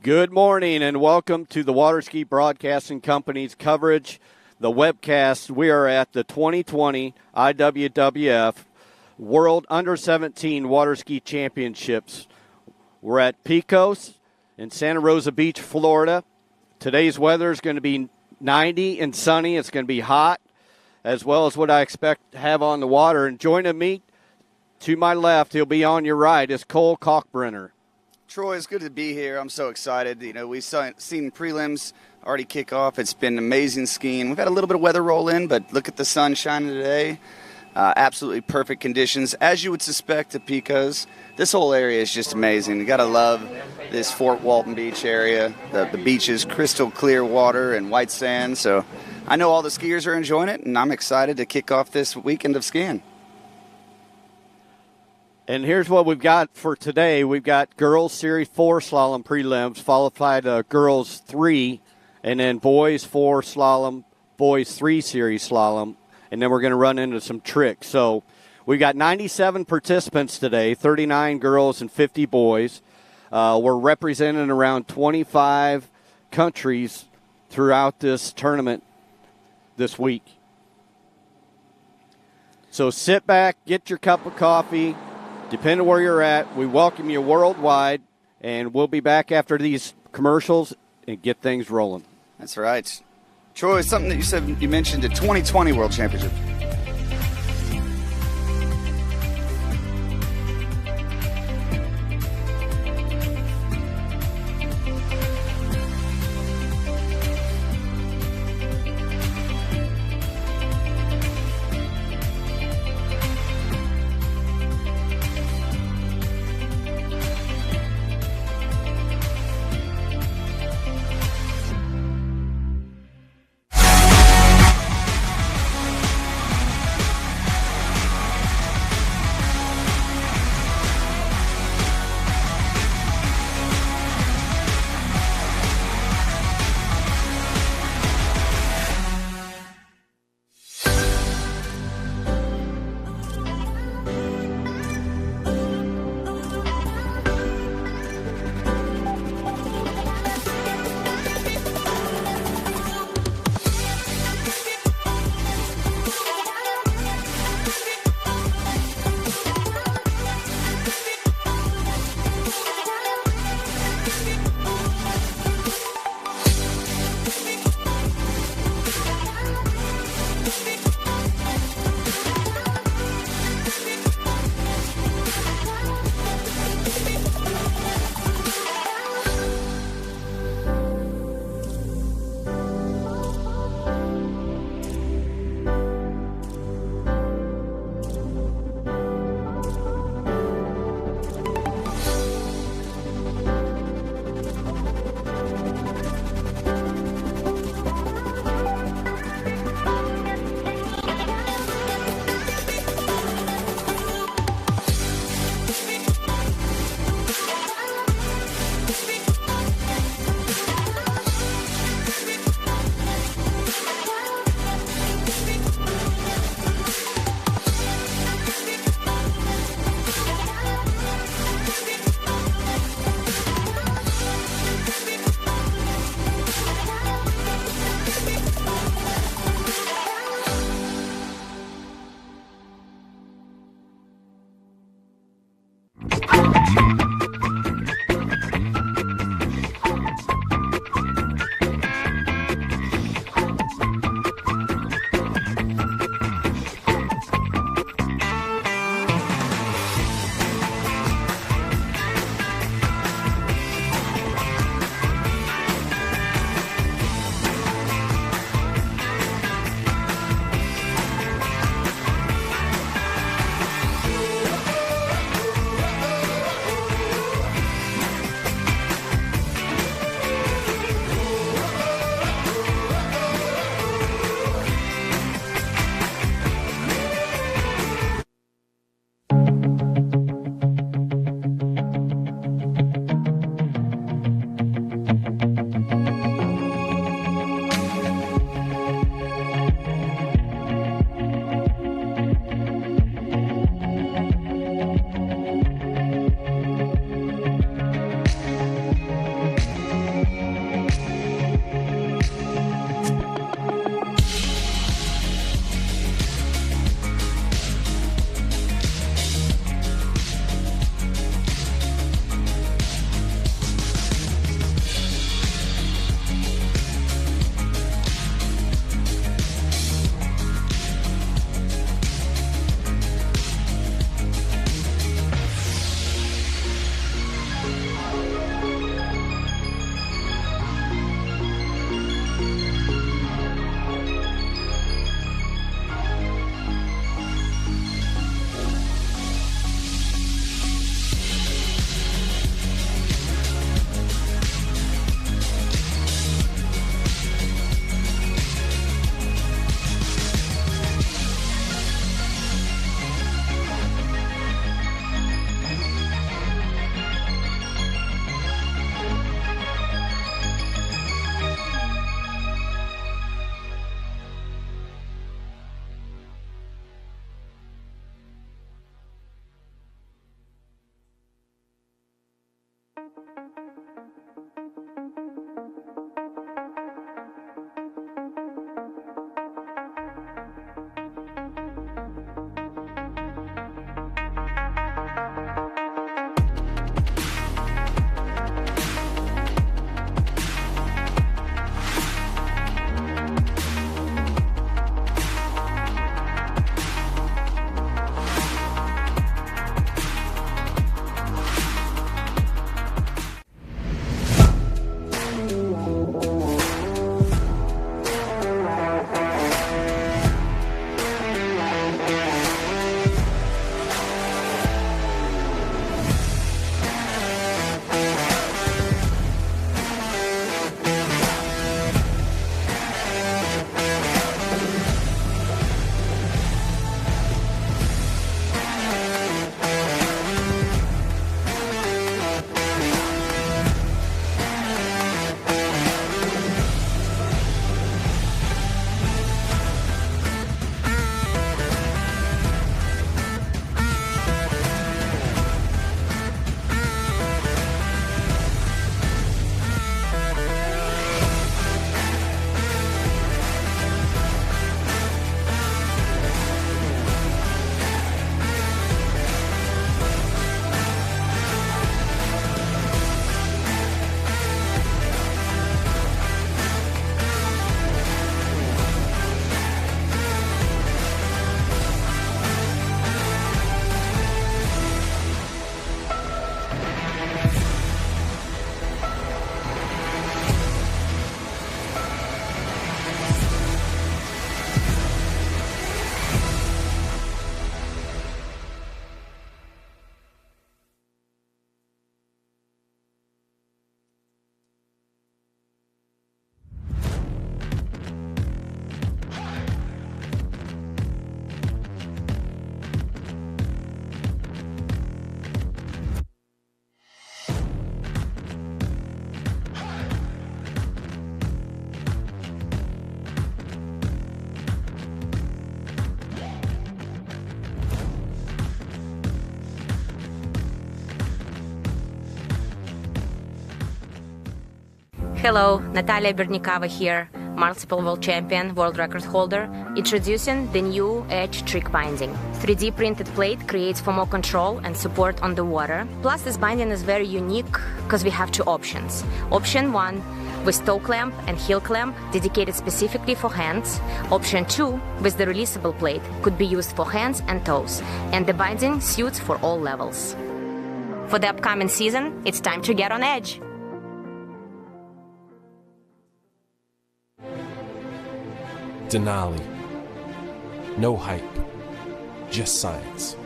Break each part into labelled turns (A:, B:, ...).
A: Good morning and welcome to the Waterski Broadcasting Company's coverage, the webcast. We are at the 2020 IWWF World Under-17 Waterski Championships. We're at Pecos in Santa Rosa Beach, Florida. Today's weather is going to be 90 and sunny. It's going to be hot, as well as what I expect to have on the water. And joining me to my left, he'll be on your right, is Cole Kalkbrenner.
B: Troy, it's good to be here. I'm so excited. You know, we've seen prelims already kick off. It's been amazing skiing. We've had a little bit of weather roll in, but look at the sun shining today. Absolutely perfect conditions. As you would suspect at Pecos, this whole area is just amazing. You got to love this Fort Walton Beach area. The beach is crystal clear water and white sand. So I know all the skiers are enjoying it, and I'm excited to kick off this weekend of skiing.
A: And here's what we've got for today. We've got girls Series 4 slalom prelims, followed by the girls 3, and then boys 4 slalom, boys 3 series slalom, and then we're going to run into some tricks. So we've got 97 participants today, 39 girls and 50 boys. We're representing around 25 countries throughout this tournament this week. So sit back, get your cup of coffee. Depending on where you're at, we welcome you worldwide, and we'll be back after these commercials and get things rolling.
B: That's right. Troy, something that you mentioned the 2020 World Championship.
C: Hello, Natalia Bernikava here, multiple world champion, world record holder, introducing the new Edge trick binding. 3D printed plate creates for more control and support on the water. Plus this binding is very unique because we have two options. Option 1 with toe clamp and heel clamp dedicated specifically for hands. Option 2 with the releasable plate could be used for hands and toes, and the binding suits for all levels. For the upcoming season, it's time to get on edge.
D: Denali. No hype, just science.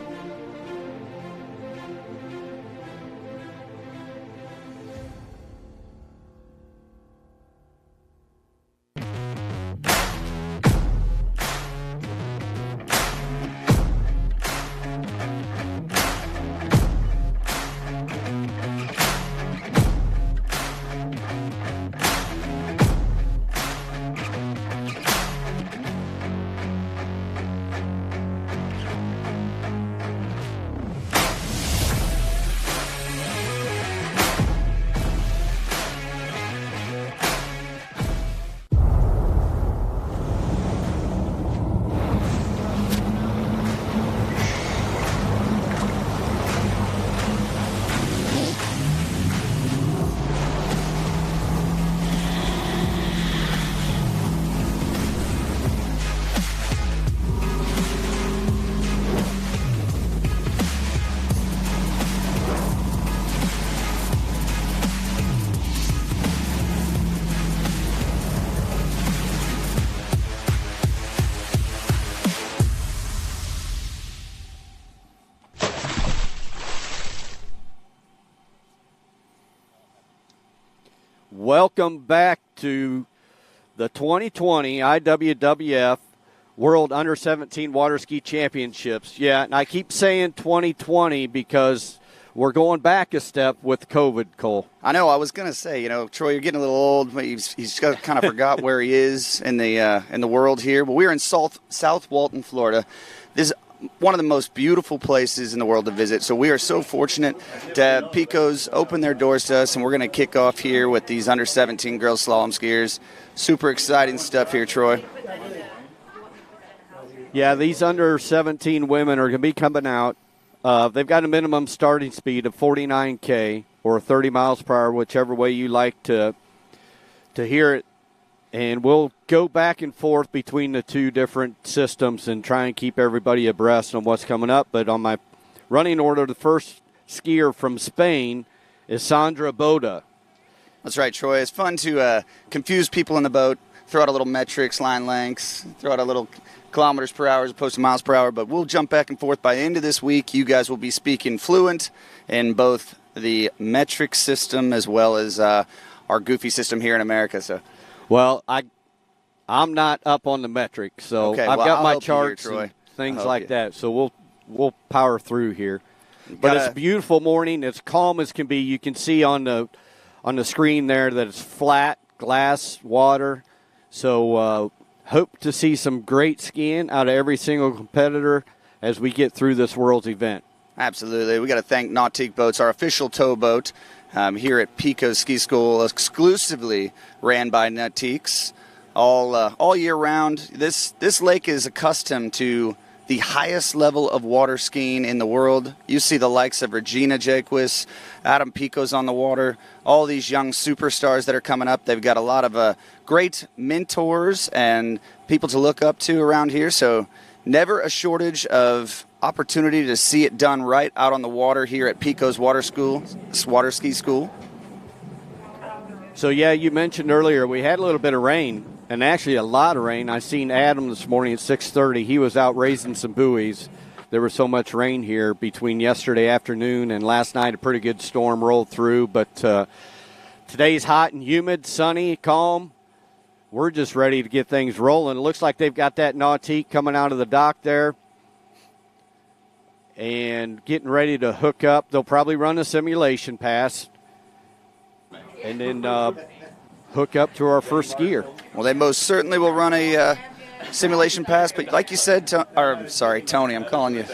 A: Welcome back to the 2020 IWWF World Under-17 Waterski Championships. Yeah, and I keep saying 2020 because we're going back a step with COVID, Cole.
B: I know. I was going to say, Troy, you're getting a little old. He's kind of forgot where he is in the world here. But we're in South Walton, Florida. This is one of the most beautiful places in the world to visit. So we are so fortunate to have Pico's open their doors to us, and we're going to kick off here with these under-17 girls slalom skiers. Super exciting stuff here, Troy.
A: Yeah, these under-17 women are going to be coming out. They've got a minimum starting speed of 49K or 30 miles per hour, whichever way you like to hear it. And we'll go back and forth between the two different systems and try and keep everybody abreast on what's coming up. But on my running order, the first skier from Spain is Sandra Boda.
B: That's right, Troy. It's fun to confuse people in the boat, throw out a little metrics, line lengths, throw out a little kilometers per hour as opposed to miles per hour. But we'll jump back and forth. By the end of this week, you guys will be speaking fluent in both the metric system as well as our goofy system here in America. So.
A: Well, I'm not up on the metrics, so
B: okay,
A: I've got my
B: here,
A: charts
B: Troy.
A: and things like that. So we'll power through here. But it's a beautiful morning. It's calm as can be. You can see on the screen there that it's flat glass water. So hope to see some great skiing out of every single competitor as we get through this World's event.
B: Absolutely. We got to thank Nautique Boats, our official tow boat. Here at Pico Ski School, exclusively ran by Nautiques all year round. This lake is accustomed to the highest level of water skiing in the world. You see the likes of Regina Jaquist, Adam Pico's on the water, all these young superstars that are coming up. They've got a lot of great mentors and people to look up to around here, so never a shortage of opportunity to see it done right out on the water here at Pico's water ski school.
A: So, yeah, you mentioned earlier we had a little bit of rain, and actually a lot of rain. I seen Adam this morning at 6:30. He was out raising some buoys. There was so much rain here between yesterday afternoon and last night. A pretty good storm rolled through, but today's hot and humid, sunny, calm. We're just ready to get things rolling. It looks like they've got that Nautique coming out of the dock there and getting ready to hook up. They'll probably run a simulation pass and then hook up to our first skier.
B: Well, they most certainly will run a simulation pass, but like you said, Tony, I'm calling you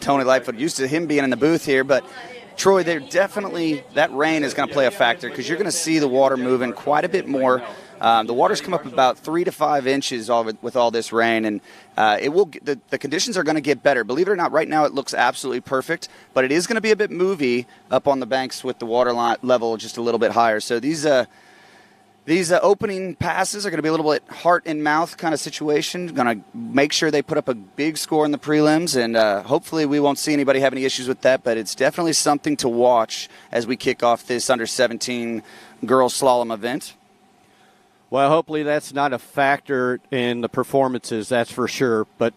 B: Tony Lightfoot, used to him being in the booth here, but Troy, that rain is going to play a factor because you're going to see the water moving quite a bit more. The water's come up about 3 to 5 inches with all this rain, and the conditions are going to get better. Believe it or not, right now it looks absolutely perfect, but it is going to be a bit movie up on the banks with the water level just a little bit higher. So these opening passes are going to be a little bit heart and mouth kind of situation. Going to make sure they put up a big score in the prelims, and hopefully we won't see anybody have any issues with that, but it's definitely something to watch as we kick off this under-17 girls slalom event.
A: Well, hopefully that's not a factor in the performances, that's for sure. But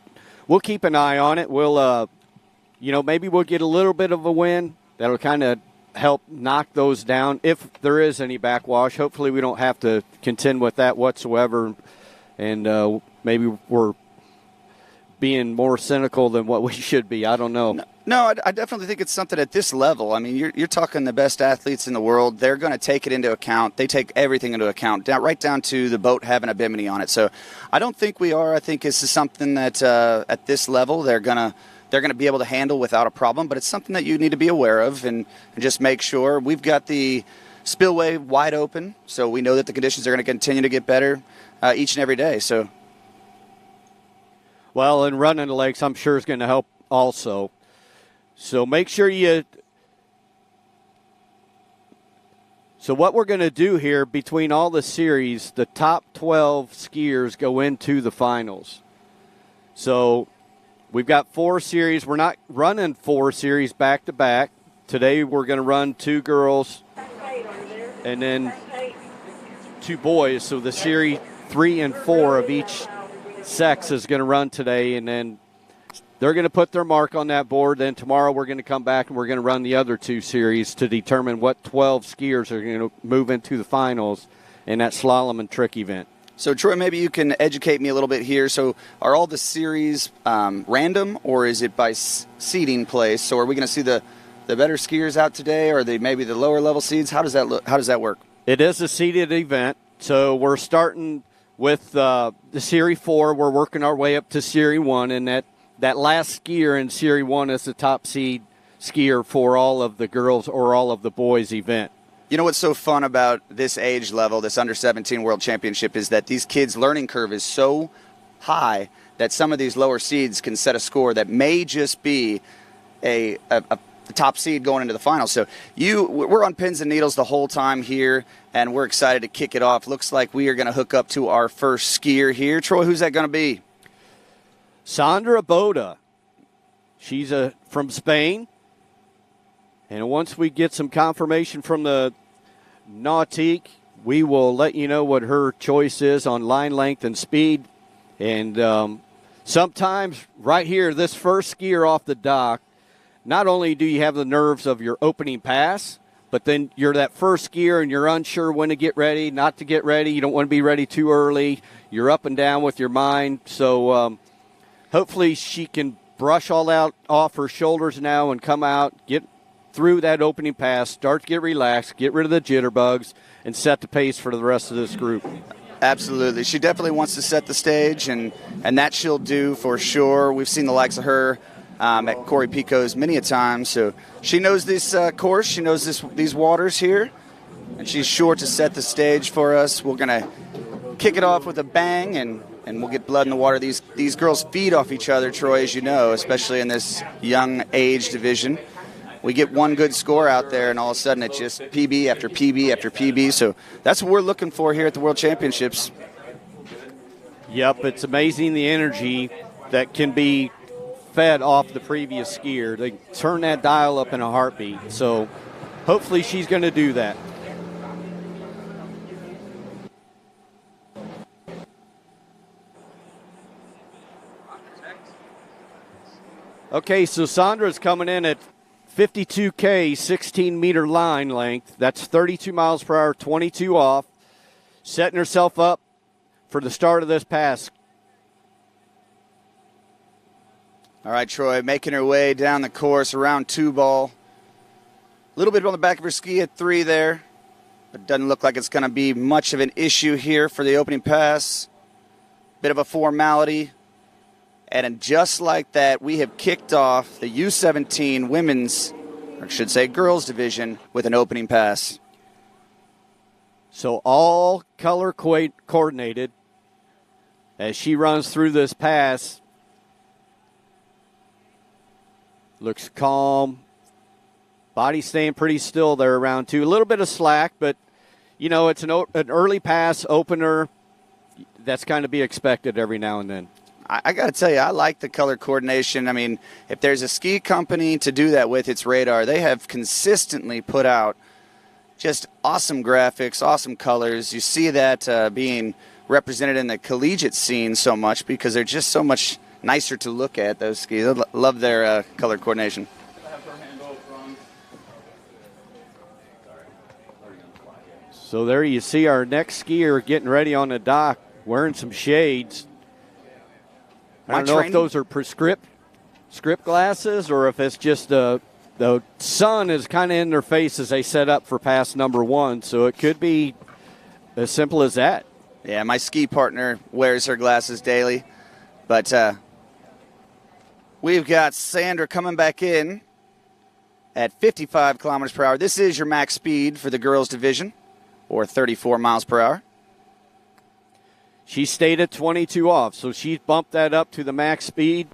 A: we'll keep an eye on it. We'll, maybe we'll get a little bit of a win. That'll kind of help knock those down if there is any backwash. Hopefully we don't have to contend with that whatsoever. And maybe we're being more cynical than what we should be. I don't know.
B: No, I definitely think it's something at this level. I mean, you're talking the best athletes in the world. They're going to take it into account. They take everything into account, right down to the boat having a bimini on it. So I don't think we are. I think this is something that at this level they're going to be able to handle without a problem. But it's something that you need to be aware of and just make sure. We've got the spillway wide open, so we know that the conditions are going to continue to get better each and every day. So,
A: well, and running the lakes, I'm sure is going to help also. So make sure So what we're going to do here between all the series, the top 12 skiers go into the finals. So we've got 4 series. We're not running 4 series back to back. Today we're going to run 2 girls and then 2 boys. So the series 3 and 4 of each sex is going to run today, and then they're going to put their mark on that board. Then tomorrow we're going to come back and we're going to run the other 2 series to determine what 12 skiers are going to move into the finals in that slalom and trick event.
B: So, Troy, maybe you can educate me a little bit here. So are all the series random, or is it by seeding place? So are we going to see the better skiers out today, or maybe the lower level seeds? How does that look? How does that work?
A: It is a seeded event. So we're starting with the Series 4. We're working our way up to Series 1, and that last skier in Series 1 is the top seed skier for all of the girls or all of the boys event.
B: You know what's so fun about this age level, this under-17 World Championship, is that these kids' learning curve is so high that some of these lower seeds can set a score that may just be a top seed going into the finals. So we're on pins and needles the whole time here, and we're excited to kick it off. Looks like we are going to hook up to our first skier here. Troy, who's that going to be?
A: Sandra Boda. She's from Spain. And once we get some confirmation from the Nautique, we will let you know what her choice is on line length and speed. And sometimes right here, this first skier off the dock, not only do you have the nerves of your opening pass, but then you're that first skier and you're unsure when to get ready, not to get ready. You don't want to be ready too early. You're up and down with your mind. So hopefully she can brush all that off her shoulders now and come out, get through that opening pass, start to get relaxed, get rid of the jitterbugs, and set the pace for the rest of this group.
B: Absolutely. She definitely wants to set the stage, and that she'll do for sure. We've seen the likes of her at Corey Pico's many a time, so she knows this course, she knows these waters here, and she's sure to set the stage for us. We're going to kick it off with a bang, and we'll get blood in the water. These girls feed off each other, Troy, as you know, especially in this young age division. We get one good score out there, and all of a sudden it's just PB after PB after PB. So that's what we're looking for here at the World Championships.
A: Yep, it's amazing the energy that can be fed off the previous skier. They turn that dial up in a heartbeat. So hopefully she's going to do that. Okay, so Sandra's coming in at 52K, 16-meter line length. That's 32 miles per hour, 22 off. Setting herself up for the start of this pass.
B: All right, Troy, making her way down the course around 2 ball. A little bit on the back of her ski at 3 there. But doesn't look like it's going to be much of an issue here for the opening pass. Bit of a formality. And just like that, we have kicked off the U-17 women's or I should say girls division, with an opening pass.
A: So all color coordinated as she runs through this pass. Looks calm. Body staying pretty still there around 2. A little bit of slack, but, you know, it's an early pass opener. That's kind of be expected every now and then.
B: I got to tell you, I like the color coordination. I mean, if there's a ski company to do that with, it's Radar. They have consistently put out just awesome graphics, awesome colors. You see that being represented in the collegiate scene so much because they're just so much nicer to look at, those skis. I love their color coordination.
A: So there you see our next skier getting ready on the dock, wearing some shades. I don't know if those are script glasses or if it's just the sun is kind of in their face as they set up for pass number 1. So it could be as simple as that.
B: Yeah, my ski partner wears her glasses daily. But we've got Sandra coming back in at 55 kilometers per hour. This is your max speed for the girls division, or 34 miles per hour.
A: She stayed at 22 off, so she bumped that up to the max speed.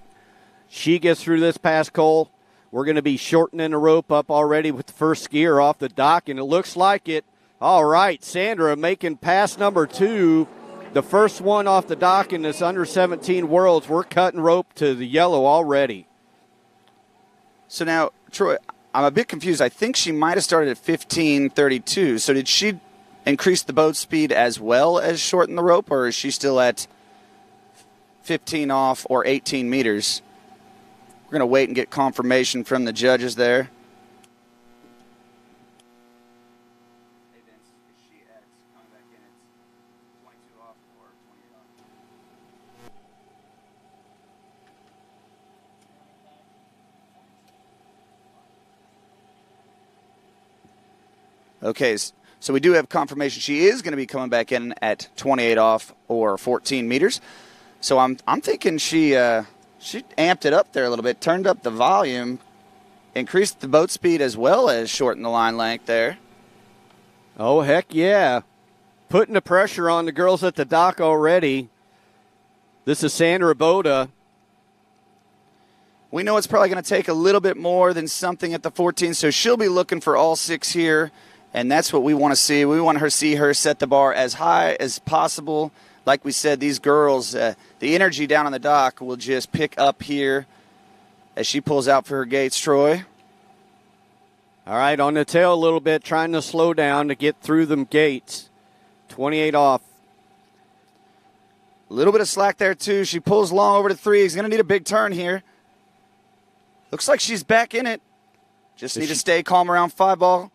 A: She gets through this pass, Cole. We're going to be shortening the rope up already with the first skier off the dock, and it looks like it. All right, Sandra making pass number 2, the first one off the dock in this under-17 Worlds. We're cutting rope to the yellow already.
B: So now, Troy, I'm a bit confused. I think she might have started at 15:32. So did she increase the boat speed as well as shorten the rope, or is she still at 15 off or 18 meters? We're going to wait and get confirmation from the judges there. Hey Vince, is she at coming back in at 22 off or 28 off? Okay, so we do have confirmation she is going to be coming back in at 28 off or 14 meters. So I'm thinking she amped it up there a little bit, turned up the volume, increased the boat speed as well as shortened the line length there.
A: Oh, heck yeah. Putting the pressure on the girls at the dock already. This is Sandra Boda.
B: We know it's probably going to take a little bit more than something at the 14, so she'll be looking for all 6 here. And that's what we want to see. We want to see her set the bar as high as possible. Like we said, these girls, the energy down on the dock will just pick up here as she pulls out for her gates, Troy.
A: All right, on the tail a little bit, trying to slow down to get through them gates. 28 off.
B: A little bit of slack there, too. She pulls long over to 3. He's going to need a big turn here. Looks like she's back in it. Just need to stay calm around 5 ball.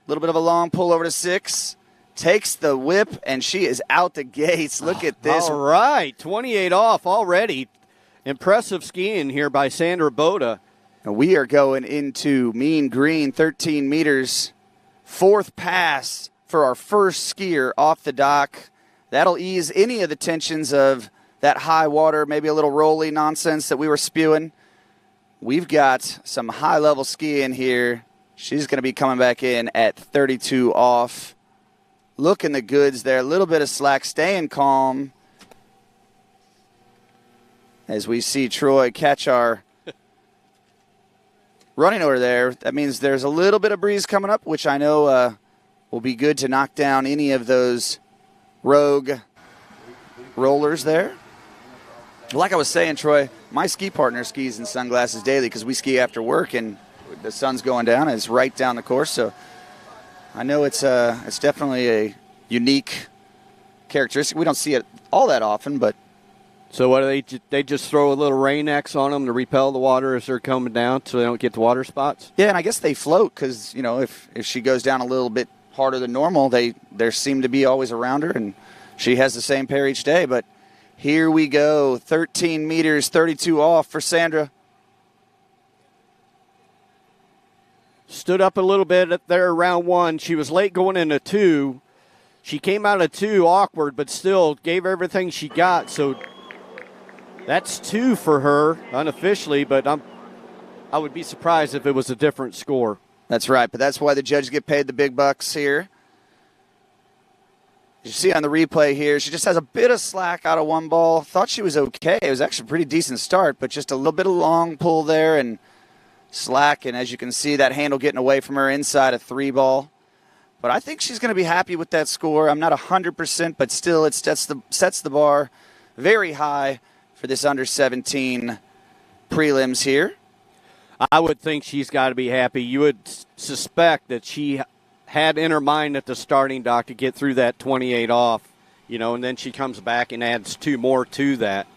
B: A little bit of a long pull over to 6. Takes the whip, and she is out the gates. Look at this.
A: All right, 28 off already. Impressive skiing here by Sandra Boda.
B: And we are going into mean green, 13 meters. 4th pass for our first skier off the dock. That'll ease any of the tensions of that high water, maybe a little rolly nonsense that we were spewing. We've got some high-level skiing here. She's going to be coming back in at 32 off. Looking the goods there. A little bit of slack, staying calm. As we see Troy catch our running over there. That means there's a little bit of breeze coming up, which I know will be good to knock down any of those rogue rollers there. Like I was saying, Troy, my ski partner skis in sunglasses daily because we ski after work, and the sun's going down, and it's right down the course. So I know it's definitely a unique characteristic. We don't see it all that often, but.
A: So what do they just throw a little rain X on them to repel the water as they're coming down so they don't get the water spots?
B: Yeah, and I guess they float because, you know, if she goes down a little bit harder than normal, there seem to be always around her, and she has the same pair each day. But here we go, 13 meters, 32 off for Sandra.
A: Stood up a little bit there around 1. She was late going into 2. She came out of 2 awkward, but still gave everything she got. So that's 2 for her unofficially, but I would be surprised if it was a different score.
B: That's right, but that's why the judges get paid the big bucks here. You see on the replay here, she just has a bit of slack out of one ball. Thought she was okay. It was actually a pretty decent start, but just a little bit of long pull there and slack. And as you can see, that handle getting away from her inside a 3-ball. But I think she's going to be happy with that score. I'm not 100%, but still it sets the bar very high for this under 17 prelims here.
A: I would think she's got to be happy. You would suspect that she had in her mind at the starting dock to get through that 28 off, and then she comes back and adds 2 more to that.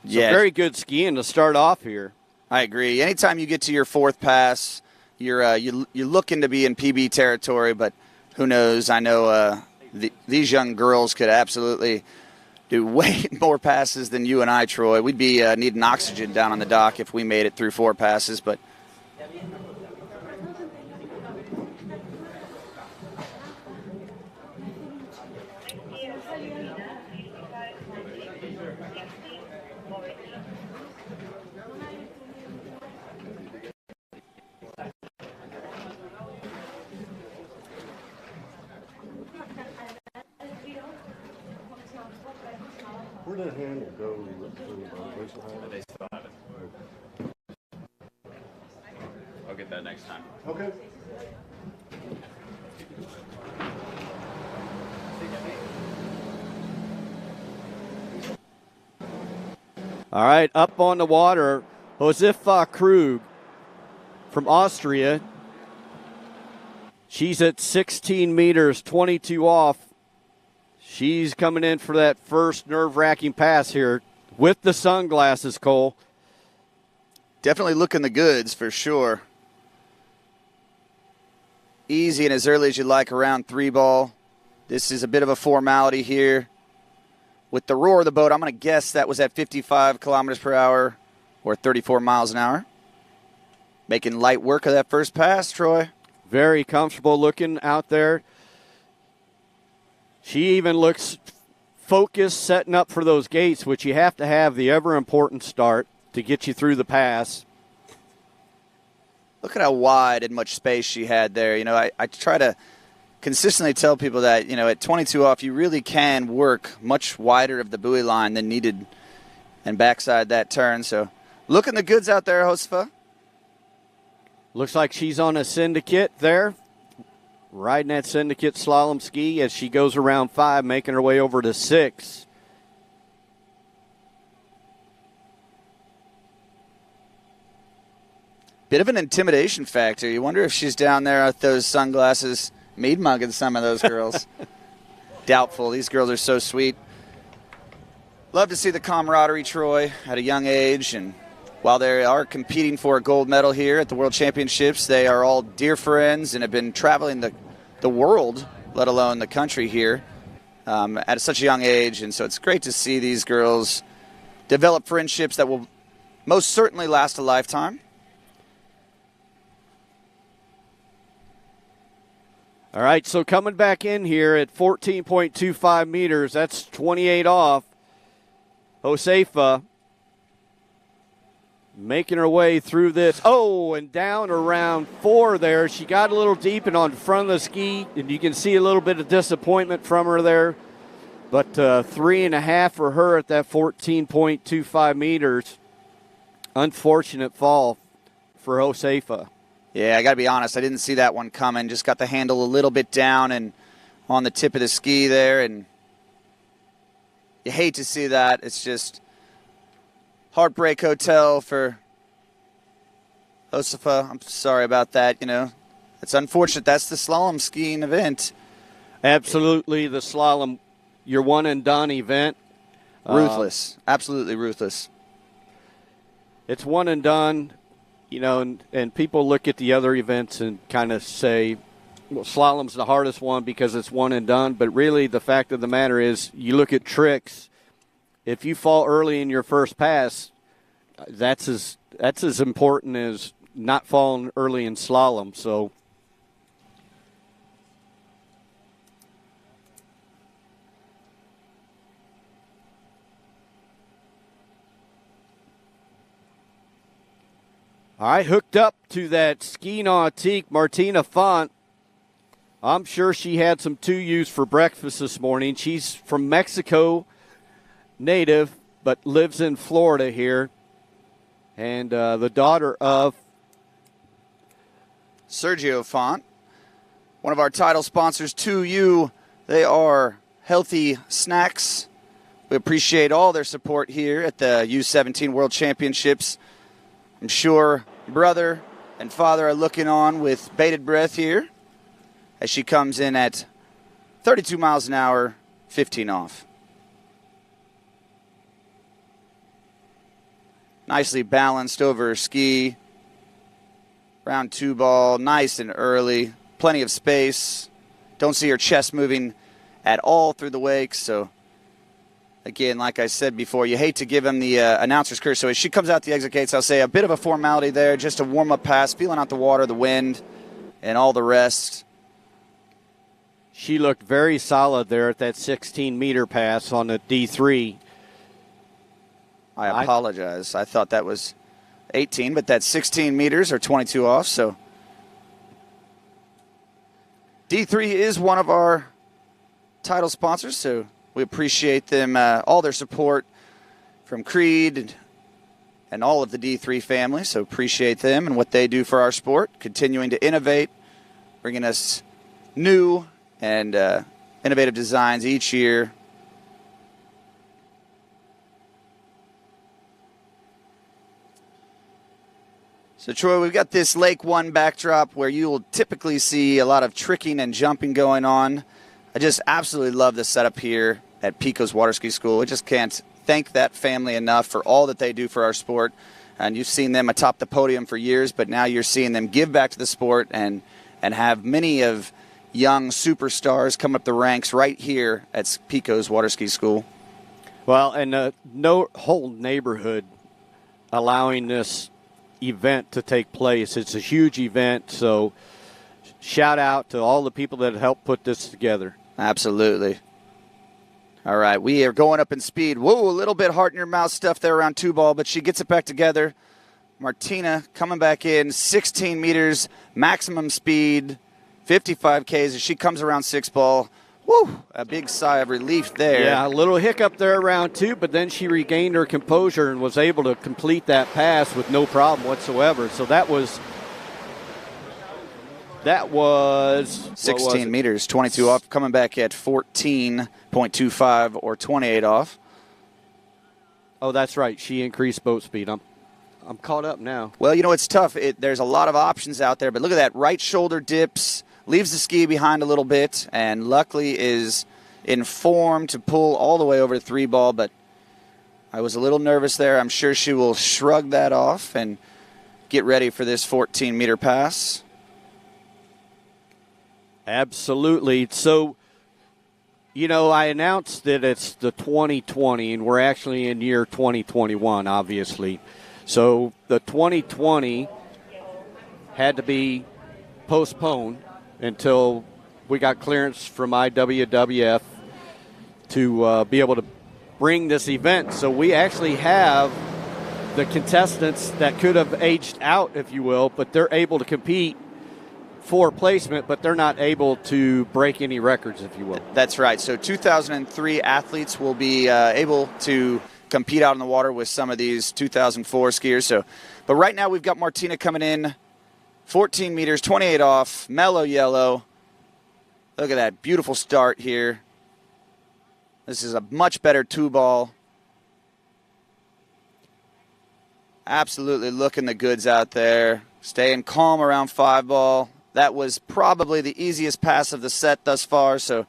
A: So very good skiing to start off here.
B: I agree. Anytime you get to your 4th pass, you're looking to be in PB territory, but who knows? I know these young girls could absolutely do way more passes than you and I, Troy. We'd be needing oxygen down on the dock if we made it through 4 passes, but
E: where did that handle go?
F: They still have it. I'll get that next time.
E: Okay.
A: All right, up on the water, Josefa Krug from Austria. She's at 16 meters, 22 off. She's coming in for that first nerve-wracking pass here with the sunglasses, Cole.
B: definitely looking the goods for sure. Easy and as early as you like around 3-ball. This is a bit of a formality here. With the roar of the boat, I'm going to guess that was at 55 kilometers per hour or 34 miles an hour. Making light work of that first pass, Troy.
A: Very comfortable looking out there. She even looks focused, setting up for those gates, which you have to have the ever-important start to get you through the pass.
B: Look at how wide and much space she had there. You know, I try to consistently tell people that, you know, at 22 off, you really can work much wider of the buoy line than needed and backside that turn. So looking the goods out there, Josefa.
A: Looks like she's on a syndicate there, riding that syndicate slalom ski as she goes around 5, making her way over to 6.
B: Bit of an intimidation factor. You wonder if she's down there with those sunglasses, mead mugging some of those girls. Doubtful. These girls are so sweet. Love to see the camaraderie, Troy, at a young age. And while they are competing for a gold medal here at the World Championships, they are all dear friends and have been traveling the world, let alone the country here, at such a young age. And so it's great to see these girls develop friendships that will most certainly last a lifetime.
A: All right, so coming back in here at 14.25 meters, that's 28 off. Josefa making her way through this. Oh, and down around 4 there. She got a little deep and on front of the ski, and you can see a little bit of disappointment from her there. But 3.5 for her at that 14.25 meters. Unfortunate fall for Josefa.
B: Yeah, I got to be honest. I didn't see that one coming. Just got the handle a little bit down and on the tip of the ski there. And you hate to see that. It's just heartbreak hotel for Josefa. I'm sorry about that. You know, it's unfortunate. That's the slalom skiing event.
A: Absolutely, the slalom, your one-and-done event.
B: Ruthless. Absolutely ruthless.
A: It's one and done. You know, and people look at the other events and kind of say, well, slalom's the hardest one because it's one and done. But really, the fact of the matter is, you look at tricks. If you fall early in your first pass, that's as important as not falling early in slalom. So, All right, hooked up to that ski nautique, Martina Font. I'm sure she had some 2Us for breakfast this morning. She's from Mexico, native, but lives in Florida here. And the daughter of
B: Sergio Font, one of our title sponsors, 2U. They are healthy snacks. We appreciate all their support here at the U-17 World Championships. I'm sure brother and father are looking on with bated breath here as she comes in at 32 miles an hour, 15 off. Nicely balanced over her ski. Round 2 ball, nice and early. Plenty of space. Don't see her chest moving at all through the wake, so again, like I said before, you hate to give him the announcer's curse. So as she comes out the exit gates, I'll say a bit of a formality there, just a warm-up pass, feeling out the water, the wind, and all the rest.
A: She looked very solid there at that 16-meter pass on the D3.
B: I apologize. I thought that was 18, but that's 16 meters or 22 off. So D3 is one of our title sponsors, so we appreciate them, all their support from Creed and all of the D3 family. So appreciate them and what they do for our sport, continuing to innovate, bringing us new and innovative designs each year. So, Troy, we've got this Lake One backdrop where you will typically see a lot of tricking and jumping going on. I just absolutely love the setup here at Pico's Waterski School. I just can't thank that family enough for all that they do for our sport. And you've seen them atop the podium for years, but now you're seeing them give back to the sport and have many of young superstars come up the ranks right here at Pico's Waterski School.
A: Well, and no whole neighborhood allowing this event to take place. It's a huge event, so shout out to all the people that helped put this together.
B: Absolutely. All right, we are going up in speed. Whoa, a little bit heart in your mouth stuff there around 2 ball, but she gets it back together. Martina coming back in, 16 meters, maximum speed, 55 Ks as she comes around 6 ball. Woo, a big sigh of relief there.
A: Yeah, a little hiccup there around 2, but then she regained her composure and was able to complete that pass with no problem whatsoever. So that was
B: 16 meters, 22 off, coming back at 14.25 or 28 off.
A: Oh, that's right. She increased boat speed. I'm caught up now.
B: Well, you know, it's tough. There's a lot of options out there, but look at that. Right shoulder dips, leaves the ski behind a little bit, and luckily is in form to pull all the way over to 3 ball, but I was a little nervous there. I'm sure she will shrug that off and get ready for this 14-meter pass.
A: Absolutely. So, you know, I announced that it's the 2020, and we're actually in year 2021, obviously. So the 2020 had to be postponed until we got clearance from IWWF to be able to bring this event. So we actually have the contestants that could have aged out, if you will, but they're able to compete for placement, but they're not able to break any records, if you will.
B: That's right. So 2003 athletes will be able to compete out in the water with some of these 2004 skiers. So, but right now we've got Martina coming in, 14 meters, 28 off, mellow yellow. Look at that beautiful start here. This is a much better 2 ball. Absolutely looking the goods out there. Staying calm around 5 ball. That was probably the easiest pass of the set thus far, so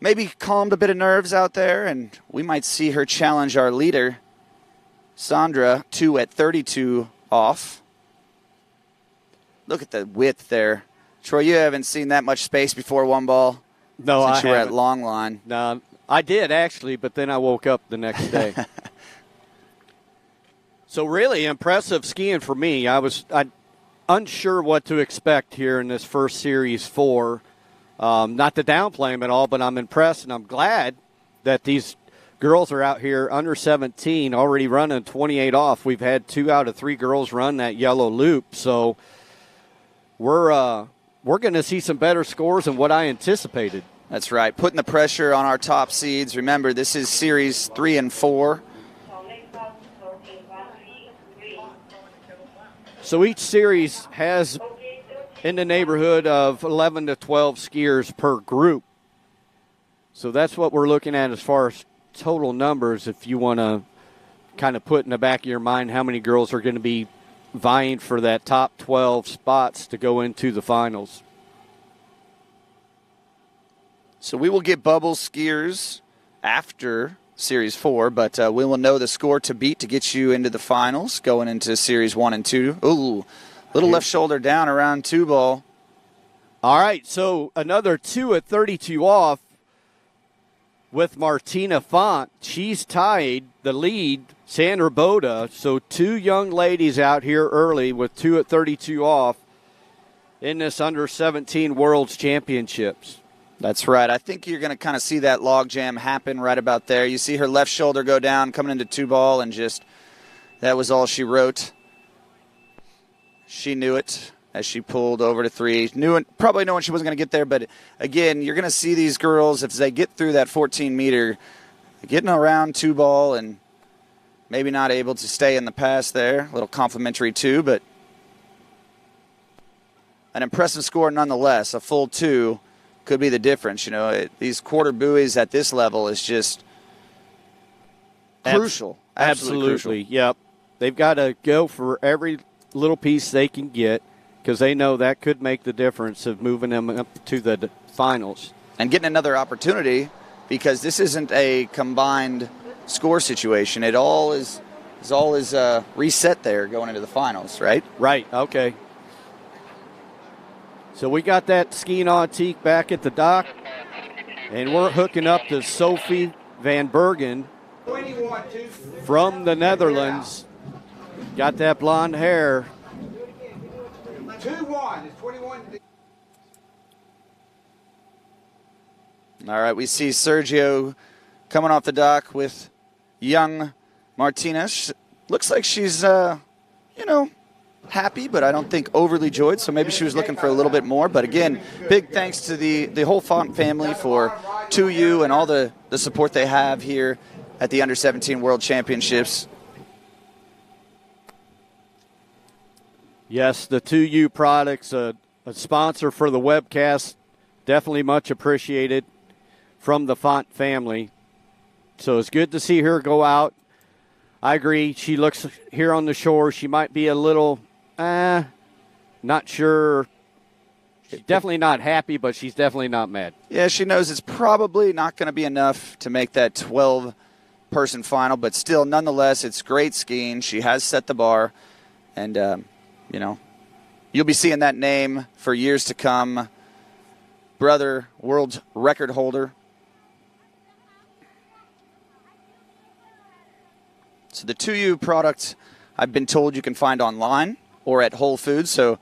B: maybe calmed a bit of nerves out there, and we might see her challenge our leader, Sandra, 2 at 32 off. Look at the width there. Troy, you haven't seen that much space before 1 ball?
A: No, I haven't.
B: Since you were at long line.
A: No, I did actually, but then I woke up the next day. So really impressive skiing for me. I unsure what to expect here in this first Series 4. Not to downplay them at all, but I'm impressed, and I'm glad that these girls are out here under 17 already running 28 off. We've had 2 out of 3 girls run that yellow loop, so we're going to see some better scores than what I anticipated.
B: That's right. Putting the pressure on our top seeds. Remember, this is Series 3 and 4.
A: So each series has in the neighborhood of 11 to 12 skiers per group. So that's what we're looking at as far as total numbers, if you want to kind of put in the back of your mind how many girls are going to be vying for that top 12 spots to go into the finals.
B: So we will get bubble skiers after Series 4, but we will know the score to beat to get you into the finals going into Series 1 and 2. Ooh, little left shoulder down around 2 ball.
A: All right, so another 2 at 32 off with Martina Font. She's tied the lead, Sandra Boda. So 2 young ladies out here early with 2 at 32 off in this under 17 World's Championships.
B: That's right. I think you're going to kind of see that log jam happen right about there. You see her left shoulder go down coming into 2 ball, and just that was all she wrote. She knew it as she pulled over to 3. Probably knowing she wasn't going to get there, but again, you're going to see these girls, if they get through that 14-meter, getting around 2 ball and maybe not able to stay in the pass there. A little complimentary 2, but an impressive score nonetheless. A full 2 could be the difference. You know, these quarter buoys at this level is just crucial. Absolutely crucial.
A: Yep. They've got to go for every little piece they can get because they know that could make the difference of moving them up to the finals.
B: And getting another opportunity, because this isn't a combined score situation. It all is reset there going into the finals, right?
A: Right, okay. So we got that ski nautique back at the dock, and we're hooking up to Sophie van Bergen from the Netherlands. Got that blonde hair.
G: 2-1. It's 21.
B: All right, we see Sergio coming off the dock with young Martina. Looks like she's, happy, but I don't think overly joyed, so maybe she was looking for a little bit more. But again, big thanks to the whole Font family for 2U and all the support they have here at the Under-17 World Championships.
A: Yes, the 2U products, a sponsor for the webcast, definitely much appreciated from the Font family. So it's good to see her go out. I agree. She looks here on the shore. She might be a little, not sure. She's definitely not happy, but she's definitely not mad.
B: Yeah, she knows it's probably not going to be enough to make that 12-person final, but still, nonetheless, it's great skiing. She has set the bar, and, you'll be seeing that name for years to come. Brother, world record holder. So the 2U product, I've been told you can find online or at Whole Foods. So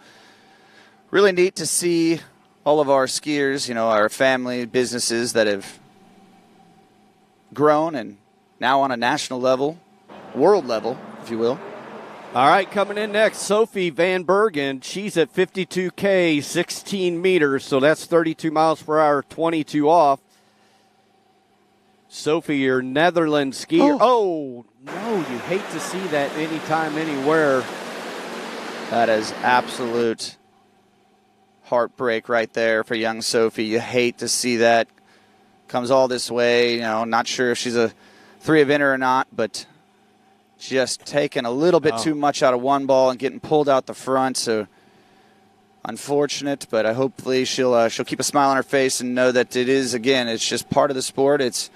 B: really neat to see all of our skiers, our family businesses that have grown and now on a national level, world level, if you will.
A: All right, coming in next, Sophie van Bergen. She's at 52K, 16 meters, so that's 32 miles per hour, 22 off. Sophie, your Netherlands skier. Oh, no, you hate to see that anytime, anywhere.
B: That is absolute heartbreak right there for young Sophie. You hate to see that. Comes all this way, not sure if she's a 3-eventer or not, but just taking a little bit too much out of one ball and getting pulled out the front. So unfortunate, but hopefully she'll keep a smile on her face and know that it is, again, it's just part of the sport. It's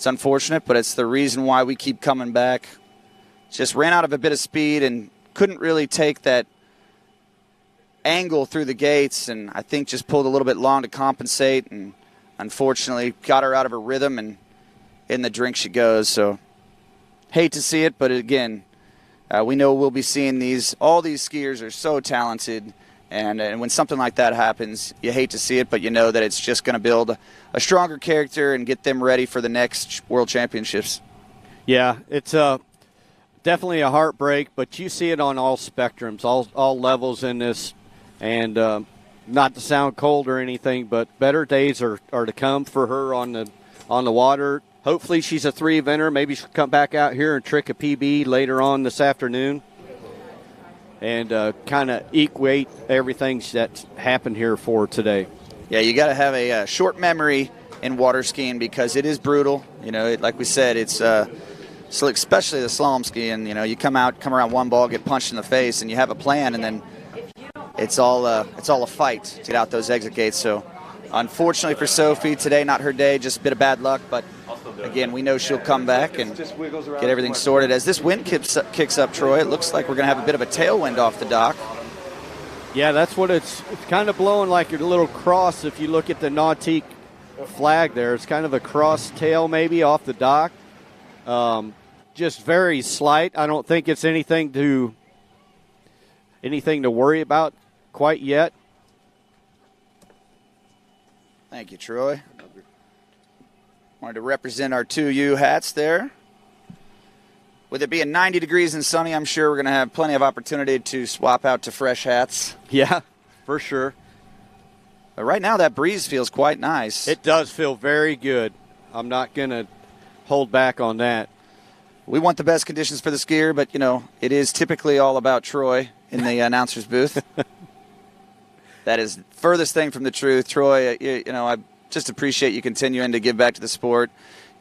B: unfortunate, but it's the reason why we keep coming back. Just ran out of a bit of speed and couldn't really take that angle through the gates, and I think just pulled a little bit long to compensate, and unfortunately got her out of her rhythm, and in the drink she goes. So hate to see it, but again, we know we'll be seeing all these skiers are so talented, And when something like that happens, you hate to see it, but you know that it's just going to build a stronger character and get them ready for the next World Championships.
A: Yeah, it's definitely a heartbreak, but you see it on all spectrums, all levels in this. And not to sound cold or anything, but better days are to come for her on the water. Hopefully she's a 3-eventer. Maybe she'll come back out here and trick a PB later on this afternoon. And kind of equate everything that's happened here for today.
B: Yeah, you got to have a short memory in water skiing because it is brutal. You know, like we said, it's so especially the slalom skiing. You know, you come around one ball, get punched in the face, and you have a plan, and then it's all a fight to get out those exit gates. So, unfortunately for Sophie, today not her day, just a bit of bad luck. But again, we know she'll come back and get everything sorted. As this wind kicks up, Troy, it looks like we're going to have a bit of a tailwind off the dock.
A: Yeah, that's what it's kind of blowing like a little cross. If you look at the nautique flag there, it's kind of a cross tail maybe off the dock. Just very slight. I don't think it's anything to worry about quite yet.
B: Thank you, Troy. Wanted to represent our 2U hats there. With it being 90 degrees and sunny, I'm sure we're going to have plenty of opportunity to swap out to fresh hats.
A: Yeah, for sure.
B: But right now, that breeze feels quite nice.
A: It does feel very good. I'm not going to hold back on that.
B: We want the best conditions for the skier, but, you know, it is typically all about Troy in the announcer's booth. That is the furthest thing from the truth. Troy, you know, I just appreciate you continuing to give back to the sport.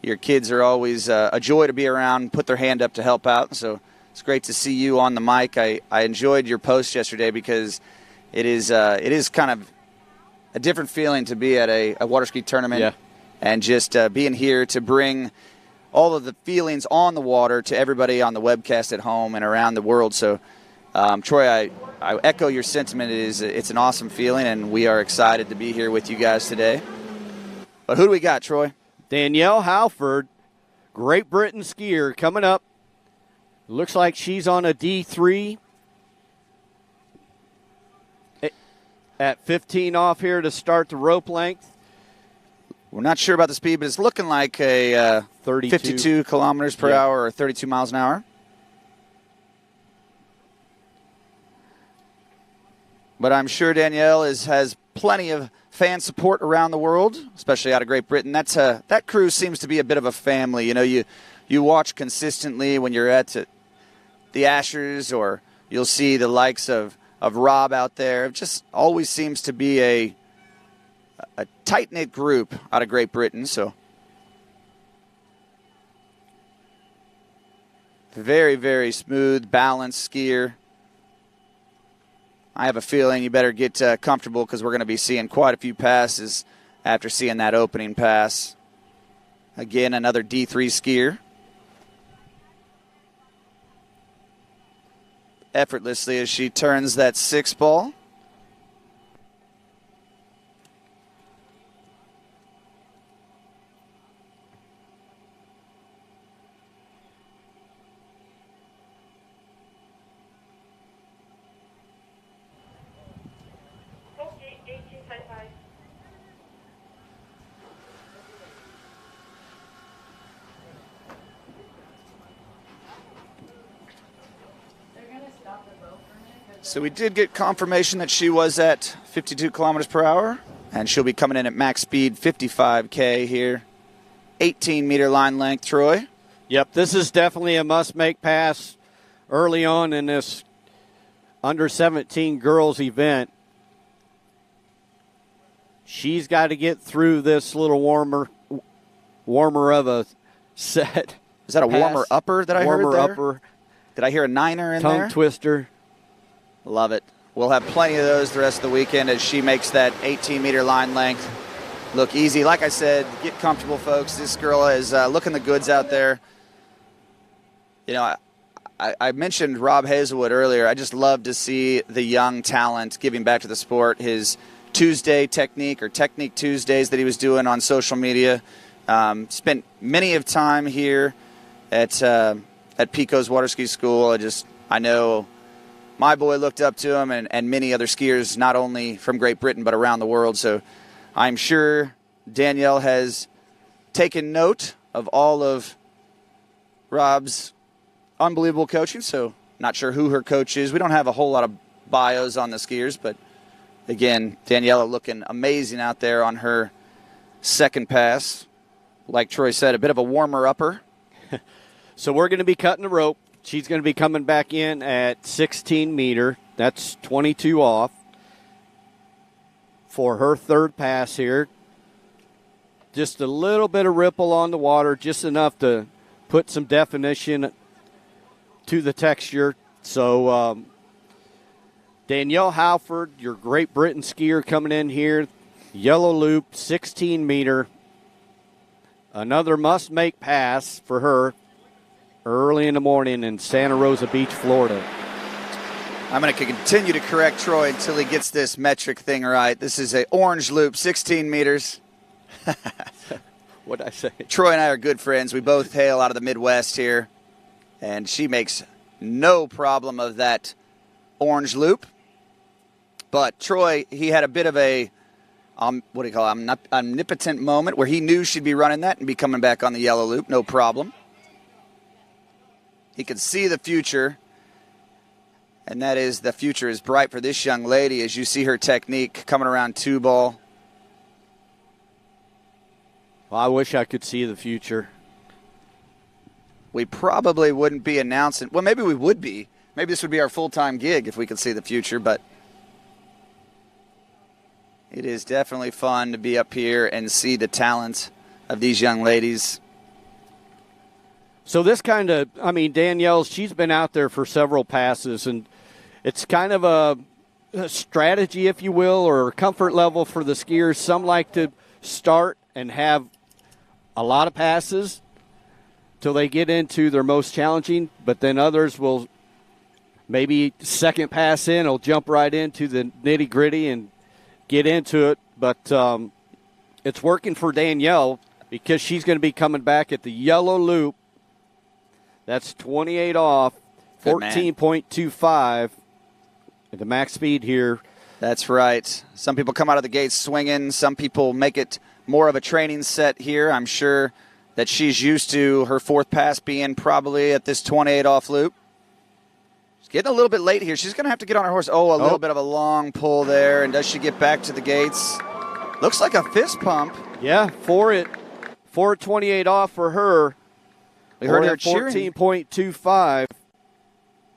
B: Your kids are always a joy to be around, put their hand up to help out. So it's great to see you on the mic. I enjoyed your post yesterday because it is kind of a different feeling to be at a water ski tournament and just being here to bring all of the feelings on the water to everybody on the webcast at home and around the world. So, Troy, I echo your sentiment. It's an awesome feeling, and we are excited to be here with you guys today. But who do we got, Troy?
A: Danielle Halford, Great Britain skier, coming up. Looks like she's on a D3 at 15 off here to start the rope length.
B: We're not sure about the speed, but it's looking like a 52 kilometers per hour or 32 miles an hour. But I'm sure Danielle has plenty of fan support around the world, especially out of Great Britain. That crew seems to be a bit of a family. You know, you watch consistently when you're at the Ashers, or you'll see the likes of Rob out there. It just always seems to be a tight-knit group out of Great Britain. So very, very smooth, balanced skier. I have a feeling you better get comfortable because we're going to be seeing quite a few passes after seeing that opening pass. Again, another D3 skier. Effortlessly as she turns that 6 ball. So we did get confirmation that she was at 52 kilometers per hour, and she'll be coming in at max speed 55K here. 18-meter line length, Troy.
A: Yep, this is definitely a must-make pass early on in this under-17 girls event. She's got to get through this little warmer of a set.
B: Is that a warmer upper that I heard there?
A: Warmer upper.
B: Did I hear a niner in
A: Tongue
B: there?
A: Twister.
B: Love it. We'll have plenty of those the rest of the weekend as she makes that 18-meter line length look easy. Like I said, get comfortable, folks. This girl is looking the goods out there. You know, I mentioned Rob Hazelwood earlier. I just love to see the young talent giving back to the sport. His Tuesday technique, or Technique Tuesdays, that he was doing on social media. Spent many of time here at Pico's Waterski School. I know my boy looked up to him, and many other skiers, not only from Great Britain but around the world. So I'm sure Danielle has taken note of all of Rob's unbelievable coaching. So not sure who her coach is. We don't have a whole lot of bios on the skiers, but again, Daniela looking amazing out there on her second pass. Like Troy said, a bit of a warmer upper.
A: So we're going to be cutting the rope. She's going to be coming back in at 16 meter. That's 22 off for her third pass here. Just a little bit of ripple on the water, just enough to put some definition to the texture. So Danielle Halford, your Great Britain skier coming in here. Yellow loop, 16 meter. Another must-make pass for her early in the morning in Santa Rosa Beach, Florida.
B: I'm going to continue to correct Troy until he gets this metric thing right. This is an orange loop, 16 meters.
A: What'd I say?
B: Troy and I are good friends. We both hail out of the Midwest here, and she makes no problem of that orange loop. But Troy, he had a bit of a, omnipotent moment where he knew she'd be running that and be coming back on the yellow loop, no problem. He could see the future, and that is the future is bright for this young lady as you see her technique coming around two ball.
A: Well, I wish I could see the future.
B: We probably wouldn't be announcing. Well, maybe we would be. Maybe this would be our full-time gig if we could see the future, but it is definitely fun to be up here and see the talent of these young ladies.
A: So this kind of, Danielle, she's been out there for several passes, and it's kind of a strategy, if you will, or a comfort level for the skiers. Some like to start and have a lot of passes till they get into their most challenging, but then others will maybe second pass in, will jump right into the nitty-gritty and get into it. But it's working for Danielle because she's going to be coming back at the yellow loop. That's 28 off, 14.25 at the max speed here.
B: That's right. Some people come out of the gates swinging. Some people make it more of a training set here. I'm sure that she's used to her fourth pass being probably at this 28 off loop. She's getting a little bit late here. She's going to have to get on her horse. A little bit of a long pull there. And does she get back to the gates? Looks like a fist pump.
A: Yeah, for 28 off for her.
B: We heard her cheering.
A: 14.25.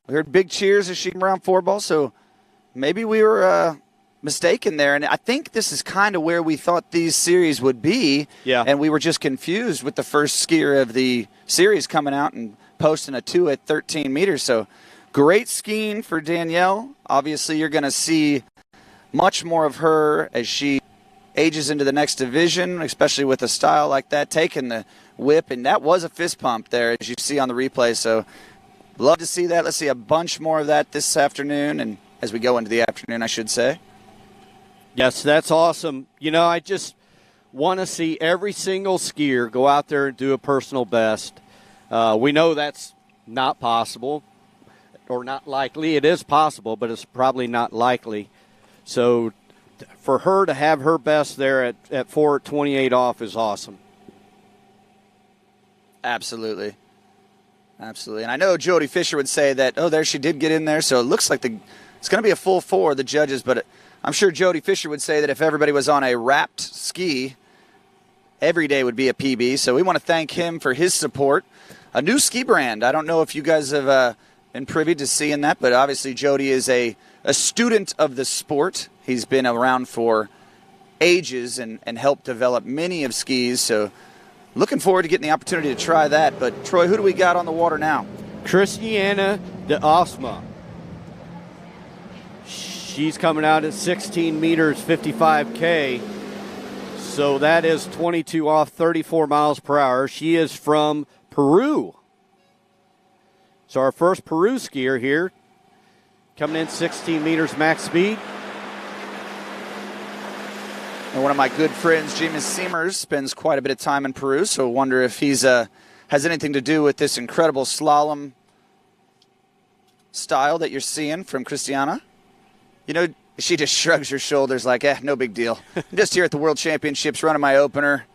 B: We heard big cheers as she came around four ball, so maybe we were mistaken there. And I think this is kind of where we thought these series would be.
A: Yeah.
B: And we were just confused with the first skier of the series coming out and posting a 2 at 13 meters. So great skiing for Danielle. Obviously, you're going to see much more of her as she ages into the next division, especially with a style like that, taking the whip. And that was a fist pump there, as you see on the replay. So love to see that. Let's see a bunch more of that this afternoon, and as we go into the afternoon, I should say.
A: Yes, that's awesome. I just want to see every single skier go out there and do a personal best. We know that's not possible or not likely. It is possible, but it's probably not likely. So for her to have her best there at 4:28 off is awesome.
B: Absolutely. Absolutely. And I know Jody Fisher would say that, there she did get in there, so it looks like it's going to be a full four, the judges, but I'm sure Jody Fisher would say that if everybody was on a wrapped ski, every day would be a PB. So we want to thank him for his support. A new ski brand. I don't know if you guys have been privy to seeing that, but obviously Jody is a student of the sport. He's been around for ages and helped develop many of skis. So looking forward to getting the opportunity to try that. But Troy, who do we got on the water now?
A: Christiana de Osma. She's coming out at 16 meters, 55K. So that is 22 off, 34 miles per hour. She is from Peru. So our first Peru skier here, coming in 16 meters max speed.
B: And one of my good friends, James Seamers, spends quite a bit of time in Peru, so I wonder if he's has anything to do with this incredible slalom style that you're seeing from Christiana. You know, she just shrugs her shoulders like, no big deal. I'm just here at the World Championships running my opener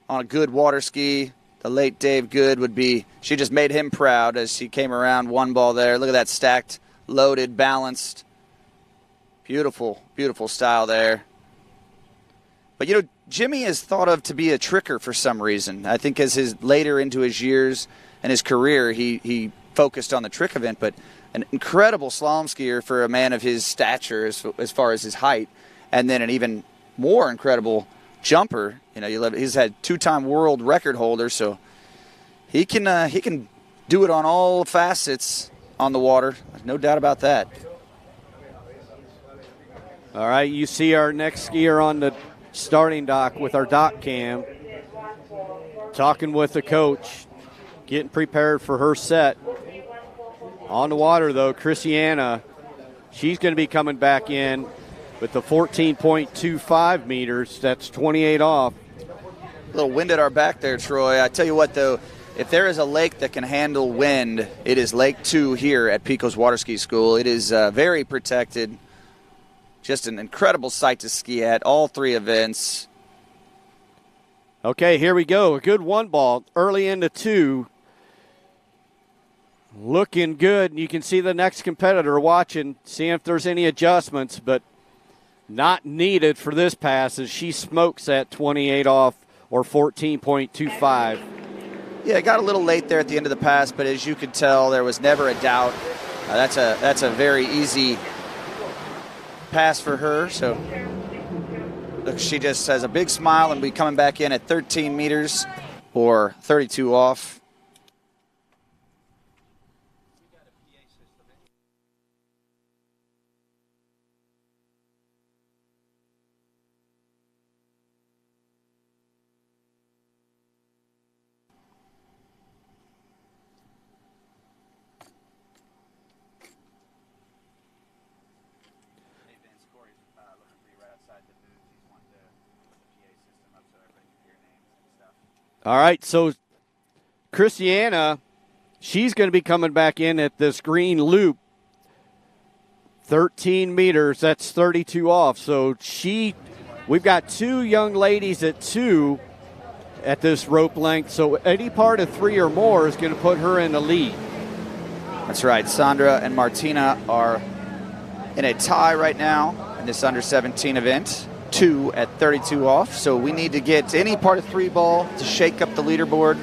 B: on a good water ski. The late Dave Good she just made him proud as she came around one ball there. Look at that, stacked, loaded, balanced. Beautiful, beautiful style there. But, you know, Jimmy is thought of to be a tricker for some reason. I think as later into his years and his career, he focused on the trick event, but an incredible slalom skier for a man of his stature as far as his height, and then an even more incredible jumper. You know, he's had 2-time world record holder, so he can do it on all facets on the water. No doubt about that.
A: All right, you see our next skier on the starting dock with our dock cam, talking with the coach, getting prepared for her set. On the water, though, Christiana, she's going to be coming back in with the 14.25 meters. That's 28 off.
B: A little wind at our back there, Troy. I tell you what, though, if there is a lake that can handle wind, it is Lake 2 here at Pico's Waterski School. It is very protected. Just an incredible sight to ski at, all 3 events.
A: Okay, here we go. A good one ball early into 2. Looking good. You can see the next competitor watching, seeing if there's any adjustments, but not needed for this pass as she smokes at 28 off or 14.25.
B: Yeah, it got a little late there at the end of the pass, but as you could tell, there was never a doubt. That's a very easy pass for her. So look, she just has a big smile and be coming back in at 13 meters or 32 off.
A: All right, so Christiana, she's going to be coming back in at this green loop. 13 meters, that's 32 off. So we've got 2 young ladies at 2 at this rope length. So any part of 3 or more is going to put her in the lead.
B: That's right. Sandra and Martina are in a tie right now in this under 17 event. 2 at 32 off, so we need to get any part of 3 ball to shake up the leaderboard.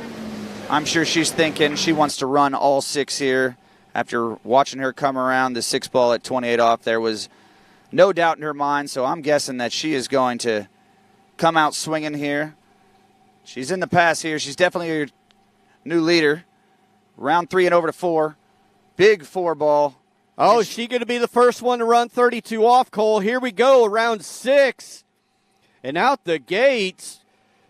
B: I'm sure she's thinking she wants to run all 6 here. After watching her come around the 6 ball at 28 off, there was no doubt in her mind, so I'm guessing that she is going to come out swinging here. She's in the pass here. She's definitely your new leader. Round 3 and over to 4. Big 4 ball.
A: Oh, is she going to be the first one to run 32 off, Cole? Here we go, round 6. And out the gates,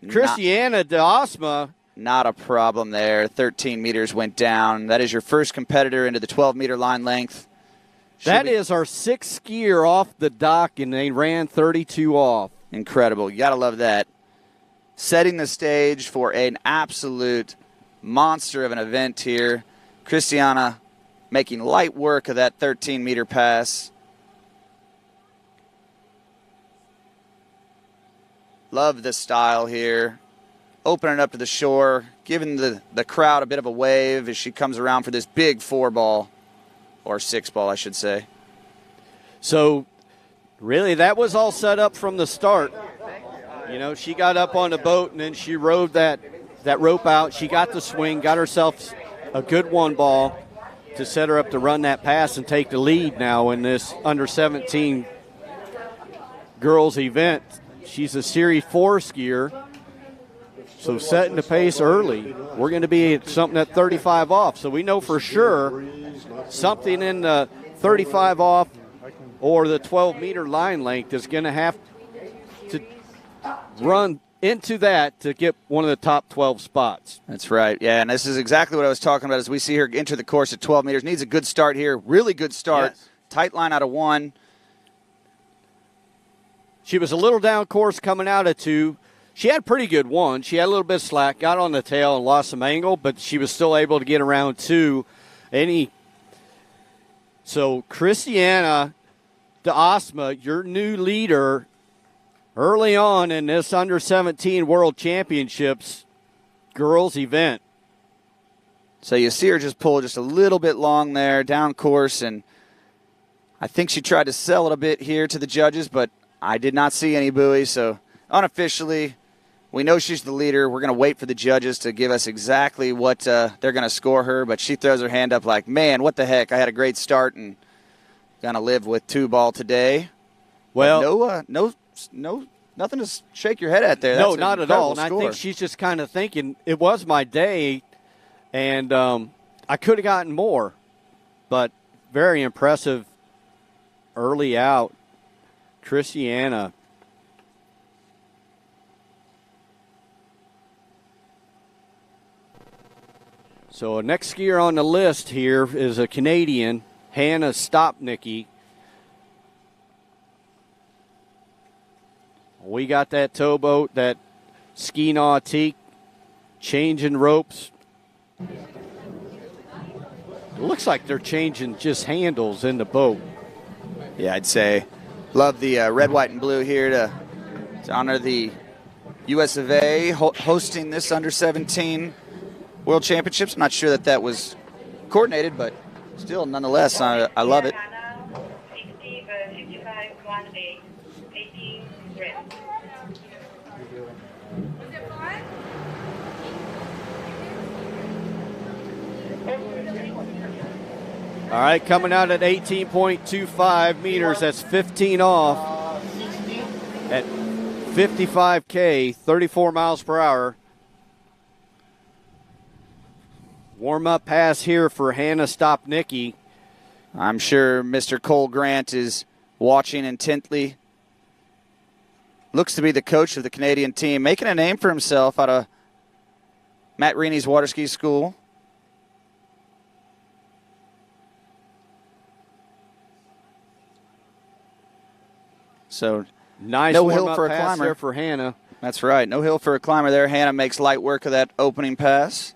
A: Christiana de Osma.
B: Not a problem there. 13 meters went down. That is your first competitor into the 12-meter line length.
A: That is our 6th skier off the dock, and they ran 32 off.
B: Incredible. You got to love that. Setting the stage for an absolute monster of an event here. Christiana making light work of that 13-meter pass. Love the style here. Opening up to the shore, giving the crowd a bit of a wave as she comes around for this big 4 ball, or 6 ball, I should say.
A: So, really, that was all set up from the start. You know, she got up on the boat, and then she rode that rope out. She got the swing, got herself a good 1 ball to set her up to run that pass and take the lead now in this under 17 girls event. She's a Series 4 skier, so setting the pace early. We're going to be at something at 35 off, so we know for sure something in the 35 off or the 12-meter line length is going to have to run into that to get one of the top 12 spots.
B: That's right. Yeah, and this is exactly what I was talking about as we see her enter the course at 12 meters. Needs a good start here. Really good start. Yes. Tight line out of 1.
A: She was a little down course coming out of 2. She had a pretty good 1. She had a little bit of slack, got on the tail and lost some angle, but she was still able to get around 2. So Christiana de Osma, your new leader early on in this under-17 World Championships girls event.
B: So you see her just pull just a little bit long there, down course, and I think she tried to sell it a bit here to the judges, but I did not see any buoy. So unofficially, we know she's the leader. We're going to wait for the judges to give us exactly what they're going to score her, but she throws her hand up like, man, what the heck? I had a great start and going to live with 2-ball today.
A: Well,
B: no, nothing to shake your head at there.
A: No,
B: That's
A: not at all. And
B: score.
A: I think she's just kind of thinking, it was my day, and I could have gotten more. But very impressive early out. Christiana. So next skier on the list here is a Canadian, Hannah Stopnicki. We got that towboat, that ski nautique, changing ropes. It looks like they're changing just handles in the boat.
B: Yeah, I'd say love the red, white, and blue here to honor the US of A hosting this under-17 World Championships. I'm not sure that was coordinated, but still, nonetheless, I love it.
A: All right, coming out at 18.25 meters. That's 15 off at 55K, 34 miles per hour. Warm-up pass here for Hannah Stopnicki.
B: I'm sure Mr. Cole Grant is watching intently. Looks to be the coach of the Canadian team, making a name for himself out of Matt Reaney's Waterski School. So
A: nice
B: no hill for a
A: pass
B: climber
A: there for Hannah.
B: That's right. No hill for a climber there. Hannah makes light work of that opening pass.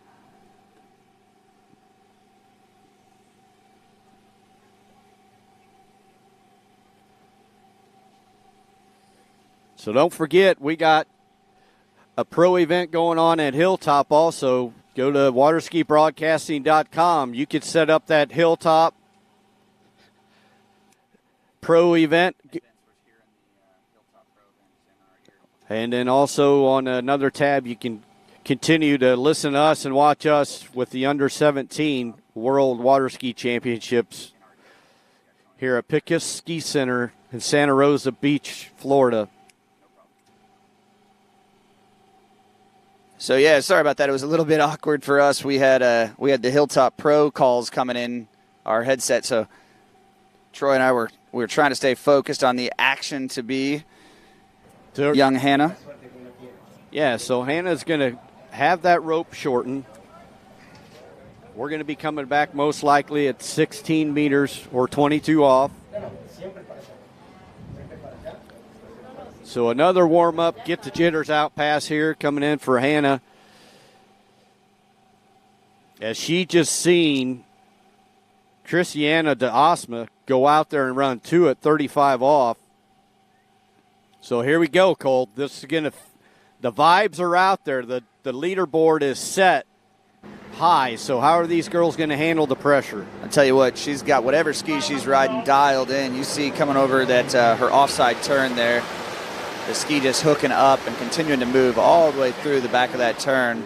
A: So don't forget, we got a pro event going on at Hilltop also. Go to waterskibroadcasting.com. You could set up that Hilltop pro event. And then also on another tab, you can continue to listen to us and watch us with the Under-17 World Waterski Championships here at Pickus Ski Center in Santa Rosa Beach, Florida.
B: So, yeah, sorry about that. It was a little bit awkward for us. We had the Hilltop Pro calls coming in our headset. So, Troy and I were trying to stay focused on the action to be young Hannah.
A: Yeah, so Hannah's going to have that rope shortened. We're going to be coming back most likely at 16 meters or 22 off. So another warm-up, get the jitters out pass here coming in for Hannah. As she just seen Christiana de Osma go out there and run 2 at 35 off. So here we go, Cole. This is going to – the vibes are out there. The leaderboard is set high. So how are these girls going to handle the pressure?
B: I'll tell you what, she's got whatever ski she's riding dialed in. You see coming over that her offside turn there. The ski just hooking up and continuing to move all the way through the back of that turn.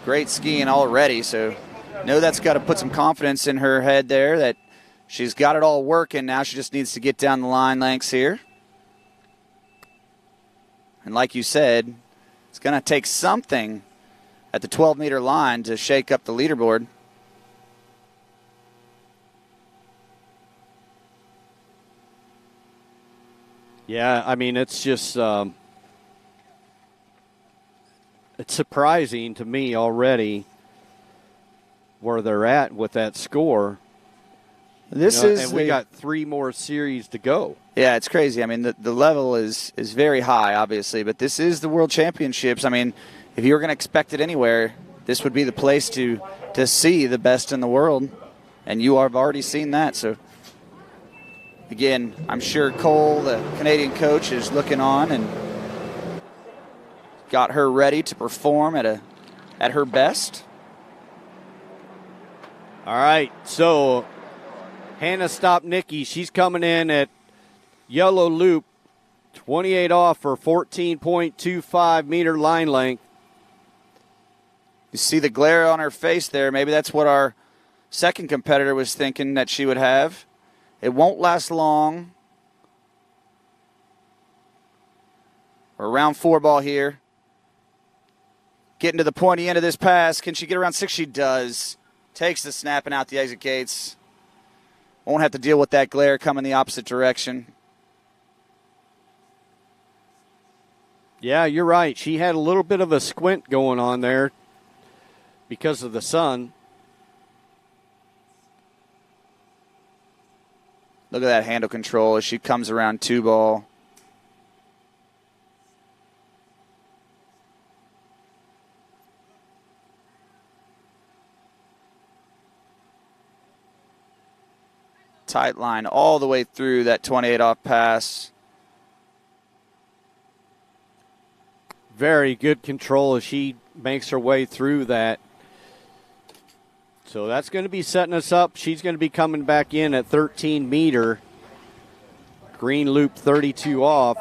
B: Great skiing already, so know that's got to put some confidence in her head there that she's got it all working. Now she just needs to get down the line lengths here. And like you said, it's going to take something at the 12-meter line to shake up the leaderboard.
A: Yeah, I mean, it's just it's surprising to me already where they're at with that score. And we got 3 more series to go.
B: Yeah, it's crazy. I mean, the level is very high, obviously, but this is the World Championships. I mean, if you were going to expect it anywhere, this would be the place to see the best in the world, and you have already seen that. So, again, I'm sure Cole, the Canadian coach, is looking on and got her ready to perform at her best.
A: All right, so Hannah Stopnicki, she's coming in at yellow loop, 28 off for 14.25 meter line length.
B: You see the glare on her face there. Maybe that's what our second competitor was thinking that she would have. It won't last long. We're around 4 ball here. Getting to the pointy end of this pass. Can she get around 6? She does. Takes the snap and out the exit gates. Won't have to deal with that glare coming the opposite direction.
A: Yeah, you're right. She had a little bit of a squint going on there because of the sun.
B: Look at that handle control as she comes around 2 ball. Tight line all the way through that 28 off pass.
A: Very good control as she makes her way through that. So that's going to be setting us up. She's going to be coming back in at 13 meter. Green loop 32 off.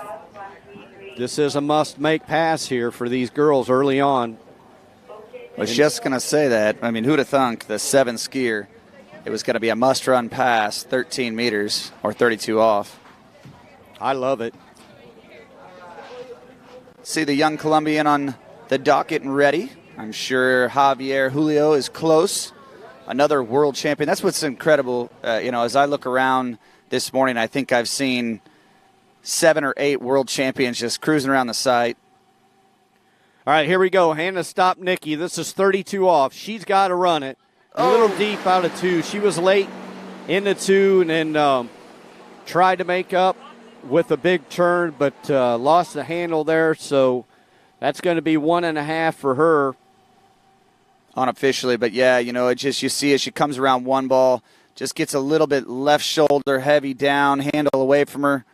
A: This is a must-make pass here for these girls early on.
B: I was just going to say that. I mean, who'd have thunk the 7 skier, it was going to be a must-run pass, 13 meters or 32 off.
A: I love it.
B: See the young Colombian on the docket and ready. I'm sure Javier Julio is close. Another world champion. That's what's incredible. As I look around this morning, I think I've seen 7 or 8 world champions just cruising around the site.
A: All right, here we go. Hannah Stopnicki. This is 32 off. She's got to run it. A little deep out of 2. She was late into 2 and then tried to make up with a big turn, but lost the handle there. So that's going to be 1.5 for her.
B: Unofficially, but yeah, it just, you see as she comes around 1 ball, just gets a little bit left shoulder heavy down, handle away from her.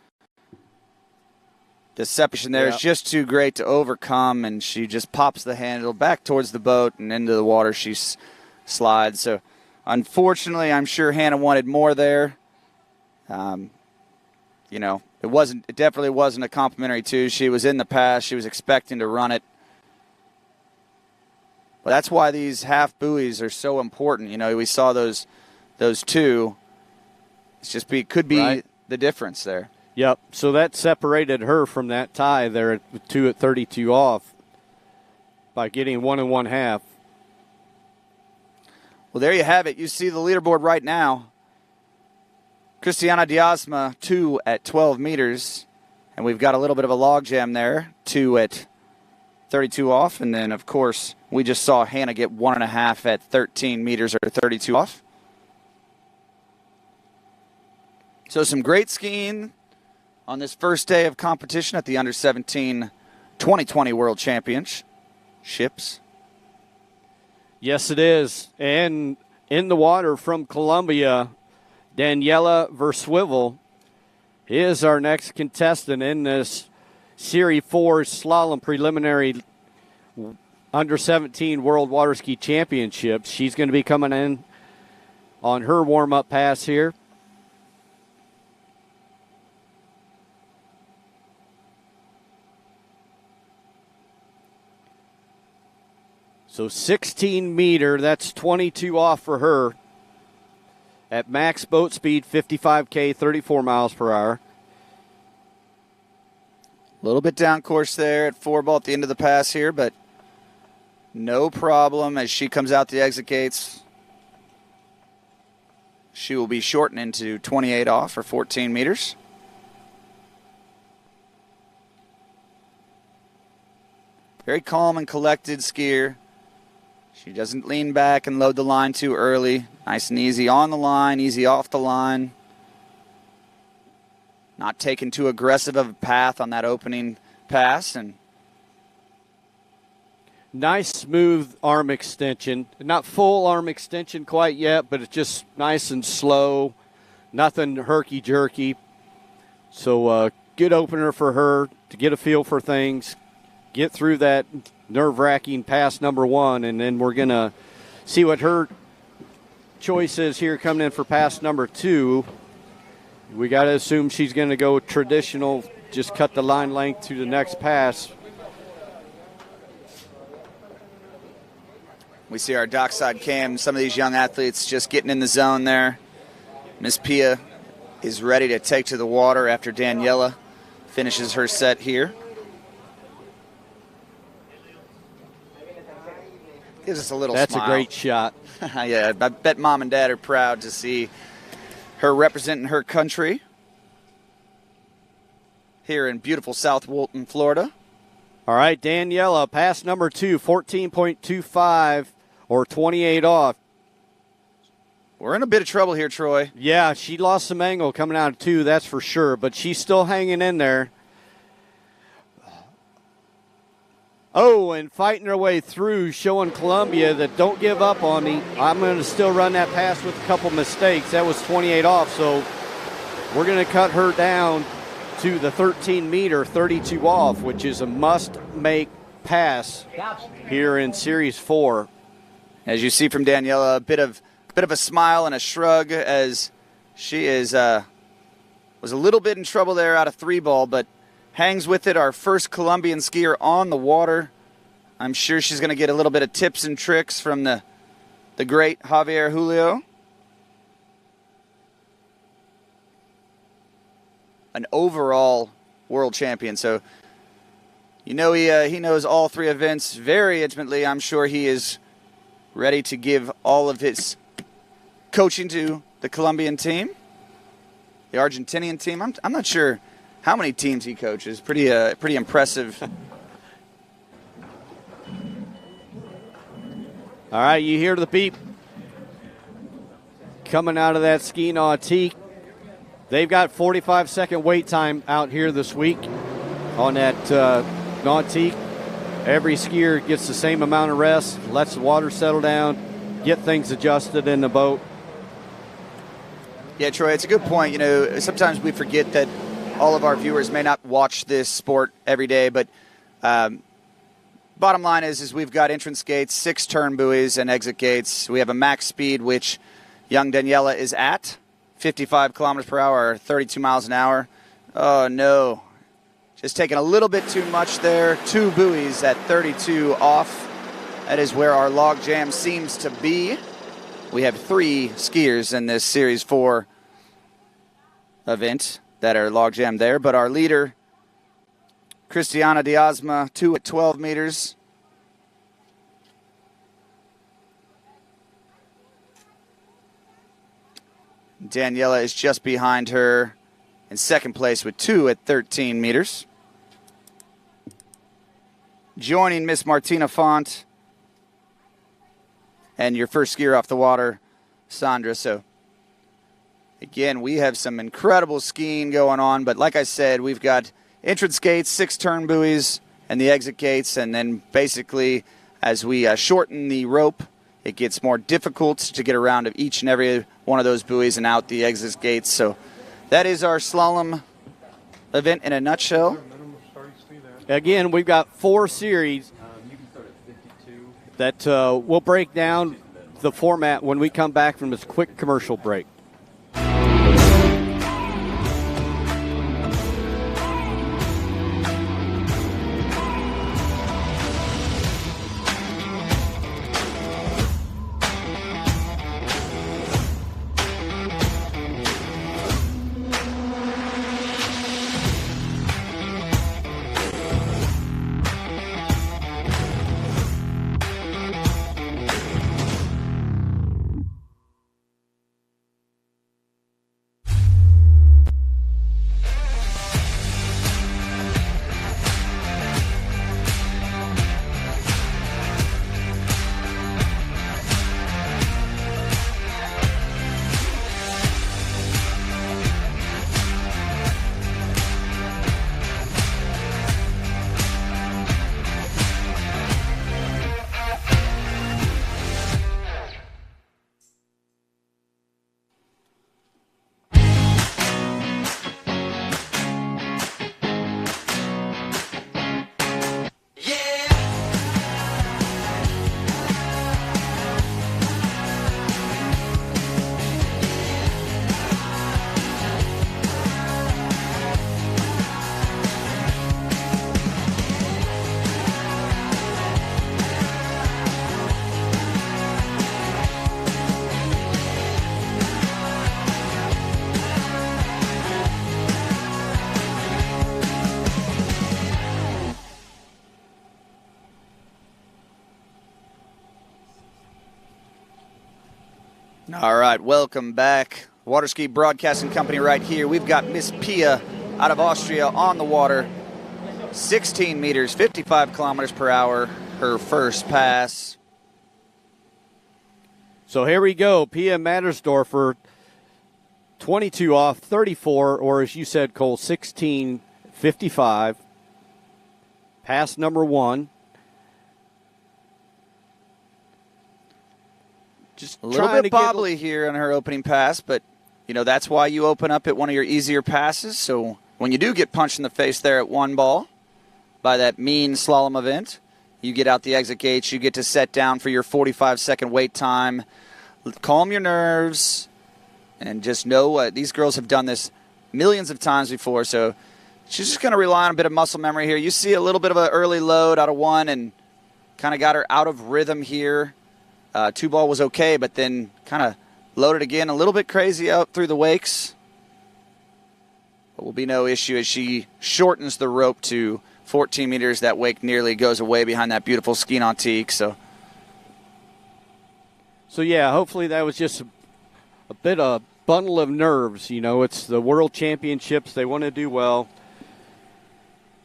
B: The separation there is just too great to overcome, and she just pops the handle back towards the boat and into the water she slides. So, unfortunately, I'm sure Hannah wanted more there. It definitely wasn't a complimentary 2. She was in the pass. She was expecting to run it. But that's why these half buoys are so important. We saw those 2. Could be
A: right.
B: The difference there.
A: Yep. So that separated her from that tie there at 2 at 32 off by getting 1 1/2.
B: Well, there you have it. You see the leaderboard right now. Cristiana Diasma, 2 at 12 meters. And we've got a little bit of a logjam there. 2 at 32 off. And then, of course, we just saw Hannah get 1.5 at 13 meters or 32 off. So some great skiing on this first day of competition at the Under-17 2020 World Championships.
A: Yes, it is. And in the water from Colombia, Daniela Verswivel is our next contestant in this Series 4 Slalom Preliminary Under-17 World Waterski Championships. She's going to be coming in on her warm-up pass here. So 16 meter, that's 22 off for her. At max boat speed, 55K, 34 miles per hour.
B: A little bit down course there at 4 ball at the end of the pass here, but no problem as she comes out the exit gates. She will be shortening to 28 off or 14 meters. Very calm and collected skier. She doesn't lean back and load the line too early. Nice and easy on the line, easy off the line. Not taking too aggressive of a path on that opening pass. And
A: Nice, smooth arm extension. Not full arm extension quite yet, but it's just nice and slow. Nothing herky-jerky. So good opener for her to get a feel for things, get through that nerve-wracking pass number 1, and then we're going to see what her choice is here coming in for pass number 2. We got to assume she's going to go traditional, just cut the line length to the next pass.
B: We see our dockside cam, some of these young athletes just getting in the zone there. Miss Pia is ready to take to the water after Daniela finishes her set here. Gives us a little
A: That's
B: smile.
A: a great shot.
B: Yeah, I bet Mom and Dad are proud to see her representing her country here in beautiful South Walton, Florida.
A: All right, Daniela, pass number 2, 14.25 or 28 off.
B: We're in a bit of trouble here, Troy.
A: Yeah, she lost some angle coming out of 2, that's for sure, but she's still hanging in there. Oh, and fighting her way through, showing Columbia that don't give up on me. I'm going to still run that pass with a couple mistakes. That was 28 off, so we're going to cut her down to the 13-meter, 32 off, which is a must-make pass here in Series 4.
B: As you see from Daniela, a bit of a smile and a shrug as she was a little bit in trouble there out of 3-ball, but hangs with it. Our first Colombian skier on the water. I'm sure she's going to get a little bit of tips and tricks from the great Javier Julio. An overall world champion, so you know he knows all 3 events very intimately. I'm sure he is ready to give all of his coaching to the Colombian team, the Argentinian team. I'm not sure how many teams he coaches. Pretty impressive.
A: All right, you hear the beep coming out of that ski nautique. They've got 45-second wait time out here this week on that nautique. Every skier gets the same amount of rest, lets the water settle down, get things adjusted in the boat.
B: Yeah, Troy, it's a good point. You know, sometimes we forget that all of our viewers may not watch this sport every day, but bottom line is we've got entrance gates, 6 turn buoys, and exit gates. We have a max speed, which young Daniela is at, 55 kilometers per hour, 32 miles an hour. Oh, no. Just taking a little bit too much there. 2 buoys at 32 off. That is where our log jam seems to be. We have 3 skiers in this Series 4 event that are log jammed there, but our leader, Cristiana Diazma, 2 at 12 meters. Daniela is just behind her in second place with 2 at 13 meters. Joining Miss Martina Font and your first skier off the water, Sandra. So, again, we have some incredible skiing going on, but like I said, we've got entrance gates, 6 turn buoys, and the exit gates, and then basically as we shorten the rope, it gets more difficult to get around of each and every one of those buoys and out the exit gates. So that is our slalom event in a nutshell.
A: Again, we've got 4 series that we'll break down the format when we come back from this quick commercial break.
B: All right, welcome back. Waterski Broadcasting Company right here. We've got Miss Pia out of Austria on the water. 16 meters, 55 kilometers per hour, her first pass.
A: So here we go. Pia Mattersdorfer, 22 off, 34, or as you said, Cole, 16.55. Pass number 1. Just
B: A little bit bobbly here on her opening pass, but, you know, that's why you open up at one of your easier passes. So when you do get punched in the face there at one ball by that mean slalom event, you get out the exit gates, you get to set down for your 45-second wait time. Calm your nerves, and just know these girls have done this millions of times before, so she's just going to rely on a bit of muscle memory here. You see a little bit of an early load out of 1 and kind of got her out of rhythm here. 2 ball was okay, but then kind of loaded again, a little bit crazy out through the wakes. But will be no issue as she shortens the rope to 14 meters. That wake nearly goes away behind that beautiful ski nautique. So
A: yeah, hopefully that was just a bit of bundle of nerves. You know, it's the World Championships. They want to do well.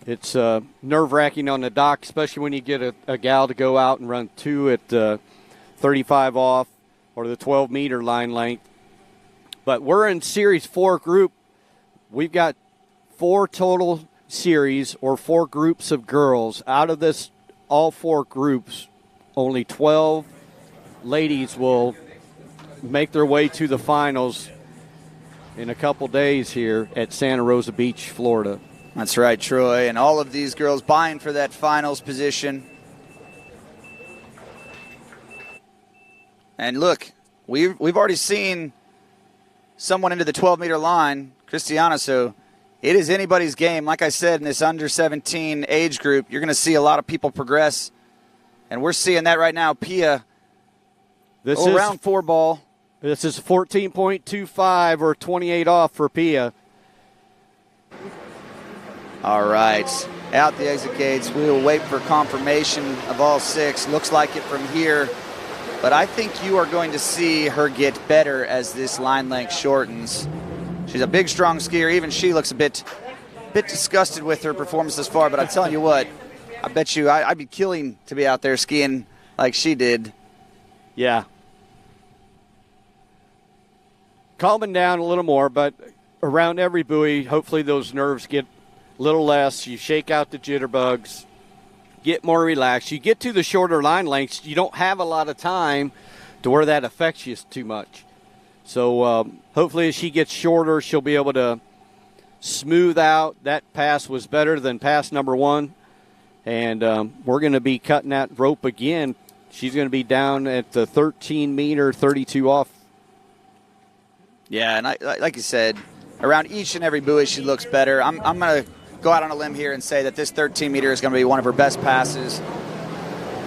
A: It's nerve-wracking on the dock, especially when you get a gal to go out and run 2 at 35 off or the 12-meter line length. But we're in Series 4 group. We've got 4 total series or 4 groups of girls. Out of this, all 4 groups, only 12 ladies will make their way to the finals in a couple days here at Santa Rosa Beach, Florida.
B: That's right, Troy. And all of these girls vying for that finals position. And look, we've already seen someone into the 12-meter line, Christiana, so it is anybody's game. Like I said, in this under-17 age group, you're going to see a lot of people progress. And we're seeing that right now. Pia, around 4 ball.
A: This is 14.25 or 28 off for Pia.
B: All right, out the exit gates. We will wait for confirmation of all 6. Looks like it from here. But I think you are going to see her get better as this line length shortens. She's a big, strong skier. Even she looks a bit disgusted with her performance thus far. But I'm telling you what, I bet you I'd be killing to be out there skiing like she did.
A: Yeah. Calming down a little more, but around every buoy, hopefully those nerves get a little less. You shake out the jitterbugs. Get more relaxed. You get to the shorter line lengths, you don't have a lot of time to where that affects you too much. So hopefully as she gets shorter, she'll be able to smooth out. That pass was better than pass number 1. And we're going to be cutting that rope again. She's going to be down at the 13-meter, 32 off.
B: Yeah, and like you said, around each and every buoy she looks better. I'm going to go out on a limb here and say that this 13-meter is going to be one of her best passes.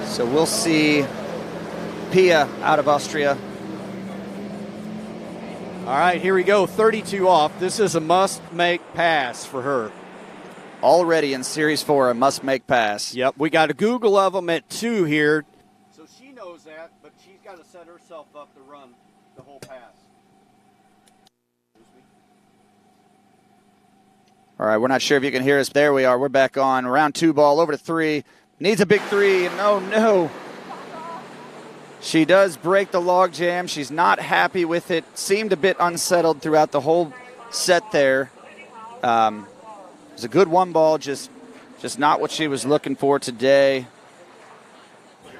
B: So we'll see Pia out of Austria.
A: All right, here we go, 32 off. This is a must-make pass for her.
B: Already in Series 4, a must-make pass.
A: Yep, we got a Google of them at 2 here. So she knows that, but she's got to set herself up to run the whole pass.
B: All right, we're not sure if you can hear us. There we are. We're back on. Round 2 ball over to 3. Needs a big 3. And oh, no. She does break the log jam. She's not happy with it. Seemed a bit unsettled throughout the whole set there. It was a good 1 ball, just not what she was looking for today.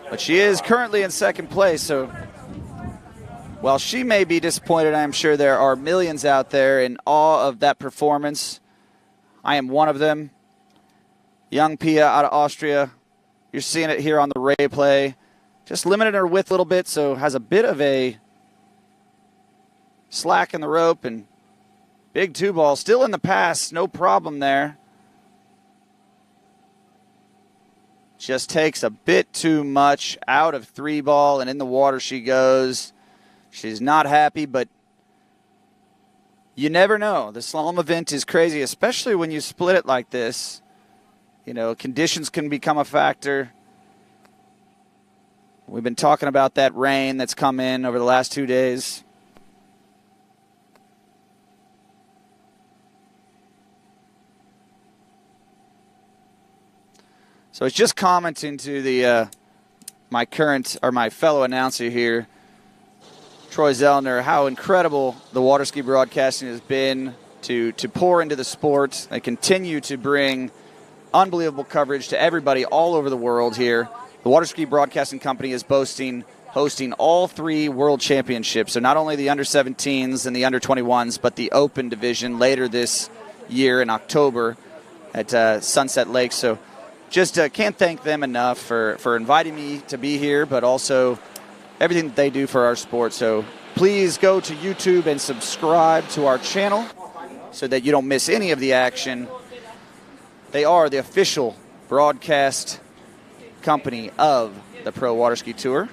B: But she is currently in 2nd place, so while she may be disappointed, I am sure there are millions out there in awe of that performance. I am one of them. Young Pia out of Austria. You're seeing it here on the replay. Just limited her width a little bit, so has a bit of a slack in the rope. And big 2 ball. Still in the pass. No problem there. Just takes a bit too much out of 3 ball, and in the water she goes. She's not happy, but you never know. The slalom event is crazy, especially when you split it like this. You know, conditions can become a factor. We've been talking about that rain that's come in over the last 2 days. So it's just commenting to the my fellow announcer here, Troy Zellner, how incredible the Waterski broadcasting has been to pour into the sport. They continue to bring unbelievable coverage to everybody all over the world here. The Waterski Broadcasting Company is hosting all 3 world championships. So not only the under-17s and the under-21s, but the open division later this year in October at Sunset Lake. So just can't thank them enough for inviting me to be here, but also everything that they do for our sport. So please go to YouTube and subscribe to our channel so that you don't miss any of the action. They are the official broadcast company of the Pro Waterski Tour.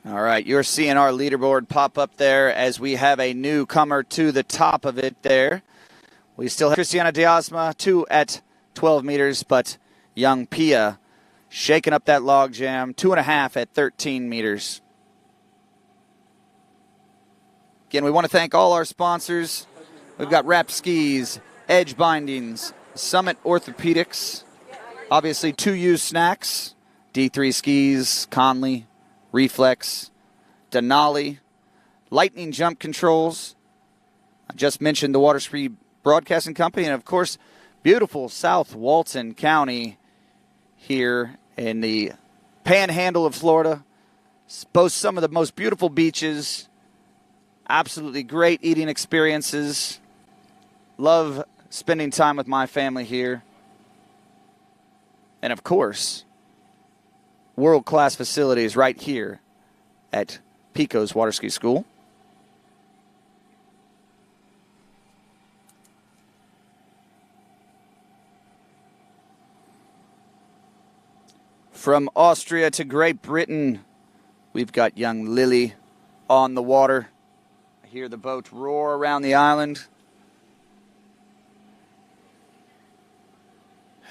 B: All right, you're seeing our leaderboard pop up there as we have a newcomer to the top of it there. We still have Christiana Diasma, 2 at 12 meters, but young Pia shaking up that log jam, 2.5 at 13 meters. Again, we want to thank all our sponsors. We've got Wrap Skis, Edge Bindings, Summit Orthopedics, obviously 2U Snacks, D3 Skis, Conley, Reflex, Denali, Lightning Jump Controls. I just mentioned the Waterski Broadcasting Company, and of course, beautiful South Walton County here in the panhandle of Florida. Boasts some of the most beautiful beaches, absolutely great eating experiences. Love spending time with my family here. And of course, world-class facilities right here at Pico's Waterski School. From Austria to Great Britain, we've got young Lily on the water. I hear the boat roar around the island.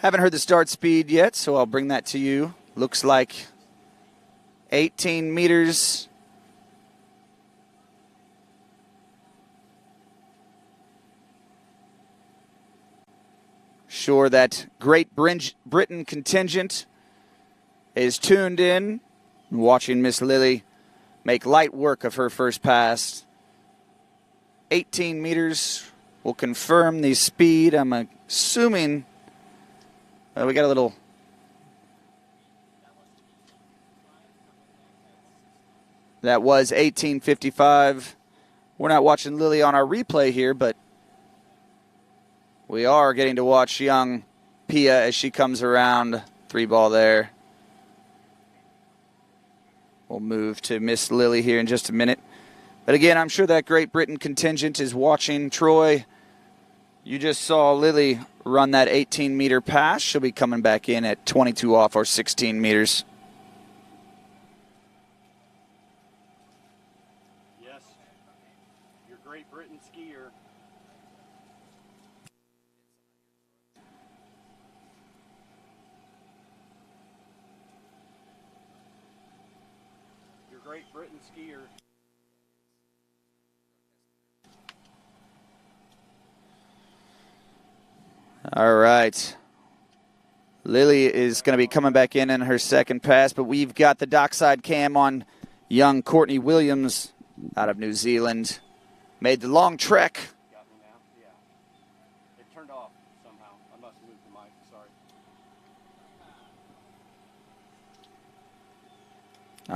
B: Haven't heard the start speed yet, so I'll bring that to you. Looks like 18 meters. Sure that Great Britain contingent is tuned in, watching Miss Lily make light work of her first pass. 18 meters will confirm the speed. I'm assuming we got a little... That was 18:55. We're not watching Lily on our replay here, but we are getting to watch young Pia as she comes around. 3-ball there. We'll move to Miss Lily here in just a minute. But again, I'm sure that Great Britain contingent is watching. Troy, you just saw Lily run that 18-meter pass. She'll be coming back in at 22 off or 16 meters.
A: Yes, your Great Britain skier. Your Great Britain skier.
B: All right. Lily is going to be coming back in her second pass, but we've got the dockside cam on young Courtney Williams out of New Zealand. Made the long trek.
A: Got me now? Yeah. It turned off somehow. I must have moved the mic. Sorry.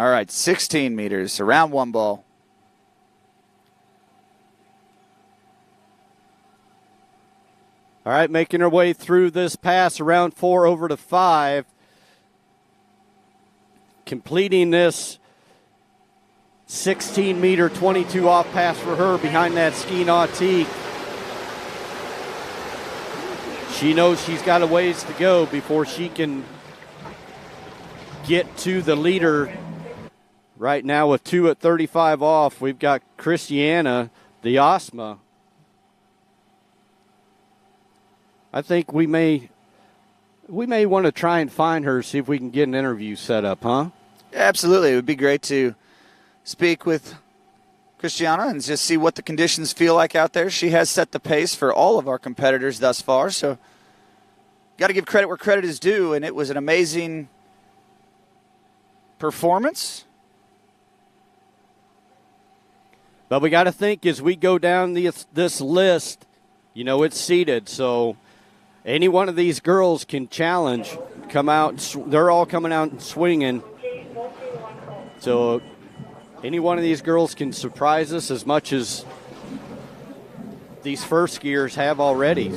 B: All right, 16 meters, around 1-ball.
A: All right, making her way through this pass, around 4 over to 5. Completing this 16-meter, 22 off pass for her behind that ski nautique. She knows she's got a ways to go before she can get to the leader. Right now with 2 at 35 off, we've got Christiana Diasma I think we may want to try and find her, see if we can get an interview set up, huh?
B: Yeah, absolutely. It would be great to speak with Christiana and just see what the conditions feel like out there. She has set the pace for all of our competitors thus far, so got to give credit where credit is due, and it was an amazing performance.
A: But we got to think as we go down this list, you know, it's seeded, so any one of these girls can challenge, come out. They're all coming out and swinging. So any one of these girls can surprise us as much as these first skiers have already.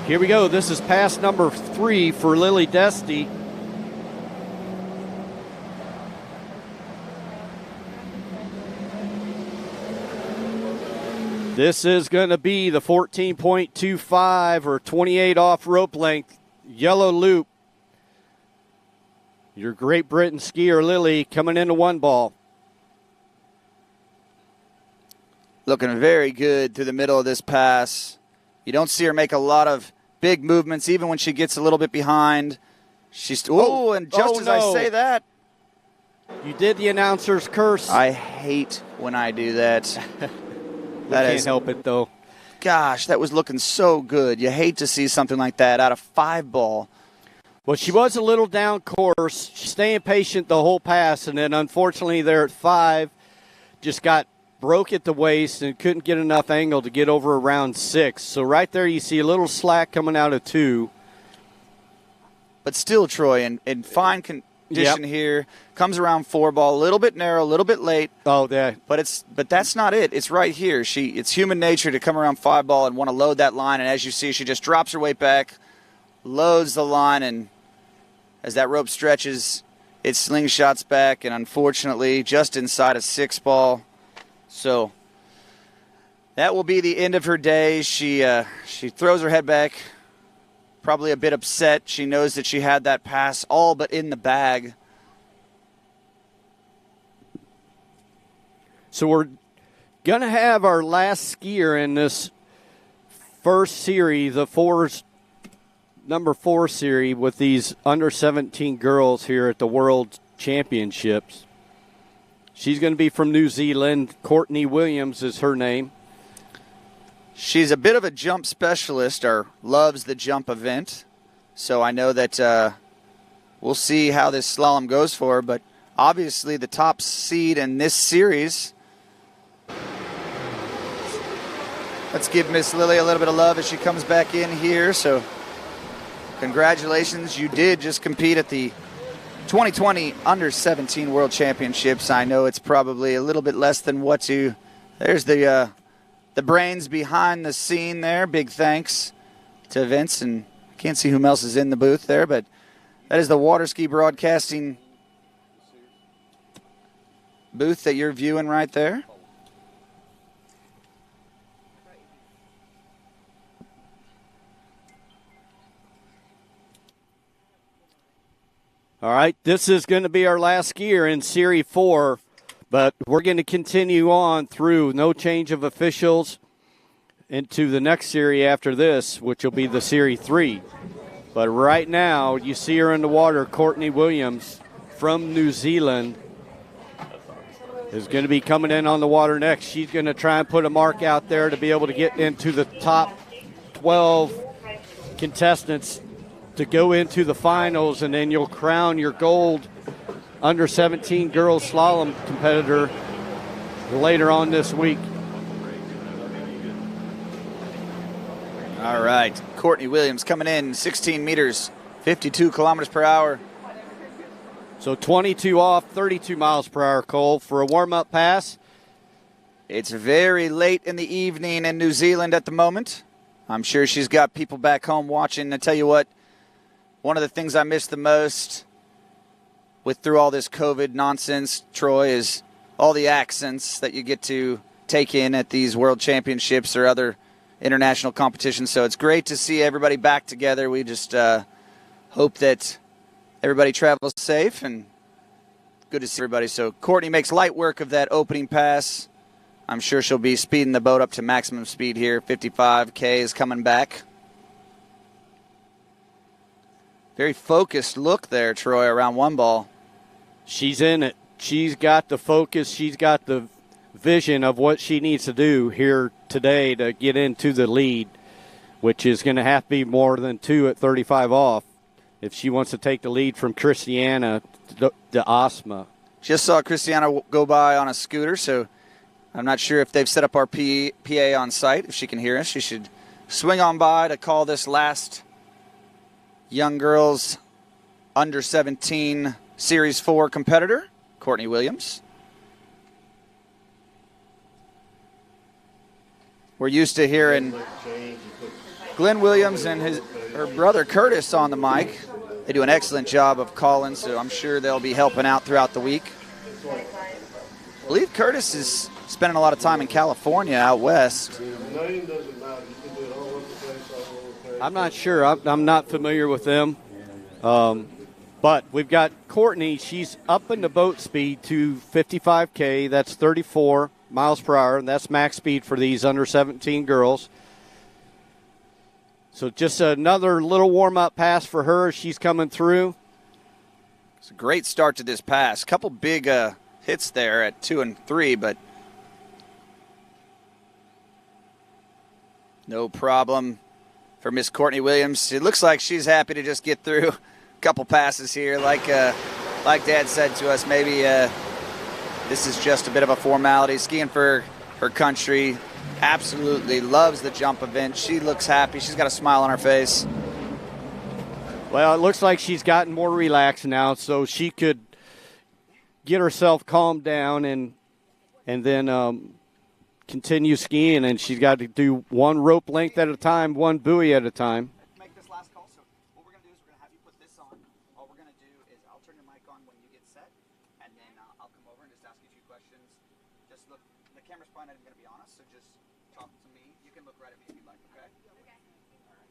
A: Here we go. This is pass number 3 for Lily Dusty. This is going to be the 14.25 or 28 off rope length yellow loop. Your Great Britain skier Lily coming into one ball.
B: Looking very good through the middle of this pass. You don't see her make a lot of big movements, even when she gets a little bit behind. She's and just as I say that,
A: you did the announcer's curse.
B: I hate when I do that.
A: Can't help it though.
B: Gosh, that was looking so good. You hate to see something like that out of 5 ball.
A: Well, she was a little down course. She's staying patient the whole pass, and then unfortunately there at 5, just got broke at the waist and couldn't get enough angle to get over around 6. So right there you see a little slack coming out of 2.
B: But still, Troy, in fine condition here, comes around 4 ball, a little bit narrow, a little bit late.
A: Oh, yeah.
B: But that's not it. It's right here. It's human nature to come around 5 ball and want to load that line, and as you see, she just drops her weight back, loads the line, and as that rope stretches, it slingshots back, and unfortunately, just inside a 6 ball. So that will be the end of her day. She throws her head back, probably a bit upset. She knows that she had that pass all but in the bag.
A: So we're going to have our last skier in this first series, the number 4 series with these under 17 girls here at the World Championships. She's going to be from New Zealand. Courtney Williams is her name.
B: She's a bit of a jump specialist, or loves the jump event. So I know that we'll see how this slalom goes for her, but obviously the top seed in this series. Let's give Miss Lily a little bit of love as she comes back in here. So congratulations, you did just compete at the 2020 Under 17 World Championships. I know it's probably a little bit less than what you... There's the brains behind the scene there. Big thanks to Vince, and I can't see whom else is in the booth there, but that is the Waterski Broadcasting booth that you're viewing right there.
A: All right, this is going to be our last skier in Series 4, but we're going to continue on through no change of officials into the next series after this, which will be the Series 3. But right now, you see her in the water, Courtney Williams from New Zealand is going to be coming in on the water next. She's going to try and put a mark out there to be able to get into the top 12 contestants to go into the finals, and then you'll crown your gold under 17 girls slalom competitor later on this week.
B: All right, Courtney Williams coming in 16 meters, 52 kilometers per hour.
A: So 22 off, 32 miles per hour, Cole, for a warm-up pass.
B: It's very late in the evening in New Zealand at the moment. I'm sure she's got people back home watching. I tell you what, one of the things I miss the most through all this COVID nonsense, Troy, is all the accents that you get to take in at these World Championships or other international competitions. So it's great to see everybody back together. We just hope that everybody travels safe, and good to see everybody. So Courtney makes light work of that opening pass. I'm sure she'll be speeding the boat up to maximum speed here. 55K is coming back. Very focused look there, Troy, around one ball.
A: She's in it. She's got the focus. She's got the vision of what she needs to do here today to get into the lead, which is going to have to be more than 2 at 35 off if she wants to take the lead from Christiana to Asma.
B: Just saw Christiana go by on a scooter, so I'm not sure if they've set up our PA on site. If she can hear us, she should swing on by to call this last young girls under 17 Series 4 competitor, Courtney Williams. We're used to hearing Glenn Williams and her brother Curtis on the mic. They do an excellent job of calling, so I'm sure they'll be helping out throughout the week. I believe Curtis is spending a lot of time in California out west.
A: I'm not sure. I'm not familiar with them. But we've got Courtney. She's up in the boat speed to 55K. That's 34 miles per hour, and that's max speed for these under 17 girls. So just another little warm-up pass for her. She's coming through.
B: It's a great start to this pass. Couple big hits there at 2 and 3, but no problem for Miss Courtney Williams. It looks like she's happy to just get through a couple passes here. Like Dad said to us, maybe this is just a bit of a formality. Skiing for her country. Absolutely loves the jump event. She looks happy. She's got a smile on her face.
A: Well, it looks like she's gotten more relaxed now, so she could get herself calmed down and then continue skiing. And she's got to do one rope length at a time, one buoy at a time.
B: Make this last call. So what we're going to do is we're going to have you put this on. All we're going to do is I'll turn your mic on when you get set, and then I'll come over and just ask you a few questions. Just look. The camera's probably not even going to be on us, so just talk to me. You can look right at me if you'd like, okay? Okay. All right.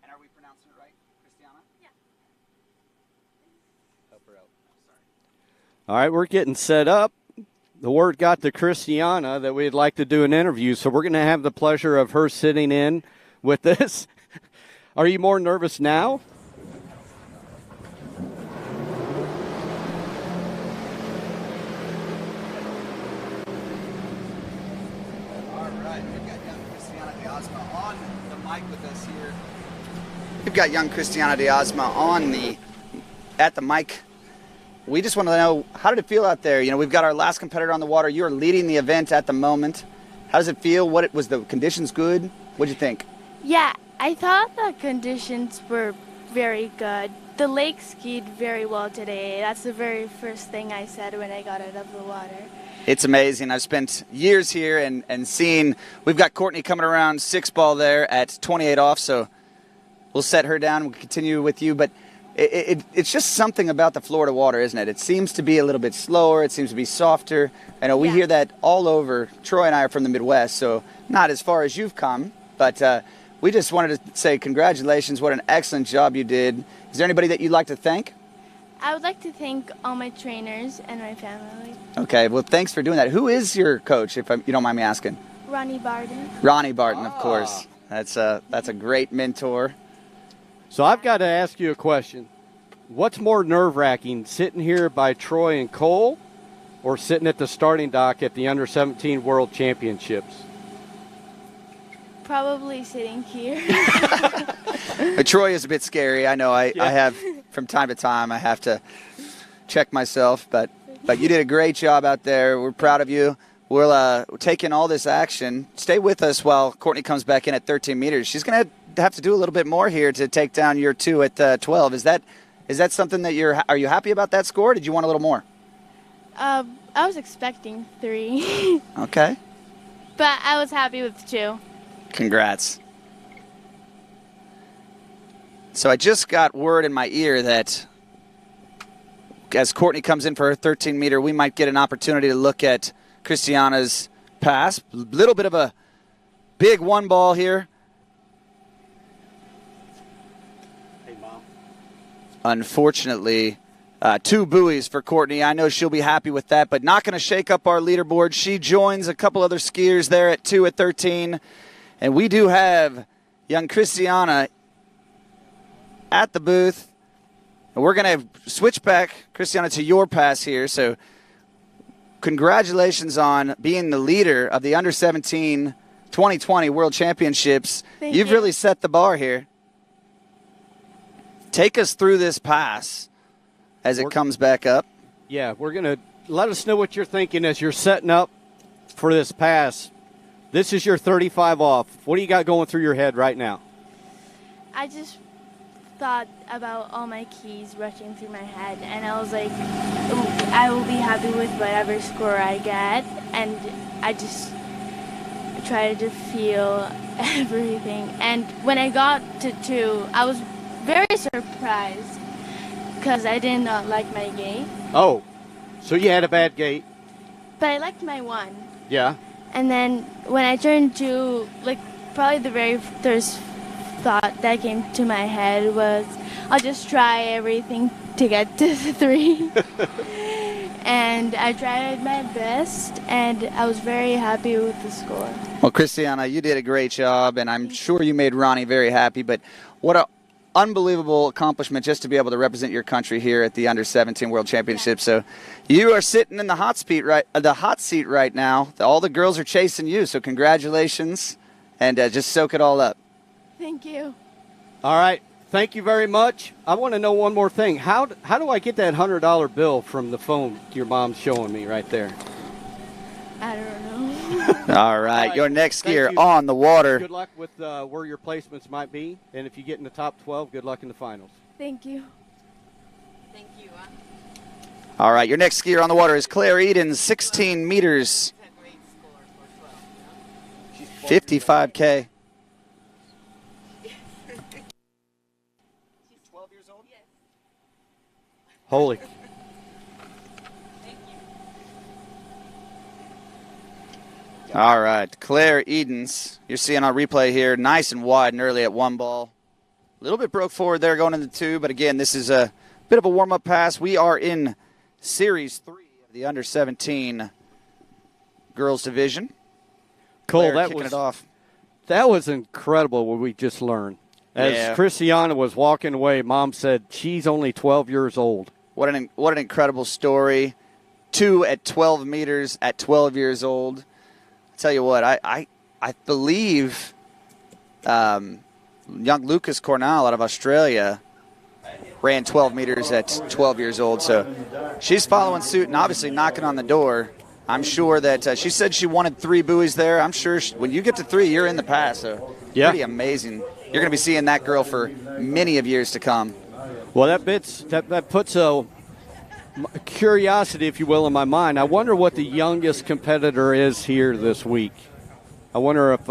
B: And are we pronouncing it right, Christiana? Yeah. Help her out. Sorry.
A: All right, we're getting set up. The word got to Christiana that we'd like to do an interview, so we're going to have the pleasure of her sitting in with us. Are you more nervous now?
B: We've got young Christiana de Asma at the mic. We just want to know, how did it feel out there? You know, we've got our last competitor on the water. You're leading the event at the moment. How does it feel? What was the conditions good? What'd you think?
G: Yeah, I thought the conditions were very good. The lake skied very well today. That's the very first thing I said when I got out of the water.
B: It's amazing. I've spent years here and seen, we've got Courtney coming around 6 ball there at 28 off, so we'll set her down. We'll continue with you, but it's just something about the Florida water, isn't it? It seems to be a little bit slower. It seems to be softer. I know we hear that all over. Troy and I are from the Midwest, so not as far as you've come, but we just wanted to say congratulations. What an excellent job you did. Is there anybody that you'd like to thank?
G: I would like to thank all my trainers and my family.
B: Okay, well, thanks for doing that. Who is your coach, if you don't mind me asking?
G: Ronnie Barden.
B: Ronnie Barton, of course. That's a great mentor.
A: So I've got to ask you a question. What's more nerve-wracking, sitting here by Troy and Cole or sitting at the starting dock at the Under-17 World Championships?
G: Probably sitting here.
B: Troy is a bit scary. I know I have, from time to time, I have to check myself. But you did a great job out there. We're proud of you. We're taking all this action. Stay with us while Courtney comes back in at 13 meters. She's going to have to do a little bit more here to take down your 2 at 12. Is that something that are you happy about that score? Did you want a little more?
G: I was expecting 3.
B: Okay.
G: But I was happy with 2.
B: Congrats. So I just got word in my ear that as Courtney comes in for her 13-meter, we might get an opportunity to look at Christiana's pass. A little bit of a big 1 ball here.
A: Hey, Mom.
B: Unfortunately, 2 buoys for Courtney. I know she'll be happy with that, but not going to shake up our leaderboard. She joins a couple other skiers there at 2 at 13. And we do have young Christiana at the booth. And we're going to switch back, Christiana, to your pass here. So congratulations on being the leader of the Under-17 2020 World Championships. You've really set the bar here. Take us through this pass as it comes back up.
A: Yeah, we're going to let us know what you're thinking as you're setting up for this pass. This is your 35 off. What do you got going through your head right now?
G: I just thought about all my keys rushing through my head, and I was like, I will be happy with whatever score I get, and I just tried to feel everything. And when I got to 2, I was very surprised because I did not like my gate.
A: Oh, so you had a bad gate?
G: But I liked my 1.
A: Yeah.
G: And then when I turned 2, like probably the very first thought that came to my head was, I'll just try everything to get to 3. And I tried my best, and I was very happy with the score.
B: Well, Christiana, you did a great job, and I'm sure you made Ronnie very happy. But what an unbelievable accomplishment just to be able to represent your country here at the Under-17 World Championship. Yeah. So you are sitting in the hot seat right now. All the girls are chasing you, so congratulations, and just soak it all up.
G: Thank you.
A: All right. Thank you very much. I want to know one more thing. How do I get that $100 bill from the phone your mom's showing me right there?
G: I don't know.
B: All right. Your next skier on the water.
A: Good luck with where your placements might be. And if you get in the top 12, good luck in the finals.
G: Thank you.
C: Thank you.
B: All right. Your next skier on the water is Claire Eden, 16 meters, 55K.
A: Holy.
B: All right, Claire Edens, you're seeing on replay here, nice and wide and early at 1 ball. A little bit broke forward there going into 2, but again, this is a bit of a warm-up pass. We are in Series 3 of the Under-17 Girls Division.
A: Cole, that was incredible what we just learned. As Christiana was walking away, Mom said she's only 12 years old.
B: What an incredible story. 2 at 12 meters at 12 years old. I tell you what, I believe young Lucas Cornell out of Australia ran 12 meters at 12 years old. So she's following suit and obviously knocking on the door. I'm sure that she said she wanted 3 buoys there. I'm sure when you get to 3, you're in the pass. So pretty amazing. You're going to be seeing that girl for many of years to come.
A: Well, that puts a curiosity, if you will, in my mind. I wonder what the youngest competitor is here this week. I wonder if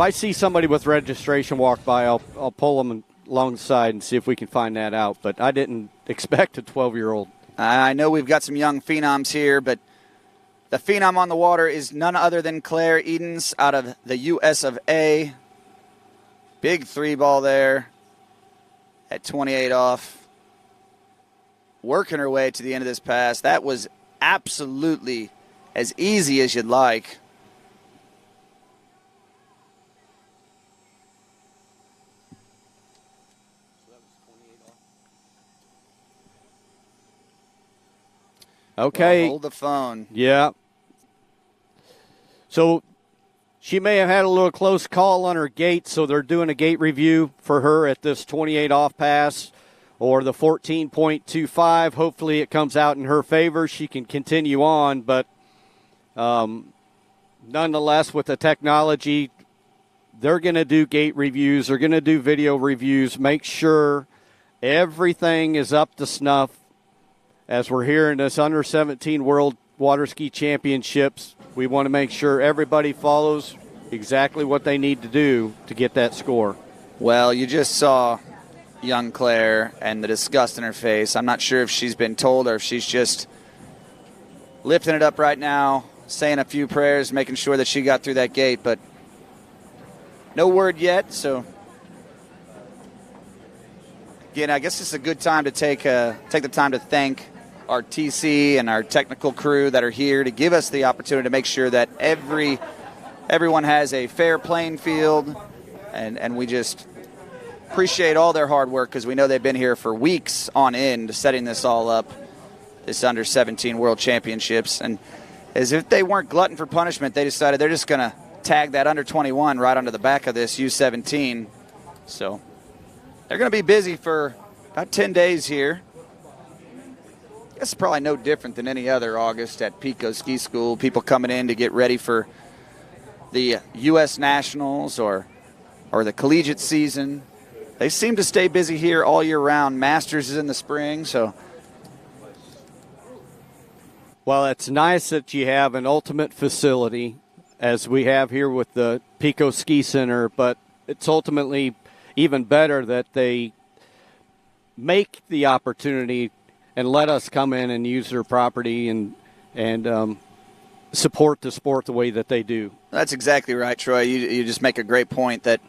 A: I see somebody with registration walk by, I'll pull them alongside and see if we can find that out. But I didn't expect a 12-year-old.
B: I know we've got some young phenoms here, but the phenom on the water is none other than Claire Edens out of the US of A. Big 3-ball there at 28 off. Working her way to the end of this pass. That was absolutely as easy as you'd like.
A: Okay.
B: Well, hold the phone.
A: Yeah. So she may have had a little close call on her gate, so they're doing a gate review for her at this 28 off pass or the 14.25. Hopefully it comes out in her favor. She can continue on, but nonetheless, with the technology, they're going to do gate reviews. They're going to do video reviews, make sure everything is up to snuff as we're here in this Under-17 World Waterski Championships. We want to make sure everybody follows exactly what they need to do to get that score.
B: Well, you just saw young Claire and the disgust in her face. I'm not sure if she's been told or if she's just lifting it up right now, saying a few prayers, making sure that she got through that gate, but no word yet, so Again, I guess it's a good time to take the time to thank our TC and our technical crew that are here to give us the opportunity to make sure that everyone has a fair playing field, and we just appreciate all their hard work because we know they've been here for weeks on end setting this all up, this under-17 World Championships. And as if they weren't glutton for punishment, they decided they're just going to tag that under-21 right onto the back of this U-17. So they're going to be busy for about 10 days here. I guess it's probably no different than any other August at Pico Ski School. People coming in to get ready for the U.S. Nationals or the collegiate season. They seem to stay busy here all year round. Masters is in the spring, so.
A: Well, it's nice that you have an ultimate facility, as we have here with the Pico Ski Center, but it's ultimately even better that they make the opportunity and let us come in and use their property and support the sport the way that they do.
B: That's exactly right, Troy. You just make a great point that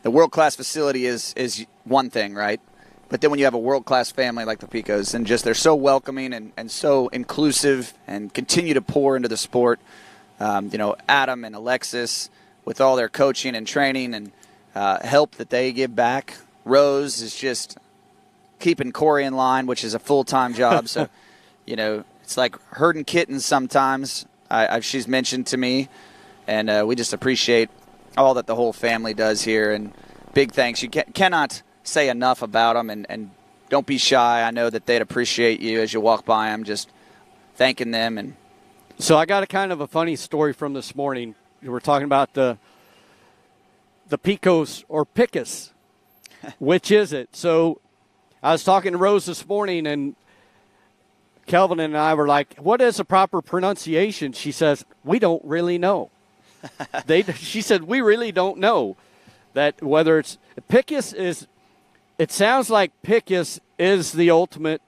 B: the world-class facility is one thing, right? But then when you have a world-class family like the Picos, and just they're so welcoming and so inclusive and continue to pour into the sport. Adam and Alexis, with all their coaching and training and help that they give back. Rose is just keeping Corey in line, which is a full-time job. So, it's like herding kittens sometimes, she's mentioned to me. And we just appreciate all that the whole family does here. And big thanks. You cannot say enough about them. And don't be shy. I know that they'd appreciate you as you walk by them, just thanking them. And
A: so I got a kind of a funny story from this morning. We were talking about the Picos or Picus. Which is it? So I was talking to Rose this morning, and Kelvin and I were like, what is the proper pronunciation? She says, we don't really know. She said, we really don't know that whether it's Picus is, it sounds like Picus is the ultimate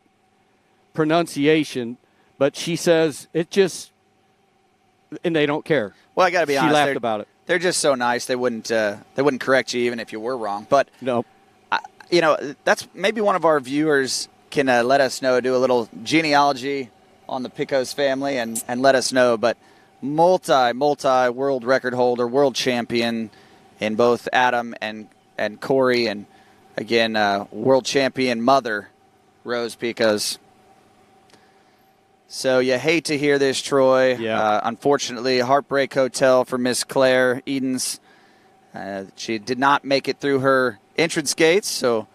A: pronunciation, but she says it just, and they don't care.
B: Well, I got to be honest.
A: She laughed about it.
B: They're just so nice. They wouldn't correct you even if you were wrong. But
A: no,
B: that's maybe one of our viewers can let us know. Do a little genealogy on the Picos family and let us know. But multi world record holder, world champion in both Adam and Corey, and again world champion mother Rose Picos. So you hate to hear this, Troy.
A: Yeah.
B: Unfortunately, heartbreak hotel for Miss Claire Edens. She did not make it through her entrance gates. So,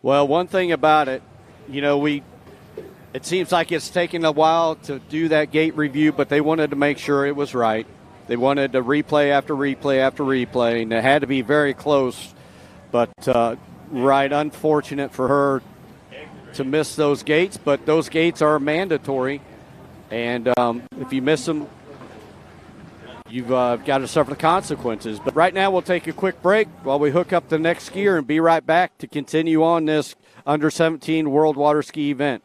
A: well, one thing about it, it seems like it's taken a while to do that gate review, but they wanted to make sure it was right. They wanted to replay after replay after replay, and it had to be very close. But right, unfortunate for her to miss those gates, but those gates are mandatory, and if you miss them, you've got to suffer the consequences. But right now we'll take a quick break while we hook up the next skier and be right back to continue on this under-17 World Water Ski event.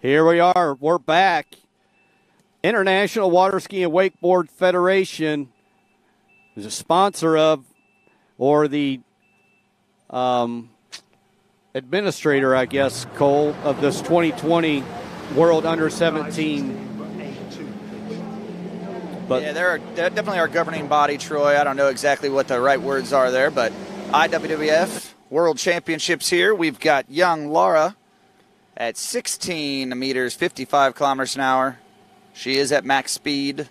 A: Here we are. We're back. International Water Ski and Wakeboard Federation is a sponsor of, or the administrator, I guess, Cole, of this 2020 World Under-17. But
B: yeah, they're definitely our governing body, Troy. I don't know exactly what the right words are there, but IWWF World Championships here. We've got young Laura at 16 meters, 55 kilometers an hour. She is at max speed.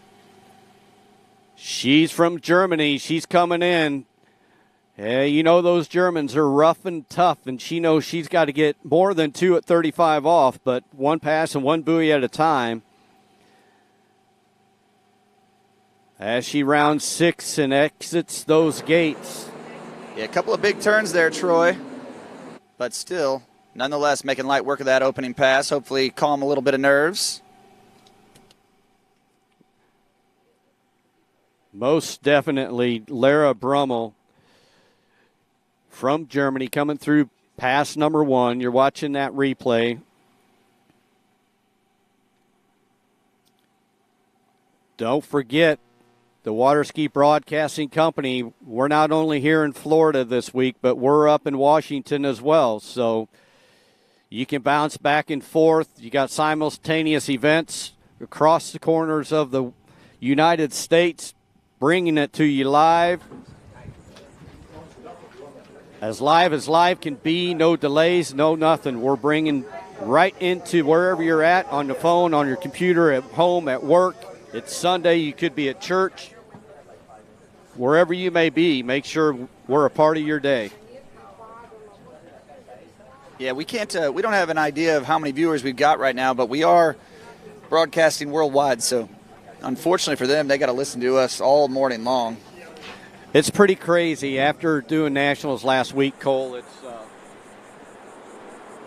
A: She's from Germany. She's coming in. Hey, you know those Germans are rough and tough, and she knows she's got to get more than 2 at 35 off, but one pass and one buoy at a time. As she rounds 6 and exits those gates.
B: Yeah, a couple of big turns there, Troy. But still, nonetheless, making light work of that opening pass. Hopefully calm a little bit of nerves.
A: Most definitely Lara Brummel from Germany coming through pass number 1. You're watching that replay. Don't forget, the Waterski Broadcasting Company, we're not only here in Florida this week, but we're up in Washington as well. So you can bounce back and forth. You got simultaneous events across the corners of the United States, bringing it to you live. As live can be, no delays, no nothing. We're bringing right into wherever you're at, on the phone, on your computer, at home, at work. It's Sunday. You could be at church. Wherever you may be, make sure we're a part of your day.
B: Yeah, we can't. We don't have an idea of how many viewers we've got right now, but we are broadcasting worldwide. So, unfortunately for them, they got to listen to us all morning long.
A: It's pretty crazy. After doing nationals last week, Cole,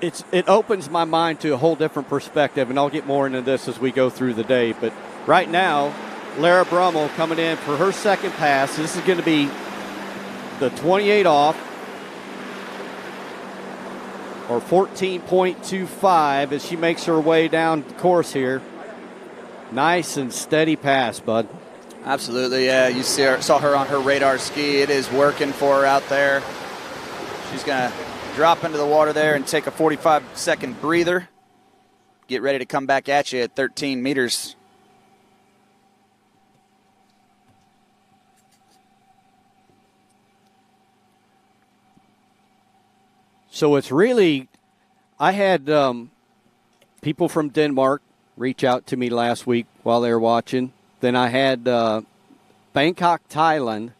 A: it opens my mind to a whole different perspective, and I'll get more into this as we go through the day. But right now, Lara Brummel coming in for her second pass. This is going to be the 28 off, or 14.25 as she makes her way down the course here. Nice and steady pass, bud.
B: Absolutely, yeah. You saw her on her radar ski. It is working for her out there. She's going to drop into the water there and take a 45-second breather. Get ready to come back at you at 13 meters.
A: So it's really, I had people from Denmark reach out to me last week while they were watching. Then I had Bangkok, Thailand.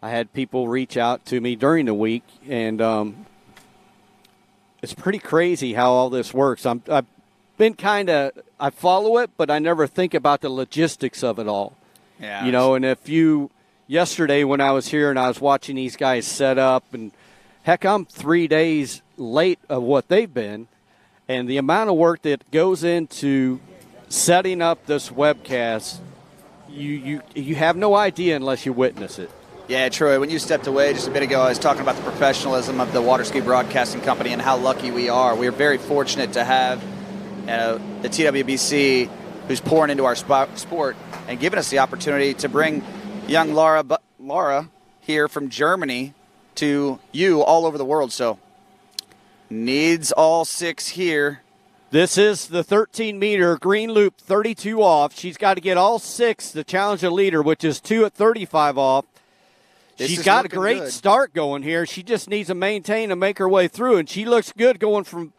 A: I had people reach out to me during the week, and it's pretty crazy how all this works. I've been I follow it, but I never think about the logistics of it all.
B: Yeah.
A: You know, and yesterday when I was here and I was watching these guys set up, and heck, I'm 3 days late of what they've been, and the amount of work that goes into setting up this webcast, you have no idea unless you witness it.
B: Yeah, Troy, when you stepped away just a bit ago, I was talking about the professionalism of the Waterski Broadcasting Company and how lucky we are. We are very fortunate to have the TWBC who's pouring into our sport and giving us the opportunity to bring young Lara here from Germany to you all over the world. So needs all 6 here.
A: This is the 13-meter green loop, 32 off. She's got to get all 6 to challenge the leader, which is 2 at 35 off. She's got a great start going here. She just needs to maintain and make her way through, and she looks good going from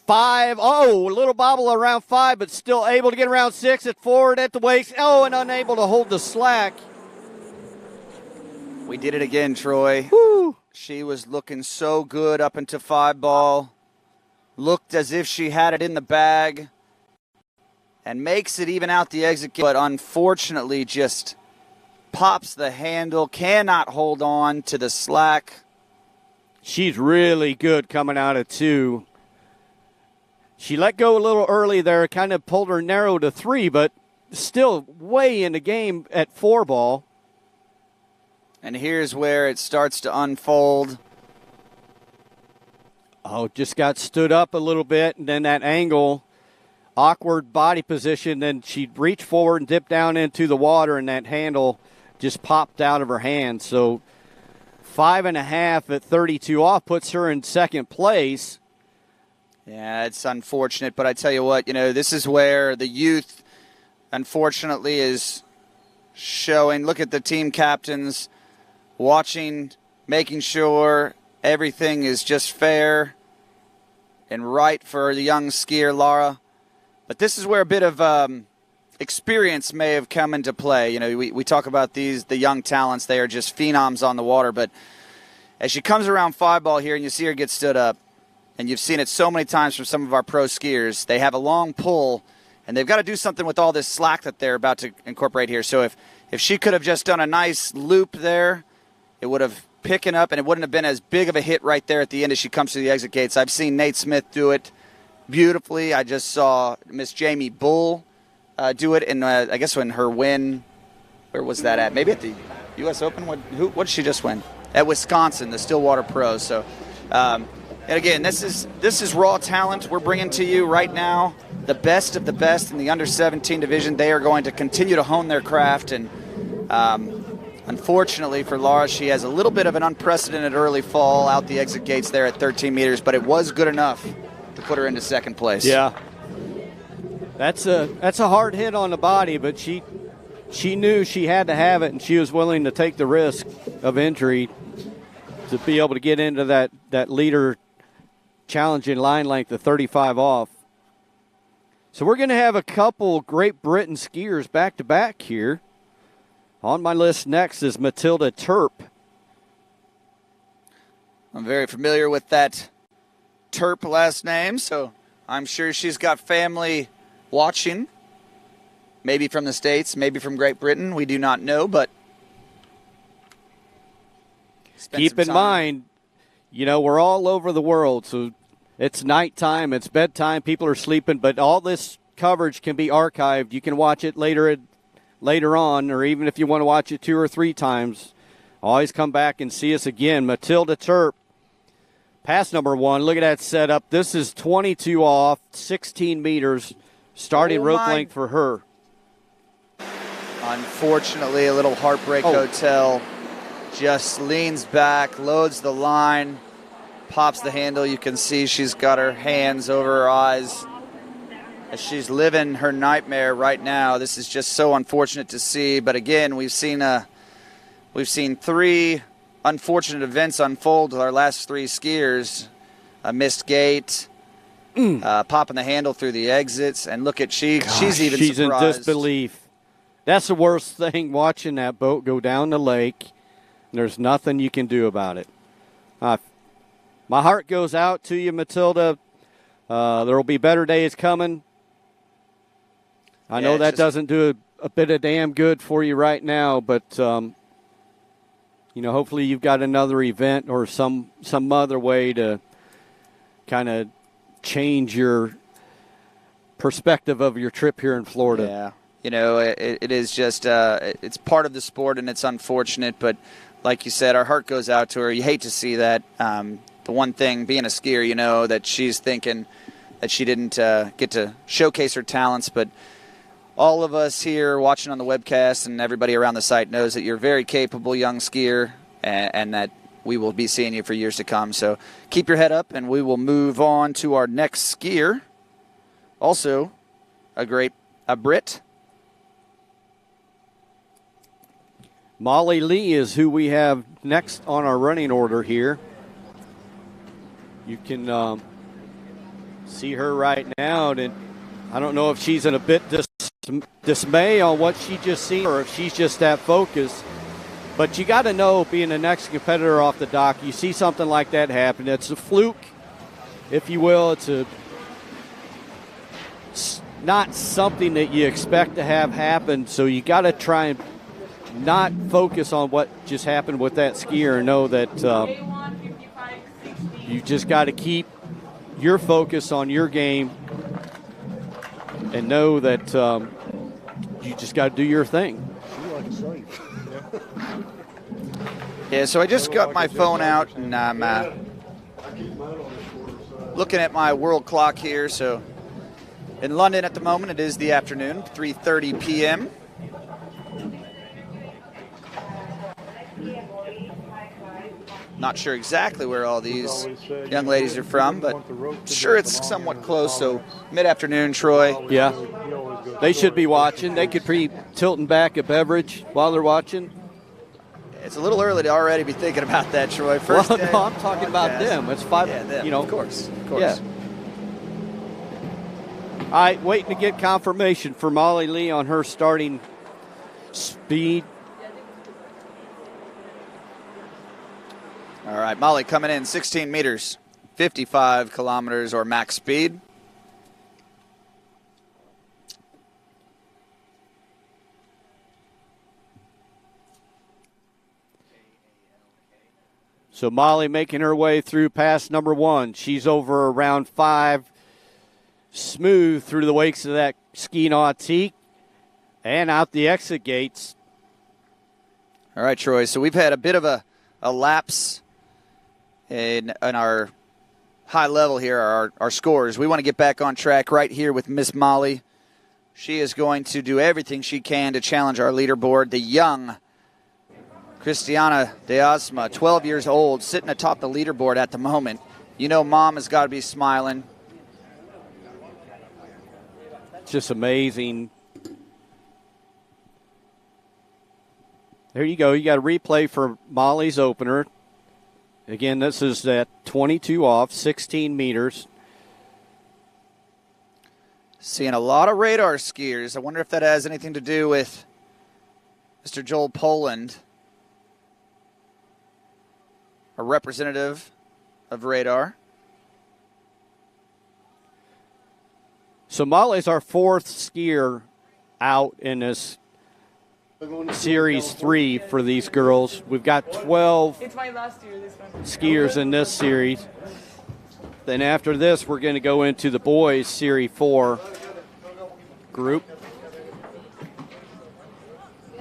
A: 5. Oh, a little bobble around 5, but still able to get around 6 at forward at the waist. Oh, and unable to hold the slack.
B: We did it again, Troy.
A: Woo.
B: She was looking so good up into 5 ball. Looked as if she had it in the bag and makes it even out the exit gate, but unfortunately just pops the handle, cannot hold on to the slack.
A: She's really good coming out of 2. She let go a little early there, kind of pulled her narrow to 3, but still way in the game at 4 ball.
B: And here's where it starts to unfold.
A: Oh, just got stood up a little bit, and then that angle, awkward body position, then she'd reach forward and dip down into the water, and that handle just popped out of her hand. So 5.5 at 32 off puts her in second place.
B: Yeah, it's unfortunate, but I tell you what, this is where the youth, unfortunately, is showing. Look at the team captains watching, making sure everything is just fair and right for the young skier, Lara. But this is where a bit of experience may have come into play. You know, we talk about the young talents. They are just phenoms on the water. But as she comes around 5-ball here and you see her get stood up, and you've seen it so many times from some of our pro skiers, they have a long pull, and they've got to do something with all this slack that they're about to incorporate here. So if she could have just done a nice loop there, it would have picking up, and it wouldn't have been as big of a hit right there at the end as she comes to the exit gates. I've seen Nate Smith do it beautifully. I just saw Miss Jamie Bull do it in, I guess, when her win, where was that at? Maybe at the U.S. Open? What did she just win? At Wisconsin, the Stillwater Pro. So, and again, this is raw talent we're bringing to you right now. The best of the best in the under-17 division. They are going to continue to hone their craft, and unfortunately for Laura, she has a little bit of an unprecedented early fall out the exit gates there at 13 meters, but it was good enough to put her into second place.
A: Yeah. That's a hard hit on the body, but she knew she had to have it, and she was willing to take the risk of injury to be able to get into that leader challenging line length of 35 off. So we're going to have a couple Great Britain skiers back-to-back here. On my list next is Matilda Terp.
B: I'm very familiar with that Terp last name, so I'm sure she's got family watching. Maybe from the States, maybe from Great Britain. We do not know, but
A: keep in mind, you know, we're all over the world, so it's nighttime, it's bedtime, people are sleeping, but all this coverage can be archived. You can watch it later on, or even if you want to watch it 2 or 3 times, always come back and see us again. Matilda Terp, pass number 1. Look at that setup. This is 22 off, 16 meters, starting rope length for her.
B: Unfortunately, a little heartbreak hotel. Just leans back, loads the line, pops the handle. You can see she's got her hands over her eyes as she's living her nightmare right now. This is just so unfortunate to see. But again, we've seen 3 unfortunate events unfold with our last 3 skiers. A missed gate, popping the handle through the exits, and look at she's even
A: she's
B: surprised.
A: In disbelief. That's the worst thing, watching that boat go down the lake. There's nothing you can do about it. My heart goes out to you, Matilda. There will be better days coming. I know that doesn't do a bit of damn good for you right now, but hopefully you've got another event or some other way to kind of change your perspective of your trip here in Florida.
B: Yeah, it is just it's part of the sport, and it's unfortunate, but like you said, our heart goes out to her. You hate to see that. The one thing, being a skier, that she's thinking that she didn't get to showcase her talents, but all of us here watching on the webcast and everybody around the site knows that you're a very capable young skier, and that we will be seeing you for years to come. So keep your head up, and we will move on to our next skier. Also, a Brit.
A: Molly Lee is who we have next on our running order here. You can see her right now, and I don't know if she's in a bit dismay on what she just seen or if she's just that focused. But you got to know, being the next competitor off the dock, you see something like that happen. It's a fluke, if you will. It's not something that you expect to have happen, so you got to try and not focus on what just happened with that skier and know that you just got to keep your focus on your game and know that you just got to do your thing.
B: Yeah, so I just got my phone out, and I'm looking at my world clock here. So in London at the moment, it is the afternoon, 3:30 p.m. Not sure exactly where all these young ladies are from, but sure it's somewhat close, so mid-afternoon, Troy.
A: Yeah, they should be watching. They could be tilting back a beverage while they're watching.
B: It's a little early to already be thinking about that, Troy. First
A: no,
B: day
A: I'm talking about them. It's 5,
B: them. Of course.
A: Yeah. All right, waiting to get confirmation for Molly Lee on her starting speed.
B: All right, Molly coming in 16 meters, 55 kilometers or max speed.
A: So Molly making her way through pass number 1. She's over around 5, smooth through the wakes of that ski nautique and out the exit gates.
B: All right, Troy, so we've had a bit of a lapse in our high level here, our scores. We want to get back on track right here with Miss Molly. She is going to do everything she can to challenge our leaderboard. The young Christiana de Asma, 12 years old, sitting atop the leaderboard at the moment. You know mom has got to be smiling.
A: Just amazing. There you go. You got a replay for Molly's opener. Again, this is at 22 off, 16 meters.
B: Seeing a lot of radar skiers. I wonder if that has anything to do with Mr. Joel Poland, a representative of radar.
A: So Molly's our 4th skier out in this Series 3 for these girls. We've got 12
H: It's my last year, this one.
A: skiers in this series. Then after this, we're going to go into the boys Series 4 group.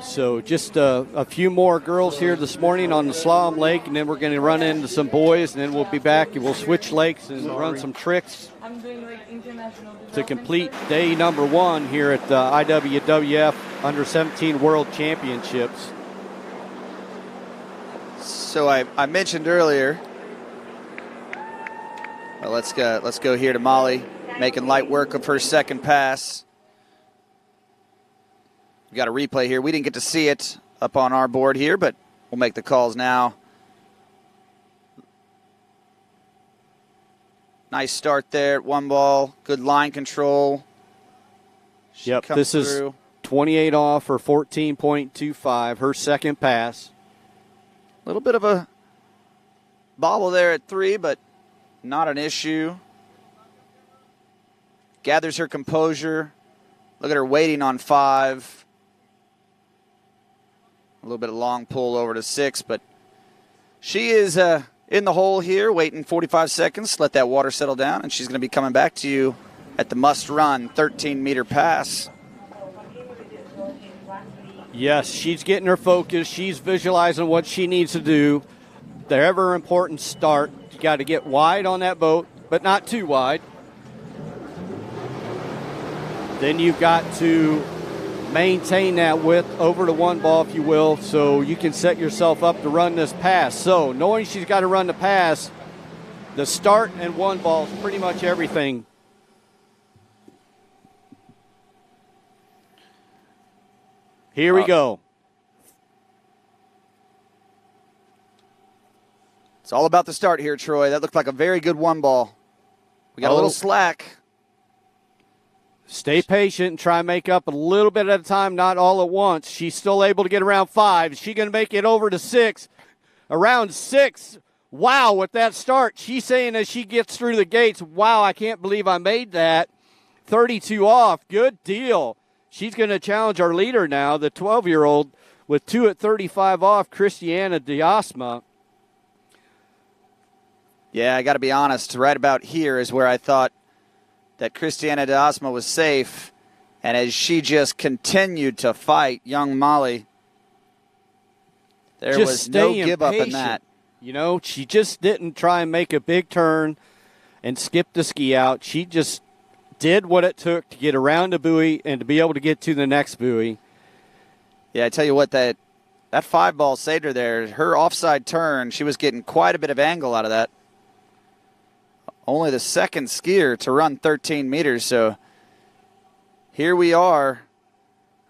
A: So just a few more girls here this morning on the Slalom Lake, and then we're going to run into some boys, and then we'll be back and we'll switch lakes and run some tricks
H: I'm doing like international
A: to complete day number 1 here at the IWWF Under-17 World Championships.
B: So I mentioned earlier, well, let's go here to Molly, making light work of her second pass. We got a replay here. We didn't get to see it up on our board here, but we'll make the calls now. Nice start there at 1 ball. Good line control.
A: Yep, this is 28 off or 14.25, her second pass.
B: A little bit of a bobble there at 3, but not an issue. Gathers her composure. Look at her waiting on 5. A little bit of long pull over to 6, but she is in the hole here, waiting 45 seconds, let that water settle down, and she's going to be coming back to you at the must-run 13-meter pass.
A: Yes, she's getting her focus. She's visualizing what she needs to do. The ever-important start. You got to get wide on that boat, but not too wide. Then you've got to maintain that width over to 1 ball, if you will, so you can set yourself up to run this pass. So knowing she's got to run the pass, the start and 1 ball is pretty much everything. Here we go.
B: It's all about the start here, Troy. That looked like a very good 1 ball. We got a little slack.
A: Stay patient and try and make up a little bit at a time, not all at once. She's still able to get around 5. Is she going to make it over to 6? Around 6. Wow, with that start. She's saying as she gets through the gates, wow, I can't believe I made that. 32 off. Good deal. She's going to challenge our leader now, the 12-year-old, with 2 at 35 off, Christiana de Asma.
B: Yeah, I got to be honest. Right about here is where I thought that Christiana de Asma was safe. And as she just continued to fight young Molly, there was no give up in that.
A: You know, she just didn't try and make a big turn and skip the ski out. She just did what it took to get around the buoy and to be able to get to the next buoy.
B: Yeah, I tell you what, that 5 ball saved her there. Her offside turn, she was getting quite a bit of angle out of that. Only the second skier to run 13 meters, so here we are.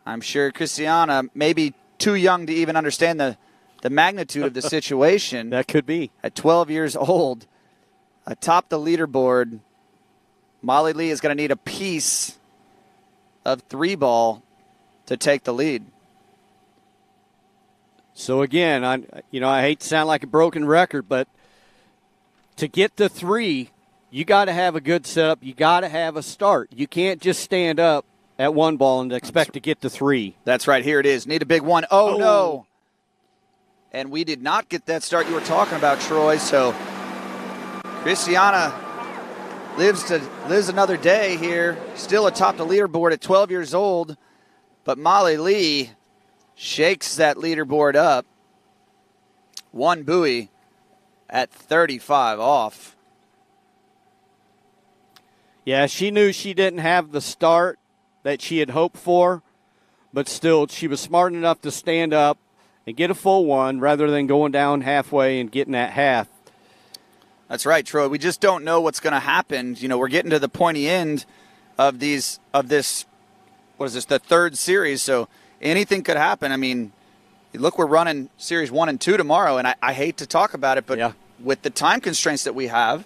B: I'm sure Christiana may be too young to even understand the magnitude of the situation.
A: That could be.
B: At 12 years old, atop the leaderboard, Molly Lee is going to need a piece of 3-ball to take the lead.
A: So again, I hate to sound like a broken record, but to get the 3, you got to have a good setup. You got to have a start. You can't just stand up at 1 ball and expect to get the 3.
B: That's right. Here it is. Need a big one. Oh, no. And we did not get that start you were talking about, Troy. So Christiana lives another day here, still atop the leaderboard at 12 years old. But Molly Lee shakes that leaderboard up. 1 buoy at 35 off.
A: Yeah, she knew she didn't have the start that she had hoped for, but still she was smart enough to stand up and get a full 1 rather than going down halfway and getting that half.
B: That's right, Troy. We just don't know what's going to happen. We're getting to the pointy end of this, what is this, the 3rd series, so anything could happen. I mean, look, we're running Series 1 and 2 tomorrow, and I hate to talk about it, but with the time constraints that we have,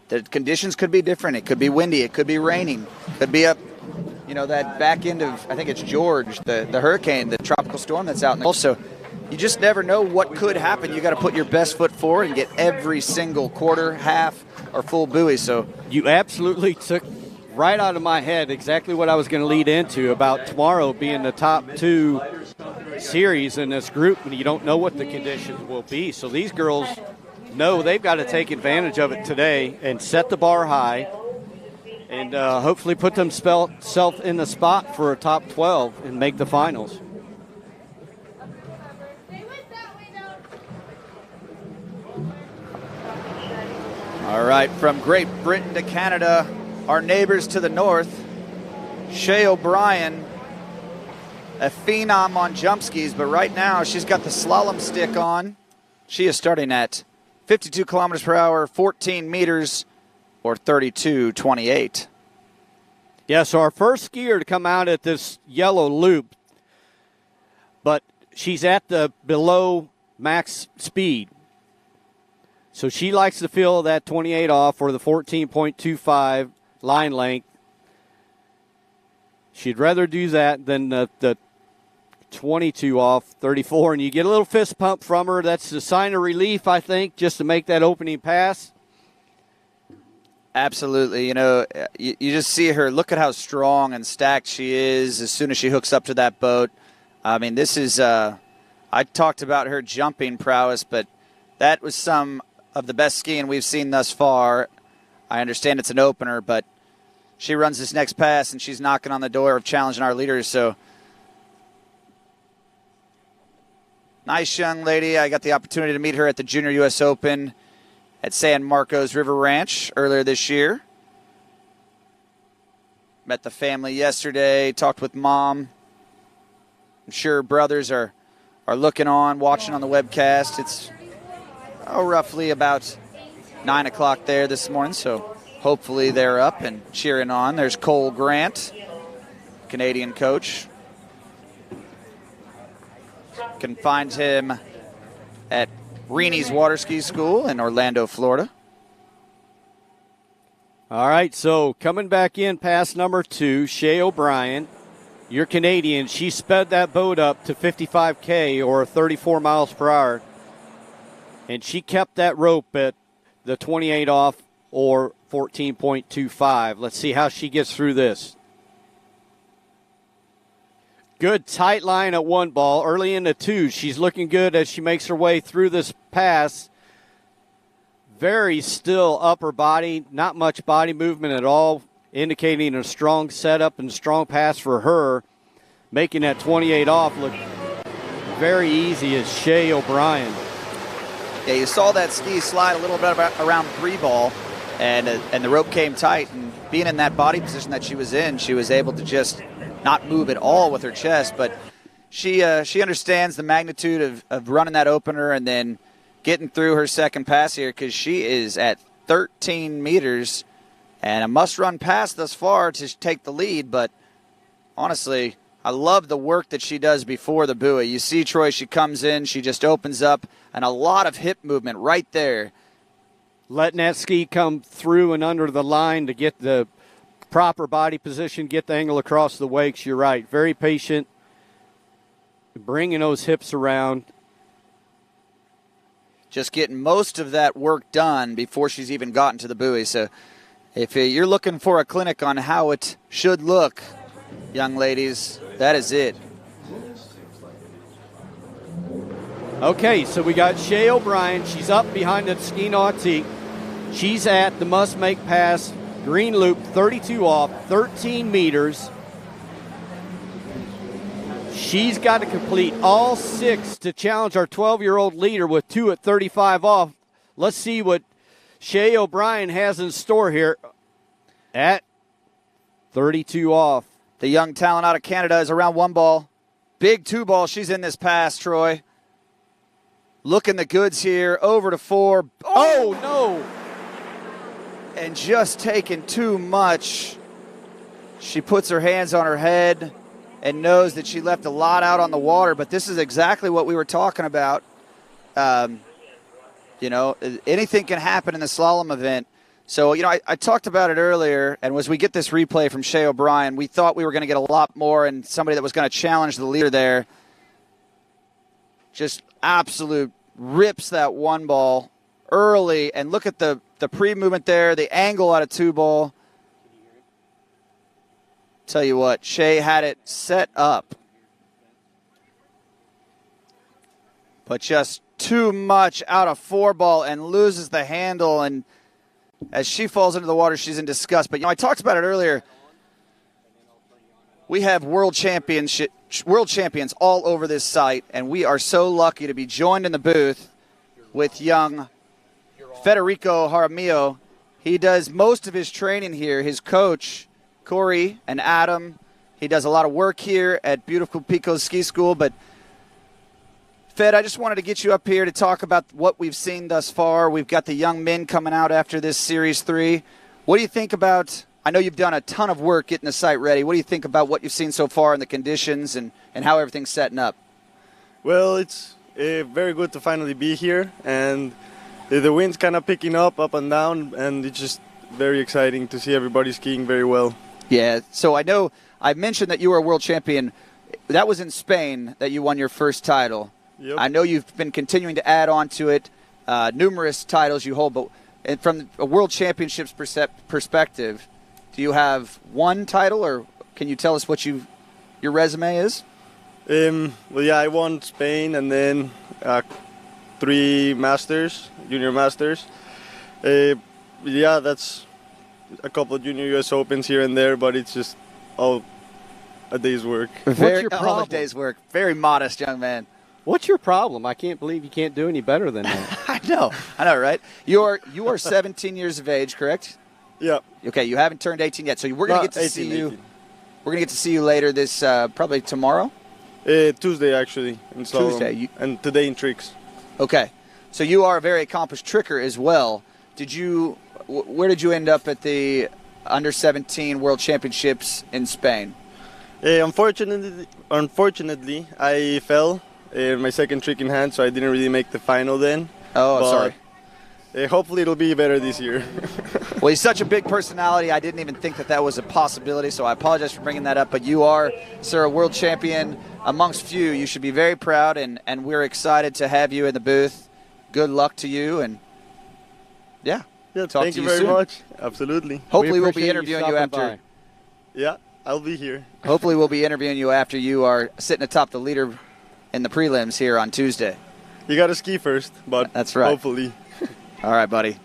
B: the conditions could be different. It could be windy. It could be raining. It could be that back end of, I think it's George, the hurricane, the tropical storm that's out in the Gulf. So you just never know what could happen. You got to put your best foot forward and get every single quarter, half, or full buoy. So
A: you absolutely took right out of my head exactly what I was going to lead into about tomorrow being the top 2 series in this group, and you don't know what the conditions will be. So these girls know they've got to take advantage of it today and set the bar high and hopefully put themselves in the spot for a top 12 and make the finals.
B: All right, from Great Britain to Canada, our neighbors to the north, Shea O'Brien, a phenom on jump skis, but right now she's got the slalom stick on. She is starting at 52 kilometers per hour, 14 meters, or 32.28.
A: Yeah, so our first skier to come out at this yellow loop, but she's at the below max speed. So she likes to feel that 28 off or the 14.25 line length. She'd rather do that than the 22 off 34, and you get a little fist pump from her. That's a sign of relief, I think, just to make that opening pass.
B: Absolutely. You just see her. Look at how strong and stacked she is as soon as she hooks up to that boat. I mean, this is I talked about her jumping prowess, but that was some of the best skiing we've seen thus far. I understand it's an opener, but she runs this next pass, and she's knocking on the door of challenging our leaders. So nice young lady. I got the opportunity to meet her at the Junior U.S. Open at San Marcos River Ranch earlier this year. Met the family yesterday, talked with Mom. I'm sure brothers are looking on, watching on the webcast. It's roughly about 9 o'clock there this morning, so hopefully they're up and cheering on. There's Cole Grant, Canadian coach. Can find him at Reenie's Waterski School in Orlando, Florida.
A: All right, so coming back in past number 2, Shea O'Brien. You're Canadian. She sped that boat up to 55K or 34 miles per hour. And she kept that rope at the 28 off or 14.25. Let's see how she gets through this. Good tight line at 1 ball. Early into 2, she's looking good as she makes her way through this pass. Very still upper body, not much body movement at all, indicating a strong setup and strong pass for her. Making that 28 off look very easy is Shea O'Brien.
B: Yeah, you saw that ski slide a little bit around 3 ball, and the rope came tight. And being in that body position that she was in, she was able to just not move at all with her chest. But she understands the magnitude of running that opener and then getting through her second pass here, because she is at 13 meters and a must-run pass thus far to take the lead. But honestly, I love the work that she does before the buoy. You see, Troy, she comes in, she just opens up, and a lot of hip movement right there.
A: letting that ski come through and under the line to get the proper body position, get the angle across the wakes. You're right. Very patient, bringing those hips around.
B: Just getting most of that work done before she's even gotten to the buoy. So if you're looking for a clinic on how it should look, young ladies, that is it.
A: Okay, so we got Shay O'Brien. She's up behind the ski nautique. She's at the must-make pass, green loop, 32 off, 13 meters. She's got to complete all 6 to challenge our 12-year-old leader with 2 at 35 off. Let's see what Shay O'Brien has in store here at 32 off.
B: The young talent out of Canada is around 1 ball. Big 2 ball. She's in this pass, Troy. Looking the goods here. Over to 4.
A: Oh, no.
B: And just taking too much. She puts her hands on her head and knows that she left a lot out on the water, but this is exactly what we were talking about. Anything can happen in the slalom event. So, I talked about it earlier, and as we get this replay from Shay O'Brien, we thought we were going to get a lot more and somebody that was going to challenge the leader there. Just absolute rips that 1 ball early, and look at the pre-movement there, the angle out of 2 ball. Tell you what, Shay had it set up, but just too much out of 4 ball and loses the handle. And as she falls into the water, she's in disgust. But I talked about it earlier. We have world champions all over this site, and we are so lucky to be joined in the booth with young Federico Jaramillo. He does most of his training here. His coach, Corey and Adam, he does a lot of work here at beautiful Picos Ski School. But Fed, I just wanted to get you up here to talk about what we've seen thus far. We've got the young men coming out after this Series 3. What do you think about, I know you've done a ton of work getting the site ready. What do you think about what you've seen so far in the conditions and how everything's setting up?
E: Well, it's very good to finally be here, and the wind's kind of picking up and down, and it's just very exciting to see everybody skiing very well.
B: Yeah, so I know I mentioned that you were a world champion. That was in Spain that you won your first title.
E: Yep.
B: I know you've been continuing to add on to it, numerous titles you hold, but from a world championships perspective, do you have 1 title, or can you tell us what your resume is?
E: Well, yeah, I won Spain and then 3 masters, junior masters. Yeah, that's a couple of junior U.S. Opens here and there, but it's just all a day's work.
A: What's your problem?
B: All a day's work. Very modest young man.
A: What's your problem? I can't believe you can't do any better than that.
B: I know, right? You are 17 years of age, correct?
E: Yeah.
B: Okay, you haven't turned 18 yet, so we're going to get to
E: 18,
B: see you.
E: 18.
B: We're going to get to see you later this, probably tomorrow?
E: Tuesday, actually, in Slalom.
B: Tuesday.
E: And today in tricks.
B: Okay. So you are a very accomplished tricker as well. Where did you end up at the Under-17 World Championships in Spain?
E: Unfortunately, I fell in my second trick in hand, so I didn't really make the final then.
B: Oh, sorry.
E: Hopefully it'll be better this year.
B: Well, he's such a big personality, I didn't even think that was a possibility, so I apologize for bringing that up. But you are, sir, a world champion amongst few. You should be very proud, and we're excited to have you in the booth. Good luck to you, and yeah.
E: Thank you very much. Absolutely.
B: Hopefully we'll be interviewing you after.
A: By.
E: Yeah, I'll be here.
B: Hopefully we'll be interviewing you after you are sitting atop the leader in the prelims here on Tuesday.
E: You got to ski first, but
B: that's right.
E: Hopefully.
B: All right, buddy.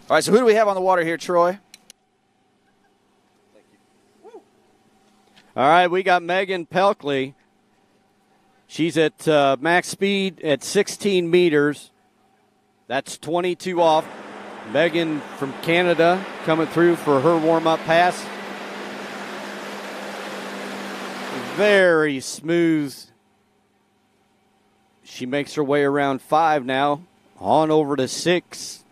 B: All right, so who do we have on the water here, Troy?
A: All right, we got Megan Pelkley. She's at max speed at 16 meters. That's 22 off. Megan from Canada coming through for her warm-up pass. Very smooth. She makes her way around 5 now. On over to 6.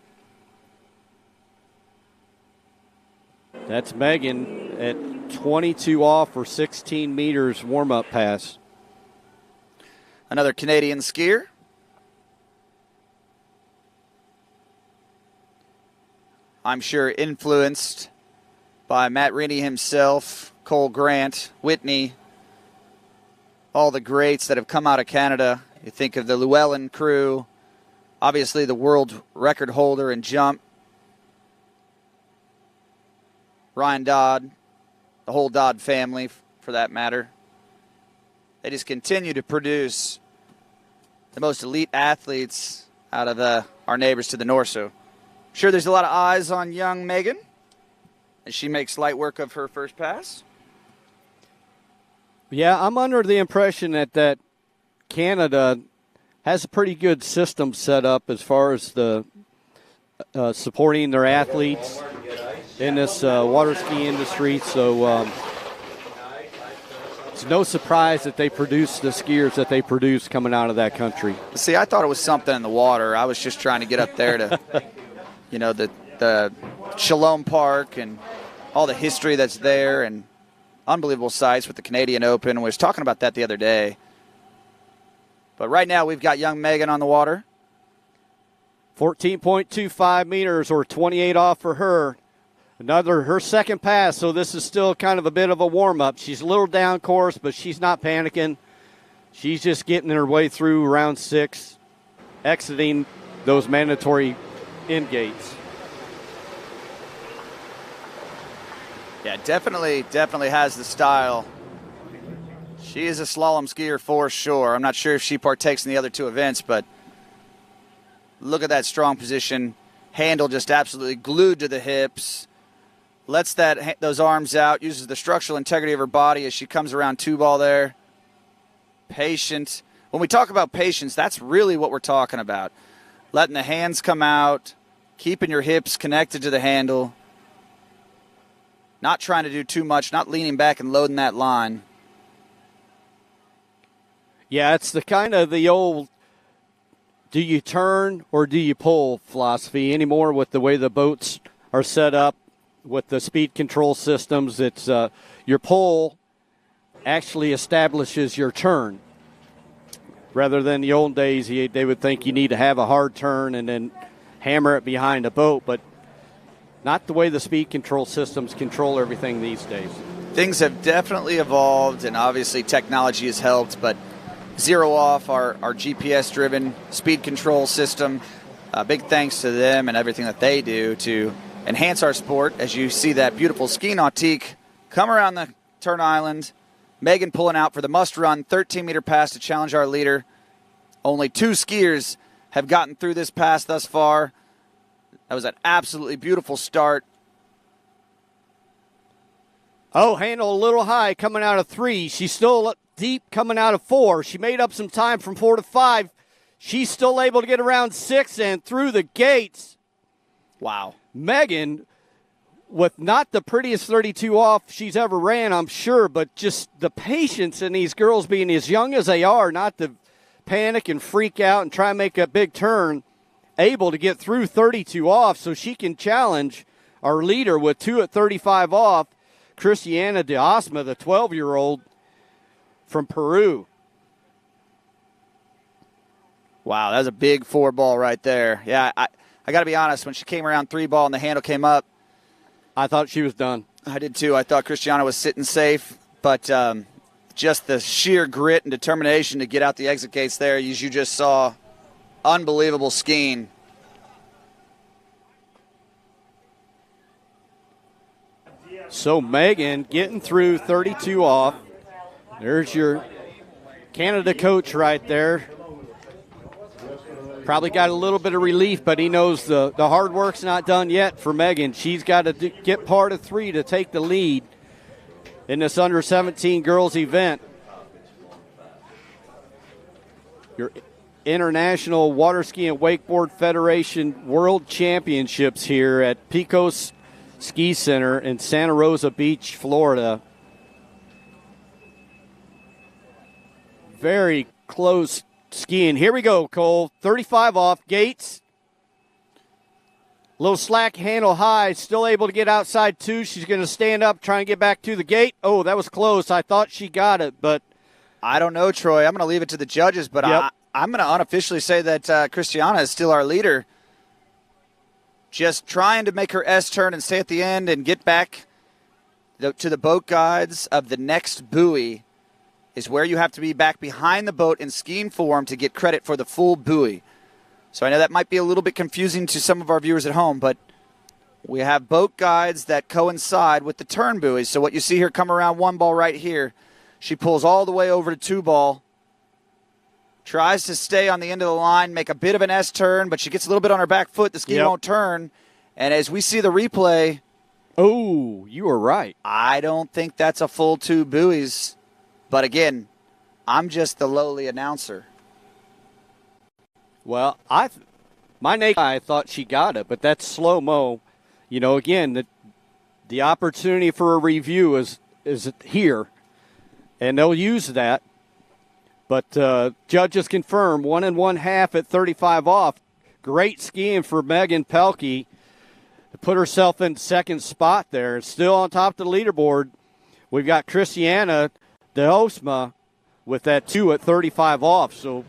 A: That's Megan at 22 off for 16 meters warm-up pass.
B: Another Canadian skier. I'm sure influenced by Matt Riney himself, Cole Grant, Whitney, all the greats that have come out of Canada. You think of the Llewellyn crew, obviously the world record holder in jump, Ryan Dodd, the whole Dodd family for that matter. They just continue to produce the most elite athletes out of our neighbors to the north. So sure there's a lot of eyes on young Megan as she makes light work of her first pass.
A: Yeah, I'm under the impression that Canada has a pretty good system set up as far as the supporting their athletes in this water ski industry. So it's no surprise that they produce the skiers that they produce coming out of that country.
B: See, I thought it was something in the water. I was just trying to get up there to, the Shalom Park and all the history that's there and unbelievable sights with the Canadian Open. We was talking about that the other day. But right now we've got young Megan on the water.
A: 14.25 meters or 28 off for her. Her second pass, so this is still kind of a bit of a warm-up. She's a little down course, but she's not panicking. She's just getting her way through round 6, exiting those mandatory end gates.
B: Yeah, definitely has the style. She is a slalom skier for sure. I'm not sure if she partakes in the other 2 events, but look at that strong position. Handle just absolutely glued to the hips. Lets those arms out, uses the structural integrity of her body as she comes around 2-ball there. Patient. When we talk about patience, that's really what we're talking about. Letting the hands come out, keeping your hips connected to the handle, not trying to do too much, not leaning back and loading that line.
A: Yeah, it's the kind of the old do you turn or do you pull philosophy anymore with the way the boats are set up with the speed control systems. It's your pull actually establishes your turn rather than the old days. They would think you need to have a hard turn and then hammer it behind a boat, but not the way the speed control systems control everything these days.
B: Things have definitely evolved, and obviously technology has helped, but Zero Off, our GPS-driven speed control system, big thanks to them and everything that they do to enhance our sport. As you see that beautiful ski nautique come around the turn island, Megan pulling out for the must-run 13-meter pass to challenge our leader. Only 2 skiers have gotten through this pass thus far. That was an absolutely beautiful start.
A: Oh, handle a little high coming out of 3. She's still deep coming out of 4. She made up some time from 4 to 5. She's still able to get around 6 and through the gates.
B: Wow.
A: Megan, with not the prettiest 32 off she's ever ran, I'm sure, but just the patience in these girls being as young as they are, not to panic and freak out and try and make a big turn, able to get through 32 off so she can challenge our leader with 2 at 35 off, Christiana de Osma, the 12-year-old from Peru.
B: Wow, that was a big 4-ball right there. Yeah, I got to be honest, when she came around 3-ball and the handle came up,
A: I thought she was done.
B: I did too. I thought Christiana was sitting safe, but just the sheer grit and determination to get out the exit gates there, as you just saw, unbelievable skiing.
A: So Megan getting through 32 off. There's your Canada coach right there. Probably got a little bit of relief, but he knows the hard work's not done yet for Megan. She's got to get part of 3 to take the lead in this under-17 girls event. Your International Water Ski and Wakeboard Federation World Championships here at Pecos Ski Center in Santa Rosa Beach, Florida. Very close skiing. Here we go, Cole. 35 off, gates. Little slack, handle high, still able to get outside 2. She's going to stand up, try and get back to the gate. Oh, that was close. I thought she got it, but
B: I don't know, Troy. I'm going to leave it to the judges, but I'm going to unofficially say that Christiana is still our leader. just trying to make her S-turn and stay at the end and get back to the boat guides of the next buoy is where you have to be back behind the boat in skiing form to get credit for the full buoy. So I know that might be a little bit confusing to some of our viewers at home, but we have boat guides that coincide with the turn buoys. So what you see here come around one ball right here, she pulls all the way over to two ball, tries to stay on the end of the line, make a bit of an S-turn, but she gets a little bit on her back foot. The ski won't turn. And as we see the replay,
A: oh, you were right.
B: I don't think that's a full two buoys. But again, I'm just the lowly announcer.
A: Well, my naked eye thought she got it, but that's slow-mo. You know, again, the opportunity for a review is here, and they'll use that. But judges confirm 1 1/2 at 35 off. Great skiing for Megan Pelkey to put herself in second spot there. Still on top of the leaderboard, we've got Christiana de Osma with that 2 at 35 off. So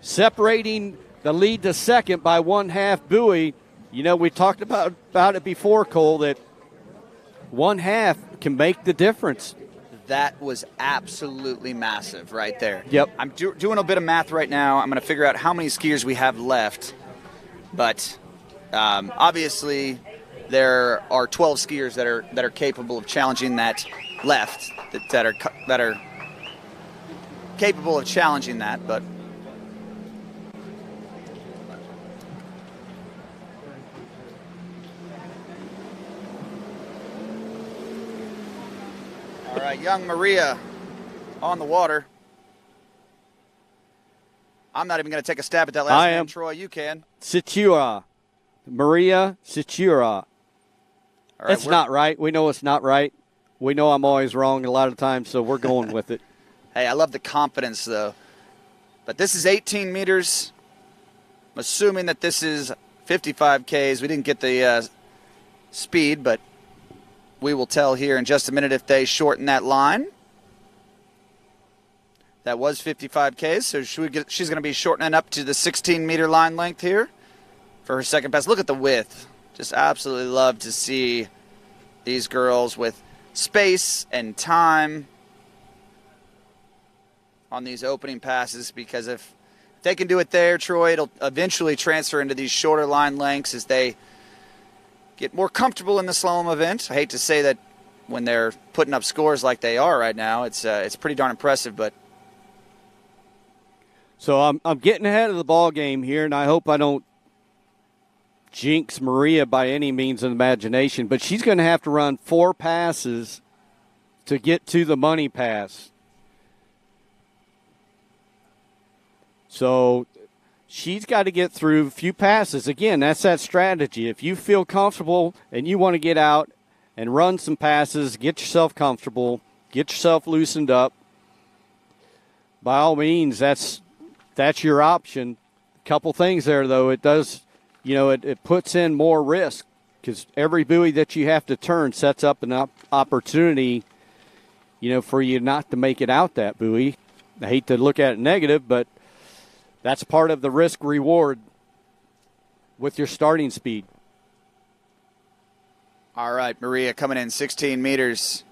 A: separating the lead to second by 1/2 buoy. You know, we talked about it before, Cole, that 1/2 can make the difference.
B: That was absolutely massive right there.
A: Yep.
B: I'm doing a bit of math right now. I'm going to figure out how many skiers we have left. But obviously there are 12 skiers that are capable of challenging that left, that are capable of challenging that, but all right, young Maria on the water. I'm not even going to take a stab at that last name, Troy. You can.
A: Situra. Maria Situra.
B: All right,
A: That's not right. We know it's not right. We know I'm always wrong a lot of times, so we're going with it.
B: Hey, I love the confidence, though. But this is 18 meters. I'm assuming that this is 55 Ks. We didn't get the speed, but we will tell here in just a minute if they shorten that line. That was 55 Ks, so she's going to be shortening up to the 16-meter line length here for her second pass. Look at the width. Just absolutely love to see these girls with space and time on these opening passes, because if they can do it there, Troy, it'll eventually transfer into these shorter line lengths as they get more comfortable in the slalom event. I hate to say that when they're putting up scores like they are right now. It's pretty darn impressive, but
A: so I'm getting ahead of the ball game here, and I hope I don't jinx Maria by any means of imagination, but she's going to have to run 4 passes to get to the money pass. So she's got to get through a few passes. Again, that's that strategy. If you feel comfortable and you want to get out and run some passes, get yourself comfortable, get yourself loosened up, by all means, that's your option. A couple things there, though. It does, it puts in more risk, because every buoy that you have to turn sets up an opportunity, for you not to make it out that buoy. I hate to look at it negative, but that's part of the risk reward with your starting speed.
B: All right, Maria coming in 16 meters.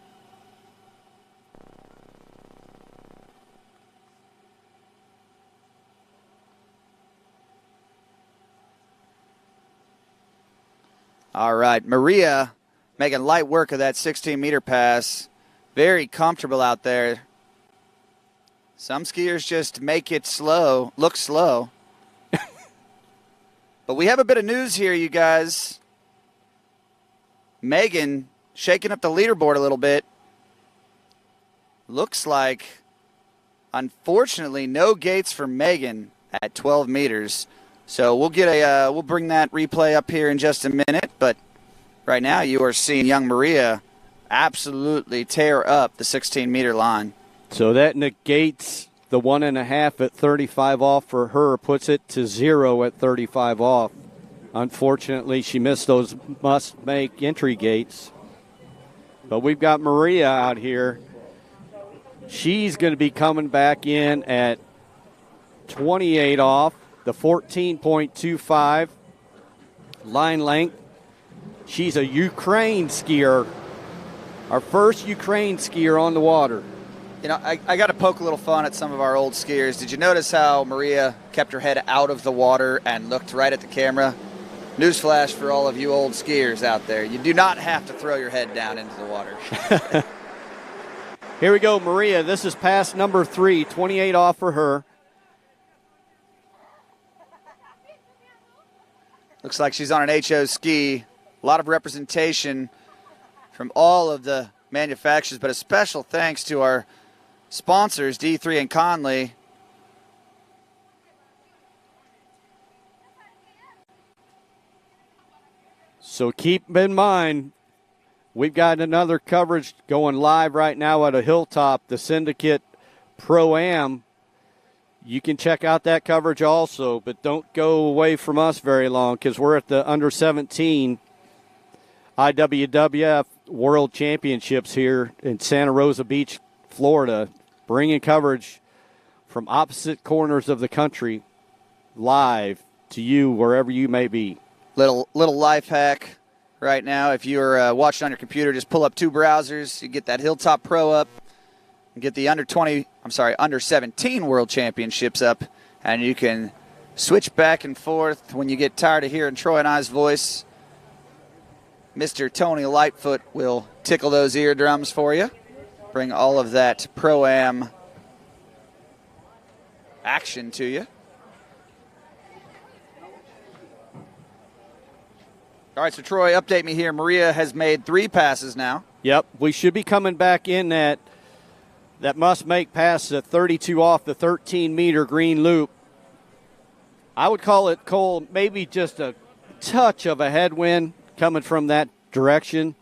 B: All right, Maria making light work of that 16-meter pass. Very comfortable out there. Some skiers just make it look slow. But we have a bit of news here, you guys. Megan shaking up the leaderboard a little bit. Looks like, unfortunately, no gates for Megan at 12 meters. So we'll bring that replay up here in just a minute. But right now you are seeing young Maria absolutely tear up the 16-meter line.
A: So that negates the 1.5 at 35 off for her, puts it to 0 at 35 off. Unfortunately, she missed those must-make entry gates. But we've got Maria out here. She's going to be coming back in at 28 off, the 14.25. line length. She's a Ukraine skier, our first Ukraine skier on the water.
B: You know, I got to poke a little fun at some of our old skiers. Did you notice how Maria kept her head out of the water and looked right at the camera? Newsflash for all of you old skiers out there. You do not have to throw your head down into the water.
A: Here we go, Maria. This is pass number 3, 28 off for her.
B: Looks like she's on an HO ski. A lot of representation from all of the manufacturers, but a special thanks to our sponsors, D3 and Conley.
A: So keep in mind, we've got another coverage going live right now at a Hilltop, the Syndicate Pro-Am. You can check out that coverage also, but don't go away from us very long because we're at the under-17 IWWF World Championships here in Santa Rosa Beach, Florida, bringing coverage from opposite corners of the country live to you wherever you may be.
B: Little life hack right now. If you're watching on your computer, just pull up 2 browsers. You get that Hilltop Pro up, and get the under 17 World Championships up, and you can switch back and forth when you get tired of hearing Troy and I's voice. Mr. Tony Lightfoot will tickle those eardrums for you. Bring all of that Pro-Am action to you. All right, so Troy, update me here. Maria has made 3 passes now.
A: Yep, we should be coming back in that must-make pass at 32 off the 13-meter green loop. I would call it, Cole, maybe just a touch of a headwind coming from that direction.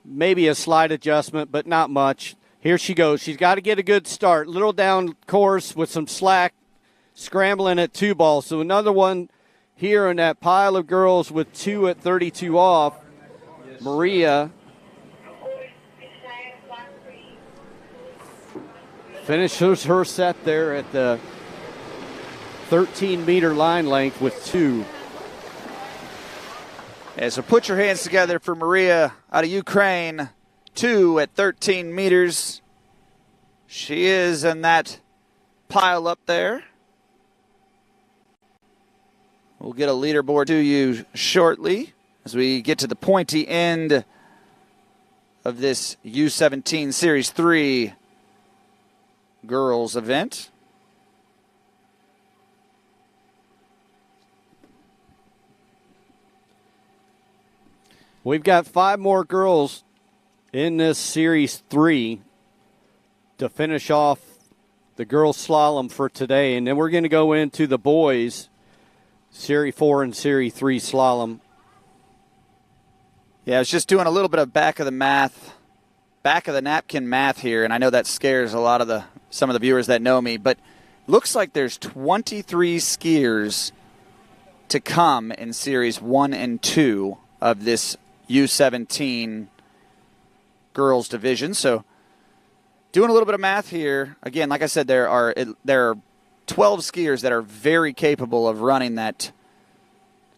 A: Maybe a slight adjustment, but not much. Here she goes. She's got to get a good start. Little down course with some slack, scrambling at 2 ball. So another one here in that pile of girls with 2 at 32 off. Maria finishes her set there at the 13-meter line length with 2.
B: Yeah, so put your hands together for Maria out of Ukraine. 2 at 13 meters. She is in that pile up there. We'll get a leaderboard to you shortly as we get to the pointy end of this U-17 Series 3 girls event.
A: We've got 5 more girls in this Series 3 to finish off the girls slalom for today, and then we're going to go into the boys Series 4 and Series 3 slalom.
B: Yeah, I was just doing a little bit of back of the napkin math here, and I know that scares some of the viewers that know me, but looks like there's 23 skiers to come in Series 1 and 2 of this U-17 girls division. So doing a little bit of math here, again, like I said, there are 12 skiers that are very capable of running that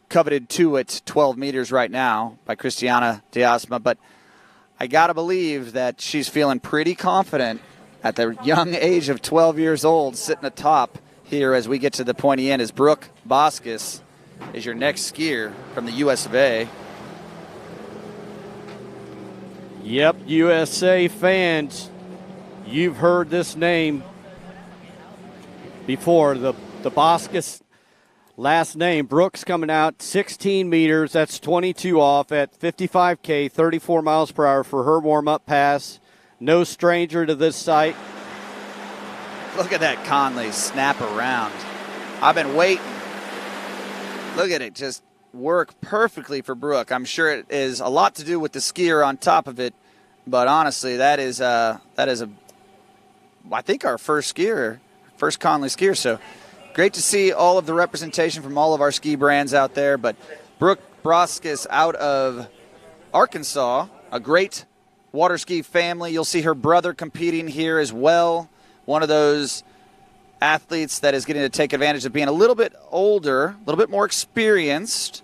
B: coveted 2 at 12 meters right now by Christiana Diasma, but I got to believe that she's feeling pretty confident at the young age of 12 years old, sitting atop here as we get to the pointy end, as Brooke Boskus is your next skier from the US of A.
A: Yep, USA fans, you've heard this name before. The Boskus last name. Brooks coming out 16 meters. That's 22 off at 55K, 34 miles per hour for her warm-up pass. No stranger to this site.
B: Look at that Conley snap around. I've been waiting. Look at it just work perfectly for Brooke. I'm sure it is a lot to do with the skier on top of it, but honestly, that is I think our first Conley skier. So great to see all of the representation from all of our ski brands out there. But Brooke Boskus out of Arkansas, a great water ski family. You'll see her brother competing here as well. One of those athletes that is getting to take advantage of being a little bit older, a little bit more experienced.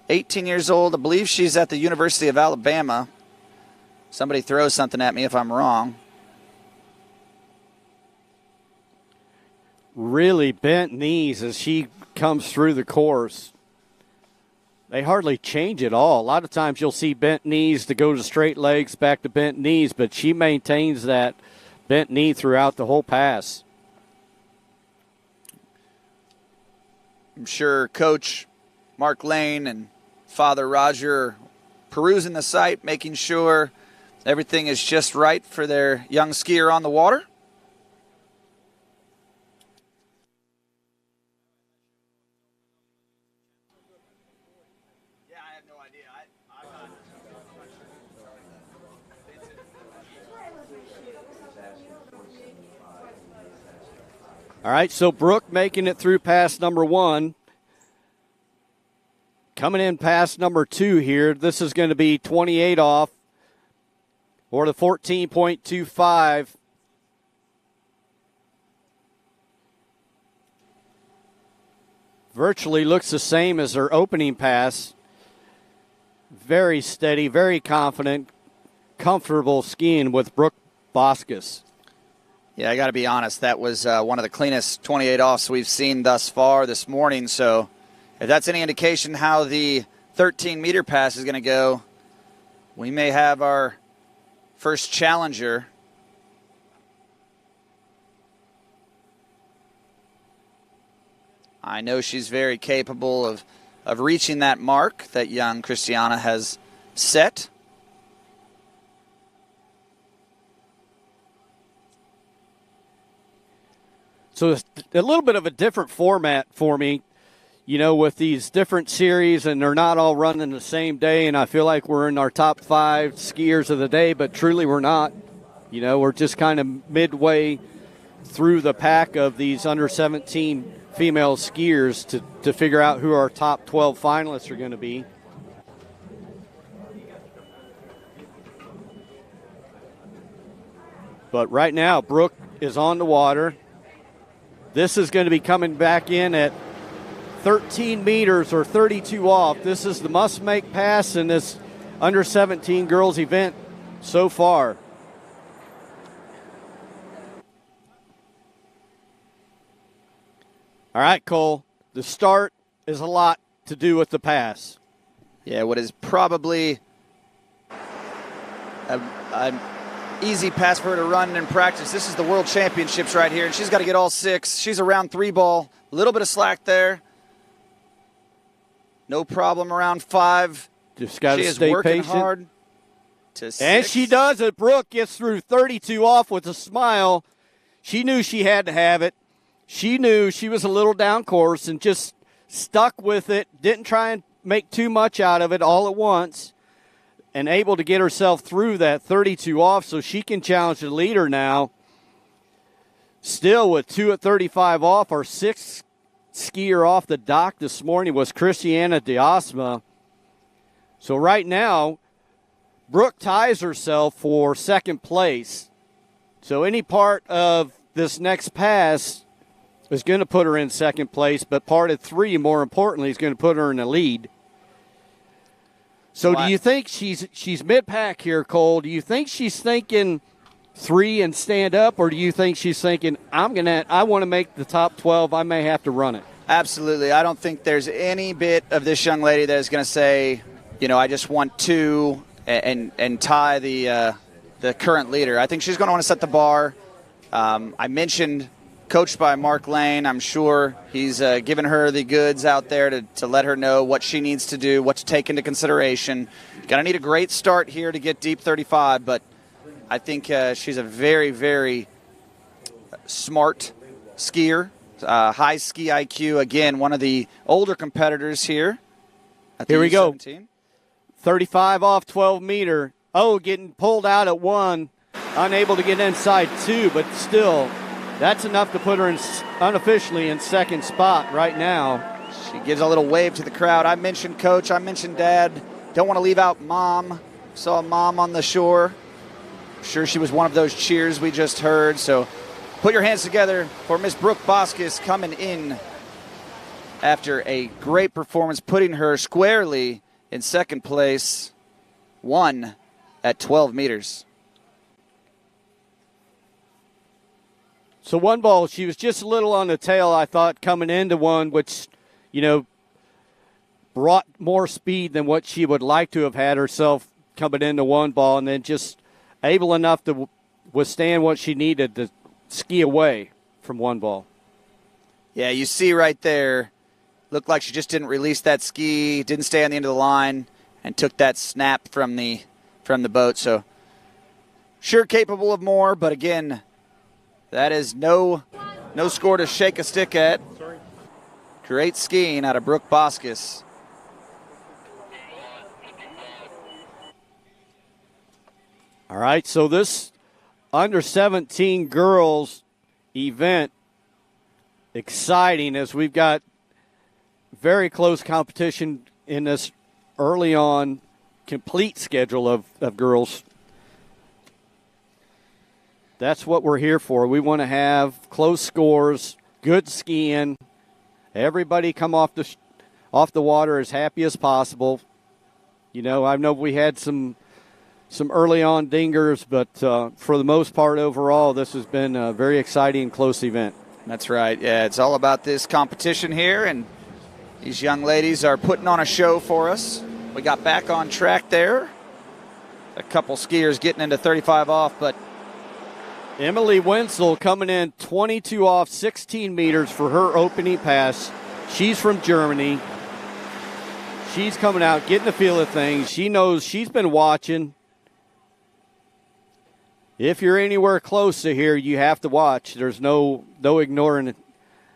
B: 18 years old. I believe she's at the University of Alabama. Somebody throw something at me if I'm wrong.
A: Really bent knees as she comes through the course. They hardly change at all. A lot of times you'll see bent knees to go to straight legs, back to bent knees, but she maintains that bent knee throughout the whole pass.
B: I'm sure Coach Mark Lane and Father Roger are perusing the site, making sure everything is just right for their young skier on the water. Yeah, I have no idea.
A: All right, so Brooke making it through pass number 1. Coming in past number 2 here. This is going to be 28 off, or the 14.25. Virtually looks the same as her opening pass. Very steady, very confident, comfortable skiing with Brooke Boskus.
B: Yeah, I got to be honest. That was one of the cleanest 28 offs we've seen thus far this morning. So if that's any indication how the 13-meter pass is going to go, we may have our first challenger. I know she's very capable of reaching that mark that young Christiana has set.
A: So it's a little bit of a different format for me, you know, with these different series, and they're not all running the same day, and I feel like we're in our top 5 skiers of the day, but truly we're not. You know, we're just kind of midway through the pack of these under 17 female skiers to figure out who our top 12 finalists are going to be. But right now, Brooke is on the water. This is going to be coming back in at 13 meters or 32 off. This is the must-make pass in this under 17 girls event so far. All right, Cole, the start is a lot to do with the pass.
B: Yeah, what is probably an easy pass for her to run in practice. This is the World Championships right here, and she's got to get all 6. She's around 3 ball. A little bit of slack there. No problem around 5.
A: Just got to
B: stay
A: stay
B: working
A: patient.
B: hard to 6.
A: And she does it. Brooke gets through 32 off with a smile. She knew she had to have it. She knew she was a little down course and just stuck with it, didn't try and make too much out of it all at once, and able to get herself through that 32 off so she can challenge the leader now. Still with 2 at 35 off, our 6th skier off the dock this morning was Christiana Diasma. So right now, Brooke ties herself for 2nd place. So any part of this next pass is going to put her in 2nd place, but part of 3, more importantly, is going to put her in the lead. So do you think she's mid-pack here, Cole? Do you think she's thinking 3 and stand up, or do you think she's thinking, I want to make the top 12, I may have to run it?
B: Absolutely. I don't think there's any bit of this young lady that is going to say, you know, I just want 2 and tie the current leader. I think she's going to want to set the bar. I mentioned coached by Mark Lane. I'm sure he's given her the goods out there to let her know what she needs to do, what to take into consideration. Going to need a great start here to get deep 35, but I think she's a very, very smart skier, high ski IQ. Again, one of the older competitors here.
A: Here we go.
B: U-17.
A: 35 off 12 meter. Oh, getting pulled out at 1. Unable to get inside 2, but still, that's enough to put her in unofficially in 2nd spot right now.
B: She gives a little wave to the crowd. I mentioned coach. I mentioned dad. Don't want to leave out mom. Saw mom on the shore. I'm sure she was one of those cheers we just heard. So Put your hands together for Miss Brooke Boskis coming in after a great performance, putting her squarely in second place, one at 12 meters.
A: So one ball, she was just a little on the tail, I thought, coming into one, which, brought more speed than what she would like to have had herself coming into one ball, and then just able enough to withstand what she needed to ski away from one ball.
B: Yeah, you see right there, looked like she just didn't release that ski, didn't stay on the end of the line, and took that snap from the boat. So sure capable of more, but again, that is no score to shake a stick at. Great skiing out of Brooke Boskis.
A: All right, so this under 17 girls event, exciting as we've got very close competition in this early on complete schedule of girls. That's what we're here for. We want to have close scores, good skiing, everybody come off the water as happy as possible. I know we had some early on dingers, but for the most part overall, this has been a very exciting, close event.
B: That's right. Yeah, it's all about this competition here, and these young ladies are putting on a show for us. We got back on track there. A couple skiers getting into 35 off, but
A: Emily Wenzel coming in 22 off, 16 meters for her opening pass. She's from Germany. She's coming out, getting the feel of things. She knows, she's been watching. If you're anywhere close to here, you have to watch. There's no ignoring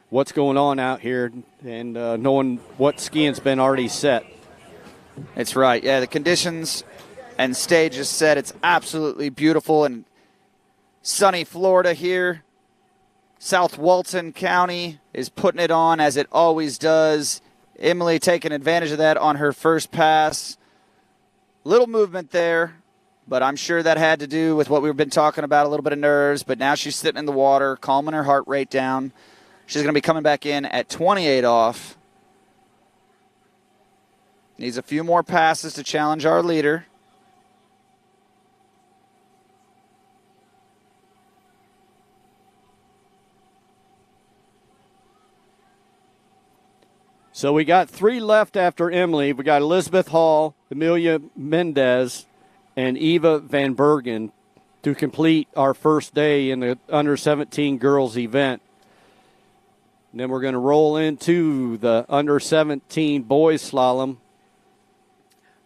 A: what's going on out here and knowing what skiing's been already set.
B: That's right. Yeah, the conditions and stage is set. It's absolutely beautiful and sunny Florida here. South Walton County is putting it on as it always does. Emily taking advantage of that on her first pass. Little movement there, but I'm sure that had to do with what we've been talking about, a little bit of nerves, but now she's sitting in the water, calming her heart rate down. She's going to be coming back in at 28 off. Needs a few more passes to challenge our leader.
A: So we got 3 left after Emily. We got Elizabeth Hall, Amelia Mendez, and Eva Van Bergen to complete our first day in the under 17 girls event. And then we're going to roll into the under 17 boys slalom.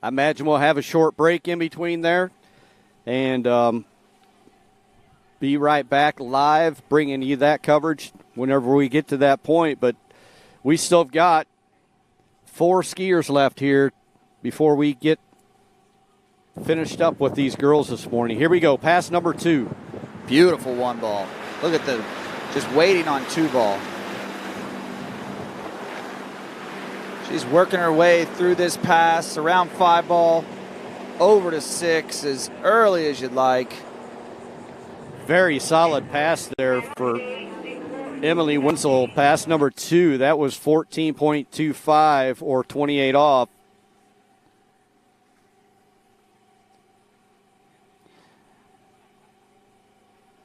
A: I imagine we'll have a short break in between there and be right back live, bringing you that coverage whenever we get to that point. But we still have got 4 skiers left here before we get finished up with these girls this morning. Here we go, pass number 2.
B: Beautiful one ball. Look at the just waiting on 2 ball. She's working her way through this pass, around 5 ball, over to 6 as early as you'd like.
A: Very solid pass there for Emily Wenzel. Pass number 2, that was 14.25 or 28 off.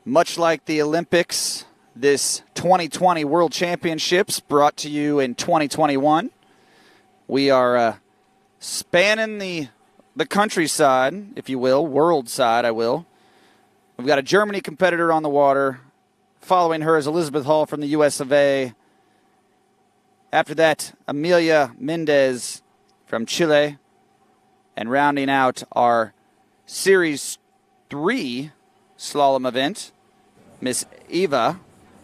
B: Much like the Olympics, this 2020 World Championships brought to you in 2021. We are spanning the countryside, if you will, world side, I will. We've got a Germany competitor on the water. Following her is Elizabeth Hall from the US of A. After that, Amelia Mendez from Chile. And rounding out our Series 3 slalom event, Miss Eva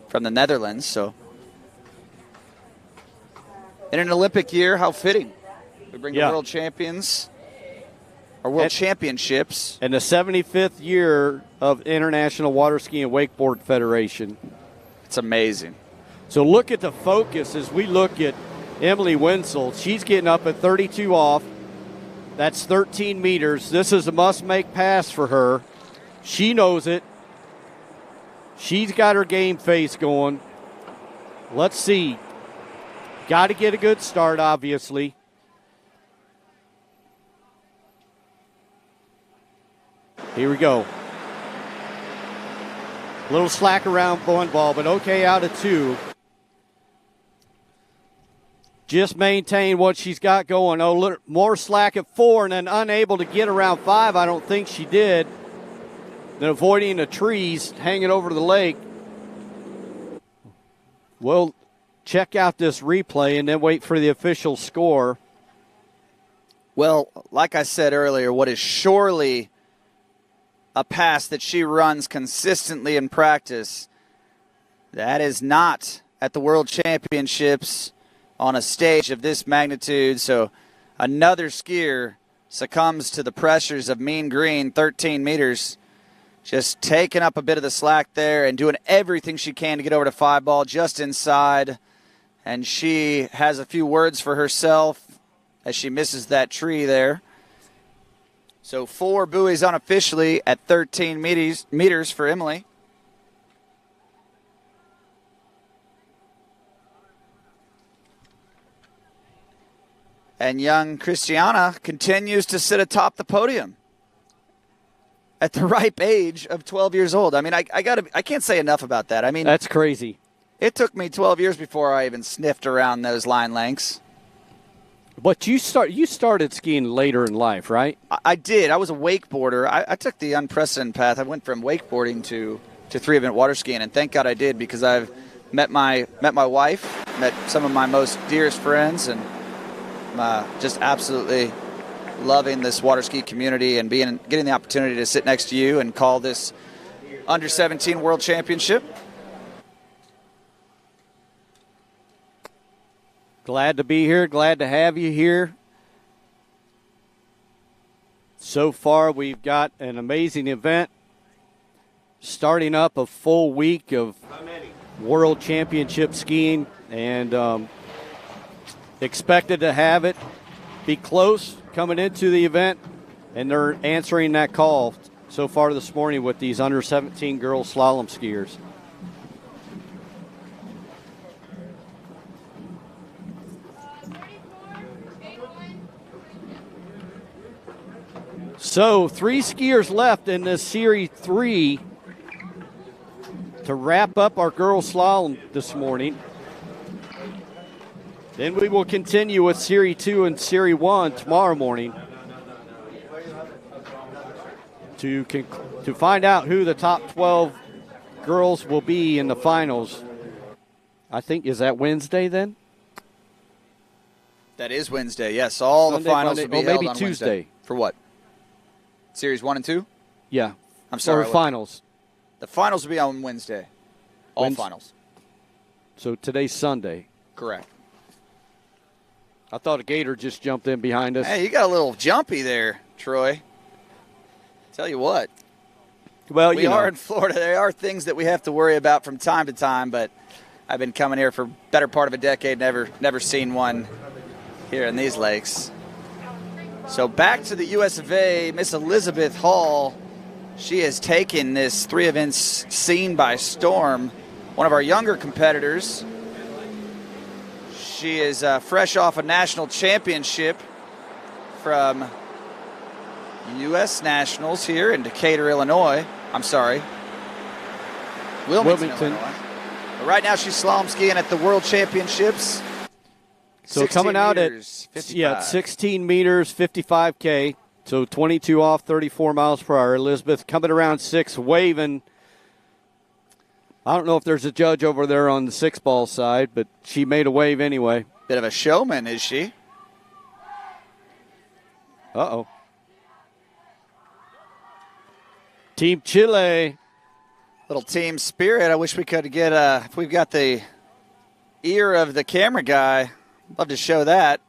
B: from the Netherlands. So, in an Olympic year, how fitting. We bring the world champions, or world championships.
A: And the 75th year of International Water Ski and Wakeboard Federation.
B: It's amazing.
A: So look at the focus as we look at Emily Wenzel. She's getting up at 32 off. That's 13 meters. This is a must-make pass for her. She knows it. She's got her game face going. Let's see. Got to get a good start, obviously. Here we go. Little slack around one ball, but okay out of 2. Just maintain what she's got going. Oh, more slack at 4 and then unable to get around 5. I don't think she did. Then avoiding the trees hanging over the lake. We'll check out this replay and then wait for the official score.
B: Well, like I said earlier, what is surely a pass that she runs consistently in practice, that is not at the World Championships on a stage of this magnitude. So another skier succumbs to the pressures of mean green, 13 meters. Just taking up a bit of the slack there and doing everything she can to get over to 5 ball just inside. And she has a few words for herself as she misses that tree there. So 4 buoys unofficially at 13 meters for Emily. And young Christiana continues to sit atop the podium at the ripe age of 12 years old. I mean, I can't say enough about that. I mean,
A: that's crazy.
B: It took me 12 years before I even sniffed around those line lengths.
A: But you started skiing later in life, right?
B: I did. I was a wakeboarder. I took the unprecedented path. I went from wakeboarding to 3-event water skiing, and thank God I did, because I've met my wife, met some of my most dearest friends, and just absolutely loving this water ski community and getting the opportunity to sit next to you and call this under-17 World Championship.
A: Glad to be here. Glad to have you here. So far, we've got an amazing event. Starting up a full week of World Championship skiing, and expected to have it be close coming into the event, and they're answering that call so far this morning with these under-17 girls slalom skiers. So 3 skiers left in this Series 3 to wrap up our girls slalom this morning. Then we will continue with Series 2 and Series 1 tomorrow morning to find out who the top 12 girls will be in the finals. I think, is that Wednesday then?
B: That is Wednesday, yes. All
A: Sunday,
B: the finals
A: Monday,
B: will be
A: or
B: held
A: maybe
B: on
A: Tuesday.
B: Wednesday. For what? Series 1 and 2?
A: Yeah.
B: I'm sorry.
A: Or finals.
B: The finals will be on Wednesday. All finals.
A: So today's Sunday.
B: Correct.
A: I thought a gator just jumped in behind us.
B: Hey, you got a little jumpy there, Troy. Tell you what.
A: Well,
B: we are in Florida. There are things that we have to worry about from time to time, but I've been coming here for better part of a decade, never seen one here in these lakes. So back to the US of A, Miss Elizabeth Hall. She has taken this 3 events scene by storm. One of our younger competitors. She is fresh off a national championship from U.S. Nationals here in Decatur, Illinois. I'm sorry, Wilmington. Illinois. But right now she's slalom skiing at the World Championships.
A: So coming out at 16 meters, 55K, so 22 off, 34 miles per hour. Elizabeth coming around 6, waving. I don't know if there's a judge over there on the 6-ball side, but she made a wave anyway.
B: Bit of a showman, is she?
A: Uh-oh. Team Chile.
B: Little team spirit. I wish we could get, if we've got the ear of the camera guy, love to show that.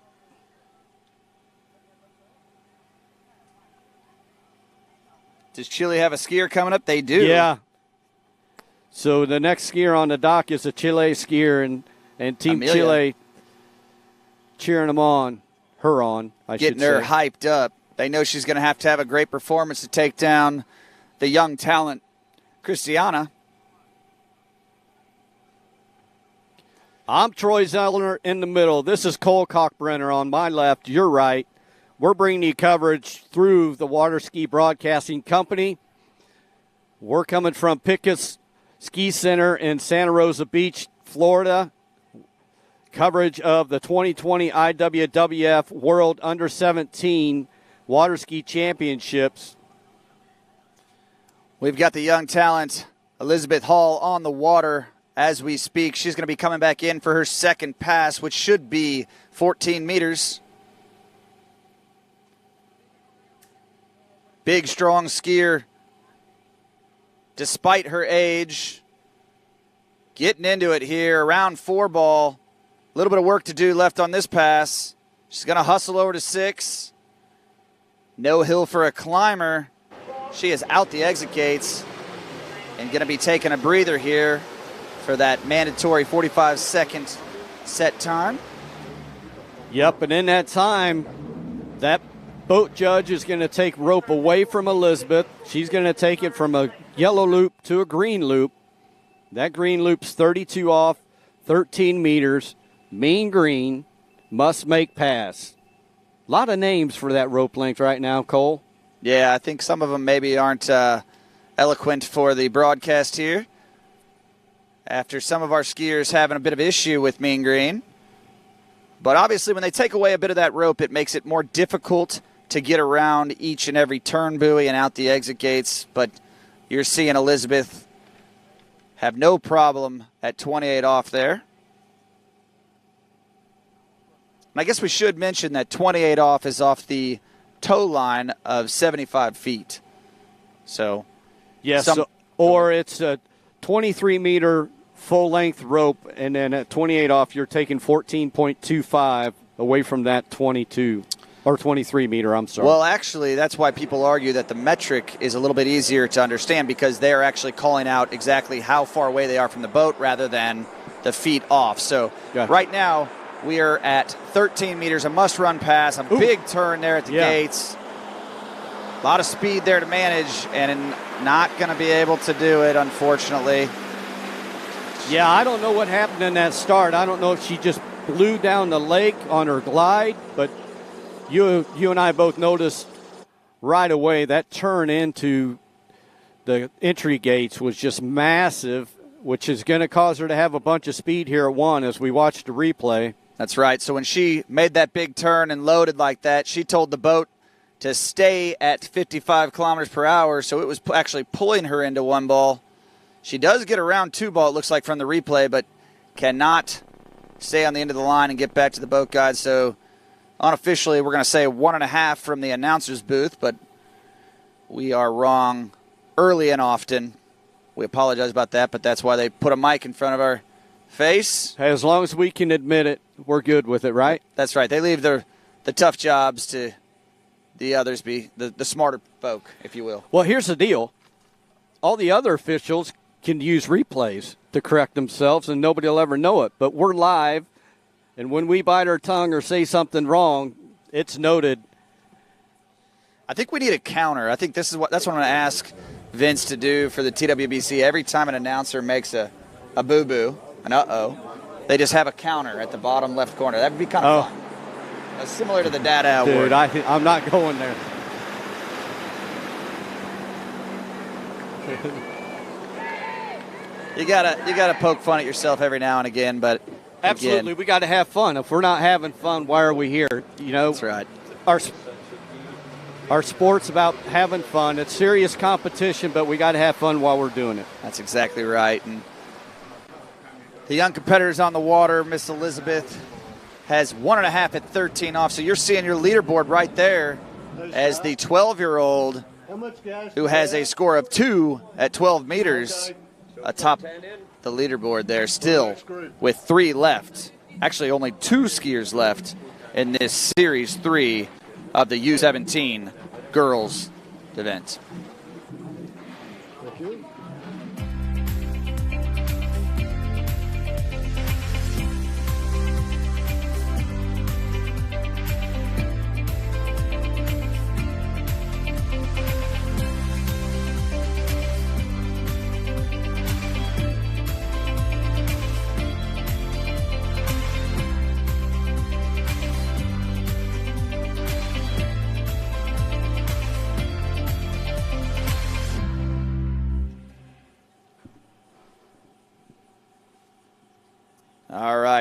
B: Does Chile have a skier coming up? They do.
A: Yeah. So the next skier on the dock is a Chile skier, and Team
B: Amelia.
A: Chile cheering them on, her on, I should say.
B: Getting her hyped up. They know she's going to have a great performance to take down the young talent, Christiana.
A: I'm Troy Zellner in the middle. This is Cole Cockbrenner on my left, your right. We're bringing you coverage through the Waterski Broadcasting Company. We're coming from Pickett's Ski Center in Santa Rosa Beach, Florida. Coverage of the 2020 IWWF World Under-17 Waterski Championships.
B: We've got the young talent, Elizabeth Hall, on the water as we speak. She's going to be coming back in for her second pass, which should be 14 meters. Big, strong skier, despite her age. Getting into it here, around 4 ball. A little bit of work to do left on this pass. She's going to hustle over to 6. No hill for a climber. She is out the exit gates and going to be taking a breather here for that mandatory 45-second set time.
A: Yep, and in that time, that boat judge is going to take rope away from Elizabeth. She's going to take it from a yellow loop to a green loop. That green loop's 32 off, 13 meters, mean green, must make pass. A lot of names for that rope length right now, Cole.
B: Yeah, I think some of them maybe aren't eloquent for the broadcast here. After some of our skiers having a bit of issue with mean green. But obviously when they take away a bit of that rope, it makes it more difficult to get around each and every turn buoy and out the exit gates. But you're seeing Elizabeth have no problem at 28 off there. And I guess we should mention that 28 off is off the tow line of 75 feet. So,
A: yes, or it's a 23-meter full-length rope, and then at 28 off, you're taking 14.25 away from that 22 or 23-meter, I'm sorry.
B: Well, actually, that's why people argue that the metric is a little bit easier to understand because they're actually calling out exactly how far away they are from the boat rather than the feet off. So right now, we are at 13 meters, a must-run pass, a big turn there at the gates. A lot of speed there to manage, and not going to be able to do it, unfortunately.
A: Yeah, I don't know what happened in that start. I don't know if she just blew down the lake on her glide, but you and I both noticed right away that turn into the entry gates was just massive, which is going to cause her to have a bunch of speed here at 1 as we watch the replay.
B: That's right. So when she made that big turn and loaded like that, she told the boat to stay at 55 kilometers per hour, so it was actually pulling her into 1 ball. She does get around 2 ball, it looks like, from the replay, but cannot stay on the end of the line and get back to the boat guide. So unofficially, we're going to say 1.5 from the announcer's booth, but we are wrong early and often. We apologize about that, but that's why they put a mic in front of our face.
A: Hey, as long as we can admit it, we're good with it, right?
B: That's right. They leave the tough jobs to the others, be the smarter folk, if you will.
A: Well, here's the deal. All the other officials can use replays to correct themselves, and nobody will ever know it. But we're live, and when we bite our tongue or say something wrong, it's noted.
B: I think we need a counter. I think that's what I'm going to ask Vince to do for the TWBC. Every time an announcer makes a boo-boo, an uh-oh, they just have a counter at the bottom left corner. That would be kind of fun. Similar to the Dada Award.
A: Dude, I'm not going there.
B: You gotta poke fun at yourself every now and again, but
A: absolutely, we got to have fun. If we're not having fun, why are we here? You know,
B: that's right.
A: Our sport's about having fun. It's serious competition, but we got to have fun while we're doing it.
B: That's exactly right. And the young competitors on the water, Miss Elizabeth has 1.5 at 13 off. So you're seeing your leaderboard right there as the 12-year-old who has a score of 2 at 12 meters atop the leaderboard there still with 3 left. Actually, only 2 skiers left in this Series 3 of the U-17 girls event.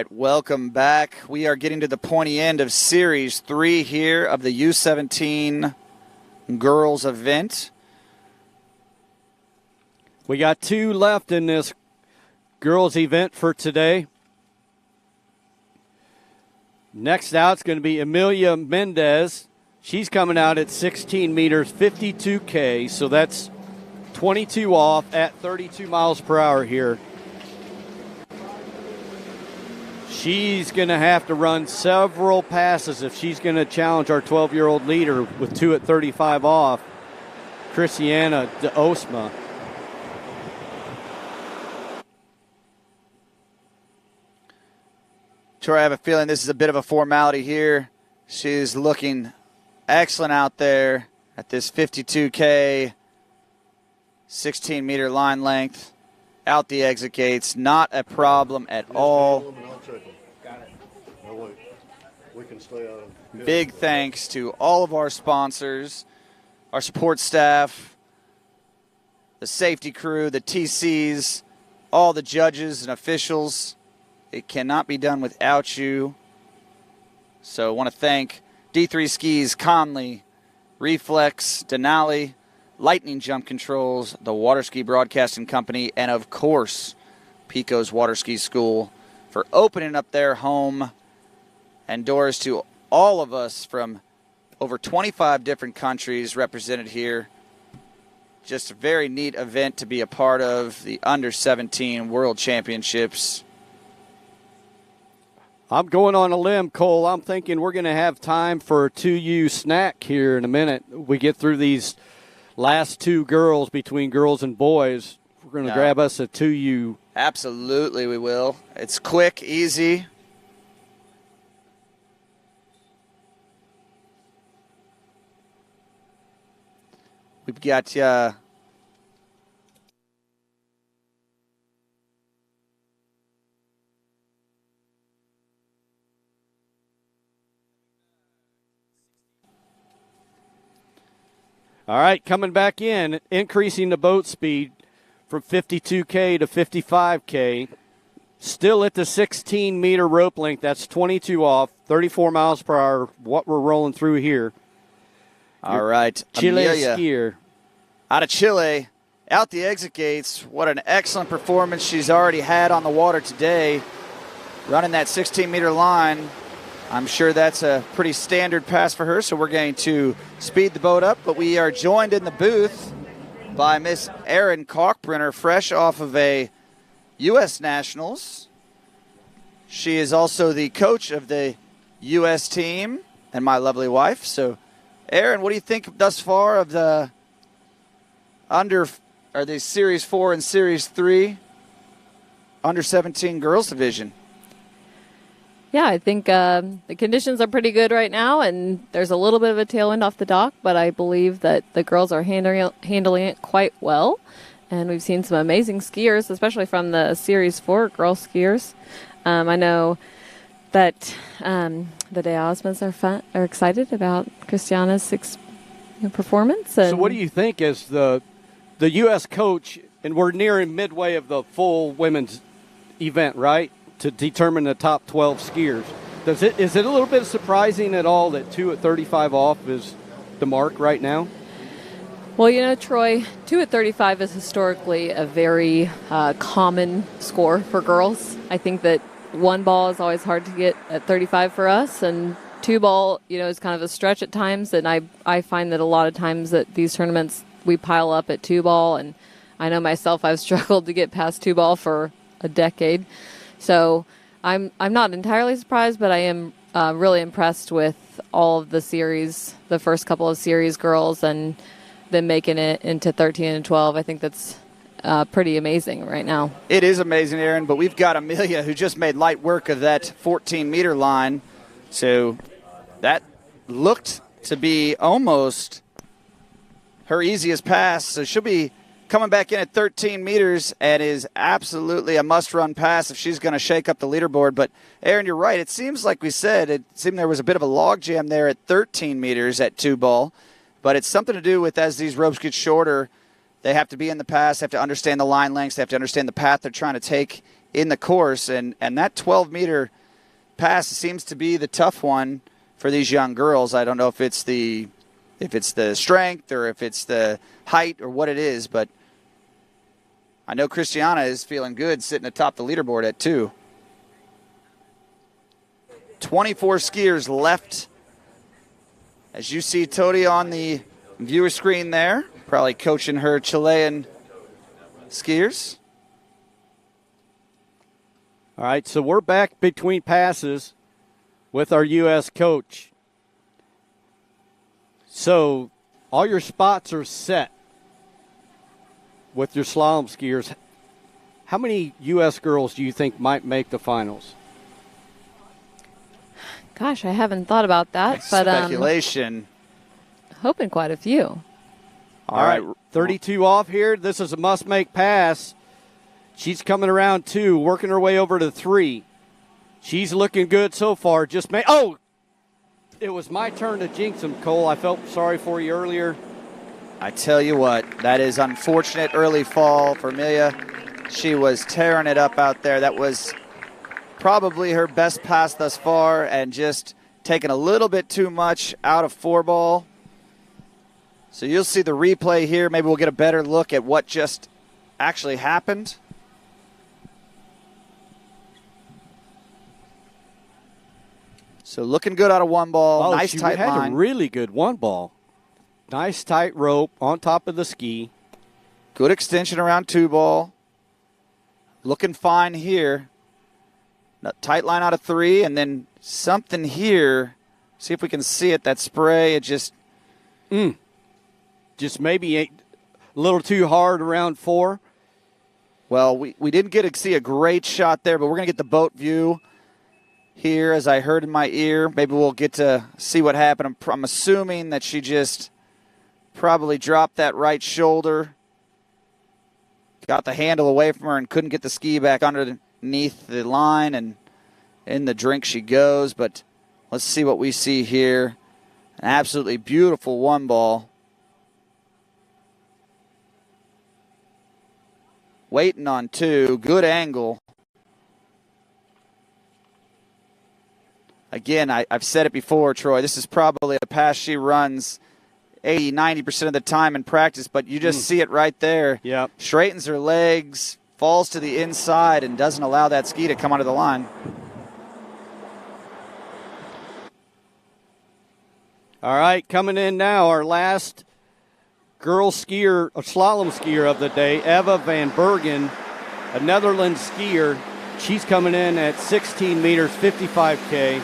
B: right, welcome back. We are getting to the pointy end of Series 3 here of the U-17 girls event.
A: We got 2 left in this girls event for today. Next out is going to be Amelia Mendez. She's coming out at 16 meters, 52K, so that's 22 off at 32 miles per hour here. She's going to have to run several passes if she's going to challenge our 12-year-old leader with 2 at 35 off, Christiana de Osma.
B: Troy, I have a feeling this is a bit of a formality here. She's looking excellent out there at this 52K, 16-meter line length. Out the exit gates, not a problem at all. Big thanks to all of our sponsors, our support staff, the safety crew, the TCs, all the judges and officials. It cannot be done without you. So I want to thank D3 Skis, Conley, Reflex, Denali, Lightning Jump Controls, the Waterski Broadcasting Company, and of course, Pico's Waterski School for opening up their home and doors to all of us from over 25 different countries represented here. Just a very neat event to be a part of, the Under-17 World Championships.
A: I'm going on a limb, Cole. I'm thinking we're going to have time for a 2U snack here in a minute. We get through these last 2 girls between girls and boys. We're going to grab us a 2U.
B: Absolutely, we will. It's quick, easy. We've got
A: All right, coming back in, increasing the boat speed from 52K to 55K. Still at the 16-meter rope length. That's 22 off, 34 miles per hour, what we're rolling through here.
B: All right,
A: Chile
B: Amelia,
A: skier.
B: out of Chile, out the exit gates. What an excellent performance she's already had on the water today. Running that 16-meter line. I'm sure that's a pretty standard pass for her, so we're going to speed the boat up. But we are joined in the booth by Miss Erin Kalkbrenner, fresh off of a U.S. Nationals. She is also the coach of the U.S. team and my lovely wife. So, Erin, what do you think thus far of the Series 4 and Series 3 Under-17 girls division?
I: Yeah, I think the conditions are pretty good right now, and there's a little bit of a tailwind off the dock, but I believe that the girls are handling it quite well. And we've seen some amazing skiers, especially from the Series 4 girl skiers. I know that the De Osmas are excited about Christiana's performance. And
A: So what do you think as the U.S. coach, and we're nearing midway of the full women's event, right, to determine the top 12 skiers. Is it a little bit surprising at all that 2 at 35 off is the mark right now?
I: Well, Troy, 2 at 35 is historically a very common score for girls. I think that 1 ball is always hard to get at 35 for us, and 2 ball, is kind of a stretch at times, and I find that a lot of times at these tournaments we pile up at 2 ball, and I know myself I've struggled to get past 2 ball for a decade. So I'm not entirely surprised, but I am really impressed with all of the first couple of series girls, and them making it into 13 and 12. I think that's pretty amazing right now.
B: It is amazing, Erin, but we've got Amelia who just made light work of that 14-meter line. So that looked to be almost her easiest pass. So she'll be coming back in at 13 meters and is absolutely a must-run pass if she's going to shake up the leaderboard. But, Erin, you're right. It seems like we said, it seemed there was a bit of a logjam there at 13 meters at 2 ball. But it's something to do with as these ropes get shorter, they have to be in the pass, they have to understand the line lengths, they have to understand the path they're trying to take in the course. And that 12-meter pass seems to be the tough one for these young girls. I don't know if it's the strength or if it's the height or what it is, but I know Christiana is feeling good sitting atop the leaderboard at 2. 24 skiers left. As you see Todi on the viewer screen there, probably coaching her Chilean skiers.
A: All right, so we're back between passes with our U.S. coach. So all your spots are set with your slalom skiers. How many U.S. girls do you think might make the finals?
I: Gosh, I haven't thought about that, but
B: speculation.
I: Hoping quite a few.
A: All right, 32 off here. This is a must-make pass. She's coming around 2, working her way over to 3. She's looking good so far. It was my turn to jinx him, Cole. I felt sorry for you earlier.
B: I tell you what, that is unfortunate early fall for Amelia. She was tearing it up out there. That was probably her best pass thus far, and just taking a little bit too much out of 4-ball. So you'll see the replay here. Maybe we'll get a better look at what just actually happened. So looking good out of 1-ball. Nice tight line.
A: She had a really good 1-ball. Nice tight rope on top of the ski.
B: Good extension around 2-ball. Looking fine here. Tight line out of 3, and then something here. See if we can see it. That spray, it just
A: maybe a little too hard around 4.
B: Well, we didn't get to see a great shot there, but we're going to get the boat view here, as I heard in my ear. Maybe we'll get to see what happened. I'm assuming that she just probably dropped that right shoulder, got the handle away from her, and couldn't get the ski back underneath the line, and in the drink she goes. But let's see what we see here. An absolutely beautiful 1-ball. Waiting on 2. Good angle. Again, I've said it before, Troy. This is probably a pass she runs 80, 90% of the time in practice, but you just see it right there.
A: Yep.
B: Straightens her legs, falls to the inside, and doesn't allow that ski to come onto the line.
A: All right, coming in now, our last girl skier, slalom skier of the day, Eva van Bergen, a Netherlands skier. She's coming in at 16 meters, 55K.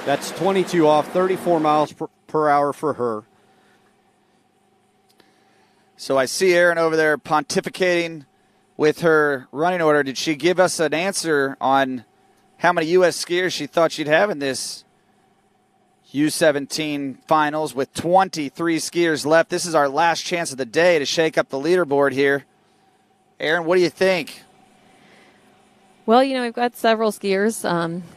A: That's 22 off, 34 miles per hour for her.
B: So I see Erin over there pontificating with her running order. Did she give us an answer on how many U.S. skiers she thought she'd have in this U-17 finals with 23 skiers left? This is our last chance of the day to shake up the leaderboard here. Erin, what do you think?
I: Well, we've got several skiers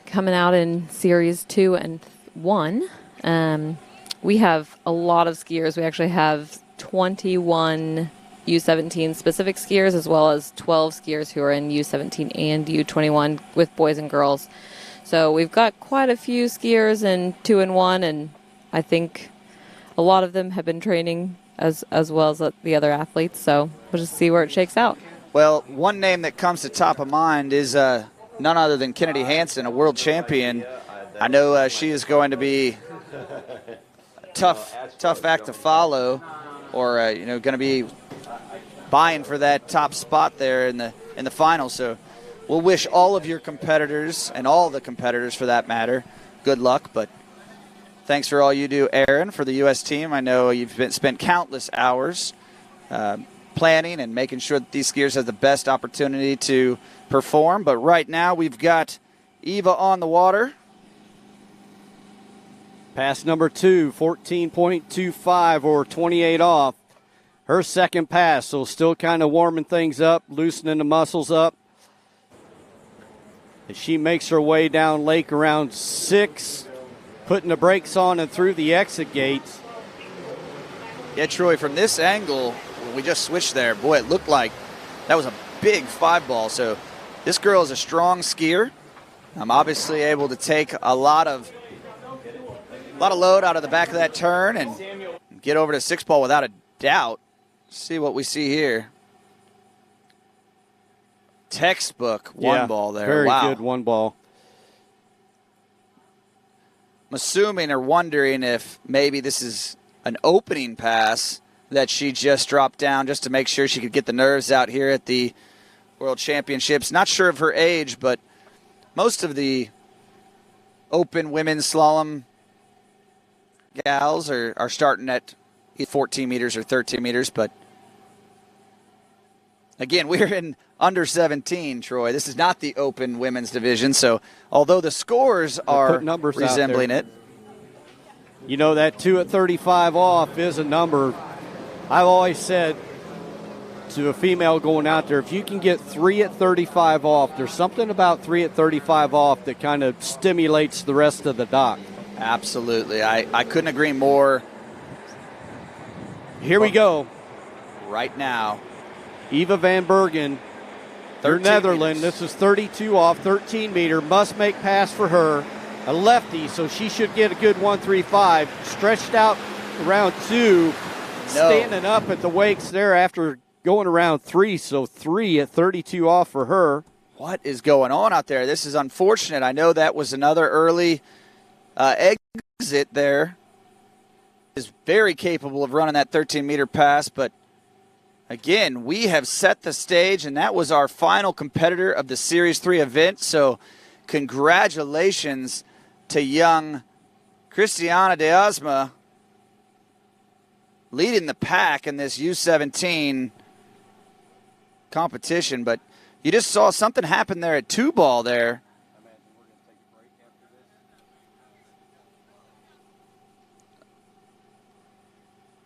I: coming out in Series 2 and 1. We have a lot of skiers. We actually have 21 U-17 specific skiers, as well as 12 skiers who are in U-17 and U-21 with boys and girls. So we've got quite a few skiers in 2 and 1, and I think a lot of them have been training as well as the other athletes. So we'll just see where it shakes out.
B: Well, one name that comes to top of mind is none other than Kennedy Hansen, a world champion. I know she is going to be a tough act to follow, or going to be vying for that top spot there in the final. So we'll wish all of your competitors, and all the competitors for that matter, good luck. But thanks for all you do, Erin, for the U.S. team. I know you've spent countless hours planning and making sure that these skiers have the best opportunity to perform. But right now we've got Eva on the water.
A: Pass number 2, 14.25 or 28 off. Her second pass, so still kind of warming things up, loosening the muscles up. As she makes her way down lake around 6, putting the brakes on and through the exit gates.
B: Yeah, Troy, from this angle, when we just switched there, boy, it looked like that was a big 5-ball. So This girl is a strong skier. I'm obviously able to take a lot of load out of the back of that turn and get over to 6-ball without a doubt. See what we see here. Textbook one ball there.
A: Very
B: wow.
A: good one ball.
B: I'm assuming or wondering if maybe this is an opening pass that she just dropped down just to make sure she could get the nerves out here at the World Championships. Not sure of her age, but most of the open women's slalom gals are starting at 14 meters or 13 meters. But again, we're in under 17, Troy. This is not the open women's division. So although the scores are resembling it.
A: You know, that 2 at 35 off is a number. I've always said to a female going out there, if you can get 3 at 35 off, there's something about 3 at 35 off that kind of stimulates the rest of the dock.
B: Absolutely. I couldn't agree more.
A: Here we go.
B: Right now.
A: Eva Van Bergen, her Netherlands.
B: meters.
A: This is 32 off, 13 meter. Must make pass for her. A lefty, so she should get a good 135. Stretched out around 2. Standing up at the wakes there after going around 3. So 3 at 32 off for her.
B: What is going on out there? This is unfortunate. I know that was another early exit there. Is very capable of running that 13-meter pass, but again, we have set the stage, and that was our final competitor of the Series 3 event. So congratulations to young Cristiana de Asma leading the pack in this U-17 competition. But you just saw something happen there at 2-ball there.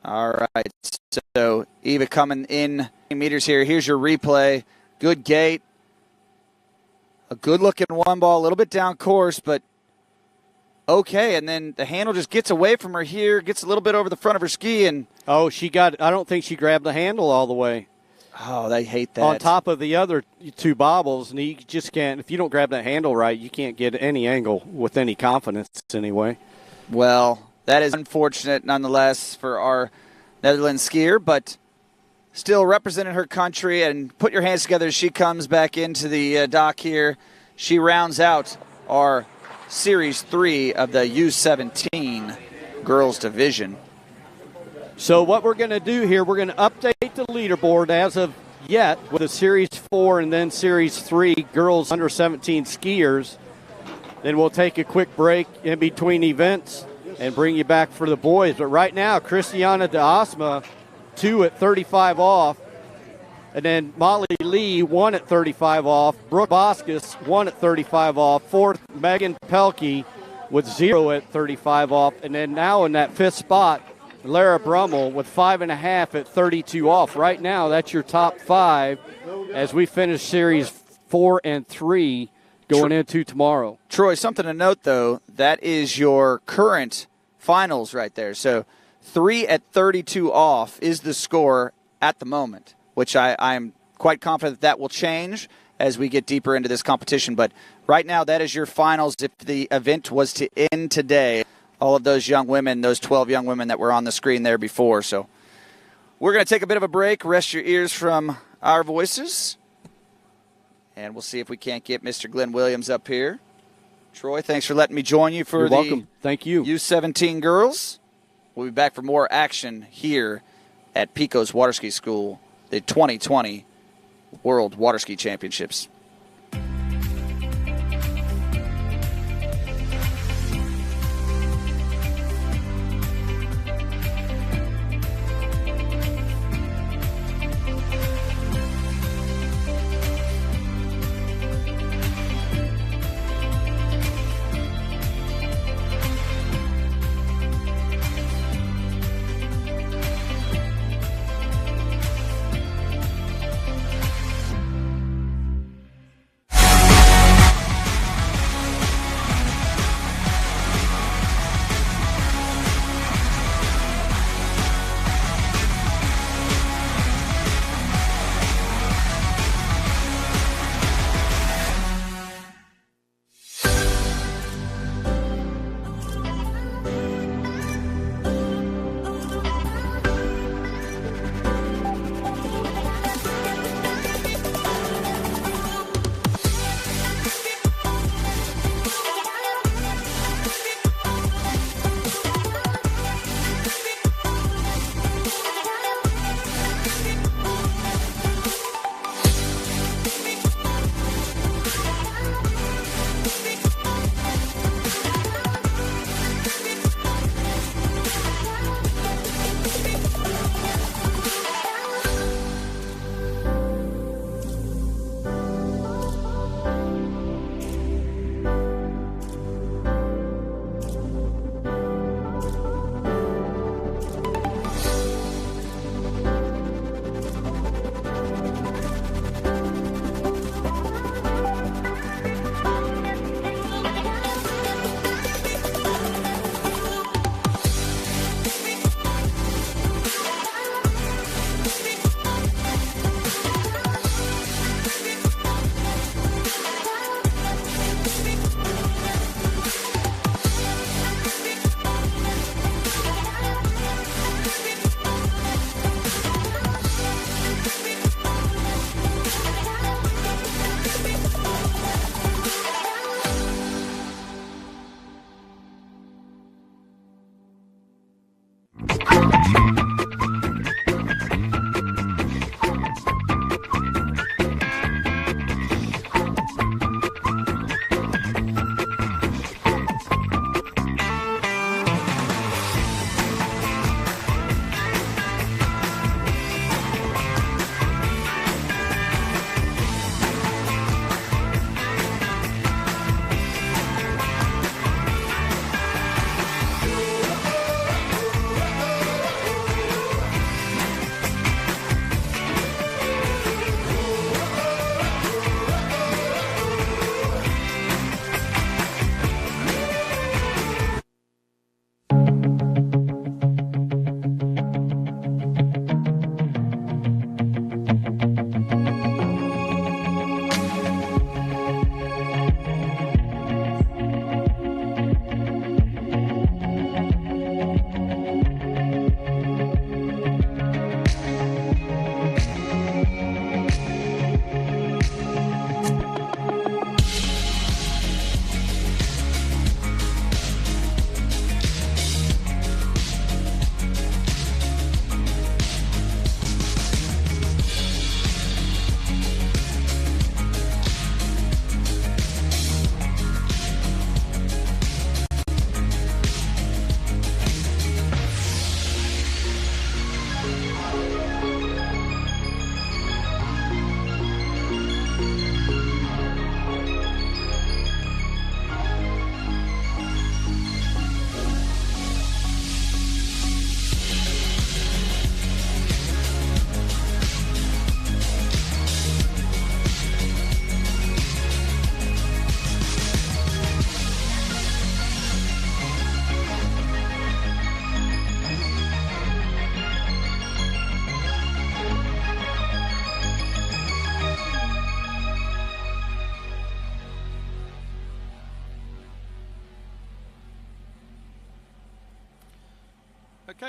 B: All right, so Eva coming in meters here. Here's your replay. Good gate. A good-looking one ball, a little bit down course, but okay. And then the handle just gets away from her here, gets a little bit over the front of her ski. And
A: I don't think she grabbed the handle all the way.
B: Oh, they hate that.
A: On top of the other 2 bobbles, and you just can't, if you don't grab that handle right, you can't get any angle with any confidence anyway.
B: Well, that is unfortunate nonetheless for our Netherlands skier, but still representing her country. And put your hands together as she comes back into the dock here. She rounds out our Series 3 of the U-17 girls division.
A: So what we're going to do here, we're going to update the leaderboard as of yet with the Series 4 and then Series 3 girls under 17 skiers. Then we'll take a quick break in between events and bring you back for the boys. But right now, Cristiana de Asma, 2 at 35 off. And then Molly Lee, 1 at 35 off. Brooke Boskus, 1 at 35 off. 4th, Megan Pelkey with 0 at 35 off. And then now in that 5th spot, Lara Brummel with 5.5 at 32 off. Right now, that's your top 5 as we finish Series 4 and 3 going into tomorrow.
B: Troy, something to note, though, that is your current finals right there. So 3 at 32 off is the score at the moment, which I'm quite confident that will change as we get deeper into this competition. But right now, that is your finals if the event was to end today. All of those young women, those 12 young women that were on the screen there before. So we're going to take a bit of a break, rest your ears from our voices, and we'll see if we can't get Mr. Glenn Williams up here. Troy, thanks for letting me join you for
A: welcome. Thank you.
B: U-17 girls. We'll be back for more action here at Pico's Waterski School, the 2020 World Waterski Championships.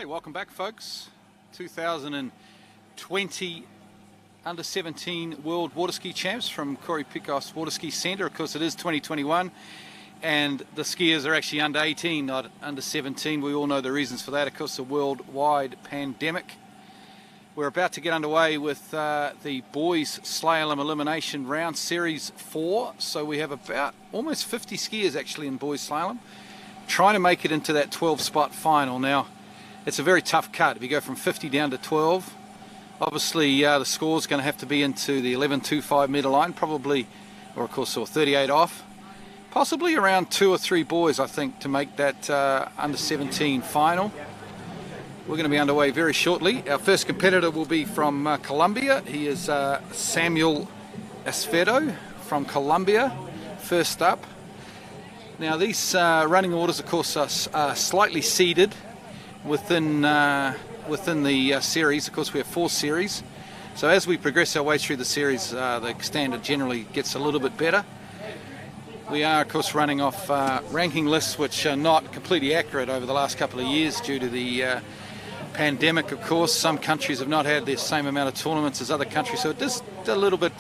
J: Okay, welcome back, folks. 2020 Under-17 World Waterski Champs from Corey Pickoff's Waterski Centre. Of course, it is 2021, and the skiers are actually under 18, not under 17. We all know the reasons for that. Of course, the worldwide pandemic. We're about to get underway with the boys slalom elimination round, series 4. So we have about almost 50 skiers actually in boys slalom, trying to make it into that 12-spot final. Now, it's a very tough cut. If you go from 50 down to 12, obviously the score's going to have to be into the 11.25 metre line, probably, or of course, or 38 off. Possibly around 2 or 3 boys, I think, to make that under 17 final. We're going to be underway very shortly. Our first competitor will be from Colombia. He is Samuel Esfedo from Colombia, first up. Now, these running orders, of course, are slightly seeded within the series. Of course, we have 4 series. So as we progress our way through the series, the standard generally gets a little bit better. We are, of course, running off ranking lists which are not completely accurate over the last couple of years due to the pandemic. Of course, some countries have not had the same amount of tournaments as other countries, so it is a little bit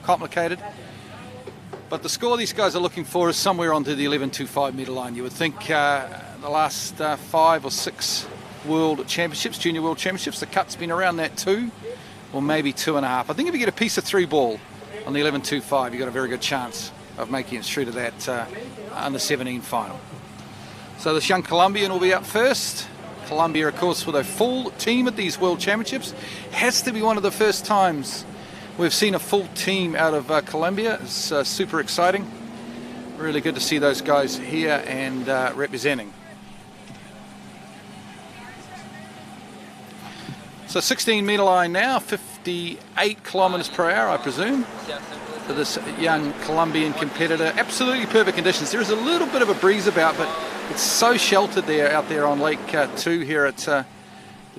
J: complicated. But the score these guys are looking for is somewhere onto the 11.25 metre line. You would think the last 5 or 6 World Championships, Junior World Championships, the cut's been around that 2 or maybe 2.5. I think if you get a piece of 3 ball on the 11.25, you've got a very good chance of making it through to that under 17 final. So this young Colombian will be up first. Colombia, of course, with a full team at these World Championships. Has to be one of the first times we've seen a full team out of Colombia. It's super exciting. Really good to see those guys here and representing. So 16 metre line now, 58 kilometres per hour, I presume, for this young Colombian competitor. Absolutely perfect conditions. There is a little bit of a breeze about, but it's so sheltered there out there on Lake 2 here at the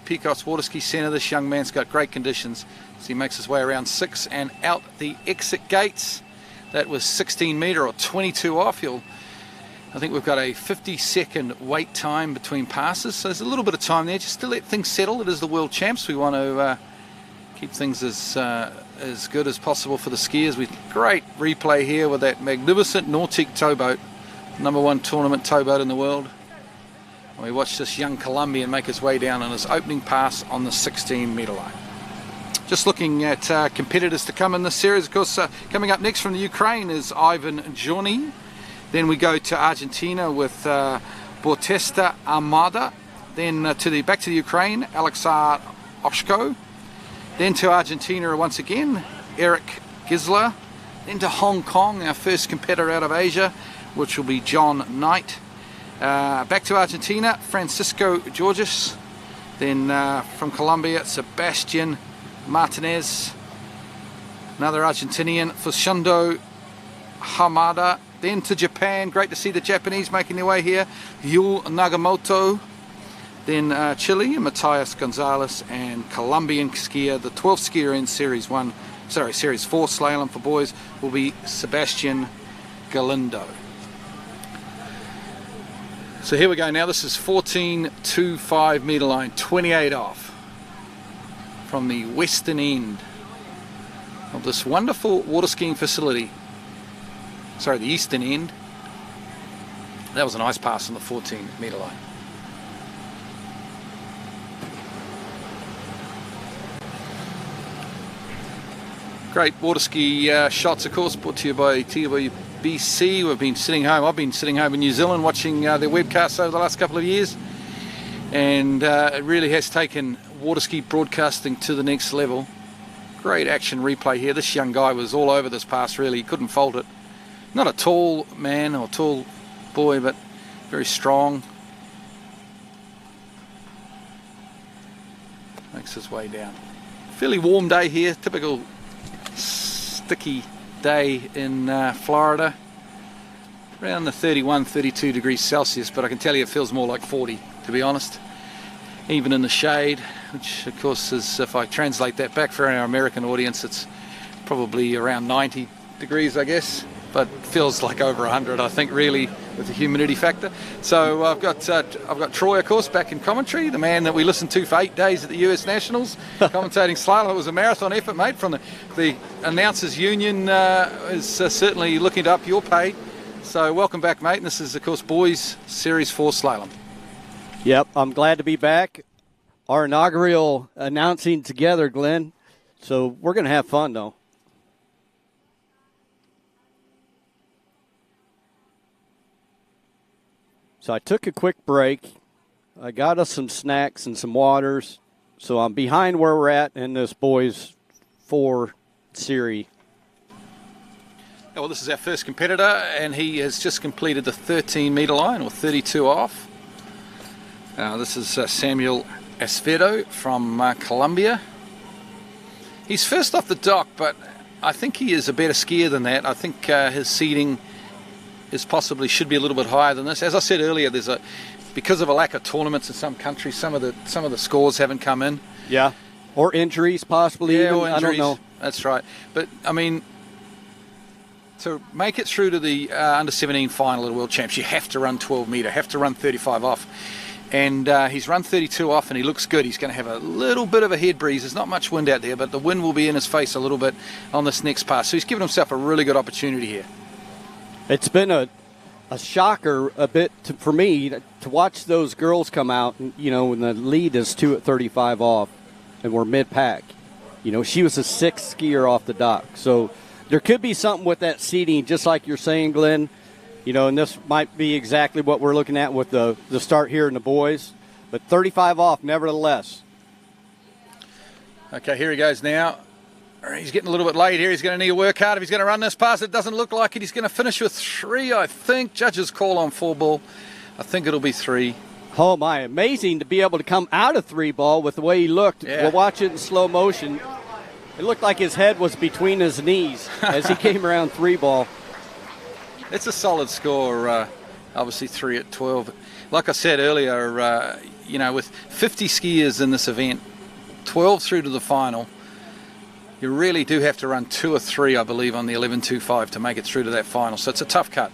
J: Pickoff's Waterski Centre. This young man's got great conditions. So he makes his way around 6 and out the exit gates. That was 16 metre or 22 off. I think we've got a 50-second wait time between passes. So there's a little bit of time there just to let things settle. It is the World Champs. We want to keep things as good as possible for the skiers. Great replay here with that magnificent Nautic towboat, #1 tournament towboat in the world. And we watch this young Colombian make his way down on his opening pass on the 16 metre line. Just looking at competitors to come in this series, of course, coming up next from the Ukraine is Ivan Joni. Then we go to Argentina with Bautista Armada. Then back to the Ukraine, Alexar Oshko. Then to Argentina once again, Eric Gisler. Then to Hong Kong, our first competitor out of Asia, which will be John Knight. Back to Argentina, Francisco Georges. Then from Colombia, Sebastian Martinez. Another Argentinian, Fushundo Hamada. Then to Japan, great to see the Japanese making their way here, Yu Nagamoto. Then Chile, Matthias Gonzalez, and Colombian skier, the 12th skier in Series 4 slalom for boys, will be Sebastian Galindo. So here we go now. This is 14.25 metre line, 28 off from the western end of this wonderful water skiing facility. Sorry, the eastern end. That was a nice pass on the 14 metre line. Great water ski shots, of course, brought to you by TWBC. We've been sitting home. I've been sitting home in New Zealand watching their webcasts over the last couple of years, and it really has taken water ski broadcasting to the next level. Great action replay here. This young guy was all over this pass, really. He couldn't fault it. Not a tall man or tall boy, but very strong. Makes his way down. Fairly warm day here, typical sticky day in Florida. Around the 31, 32 degrees Celsius, but I can tell you it feels more like 40, to be honest. Even in the shade, which of course is, if I translate that back for our American audience, it's probably around 90 degrees, I guess. but feels like over 100, I think, really, with the humidity factor. So I've got Troy, of course, back in commentary, the man that we listened to for 8 days at the US Nationals, commentating slalom. It was a marathon effort, mate, from the Announcers Union is certainly looking to up your pay. So welcome back, mate. And this is, of course, Boys Series 4 Slalom.
A: Yep, I'm glad to be back. Our inaugural announcing together, Glenn. So we're going to have fun, though. So I took a quick break. I got us some snacks and some waters. So I'm behind where we're at in this Boys 4 series.
J: Well, this is our first competitor, and he has just completed the 13-metre line, or 32 off. This is Samuel Esvedo from Colombia. He's first off the dock, but I think he is a better skier than that. I think his seeding should be a little bit higher than this. As I said earlier, because of a lack of tournaments in some countries, some of the scores haven't come in.
A: Yeah, or injuries possibly.
J: Yeah,
A: even.
J: or injuries.
A: I don't know.
J: That's right. But I mean, to make it through to the under-17 final at the World Champs, you have to run 12 metre, have to run 35 off. And he's run 32 off, and he looks good. He's going to have a little bit of a head breeze. There's not much wind out there, but the wind will be in his face a little bit on this next pass. So he's given himself a really good opportunity here.
A: It's been a shocker a bit for me to watch those girls come out, you know, when the lead is 2 at 35 off, and we're mid-pack. You know, she was a sixth skier off the dock. So there could be something with that seating, just like you're saying, Glenn. You know, and this might be exactly what we're looking at with the start here in the boys. But 35 off, nevertheless.
J: Okay, here he goes now. He's getting a little bit late here. He's going to need to work hard if he's going to run this pass. It doesn't look like it. He's going to finish with 3, I think. Judges call on 4 ball. I think it'll be 3.
A: Oh, my. Amazing to be able to come out of 3 ball with the way he looked.
J: Yeah.
A: We'll watch it in slow motion. It looked like his head was between his knees as he came around 3 ball.
J: It's a solid score, obviously 3 at 12. Like I said earlier, you know, with 50 skiers in this event, 12 through to the final, you really do have to run 2 or 3, I believe, on the 11.25 to make it through to that final. So it's a tough cut.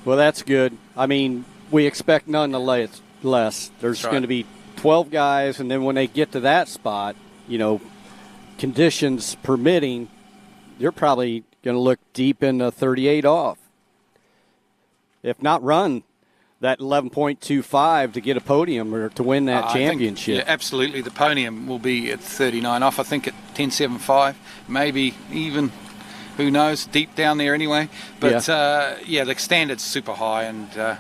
A: Well, that's good. I mean, we expect nonetheless. There's going to be 12 guys, and then when they get to that spot, you know, conditions permitting, they're probably going to look deep into 38 off. If not run that 11.25 to get a podium or to win that championship.
J: Yeah, absolutely. The podium will be at 39 off, I think at 10.75, maybe even, who knows, deep down there anyway. But, yeah, the standard's super high, and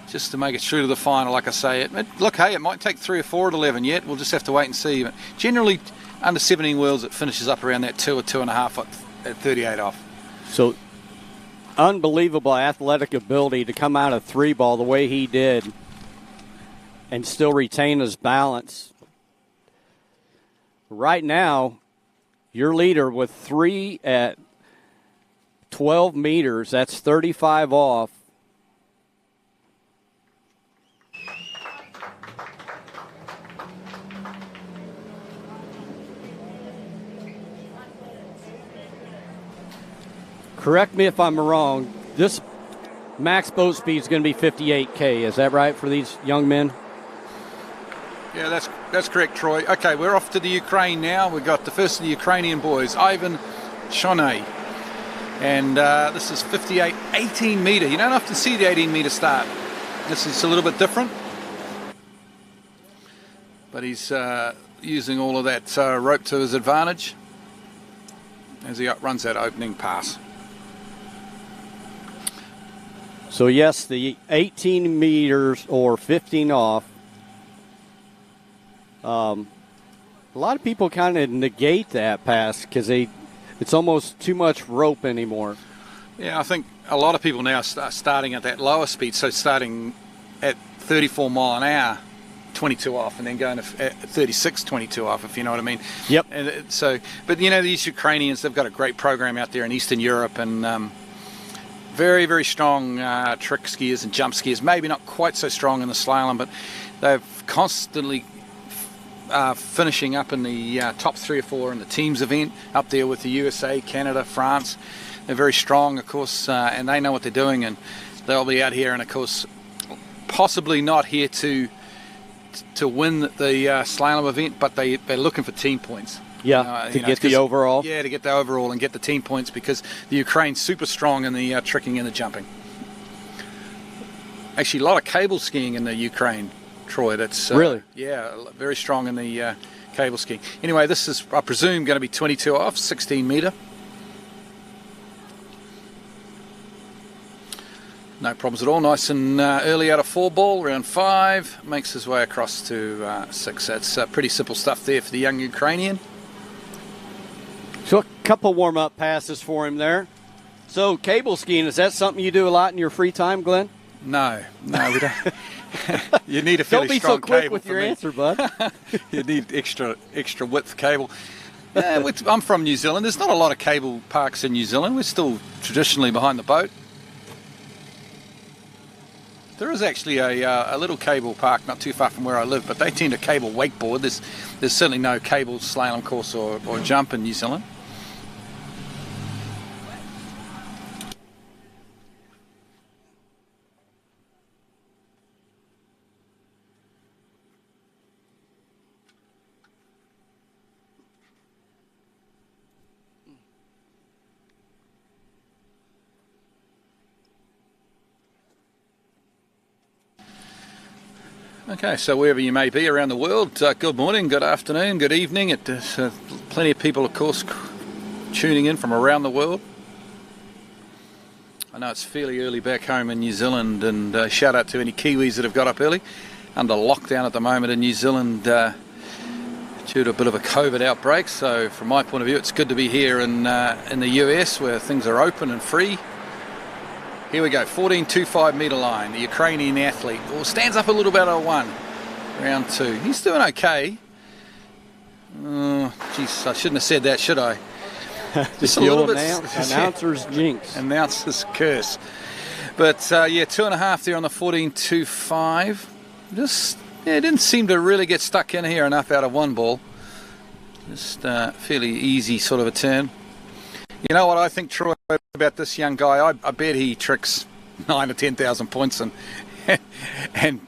J: just to make it through to the final, like I say, look, hey, it might take 3 or 4 at 11 yet. We'll just have to wait and see. But generally, under 17 worlds, it finishes up around that 2 or 2.5 at 38 off.
A: So unbelievable athletic ability to come out of 3 ball the way he did and still retain his balance. Right now, your leader with 3 at 12 meters, that's 35 off. Correct me if I'm wrong, this max boat speed is going to be 58K. Is that right for these young men?
J: Yeah, that's correct, Troy. Okay, we're off to the Ukraine now. We've got the first of the Ukrainian boys, Ivan Shonay. And this is 58, 18 metre. You don't often see the 18 metre start. This is a little bit different. But he's using all of that rope to his advantage as he runs that opening pass.
A: So, yes, the 18 meters or 15 off. A lot of people kind of negate that pass because it's almost too much rope anymore.
J: Yeah, I think a lot of people now are starting at that lower speed, so starting at 34 mile an hour, 22 off, and then going to 36, 22 off, if you know what I mean.
A: Yep.
J: And so, but you know, these Ukrainians, they've got a great program out there in Eastern Europe, and very, very strong trick skiers and jump skiers. Maybe not quite so strong in the slalom, but they've constantly finishing up in the top 3 or 4 in the teams event, up there with the USA, Canada, France. They're very strong, of course, and they know what they're doing, and they'll be out here, and of course, possibly not here to win the slalom event, but they're looking for team points.
A: Yeah, to get the overall.
J: Yeah, to get the overall and get the team points, because the Ukraine's super strong in the tricking and the jumping. Actually, a lot of cable skiing in the Ukraine, Troy. That's
A: really?
J: Yeah, very strong in the cable skiing. Anyway, this is, I presume, going to be 22 off, 16 metre. No problems at all. Nice and early out of 4 ball, round 5. Makes his way across to 6. That's pretty simple stuff there for the young Ukrainian.
A: So a couple warm-up passes for him there. So cable skiing, is that something you do a lot in your free time, Glenn?
J: No, we don't. You need a fairly strong cable.
A: Don't be so quick with your answer, bud.
J: You need extra width cable. Yeah, I'm from New Zealand. There's not a lot of cable parks in New Zealand. We're still traditionally behind the boat. There is actually a little cable park not too far from where I live, but they tend to cable wakeboard. There's certainly no cable slalom course or jump in New Zealand. Okay, so wherever you may be around the world, good morning, good afternoon, good evening. There's plenty of people, of course, tuning in from around the world. I know it's fairly early back home in New Zealand, and shout out to any Kiwis that have got up early. Under lockdown at the moment in New Zealand due to a bit of a COVID outbreak. So from my point of view, it's good to be here in the US where things are open and free. Here we go, 14.25 metre line. The Ukrainian athlete stands up a little bit at 1. Round 2. He's doing okay. Geez, I shouldn't have said that, should I?
A: Just a little bit. Announcer's jinx.
J: Announcer's curse. But yeah, 2.5 there on the 14.25. Just, yeah, it didn't seem to really get stuck in here enough out of 1 ball. Just fairly easy sort of a turn. You know what I think, Troy, about this young guy? I bet he tricks 9 or 10,000 points and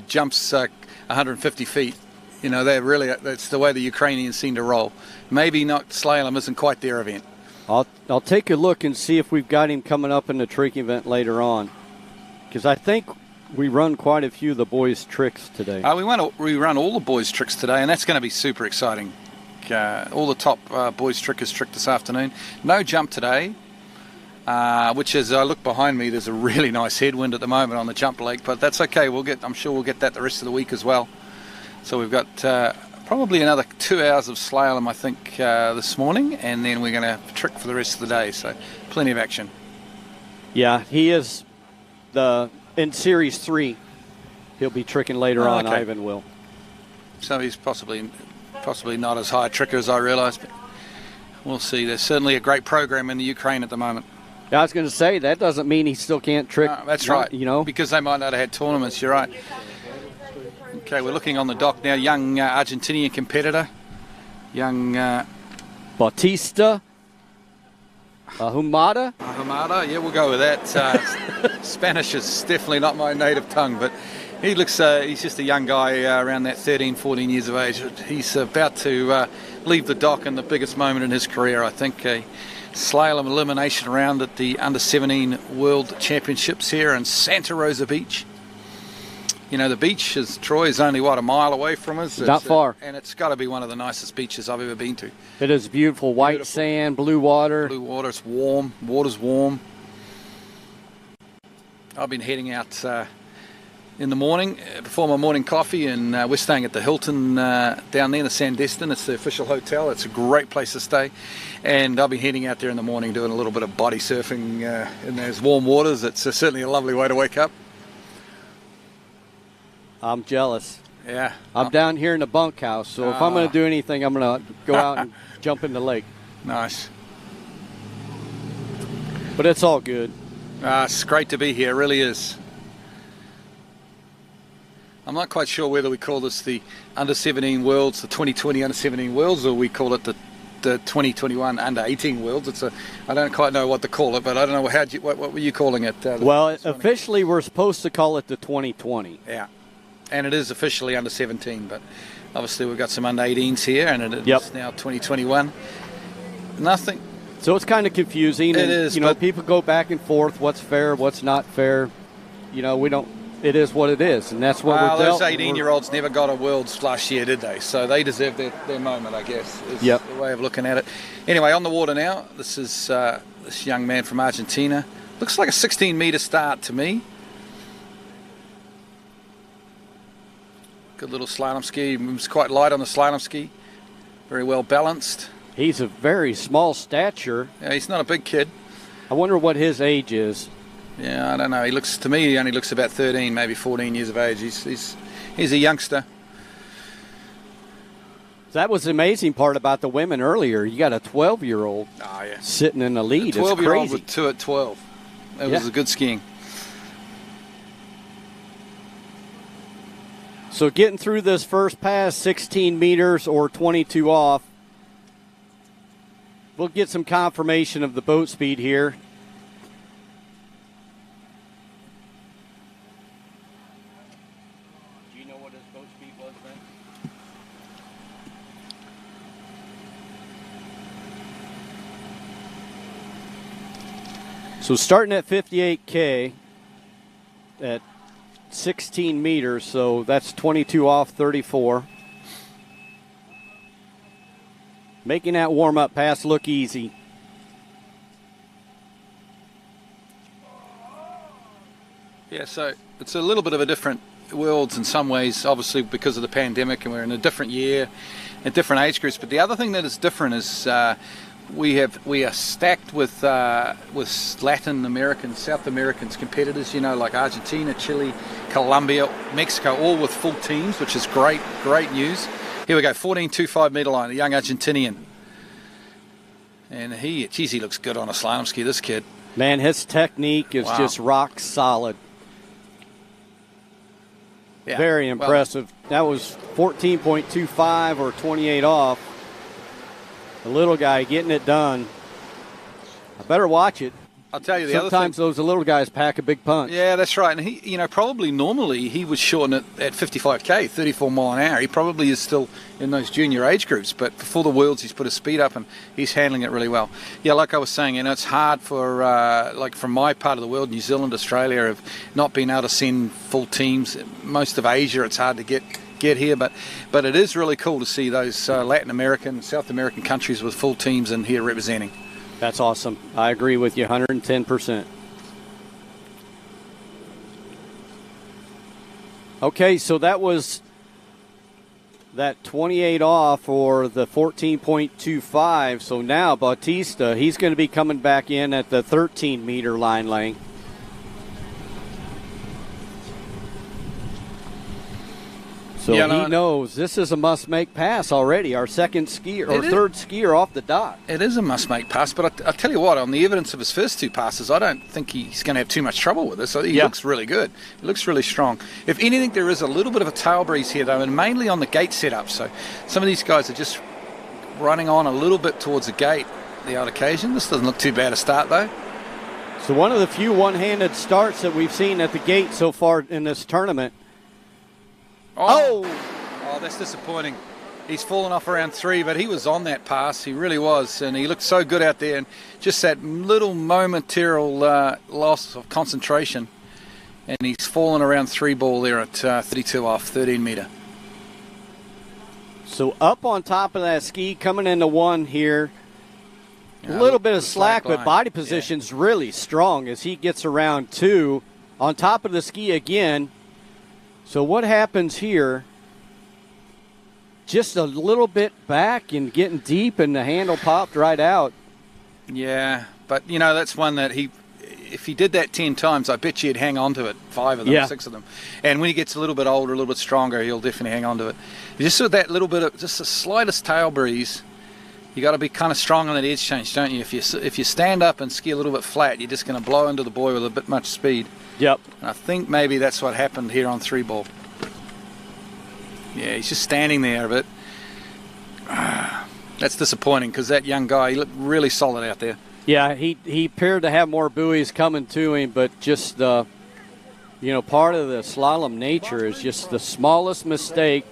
J: jumps 150 feet. You know, that's the way the Ukrainians seem to roll. Maybe not slalom isn't quite their event.
A: I'll take a look and see if we've got him coming up in the trick event later on, because I think we run quite a few of the boys' tricks today.
J: We run all the boys' tricks today, and that's going to be super exciting. All the top boys' trickers trick this afternoon. No jump today, which is, I look behind me, there's a really nice headwind at the moment on the jump leg, but that's okay. I'm sure we'll get that the rest of the week as well. So we've got probably another 2 hours of slalom, I think, this morning, and then we're going to trick for the rest of the day. So plenty of action.
A: Yeah, he is in Series 3. He'll be tricking later on.
J: Okay.
A: Ivan will.
J: So he's possibly not as high a tricker as I realised, but we'll see. There's certainly a great program in the Ukraine at the moment.
A: Yeah, I was going to say, that doesn't mean he still can't trick.
J: That's right.
A: You know,
J: because they might not have had tournaments. You're right. Okay, we're looking on the dock now. Young Argentinian competitor, young
A: Bautista Humada.
J: Humada, yeah, we'll go with that. Spanish is definitely not my native tongue, but he looks, he's just a young guy around that 13, 14 years of age. He's about to leave the dock in the biggest moment in his career, I think. A slalom elimination round at the Under-17 World Championships here in Santa Rosa Beach. You know, the beach, Troy, is only, a mile away from us?
A: Not far.
J: And it's got to be one of the nicest beaches I've ever been to.
A: It is beautiful. White sand, blue water.
J: Blue water, it's warm. Water's warm. I've been heading out in the morning before my morning coffee, and we're staying at the Hilton down there, the Sandestin. It's the official hotel. It's a great place to stay, and I'll be heading out there in the morning doing a little bit of body surfing in those warm waters. It's certainly a lovely way to wake up.
A: I'm jealous.
J: Yeah.
A: I'm down here in the bunkhouse, so if I'm going to do anything, I'm going to go out and jump in the lake.
J: Nice.
A: But it's all good.
J: It's great to be here, it really is. I'm not quite sure whether we call this the Under-17 Worlds, the 2020 Under-17 Worlds, or we call it the 2021 Under-18 Worlds. I don't quite know what to call it, but I don't know what were you calling it?
A: Well, officially we're supposed to call it the 2020.
J: Yeah, and it is officially Under-17, but obviously we've got some Under-18s here, and it is now 2021. Nothing.
A: So it's kind of confusing.
J: It is.
A: People go back and forth. What's fair? What's not fair? We don't. It is what it is, and that's what we're dealt.
J: Those 18-year-olds never got a Worlds last year, did they? So they deserve their moment, I guess, is the way of looking at it. Anyway, on the water now. This is this young man from Argentina. Looks like a 16-metre start to me. Good little slalom ski. Moves quite light on the slalom ski. Very well balanced.
A: He's a very small stature.
J: Yeah, he's not a big kid.
A: I wonder what his age is.
J: Yeah, I don't know. He only looks about 13, maybe 14 years of age. He's a youngster.
A: That was the amazing part about the women earlier. You got a 12-year-old sitting in the lead.
J: A 12-year-old
A: it's crazy.
J: with 2 at 12. That was a good skiing.
A: So getting through this first pass, 16 meters or 22 off. We'll get some confirmation of the boat speed here. Do you know what his boat speed was then? So starting at 58K at 16 meters, so that's 22 off 34. Making that warm-up pass look easy.
J: Yeah, so it's a little bit of a different Worlds in some ways, obviously because of the pandemic, and we're in a different year and different age groups. But the other thing that is different is we are stacked with Latin American, South Americans competitors, like Argentina, Chile, Colombia, Mexico, all with full teams, which is great news. Here we go, 14.25 metre line, a young Argentinian. And he looks good on a slalom ski, this kid.
A: Man, his technique is just rock solid.
J: Yeah,
A: very impressive. That was 14.25 or 28 off. The little guy getting it done. I better watch it.
J: I'll tell you the
A: Sometimes
J: other thing.
A: those little guys pack a big punch.
J: Yeah, that's right. And he, probably normally he would shorten it at 55k, 34 mile an hour. He probably is still in those junior age groups, but for the Worlds, he's put his speed up and he's handling it really well. Yeah, like I was saying, it's hard for like from my part of the world, New Zealand, Australia, have not been able to send full teams. Most of Asia, it's hard to get here, but it is really cool to see those Latin American, South American countries with full teams in here representing.
A: That's awesome. I agree with you 110%. Okay, so that was that 28 off or the 14.25. So now Bautista, he's going to be coming back in at the 13-meter line length. So he knows this is a must-make pass already. Our second skier or third skier off the dock.
J: It is a must-make pass, but I'll tell you what, on the evidence of his first two passes, I don't think he's going to have too much trouble with this. He looks really good. He looks really strong. If anything, there is a little bit of a tail breeze here, though, and mainly on the gate setup. So some of these guys are just running on a little bit towards the gate the odd occasion. This doesn't look too bad a start, though.
A: So one of the few one-handed starts that we've seen at the gate so far in this tournament.
J: Oh, that's disappointing. He's fallen off around 3, but he was on that pass. He really was, and he looked so good out there. And just that little momentary loss of concentration, and he's fallen around 3 ball there at 32 off, 13 meter.
A: So up on top of that ski, coming into 1 here. A little bit of slack, but body position's really strong as he gets around 2. On top of the ski again. So what happens here, just a little bit back and getting deep, and the handle popped right out.
J: Yeah, but, that's one that if he did that 10 times, I bet you he'd hang on to it, 5 of them, 6 of them. And when he gets a little bit older, a little bit stronger, he'll definitely hang on to it. Just with that little bit of, just the slightest tail breeze, you got to be kind of strong on that edge change, don't you? If you stand up and ski a little bit flat, you're just going to blow into the buoy with a bit much speed.
A: Yep.
J: And I think maybe that's what happened here on 3 ball. Yeah, he's just standing there a bit. That's disappointing because that young guy, he looked really solid out there.
A: Yeah, he appeared to have more buoys coming to him, but just part of the slalom nature is just the smallest mistake.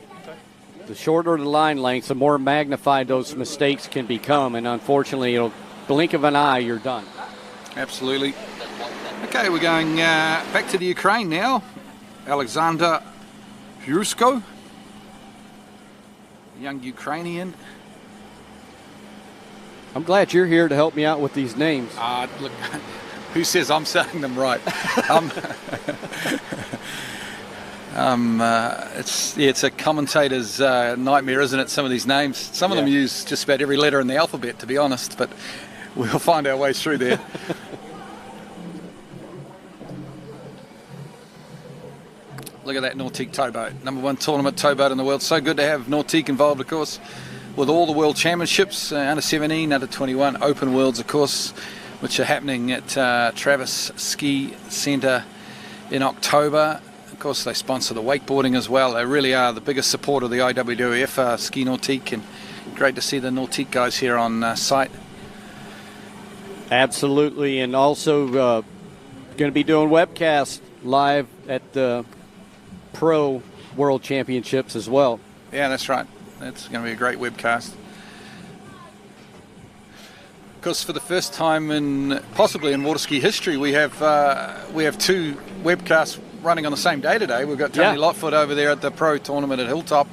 A: The shorter the line length, the more magnified those mistakes can become, and unfortunately, blink of an eye, you're done.
J: Absolutely. Okay, we're going back to the Ukraine now. Alexander Husko, young Ukrainian.
A: I'm glad you're here to help me out with these names.
J: Look, who says I'm saying them right? It's a commentator's nightmare, isn't it? Some of these names. Some of them use just about every letter in the alphabet, to be honest, but we'll find our way through there. Look at that Nautique towboat. #1 tournament towboat in the world. So good to have Nautique involved, of course, with all the world championships, under 17, under 21, open worlds, of course, which are happening at Travis Ski Centre in October. Of course, they sponsor the wakeboarding as well. They really are the biggest supporter of the IWWF, Ski Nautique, and great to see the Nautique guys here on site.
A: Absolutely, and also going to be doing webcast live at the Pro World Championships as well.
J: Yeah, that's right. That's going to be a great webcast. Of course, for the first time possibly in Waterski history, we have two webcasts running on the same day today. We've got Tony Lotfoot over there at the Pro Tournament at Hilltop,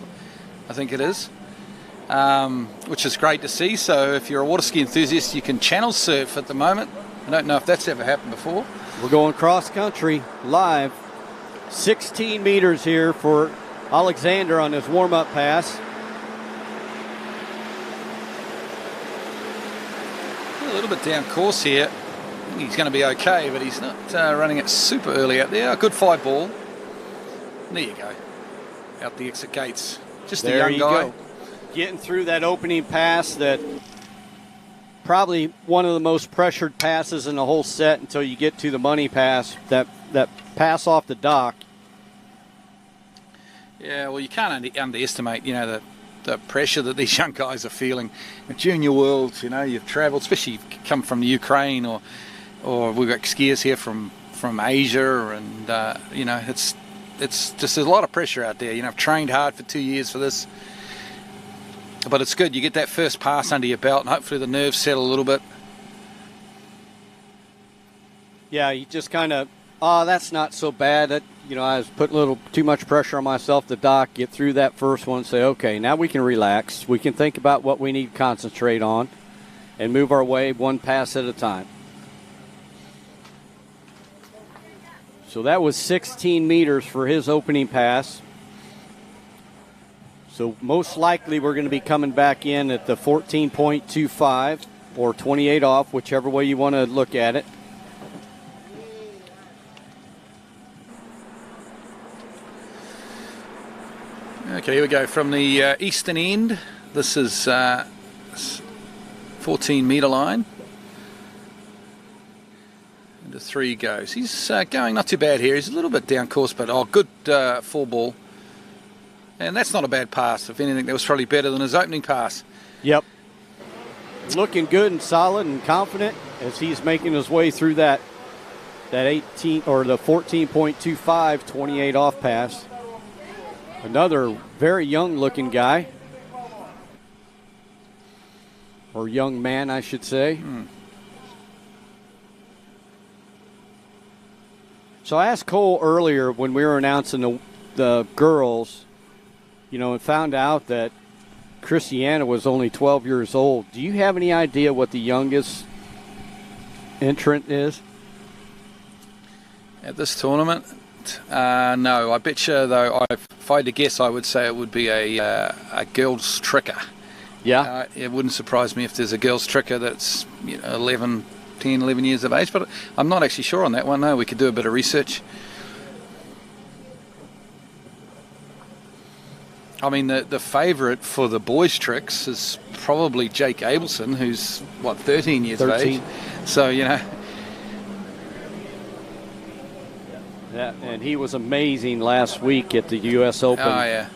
J: I think it is, which is great to see. So if you're a waterski enthusiast, you can channel surf at the moment. I don't know if that's ever happened before.
A: We're going cross country live. 16 meters here for Alexander on his warm-up pass.
J: A little bit down course here. I think he's going to be okay, but he's not running it super early out there. A good 5 ball. There you go. Out the exit gates. Just a young guy.
A: Go. Getting through that opening pass, that probably one of the most pressured passes in the whole set until you get to the money pass, that pass off the dock.
J: Yeah, well, you can't underestimate, the pressure that these young guys are feeling. At Junior Worlds, you've travelled, especially if you come from the Ukraine, or we've got skiers here from Asia, and it's just there's a lot of pressure out there. I've trained hard for 2 years for this, but it's good. You get that first pass under your belt, and hopefully the nerves settle a little bit.
A: Yeah, you just kind of, that's not so bad. I was putting a little too much pressure on myself to dock, get through that first one, say, okay, now we can relax. We can think about what we need to concentrate on and move our way one pass at a time. So that was 16 meters for his opening pass. So most likely we're going to be coming back in at the 14.25 or 28 off, whichever way you want to look at it.
J: Okay, here we go from the eastern end. This is 14 metre line. And the 3 goes. He's going not too bad here. He's a little bit down course, but good 4 ball. And that's not a bad pass. If anything, that was probably better than his opening pass.
A: Yep. Looking good and solid and confident as he's making his way through that 18 or the 14.25 28 off pass. Another very young looking guy, or young man, I should say. So I asked Cole earlier when we were announcing the girls, and found out that Christiana was only 12 years old. Do you have any idea what the youngest entrant is?
J: At this tournament? No, I bet you, though, if I had to guess, I would say it would be a girls' tricker.
A: Yeah.
J: It wouldn't surprise me if there's a girls' tricker that's 10, 11 years of age, but I'm not actually sure on that one. No, we could do a bit of research. I mean, the favourite for the boys' tricks is probably Jake Abelson, who's, 13 years of age. So,
A: Yeah, and he was amazing last week at the U.S. Open.
J: Oh, yeah.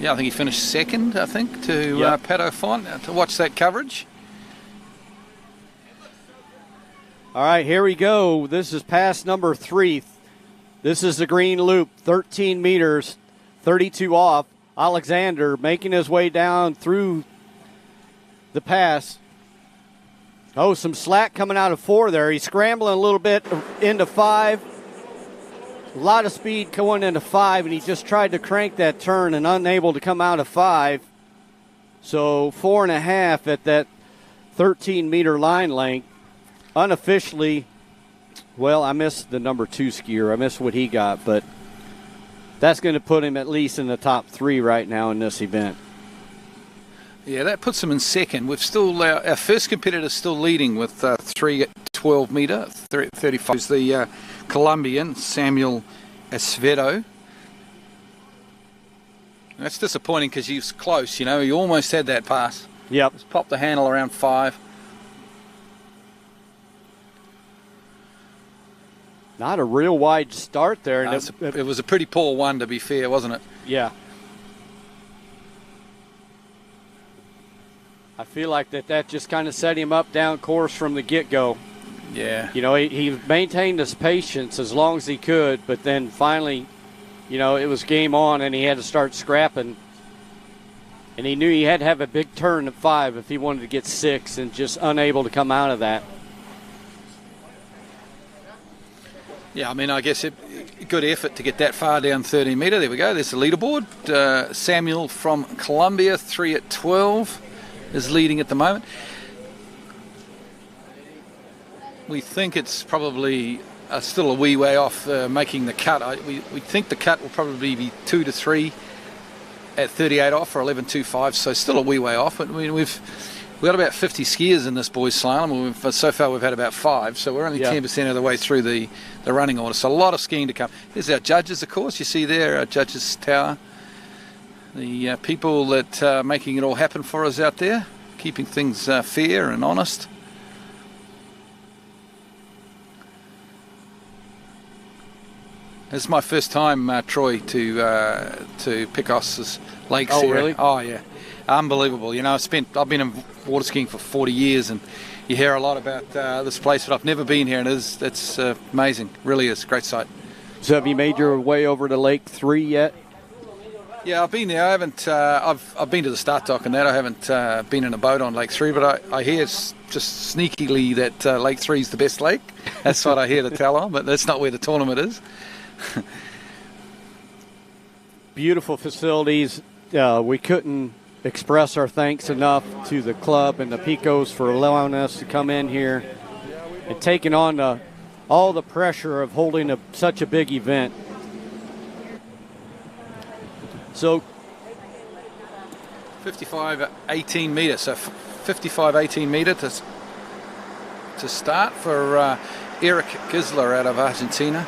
J: Yeah, I think he finished second, I think, to Pat O'Font, to watch that coverage.
A: All right, here we go. This is pass number 3. This is the green loop, 13 meters, 32 off. Alexander making his way down through the pass. Oh, some slack coming out of 4 there. He's scrambling a little bit into 5. A lot of speed going into 5, and he just tried to crank that turn and unable to come out of 5. So 4.5 at that 13-meter line length. Unofficially, well, I missed the number 2 skier. I missed what he got, but that's going to put him at least in the top 3 right now in this event.
J: Yeah, that puts him in second. We've still our first competitor still leading with 3 at 12 meter, 35. Is the Colombian Samuel Acevedo. That's disappointing because he was close. You know, he almost had that pass.
A: Yep.
J: Just popped the handle around 5.
A: Not a real wide start there. And
J: it was a pretty poor one, to be fair, wasn't it?
A: Yeah. I feel like that just kind of set him up down course from the get-go.
J: Yeah.
A: You know, he maintained his patience as long as he could, but then finally, you know, it was game on and he had to start scrapping. And he knew he had to have a big turn at 5 if he wanted to get 6, and just unable to come out of that.
J: Yeah, I mean, I guess good effort to get that far down 13 metre. There we go. There's the leaderboard. Samuel from Colombia, 3 at 12, is leading at the moment. We think it's probably still a wee way off making the cut. We think the cut will probably be 2 to 3 at 38 off, or 11.25, so still a wee way off. But I mean, we've got about 50 skiers in this boys' slalom. So far we've had about 5, so we're only 10% of the way through the running order. So a lot of skiing to come. There's our judges, of course. You see there, our judges' tower. The people that are making it all happen for us out there, keeping things fair and honest. It's my first time, Troy, to Picos's Lakes.
A: Oh,
J: here.
A: really?
J: Oh, yeah. Unbelievable. You know, I've been in water skiing for 40 years, and you hear a lot about this place, but I've never been here, and it's amazing. Really is. Great sight.
A: So have you made your way over to Lake 3 yet?
J: Yeah, I've been there. I haven't. I've been to the start dock and that. I haven't been in a boat on Lake 3, but I hear just sneakily that Lake 3 is the best lake. That's what I hear the tell on, but that's not where the tournament is.
A: Beautiful facilities. We couldn't express our thanks enough to the club and the Picos for allowing us to come in here and taking on all the pressure of holding such a big event. So
J: 55-18 metre, so 55-18 metre to start for Eric Gisler out of Argentina.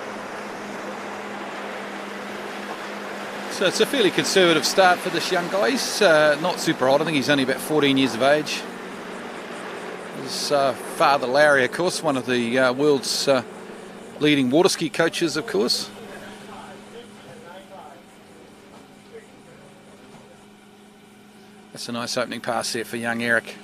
J: So it's a fairly conservative start for this young guy. He's not super old. I think he's only about 14 years of age. His father Larry, of course, one of the world's leading water ski coaches, of course. That's a nice opening pass there for young Eric.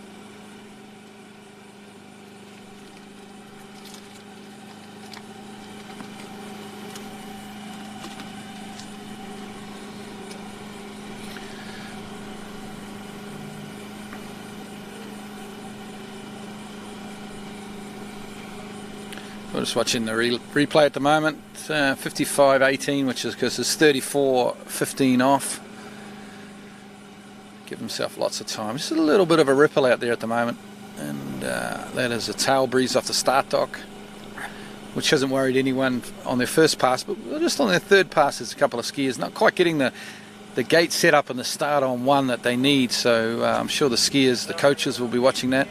J: We're just watching the replay at the moment. 55-18, which is because it's 34-15 off. Give himself lots of time. Just a little bit of a ripple out there at the moment, and that is a tail breeze off the start dock, which hasn't worried anyone on their first pass, but just on their third pass there's a couple of skiers not quite getting the gate set up and the start on one that they need, so I'm sure the skiers, the coaches will be watching that.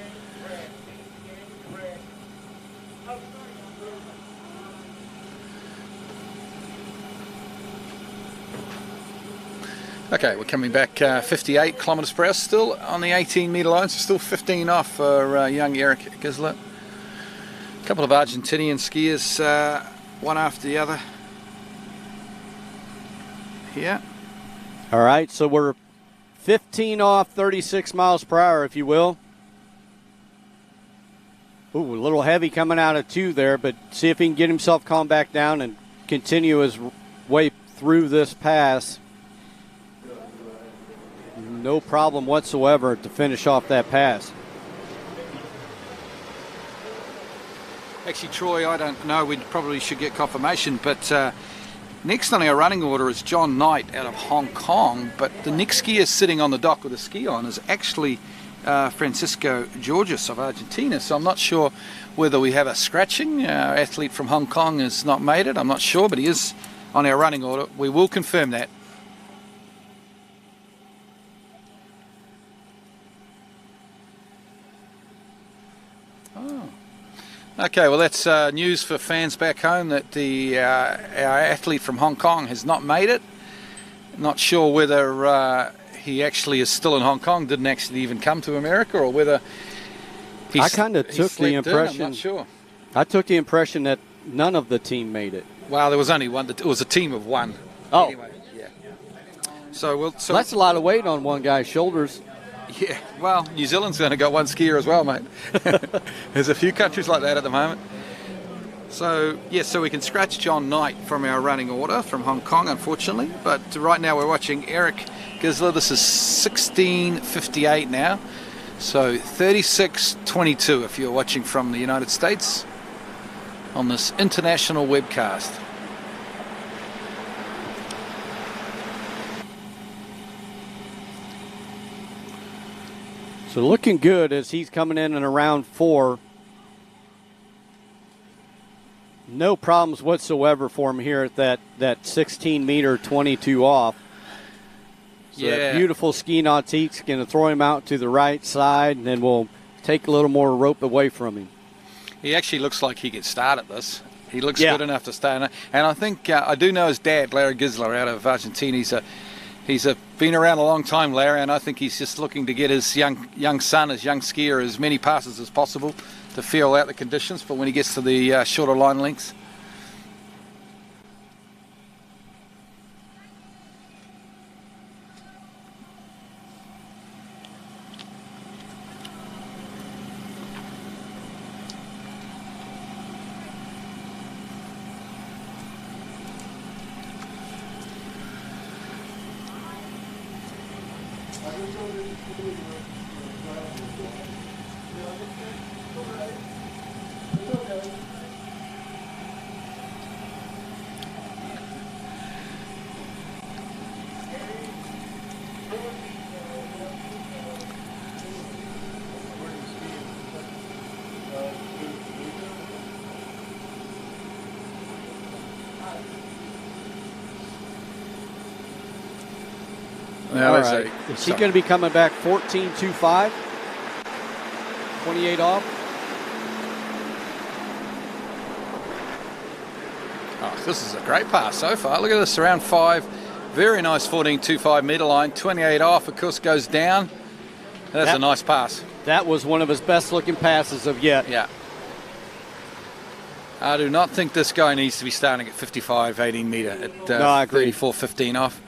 J: Okay, we're coming back 58 kilometres per hour, still on the 18 metre line, so still 15 off for young Eric Gisler. A couple of Argentinian skiers, one after the other here.
A: All right, so we're 15 off, 36 miles per hour, if you will. Ooh, a little heavy coming out of 2 there, but see if he can get himself calmed back down and continue his way through this pass. No problem whatsoever to finish off that pass.
J: Actually, Troy, I don't know. We probably should get confirmation, but next on our running order is John Knight out of Hong Kong, but the next skier sitting on the dock with a ski on is actually Francisco Georges of Argentina, so I'm not sure whether we have a scratching. Our athlete from Hong Kong has not made it. I'm not sure, but he is on our running order. We will confirm that. Okay, well, that's news for fans back home that our athlete from Hong Kong has not made it. Not sure whether he actually is still in Hong Kong, didn't actually even come to America, or whether
A: I kind of took the impression.
J: I'm not sure.
A: I took the impression that none of the team made it.
J: Well, there was only one. It was a team of 1.
A: Oh,
J: anyway, yeah. So
A: that's a lot of weight on one guy's shoulders.
J: Yeah, well, New Zealand's going to got 1 skier as well, mate. There's a few countries like that at the moment. So, yes, so we can scratch John Knight from our running order from Hong Kong, unfortunately. But right now we're watching Eric Gisler. This is 16:58 now. So 36:22 if you're watching from the United States on this international webcast.
A: So looking good as he's coming in around 4. No problems whatsoever for him here at that 16 meter 22 off. So
J: Yeah.
A: that beautiful ski nautique's going to throw him out to the right side, and then we'll take a little more rope away from him.
J: He actually looks like he could start at this. He looks good enough to start. And I think I do know his dad, Larry Gisler, out of Argentina. He's been around a long time, Larry, and I think he's just looking to get his young son, his young skier, as many passes as possible to feel out the conditions for when he gets to the shorter line lengths.
A: All right. Is he going to be coming back 14.25? 28 off?
J: Oh, this is a great pass so far. Look at this, around 5. Very nice 14.25 metre line. 28 off, of course, goes down. That's a nice pass.
A: That was one of his best looking passes of yet.
J: Yeah. I do not think this guy needs to be starting at 55, 18 metre at
A: no, I agree.
J: 34.15 off.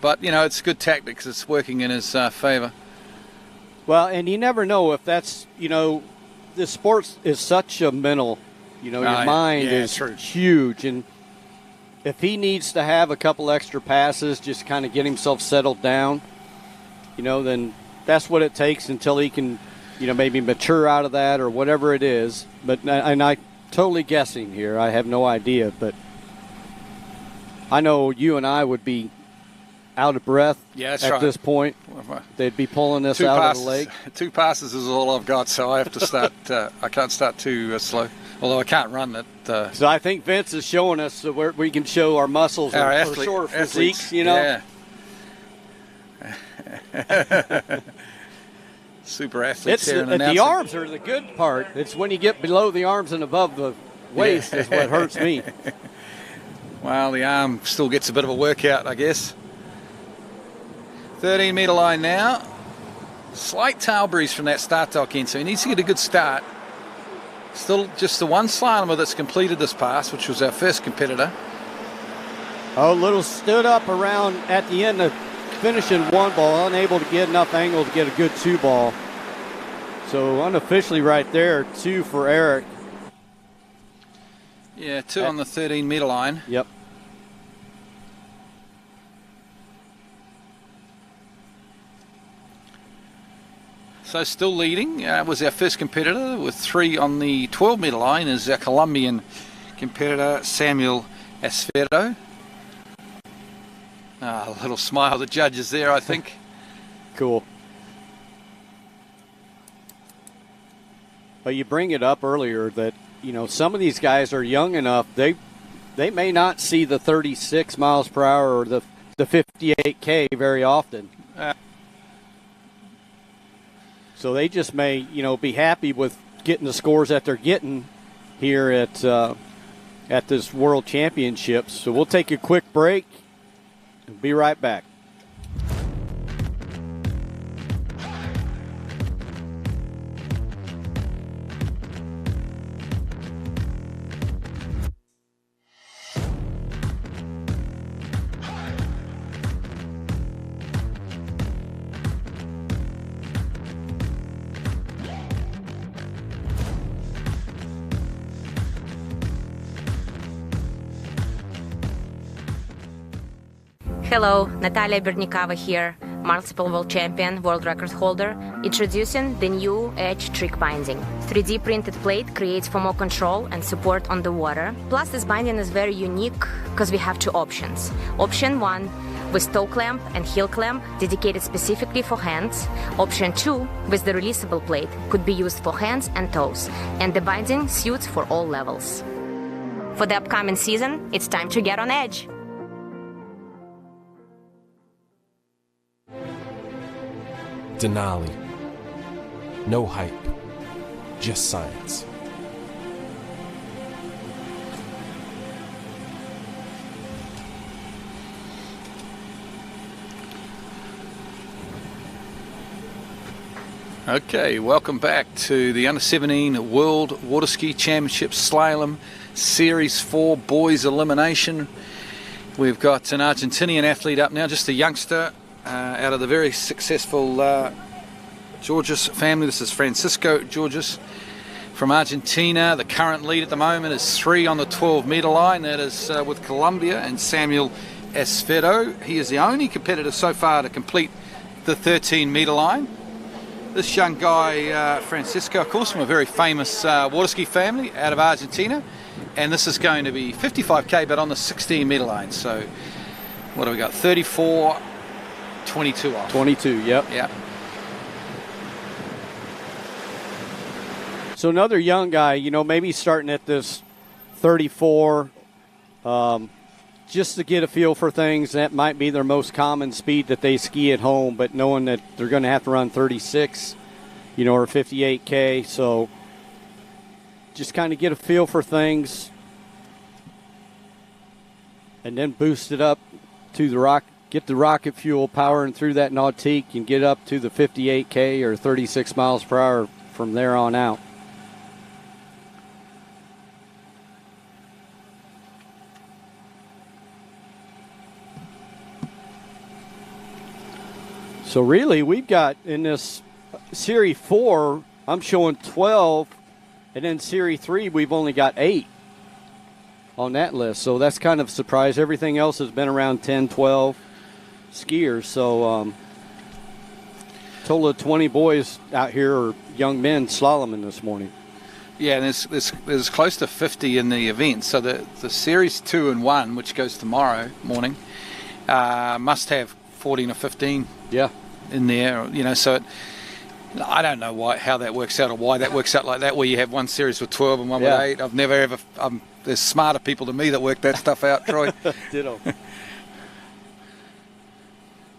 J: But, you know, it's good tactics. It's working in his favour.
A: Well, and you never know if that's, you know, this sport is such a mental, you know, your mind is huge. And if he needs to have a couple extra passes, just kind of get himself settled down, you know, then that's what it takes until he can, you know, maybe mature out of that or whatever it is. But, and I'm totally guessing here. I have no idea. But I know you and I would be out of breath at this point. They'd be pulling us out of the lake.
J: 2 passes is all I've got, so I have to start. I can't start too slow, although I can't run it.
A: So I think Vince is showing us where we can show our muscles or sort of physiques, you know.
J: Yeah. Super athletes here.
A: The arms are the good part. It's when you get below the arms and above the waist is what hurts me.
J: Well, the arm still gets a bit of a workout, I guess. 13 metre line now. Slight tail breeze from that start dock in, so he needs to get a good start. Still just the one slalomer that's completed this pass, which was our first competitor.
A: Oh, little stood up around at the end of finishing 1 ball, unable to get enough angle to get a good 2 ball. So unofficially right there, 2 for Eric.
J: Yeah, 2 on the 13-meter line.
A: Yep.
J: So still leading was our first competitor with 3 on the 12-meter line is our Colombian competitor Samuel Esfero. A little smile the judges there, I think.
A: Cool. But you bring it up earlier that, you know, some of these guys are young enough, they may not see the 36 miles per hour or the 58K very often. So they just may, you know, be happy with getting the scores that they're getting here at this World Championships. So we'll take a quick break and be right back.
C: Hello, Natalia Bernikava here, multiple world champion, world record holder, introducing the new Edge trick binding. 3D printed plate creates for more control and support on the water. Plus this binding is very unique because we have 2 options. Option 1 with toe clamp and heel clamp dedicated specifically for hands. Option 2 with the releasable plate could be used for hands and toes, and the binding suits for all levels. For the upcoming season, it's time to get on Edge.
D: Denali. No hype, just science.
J: Okay, welcome back to the Under-17 World Waterski Championships Slalom Series 4 Boys Elimination. We've got an Argentinian athlete up now, just a youngster, out of the very successful Georges family. This is Francisco Georges from Argentina. The current lead at the moment is 3 on the 12-meter line. That is with Colombia and Samuel Esfero. He is the only competitor so far to complete the 13-meter line. This young guy, Francisco, of course, from a very famous waterski family out of Argentina. And this is going to be 55K, but on the 16-meter line. So what do we got? 34, 22 off.
A: 22, yep.
J: Yeah.
A: So another young guy, you know, maybe starting at this 34, just to get a feel for things. That might be their most common speed that they ski at home, but knowing that they're going to have to run 36, you know, or 58K. So just kind of get a feel for things and then boost it up to the rock. Get the rocket fuel powering through that nautique and get up to the 58K or 36 miles per hour from there on out. So really, we've got in this Series 4, I'm showing 12, and then Series 3, we've only got 8 on that list. So that's kind of a surprise. Everything else has been around 10, 12 skiers. So total of 20 boys out here, or young men, slaloming this morning.
J: Yeah, and there's close to 50 in the event. So the Series 2 and 1, which goes tomorrow morning, must have 14 or 15 in there. You know, so I don't know how that works out or why that works out like that, where you have one series with 12 and one with 8. I've never ever... there's smarter people than me that work that stuff out, Troy.
A: Ditto.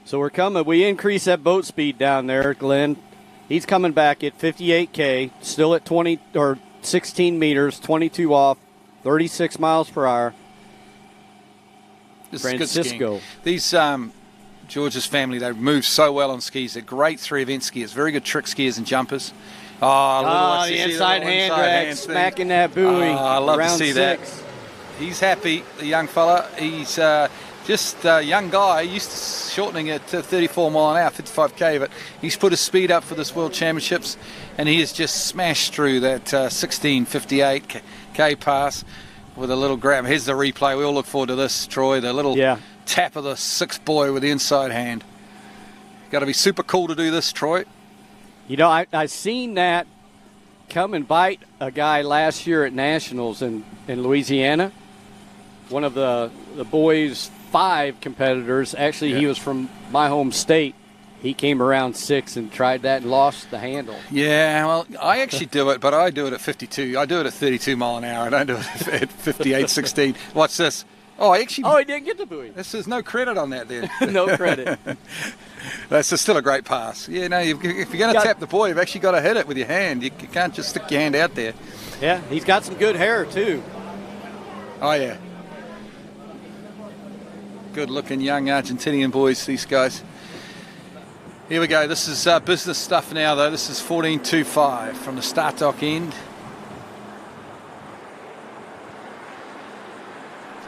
A: So we're coming. We increase that boat speed down there, Glenn. He's coming back at 58K, still at 20 or 16 meters, 22 off, 36 miles per hour.
J: This
A: Francisco.
J: Is good skiing. These George's family, they move so well on skis. They're great 3-event skiers, very good trick skiers and jumpers.
A: The inside hand drag, smacking that buoy.
J: I love to
A: around
J: see
A: 6.
J: that. He's happy, the young fella. He's Just a young guy, used to shortening it to 34 mile an hour, 55k, but he's put his speed up for this World Championships, and he has just smashed through that 16:58k pass with a little grab. Here's the replay. We all look forward to this, Troy. The little tap of the 6th boy with the inside hand. Got to be super cool to do this, Troy.
A: You know, I seen that come and bite a guy last year at Nationals in Louisiana. One of the boys' 5 competitors, actually he was from my home state. He came around 6 and tried that and lost the handle.
J: Yeah, well, I actually do it, but I do it at 52. I do it at 32 mile an hour. I don't do it at 58.16. Watch this. Oh, he
A: didn't get the buoy.
J: There's no credit on that then.
A: No credit.
J: That's still a great pass. Yeah, no, if you're going to tap the buoy, you've actually got to hit it with your hand. You can't just stick your hand out there.
A: Yeah, he's got some good hair, too.
J: Oh, yeah. Good-looking young Argentinian boys, these guys. Here we go. This is business stuff now, though. This is 14.25 from the start dock end.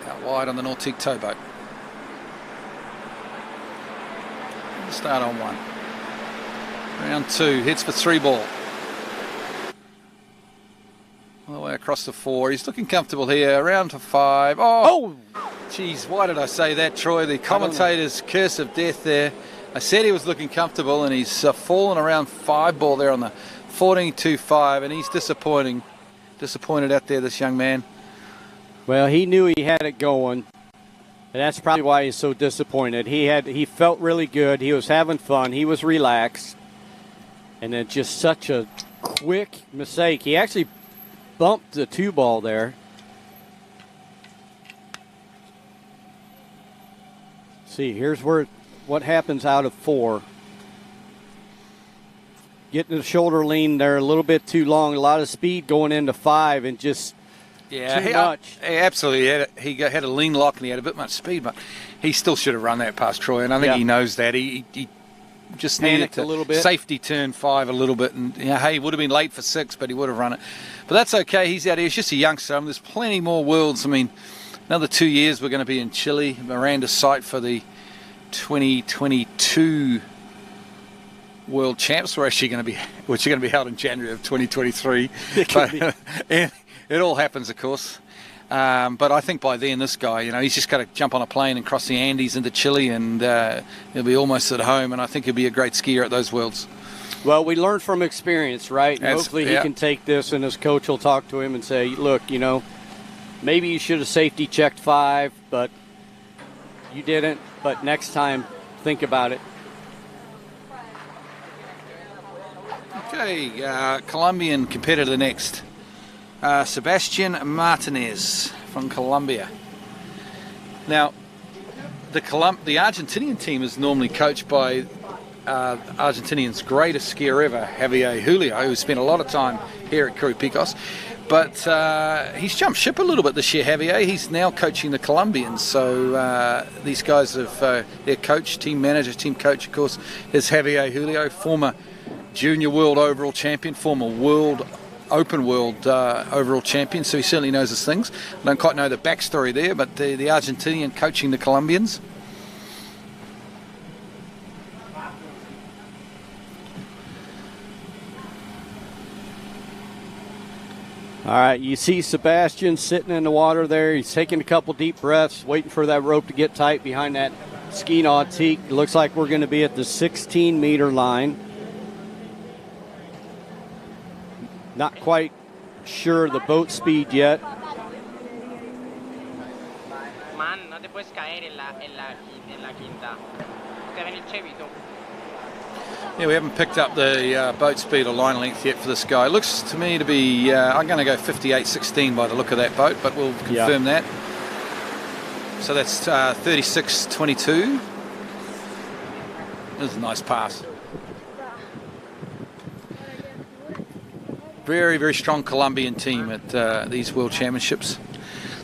J: Out wide on the Nautique towboat. Start on 1. Round 2. Heads for 3 ball. All the way across the 4. He's looking comfortable here. Around to 5. Oh! Geez, why did I say that, Troy? The commentator's curse of death there. I said he was looking comfortable, and he's fallen around 5 ball there on the 14.25, and he's disappointed out there, this young man.
A: Well, he knew he had it going, and that's probably why he's so disappointed. He felt really good. He was having fun. He was relaxed, and then just such a quick mistake. He actually bumped the 2 ball there. See, here's what happens out of 4. Getting the shoulder lean there a little bit too long, a lot of speed going into 5, and just too much.
J: He absolutely had a lean lock, and he had a bit much speed, but he still should have run that past Troy, and I think he knows that. He just needed to
A: a little bit.
J: Safety turn 5 a little bit, and hey, he would have been late for 6, but he would have run it. But that's okay. He's out here. He's just a youngster. I mean, there's plenty more worlds. I mean, another 2 years we're going to be in Chile, Miranda's site for the 2022 World Champs. Which are going to be held in January of 2023. And it all happens, of course. But I think by then, this guy, he's just got to jump on a plane and cross the Andes into Chile, and he'll be almost at home. And I think he'll be a great skier at those Worlds.
A: Well, we learn from experience, right? And hopefully he can take this, and his coach will talk to him and say, look, maybe you should have safety checked 5, but you didn't. But next time, think about it.
J: Okay, Colombian competitor next. Sebastian Martinez from Colombia. Now, the Argentinian team is normally coached by Argentinian's greatest skier ever, Javier Julio, who spent a lot of time here at Curry Picos. But he's jumped ship a little bit this year, Javier. He's now coaching the Colombians. So these guys have their coach, team manager, team coach, of course, is Javier Julio, former junior world overall champion, former open world overall champion. So he certainly knows his things. I don't quite know the backstory there, but the Argentinian coaching the Colombians.
A: All right, you see Sebastian sitting in the water there. He's taking a couple deep breaths, waiting for that rope to get tight behind that ski nautique. It looks like we're going to be at the 16-meter line. Not quite sure the boat speed yet.
K: Man, no te puedes caer en la quinta. Te ven el chevito.
J: Yeah, we haven't picked up the boat speed or line length yet for this guy. It looks to me to be, I'm going to go 58.16 by the look of that boat, but we'll confirm that. So that's 36.22. This is a nice pass. Very, very strong Colombian team at these World Championships.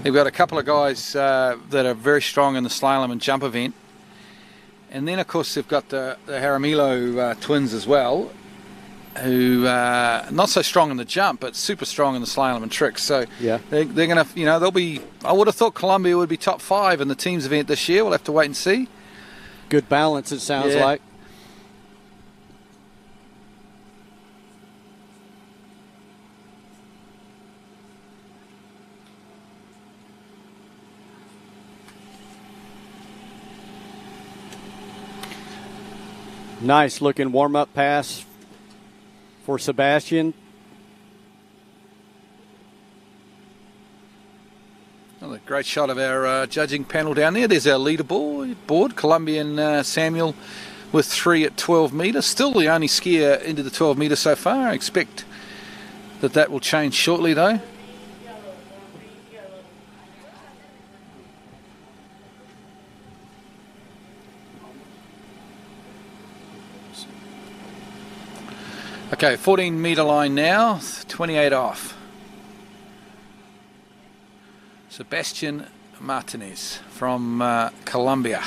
J: They've got a couple of guys that are very strong in the slalom and jump event. And then, of course, they've got the Jaramillo twins as well. who not so strong in the jump, but super strong in the slalom and tricks. So
A: yeah,
J: they're going to, they'll be. I would have thought Columbia would be top 5 in the teams event this year. We'll have to wait and see.
A: Good balance, it sounds like. Nice looking warm-up pass for Sebastian.
J: Another great shot of our judging panel down there. There's our leaderboard. Colombian Samuel with 3 at 12 metres. Still the only skier into the 12 metres so far. I expect that will change shortly though. Okay, 14 metre line now, 28 off. Sebastian Martinez from Colombia.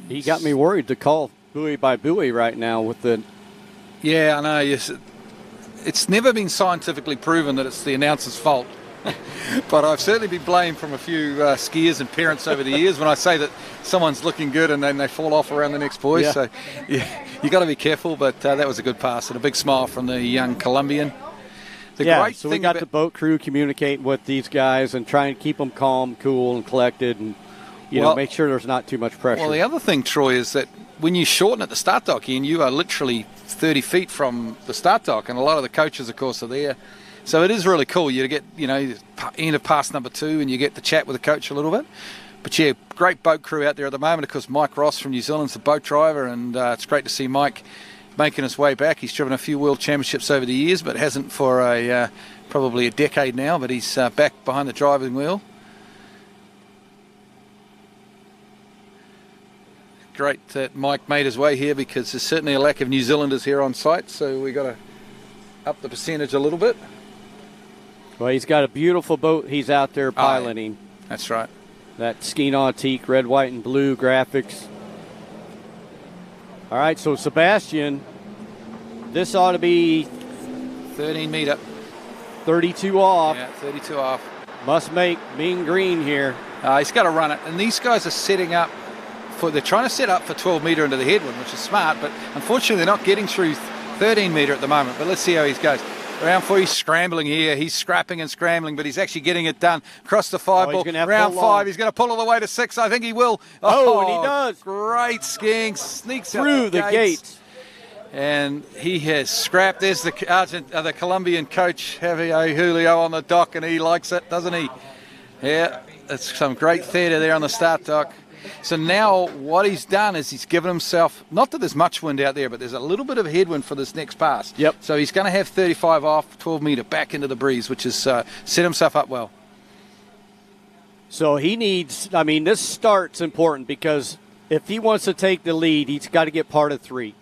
A: He got me worried to call buoy by buoy right now with the...
J: Yeah, I know. Yes. It's never been scientifically proven that it's the announcer's fault. But I've certainly been blamed from a few skiers and parents over the years when I say that someone's looking good and then they fall off around the next buoy.
A: Yeah.
J: So you got to be careful, but that was a good pass and a big smile from the young Colombian.
A: So we got the boat crew communicating with these guys and trying to keep them calm, cool, and collected, and make sure there's not too much pressure.
J: Well, the other thing, Troy, is that when you shorten at the start dock, Ian, you are literally 30 feet from the start dock, and a lot of the coaches, of course, are there. So it is really cool. You get, end of pass number 2 and you get to chat with the coach a little bit. But yeah, great boat crew out there at the moment. Of course, Mike Ross from New Zealand's the boat driver, and it's great to see Mike making his way back. He's driven a few world championships over the years, but hasn't for probably a decade now, but he's back behind the driving wheel. Great that Mike made his way here because there's certainly a lack of New Zealanders here on site, so we got to up the percentage a little bit.
A: Well, he's got a beautiful boat he's out there piloting.
J: That's right.
A: That Ski Nautique, red, white, and blue graphics. All right, so Sebastian, this ought to be
J: 13 metre.
A: 32 off.
J: Yeah, 32 off.
A: Must make mean green here.
J: He's got to run it. And these guys are setting up they're trying to set up for 12 metre into the headwind, which is smart, but unfortunately they're not getting through 13 metre at the moment. But let's see how he goes. Round 4, he's scrambling here. He's scrapping and scrambling, but he's actually getting it done. Across the 5 ball. Round 5, he's going to pull all the way to 6. I think he will.
A: Oh, and he does.
J: Great skiing. Sneaks
A: through the gates.
J: And he has scrapped. There's the Colombian coach, Javier Julio, on the dock, and he likes it, doesn't he? Yeah, it's some great theatre there on the start dock. So now what he's done is he's given himself, not that there's much wind out there, but there's a little bit of headwind for this next pass.
A: Yep.
J: So he's going to have 35 off, 12 metre back into the breeze, which has set himself up well.
A: So he needs, this start's important because if he wants to take the lead, he's got to get part of 3.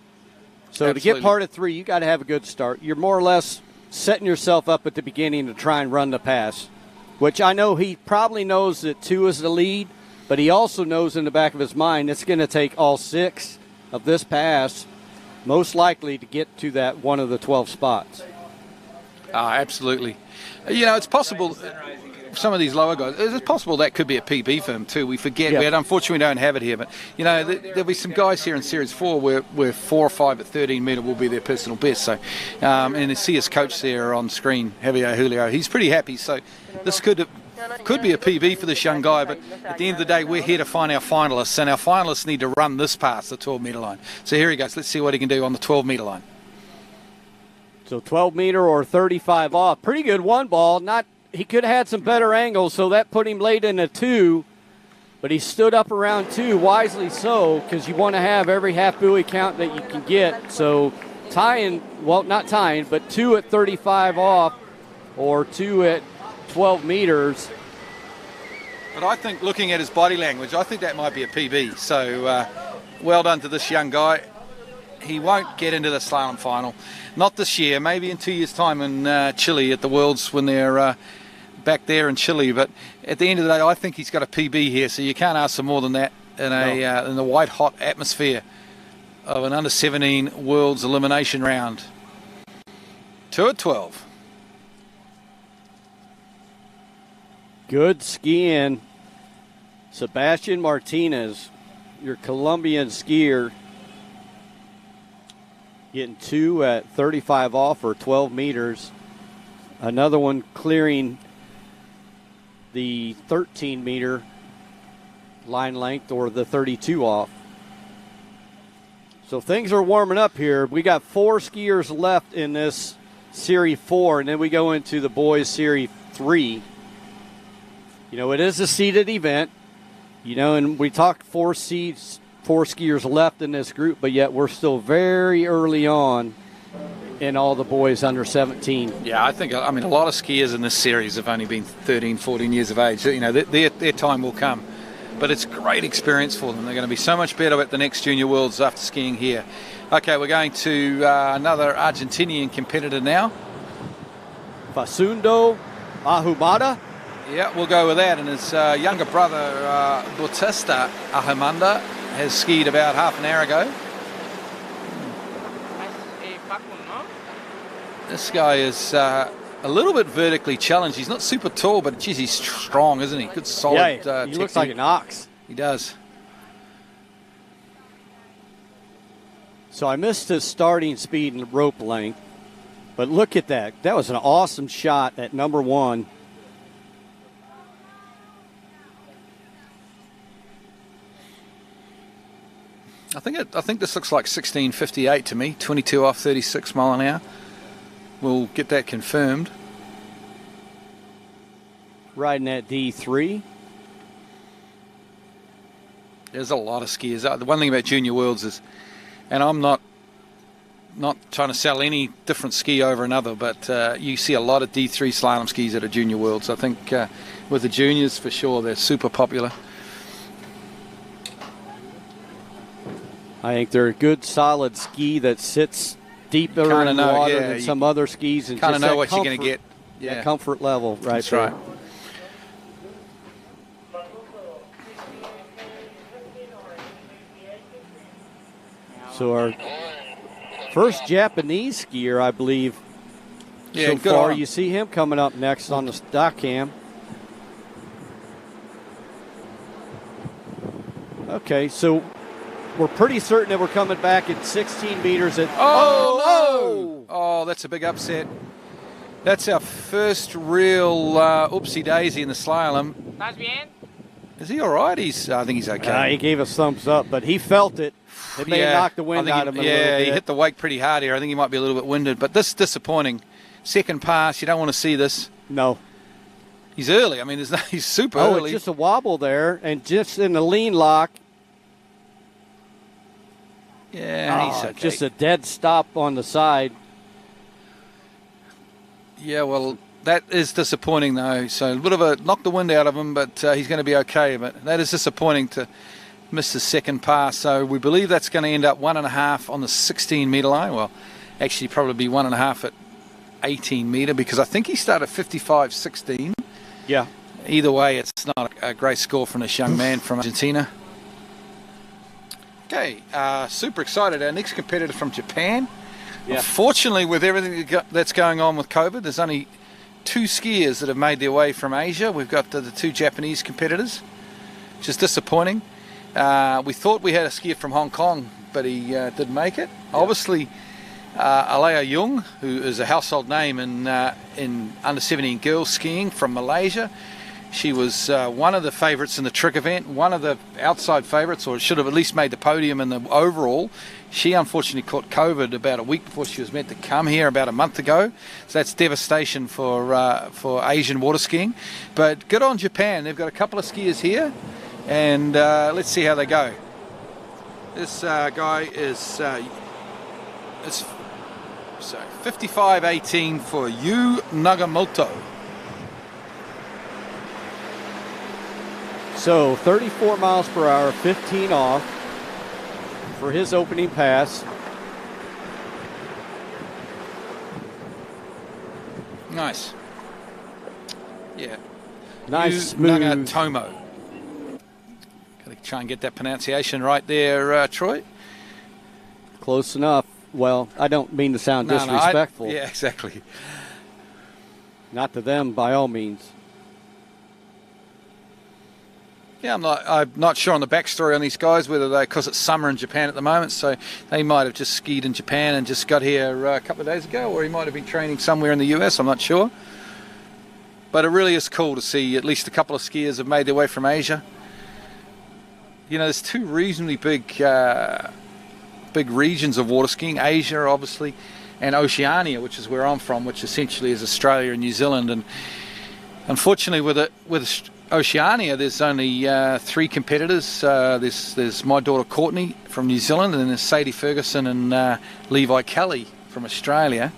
A: So
J: Absolutely.
A: To get part of 3, you got to have a good start. You're more or less setting yourself up at the beginning to try and run the pass, which I know he probably knows that 2 is the lead. But he also knows in the back of his mind it's going to take all 6 of this pass, most likely, to get to that one of the 12 spots.
J: Absolutely. It's possible, some of these lower guys, it's possible that could be a PB for him too. We forget.
A: Yeah.
J: Unfortunately, we don't have it here. But, there'll be some guys here in Series 4 where 4 or 5 at 13 metre will be their personal best. So, and to see his coach there on screen, Javier Julio, he's pretty happy. So this could be a PB for this young guy, but at the end of the day, we're here to find our finalists, and our finalists need to run this past the 12 metre line. So here he goes. Let's see what he can do on the 12 metre line.
A: So 12 metre or 35 off. Pretty good one ball. He could have had some better angles, so that put him late in a 2, but he stood up around 2, wisely so, because you want to have every half buoy count that you can get. So not tying, but 2 at 35 off or 2 at 12 meters.
J: But I think, looking at his body language, I think that might be a PB. So well done to this young guy. He won't get into the slalom final. Not this year, maybe in 2 years' time in Chile at the Worlds when they're back there in Chile. But at the end of the day, I think he's got a PB here, so you can't ask for more than that in the white-hot atmosphere of an under-17 World's Elimination Round. 2 at 12.
A: Good skiing. Sebastian Martinez, your Colombian skier, getting 2 at 35 off or 12 meters. Another one clearing the 13-meter line length or the 32 off. So things are warming up here. We got 4 skiers left in this Series 4, and then we go into the boys Series 3. You know, it is a seeded event, you know, and we talked 4 skiers left in this group, but yet we're still very early on in all the boys under 17.
J: Yeah, I mean, a lot of skiers in this series have only been 13, 14 years of age. You know, their time will come. But it's great experience for them. They're going to be so much better at the next Junior Worlds after skiing here. Okay, we're going to another Argentinian competitor now.
A: Facundo Ahumada.
J: Yeah, we'll go with that. And his younger brother, Bautista Ahumada, has skied about half an hour ago. This guy is a little bit vertically challenged. He's not super tall, but geez, he's strong, isn't he? Good, solid
A: he
J: technique.
A: looks like an ox.
J: He does.
A: So I missed his starting speed and rope length, but look at that. That was an awesome shot at number 1.
J: I think this looks like 16:58 to me. 22 off 36 mile an hour. We'll get that confirmed.
A: Riding at D3.
J: There's a lot of skiers. The one thing about Junior Worlds is, and I'm not trying to sell any different ski over another, but you see a lot of D3 slalom skis at a Junior Worlds. I think with the juniors, for sure, they're super popular.
A: I think they're a good, solid ski that sits deeper in the water than some other skis. And
J: kind of
A: just
J: know what
A: comfort,
J: you're going to get.
A: Yeah, that comfort level right
J: That's
A: there.
J: right.
A: So our first Japanese skier, I believe,
J: so
A: far. You see him coming up next on the stock cam. Okay, so we're pretty certain that we're coming back at 16 meters at...
J: Oh, that's a big upset. That's our first real oopsie daisy in the slalom.
K: ¿Estás bien?
J: Is he all right? I think he's okay.
A: He gave us thumbs up, but he felt it. It may have knocked the wind out of him a little bit.
J: He hit the wake pretty hard here. I think he might be a little bit winded, but this is disappointing. Second pass, you don't want to see this.
A: No.
J: He's early. I mean, he's super early.
A: It's just a wobble there, and just in the lean lock.
J: Yeah, he's okay.
A: Just a dead stop on the side.
J: Yeah, well, that is disappointing, though. So a bit of a knock the wind out of him, but he's going to be okay. But that is disappointing to miss the second pass. So we believe that's going to end up 1.5 on the 16-meter line. Well, actually probably be 1.5 at 18-meter, because I think he started 55.16.
A: Yeah.
J: Either way, it's not a great score from this young man from Argentina. Okay, super excited. Our next competitor from Japan. Yeah. Unfortunately, with everything that's going on with COVID, there's only 2 skiers that have made their way from Asia. We've got the 2 Japanese competitors, which is disappointing. We thought we had a skier from Hong Kong, but he didn't make it. Yeah. Obviously, Alea Jung, who is a household name in under 17 girls skiing from Malaysia. She was one of the favourites in the trick event, one of the outside favourites, or should have at least made the podium in the overall. She unfortunately caught COVID about a week before she was meant to come here, about a month ago. So that's devastation for Asian water skiing. But good on Japan. They've got a couple of skiers here, and let's see how they go. This guy is 55.18 for Yu Nagamoto.
A: So 34 miles per hour, 15 off for his opening pass.
J: Nice. Yeah.
A: Nice, smooth.
J: Nagatomo. Got to try and get that pronunciation right there, Troy.
A: Close enough. Well, I don't mean to sound disrespectful.
J: Yeah, exactly.
A: Not to them, by all means.
J: Yeah, I'm not sure on the backstory on these guys, whether because it's summer in Japan at the moment, so they might have just skied in Japan and just got here a couple of days ago, or he might have been training somewhere in the US, I'm not sure. But it really is cool to see at least a couple of skiers have made their way from Asia. You know, there's two reasonably big regions of water skiing, Asia obviously, and Oceania, which is where I'm from, which essentially is Australia and New Zealand. And unfortunately with Oceania, there's only 3 competitors. There's my daughter Courtney from New Zealand, and then there's Sadie Ferguson and Levi Kelly from Australia.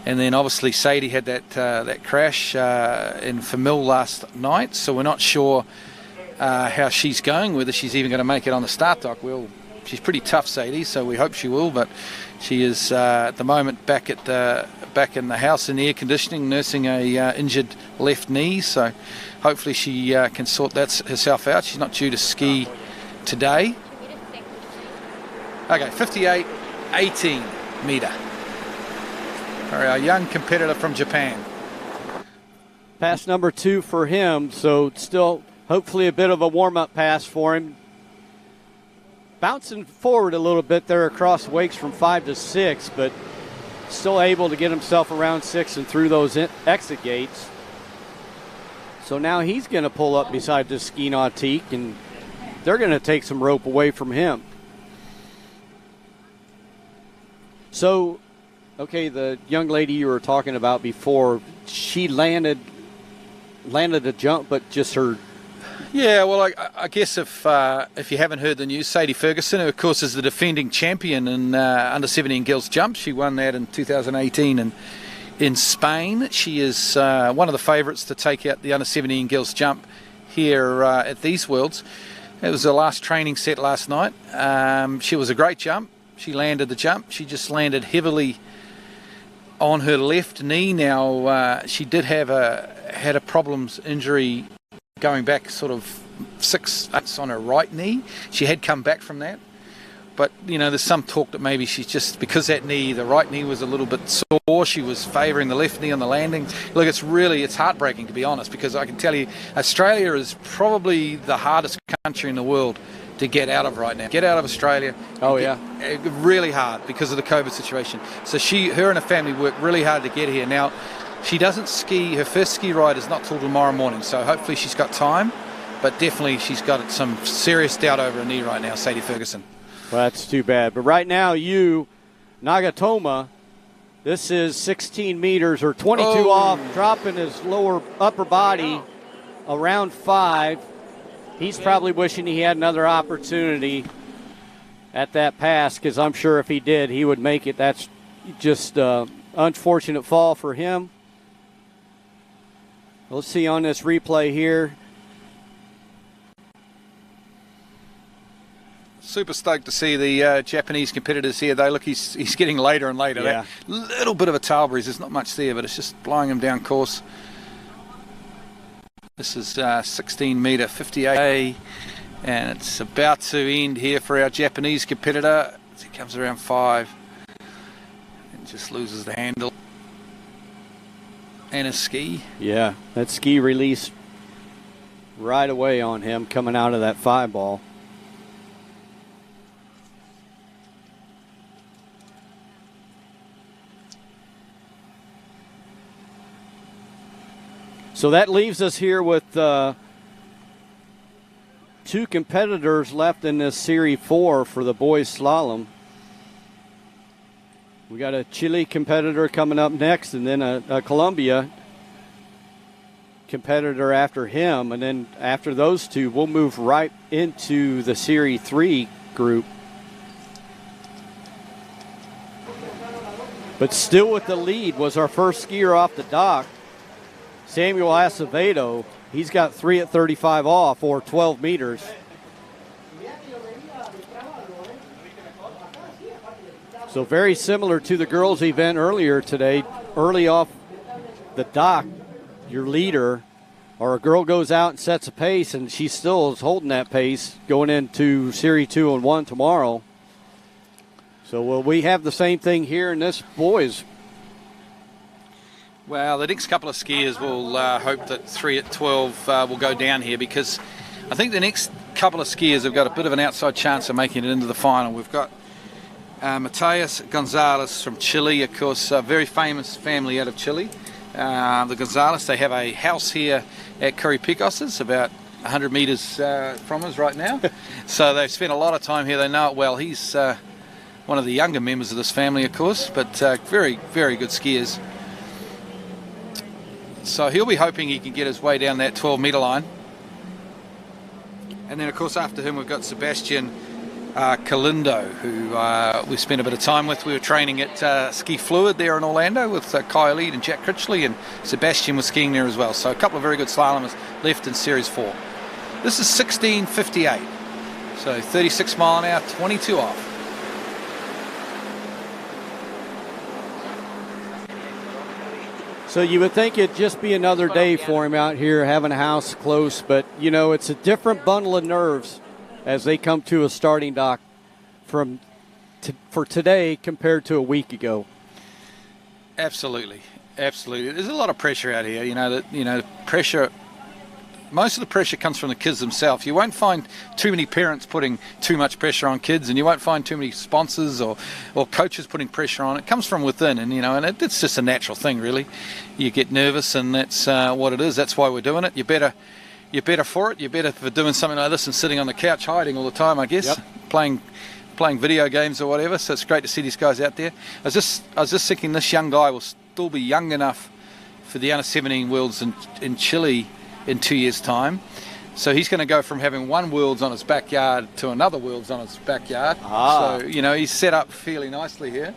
J: And then obviously Sadie had that crash in Famil last night, so we're not sure how she's going, whether she's even going to make it on the start dock. Well, she's pretty tough, Sadie, so we hope she will, but she is at the moment back in the house in air conditioning, nursing a injured left knee, so hopefully she can sort that herself out. She's not due to ski today. Okay, 58.18 metre for our young competitor from Japan.
A: Pass number 2 for him, so still hopefully a bit of a warm-up pass for him. Bouncing forward a little bit there across wakes from 5 to 6, but still able to get himself around 6 and through those exit gates. So now he's going to pull up beside this ski nautique, and they're going to take some rope away from him. So, okay, the young lady you were talking about before, she landed a jump, but just her...
J: Yeah, well, I guess if you haven't heard the news, Sadie Ferguson, who of course is the defending champion in under-17 girls jump, she won that in 2018 in Spain. She is one of the favourites to take out the under-17 girls jump here at these Worlds. It was her last training set last night. She was a great jump. She landed the jump. She just landed heavily on her left knee. Now she did had a problems injury going back sort of 6 months on her right knee. She had come back from that, but you know, there's some talk that maybe she's just, because that knee, the right knee was a little bit sore, she was favouring the left knee on the landing. Look, it's heartbreaking, to be honest, because I can tell you Australia is probably the hardest country in the world to get out of right now. Get out of Australia.
A: Oh yeah,
J: really hard because of the COVID situation. So her and her family worked really hard to get here. Now she doesn't ski, her first ski ride is not till tomorrow morning, so hopefully she's got time, but definitely she's got some serious doubt over her knee right now, Sadie Ferguson.
A: Well, that's too bad. But right now, Nagatoma, this is 16 meters or 22 off, dropping his upper body around 5. He's probably wishing he had another opportunity at that pass, because I'm sure if he did, he would make it. That's just an unfortunate fall for him. Let's see on this replay here.
J: Super stoked to see the Japanese competitors here. Look, he's getting later and later.
A: Yeah.
J: That little bit of a tail breeze. There's not much there, but it's just blowing him down course. This is 16 metre 58, and it's about to end here for our Japanese competitor. As he comes around 5 and just loses the handle and his ski.
A: Yeah, that ski release right away on him coming out of that 5 ball. So that leaves us here with 2 competitors left in this Series 4 for the boys slalom. We got a Chile competitor coming up next, and then a Colombia competitor after him. And then after those 2, we'll move right into the Series 3 group. But still with the lead was our first skier off the dock, Samuel Acevedo. He's got 3 at 35 off, or 12 meters. So very similar to the girls' event earlier today. Early off the dock, your leader, or a girl goes out and sets a pace, and she still is holding that pace going into Series 2 and 1 tomorrow. So will we have the same thing here in this boys?
J: Well, the next couple of skiers will hope that 3 at 12 will go down here, because I think the next couple of skiers have got a bit of an outside chance of making it into the final. We've got Matías Gonzalez from Chile, of course, a very famous family out of Chile. The Gonzalez, they have a house here at Curry Picos. It's about 100 metres from us right now. So they've spent a lot of time here. They know it well. He's one of the younger members of this family, of course, but very, very good skiers. So he'll be hoping he can get his way down that 12-metre line. And then, of course, after him, we've got Sebastian Calindo, who we spent a bit of time with. We were training at Ski Fluid there in Orlando with Kyle Lead and Jack Critchley, and Sebastian was skiing there as well. So a couple of very good slalomers left in Series 4. This is 16:58. So 36 mile an hour, 22 off.
A: So you would think it'd just be another day for him out here having a house close, but, you know, it's a different bundle of nerves as they come to a starting dock for today compared to a week ago.
J: Absolutely, absolutely. There's a lot of pressure out here. Pressure. Most of the pressure comes from the kids themselves. You won't find too many parents putting too much pressure on kids, and you won't find too many sponsors or coaches putting pressure on. It comes from within, and it's just a natural thing, really. You get nervous, and that's what it is. That's why we're doing it. You're better for it. You're better for doing something like this than sitting on the couch hiding all the time, I guess.
A: Yep.
J: Playing video games or whatever. So it's great to see these guys out there. I was just thinking this young guy will still be young enough for the under-17 Worlds in Chile in 2 years' time. So he's going to go from having one Worlds on his backyard to another Worlds on his backyard. So, he's set up fairly nicely here.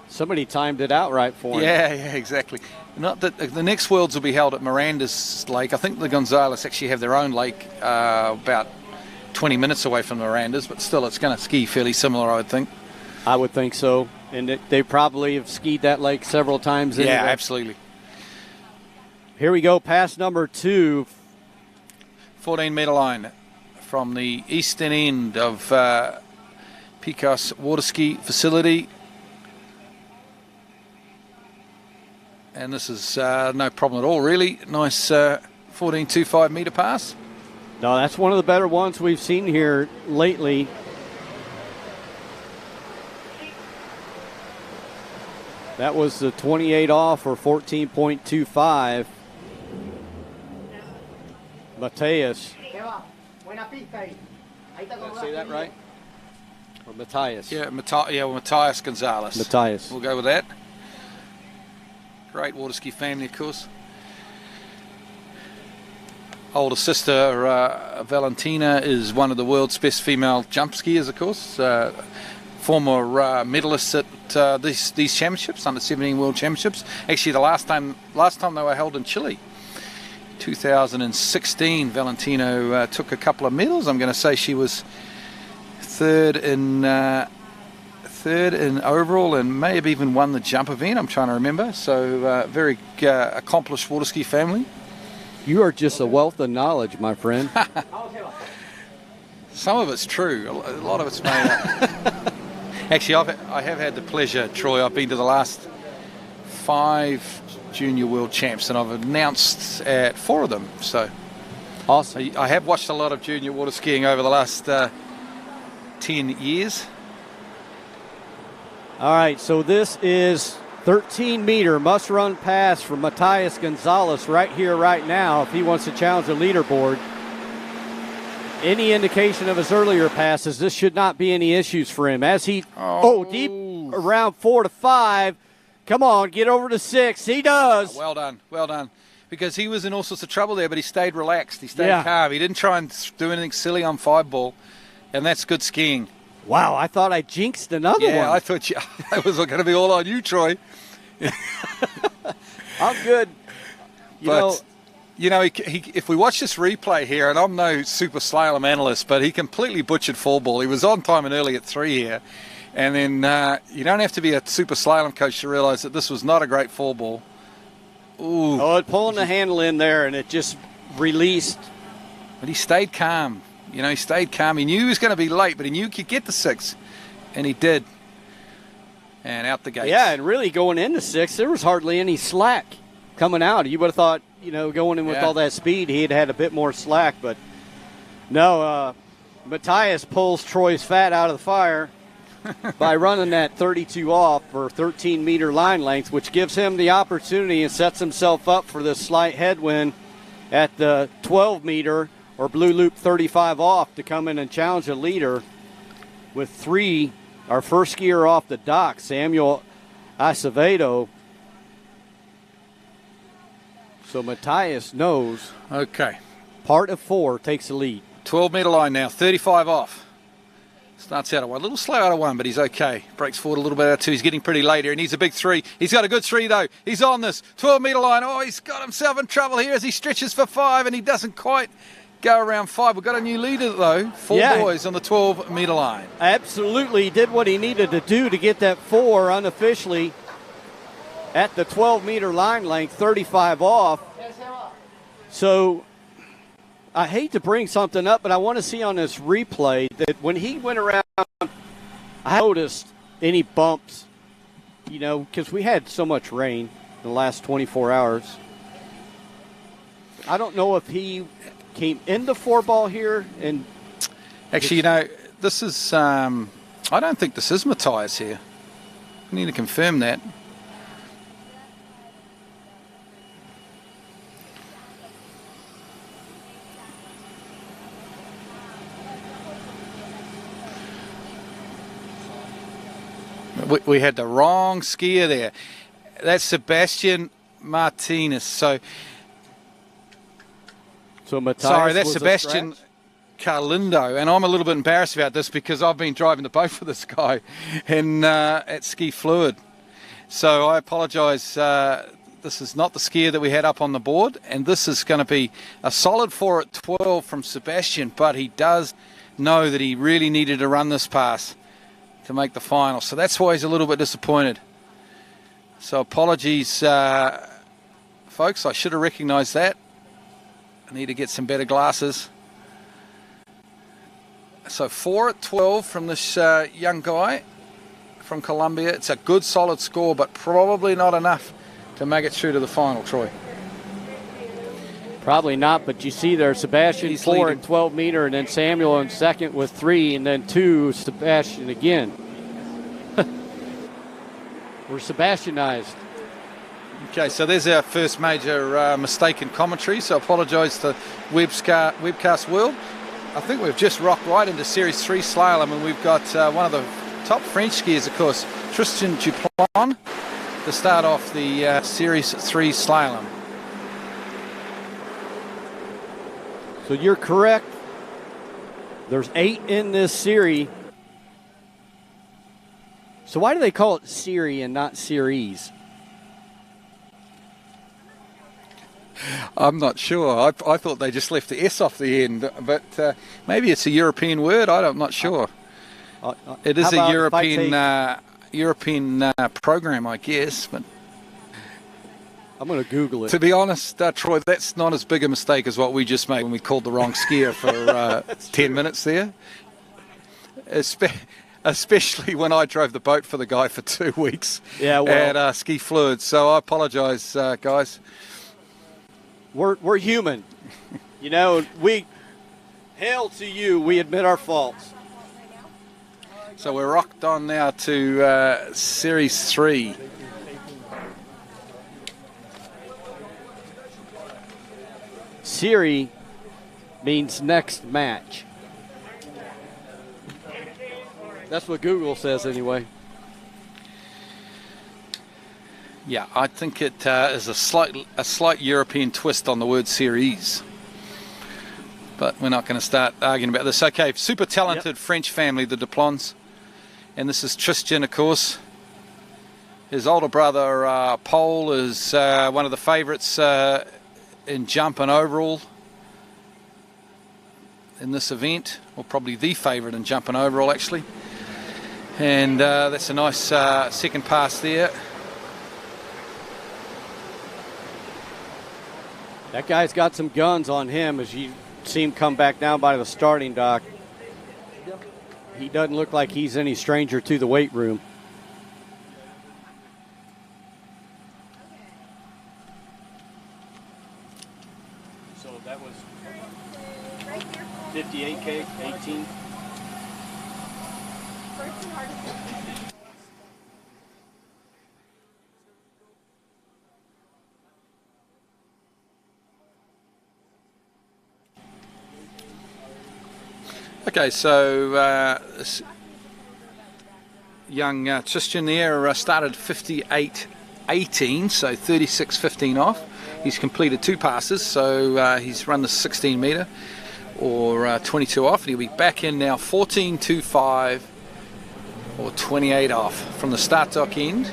A: Somebody timed it out right for him.
J: Yeah, exactly. Not that the next Worlds will be held at Miranda's Lake. I think the Gonzales actually have their own lake about 20 minutes away from Miranda's, but still it's going to ski fairly similar, I would think.
A: I would think so. And they probably have skied that lake several times.
J: Yeah, absolutely.
A: Here we go, pass number 2.
J: 14-metre line from the eastern end of Picos Waterski facility. And this is no problem at all, really. Nice 14.25 metre pass.
A: No, that's one of the better ones we've seen here lately. That was the 28 off, or 14.25. Matías. Did I say that right? Or Matías?
J: Yeah, Matías Gonzalez.
A: Matías.
J: We'll go with that. Great Waterski family, of course. Older sister Valentina is one of the world's best female jump skiers, of course. Former medalist at these championships, under 17 World Championships. Actually, the last time they were held in Chile, 2016. Valentino took a couple of medals. I'm going to say she was third in overall, and may have even won the jump event. I'm trying to remember. So very accomplished Waterski family.
A: You are just a wealth of knowledge, my friend.
J: Some of it's true. A lot of it's made up. Actually, I have had the pleasure, Troy. I've been to the last 5 junior world champs, and I've announced at 4 of them. So
A: awesome.
J: I have watched a lot of junior water skiing over the last 10 years.
A: All right, so this is 13-meter must-run pass for Matías Gonzalez right here, right now, if he wants to challenge the leaderboard. Any indication of his earlier passes, this should not be any issues for him. As he, deep around 4 to 5. Come on, get over to 6. He does.
J: Well done. Because he was in all sorts of trouble there, but he stayed relaxed. He stayed calm. He didn't try and do anything silly on 5-ball, and that's good skiing.
A: Wow, I thought I jinxed another one.
J: Yeah, I thought it was going to be all on you, Troy.
A: I'm good.
J: If we watch this replay here, and I'm no super slalom analyst, but he completely butchered 4-ball. He was on time and early at 3 here. And then you don't have to be a super slalom coach to realize that this was not a great 4-ball. Ooh.
A: Pulling the handle in there, and it just released.
J: But he stayed calm. You know, he stayed calm. He knew he was going to be late, but he knew he could get the 6, and he did. And out the gates.
A: Yeah, and really going into 6, there was hardly any slack coming out. You would have thought, you know, going in with all that speed, he'd had a bit more slack. But no, Matthias pulls Troy's fat out of the fire by running that 32 off for 13-meter line length, which gives him the opportunity and sets himself up for this slight headwind at the 12-meter or blue loop 35 off to come in and challenge a leader with 3. Our first skier off the dock, Samuel Acevedo. So Matthias knows.
J: Okay.
A: Part of 4 takes the lead.
J: 12-meter line now, 35 off. Starts out of 1. A little slow out of 1, but he's okay. Breaks forward a little bit out of 2. He's getting pretty late here. He needs a big 3. He's got a good 3, though. He's on this 12-meter line. Oh, he's got himself in trouble here as he stretches for 5, and he doesn't quite go around 5. We've got a new leader, though. 4 boys on the 12-meter line.
A: Absolutely. He did what he needed to do to get that 4 unofficially at the 12-meter line length, 35 off. So I hate to bring something up, but I want to see on this replay that when he went around, I noticed any bumps, you know, because we had so much rain in the last 24 hours. I don't know if he came into 4-ball here. And
J: actually, you know, this is, I don't think this is Matthias here. We need to confirm that. We had the wrong skier there. That's Sebastian Martinez. So
A: Matthias,
J: sorry, that's Sebastian Carlindo, and I'm a little bit embarrassed about this because I've been driving the boat for this guy and at Ski Fluid. So I apologise. This is not the skier that we had up on the board, and this is going to be a solid 4 at 12 from Sebastian, but he does know that he really needed to run this pass to make the final. So that's why he's a little bit disappointed. So apologies, folks. I should have recognised that. I need to get some better glasses. So 4 at 12 from this young guy from Colombia. It's a good solid score, but probably not enough to make it through to the final, Troy.
A: Probably not, but you see there Sebastian
J: He's
A: 4
J: leading.
A: and 12 meter, and then Samuel in second with 3, and then 2 Sebastian again. We're Sebastianized.
J: Okay, so there's our first major mistake in commentary, so I apologise to Webcast World. I think we've just rocked right into Series 3 Slalom, and we've got one of the top French skiers, of course, Tristan Duplan, to start off the Series 3 Slalom.
A: So you're correct. There's 8 in this series. So why do they call it Series and not Series?
J: I'm not sure. I thought they just left the S off the end, but maybe it's a European word. I'm not sure. It is a European program, I guess. But
A: I'm going to Google it.
J: To be honest, Troy, that's not as big a mistake as what we just made when we called the wrong skier for 10 minutes there. Especially when I drove the boat for the guy for 2 weeks at Ski Fluid. So I apologise, guys.
A: We're human. You know, we hail to you. We admit our faults.
J: So we're rocked on now to Series 3.
A: Series means next match. That's what Google says anyway.
J: Yeah, I think it is a slight European twist on the word series. But we're not going to start arguing about this. Okay, super talented French family, the Duplons. And this is Tristan, of course. His older brother, Paul, is one of the favourites in jump and overall in this event. Or probably the favourite in jump and overall, actually. And that's a nice second pass there.
A: That guy's got some guns on him, as you see him come back down by the starting dock. He doesn't look like he's any stranger to the weight room. So that was 58K, 18.
J: Okay, so this young Tristan there started 58.18, so 36.15 off. He's completed 2 passes, so he's run the 16 metre or 22 off, and he'll be back in now 14.25 or 28 off from the start dock end.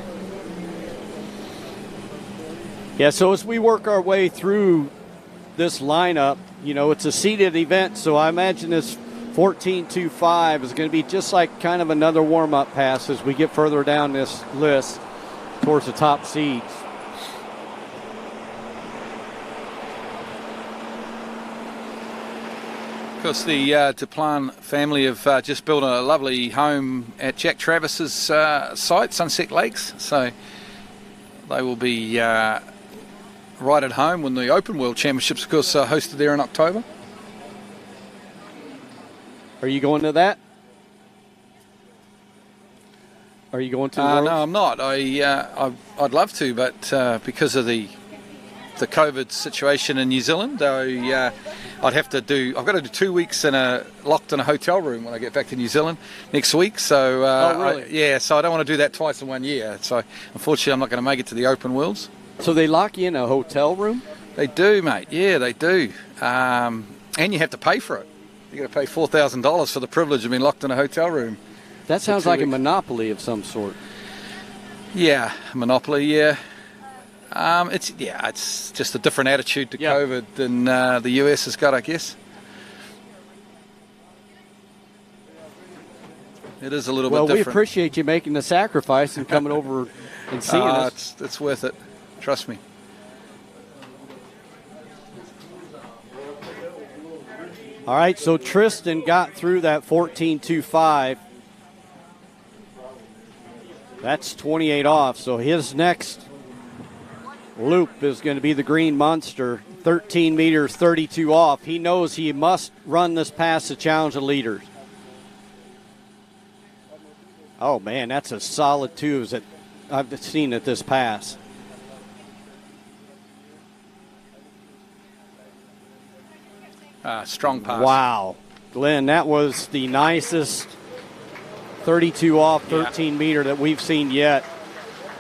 A: Yeah, so as we work our way through this lineup, you know, it's a seeded event, so I imagine this 14.25 is going to be just like kind of another warm-up pass as we get further down this list towards the top seeds.
J: Of course, the Duplan family have just built a lovely home at Jack Travis's site, Sunset Lakes, so they will be right at home when the Open World Championships, of course, are hosted there in October.
A: Are you going to that? Are you going to the Worlds?
J: No, I'm not. I'd love to, but because of the COVID situation in New Zealand, I've got to do 2 weeks locked in a hotel room when I get back to New Zealand next week. So
A: really?
J: so I don't want to do that twice in 1 year. So unfortunately, I'm not going to make it to the Open Worlds.
A: So they lock you in a hotel room?
J: They do, mate. Yeah, they do. And you have to pay for it. You got to pay $4,000 for the privilege of being locked in a hotel room.
A: That sounds like a monopoly of some sort.
J: Yeah, monopoly. Yeah. It's just a different attitude to COVID than the US has got, I guess. It is a little bit different.
A: Well, we appreciate you making the sacrifice and coming over and seeing us.
J: It's worth it. Trust me.
A: All right, so Tristan got through that 14.25. That's 28 off, so his next loop is going to be the Green Monster, 13 meters, 32 off. He knows he must run this pass to challenge the leaders. Oh, man, that's a solid 2 that I've seen at this pass.
J: Strong pass.
A: Wow. Glenn, that was the nicest 32 off 13 meter that we've seen yet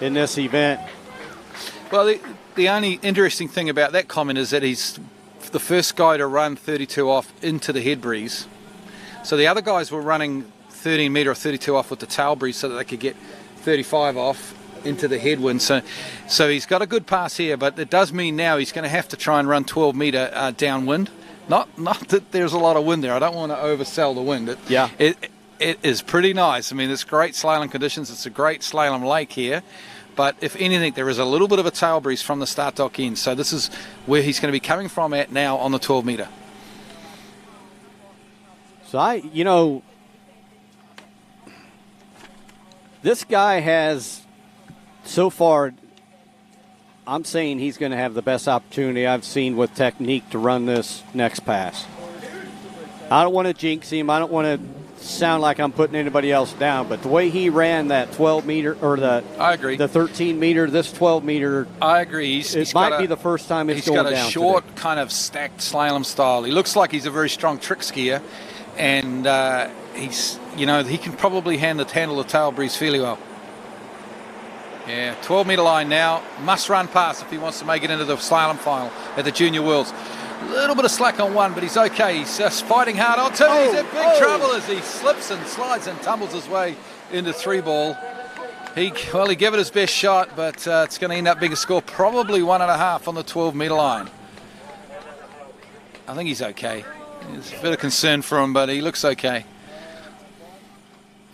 A: in this event.
J: Well, the only interesting thing about that comment is that he's the first guy to run 32 off into the head breeze. So the other guys were running 13 metre or 32 off with the tail breeze so that they could get 35 off into the headwind. So he's got a good pass here, but it does mean now he's going to have to try and run 12 metre downwind. Not that there's a lot of wind there. I don't want to oversell the wind. It is pretty nice. I mean, it's great slalom conditions. It's a great slalom lake here. But if anything, there is a little bit of a tail breeze from the start dock end. So this is where he's going to be coming from at now on the 12 metre.
A: So this guy has, so far, I'm saying he's going to have the best opportunity I've seen with technique to run this next pass. I don't want to jinx him. I don't want to sound like I'm putting anybody else down, but the way he ran that 12 meter or
J: I agree.
A: The 13 meter, this 12 meter.
J: I agree.
A: It might be the first time it's going down.
J: He's got a short kind of stacked slalom style. He looks like he's a very strong trick skier, and he can probably handle the tail breeze fairly well. Yeah, 12 metre line now. Must run pass if he wants to make it into the slalom final at the Junior Worlds. A little bit of slack on 1, but he's okay. He's just fighting hard on 2. He's in big trouble as he slips and slides and tumbles his way into 3 ball. He gave it his best shot, but it's going to end up being a score probably 1.5 on the 12 metre line. I think he's okay. There's a bit of concern for him, but he looks okay.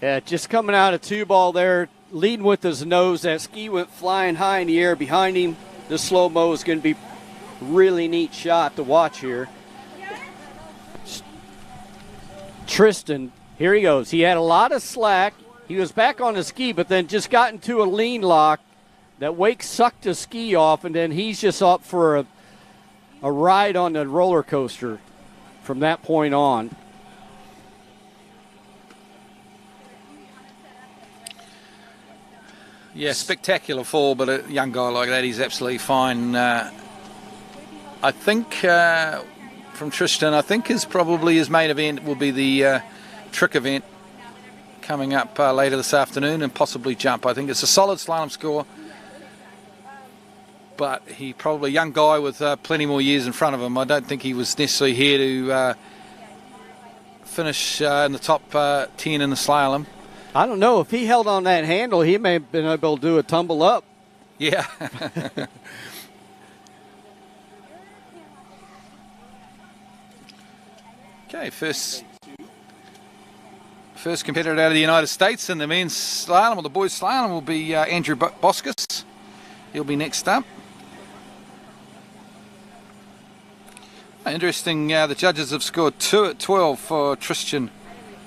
A: Yeah, just coming out of 2 ball there. Leading with his nose, that ski went flying high in the air behind him. This slow-mo is going to be a really neat shot to watch here. Tristan, here he goes. He had a lot of slack. He was back on the ski, but then just got into a lean lock. That wake sucked his ski off, and then he's just up for a ride on the roller coaster from that point on.
J: Yeah, spectacular fall, but a young guy like that, he's absolutely fine. I think from Tristan, I think probably his main event will be the trick event coming up later this afternoon, and possibly jump. I think it's a solid slalom score, but he probably a young guy with plenty more years in front of him. I don't think he was necessarily here to finish in the top 10 in the slalom.
A: I don't know. If he held on that handle, he may have been able to do a tumble up.
J: Yeah. Okay, first competitor out of the United States in the men's slalom, or the boys' slalom, will be Andrew Boskus. He'll be next up. Interesting, the judges have scored 2 at 12 for Tristan.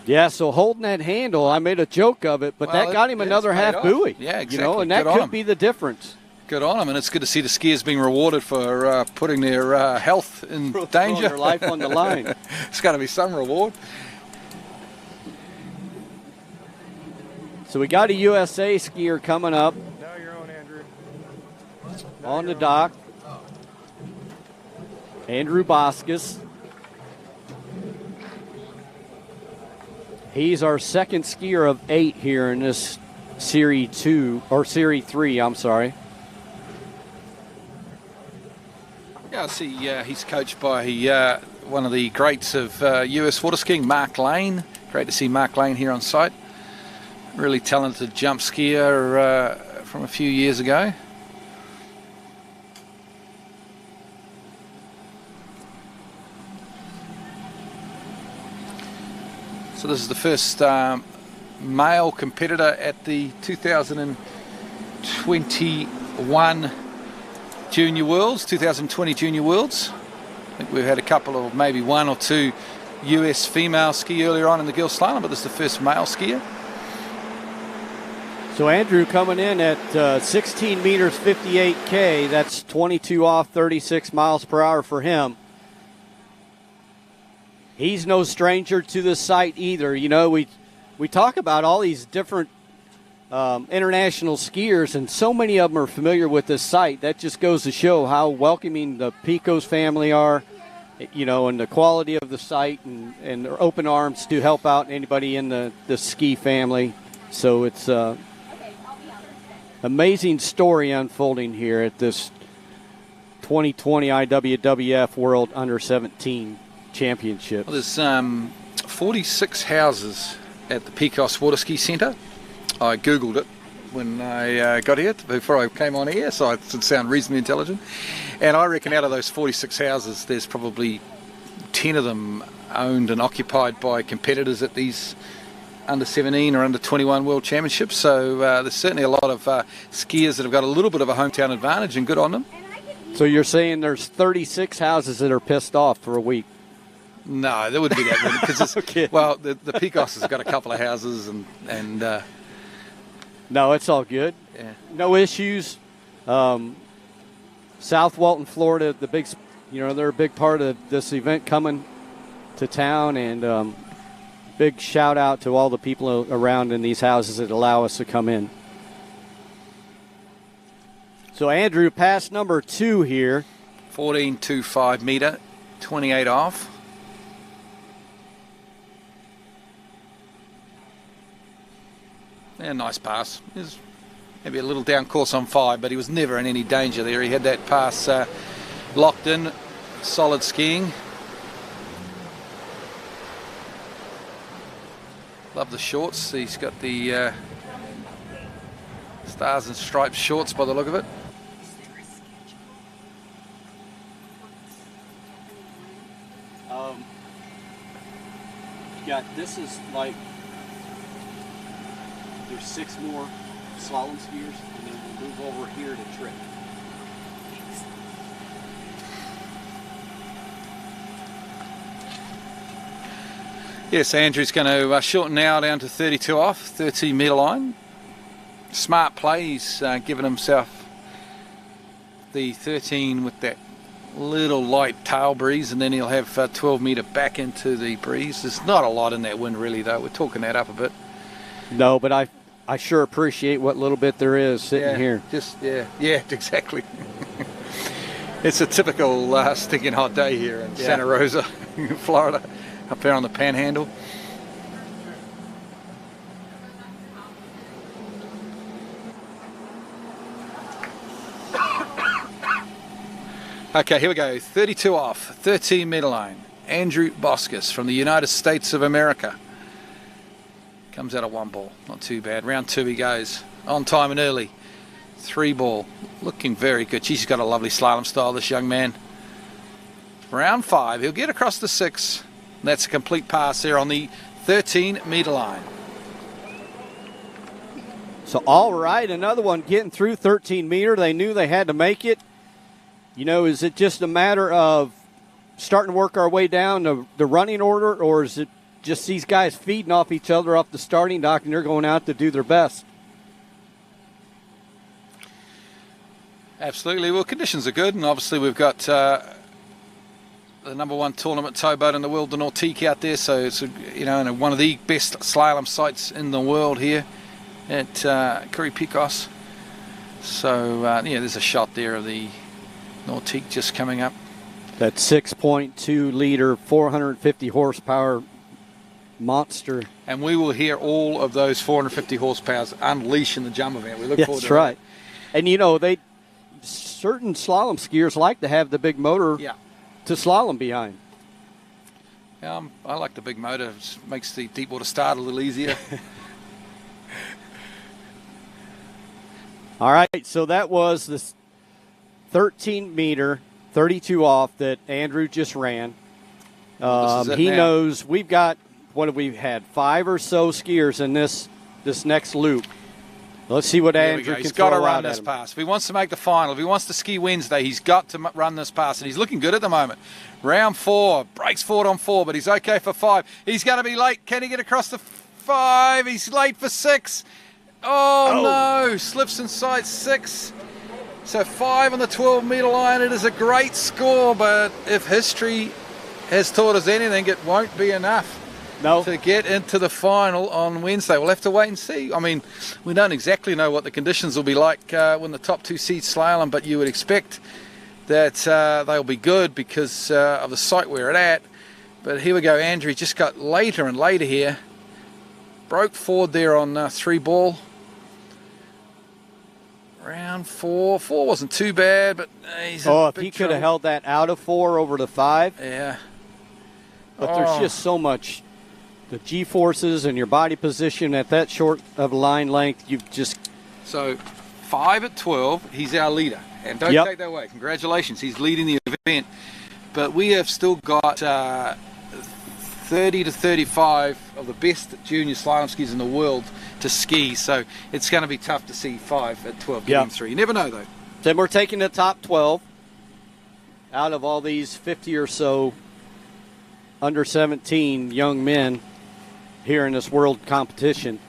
A: Yeah, so holding that handle, I made a joke of it, but
J: Well,
A: that got him another half buoy.
J: Yeah, exactly.
A: You know, and that
J: Good on
A: could
J: him.
A: be the difference.
J: Good on them, and it's good to see the skiers being rewarded for putting their health in danger.
A: Their life on the line.
J: It's got to be some reward.
A: So we got a USA skier coming up
F: Now you're on, Andrew.
A: on the dock. Andrew Boskus. He's our second skier of 8 here in this Series 2, or Series 3, I'm sorry.
J: Yeah, I see he's coached by one of the greats of US water skiing, Mark Lane. Great to see Mark Lane here on site. Really talented jump skier from a few years ago. So this is the first male competitor at the 2021 Junior Worlds, 2020 Junior Worlds. I think we've had a couple of, maybe 1 or 2 US female ski earlier on in the girls slalom, but this is the first male skier.
A: So Andrew coming in at 16 meters 58K. That's 22 off, 36 miles per hour for him. He's no stranger to the site either. You know, we talk about all these different international skiers, and so many of them are familiar with this site. That just goes to show how welcoming the Picos family are, you know, and the quality of the site, and their open arms to help out anybody in the ski family. So it's amazing story unfolding here at this 2020 IWWF World Under-17 Championship.
J: Well, there's 46 houses at the Picos Waterski Centre. I googled it when I got here before I came on air, so I should sound reasonably intelligent. And I reckon out of those 46 houses, there's probably 10 of them owned and occupied by competitors at these under-17 or under-21 World Championships. So there's certainly a lot of skiers that have got a little bit of a hometown advantage, and good on them.
A: So you're saying there's 36 houses that are pissed off for a week?
J: No, there wouldn't be that many, because
A: Okay.
J: Well, the Picos has got a couple of houses, and
A: no, it's all good.
J: Yeah.
A: No issues. South Walton, Florida, they're a big part of this event coming to town, and big shout out to all the people around in these houses that allow us to come in. So Andrew, pass number 2 here.
J: 14.25 metre, 28 off. Yeah, nice pass. He was maybe a little down course on 5, but he was never in any danger there. He had that pass locked in, solid skiing. Love the shorts. He's got the stars and stripes shorts by the look of it.
A: This is like, there's 6 more slalom skiers, and then we'll move over here to trick.
J: Yes, Andrew's going to shorten now down to 32 off, 13 metre line. Smart play. He's given himself the 13 with that little light tail breeze, and then he'll have 12 metre back into the breeze. There's not a lot in that wind really, though. We're talking that up a bit.
A: No, but I sure appreciate what little bit there is sitting here.
J: Yeah, exactly. It's a typical stinking hot day here in Santa Rosa, Florida, up there on the Panhandle. Okay, here we go. 32 off, 13 metre line. Andrew Boscus from the United States of America. Comes out of 1 ball. Not too bad. Round 2 he goes. On time and early. 3 ball. Looking very good. He's got a lovely slalom style, this young man. Round 5. He'll get across the 6. That's a complete pass there on the 13 metre line.
A: So, all right, another one getting through 13 metre. They knew they had to make it. You know, is it just a matter of starting to work our way down the running order, or is it just these guys feeding off each other off the starting dock and they're going out to do their best?
J: Absolutely. Well, conditions are good, and obviously we've got the #1 tournament towboat in the world, the Nautique, out there. So it's one of the best slalom sites in the world here at Curry Picos. So there's a shot there of the Nautique just coming up.
A: That 6.2 liter, 450 horsepower monster.
J: And we will hear all of those 450 horsepowers unleash in the jump event. We look forward to
A: That's right. And certain slalom skiers like to have the big motor to slalom behind.
J: I like the big motor. It makes the deep water start a little easier.
A: All right, so that was this 13 meter, 32 off that Andrew just ran. He knows we've got, what have we had, 5 or so skiers in this next loop. Let's see what Andrew can
J: He's got to
A: throw
J: run
A: out
J: this
A: at him.
J: pass. If he wants to make the final, if he wants to ski Wednesday, he's got to run this pass, and he's looking good at the moment. Round 4, breaks forward on 4, but he's okay for 5. He's going to be late. Can he get across the 5? He's late for 6. Oh no, slips inside 6. So 5 on the 12 metre line. It is a great score, but if history has taught us anything, it won't be enough to get into the final on Wednesday. We'll have to wait and see. I mean, we don't exactly know what the conditions will be like when the top 2 seeds slalom, but you would expect that they'll be good because of the site where it's at. But here we go. Andrew just got later and later here. Broke forward there on 3 ball. Round 4. 4 wasn't too bad, but he's in
A: if
J: big
A: he could have
J: trouble.
A: held that out of 4 over the 5.
J: Yeah.
A: But there's just so much, the G-forces and your body position at that short of line length, you've just...
J: So 5 at 12, he's our leader. And don't take that away. Congratulations, he's leading the event. But we have still got 30 to 35 of the best junior slalom skiers in the world to ski, so it's going to be tough to see 5 at 12 getting through. You never know, though.
A: Then we're taking the top 12 out of all these 50 or so under 17 young men here in this world competition.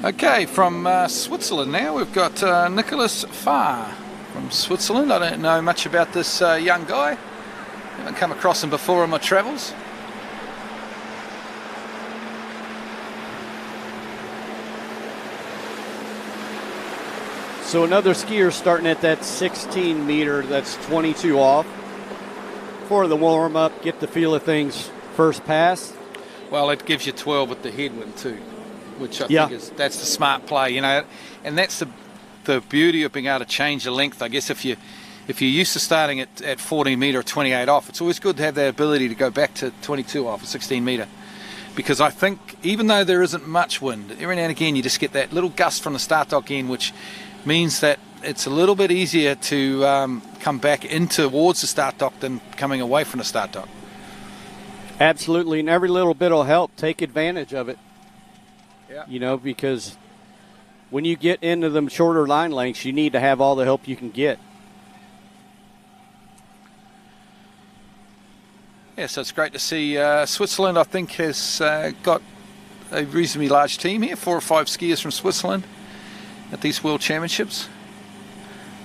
J: Okay, from Switzerland now, we've got Nicholas Farr from Switzerland. I don't know much about this young guy. Haven't come across him before in my travels.
A: So another skier starting at that 16 meter, that's 22 off. For the warm-up, get the feel of things first pass.
J: Well, it gives you 12 with the headwind too, which I think that's the smart play, and that's the beauty of being able to change the length. I guess if you're used to starting at 14 metre or 28 off, it's always good to have that ability to go back to 22 off or 16 metre, because I think even though there isn't much wind, every now and again you just get that little gust from the start dock end, which means that it's a little bit easier to come back in towards the start dock than coming away from the start dock.
A: Absolutely, and every little bit will help. Take advantage of it.
J: Yeah.
A: Because when you get into them shorter line lengths, you need to have all the help you can get.
J: Yeah, so it's great to see Switzerland, I think, has got a reasonably large team here, 4 or 5 skiers from Switzerland at these World Championships.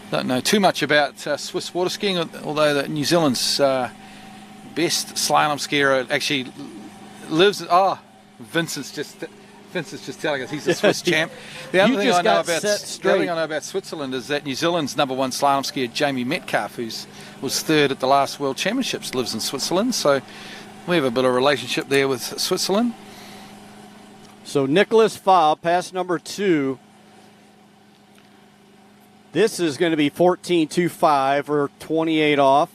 J: Don't know too much about Swiss water skiing, although New Zealand's best slalom skier actually lives. Vincent's just telling us he's a Swiss champ. The other thing I know about Switzerland is that New Zealand's #1 slalom skier, Jamie Metcalf, who was 3rd at the last World Championships, lives in Switzerland. So we have a bit of a relationship there with Switzerland.
A: So Nicholas Fabre, pass number 2. This is going to be 14.25 or 28 off.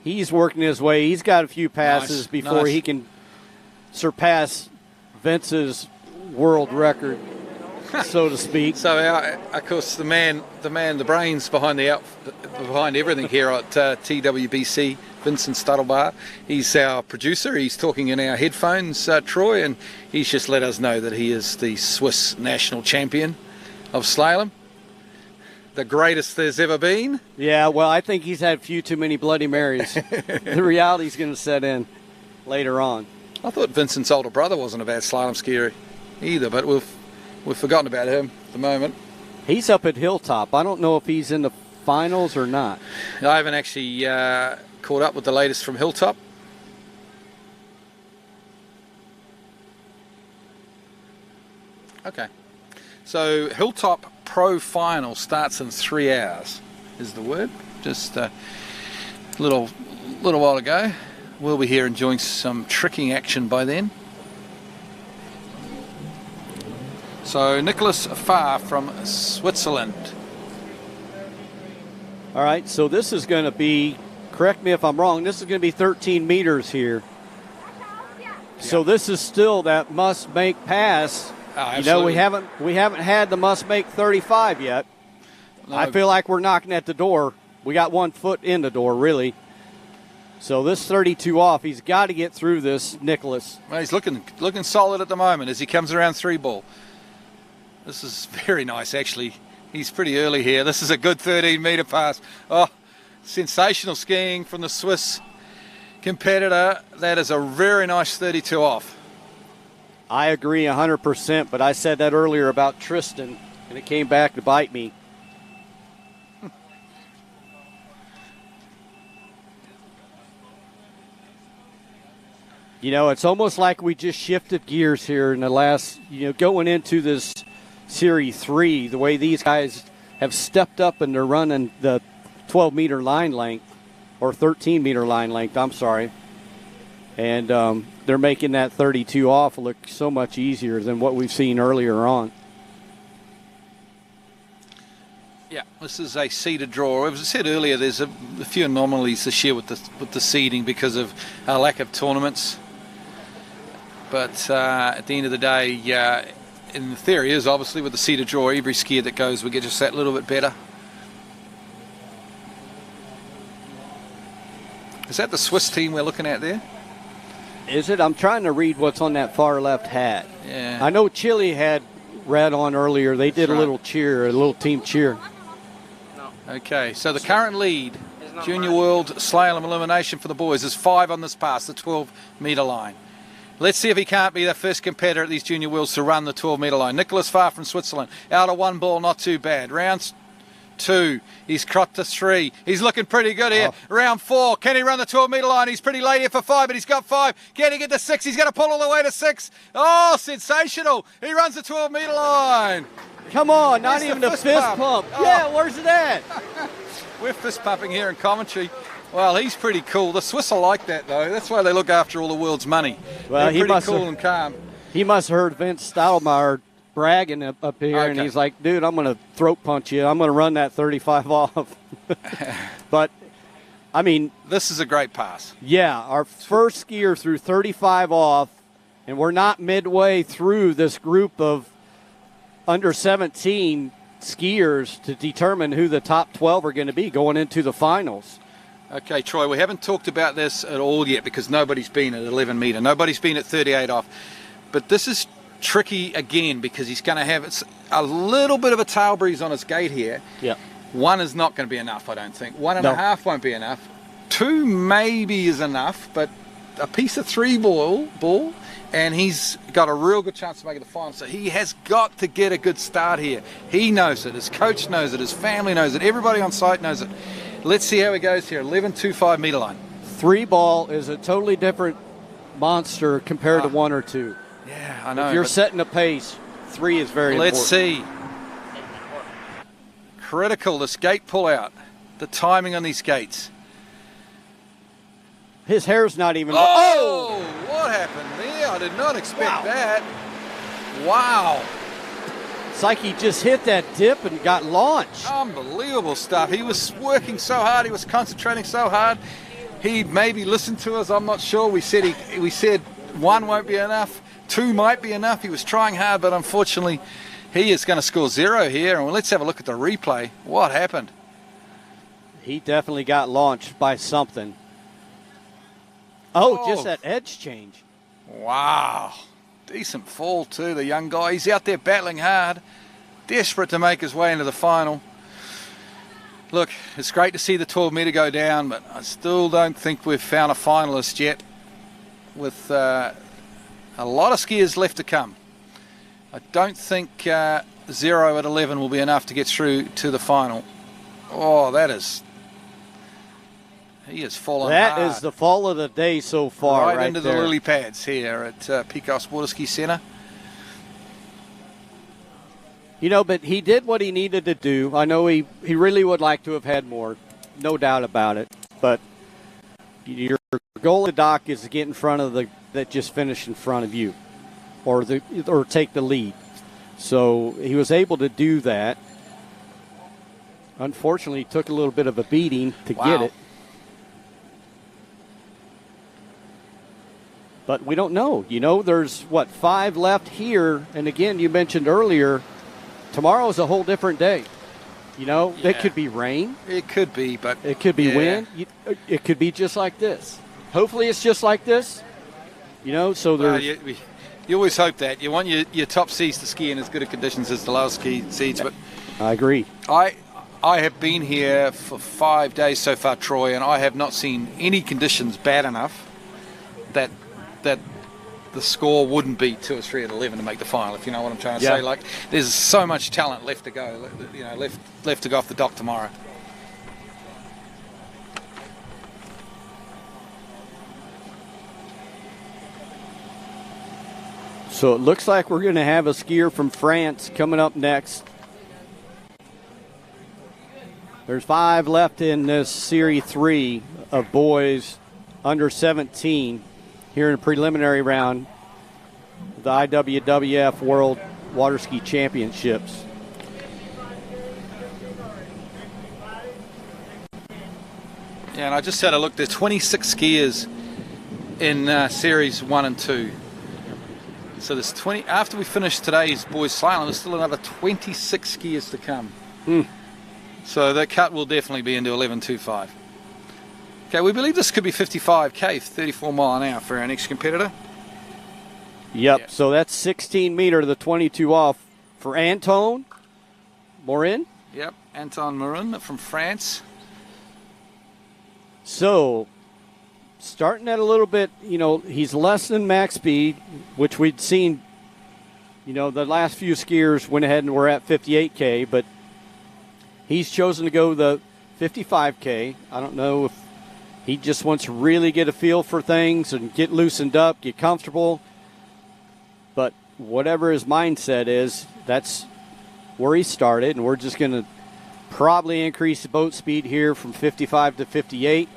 A: He's working his way. He's got a few passes before he can surpass Vince's world record, so to speak.
J: So, of course, the brains behind everything here at TWBC, Vincent Studdlebar. He's our producer. He's talking in our headphones, Troy, and he's just let us know that he is the Swiss national champion of slalom. The greatest there's ever been.
A: Yeah, well, I think he's had a few too many Bloody Marys. The reality's going to set in later on.
J: I thought Vincent's older brother wasn't a bad slalom skier either, but we've forgotten about him at the moment.
A: He's up at Hilltop. I don't know if he's in the finals or not.
J: I haven't actually caught up with the latest from Hilltop. Okay. So Hilltop Pro Final starts in 3 hours, is the word. Just a little while ago. We'll be here enjoying some tricking action by then. So Nicholas Fabre from Switzerland.
A: All right, so this is going to be, correct me if I'm wrong, this is going to be 13 meters here. So this is still that must-make pass.
J: Oh,
A: you know, we haven't had the must-make 35 yet. No. I feel like we're knocking at the door. We got 1 foot in the door, really. So this 32 off, he's got to get through this, Nicholas.
J: Well, he's looking solid at the moment as he comes around 3-ball. This is very nice, actually. He's pretty early here. This is a good 13-meter pass. Oh, sensational skiing from the Swiss competitor. That is a very nice 32 off.
A: I agree 100%, but I said that earlier about Tristan, and it came back to bite me. You know, it's almost like we just shifted gears here in the last, going into this Series 3, the way these guys have stepped up and they're running the 12-meter line length, or 13-meter line length, I'm sorry. And they're making that 32 off look so much easier than what we've seen earlier on.
J: Yeah, this is a seeded draw. As I said earlier, there's a few anomalies this year with the seeding because of our lack of tournaments. But at the end of the day, in the theory is obviously with the seeded draw, every skier that goes will get just that little bit better. Is that the Swiss team we're looking at there?
A: Is it? I'm trying to read what's on that far left hat.
J: Yeah.
A: I know Chile had red on earlier. They did a little cheer, a little team cheer.
J: Okay, so the current lead, Junior World Slalom Elimination for the boys, is 5 on this pass, the 12-meter line. Let's see if he can't be the first competitor at these Junior Worlds to run the 12-meter line. Nicholas Fabre from Switzerland, out of 1 ball, not too bad. Round 2, he's crossed to 3. He's looking pretty good here. Round 4, can he run the 12-meter line? He's pretty late here for 5, but he's got 5. Can he get to 6? He's going to pull all the way to 6. Oh, sensational. He runs the 12-meter line.
A: Come on, not even a fist pump.
J: Oh.
A: Yeah, where's it at?
J: We're fist pumping here in commentary. Well, he's pretty cool. The Swiss are like that, though. That's why they look after all the world's money.
A: Well,
J: they're pretty cool and calm.
A: He must have heard Vince Stadelmeyer bragging up here, and he's like, dude, I'm going to throat punch you. I'm going to run that 35 off. But, I mean.
J: This is a great pass.
A: Yeah, our first skier threw 35 off, and we're not midway through this group of under 17 skiers to determine who the top 12 are going to be going into the finals.
J: Okay, Troy, we haven't talked about this at all yet because nobody's been at 11 metre. Nobody's been at 38 off. But this is tricky again because he's going to have a little bit of a tail breeze on his gate here.
A: Yeah.
J: 1 is not going to be enough, I don't think. 1.5 won't be enough. 2 maybe is enough, but a piece of 3 ball, and he's got a real good chance of making the final. So he has got to get a good start here. He knows it. His coach knows it. His family knows it. Everybody on site knows it. Let's see how he goes here. 11.25 meter line.
A: 3 ball is a totally different monster compared to 1 or 2.
J: Yeah, I know.
A: If you're setting a pace, 3 is very important.
J: Let's see. Critical, this gate pull out. The timing on these gates.
A: His hair's not even...
J: Oh! What happened there? I did not expect that. Wow.
A: It's like he just hit that dip and got launched.
J: Unbelievable stuff. He was working so hard. He was concentrating so hard. He maybe listened to us. I'm not sure. We said 1 won't be enough. 2 might be enough. He was trying hard, but unfortunately, he is going to score 0 here. And let's have a look at the replay. What happened?
A: He definitely got launched by something. Oh, just that edge change.
J: Wow. Decent fall, too, the young guy. He's out there battling hard, desperate to make his way into the final. Look, it's great to see the 12 metre go down, but I still don't think we've found a finalist yet with a lot of skiers left to come. I don't think 0 at 11 will be enough to get through to the final. Oh, he has fallen hard.
A: That is the fall of the day so far, right
J: into
A: there.
J: the lily pads here at Picos Waterski Centre.
A: You know, but he did what he needed to do. I know he really would like to have had more, no doubt about it. But your goal of the dock is to get in front of that just finished in front of you, or take the lead. So he was able to do that. Unfortunately, he took a little bit of a beating to get it. But we don't know. You know, there's, 5 left here. And again, you mentioned earlier, tomorrow is a whole different day. You know, it could be rain.
J: It could be, but...
A: It could be wind. It could be just like this. Hopefully it's just like this. You know, so there's...
J: You always hope that. You want your top seeds to ski in as good a conditions as the lowest seeds. But
A: I agree.
J: I have been here for 5 days so far, Troy, and I have not seen any conditions bad enough that the score wouldn't be 2 or 3 at 11 to make the final, if you know what I'm trying to say. Like, there's so much talent left to go, left to go off the dock tomorrow.
A: So it looks like we're going to have a skier from France coming up next. There's 5 left in this Series 3 of boys under 17 here in a preliminary round of the IWWF World Waterski Championships.
J: Yeah, and I just had a look. There's 26 skiers in Series 1 and 2. So there's 20. After we finish today's boys slalom, there's still another 26 skiers to come. So that cut will definitely be into 11.25. Okay, we believe this could be 55k, 34 mile an hour for our next competitor.
A: Yep. So that's 16 meter, the 22 off for Anton Morin.
J: Yep, Anton Morin from France.
A: So starting at a little bit, he's less than max speed, which we'd seen, the last few skiers went ahead and were at 58K, but he's chosen to go the 55K. I don't know if he just wants to really get a feel for things and get loosened up, get comfortable. But whatever his mindset is, that's where he started, and we're just going to probably increase the boat speed here from 55 to 58.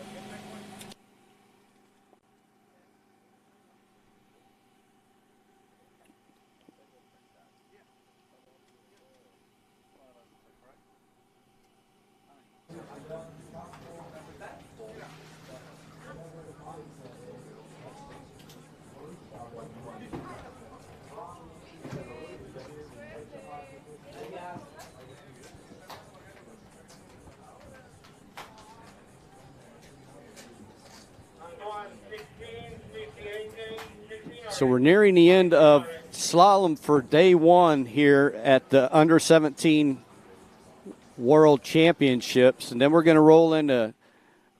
A: So we're nearing the end of slalom for day one here at the under-17 World Championships. And then we're going to roll into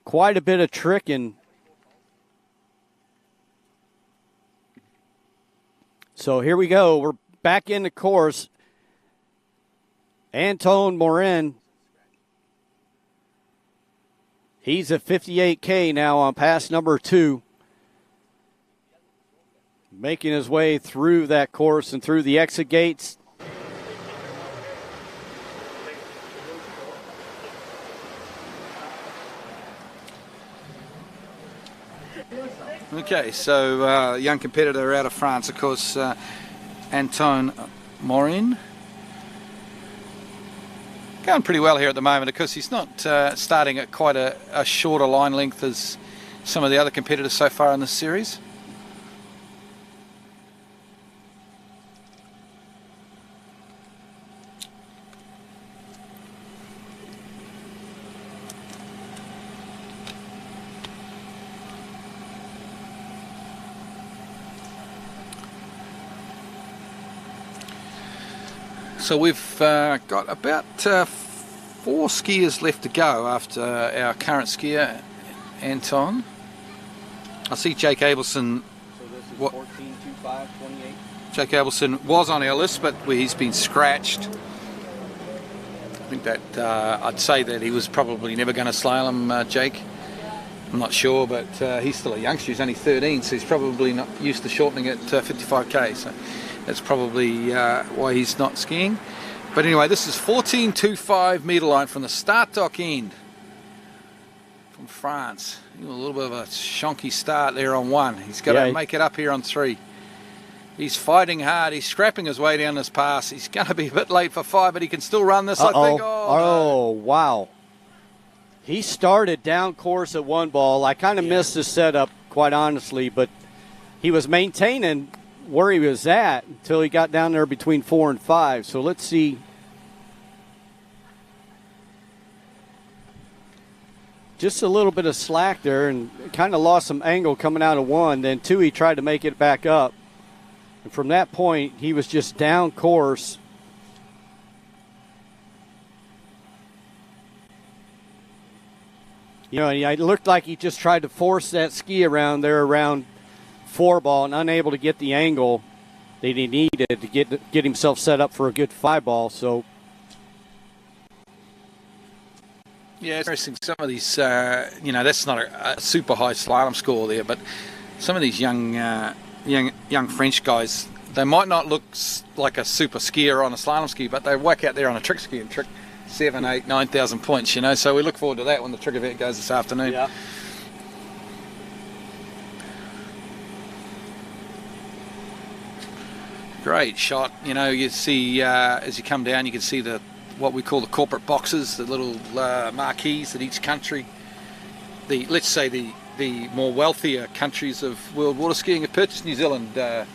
A: quite a bit of tricking. So here we go. We're back in the course. Anton Morin. He's at 58K now on pass number 2. Making his way through that course and through the exit gates.
J: Okay, so young competitor out of France, of course, Anton Morin. Going pretty well here at the moment. Of course, he's not starting at quite a shorter line length as some of the other competitors so far in this series. So we've got about 4 skiers left to go after our current skier, Anton. I see Jake Abelson.
A: So this is 14.25.28.
J: Jake Abelson was on our list, but he's been scratched. I think that I'd say that he was probably never going to slalom, Jake. I'm not sure, but he's still a youngster. He's only 13, so he's probably not used to shortening at 55k. So that's probably why he's not skiing. But anyway, this is 14.25 meter line from the start dock end from France. A little bit of a shonky start there on 1. He's got to make it up here on 3. He's fighting hard. He's scrapping his way down this pass. He's going to be a bit late for 5, but he can still run this, I think.
A: Oh, wow. He started down course at 1 ball. I kind of missed his setup, quite honestly, but he was maintaining where he was at until he got down there between 4 and 5. So let's see. Just a little bit of slack there and kind of lost some angle coming out of 1. Then 2, he tried to make it back up. And from that point, he was just down course. You know, it looked like he just tried to force that ski around there around 4 ball and unable to get the angle that he needed to get himself set up for a good 5 ball. So
J: yeah, it's interesting. Some of these, you know, that's not a super high slalom score there, but some of these young French guys, they might not look like a super skier on a slalom ski, but they whack out there on a trick ski and trick 7, 8, 9,000 points. You know, so we look forward to that when the trick event goes this afternoon.
A: Yeah.
J: Great shot. You know, you see as you come down, you can see what we call the corporate boxes, the little marquees that each country, let's say the more wealthier countries of world water skiing have purchased. New Zealand, our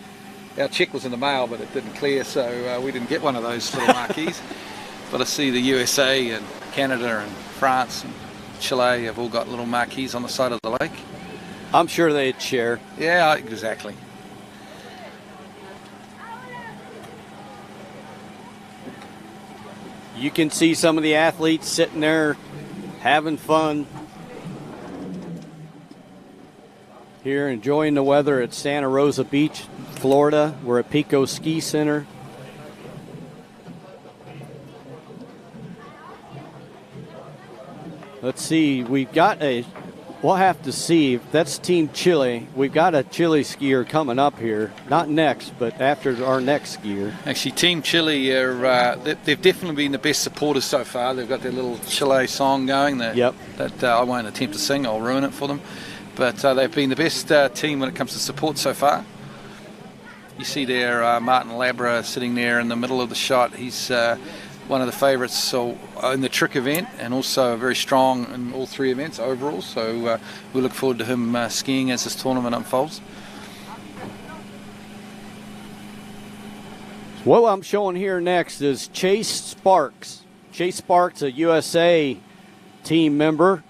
J: check was in the mail, but it didn't clear, so we didn't get one of those little marquees. But I see the USA and Canada and France and Chile have all got little marquees on the side of the lake.
A: I'm sure they'd share.
J: Yeah, exactly.
A: You can see some of the athletes sitting there having fun here, enjoying the weather at Santa Rosa Beach, Florida. We're at Pico Ski Center. Let's see, we'll have to see if that's Team Chile. We've got a Chile skier coming up here, not next, but after our next skier.
J: Actually, Team Chile they've definitely been the best supporters so far. They've got their little Chile song going that I won't attempt to sing. I'll ruin it for them. But they've been the best team when it comes to support so far. You see there Martin Labra sitting there in the middle of the shot. He's one of the favourites in the trick event, and also very strong in all 3 events overall. So we look forward to him skiing as this tournament unfolds.
A: What I'm showing here next is Chase Sparks. Chase Sparks, a USA team member.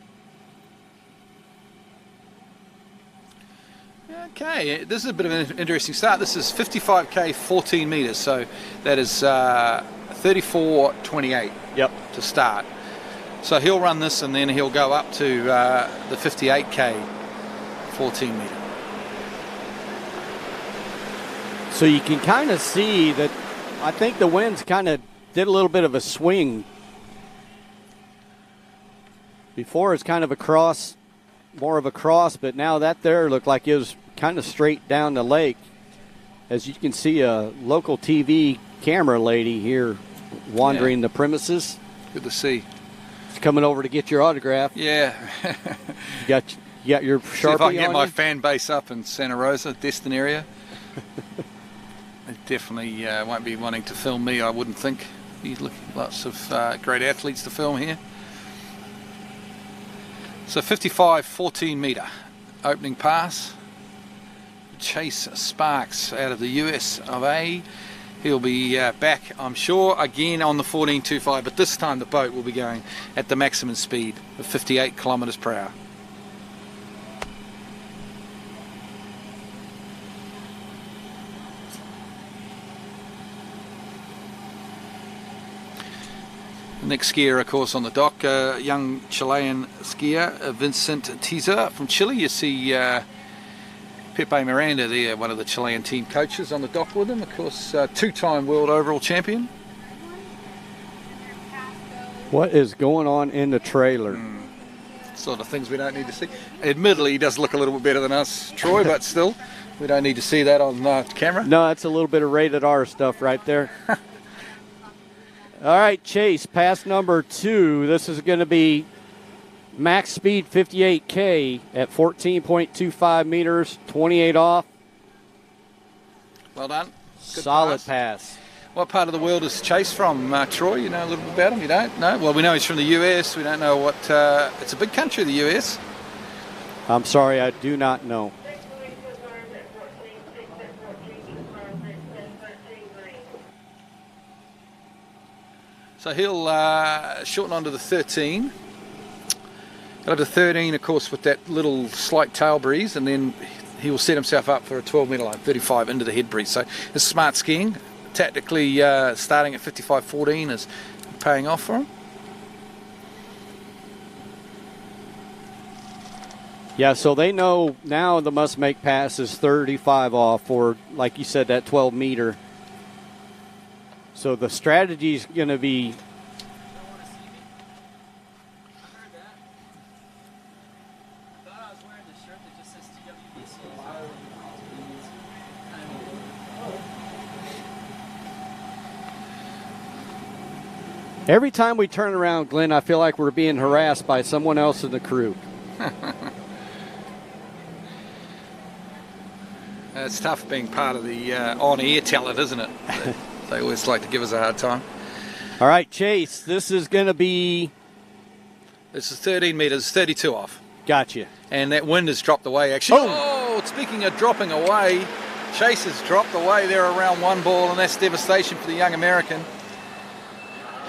J: Okay, this is a bit of an interesting start. This is 55k 14 meters, so that is 34:28.
A: Yep.
J: To start. So he'll run this and then he'll go up to the 58k 14 meter.
A: So you can kind of see that I think the winds kind of did a little bit of a swing. Before it's kind of a cross, more of a cross, but now that there looked like it was kind of straight down the lake. As you can see, a local TV camera lady here wandering the premises.
J: Good to see.
A: She's coming over to get your autograph.
J: Yeah.
A: you got your Sharpie
J: See if I can get
A: on
J: my
A: you?
J: fan base up in Santa Rosa, Destin area. They definitely won't be wanting to film me, I wouldn't think. He's looking lots of great athletes to film here. So 55 14 meter opening pass. Chase Sparks out of the US of A. He'll be back, I'm sure, again on the 14.25, but this time the boat will be going at the maximum speed of 58 kilometers per hour. The next skier, of course, on the dock, young Chilean skier, Vincent Tiza from Chile. You see Pepe Miranda there, one of the Chilean team coaches on the dock with him. Of course, two-time world overall champion.
A: What is going on in the trailer?
J: Sort of things we don't need to see. Admittedly, he does look a little bit better than us, Troy, but still, we don't need to see that on camera.
A: No, that's a little bit of rated R stuff right there. All right, Chase, pass number 2. This is going to be max speed 58K at 14.25 meters, 28 off.
J: Well done. Good
A: Solid pass.
J: What part of the world is Chase from, Troy? You know a little bit about him? You don't? No? Well, we know he's from the US. We don't know what... it's a big country, the US.
A: I'm sorry, I do not know.
J: So he'll shorten onto the 13. Go to 13, of course, with that little slight tail breeze, and then he will set himself up for a 12-meter line, 35 into the head breeze. So it's smart skiing. Tactically, starting at 55.14 is paying off for him.
A: Yeah, so they know now the must-make pass is 35 off for, like you said, that 12-meter. So the strategy is going to be every time we turn around, Glenn, I feel like we're being harassed by someone else in the crew.
J: It's tough being part of the on-air talent, isn't it? They always like to give us a hard time.
A: All right, Chase, this is going to be...
J: This is 13 meters, 32 off.
A: Gotcha.
J: And that wind has dropped away, actually. Oh, speaking of dropping away, Chase has dropped away there around one ball, and that's devastation for the young American.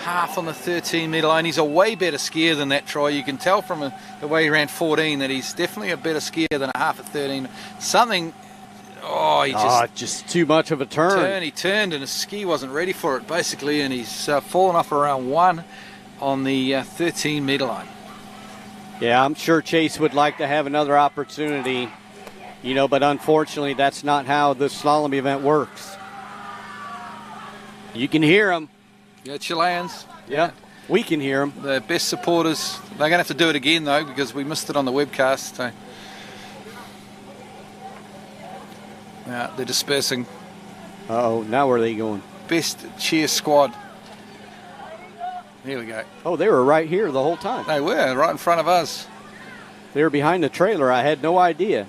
J: Half on the 13-meter line. He's a way better skier than that, Troy. You can tell from the way he ran 14 that he's definitely a better skier than a half at 13. Something... Oh, he
A: just too much of a turn.
J: He turned and his ski wasn't ready for it, basically, and he's fallen off around one on the 13-meter line.
A: Yeah, I'm sure Chase would like to have another opportunity, you know, but unfortunately that's not how the slalom event works. You can hear them.
J: Yeah, Chileans.
A: Yeah, we can hear them.
J: The best supporters. They're going to have to do it again, though, because we missed it on the webcast. So. Yeah, they're dispersing.
A: Uh-oh, now where are they going?
J: Best cheer squad. Here we go.
A: Oh, they were right here the whole time.
J: They were, right in front of us.
A: They were behind the trailer. I had no idea.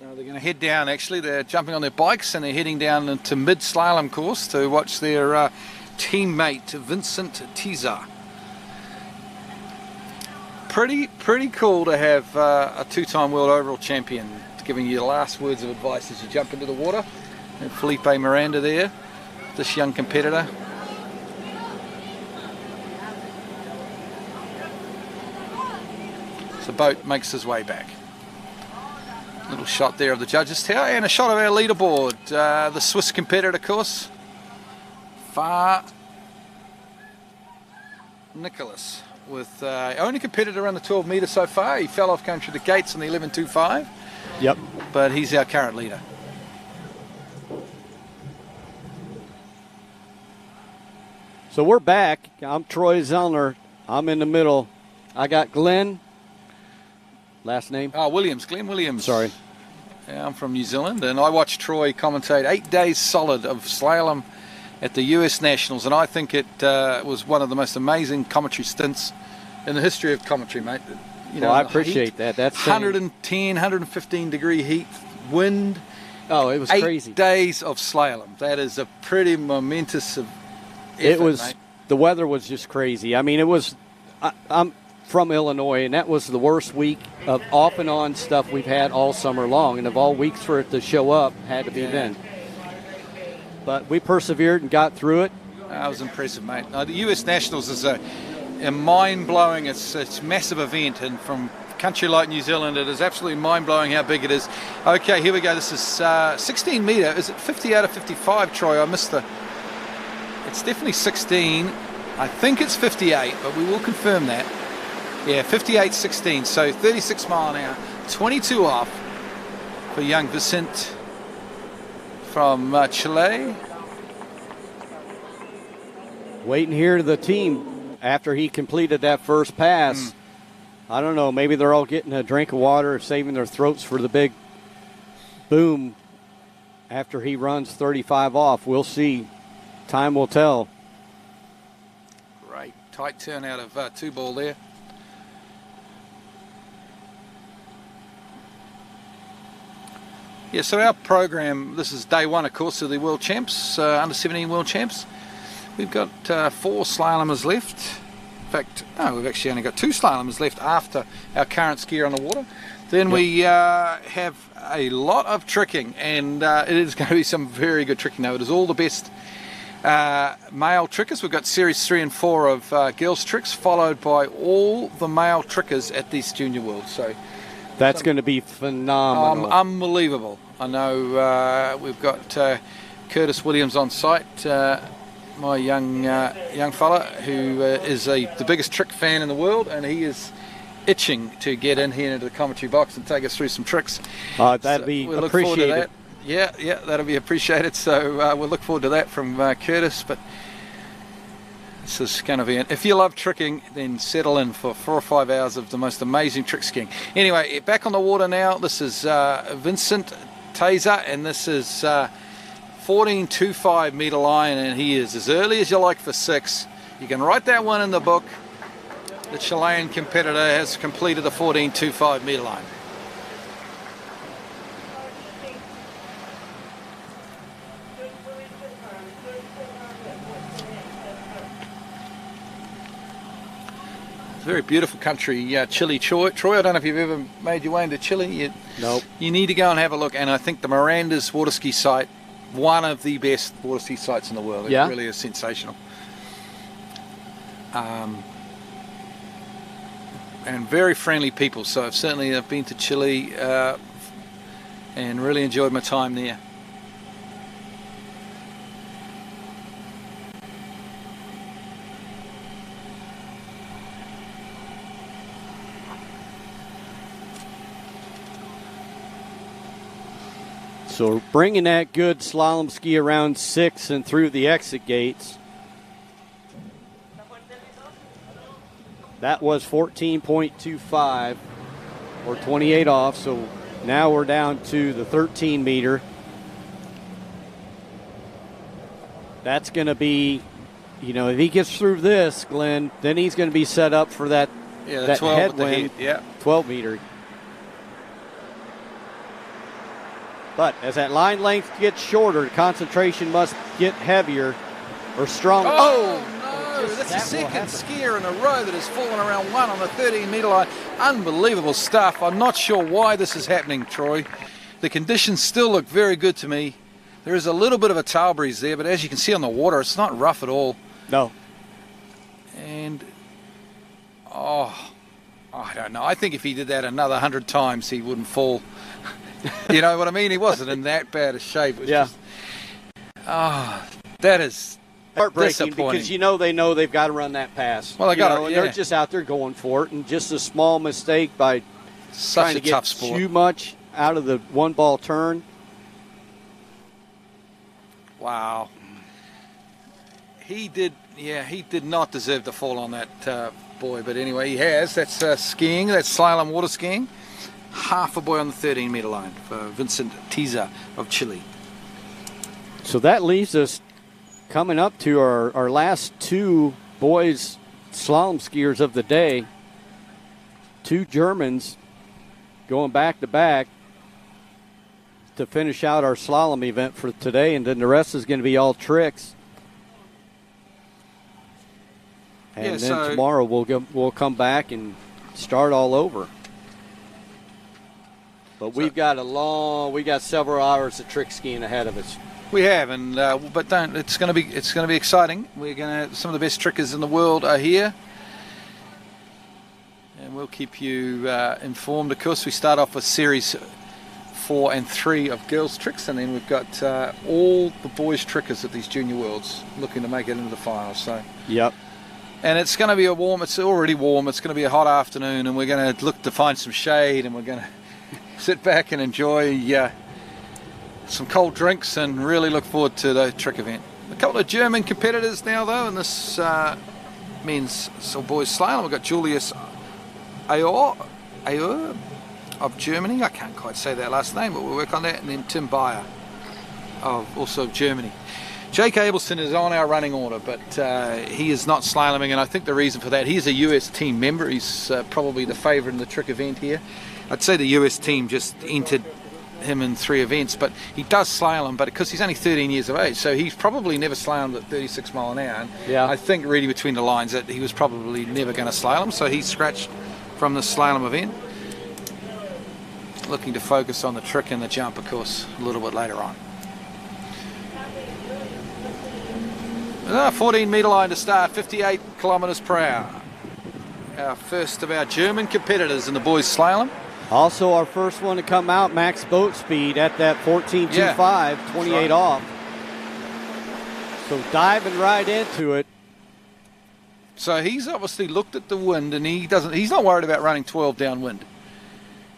J: They're going to head down, actually. They're jumping on their bikes and they're heading down into mid-slalom course to watch their teammate, Vincent Tiza. Pretty cool to have a two-time world overall champion giving you the last words of advice as you jump into the water. And Felipe Miranda there, this young competitor. The boat makes his way back. Little shot there of the judges' tower and a shot of our leaderboard. The Swiss competitor, of course, Far Nicholas, with only competitor around the 12 metre so far. He fell off going through the gates on the 11.25.
A: Yep.
J: But he's our current leader.
A: So we're back. I'm Troy Zellner. I'm in the middle. I got Glenn. Last name?
J: Williams, Glenn Williams.
A: Sorry.
J: Yeah, I'm from New Zealand, and I watched Troy commentate 8 days solid of slalom at the US Nationals, and I think it was one of the most amazing commentary stints in the history of commentary, mate. You know,
A: I appreciate that. That's
J: 110, 115 degree heat, wind.
A: Oh, it was
J: 8
A: crazy.
J: 8 days of slalom. That is a pretty momentous effort,
A: it was,
J: mate.
A: The weather was just crazy. I mean, it was, I'm from Illinois, and that was the worst week of off and on stuff we've had all summer long, and of all weeks for it to show up, had to be then. But we persevered and got through it.
J: That was impressive, mate. The US Nationals is a mind-blowing, it's massive event, and from a country like New Zealand, it is absolutely mind-blowing how big it is. Okay, here we go. This is 16 metre. Is it 50 out of 55, Troy? I missed the... It's definitely 16. I think it's 58, but we will confirm that. Yeah, 58.16, so 36 mile an hour, 22 off for young Vicente from Chile.
A: Waiting here to the team after he completed that first pass. I don't know, maybe they're all getting a drink of water or saving their throats for the big boom after he runs 35 off. We'll see. Time will tell.
J: Great, tight turn out of 2 ball there. Yeah, so our program, this is day 1, of course, of the World Champs, under 17 World Champs. We've got 4 slalomers left. In fact, no, we've actually only got 2 slalomers left after our current skier on the water. Then we have a lot of tricking, and it is going to be some very good tricking. Now, it is all the best male trickers. We've got series 3 and 4 of girls tricks, followed by all the male trickers at these Junior Worlds. So
A: that's going to be phenomenal.
J: Unbelievable. I know we've got Curtis Williams on site, my young fella who is the biggest trick fan in the world, and he is itching to get in here into the commentary box and take us through some tricks.
A: That'd be
J: we'll look forward to
A: appreciated.
J: that. Yeah, that'll be appreciated. So we'll look forward to that from Curtis. But this is going to be if you love tricking, then settle in for 4 or 5 hours of the most amazing trick skiing. Anyway, back on the water now. This is Vincent Taser, and this is 14.25 metre line, and he is as early as you like for 6. You can write that one in the book. The Chilean competitor has completed the 14.25 metre line. Very beautiful country, Chile, Troy. I don't know if you've ever made your way into Chile.
A: Nope.
J: You need to go and have a look. And I think the Miranda's Waterski site, one of the best waterski sites in the world. It really is sensational. And very friendly people. So I've certainly been to Chile and really enjoyed my time there.
A: So bringing that good slalom ski around 6 and through the exit gates. That was 14.25 or 28 off. So now we're down to the 13 meter. That's going to be, if he gets through this, Glenn, then he's going to be set up for that, that
J: 12
A: headwind, 12 meter. But as that line length gets shorter, the concentration must get heavier or stronger.
J: Oh no, that's the second skier in a row that has fallen around 1 on the 13 metre line. Unbelievable stuff. I'm not sure why this is happening, Troy. The conditions still look very good to me. There is a little bit of a tail breeze there, but as you can see on the water, it's not rough at all.
A: No.
J: And, I don't know. I think if he did that another 100 times, he wouldn't fall You know what I mean? He wasn't in that bad a shape. It was just, that is
A: heartbreaking because you know they've got to run that pass.
J: Well, they got
A: and they're just out there going for it, and just a small mistake by trying to get too much out of the one ball turn.
J: Wow. He did not deserve to fall on that boy, but anyway, he has. That's skiing. That's slalom water skiing. Half a boy on the 13-meter line for Vincent Tiza of Chile.
A: So that leaves us coming up to our last two boys slalom skiers of the day. Two Germans going back to back to finish out our slalom event for today, and then the rest is going to be all tricks. And then tomorrow we'll come back and start all over. But we've got several hours of trick skiing ahead of us.
J: We have, and it's going to be exciting. Some of the best trickers in the world are here, and we'll keep you informed. Of course, we start off with series 4 and 3 of girls tricks, and then we've got all the boys trickers at these junior worlds looking to make it into the finals. So
A: yep.
J: And it's going to be it's already warm, it's going to be a hot afternoon, and we're going to look to find some shade, and we're going to sit back and enjoy some cold drinks and really look forward to the trick event. A couple of German competitors now, though, in this men's boys slalom. We've got Julius Ayer of Germany. I can't quite say that last name, but we'll work on that. And then Tim Bayer, also of Germany. Jake Abelson is on our running order, but he is not slaloming, and I think the reason for that, he's a US team member. He's probably the favourite in the trick event here. I'd say the US team just entered him in 3 events, but he does slalom, but because he's only 13 years of age, so he's probably never slalomed at 36 mile an hour.
A: Yeah.
J: I think really between the lines that he was probably never going to slalom, so he's scratched from the slalom event. Looking to focus on the trick and the jump, of course, a little bit later on. 14-meter line to start, 58 kilometers per hour. Our first of our German competitors in the boys slalom.
A: Also our first one to come out, max boat speed at that 14.25, 28 off. So diving right into it.
J: So he's obviously looked at the wind, and he's not worried about running 12 downwind.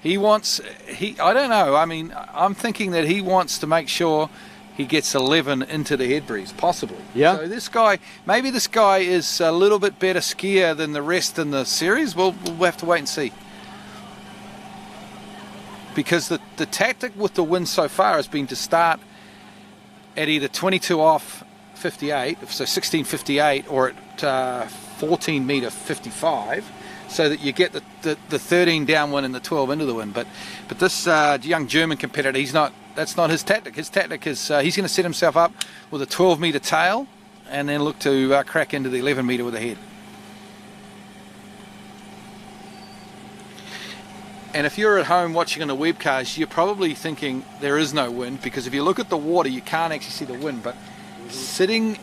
J: I don't know, I mean, I'm thinking that he wants to make sure he gets 11 into the head breeze, possibly.
A: Yeah.
J: So maybe this guy is a little bit better skier than the rest in the series. We'll have to wait and see. Because the tactic with the wind so far has been to start at either 22 off 58, so 16.58, or at 14 meter 55, so that you get the 13 downwind and the 12 into the wind. But this young German competitor, that's not his tactic. His tactic is he's going to set himself up with a 12-meter tail and then look to crack into the 11-meter with a head. And if you're at home watching on the webcast, you're probably thinking there is no wind, because if you look at the water, you can't actually see the wind. But sitting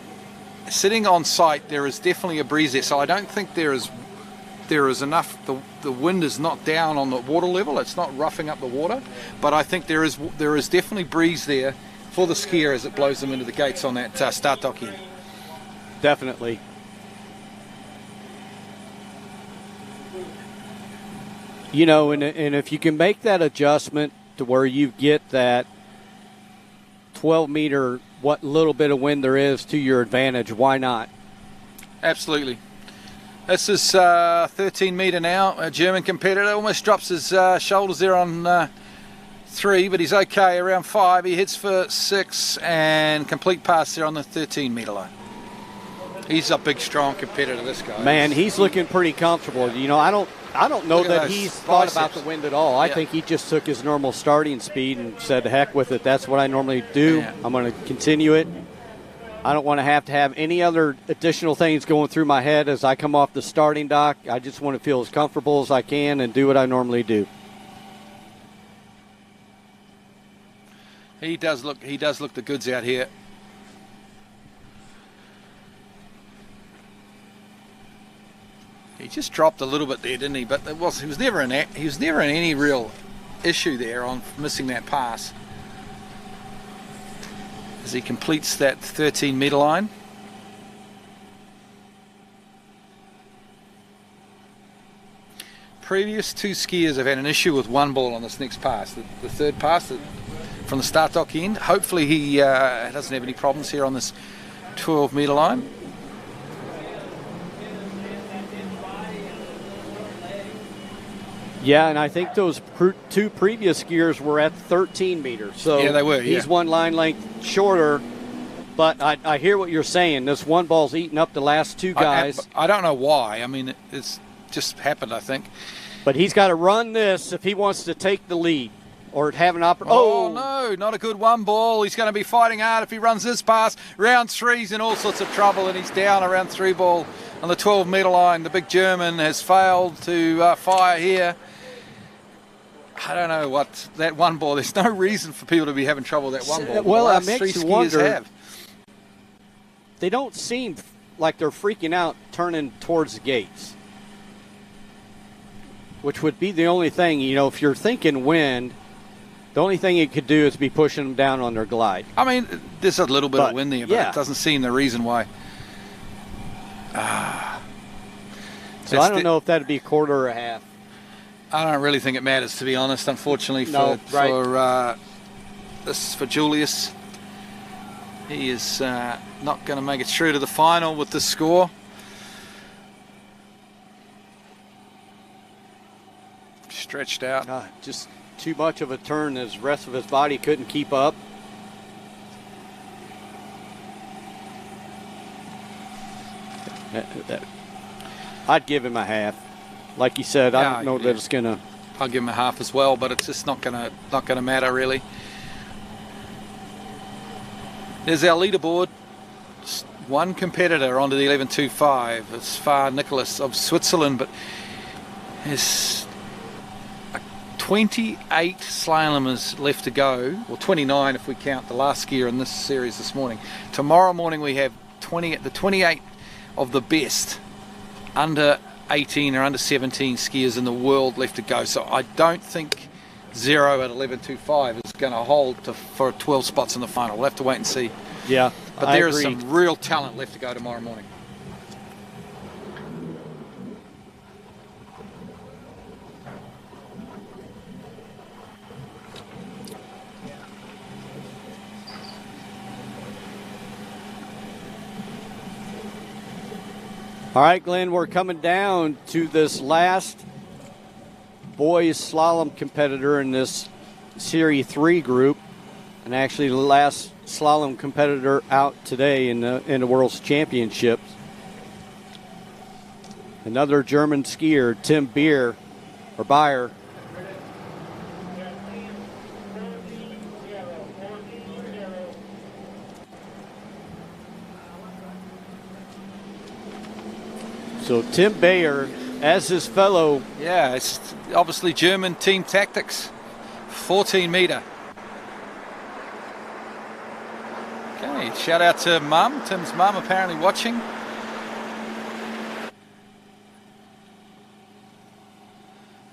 J: on site, there is definitely a breeze there. So I don't think there is enough. The wind is not down on the water level. It's not roughing up the water. But I think there is definitely breeze there for the skier as it blows them into the gates on that start dock end.
A: Definitely. You know, and if you can make that adjustment to where you get that 12-meter, what little bit of wind there is to your advantage, why not?
J: Absolutely. This is 13-meter now. A German competitor almost drops his shoulders there on 3, but he's okay around 5. He hits for 6 and complete pass there on the 13-meter line. He's a big, strong competitor, this guy.
A: Man, he's looking pretty comfortable. You know, I don't know that he's thought about the wind at all. I think he just took his normal starting speed and said, heck with it. That's what I normally do. Yeah. I'm going to continue it. I don't want to have any other additional things going through my head as I come off the starting dock. I just want to feel as comfortable as I can and do what I normally do.
J: He does look the goods out here. He just dropped a little bit there, didn't he? But he was never in any real issue there on missing that pass as he completes that 13-metre line. Previous two skiers have had an issue with one ball on this next pass, the third pass from the start dock end. Hopefully he doesn't have any problems here on this 12-metre line.
A: Yeah, and I think those two previous skiers were at 13 meters. So
J: yeah, they were.
A: He's one line length shorter. But I hear what you're saying. This one ball's eating up the last two guys.
J: I don't know why. I mean, it's just happened, I think.
A: But he's got to run this if he wants to take the lead or have an opportunity.
J: Oh, no, not a good one ball. He's going to be fighting hard if he runs this pass. Round 3's in all sorts of trouble, and he's down around 3 ball on the 12-metre line. The big German has failed to fire here. I don't know what that one ball. There's no reason for people to be having trouble with that one ball.
A: Well,
J: it
A: makes you wonder. They don't seem like they're freaking out turning towards the gates, which would be the only thing, if you're thinking wind, the only thing it could do is be pushing them down on their glide.
J: I mean, there's a little bit of wind there, but it doesn't seem the reason why.
A: So I don't know if that would be a quarter or a half.
J: I don't really think it matters, to be honest, unfortunately, for Julius. He is not going to make it through to the final with this score. Stretched out.
A: Just too much of a turn. The rest of his body couldn't keep up. I'd give him a half. Like you said, I don't know that it's going to.
J: I'll give him a half as well, but it's just not going to matter really. There's our leaderboard. Just one competitor onto the 11.25. It's Far Nicholas of Switzerland, but there's 28 slalomers left to go, or 29 if we count the last skier in this series this morning. Tomorrow morning we have the 28 of the best under 18 or under 17 skiers in the world left to go. So I don't think 0 at 11.25 is going to hold for 12 spots in the final. We'll have to wait and see.
A: Yeah,
J: but there is some real talent left to go tomorrow morning.
A: All right, Glenn, we're coming down to this last boys slalom competitor in this Series 3 group, and actually the last slalom competitor out today in the World's Championships. Another German skier, Tim Beer, or Beyer. So Tim Beyer, as his fellow.
J: Yeah, it's obviously German team tactics. 14 metre. Okay, shout out to Mum. Tim's mum apparently watching.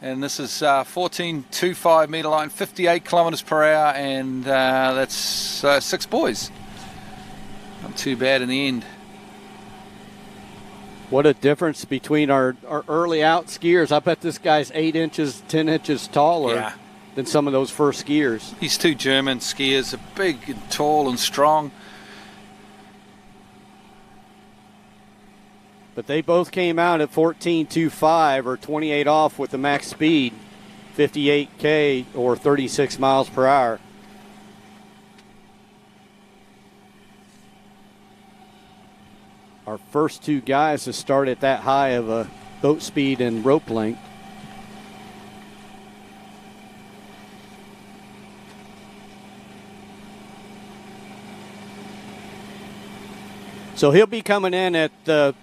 J: And this is 14.25 metre line, 58 kilometres per hour, and that's 6 boys. Not too bad in the end.
A: What a difference between our early out skiers. I bet this guy's 8 inches, 10 inches taller than some of those first skiers.
J: These two German skiers are big and tall and strong.
A: But they both came out at 14.25 or 28 off with the max speed, 58K or 36 miles per hour. Our first two guys to start at that high of a boat speed and rope length. So he'll be coming in at the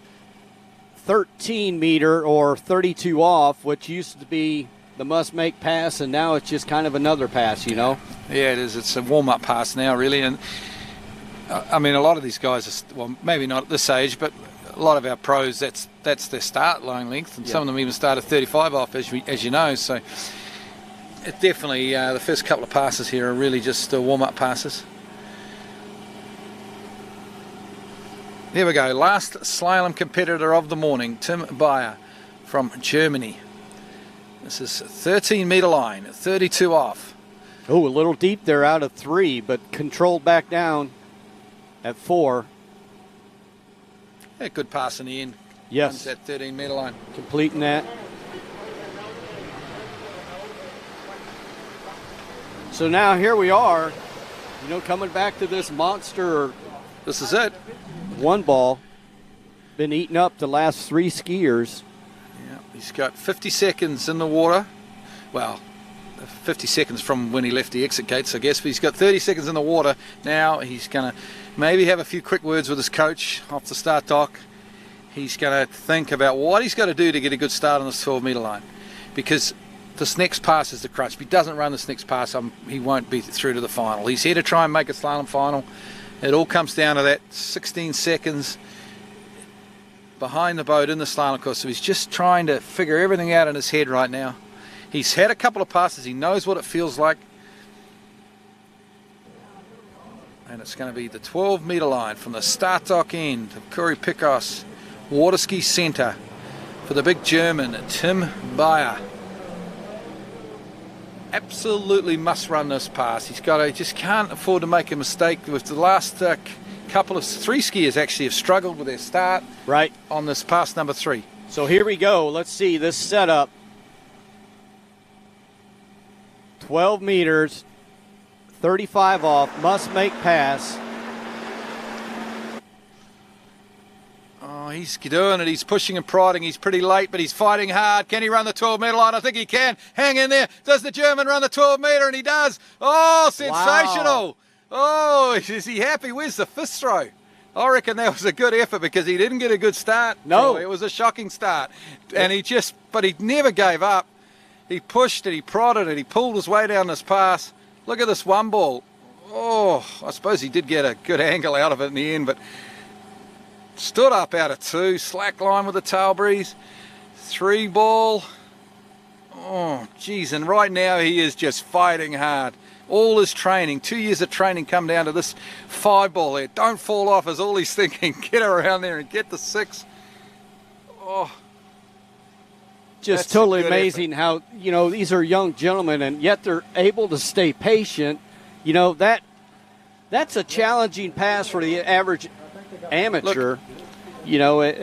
A: 13 meter or 32 off, which used to be the must-make pass, and now it's just kind of another pass, you know?
J: Yeah, it is. It's a warm-up pass now, really. And I mean, a lot of these guys are, well, maybe not at this age, but a lot of our pros, that's their start line length, and some of them even start at 35 off, as you know. So It definitely, the first couple of passes here are really just warm-up passes. Here we go, last slalom competitor of the morning, Tim Bayer from Germany. This is 13-meter line, 32 off.
A: Oh, a little deep there out of 3, but controlled back down at 4.
J: Yeah, good pass in the end.
A: Yes.
J: That 13-meter line.
A: Completing that. So now here we are, coming back to this monster.
J: This is it.
A: One ball. Been eating up the last 3 skiers.
J: Yeah, he's got 50 seconds in the water. Well, 50 seconds from when he left the exit gates, I guess, but he's got 30 seconds in the water. Now he's going to maybe have a few quick words with his coach off the start dock. He's going to think about what he's got to do to get a good start on this 12-meter line, because this next pass is the crunch. If he doesn't run this next pass, he won't be through to the final. He's here to try and make a slalom final. It all comes down to that 16 seconds behind the boat in the slalom course. So he's just trying to figure everything out in his head right now. He's had a couple of passes. He knows what it feels like. And it's going to be the 12-meter line from the start dock end of Curry Picos Waterski Centre for the big German, Tim Bayer. Absolutely must run this pass. He just can't afford to make a mistake. With the last 3 skiers actually have struggled with their start
A: right
J: on this pass number 3.
A: So here we go. Let's see this setup. 12 meters, 35 off, must make pass.
J: Oh, he's doing it. He's pushing and prodding. He's pretty late, but he's fighting hard. Can he run the 12-meter line? I think he can. Hang in there. Does the German run the 12-meter? And he does. Oh, sensational. Wow. Oh, is he happy? Where's the fist throw? I reckon that was a good effort, because he didn't get a good start.
A: No.
J: It was a shocking start. And but he never gave up. He pushed it, he prodded it, he pulled his way down this pass. Look at this one ball. Oh, I suppose he did get a good angle out of it in the end, but stood up out of 2, slack line with the tail breeze, 3 ball. Oh, geez, and right now he is just fighting hard. All his training, 2 years of training, come down to this 5 ball there. Don't fall off is all he's thinking. Get around there and get the 6. Oh.
A: Just
J: That's
A: totally amazing
J: effort.
A: How, these are young gentlemen, and yet they're able to stay patient. That's a challenging pass for the average amateur.
J: Look,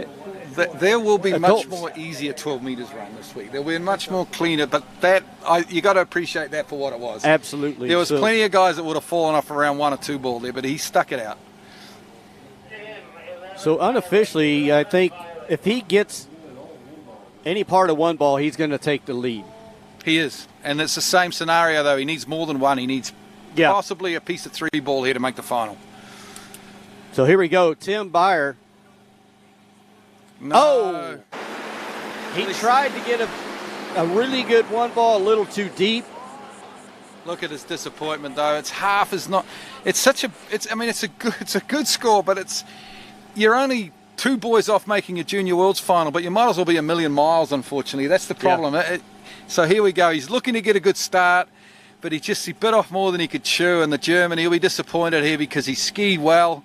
J: there will be
A: adults.
J: much more easier 12 meters run this week. There will be much more cleaner, but you got to appreciate that for what it was.
A: Absolutely.
J: There was plenty of guys that would have fallen off around 1 or 2 ball there, but he stuck it out.
A: So unofficially, I think if he gets any part of 1 ball, he's going to take the lead.
J: He is. And it's the same scenario, though. He needs more than 1. He needs possibly a piece of 3 ball here to make the final.
A: So here we go. Tim Bayer.
J: No.
A: Oh! He tried to get a really good 1 ball a little too deep.
J: Look at his disappointment, though. It's half as not. It's a good score, but you're only 2 boys off making a Junior Worlds final, but you might as well be a million miles, unfortunately. That's the problem. Yeah. So here we go. He's looking to get a good start, but he bit off more than he could chew, and the German, he'll be disappointed here because he skied well.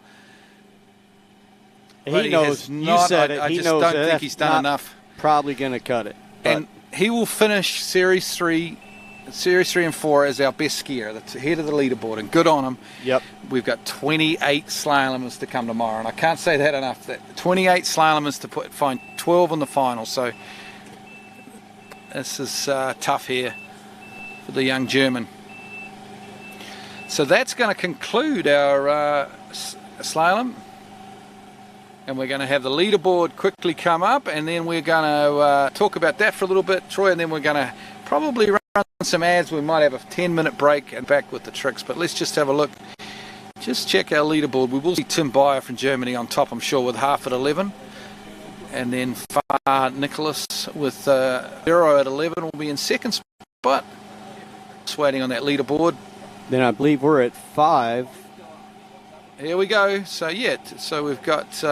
A: He knows. You said it.
J: I just don't think he's done enough.
A: Probably going to cut it.
J: And he will finish Series 3 and 4 as our best skier, the head of the leaderboard, and good on him.
A: Yep.
J: We've got 28 slalomers to come tomorrow, and I can't say that enough. 28 slalomers to find 12 in the final. So this is tough here for the young German. So that's going to conclude our slalom. And we're going to have the leaderboard quickly come up, and then we're going to talk about that for a little bit, Troy, and then we're going to probably run some ads. We might have a 10-minute break and back with the tricks, but let's just have a look. Just check our leaderboard. We will see Tim Bayer from Germany on top, I'm sure, with half at 11. And then Nicholas with 0 at 11 will be in second spot. Just waiting on that leaderboard.
A: Then I believe we're at 5.
J: Here we go. So, so we've got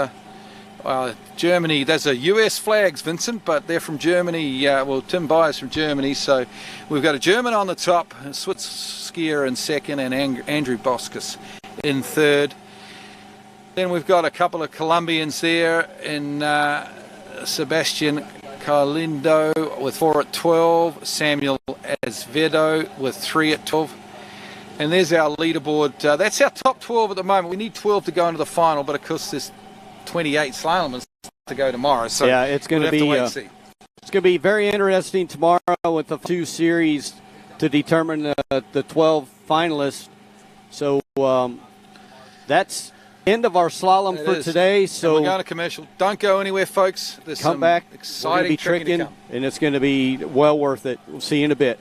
J: Germany, there's a US flags, Vincent, but they're from Germany. Tim Byers from Germany, so we've got a German on the top, a Swiss skier in second, and Andrew Boskus in third. Then we've got a couple of Colombians there in Sebastian Carlindo with 4 at 12, Samuel Azevedo with 3 at 12. And there's our leaderboard. That's our top 12 at the moment. We need 12 to go into the final, but of course there's 28 slalomers to go tomorrow. So
A: yeah, it's going to be
J: wait and see.
A: It's going to be very interesting tomorrow with the 2 series to determine the 12 finalists. So that's end of our slalom for today. So
J: and we're going to commercial. Don't go anywhere, folks. There's
A: come
J: some
A: back.
J: exciting tricking to come.
A: And it's going to be well worth it. We'll see you in a bit.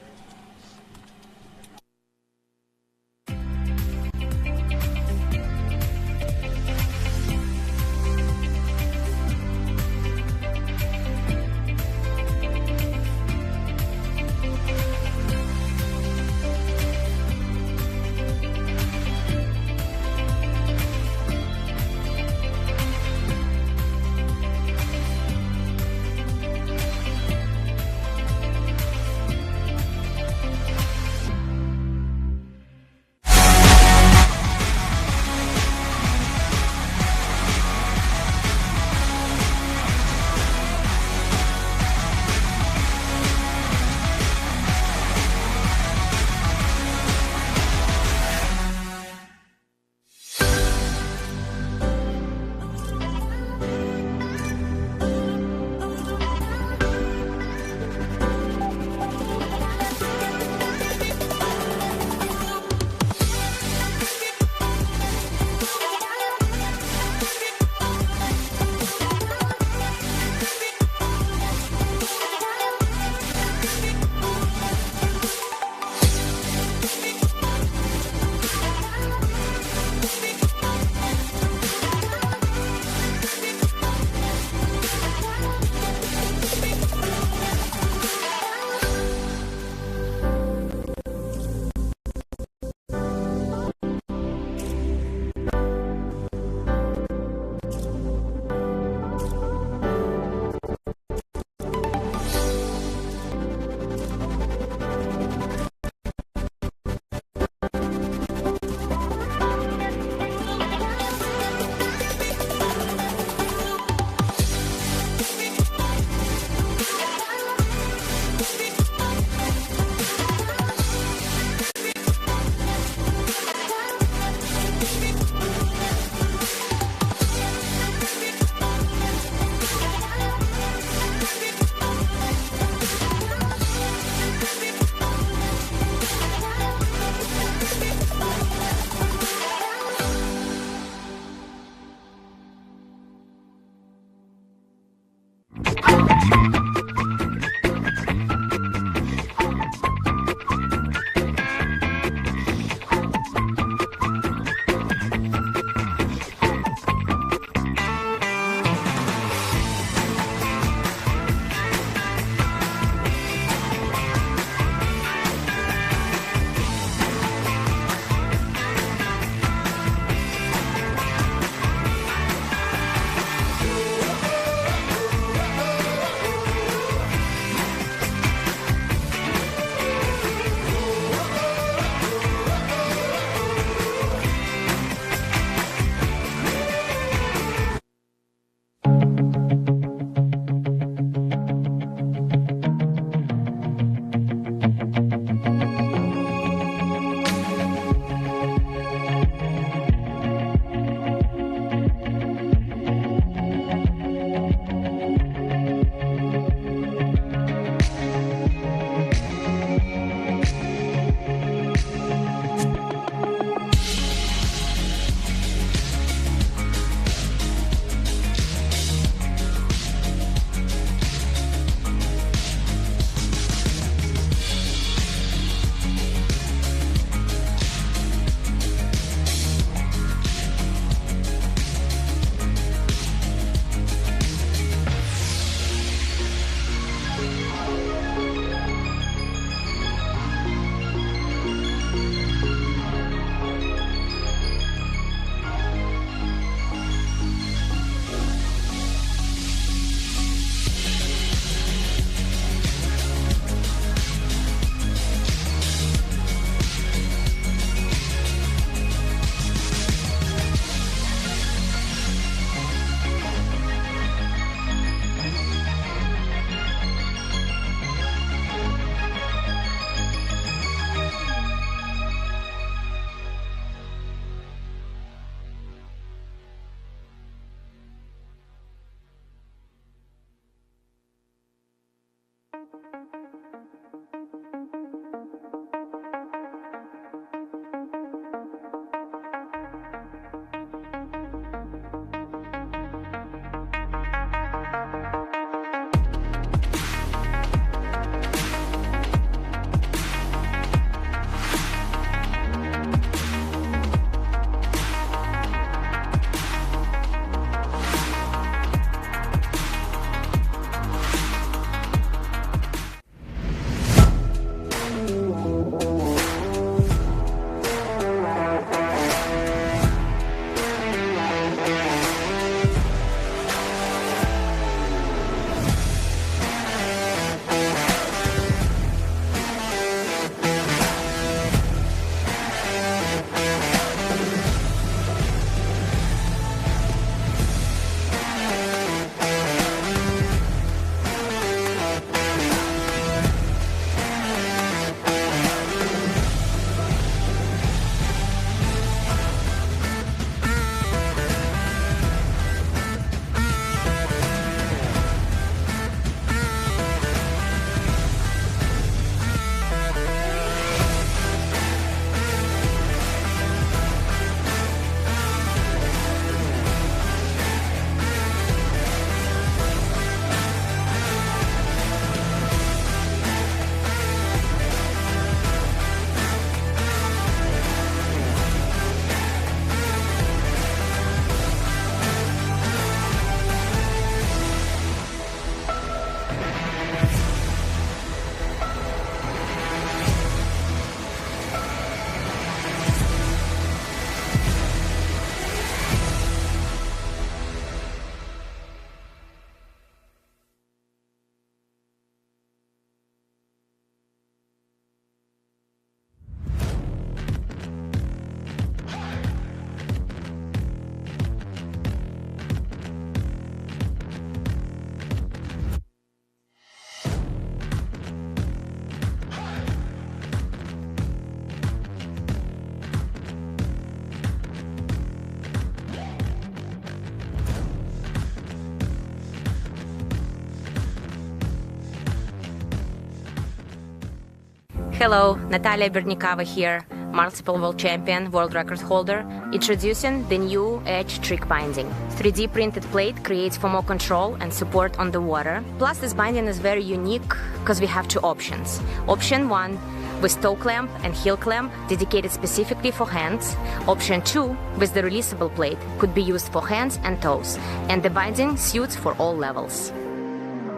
C: Hello, Natalia Bernikava here, multiple world champion, world record holder, introducing the new edge trick binding. 3D printed plate creates for more control and support on the water. Plus, this binding is very unique because we have two options. Option 1 with toe clamp and heel clamp dedicated specifically for hands. Option 2 with the releasable plate could be used for hands and toes, and the binding suits for all levels.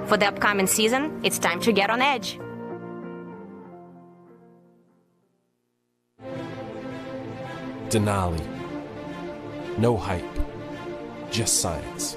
C: For the upcoming season, it's time to get on edge.
D: Denali. No hype, just science.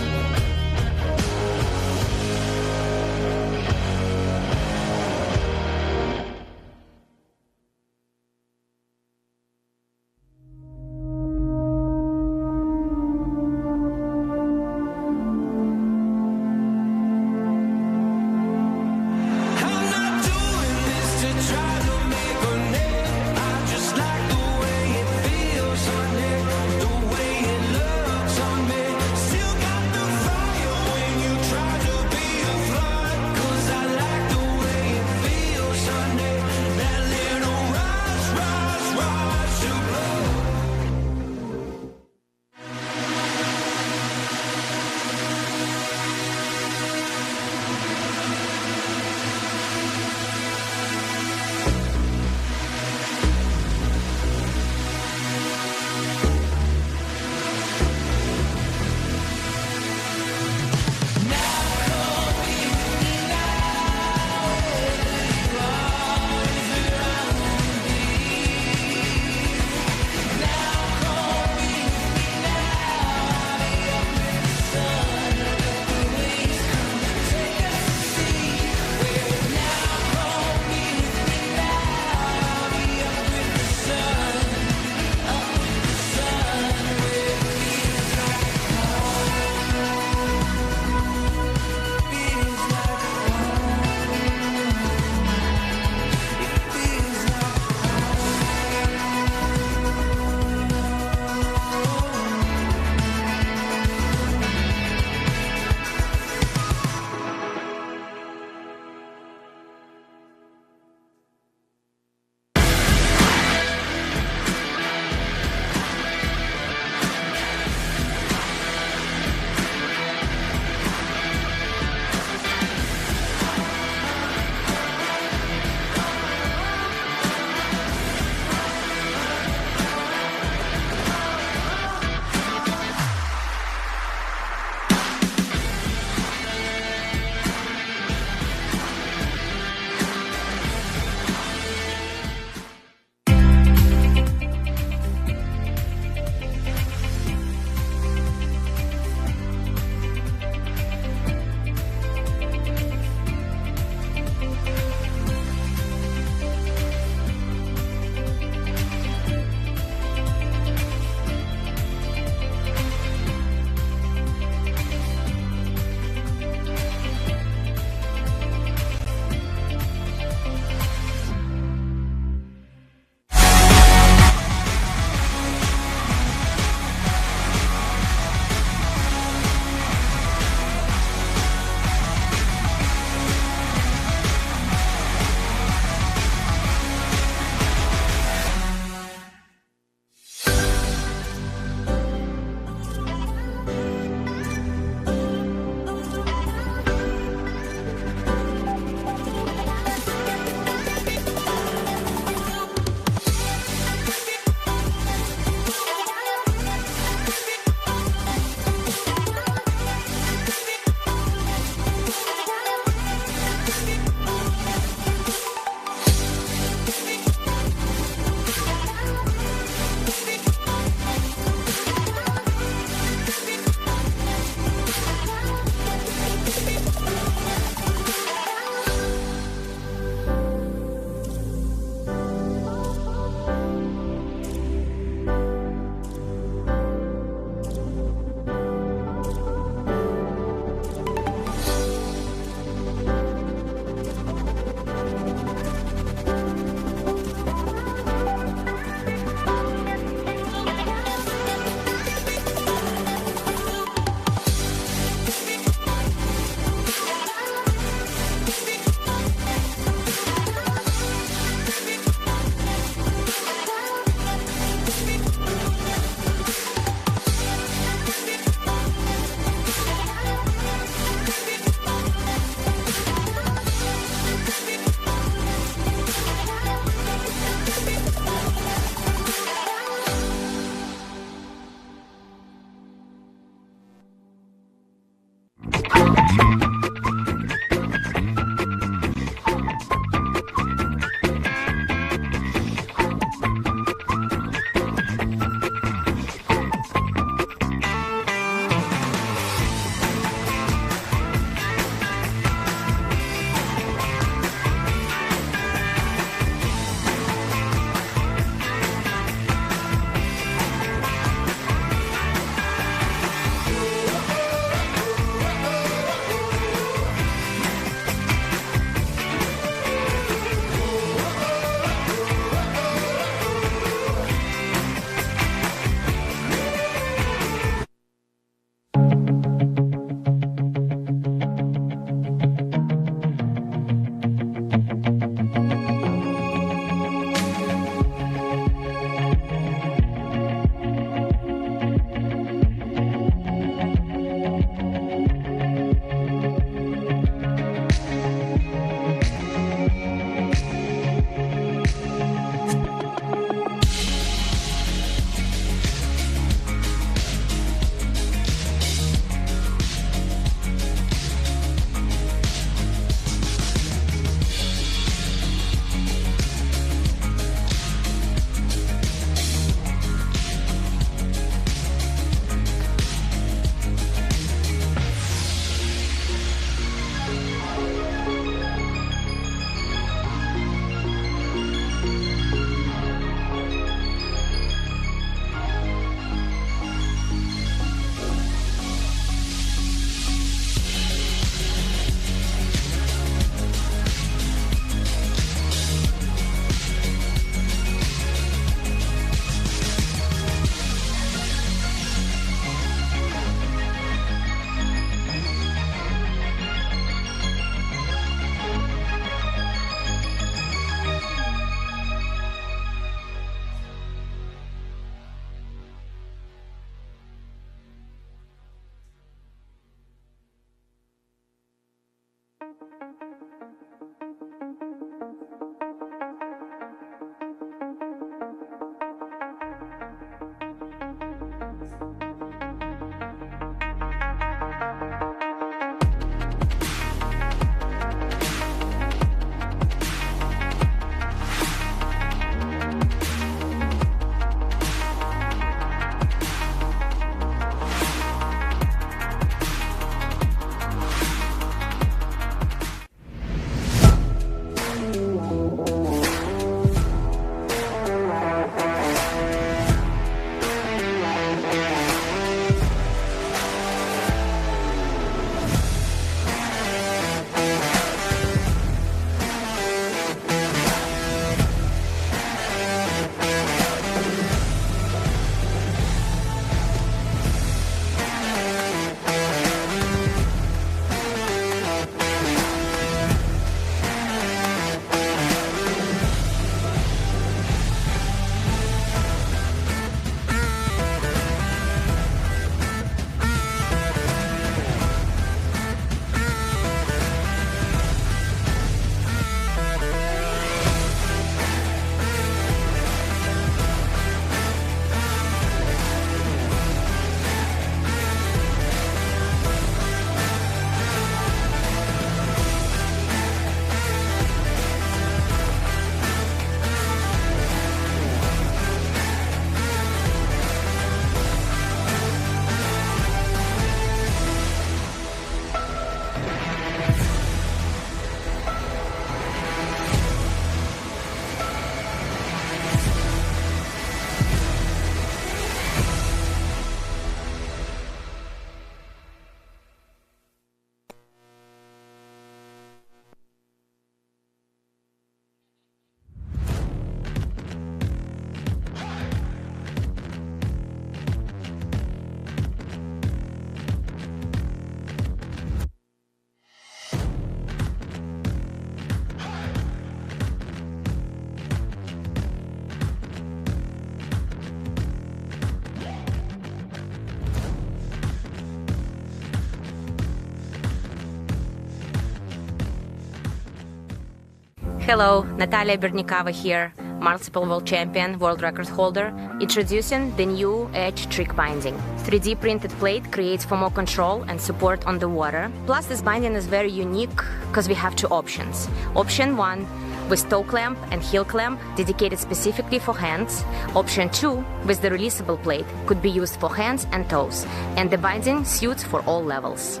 C: Hello, Natalia Bernikava here, multiple world champion, world record holder, introducing the new Edge trick binding. 3D printed plate creates for more control and support on the water. Plus, this binding is very unique because we have two options. Option 1 with toe clamp and heel clamp dedicated specifically for hands. Option 2 with the releasable plate could be used for hands and toes, and the binding suits for all levels.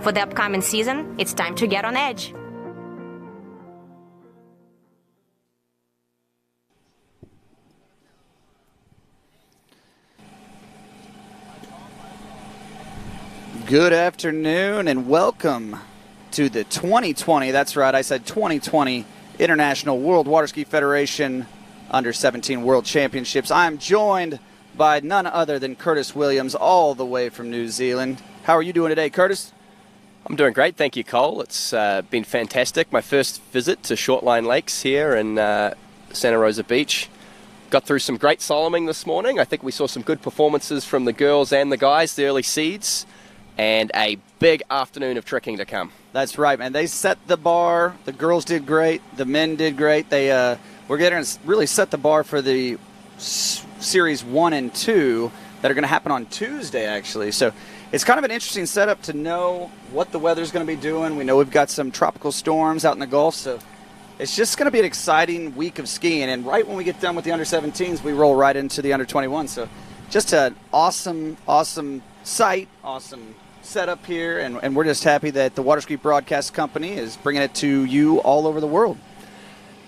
C: For the upcoming season, it's time to get on edge.
B: Good afternoon and welcome to the 2020, that's right, I said 2020 International World Waterski Federation Under-17 World Championships. I'm joined by none other than Curtis Williams, all the way from New Zealand. How are you doing today, Curtis?
L: I'm doing great, thank you, Cole. It's been fantastic. My first visit to Shortline Lakes here in Santa Rosa Beach. Got through some great slaloming this morning. I think we saw some good performances from the girls and the guys, the early seeds, and a big afternoon of tricking to come.
B: That's right, man. They set the bar. The girls did great. The men did great. They were getting to really set the bar for the Series 1 and 2 that are going to happen on Tuesday, actually. So it's kind of an interesting setup to know what the weather's going to be doing. We know we've got some tropical storms out in the Gulf, so it's just going to be an exciting week of skiing. And right when we get done with the Under-17s, we roll right into the Under-21. So just an awesome, awesome sight, awesome setup here, and we're just happy that the Waterski Broadcast Company is bringing it to you all over the world.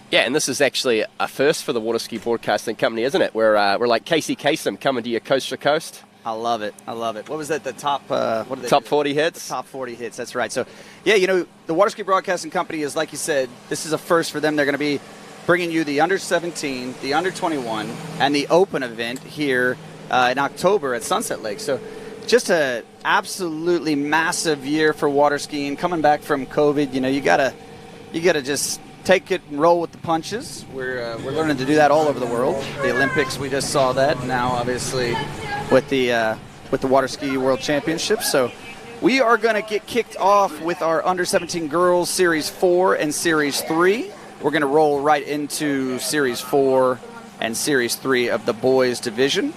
L: Yeah, and this is actually a first for the Waterski Broadcasting Company, isn't it? We're like Casey Kasem coming to you coast to coast.
B: I love it. I love it. What was that? The top
L: top 40 hits?
B: The top 40 hits. That's right. So, yeah, you know, the Waterski Broadcasting Company is, like you said, this is a first for them. They're going to be bringing you the Under-17, the Under-21, and the Open event here in October at Sunset Lake. So just a absolutely massive year for water skiing. Coming back from COVID, you know, you gotta just take it and roll with the punches. We're learning to do that all over the world. The Olympics, we just saw that. Now, obviously, with the Water Ski World Championships. So we are going to get kicked off with our Under-17 Girls Series 4 and Series 3. We're going to roll right into Series 4 and Series 3 of the boys division.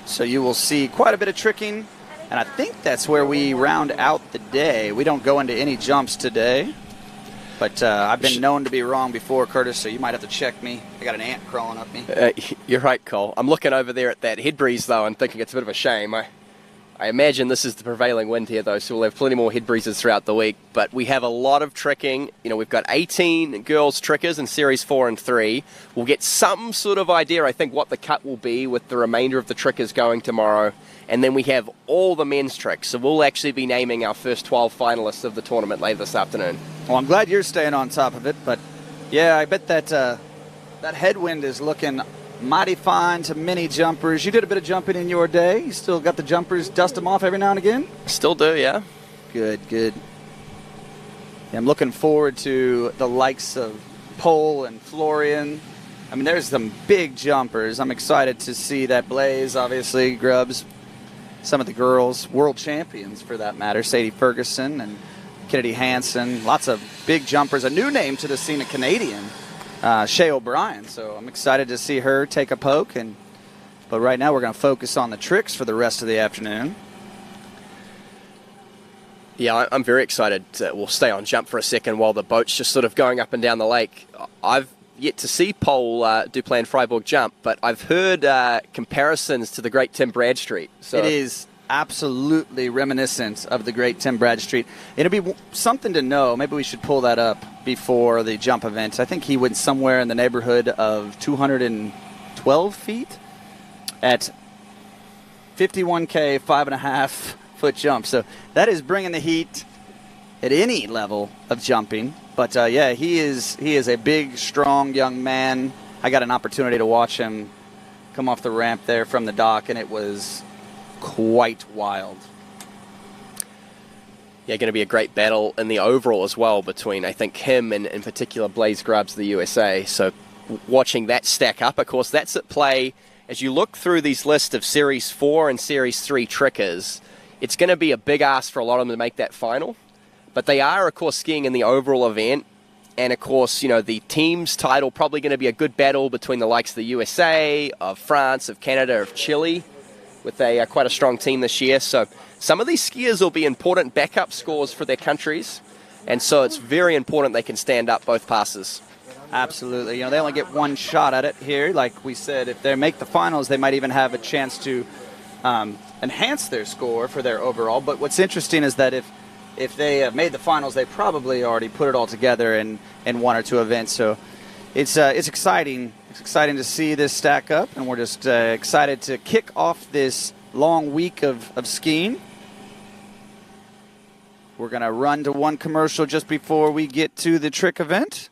B: So you will see quite a bit of tricking, and I think that's where we round out the day. We don't go into any jumps today, but I've been known to be wrong before, Curtis, so you might have to check me. I got an ant crawling up me.
L: You're right, Cole. I'm looking over there at that head breeze, though, and thinking it's a bit of a shame. I imagine this is the prevailing wind here, though, so we'll have plenty more head breezes throughout the week. But we have a lot of tricking. You know, we've got 18 girls trickers in Series 4 and 3. We'll get some sort of idea, I think, what the cut will be with the remainder of the trickers going tomorrow. And then we have all the men's tricks. So we'll actually be naming our first 12 finalists of the tournament later this afternoon.
B: Well, I'm glad you're staying on top of it. But, yeah, I bet that that headwind is looking mighty fine to many jumpers. You did a bit of jumping in your day. You still got the jumpers, dust them off every now and again?
L: Still do, yeah.
B: Good, good. Yeah, I'm looking forward to the likes of Pole and Florian. I mean, there's some big jumpers. I'm excited to see that Blaze, obviously, Grubbs, some of the girls, world champions for that matter, Sadie Ferguson and Kennedy Hansen. Lots of big jumpers. A new name to the scene, a Canadian. Shay O'Brien, so I'm excited to see her take a poke. But right now we're going to focus on the tricks for the rest of the afternoon.
L: Yeah, I'm very excited. We'll stay on jump for a second while the boat's just sort of going up and down the lake. I've yet to see Pole Duplan Freiburg jump, but I've heard comparisons to the great Tim Bradstreet. So
B: it is absolutely reminiscent of the great Tim Bradstreet. It'll be something to know. Maybe we should pull that up before the jump event. I think he went somewhere in the neighborhood of 212 feet at 51K, 5.5-foot jump. So that is bringing the heat at any level of jumping. But, yeah, he is a big, strong young man. I got an opportunity to watch him come off the ramp there from the dock, and it was quite wild.
L: Yeah, going to be a great battle in the overall as well between, I think, him and in particular Blaze Grubbs of the USA. So watching that stack up, of course, that's at play. As you look through these lists of Series 4 and Series 3 trickers, it's going to be a big ask for a lot of them to make that final. But they are, of course, skiing in the overall event. And, of course, the team's title probably going to be a good battle between the likes of the USA, of France, of Canada, of Chile, with quite a strong team this year. So some of these skiers will be important backup scores for their countries. And so it's very important they can stand up both passes.
B: Absolutely. They only get one shot at it here. Like we said, if they make the finals, they might even have a chance to enhance their score for their overall. But what's interesting is that if they have made the finals, they probably already put it all together in one or two events. So it's exciting. It's exciting to see this stack up, and we're just excited to kick off this long week of skiing. We're going to run to one commercial just before we get to the trick event.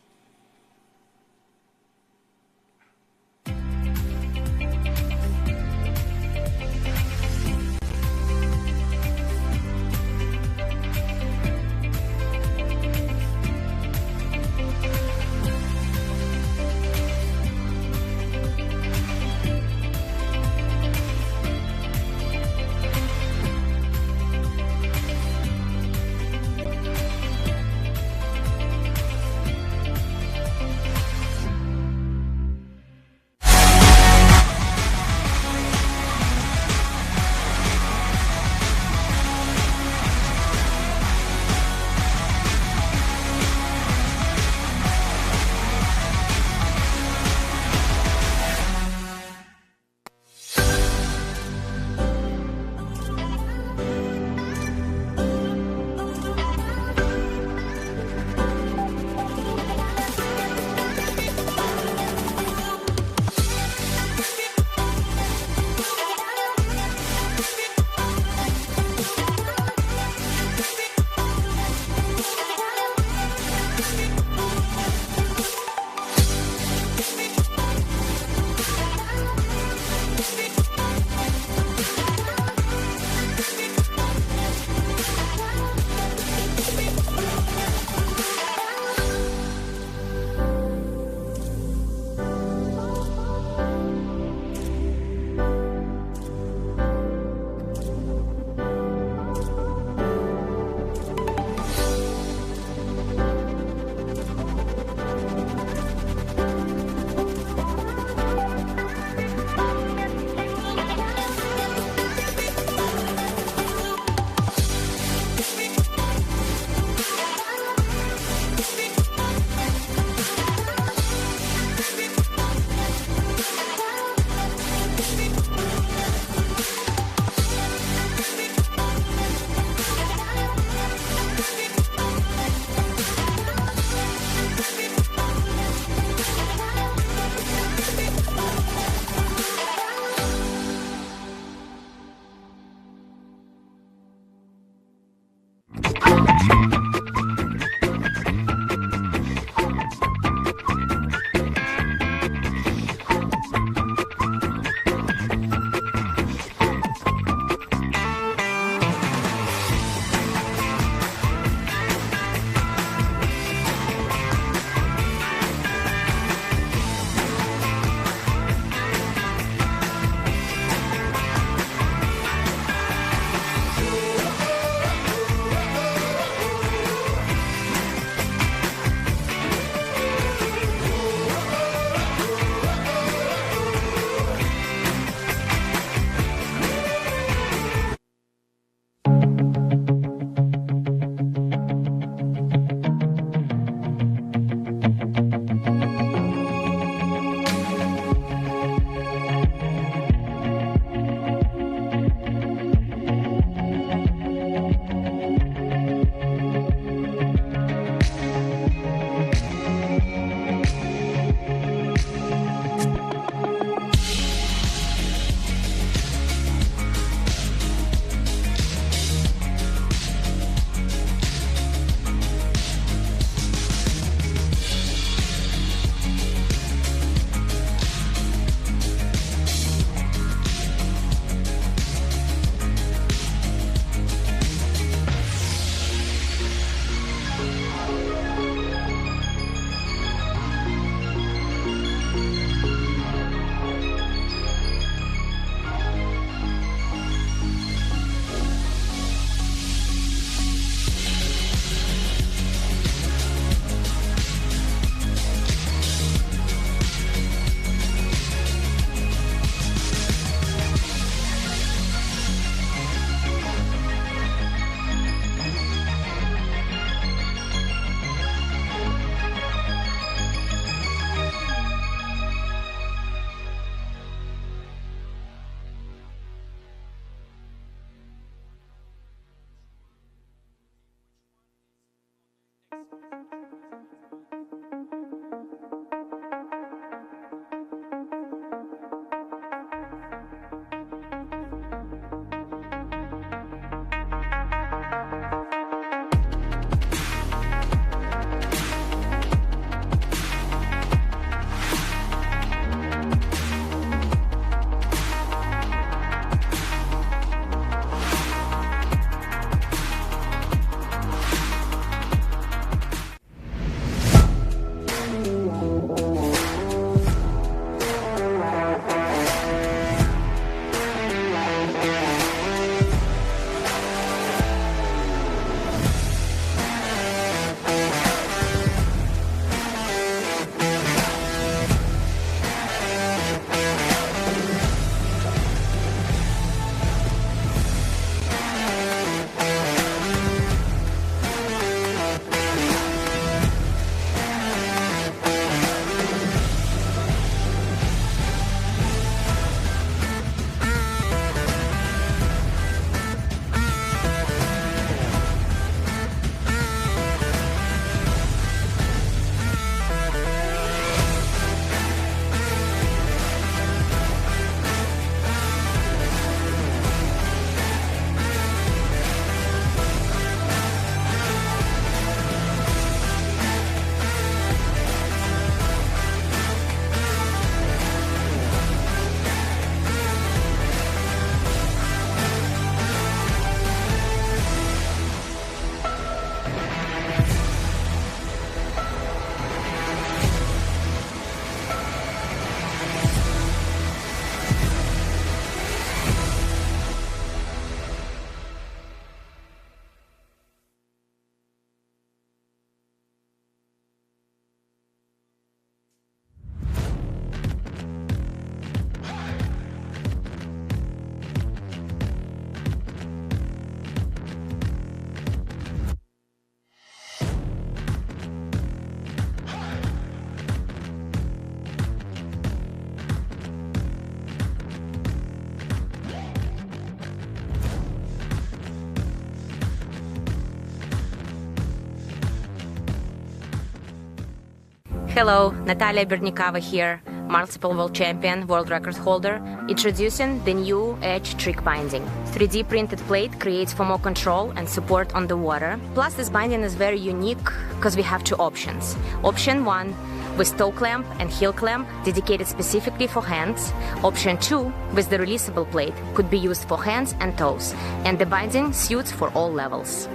C: Hello, Natalia Bernikava here, multiple world champion, world record holder, introducing the new Edge trick binding. 3D printed plate creates for more control and support on the water. Plus, this binding is very unique because we have two options. Option 1 with toe clamp and heel clamp dedicated specifically for hands. Option 2 with the releasable plate could be used for hands and toes, and the binding suits for all levels.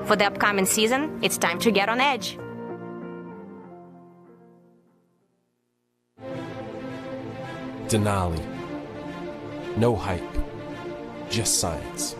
C: For the upcoming season, it's time to get on edge.
D: Denali. No hype, just science.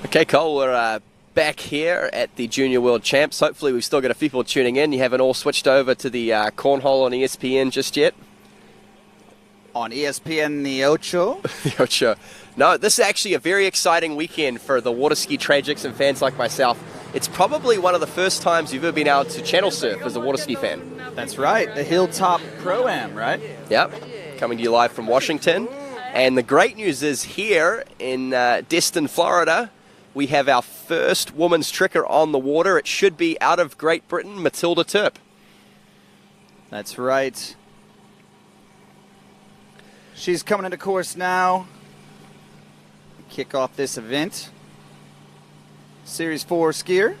L: Okay, Cole, we're back here at the Junior World Champs. Hopefully we've still got a few people tuning in. You haven't all switched over to the cornhole on ESPN just yet?
B: On ESPN the Ocho?
L: The Ocho. No, this is actually a very exciting weekend for the Waterski tragics and fans like myself. It's probably one of the first times you've ever been able to channel surf as a Waterski fan.
B: That's right, the Hilltop Pro-Am, right?
L: Yep, coming to you live from Washington. And the great news is here in Destin, Florida, we have our first women's tricker on the water. It should be out of Great Britain, Matilda Turp.
B: That's right. She's coming into course now. Kick off this event. Series 4 skier.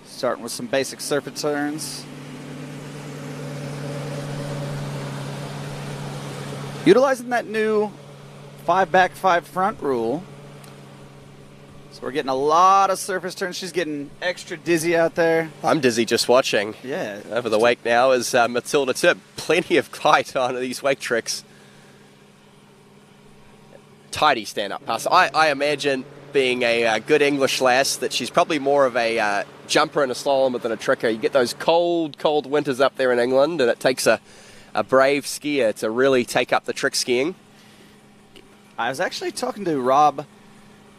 B: Starting with some basic surface turns. Utilizing that new 5 back, 5 front rule. So we're getting a lot of surface turns. She's getting extra dizzy out there.
L: I'm dizzy just watching.
B: Yeah.
L: Over the wake now is Matilda Turp. Plenty of glide on these wake tricks. Tidy stand-up pass. I imagine, being a good English lass, that she's probably more of a jumper and a slalomer than a tricker. You get those cold, cold winters up there in England, and it takes a brave skier to really take up the trick skiing.
B: I was actually talking to Rob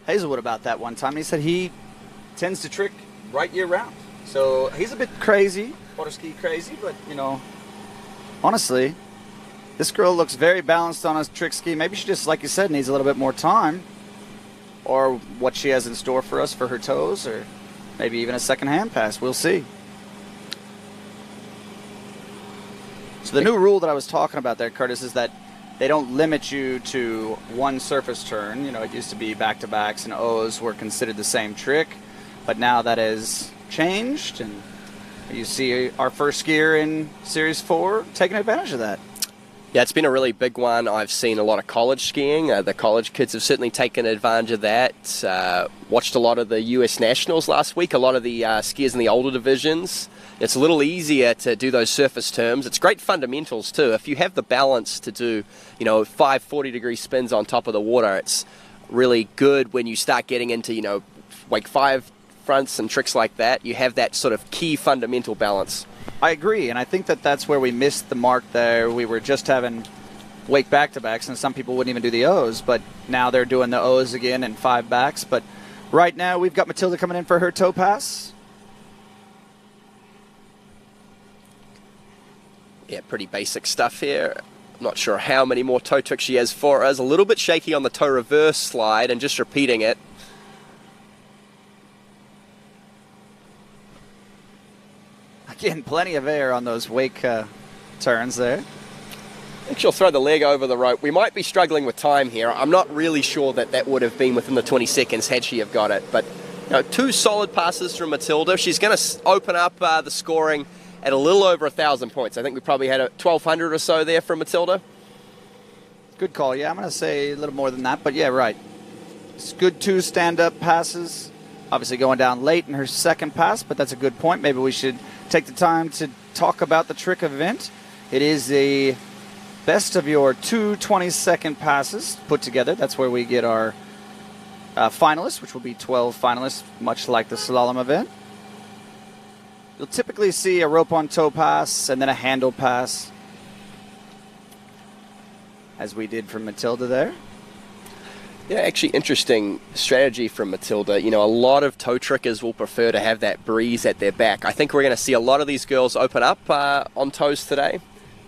B: Hazelwood about that one time. He said he tends to trick right year round. So he's a bit crazy, water ski crazy, but, you know, honestly, this girl looks very balanced on a trick ski. Maybe she just, like you said, needs a little bit more time, or what she has in store for us for her toes, or maybe even a second hand pass. We'll see. So the new rule that I was talking about there, Curtis, is that they don't limit you to one surface turn. You know, it used to be back-to-backs and O's were considered the same trick, but now that has changed, and you see our first skier in Series 4 taking advantage of that.
L: Yeah, it's been a really big one. I've seen a lot of college skiing. The college kids have certainly taken advantage of that. Watched a lot of the US Nationals last week, a lot of the skiers in the older divisions. It's a little easier to do those surface turns. It's great fundamentals too. If you have the balance to do, you know, 5 40-degree spins on top of the water, it's really good when you start getting into, you know, wake 5 fronts and tricks like that. You have that sort of key fundamental balance.
B: I agree, and I think that that's where we missed the mark there. We were just having wake back-to-backs, and some people wouldn't even do the O's, but now they're doing the O's again and 5 backs. But right now we've got Matilda coming in for her toe pass.
L: Yeah, pretty basic stuff here. I'm not sure how many more toe tricks she has for us. A little bit shaky on the toe reverse slide and just repeating it.
B: Again, plenty of air on those wake turns there.
L: I think she'll throw the leg over the rope. We might be struggling with time here. I'm not really sure that that would have been within the 20 seconds had she have got it. But, you know, 2 solid passes from Matilda. She's going to open up the scoring at a little over 1,000 points. I think we probably had 1,200 or so there from Matilda.
B: Good call. Yeah, I'm going to say a little more than that. But, yeah, right. It's good 2 stand-up passes. Obviously going down late in her second pass, but that's a good point. Maybe we should take the time to talk about the trick event. It is the best of your 2 20-second passes put together. That's where we get our finalists, which will be 12 finalists, much like the slalom event. You'll typically see a rope-on-toe pass and then a handle pass, as we did from Matilda there.
L: Yeah, actually interesting strategy from Matilda. You know, a lot of toe trickers will prefer to have that breeze at their back. I think we're going to see a lot of these girls open up on toes today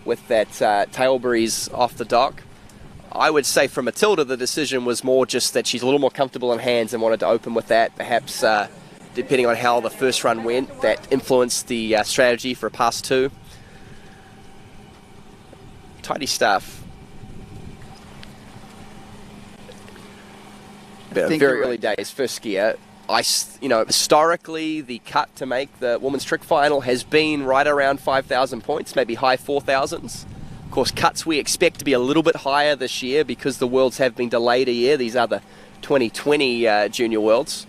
L: with that tail breeze off the dock. I would say for Matilda, the decision was more just that she's a little more comfortable in hands and wanted to open with that. Perhaps depending on how the first run went, that influenced the strategy for pass 2. Tidy stuff. Very early days, first skier. Historically, the cut to make the women's trick final has been right around 5,000 points, maybe high 4,000s. Of course, cuts we expect to be a little bit higher this year because the Worlds have been delayed a year. These are the 2020 Junior Worlds.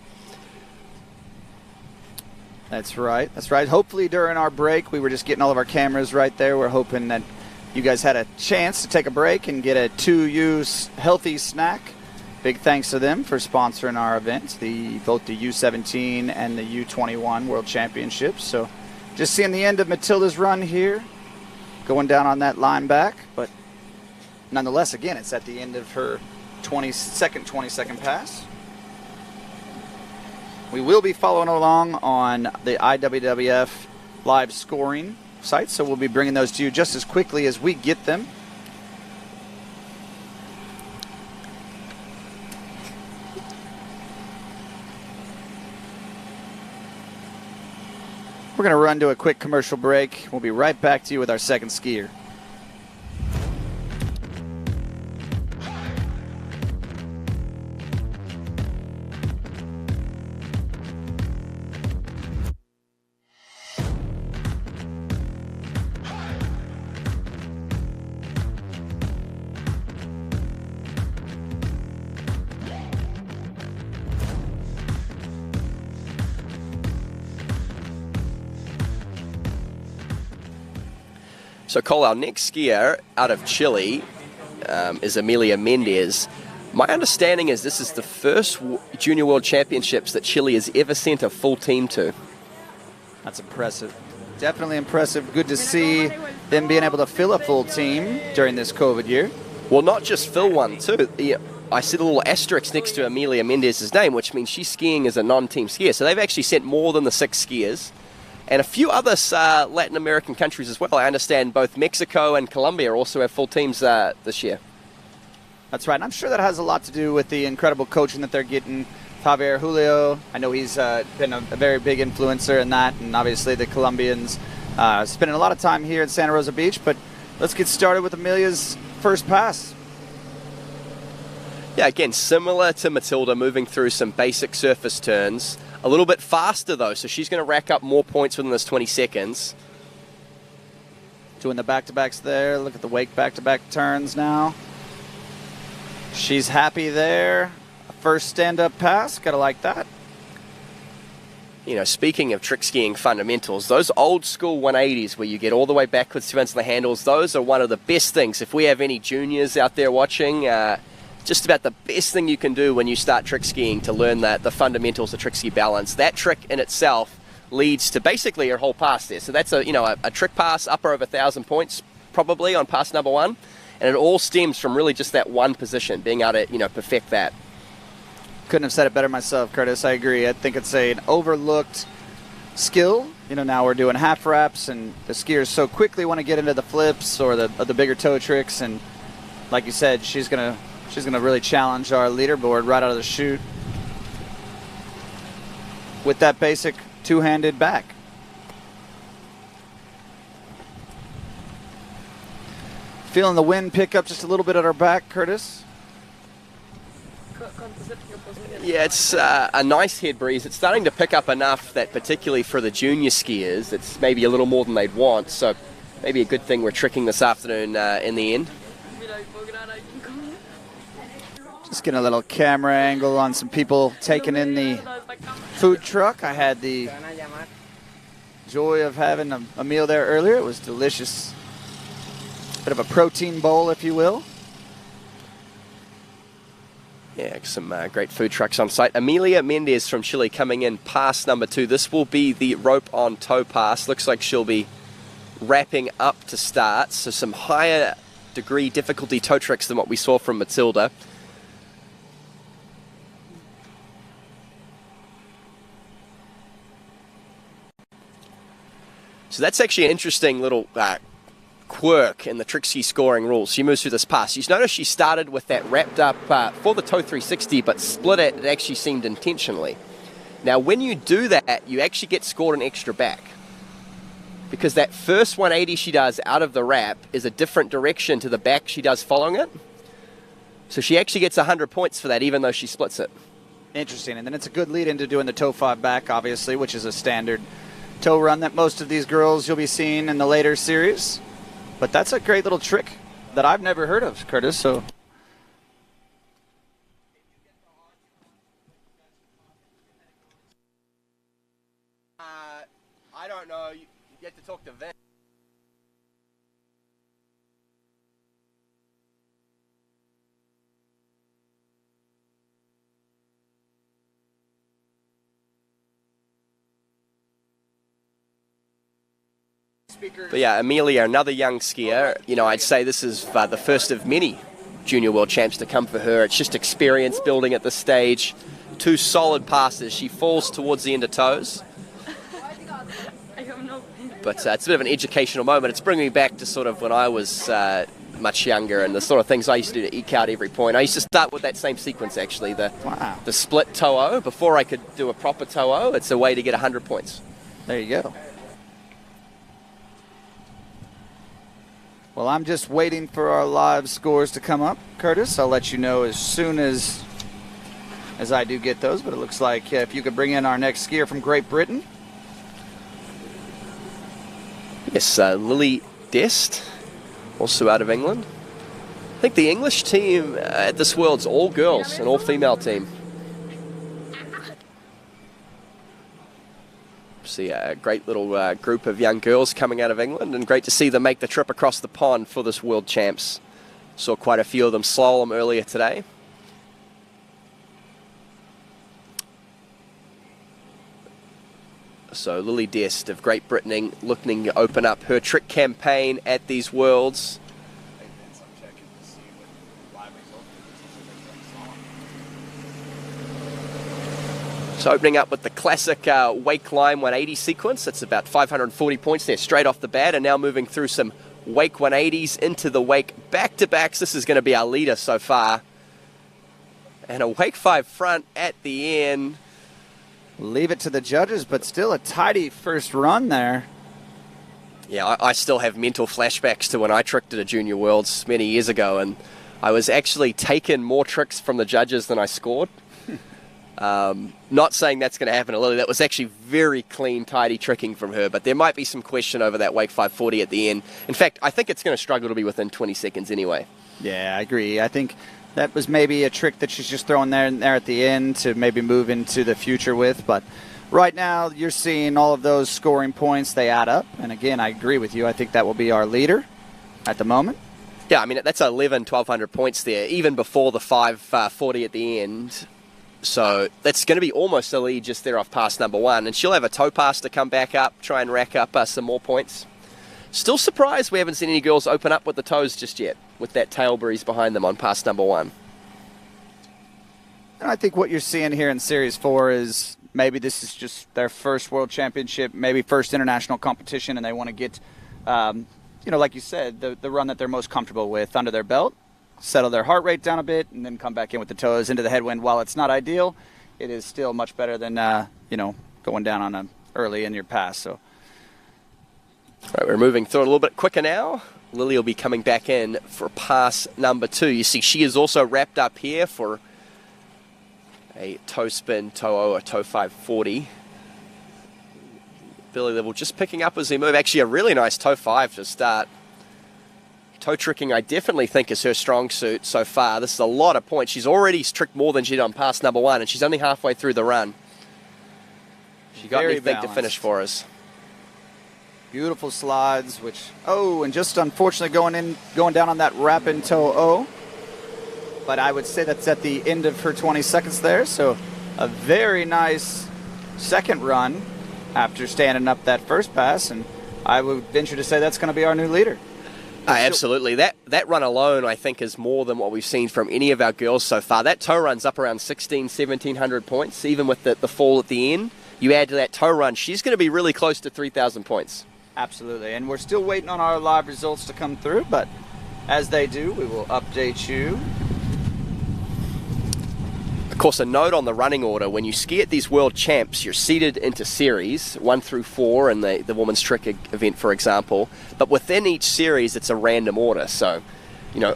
B: That's right. That's right. Hopefully during our break, we were just getting all of our cameras right there. We're hoping that you guys had a chance to take a break and get a 2U healthy snack big thanks to them for sponsoring our events, both the U-17 and the U-21 World Championships. So just seeing the end of Matilda's run here, going down on that line back, but nonetheless, again, it's at the end of her 20-second pass. We will be following along on the IWWF live scoring site, so we'll be bringing those to you just as quickly as we get them. We're going to run to a quick commercial break. We'll be right back to you with our second skier.
L: So, Cole, our next skier out of Chile is Amelia Mendez. My understanding is this is the first Junior World Championships that Chile has ever sent a full team to. That's impressive.
B: Definitely impressive. Good to see them being able to fill a full team during this COVID year.
L: Well, not just fill one, too. I see the little asterisk next to Amelia Mendez's name, which means she's skiing as a non-team skier. So they've actually sent more than the 6 skiers. And a few other Latin American countries as well. I understand both Mexico and Colombia also have full teams this year.
B: That's right. And I'm sure that has a lot to do with the incredible coaching that they're getting. Javier Julio, I know he's been a very big influencer in that. And obviously the Colombians spending a lot of time here at Santa Rosa Beach. But let's get started with Amelia's first pass.
L: Yeah, again, similar to Matilda, moving through some basic surface turns. A little bit faster, though, so she's going to rack up more points within this 20 seconds.
B: Doing the back-to-backs there. Look at the wake back-to-back turns now. She's happy there. First stand-up pass. Got to like that.
L: You know, speaking of trick skiing fundamentals, those old-school 180s where you get all the way backwards to the handles, those are one of the best things. If we have any juniors out there watching, just about the best thing you can do when you start trick skiing to learn the fundamentals of trick ski balance. That trick in itself leads to basically your whole pass there. So that's a trick pass upper of 1,000 points probably on pass number 1, and it all stems from really just that one position, being able to perfect that.
B: Couldn't have said it better myself, Curtis. I agree. I think it's an overlooked skill. Now we're doing half wraps, and the skiers so quickly want to get into the flips or the bigger toe tricks, and like you said, she's gonna really challenge our leaderboard right out of the chute with that basic two-handed back. Feeling the wind pick up just a little bit at our back, Curtis.
L: Yeah, it's a nice head breeze. It's starting to pick up enough that particularly for the junior skiers, it's maybe a little more than they'd want. So maybe a good thing we're tricking this afternoon in the end.
B: Just getting a little camera angle on some people taking in the food truck. I had the joy of having a meal there earlier. It was delicious. Bit of a protein bowl, if you will.
L: Yeah, some great food trucks on site. Amelia Mendez from Chile coming in pass number 2. This will be the rope on toe pass. Looks like she'll be wrapping up to start. So some higher degree difficulty toe tricks than what we saw from Matilda. So that's actually an interesting little quirk in the trick ski scoring rules. She moves through this pass. You notice she started with that wrapped up for the toe 360, but split it actually seemed intentionally. Now, when you do that, you actually get scored an extra back, because that first 180 she does out of the wrap is a different direction to the back she does following it. So she actually gets 100 points for that, even though she splits it.
B: Interesting. And then it's a good lead into doing the toe 5 back, obviously, which is a standard toe run that most of these girls you'll be seeing in the later series. But that's a great little trick that I've never heard of, Curtis. So
L: I don't know. You get to talk to Vin. But yeah, Amelia, another young skier. You know, I'd say this is the first of many junior world champs to come for her. It's just experience building at this stage. 2 solid passes. She falls towards the end of toes. But it's a bit of an educational moment. It's bringing me back to sort of when I was much younger and the sort of things I used to do to eke out every point. I used to start with that same sequence, actually, the split toe-o. Before I could do a proper toe-o, it's a way to get 100 points.
B: There you go. Well, I'm just waiting for our live scores to come up, Curtis. I'll let you know as soon as I do get those. But it looks like if you could bring in our next skier from Great Britain.
L: Yes, Lily Dest, also out of England. I think the English team at this World's all girls, an all-female team. See a great little group of young girls coming out of England, and great to see them make the trip across the pond for this World Champs. Saw quite a few of them slalom earlier today. So Lily Dest of Great Britain looking to open up her trick campaign at these Worlds. So opening up with the classic wake climb 180 sequence. That's about 540 points there straight off the bat, and now moving through some wake 180s into the wake back-to-backs. This is going to be our leader so far. And a wake 5 front at the end.
B: Leave it to the judges, but still a tidy first run there.
L: Yeah, I still have mental flashbacks to when I tricked at a Junior Worlds many years ago, and I was actually taking more tricks from the judges than I scored. Not saying that's going to happen to Lily. That was actually very clean, tidy tricking from her, but there might be some question over that wake 540 at the end. In fact, I think it's going to struggle to be within 20 seconds anyway.
B: Yeah, I agree. I think that was maybe a trick that she's just throwing there at the end to maybe move into the future with. But right now, you're seeing all of those scoring points. They add up. And again, I agree with you. I think that will be our leader at the moment.
L: Yeah, I mean, that's 1,200 points there, even before the 540 at the end. So that's going to be almost a lead just there off pass number 1. And she'll have a toe pass to come back up, try and rack up some more points. Still surprised we haven't seen any girls open up with the toes just yet, with that tail breeze behind them on pass number 1.
B: And I think what you're seeing here in Series 4 is maybe this is just their first World Championship, maybe first international competition, and they want to get, like you said, the run that they're most comfortable with under their belt, settle their heart rate down a bit, and then come back in with the toes into the headwind. While it's not ideal, it is still much better than, going down on a early in your pass. So.
L: All right, we're moving through it a little bit quicker now. Lily will be coming back in for pass number 2. You see she is also wrapped up here for a toe spin, toe-o, or toe 540. Billy level just picking up as they move. Actually a really nice toe 5 to start. Toe tricking I definitely think is her strong suit so far. This is a lot of points. She's already tricked more than she did on pass number 1, and she's only halfway through the run. She got
B: Very
L: anything
B: balanced
L: to finish for us.
B: Beautiful slides, and just unfortunately going down on that wrap-in toe-o. But I would say that's at the end of her 20 seconds there. So a very nice second run after standing up that first pass. And I would venture to say that's going to be our new leader.
L: Absolutely. That run alone, I think, is more than what we've seen from any of our girls so far. That toe run's up around 1,700 points, even with the fall at the end. You add to that toe run, she's going to be really close to 3,000 points.
B: Absolutely. And we're still waiting on our live results to come through, but as they do, we will update you.
L: Of course, a note on the running order, when you ski at these world champs, you're seeded into series 1 through 4 in the women's trick event, for example. But within each series, it's a random order. So,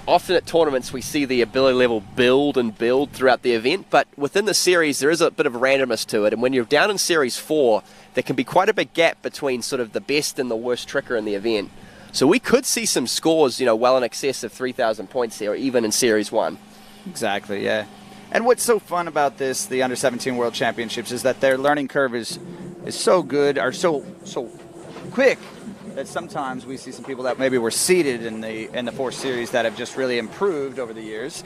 L: often at tournaments, we see the ability level build and build throughout the event. But within the series, there is a bit of randomness to it. And when you're down in series 4, there can be quite a big gap between sort of the best and the worst tricker in the event. So we could see some scores, well in excess of 3,000 points here, even in series 1.
B: Exactly, yeah. And what's so fun about this, the Under-17 World Championships, is that their learning curve is so good, or so quick, that sometimes we see some people that maybe were seeded in the 4 series that have just really improved over the years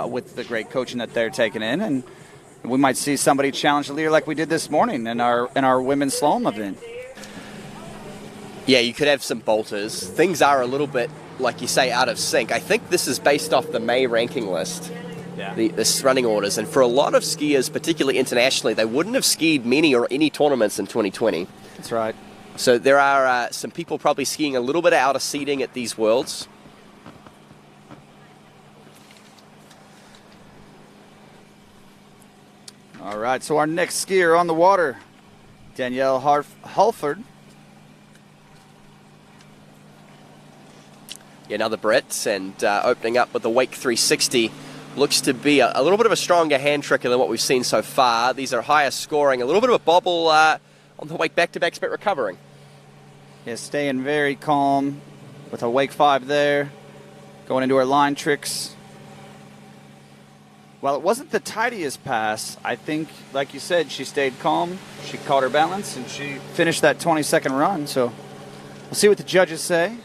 B: with the great coaching that they're taking in. And we might see somebody challenge the leader like we did this morning in our women's slalom event.
L: Yeah, you could have some bolters. Things are a little bit, like you say, out of sync. I think this is based off the May ranking list, this running orders. And for a lot of skiers, particularly internationally, they wouldn't have skied many or any tournaments in 2020.
B: That's right.
L: So there are some people probably skiing a little bit out of seeding at these Worlds.
B: All right, so our next skier on the water, Danielle Halford.
L: Yeah, another Brit, and opening up with the Wake 360. Looks to be a little bit of a stronger hand tricker than what we've seen so far. These are higher scoring, a little bit of a bobble on the Wake back-to-backs, but recovering.
B: Yeah, staying very calm with a Wake 5 there, going into her line tricks. Well, it wasn't the tidiest pass. I think, like you said, she stayed calm, she caught her balance, and she finished that 20-second run. So we'll see what the judges say.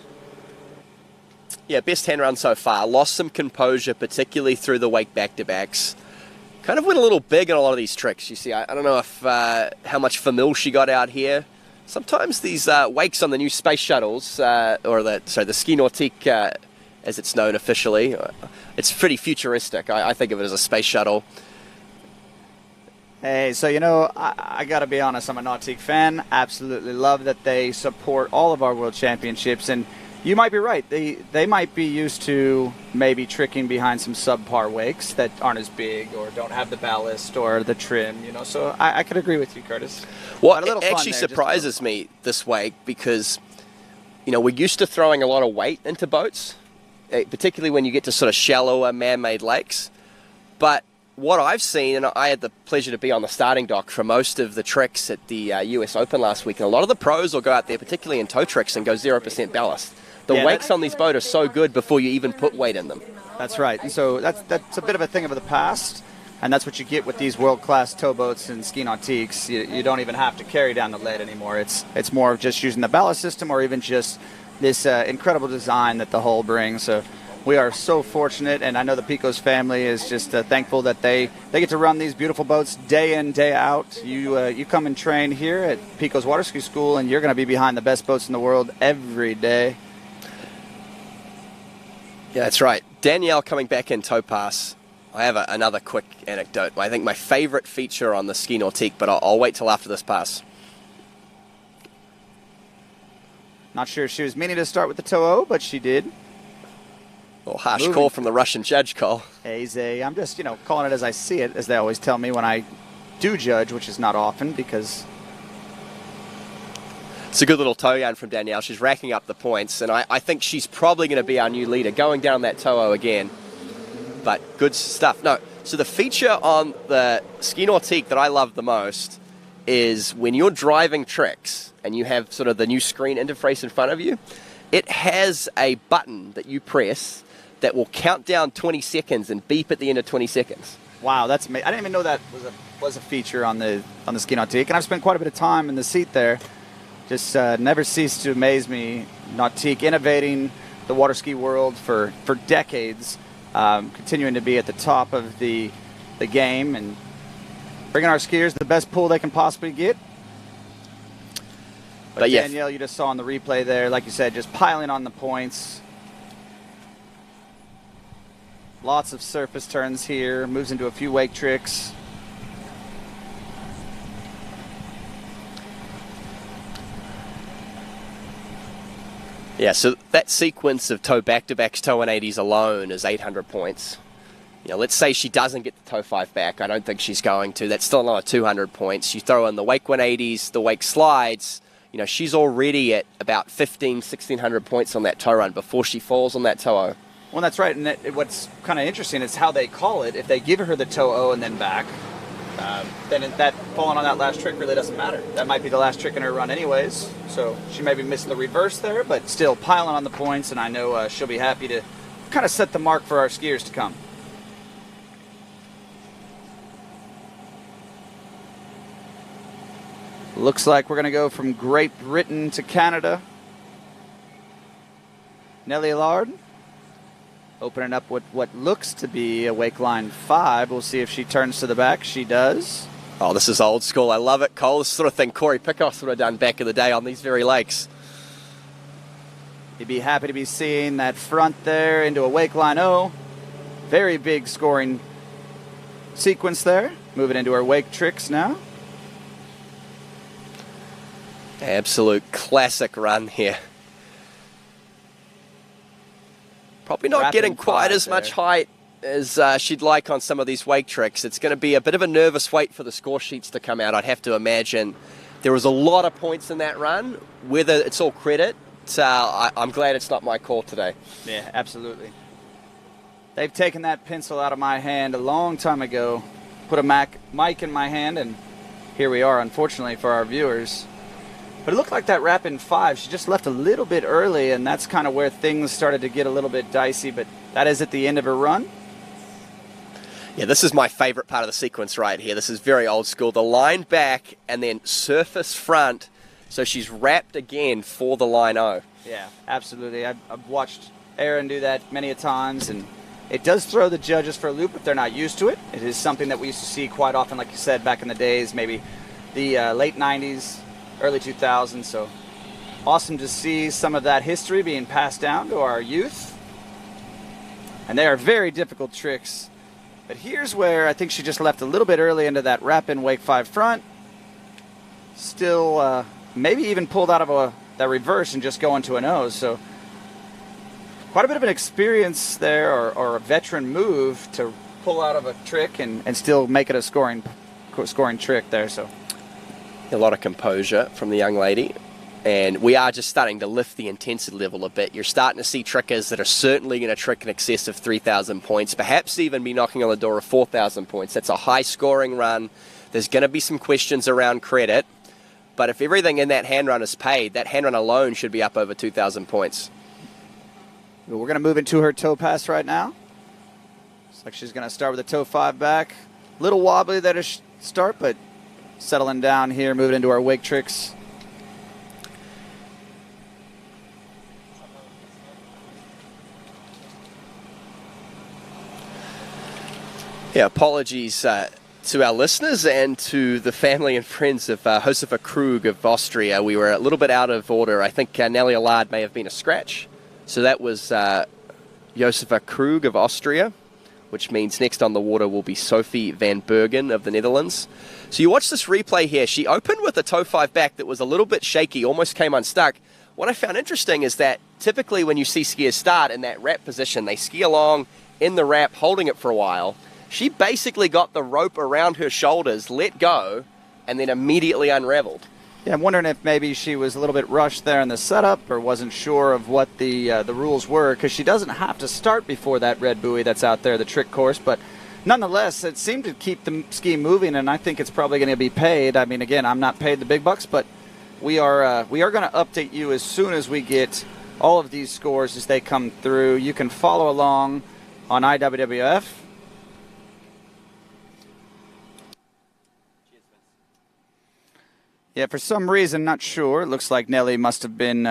L: Yeah, best hand run so far. Lost some composure, particularly through the Wake back-to-backs. Kind of went a little big in a lot of these tricks. You see, I don't know if how much famil she got out here. Sometimes these wakes on the new space shuttles, the Ski Nautique, as it's known officially, it's pretty futuristic. I think of it as a space shuttle.
B: Hey, so I got to be honest, I'm a Nautique fan. Absolutely love that they support all of our world championships, and you might be right. They might be used to maybe tricking behind some subpar wakes that aren't as big or don't have the ballast or the trim, So I could agree with you, Curtis.
L: Well, it actually surprises me this wake because, we're used to throwing a lot of weight into boats, particularly when you get to sort of shallower man-made lakes. But what I've seen, and I had the pleasure to be on the starting dock for most of the tricks at the US Open last week, and a lot of the pros will go out there, particularly in tow tricks, and go 0% ballast. The wakes on these boats are so good before you even put weight in them.
B: That's right. And so that's a bit of a thing of the past, and that's what you get with these world-class towboats and ski nautiques. You don't even have to carry down the lead anymore. It's more of just using the ballast system or even just this incredible design that the hull brings. So we are so fortunate, and I know the Picos family is just thankful that they get to run these beautiful boats day in, day out. You come and train here at Picos Waterski School, and you're going to be behind the best boats in the world every day.
L: Yeah, that's right. Danielle coming back in tow pass. I have another quick anecdote. I think my favorite feature on the Ski Nautique, but I'll wait till after this pass.
B: Not sure if she was meaning to start with the tow, but she did.
L: Well, harsh call from the Russian judge, Cole.
B: Hey, I'm just, calling it as I see it, as they always tell me when I do judge, which is not often because...
L: It's a good little tow yarn from Danielle. She's racking up the points, and I think she's probably going to be our new leader, going down that tow again. But good stuff. No, so the feature on the Ski Nautique that I love the most is when you're driving tricks and you have sort of the new screen interface in front of you, it has a button that you press that will count down 20 seconds and beep at the end of 20 seconds.
B: Wow, that's amazing. I didn't even know that was a feature on the Ski Nautique, and I've spent quite a bit of time in the seat there. Just never ceased to amaze me. Nautique innovating the water ski world for decades, continuing to be at the top of the game and bringing our skiers the best pull they can possibly get. But Danielle, you just saw on the replay there, like you said, just piling on the points. Lots of surface turns here, moves into a few wake tricks.
L: Yeah, so that sequence of tow back-to-backs, tow 180s alone is 800 points. Let's say she doesn't get the tow 5 back. I don't think she's going to. That's still another 200 points. You throw in the wake 180s, the wake slides. She's already at about 1,600 points on that tow run before she falls on that tow.
B: Well, that's right. And what's kind of interesting is how they call it. If they give her the tow and then back, then that falling on that last trick really doesn't matter. That might be the last trick in her run anyways. So she may be missing the reverse there, but still piling on the points, and I know she'll be happy to kind of set the mark for our skiers to come. Looks like we're going to go from Great Britain to Canada. Nellie Allard opening up what looks to be a wake line 5. We'll see if she turns to the back. She does.
L: Oh, this is old school. I love it, Cole. This sort of thing Corey Pickoff would have done back in the day on these very lakes.
B: You'd be happy to be seeing that front there into a wake line O. Very big scoring sequence there. Moving into our wake tricks now.
L: Absolute classic run here. Probably not
B: Rapid
L: getting quite
B: five
L: as much
B: there.
L: height as she'd like on some of these wake tricks. It's going to be a bit of a nervous wait for the score sheets to come out, I'd have to imagine. There was a lot of points in that run. Whether it's all credit, I'm glad it's not my call today.
B: Yeah, absolutely. They've taken that pencil out of my hand a long time ago, put a mic in my hand, and here we are, unfortunately, for our viewers. But it looked like that wrap in 5, she just left a little bit early, and that's kind of where things started to get a little bit dicey, but that is at the end of her run.
L: Yeah, this is my favorite part of the sequence right here. This is very old school. The line back and then surface front, so she's wrapped again for the line O.
B: Yeah, absolutely. I've watched Erin do that many a times, and it does throw the judges for a loop if they're not used to it. It is something that we used to see quite often, like you said, back in the days, maybe the late 90s, early 2000s. So awesome to see some of that history being passed down to our youth. And they are very difficult tricks. But here's where I think she just left a little bit early into that wrap in wake 5 front. Still maybe even pulled out of that reverse and just go into an O. So quite a bit of an experience there, or a veteran move to pull out of a trick and still make it a scoring trick there. So
L: a lot of composure from the young lady. And we are just starting to lift the intensity level a bit. You're starting to see trickers that are certainly going to trick in excess of 3,000 points, perhaps even be knocking on the door of 4,000 points. That's a high-scoring run. There's going to be some questions around credit. But if everything in that hand run is paid, that hand run alone should be up over 2,000 points.
B: We're going to move into her toe pass right now. Looks like she's going to start with a toe 5 back. A little wobbly there to start, but settling down here, moving into our wake tricks.
L: Yeah, apologies to our listeners and to the family and friends of Josefa Krug of Austria. We were a little bit out of order. I think Nelly Allard may have been a scratch. So that was Josefa Krug of Austria, which means next on the water will be Sophie van Bergen of the Netherlands. So you watch this replay here. She opened with a toe 5 back that was a little bit shaky, almost came unstuck. What I found interesting is that typically when you see skiers start in that wrap position, they ski along in the wrap, holding it for a while. She basically got the rope around her shoulders, let go, and then immediately unraveled.
B: Yeah, I'm wondering if maybe she was a little bit rushed there in the setup or wasn't sure of what the rules were, because she doesn't have to start before that red buoy that's out there, the trick course. But nonetheless, it seemed to keep the ski moving, and I think it's probably going to be paid. I mean, again, I'm not paid the big bucks, but we are going to update you as soon as we get all of these scores as they come through. You can follow along on IWWF. Yeah, for some reason, not sure. It looks like Nelly must have been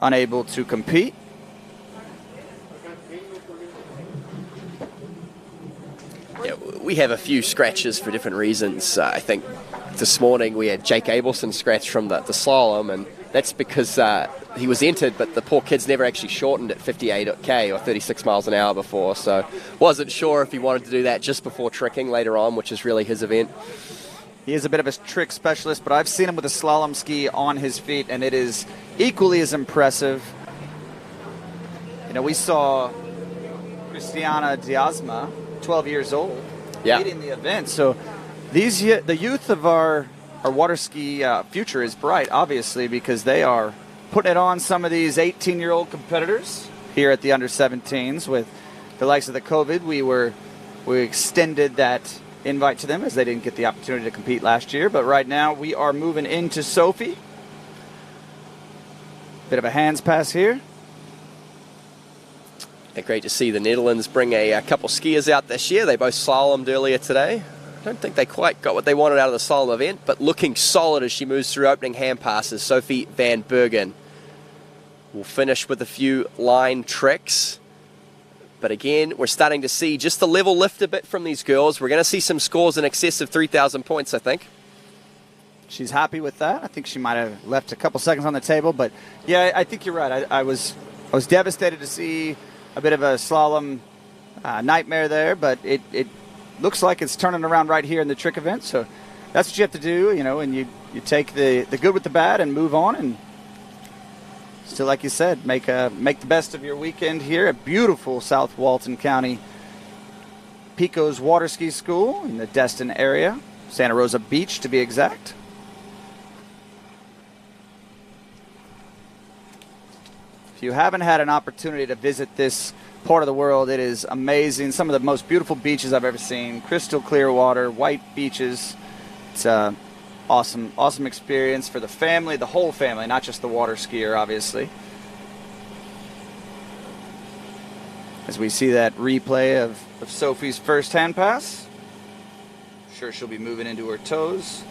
B: unable to compete.
L: Yeah, we have a few scratches for different reasons. I think this morning we had Jake Abelson scratch from the slalom, and that's because he was entered, but the poor kid's never actually shortened at 58k or 36 miles an hour before, so wasn't sure if he wanted to do that just before tricking later on, which is really his event.
B: He is a bit of a trick specialist, but I've seen him with a slalom ski on his feet, and it is equally as impressive. You know, we saw Christiana Diazma, 12 years old, leading the event. So the youth of our water ski future is bright, obviously, because they are putting it on some of these 18-year-old competitors here at the under-17s. With the likes of the COVID, we extended that invite to them as they didn't get the opportunity to compete last year. But right now we are moving into Sophie. Bit of a hands pass here.
L: Yeah, great to see the Netherlands bring a couple skiers out this year. They both slalomed earlier today. I don't think they quite got what they wanted out of the slalom event, but looking solid as she moves through opening hand passes. Sophie van Bergen will finish with a few line tricks. But again, we're starting to see just the level lift a bit from these girls. We're going to see some scores in excess of 3,000 points, I think.
B: She's happy with that. I think she might have left a couple seconds on the table. But, yeah, I think you're right. I was I was devastated to see a bit of a slalom nightmare there, but it looks like it's turning around right here in the trick event. So that's what you have to do, you know, and you take the good with the bad and move on, and still, like you said, make the best of your weekend here at beautiful South Walton County Pico's Waterski School in the Destin area, Santa Rosa Beach to be exact. If you haven't had an opportunity to visit this part of the world, it is amazing. Some of the most beautiful beaches I've ever seen. Crystal clear water, white beaches. It's a awesome experience for the family, the whole family, not just the water skier, obviously. As we see that replay of Sophie's first hand pass. I'm sure she'll be moving into her toes.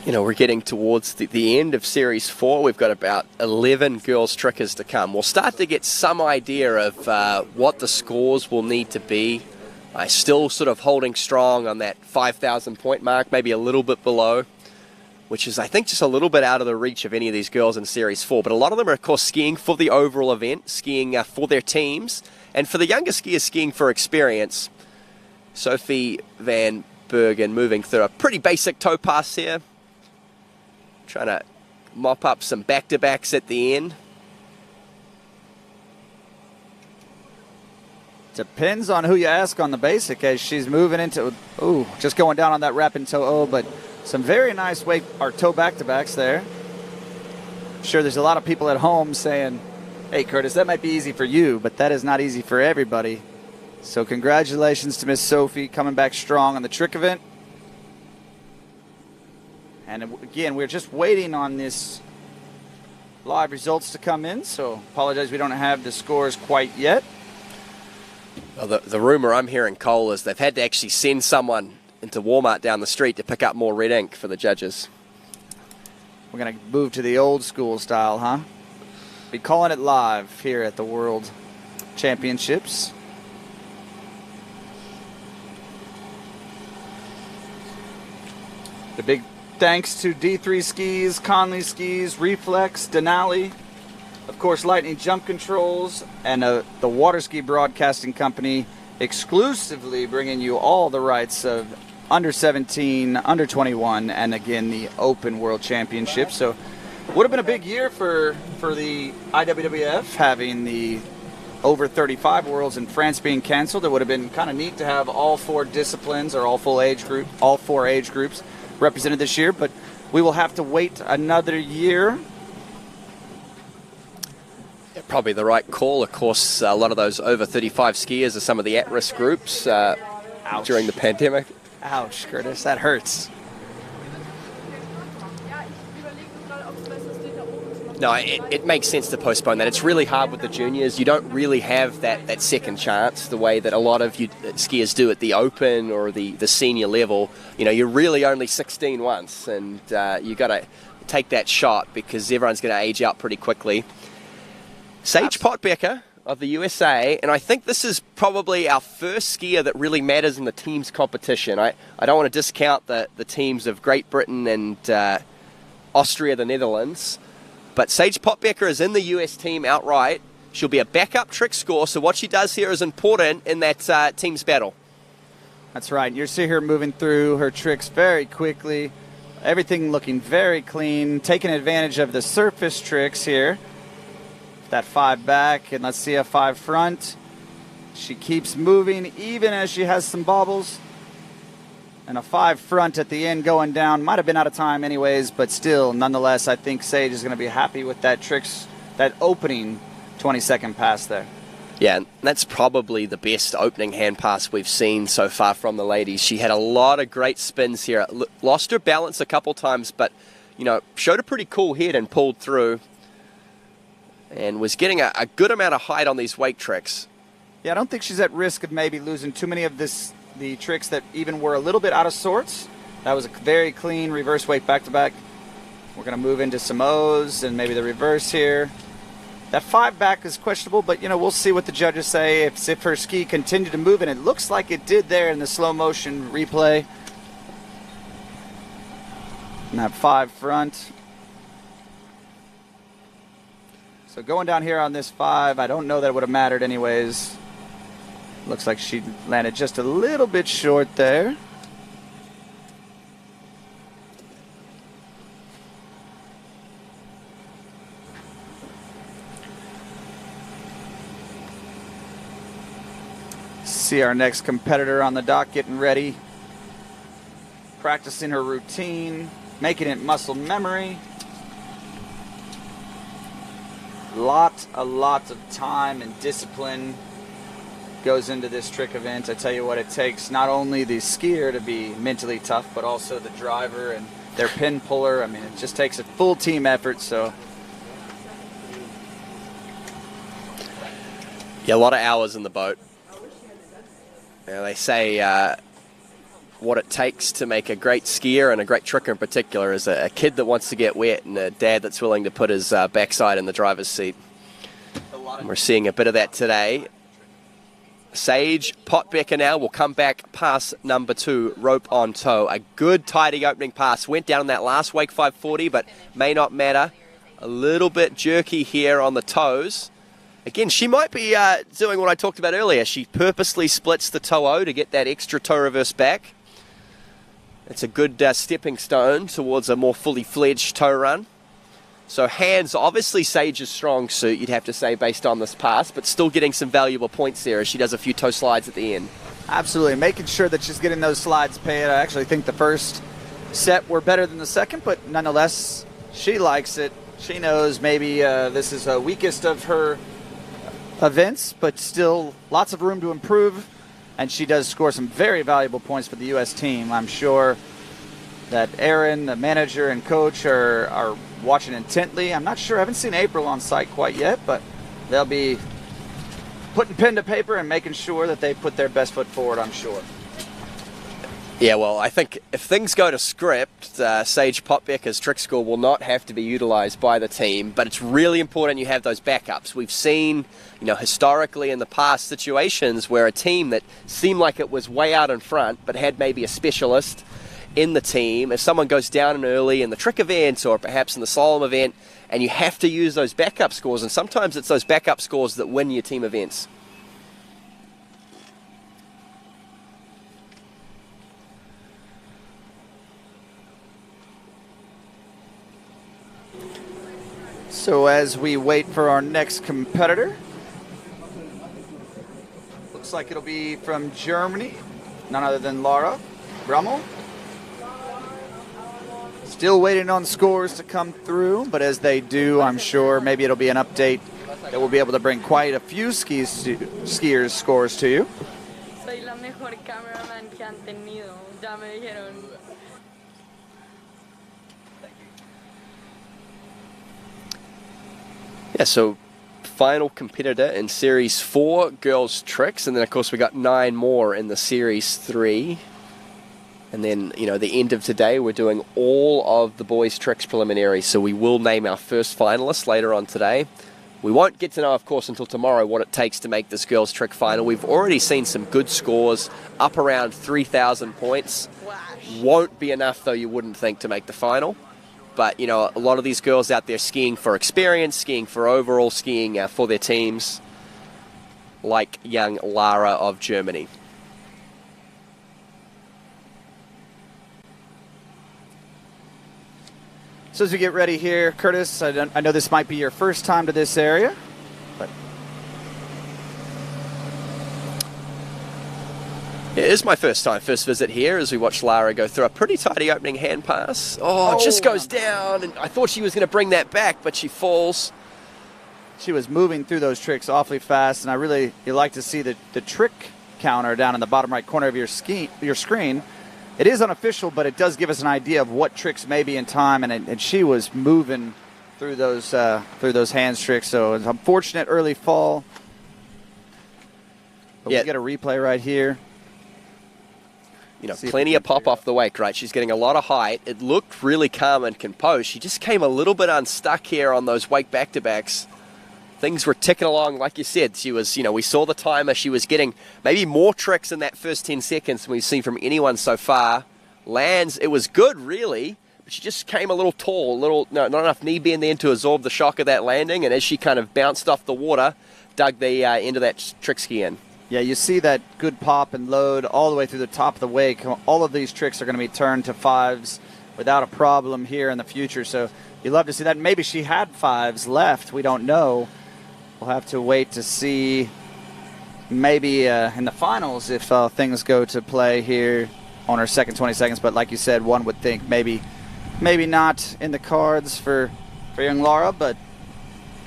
L: You know, we're getting towards the end of Series 4. We've got about 11 girls trickers to come. We'll start to get some idea of what the scores will need to be. Still sort of holding strong on that 5,000 point mark, maybe a little bit below, which is, I think, just a little bit out of the reach of any of these girls in Series 4. But a lot of them are, of course, skiing for the overall event, skiing for their teams, and for the younger skiers, skiing for experience. Sophie Van Bergen moving through a pretty basic toe pass here. Trying to mop up some back-to-backs at the end.
B: Depends on who you ask on the basic, as she's moving into, just going down on that wrap and toe, but some very nice toe back-to-backs there. I'm sure there's a lot of people at home saying, hey, Curtis, that might be easy for you, but that is not easy for everybody. So congratulations to Miss Sophie coming back strong on the trick event. And again, we're just waiting on this live results to come in, so apologize we don't have the scores quite yet.
L: Well, the rumor I'm hearing, Cole, is they've had to actually send someone into Walmart down the street to pick up more red ink for the judges.
B: We're going to move to the old school style, huh? Be calling it live here at the World Championships. The big thanks to D3 Skis, Conley Skis, Reflex, Denali, of course, Lightning Jump Controls, and the Waterski Broadcasting Company, exclusively bringing you all the rights of under 17, under 21, and again the Open World Championship. So would have been a big year for the IWWF, having the over 35 Worlds in France being canceled. It would have been kind of neat to have all four disciplines, or all four age groups represented this year, but we will have to wait another year.
L: Yeah, probably the right call. Of course, a lot of those over 35 skiers are some of the at-risk groups during the pandemic.
B: Ouch, Curtis, that hurts.
L: No, it makes sense to postpone that. It's really hard with the juniors. You don't really have that second chance the way that a lot of skiers do at the Open or the senior level. You know, you're really only 16 once, and you got to take that shot because everyone's going to age out pretty quickly. Sage Potbecker of the USA, and I think this is probably our first skier that really matters in the teams competition. I don't want to discount the teams of Great Britain and Austria, the Netherlands. But Sage Potbecker is in the US team outright. She'll be a backup trick score, so what she does here is important in that team's battle.
B: That's right. You're seeing her moving through her tricks very quickly. Everything looking very clean, taking advantage of the surface tricks here. That 5 back, and let's see a 5 front. She keeps moving even as she has some bobbles. And a 5 front at the end going down. Might have been out of time anyways, but still, nonetheless, I think Sage is going to be happy with that opening 20-second pass there.
L: Yeah, and that's probably the best opening hand pass we've seen so far from the ladies. She had a lot of great spins here. Lost her balance a couple times, but, you know, showed a pretty cool head and pulled through. And was getting a good amount of height on these wake tricks.
B: Yeah, I don't think she's at risk of maybe losing too many of the tricks that even were a little bit out of sorts. That was a very clean reverse wake back-to-back. We're going to move into some O's and maybe the reverse here. That 5 back is questionable, but, you know, we'll see what the judges say. If her ski continued to move, and it looks like it did there in the slow motion replay. And that 5 front. So going down here on this 5, I don't know that it would have mattered anyways. Looks like she landed just a little bit short there. See our next competitor on the dock getting ready. Practicing her routine, making it muscle memory. A lot of time and discipline goes into this trick event. I tell you what, it takes not only the skier to be mentally tough, but also the driver and their pin puller. I mean, it just takes a full team effort. So,
L: yeah, a lot of hours in the boat. Now, they say what it takes to make a great skier and a great tricker in particular is a kid that wants to get wet and a dad that's willing to put his backside in the driver's seat. And we're seeing a bit of that today. Sage Potbecker now will come back past number 2, rope on toe. A good, tidy opening pass. Went down on that last wake 540, but may not matter. A little bit jerky here on the toes. Again, she might be doing what I talked about earlier. She purposely splits the toe-o to get that extra toe reverse back. It's a good stepping stone towards a more fully fledged toe run. So hands, obviously Sage's strong suit, you'd have to say, based on this pass, but still getting some valuable points there as she does a few toe slides at the end.
B: absolutely, making sure that she's getting those slides paid. I actually think the first set were better than the second, but nonetheless, she likes it. She knows maybe this is the weakest of her events, but still lots of room to improve, and she does score some very valuable points for the U.S. team. I'm sure that Aaron, the manager and coach, are watching intently. I'm not sure. I haven't seen April on site quite yet, but they'll be putting pen to paper and making sure that they put their best foot forward, I'm sure.
L: Yeah, well, I think if things go to script, Sage Potbecker's trick score will not have to be utilized by the team, but it's really important you have those backups. We've seen, historically in the past situations where a team that seemed like it was way out in front but had maybe a specialist in the team, if someone goes down early in the trick event or perhaps in the slalom event, and you have to use those backup scores, and sometimes it's those backup scores that win your team events.
B: So as we wait for our next competitor, looks like it'll be from Germany, none other than Lara Brummel. Still waiting on scores to come through, but as they do, I'm sure maybe it'll be an update that will be able to bring quite a few skiers' scores to you.
H: Soy la mejor cameraman que han tenido. Ya me dijeron.
L: Yeah, so final competitor in Series 4, girls tricks, and then of course we got 9 more in the Series 3. And then, the end of today, we're doing all of the boys' tricks preliminaries, so we will name our first finalists later on today. We won't get to know, of course, until tomorrow what it takes to make this girls' trick final. We've already seen some good scores, up around 3,000 points. Won't be enough, though, you wouldn't think, to make the final. But, a lot of these girls out there skiing for experience, skiing for overall, skiing for their teams, like young Lara of Germany.
B: So as we get ready here, Curtis, I know this might be your first time to this area, but
L: it is my first visit here as we watch Lara go through a pretty tidy opening hand pass. Oh, it just goes down, and I thought she was going to bring that back, but she falls.
B: She was moving through those tricks awfully fast, and you like to see the trick counter down in the bottom right corner of your screen. It is unofficial, but it does give us an idea of what tricks may be in time, and she was moving through those hands tricks. So it's an unfortunate early fall. But we get a replay right here.
L: Plenty of pop off the wake, right? She's getting a lot of height. It looked really calm and composed. She just came a little bit unstuck here on those wake back-to-backs. Things were ticking along, like you said. She was, we saw the timer. She was getting maybe more tricks in that first 10 seconds than we've seen from anyone so far. Lands, it was good, really, she just came a little tall, not enough knee bend there to absorb the shock of that landing, and as she kind of bounced off the water, dug the end of that trick ski in.
B: Yeah, you see that good pop and load all the way through the top of the wake. All of these tricks are going to be turned to 5s without a problem here in the future. So you love to see that. Maybe she had 5s left. We don't know. We'll have to wait to see maybe in the finals if things go to play here on her second 20 seconds. But like you said, one would think maybe not in the cards for young Laura, but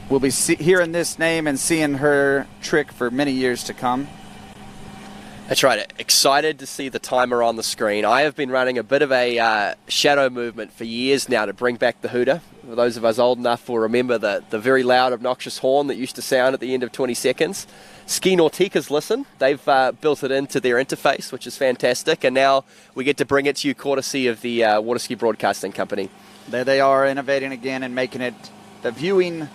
B: we'll be hearing this name and seeing her trick for many years to come.
L: That's right. Excited to see the timer on the screen. I have been running a bit of a shadow movement for years now to bring back the hooter. For those of us old enough will remember the very loud, obnoxious horn that used to sound at the end of 20 seconds. Ski Nautica's listen. They've built it into their interface, which is fantastic. And now we get to bring it to you courtesy of the Waterski Broadcasting Company.
B: There they are, innovating again and making it the viewing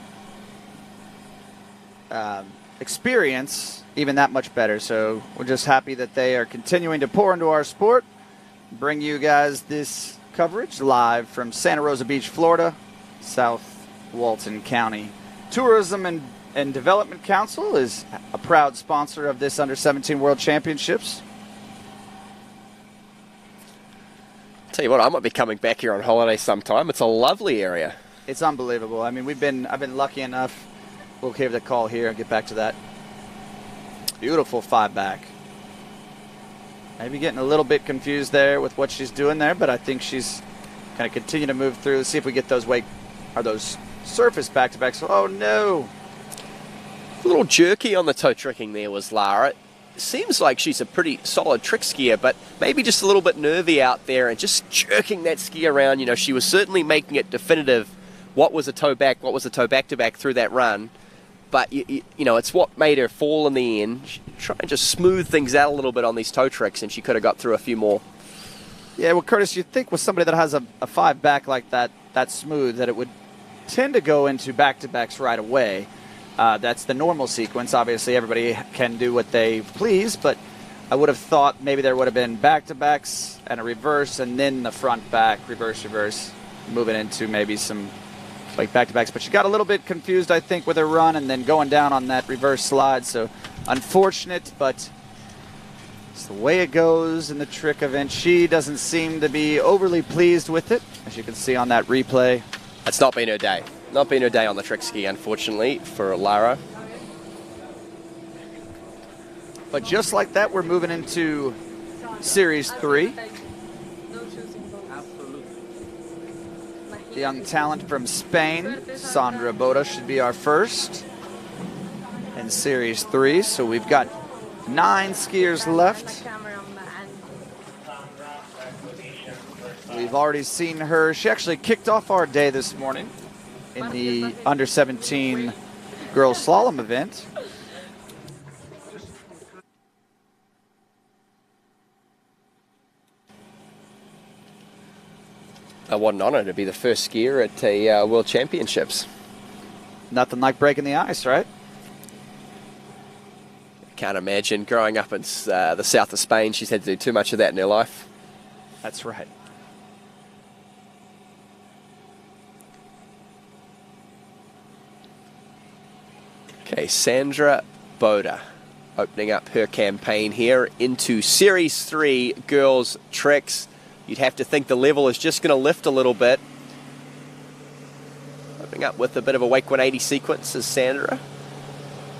B: experience even that much better. So we're just happy that they are continuing to pour into our sport, bring you guys this coverage live from Santa Rosa Beach, Florida, South Walton County. Tourism and Development Council is a proud sponsor of this Under-17 World Championships.
L: Tell you what, I might be coming back here on holiday sometime. It's a lovely area.
B: It's unbelievable. I mean, I've been lucky enough. We'll give the call here and get back to that. Beautiful 5-back. Maybe getting a little bit confused there with what she's doing there, but I think she's going to continue to move through. See if we get those those surface back-to-backs. Oh, no.
L: A little jerky on the toe tricking there was Lara. It seems like she's a pretty solid trick skier, but maybe just a little bit nervy out there and just jerking that ski around. You know, she was certainly making it definitive what was a toe back, what was a toe back-to-back through that run. But, you know, it's what made her fall in the end. She tried to just smooth things out a little bit on these toe tricks, and she could have got through a few more.
B: Yeah, well, Curtis, you'd think with somebody that has a 5-back like that smooth, that it would tend to go into back-to-backs right away. That's the normal sequence. Obviously, everybody can do what they please, but I would have thought maybe there would have been back-to-backs and a reverse, and then the front back, reverse, moving into maybe some like back-to-backs. But she got a little bit confused, I think, with her run and then going down on that reverse slide. So unfortunate, but it's the way it goes in the trick event. She doesn't seem to be overly pleased with it, as you can see on that replay.
L: It's not been her day. Not been her day on the trick ski, unfortunately, for Lara.
B: But just like that, we're moving into Series 3. The young talent from Spain, Sandra Bota, should be our first in Series 3. So we've got 9 skiers left. We've already seen her. She actually kicked off our day this morning in the Under-17 girls slalom event.
L: What an honor to be the first skier at a World Championships.
B: Nothing like breaking the ice, right?
L: Can't imagine growing up in the south of Spain. She's had to do too much of that in her life.
B: That's right.
L: Okay, Sandra Bota opening up her campaign here into Series 3 girls tricks. You'd have to think the level is just going to lift a little bit. Opening up with a bit of a wake 180 sequence is Sandra.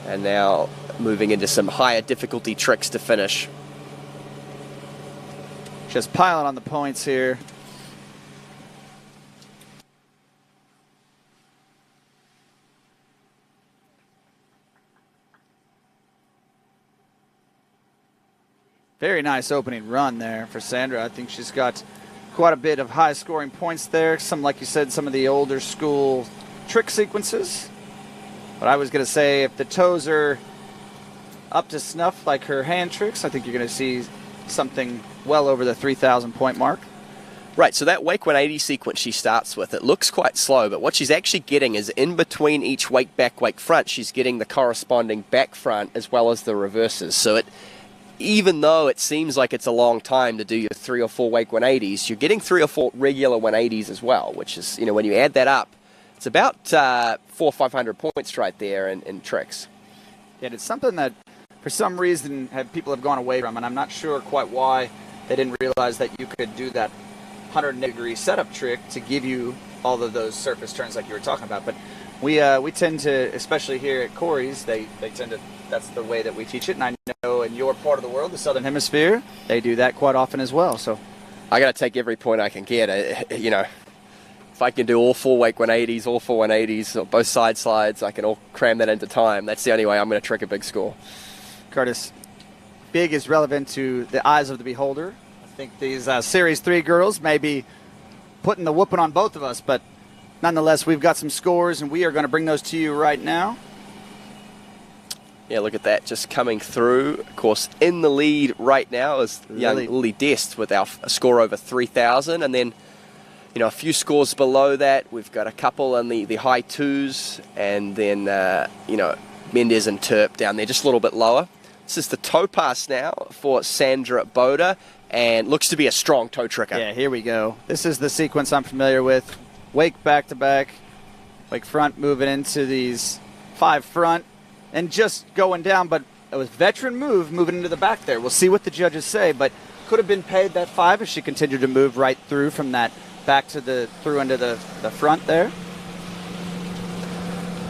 L: And now moving into some higher difficulty tricks to finish.
B: Just piling on the points here. Very nice opening run there for Sandra. I think she's got quite a bit of high scoring points there. Some, like you said, some of the older school trick sequences. But I was going to say, if the toes are up to snuff like her hand tricks, I think you're going to see something well over the 3,000 point mark.
L: Right, so that wake 180 sequence she starts with, it looks quite slow, but what she's actually getting is in between each wake back, wake front, she's getting the corresponding back front as well as the reverses. So even though it seems like it's a long time to do your 3 or 4 wake 180s, you're getting 3 or 4 regular 180s as well, which is, when you add that up, it's about 400 or 500 points right there in tricks.
B: Yeah, it's something that for some reason people have gone away from, and I'm not sure quite why they didn't realize that you could do that 180-degree setup trick to give you all of those surface turns like you were talking about. But we tend to, especially here at Corey's, they tend to, that's the way that we teach it. And I know in your part of the world, the Southern Hemisphere, they do that quite often as well. So
L: I got to take every point I can get. If I can do all 4 wake 180s, all 4 180s, or both side slides, I can all cram that into time. That's the only way I'm going to trick a big score.
B: Curtis, big is relevant to the eyes of the beholder. I think these Series 3 girls may be putting the whooping on both of us, but nonetheless, we've got some scores, and we are going to bring those to you right now.
L: Yeah, look at that, just coming through. Of course, in the lead right now is young Lily Dest with a score over 3,000, and then a few scores below that, we've got a couple in the high 2s, and then, Mendez and Terp down there, just a little bit lower. This is the toe pass now for Sandra Boda, and looks to be a strong toe tricker.
B: Yeah, here we go. This is the sequence I'm familiar with. Wake back-to-back, wake front, moving into these 5 front, and just going down, but it was veteran move moving into the back there. We'll see what the judges say, but could have been paid that 5 if she continued to move right through from that back to through into the front there.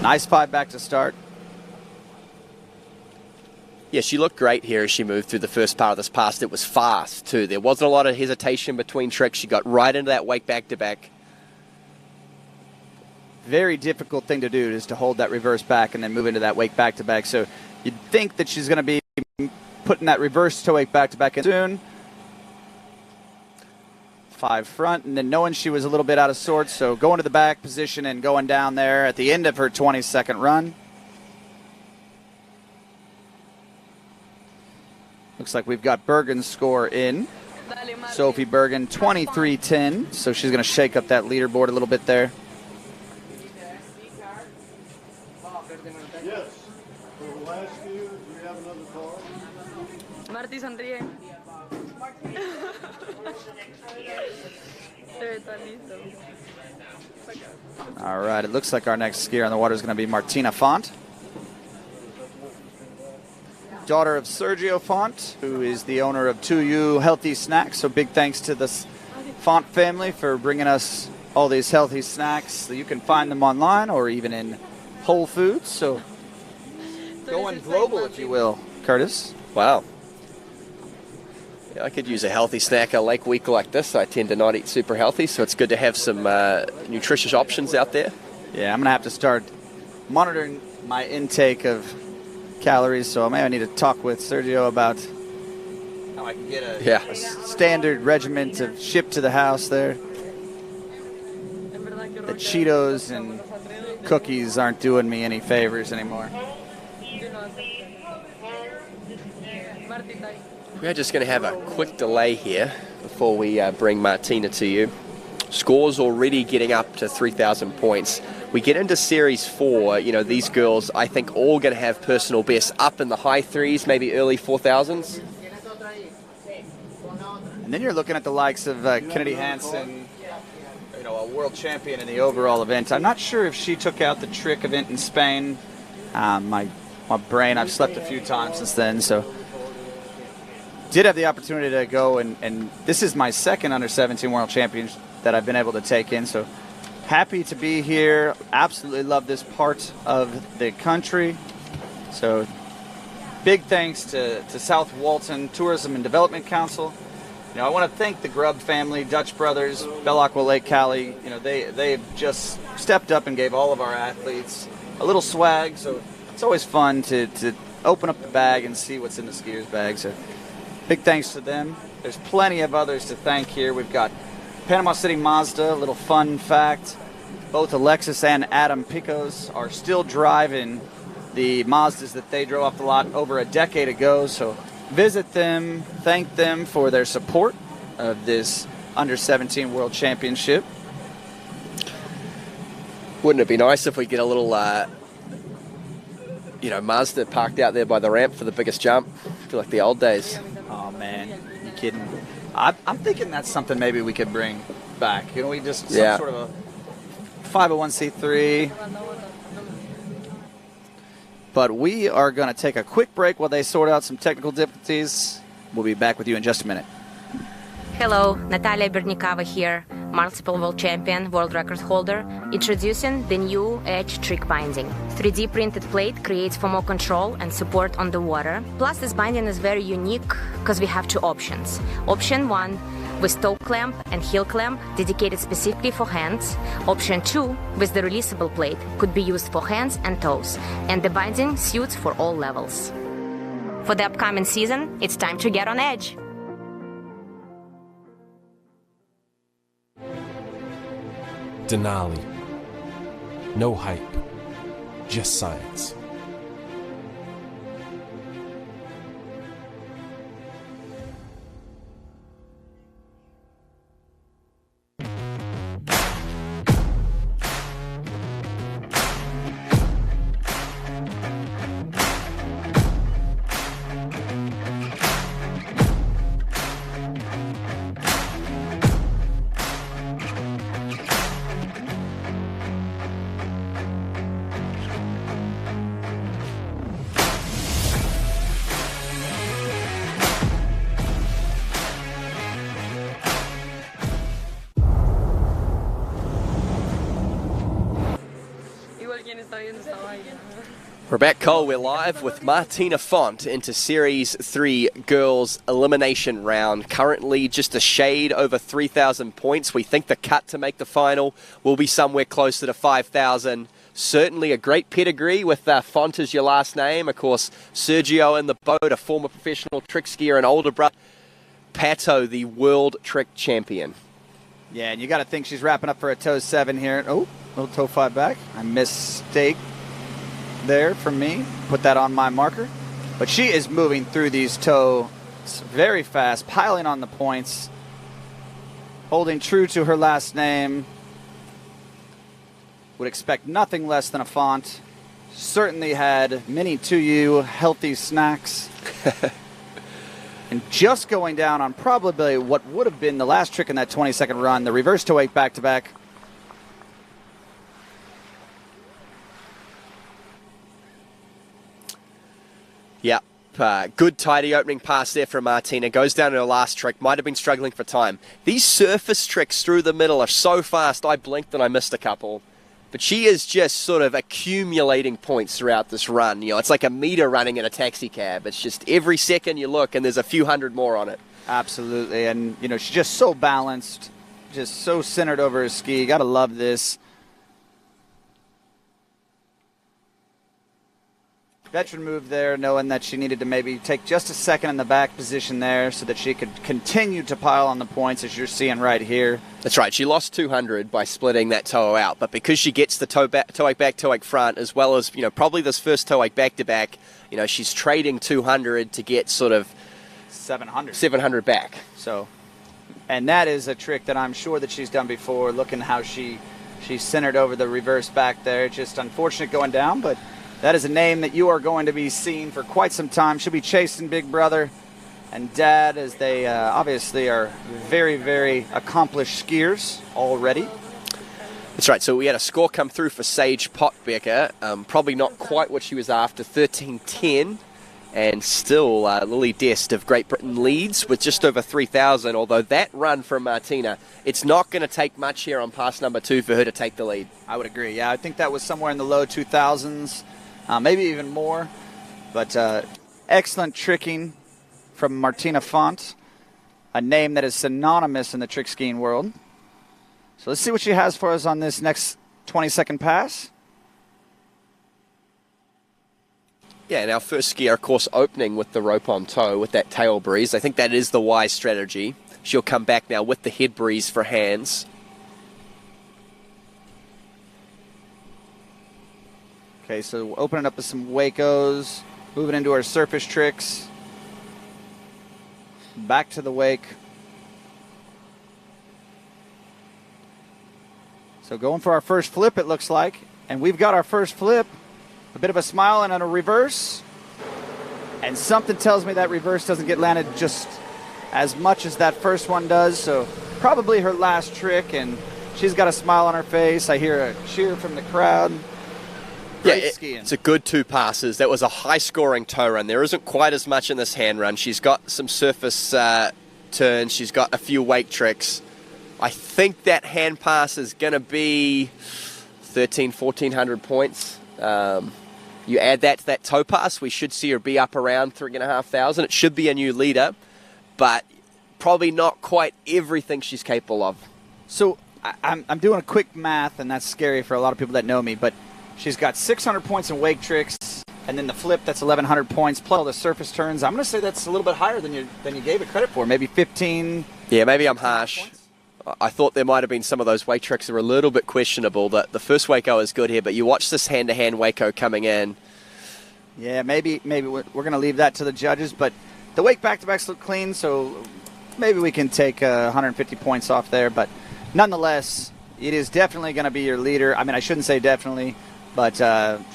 B: Nice 5 back to start.
L: Yeah, she looked great here as she moved through the first part of this pass. It was fast, too. There wasn't a lot of hesitation between tricks. She got right into that wake back-to-back.
B: Very difficult thing to do is to hold that reverse back and then move into that wake back-to-back. So you'd think that she's going to be putting that reverse toe wake back-to-back in soon. 5 front, and then knowing she was a little bit out of sorts, so going to the back position and going down there at the end of her 22nd run. Looks like we've got Bergen's score in. Sophie Bergen, 23.10, so she's going to shake up that leaderboard a little bit there.
E: Yes. For last year, do we have another call?
H: Marty sonríe.
B: All right, it looks like our next skier on the water is going to be Martina Font, daughter of Sergio Font, who is the owner of 2U Healthy Snacks. So big thanks to the Font family for bringing us all these healthy snacks. You can find them online or even in Whole Foods. So going global, if you will, Curtis.
L: Wow. Yeah, I could use a healthy snack a lake week like this. I tend to not eat super healthy, so it's good to have some nutritious options out there.
B: Yeah, I'm going to have to start monitoring my intake of calories, so maybe I need to talk with Sergio about how I can get a standard regiment of shipped to the house there. The Cheetos and cookies aren't doing me any favors anymore.
L: We're just going to have a quick delay here before we bring Martina to you. Scores already getting up to 3,000 points. We get into Series 4, these girls, I think, all going to have personal bests up in the high 3s, maybe early 4,000s.
B: And then you're looking at the likes of Kennedy Hansen, a world champion in the overall event. I'm not sure if she took out the trick event in Spain. My brain, I've slept a few times since then, so did have the opportunity to go, and this is my second under-17 world championship that I've been able to take in, so happy to be here. Absolutely love this part of the country. So big thanks to South Walton Tourism and Development Council. I want to thank the Grubb family, Dutch Brothers, Bell Aqua Lake Cali. They've just stepped up and gave all of our athletes a little swag, so it's always fun to open up the bag and see what's in the skiers' bag. So big thanks to them. There's plenty of others to thank here. We've got Panama City Mazda, a little fun fact. Both Alexis and Adam Picos are still driving the Mazdas that they drove off the lot over a decade ago. So visit them, thank them for their support of this Under-17 World Championship.
L: Wouldn't it be nice if we get a little, Mazda parked out there by the ramp for the biggest jump? feel like the old days.
B: Oh, man. You kidding? I'm thinking that's something maybe we could bring back. You know, we just some sort of a 501c3. But we are going to take a quick break while they sort out some technical difficulties. We'll be back with you in just a minute.
C: Hello, Natalia Bernikava here, multiple world champion, world record holder, introducing the new Edge trick binding. 3D printed plate creates for more control and support on the water. Plus, this binding is very unique because we have two options. Option 1 with toe clamp and heel clamp dedicated specifically for hands. Option 2 with the releasable plate could be used for hands and toes, and the binding suits for all levels. For the upcoming season, it's time to get on edge.
D: Denali. No hype, just science.
L: Rebecca Cole, we're live with Martina Font into Series 3 Girls Elimination Round. Currently just a shade over 3,000 points. We think the cut to make the final will be somewhere closer to 5,000. Certainly a great pedigree with Font as your last name. Of course, Sergio in the boat, a former professional trick skier and older brother. Pato, the world trick champion.
B: Yeah, and you got to think she's wrapping up for a toe 7 here. Oh, little toe 5 back. I mistake there from me. Put that on my marker. But she is moving through these toe very fast, piling on the points, holding true to her last name. Would expect nothing less than a Font. Certainly had many 2U healthy snacks. And just going down on probably what would have been the last trick in that 20-second run, the reverse toe 8 back-to-back.
L: Yeah, good tidy opening pass there from Martina. Goes down to her last trick. Might have been struggling for time. These surface tricks through the middle are so fast. I blinked and I missed a couple. But she is just sort of accumulating points throughout this run. You know, it's like a meter running in a taxi cab. It's just every second you look and there's a few hundred more on it.
B: Absolutely. And, you know, she's just so balanced, just so centered over her ski. You got to love this. Veteran move there, knowing that she needed to maybe take just a second in the back position there so that she could continue to pile on the points, as you're seeing right here.
L: That's right. She lost 200 by splitting that toe out, but because she gets the toe ache back, toe ache front, as well as, you know, probably this first toe ache back-to-back, you know, she's trading 200 to get sort of 700 back.
B: So, and that is a trick that I'm sure that she's done before. Looking how she centered over the reverse back there. Just unfortunate going down, but that is a name that you are going to be seeing for quite some time. She'll be chasing Big Brother and Dad, as they obviously are very, very accomplished skiers already.
L: That's right. So we had a score come through for Sage Potbecker. Probably not quite what she was after, 13:10. And still Lily Dest of Great Britain leads with just over 3,000, although that run from Martina, it's not going to take much here on pass number 2 for her to take the lead.
B: I would agree. Yeah, I think that was somewhere in the low 2,000s. Maybe even more, but excellent tricking from Martina Font, a name that is synonymous in the trick skiing world. So let's see what she has for us on this next 20-second pass.
L: Yeah, and our first skier, of course, opening with the rope on toe with that tail breeze. I think that is the wise strategy. She'll come back now with the head breeze for hands.
B: Okay, so opening up with some Wacos, moving into our surface tricks. Back to the wake. So going for our first flip, it looks like. And we've got our first flip. A bit of a smile and a reverse. And something tells me that reverse doesn't get landed just as much as that first one does. So probably her last trick, and she's got a smile on her face. I hear a cheer from the crowd. Great skiing.
L: It's a good 2 passes. That was a high-scoring toe run. There isn't quite as much in this hand run. She's got some surface turns. She's got a few wake tricks. I think that hand pass is going to be 1,400 points. You add that to that toe pass, we should see her be up around 3,500. It should be a new leader, but probably not quite everything she's capable of.
B: So I'm doing a quick math, and that's scary for a lot of people that know me, but she's got 600 points in wake tricks, and then the flip, that's 1,100 points, plus all the surface turns. I'm going to say that's a little bit higher than you gave it credit for, maybe 15.
L: Yeah, maybe I'm harsh. Points. I thought there might have been some of those wake tricks that were a little bit questionable. The first Waco is good here, but you watch this hand-to-hand Waco coming in.
B: Yeah, maybe we're going to leave that to the judges, but the wake back-to-backs look clean, so maybe we can take 150 points off there. But nonetheless, it is definitely going to be your leader. I mean, I shouldn't say definitely, but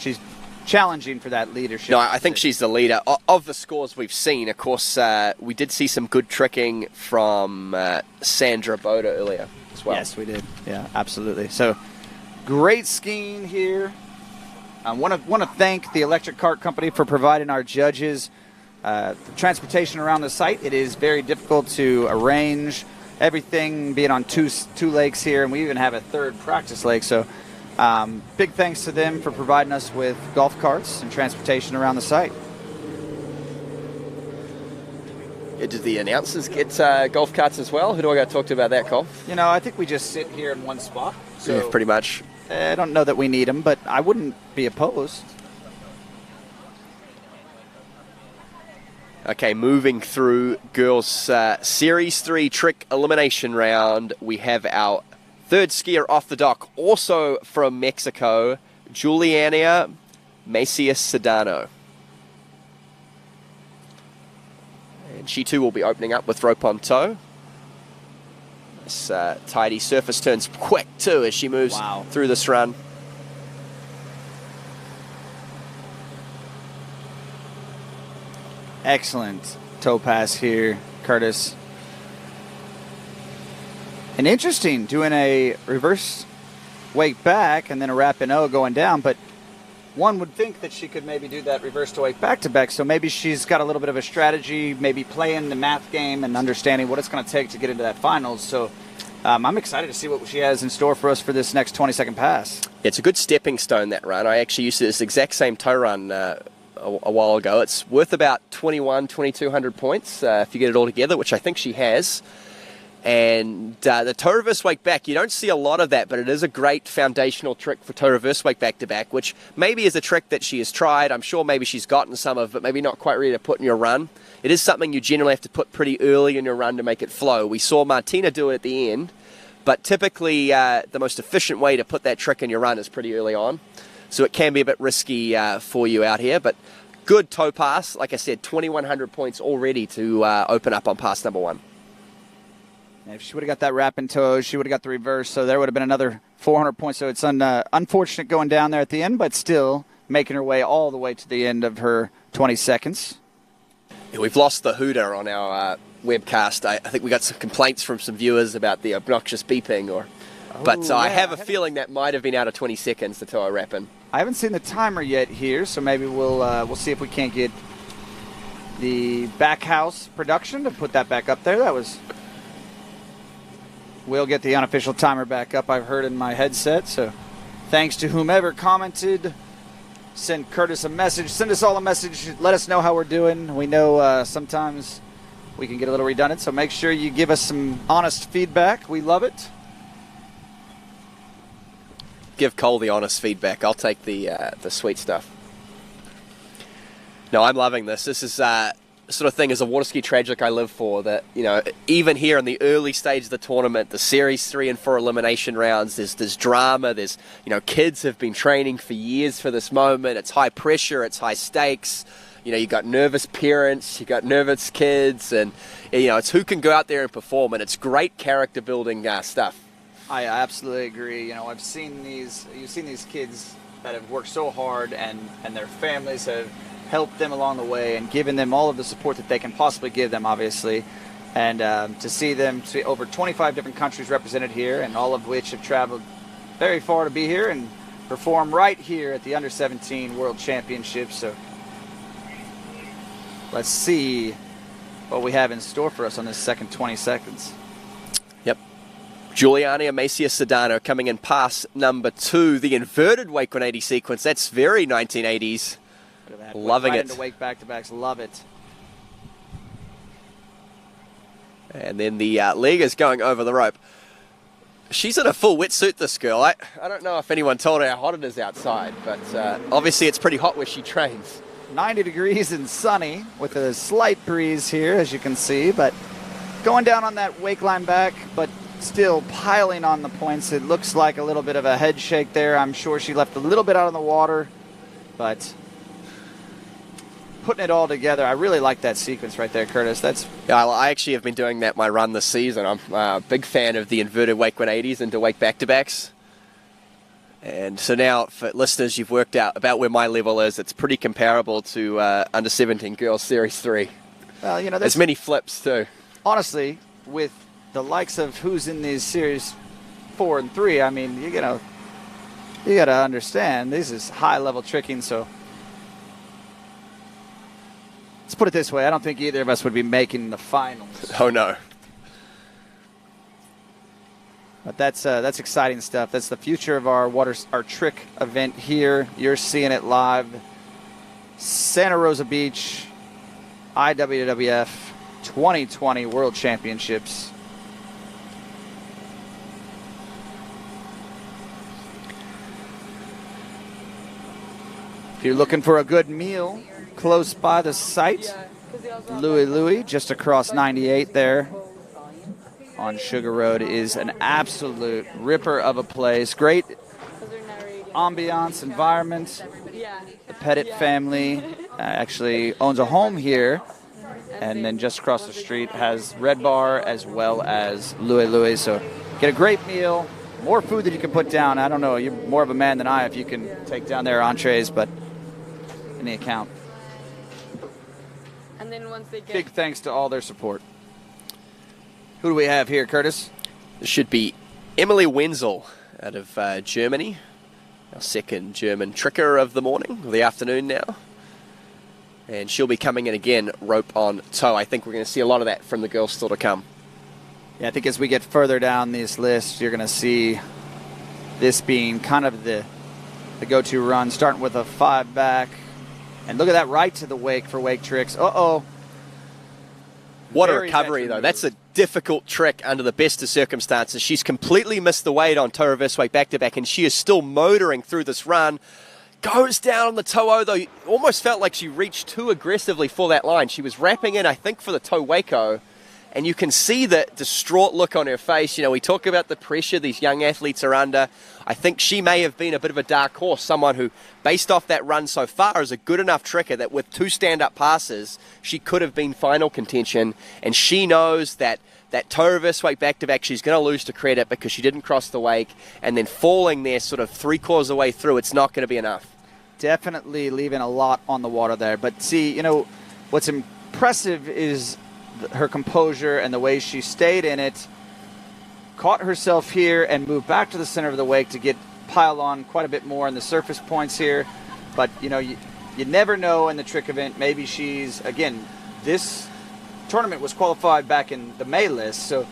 B: she's challenging for that leadership.
L: No, I think she's the leader. Of the scores we've seen, of course, we did see some good tricking from Sandra Boda earlier as well.
B: Yes, we did. Yeah, absolutely. So, great skiing here. I want to thank the electric cart company for providing our judges transportation around the site. It is very difficult to arrange everything, being on two lakes here, and we even have a third practice lake. So, big thanks to them for providing us with golf carts and transportation around the site.
L: Did the announcers get golf carts as well? Who do I got to talk to about that, Cole?
B: You know, I think we just sit here in one spot. So
L: yeah, pretty much.
B: I don't know that we need them, but I wouldn't be opposed.
L: Okay, moving through girls' Series 3 trick elimination round, we have our third skier off the dock, also from Mexico, Juliana Macias Sedano. And she too will be opening up with rope on toe. This tidy surface turns quick too as she moves through this run.
B: Excellent toe pass here, Curtis. And interesting, doing a reverse wake back and then a wrap in O going down, but one would think that she could maybe do that reverse to wake back to back, so maybe she's got a little bit of a strategy, maybe playing the math game and understanding what it's going to take to get into that finals. So I'm excited to see what she has in store for us for this next 20-second pass.
L: It's a good stepping stone, that run. I actually used this exact same toe run a while ago. It's worth about 2,200 points if you get it all together, which I think she has. And the toe reverse wake back, you don't see a lot of that, but it is a great foundational trick for toe reverse wake back to back, which maybe is a trick that she has tried. I'm sure maybe she's gotten some of, but maybe not quite ready to put in your run. It is something you generally have to put pretty early in your run to make it flow. We saw Martina do it at the end, but typically the most efficient way to put that trick in your run is pretty early on. So it can be a bit risky for you out here, but good toe pass. Like I said, 2,100 points already to open up on pass number 1.
B: If she would have got that wrap in toe, she would have got the reverse, so there would have been another 400 points. So it's unfortunate going down there at the end, but still making her way all the way to the end of her 20 seconds.
L: Yeah, we've lost the hooter on our webcast. I think we got some complaints from some viewers about the obnoxious beeping, I have a feeling that might have been out of 20 seconds, the toe wrap in.
B: I haven't seen the timer yet here, so maybe we'll see if we can't get the back house production to put that back up there. We'll get the unofficial timer back up, I've heard in my headset. So thanks to whomever commented. Send Curtis a message. Send us all a message. Let us know how we're doing. We know sometimes we can get a little redundant, so make sure you give us some honest feedback. We love it.
L: Give Cole the honest feedback. I'll take the sweet stuff. No, I'm loving this. This is sort of thing as a Waterski tragic I live for, that, you know, even here in the early stage of the tournament, the Series 3 and 4 elimination rounds, there's drama, there's, you know, kids have been training for years for this moment. It's high pressure, it's high stakes. You know, you got nervous parents, you got nervous kids, and, you know, it's who can go out there and perform, and it's great character building stuff.
B: I absolutely agree. You know, you've seen these kids that have worked so hard, and their families have helped them along the way and given them all of the support that they can possibly give them, obviously. And to see them, see over 25 different countries represented here, and all of which have traveled very far to be here and perform right here at the Under-17 World Championships. So let's see what we have in store for us on this second 20 seconds.
L: Yep. Giuliani Amacia Sedano coming in past number 2. The inverted wake 180 sequence. That's very 1980s. Loving
B: right
L: it.
B: into wake back-to-backs. Love it.
L: And then the leg is going over the rope. She's in a full wetsuit, this girl. I don't know if anyone told her how hot it is outside, but obviously it's pretty hot where she trains.
B: 90 degrees and sunny with a slight breeze here, as you can see, but going down on that wake line back, but still piling on the points. It looks like a little bit of a head shake there. I'm sure she left a little bit out in the water, but putting it all together, I really like that sequence right there, Curtis.
L: Yeah, I actually have been doing that my run this season. I'm a big fan of the inverted wake 180s into wake back-to-backs. And so now, for listeners, you've worked out about where my level is. It's pretty comparable to Under-17 Girls Series 3.
B: Well, you know,
L: there's many flips, too.
B: Honestly, with the likes of who's in these Series 4 and 3, I mean, you got to understand, this is high-level tricking, so let's put it this way. I don't think either of us would be making the finals.
L: Oh, no.
B: But that's exciting stuff. That's the future of our trick event here. You're seeing it live. Santa Rosa Beach, IWWF 2020 World Championships. If you're looking for a good meal close by the site, Louis, just across 98 there on Sugar Road, is an absolute ripper of a place. Great ambiance, environment. The Pettit family actually owns a home here, and then just across the street has Red Bar as well as Louis. So get a great meal, more food that you can put down. I don't know, you're more of a man than I if you can take down their entrees, but in the account.
H: And then once they get
B: Big thanks to all their support. Who do we have here, Curtis?
L: This should be Emily Wenzel out of Germany. Our second German tricker of the morning, or the afternoon now. And she'll be coming in again, rope on toe. I think we're going to see a lot of that from the girls still to come.
B: Yeah, I think as we get further down this list, you're going to see this being kind of the go-to run, starting with a 5 back. And look at that right to the wake for wake tricks. Uh-oh.
L: What a recovery, though. That's a difficult trick under the best of circumstances. She's completely missed the weight on toe reverse wake back-to-back, and she is still motoring through this run. Goes down on the toe-o, though. Almost felt like she reached too aggressively for that line. She was wrapping in, I think, for the toe wake-o, and you can see the distraught look on her face. You know, we talk about the pressure these young athletes are under. I think she may have been a bit of a dark horse, someone who, based off that run so far, is a good enough tricker that with 2 stand-up passes, she could have been final contention, and she knows that toe reverse wake back-to-back, she's going to lose to credit because she didn't cross the wake, and then falling there sort of 3/4 of the way through, it's not going to be enough.
B: Definitely leaving a lot on the water there. But see, you know, what's impressive is her composure and the way she stayed in it, caught herself here and moved back to the center of the wake to pile on quite a bit more in the surface points here. But, you know, you never know in the trick event. Maybe she's, again, this tournament was qualified back in the May list, so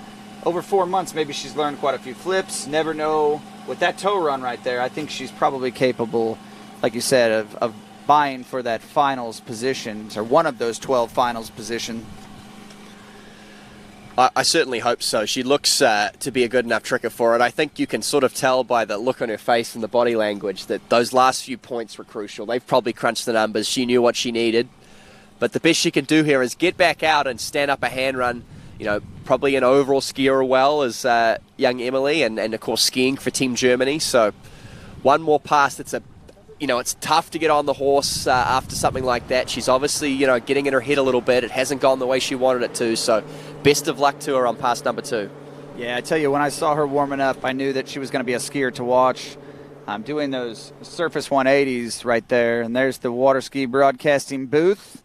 B: over 4 months maybe she's learned quite a few flips. Never know. With that toe run right there, I think she's probably capable, like you said, of vying for that finals position, or one of those 12 finals position.
L: I certainly hope so. She looks to be a good enough tricker for it. I think you can sort of tell by the look on her face and the body language that those last few points were crucial. They've probably crunched the numbers. She knew what she needed. But the best she can do here is get back out and stand up a hand run. You know, probably an overall skier well as young Emily, and of course skiing for Team Germany. So one more pass. It's tough to get on the horse after something like that. She's obviously, getting in her head a little bit. It hasn't gone the way she wanted it to. So best of luck to her on pass number 2.
B: Yeah, I tell you, when I saw her warming up, I knew that she was going to be a skier to watch. I'm doing those Surface 180s right there, and there's the Waterski broadcasting booth.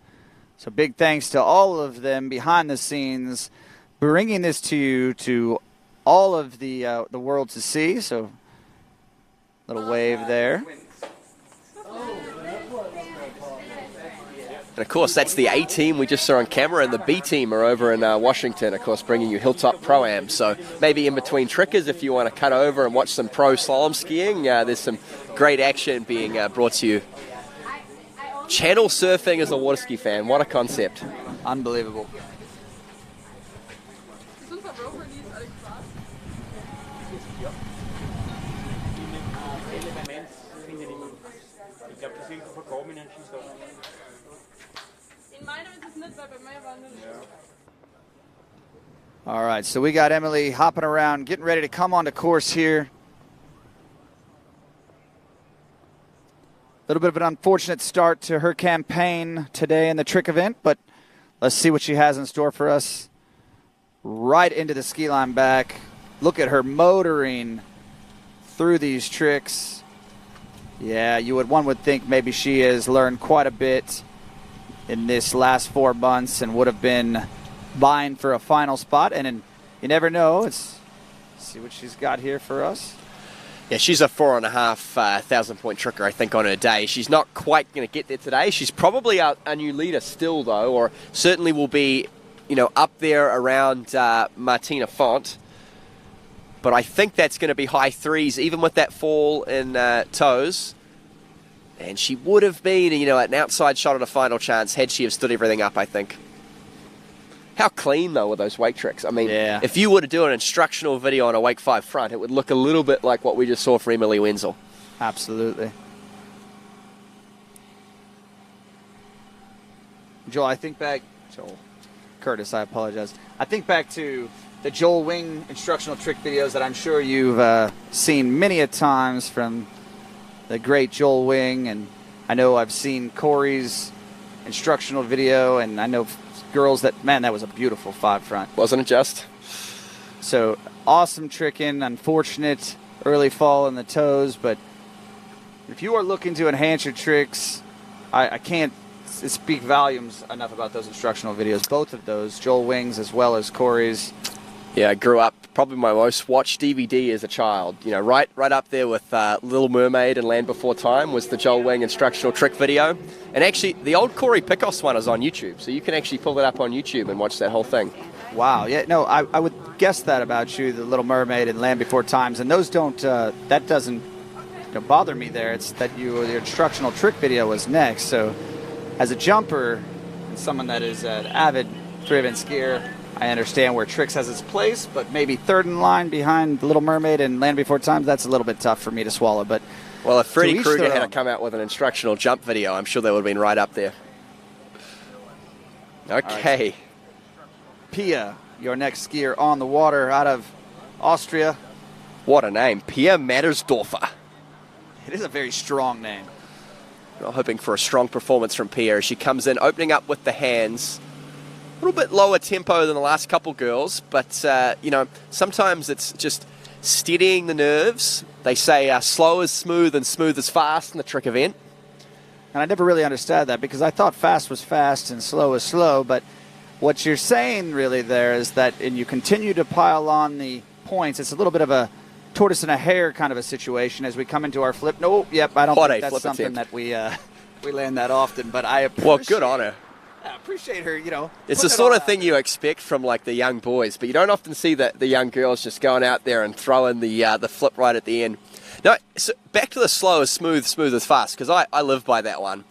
B: So big thanks to all of them behind the scenes, bringing this to you, to all of the world to see. So little wave there.
L: And of course, that's the A team we just saw on camera, and the B team are over in Washington, of course, bringing you Hilltop Pro-Am. So maybe in between trickers, if you want to cut over and watch some pro slalom skiing, there's some great action being brought to you. Channel surfing as a waterski fan, what a concept.
B: Unbelievable. All right, so we got Emily hopping around, getting ready to come onto course here. A little bit of an unfortunate start to her campaign today in the trick event, but let's see what she has in store for us. Right into the ski line back. Look at her motoring through these tricks. Yeah, one would think maybe she has learned quite a bit in this last 4 months and would have been vying for a final spot. And you never know. Let's see what she's got here for us.
L: Yeah, she's a 4,500 point tricker, I think, on her day. She's not quite going to get there today. She's probably a new leader still, though, or certainly will be, up there around Martina Font. But I think that's going to be high threes, even with that fall in toes. And she would have been, an outside shot at a final chance had she have stood everything up, I think. How clean, though, were those wake tricks? I mean, if you were to do an instructional video on a wake 5 front, it would look a little bit like what we just saw from Emily Wenzel.
B: Absolutely. Joel, I think back... Curtis, I apologize. I think back to the Joel Wing instructional trick videos that I'm sure you've seen many a times from the great Joel Wing, and I know I've seen Corey's instructional video, and I know girls that was a beautiful 5 front.
L: Wasn't it just?
B: So awesome tricking, unfortunate early fall in the toes, but if you are looking to enhance your tricks, I can't speak volumes enough about those instructional videos, both of those, Joel Wing's as well as Corey's.
L: Yeah, I grew up, probably my most watched DVD as a child. Right up there with Little Mermaid and Land Before Time was the Joel Wing instructional trick video. And actually, the old Corey Pickoss one is on YouTube, so you can actually pull it up on YouTube and watch that whole thing.
B: Wow, yeah, no, I would guess that about you, the Little Mermaid and Land Before Times, and those don't, that doesn't bother me there. It's that your instructional trick video was next, so as a jumper and someone that is an avid three-event skier, I understand where tricks has its place, but maybe third in line behind Little Mermaid and Land Before Time, that's a little bit tough for me to swallow. But
L: well, if Freddie Krueger had come out with an instructional jump video, I'm sure they would have been right up there. Okay.
B: Right. Pia, your next skier on the water out of Austria.
L: What a name, Pia Mattersdorfer.
B: It is a very strong name.
L: We're hoping for a strong performance from Pia as she comes in, opening up with the hands. A little bit lower tempo than the last couple girls, but sometimes it's just steadying the nerves. They say slow is smooth and smooth is fast in the trick event.
B: And I never really understood that because I thought fast was fast and slow was slow, but what you're saying really there is that, and you continue to pile on the points, it's a little bit of a tortoise and a hare kind of a situation as we come into our flip. No, I don't think that's something that we land that often, but I appreciate.
L: Well, good on her.
B: I appreciate her,
L: It's the sort of thing you expect from like the young boys, but you don't often see the young girls just going out there and throwing the flip right at the end. Now, so back to the slow is smooth, smooth is fast, because I live by that one.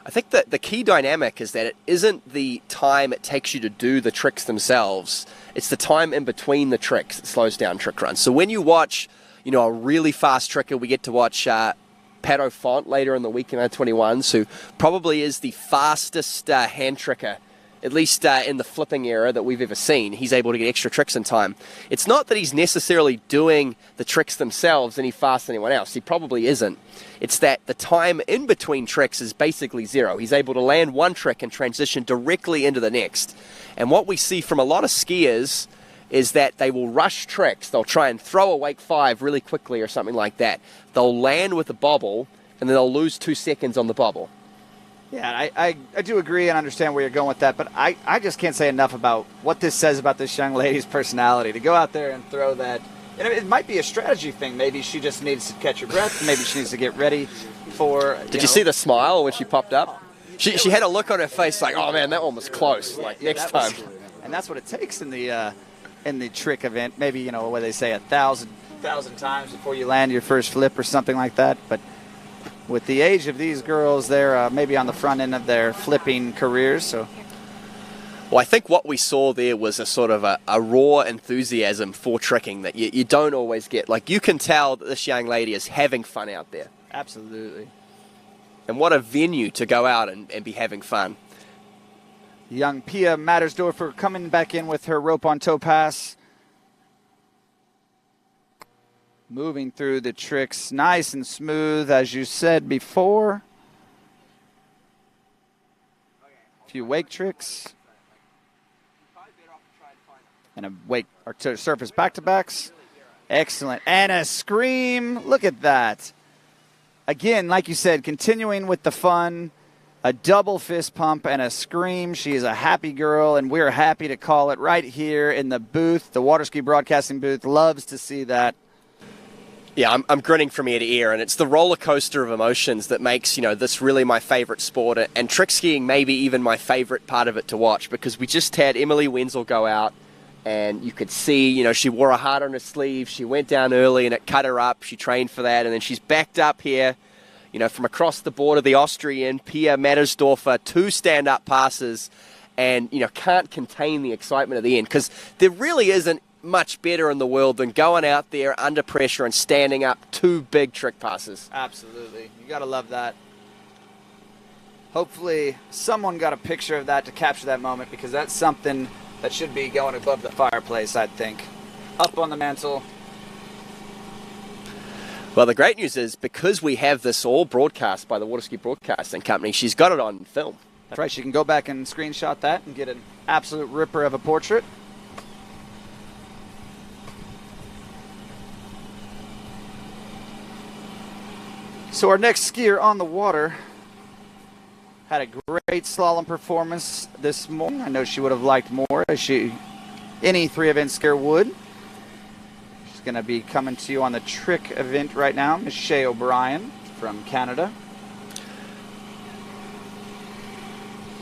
L: I think that the key dynamic is that it isn't the time it takes you to do the tricks themselves. It's the time in between the tricks that slows down trick runs. So when you watch, a really fast tricker, we get to watch Pato Font later in the week in our 21s, who probably is the fastest hand tricker, at least in the flipping era that we've ever seen. He's able to get extra tricks in time. It's not that he's necessarily doing the tricks themselves any faster than anyone else. He probably isn't. It's that the time in between tricks is basically zero. He's able to land one trick and transition directly into the next. And what we see from a lot of skiers is that they will rush tricks. They'll try and throw a wake 5 really quickly or something like that. They'll land with a bobble, and then they'll lose 2 seconds on the bobble.
M: Yeah, I do agree and understand where you're going with that, but I just can't say enough about what this says about this young lady's personality. To go out there and throw that, and it might be a strategy thing. Maybe she just needs to catch her breath. Maybe she needs to get ready for...
L: Did you see the smile when she popped up? She had a look on her face like, oh man, that one was close. Like, next time.
M: And that's what it takes in the trick event. Maybe, what they say, 1,000 times before you land your first flip or something like that. But with the age of these girls, they're maybe on the front end of their flipping careers. So,
L: well, I think what we saw there was a sort of a raw enthusiasm for tricking that you don't always get. Like, you can tell that this young lady is having fun out there.
M: Absolutely.
L: And what a venue to go out and be having fun.
M: Young Pia Mattersdorfer coming back in with her rope on toe pass. Moving through the tricks nice and smooth, as you said before. A few wake tricks. And a wake or surface back-to-backs. Excellent. And a scream. Look at that. Again, like you said, continuing with the fun. A double fist pump and a scream. She is a happy girl, and we're happy to call it right here in the booth. The Waterski Broadcasting booth loves to see that.
L: Yeah, I'm grinning from ear to ear, and it's the roller coaster of emotions that makes, this really my favorite sport, and trick skiing maybe even my favorite part of it to watch, because we just had Emily Wenzel go out, and you could see, she wore a heart on her sleeve. She went down early, and it cut her up. She trained for that, and then she's backed up here. From across the border, the Austrian, Pia Mattersdorfer, 2 stand-up passes, and, can't contain the excitement at the end, because there really isn't much better in the world than going out there under pressure and standing up 2 big trick passes.
M: Absolutely. You got to love that. Hopefully someone got a picture of that to capture that moment, because that's something that should be going above the fireplace, I think. Up on the mantle.
L: Well, the great news is, because we have this all broadcast by the Waterski Broadcasting Company, she's got it on film.
M: That's right. She can go back and screenshot that and get an absolute ripper of a portrait. So our next skier on the water had a great slalom performance this morning. I know she would have liked more, as any 3-event skier would. Going to be coming to you on the trick event right now, Miss Shay O'Brien from Canada.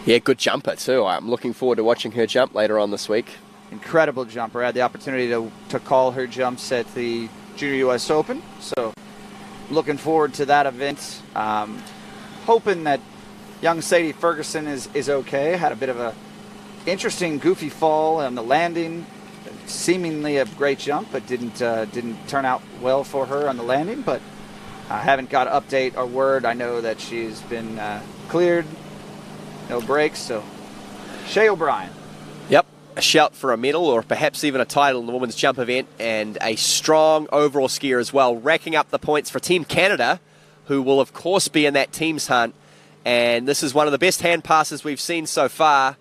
L: Yeah, good jumper too. I'm looking forward to watching her jump later on this week.
M: Incredible jumper. I had the opportunity to call her jumps at the Junior US Open, so looking forward to that event. Hoping that young Sadie Ferguson is okay. Had a bit of a interesting goofy fall on the landing. Seemingly a great jump, but didn't turn out well for her on the landing. But I haven't got an update or word. I know that she's been cleared, no breaks. So Shay O'Brien.
L: Yep, a shout for a medal or perhaps even a title in the women's jump event, and a strong overall skier as well, racking up the points for Team Canada, who will of course be in that team's hunt. And this is one of the best hand passes we've seen so far.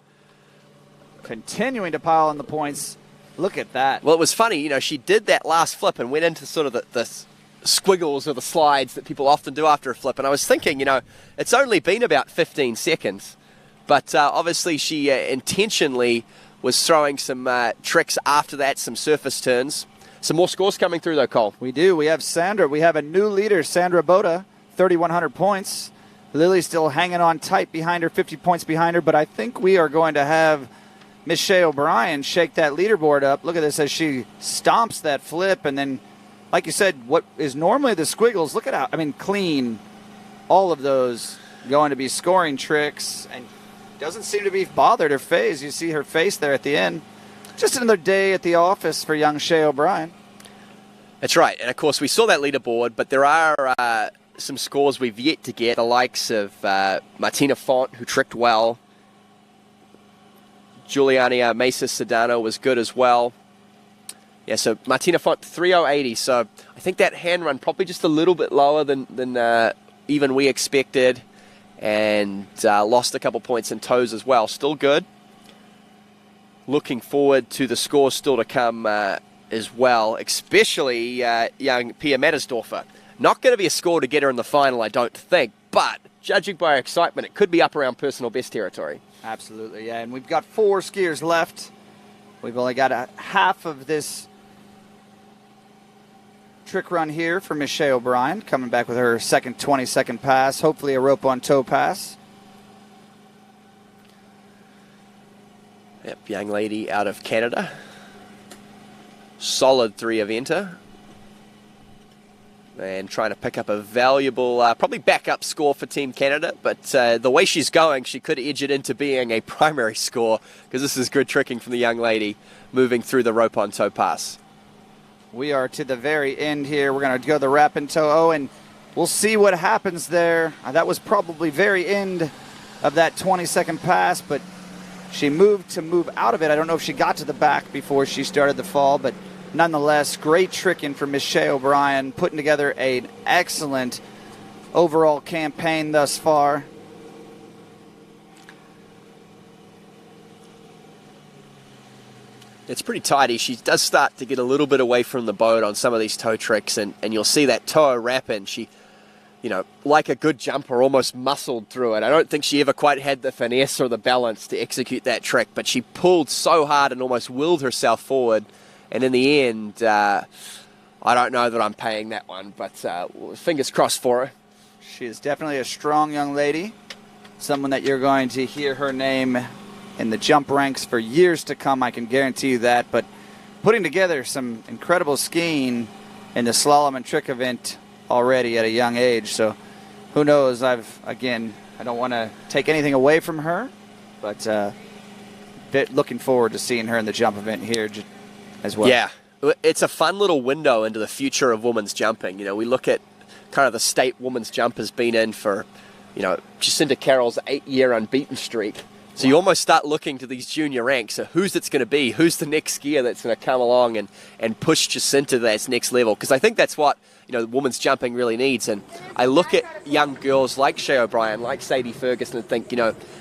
M: Continuing to pile on the points. Look at that.
L: Well, it was funny, she did that last flip and went into sort of the squiggles or the slides that people often do after a flip. And I was thinking, it's only been about 15 seconds. But obviously she intentionally was throwing some tricks after that, some surface turns. Some more scores coming through, though, Cole.
M: We do. We have Sandra. We have a new leader, Sandra Boda, 3,100 points. Lily's still hanging on tight behind her, 50 points behind her. But I think we are going to have Miss Shay O'Brien shake that leaderboard up. Look at this as she stomps that flip, and then, like you said, what is normally the squiggles, look at how, clean, all of those going to be scoring tricks, and doesn't seem to be bothered. Her face, you see her face there at the end. Just another day at the office for young Shay O'Brien.
L: That's right, and of course we saw that leaderboard, but there are some scores we've yet to get, the likes of Martina Font, who tricked well. Juliana Mesa Sedano was good as well. Yeah, so Martina Font, 3:080. So I think that hand run probably just a little bit lower than even we expected. And lost a couple points in toes as well. Still good.
M: 3:080
L: looking forward to the scores still to come as well, especially young Pia Mattersdorfer. Not going to be a score to get her in the final, I don't think, but judging by her excitement, it could be up around personal best territory.
M: Absolutely, yeah. And we've got 4 skiers left. We've only got a half of this trick run here for Miss Shea O'Brien, coming back with her second 20-second pass, hopefully a rope-on-toe pass.
L: Yep, young lady out of Canada. Solid 3-eventer. And trying to pick up a valuable, probably backup score for Team Canada. But the way she's going, she could edge it into being a primary score, because this is good tricking from the young lady moving through the rope-on-toe pass.
M: We are to the very end here. We're going to go the wrap and toe, and we'll see what happens there. That was probably very end of that 20-second pass, but she moved out of it. I don't know if she got to the back before she started the fall, but nonetheless, great tricking for Miss Shea O'Brien, putting together an excellent overall campaign thus far.
L: It's pretty tidy. She does start to get a little bit away from the boat on some of these toe tricks, and you'll see that toe wrap in. She, like a good jumper, almost muscled through it. I don't think she ever quite had the finesse or the balance to execute that trick, but she pulled so hard and almost willed herself forward. And in the end, I don't know that I'm paying that one, but fingers crossed for her.
M: She is definitely a strong young lady, someone that you're going to hear her name in the jump ranks for years to come, I can guarantee you that. But putting together some incredible skiing in the slalom and trick event already at a young age. So who knows? I don't want to take anything away from her, but looking forward to seeing her in the jump event here as well.
L: Yeah, it's a fun little window into the future of women's jumping. We look at kind of the state women's jump has been in for, Jacinta Carroll's 8-year unbeaten streak. So you almost start looking to these junior ranks. So who's it's going to be? Who's the next skier that's going to come along and push Jacinta to that next level? Because I think that's what women's jumping really needs. And I look at young girls like Shea O'Brien, like Sadie Ferguson, and think,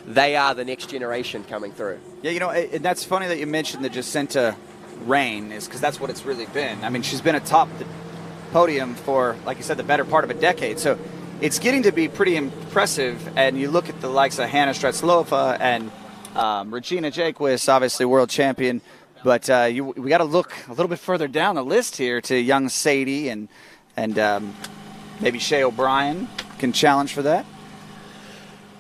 L: they are the next generation coming through.
M: Yeah, and that's funny that you mentioned the Jacinta reign, is because that's what it's really been. I mean, she's been atop the podium for, like you said, the better part of a decade. So it's getting to be pretty impressive, and you look at the likes of Hannah Stretzlova and Regina Jaquist, obviously world champion, but we got to look a little bit further down the list here to young Sadie and maybe Shea O'Brien can challenge for that.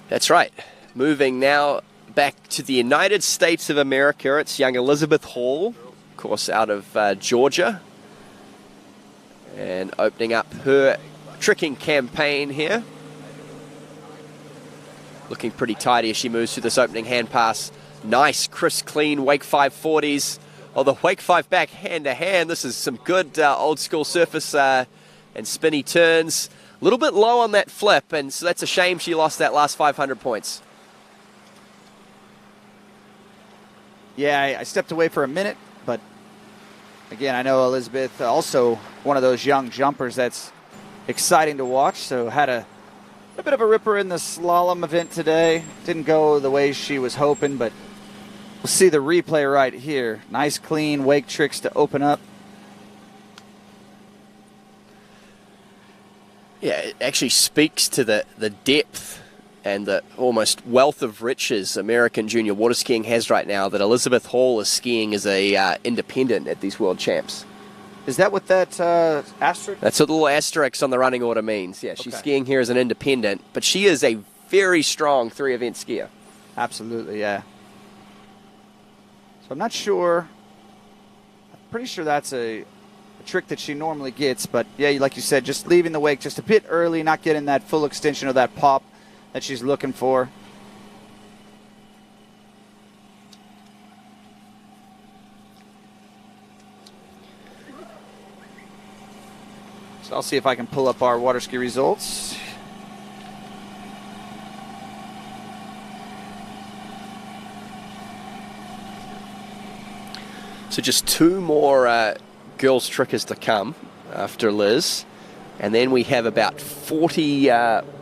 L: That's right. Moving now back to the United States of America, it's young Elizabeth Hall, of course, out of Georgia, and opening up her tricking campaign here. Looking pretty tidy as she moves through this opening hand pass. Nice, crisp, clean wake 540s. Oh, the wake 5 back hand to hand. This is some good old school surface and spinny turns. A little bit low on that flip, and so that's a shame she lost that last 500 points.
M: Yeah, I stepped away for a minute, but again, I know Elizabeth, also one of those young jumpers that's exciting to watch. So had a bit of a ripper in the slalom event today. Didn't go the way she was hoping, but we'll see the replay right here. Nice clean wake tricks to open up.
L: Yeah, it actually speaks to the depth and the almost wealth of riches American junior water skiing has right now, that Elizabeth Hall is skiing as a independent at these world champs.
M: Is that what that asterisk?
L: That's what the little asterisk on the running order means. Yeah, she's skiing here as an independent, but she is a very strong 3-event skier.
M: Absolutely, yeah. So I'm not sure. I'm pretty sure that's a trick that she normally gets, but yeah, like you said, just leaving the wake just a bit early, not getting that full extension of that pop that she's looking for. So I'll see if I can pull up our water ski results.
L: So just 2 more girls trickers to come after Liz, and then we have about 40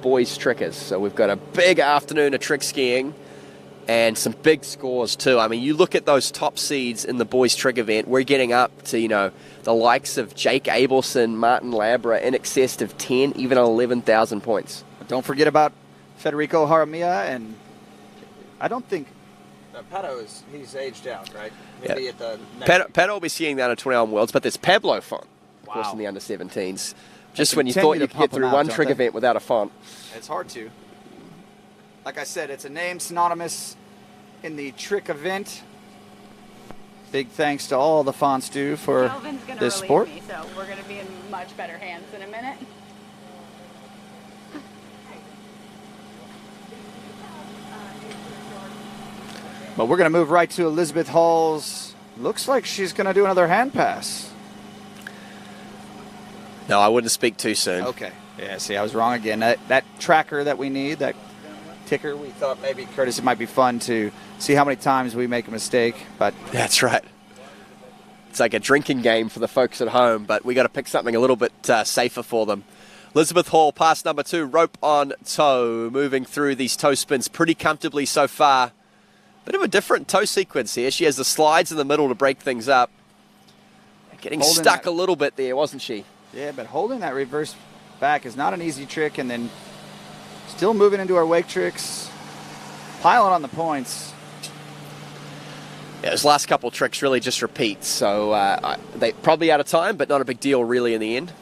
L: boys trickers. So we've got a big afternoon of trick skiing, and some big scores too. I mean, you look at those top seeds in the boys trig event, we're getting up to, the likes of Jake Abelson, Martin Labra, in excess of 10, even 11,000 points.
M: Don't forget about Federico Jaramillo, and I don't think Pato he's aged out, right? Maybe at the next
L: Pato will be skiing the under-21 Worlds, but there's Pablo Font, of course, in the under-17s. Just when you thought you could get through one trig event without a Font.
M: It's hard to. Like I said, it's a name synonymous in the trick event. Big thanks to all the fonts do for this sport.
N: Me, so we're going to be in much better hands in a minute.
M: But we're going to move right to Elizabeth Hall's. Looks like she's going to do another hand pass.
L: No, I wouldn't speak too soon.
M: Okay. Yeah, see, I was wrong again. That tracker that we need, that ticker, we thought maybe, Curtis, it might be fun to see how many times we make a mistake. But
L: that's right. It's like a drinking game for the folks at home, but we got to pick something a little bit safer for them. Elizabeth Hall, pass number 2, rope on toe, moving through these toe spins pretty comfortably so far. Bit of a different toe sequence here. She has the slides in the middle to break things up. Getting stuck a little bit there, wasn't she?
M: Yeah, but holding that reverse back is not an easy trick, and then still moving into our wake tricks, piling on the points.
L: Yeah, those last couple tricks really just repeat, so they probably out of time, but not a big deal really in the end.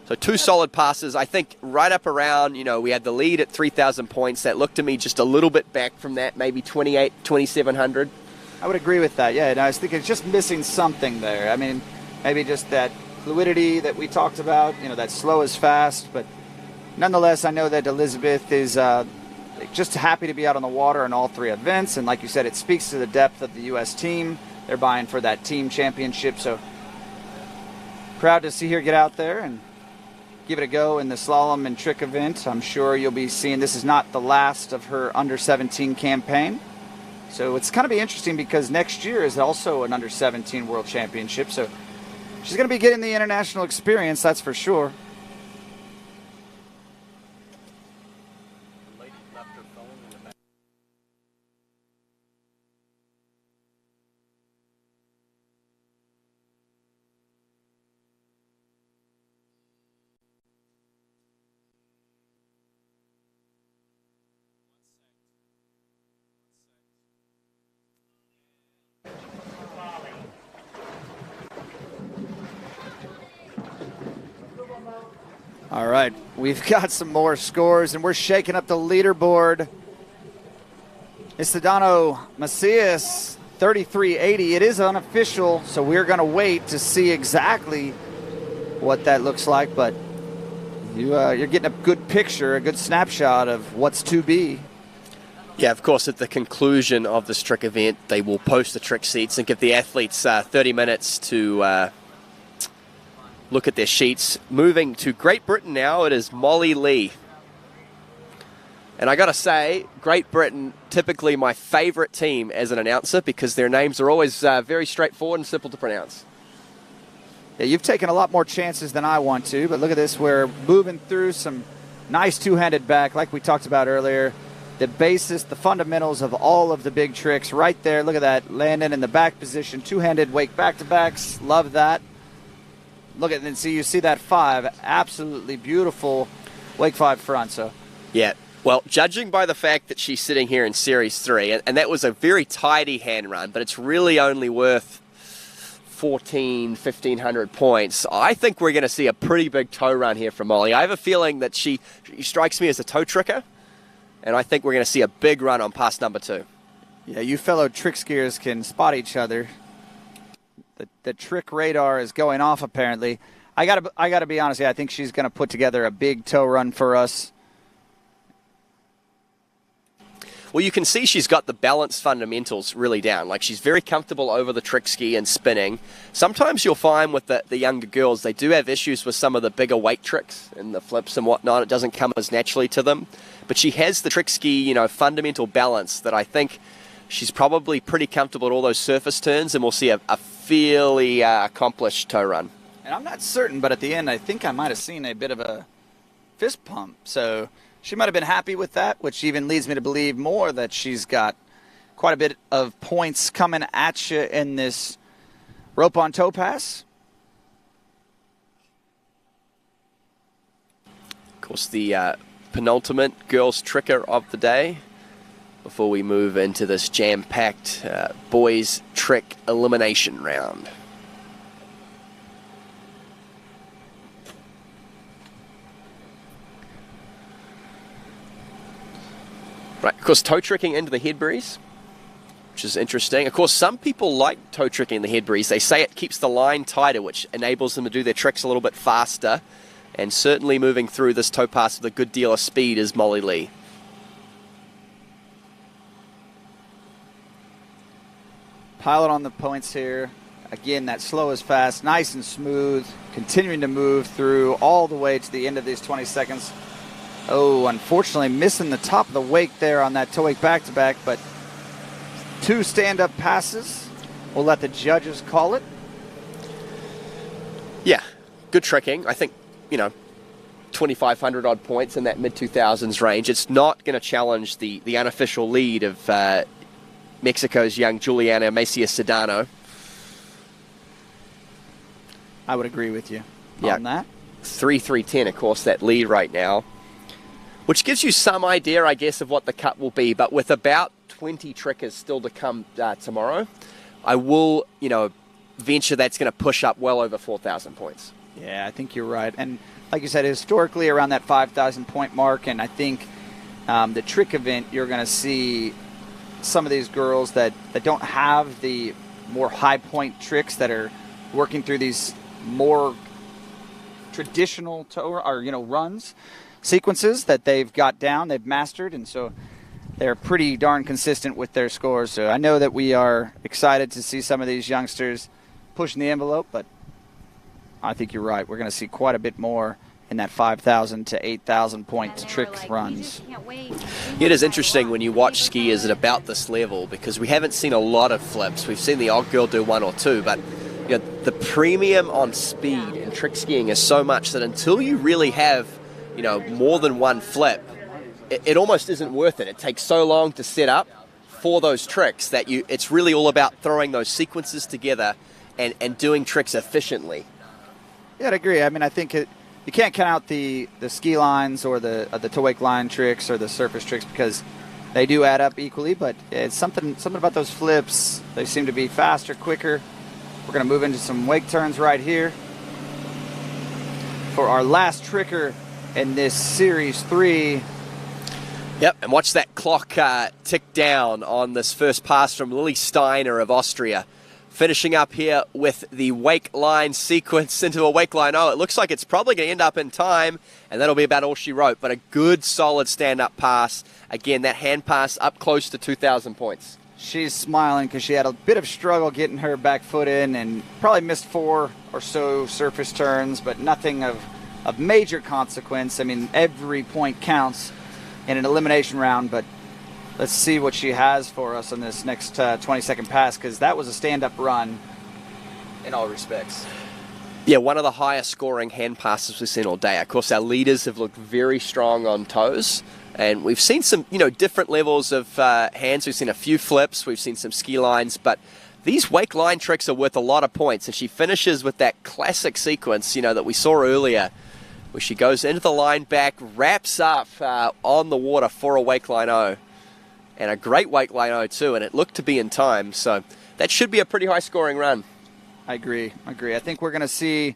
L: So 2 solid passes. I think right up around, we had the lead at 3,000 points. That looked to me just a little bit back from that, maybe 2,700.
M: I would agree with that, yeah. And I was thinking it's just missing something there. I mean, maybe just that fluidity that we talked about, that slow is fast. But nonetheless, I know that Elizabeth is just happy to be out on the water in all 3 events. And like you said, it speaks to the depth of the U.S. team. They're vying for that team championship. So proud to see her get out there and give it a go in the slalom and trick event. I'm sure you'll be seeing this is not the last of her under-17 campaign. So it's going to be interesting because next year is also an under-17 world championship. So she's going to be getting the international experience, that's for sure. All right, we've got some more scores, and we're shaking up the leaderboard. Estadano Macias, 33.80. It is unofficial, so we're going to wait to see exactly what that looks like. But you're getting a good picture, a good snapshot of what's to be.
L: Yeah, of course, at the conclusion of this trick event, they will post the trick seats and give the athletes 30 minutes to look at their sheets. Moving to Great Britain now, it is Molly Lee. And I got to say, Great Britain, typically my favorite team as an announcer because their names are always very straightforward and simple to pronounce.
M: Yeah, you've taken a lot more chances than I want to, but look at this. We're moving through some nice two-handed back, like we talked about earlier. The basis, the fundamentals of all of the big tricks right there. Look at that, landing in the back position, two-handed wake back-to-backs. Love that. Look at it and see, you see that 5, absolutely beautiful wake 5 front. So
L: yeah, well, judging by the fact that she's sitting here in Series 3, and that was a very tidy hand run, but it's really only worth 1,500 points. I think we're going to see a pretty big toe run here from Molly. I have a feeling that she strikes me as a toe tricker, and I think we're going to see a big run on pass number 2.
M: Yeah, you fellow trick skiers can spot each other. The trick radar is going off apparently. I gotta be honest. Yeah, I think she's going to put together a big toe run for us.
L: Well, you can see she's got the balance fundamentals really down. Like, she's very comfortable over the trick ski and spinning. Sometimes you'll find with the younger girls, they do have issues with some of the bigger weight tricks and the flips and whatnot. It doesn't come as naturally to them. But she has the trick ski, fundamental balance that I think she's probably pretty comfortable at all those surface turns, and we'll see a fairly accomplished toe run.
M: And I'm not certain, but at the end, I think I might have seen a bit of a fist pump. So She might have been happy with that, which even leads me to believe more that she's got quite a bit of points coming at you in this rope on toe pass.
L: Of course, the penultimate girls tricker of the day before we move into this jam-packed boys trick elimination round. Right, of course, toe tricking into the head breeze, which is interesting. Of course, some people like toe tricking in the head breeze. They say it keeps the line tighter, which enables them to do their tricks a little bit faster. And certainly moving through this toe pass with a good deal of speed is Molly Lee.
M: Pilot on the points here. Again, that slow is fast, nice and smooth, continuing to move through all the way to the end of these 20 seconds. Oh, unfortunately missing the top of the wake there on that toe wake back-to-back, but 2 stand-up passes. We'll let the judges call it.
L: Yeah, good tricking. I think, 2,500 odd points in that mid-2000s range. It's not going to challenge the unofficial lead of Mexico's young Juliana Macias Sedano.
M: I would agree with you on that.
L: 3-3-10, of course, that lead right now, which gives you some idea, I guess, of what the cut will be. But with about 20 trickers still to come tomorrow, I will, venture that's going to push up well over 4,000 points.
M: Yeah, I think you're right. And like you said, historically around that 5,000 point mark, and I think the trick event, you're going to see some of these girls that don't have the more high point tricks that are working through these more traditional runs, sequences that they've got down, they've mastered, and so they're pretty darn consistent with their scores. So I know that we are excited to see some of these youngsters pushing the envelope, but I think you're right. We're going to see quite a bit more in that 5,000 to 8,000 point trick runs.
L: It is interesting when you watch skiers at about this level, because we haven't seen a lot of flips. We've seen the odd girl do 1 or 2, but the premium on speed in trick skiing is so much that until you really have more than 1 flip, it almost isn't worth it. It takes so long to set up for those tricks that it's really all about throwing those sequences together and doing tricks efficiently.
M: Yeah, I'd agree. I mean, I think you can't count out the ski lines or the toe wake line tricks or the surface tricks, because they do add up equally, but it's something about those flips. They seem to be faster, quicker. We're going to move into some wake turns right here for our last tricker in this Series 3.
L: Yep, and watch that clock tick down on this first pass from Lily Steiner of Austria. Finishing up here with the wake line sequence into a wake line. Oh, it looks like it's probably going to end up in time, and that'll be about all she wrote. But a good, solid stand-up pass. Again, that hand pass up close to 2,000 points.
M: She's smiling because she had a bit of struggle getting her back foot in and probably missed 4 or so surface turns, but nothing of major consequence. I mean, every point counts in an elimination round, but let's see what she has for us on this next 20-second pass, because that was a stand-up run in all respects.
L: Yeah, one of the highest scoring hand passes we've seen all day. Of course, our leaders have looked very strong on toes, and we've seen some, different levels of hands. We've seen a few flips, we've seen some ski lines, but these wake line tricks are worth a lot of points, and she finishes with that classic sequence, that we saw earlier, where she goes into the line back, wraps up on the water for a wake line O. And a great wake line O too, and it looked to be in time, so that should be a pretty high scoring run.
M: I agree. I think we're going to see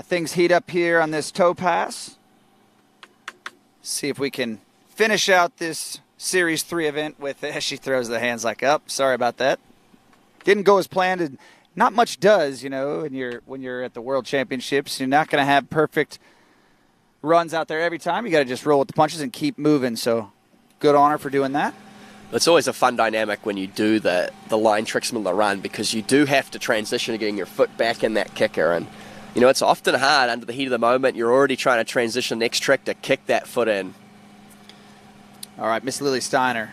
M: things heat up here on this toe pass. See if we can finish out this Series 3 event with, as she throws the hands like up. Sorry about that. Didn't go as planned, and not much does, when you're at the World Championships. You're not going to have perfect runs out there every time. You got to just roll with the punches and keep moving, so good on her for doing that.
L: It's always a fun dynamic when you do the line tricks in the run, because you do have to transition to getting your foot back in that kicker. And, it's often hard under the heat of the moment. You're already trying to transition next trick to kick that foot in.
M: All right, Miss Lily Steiner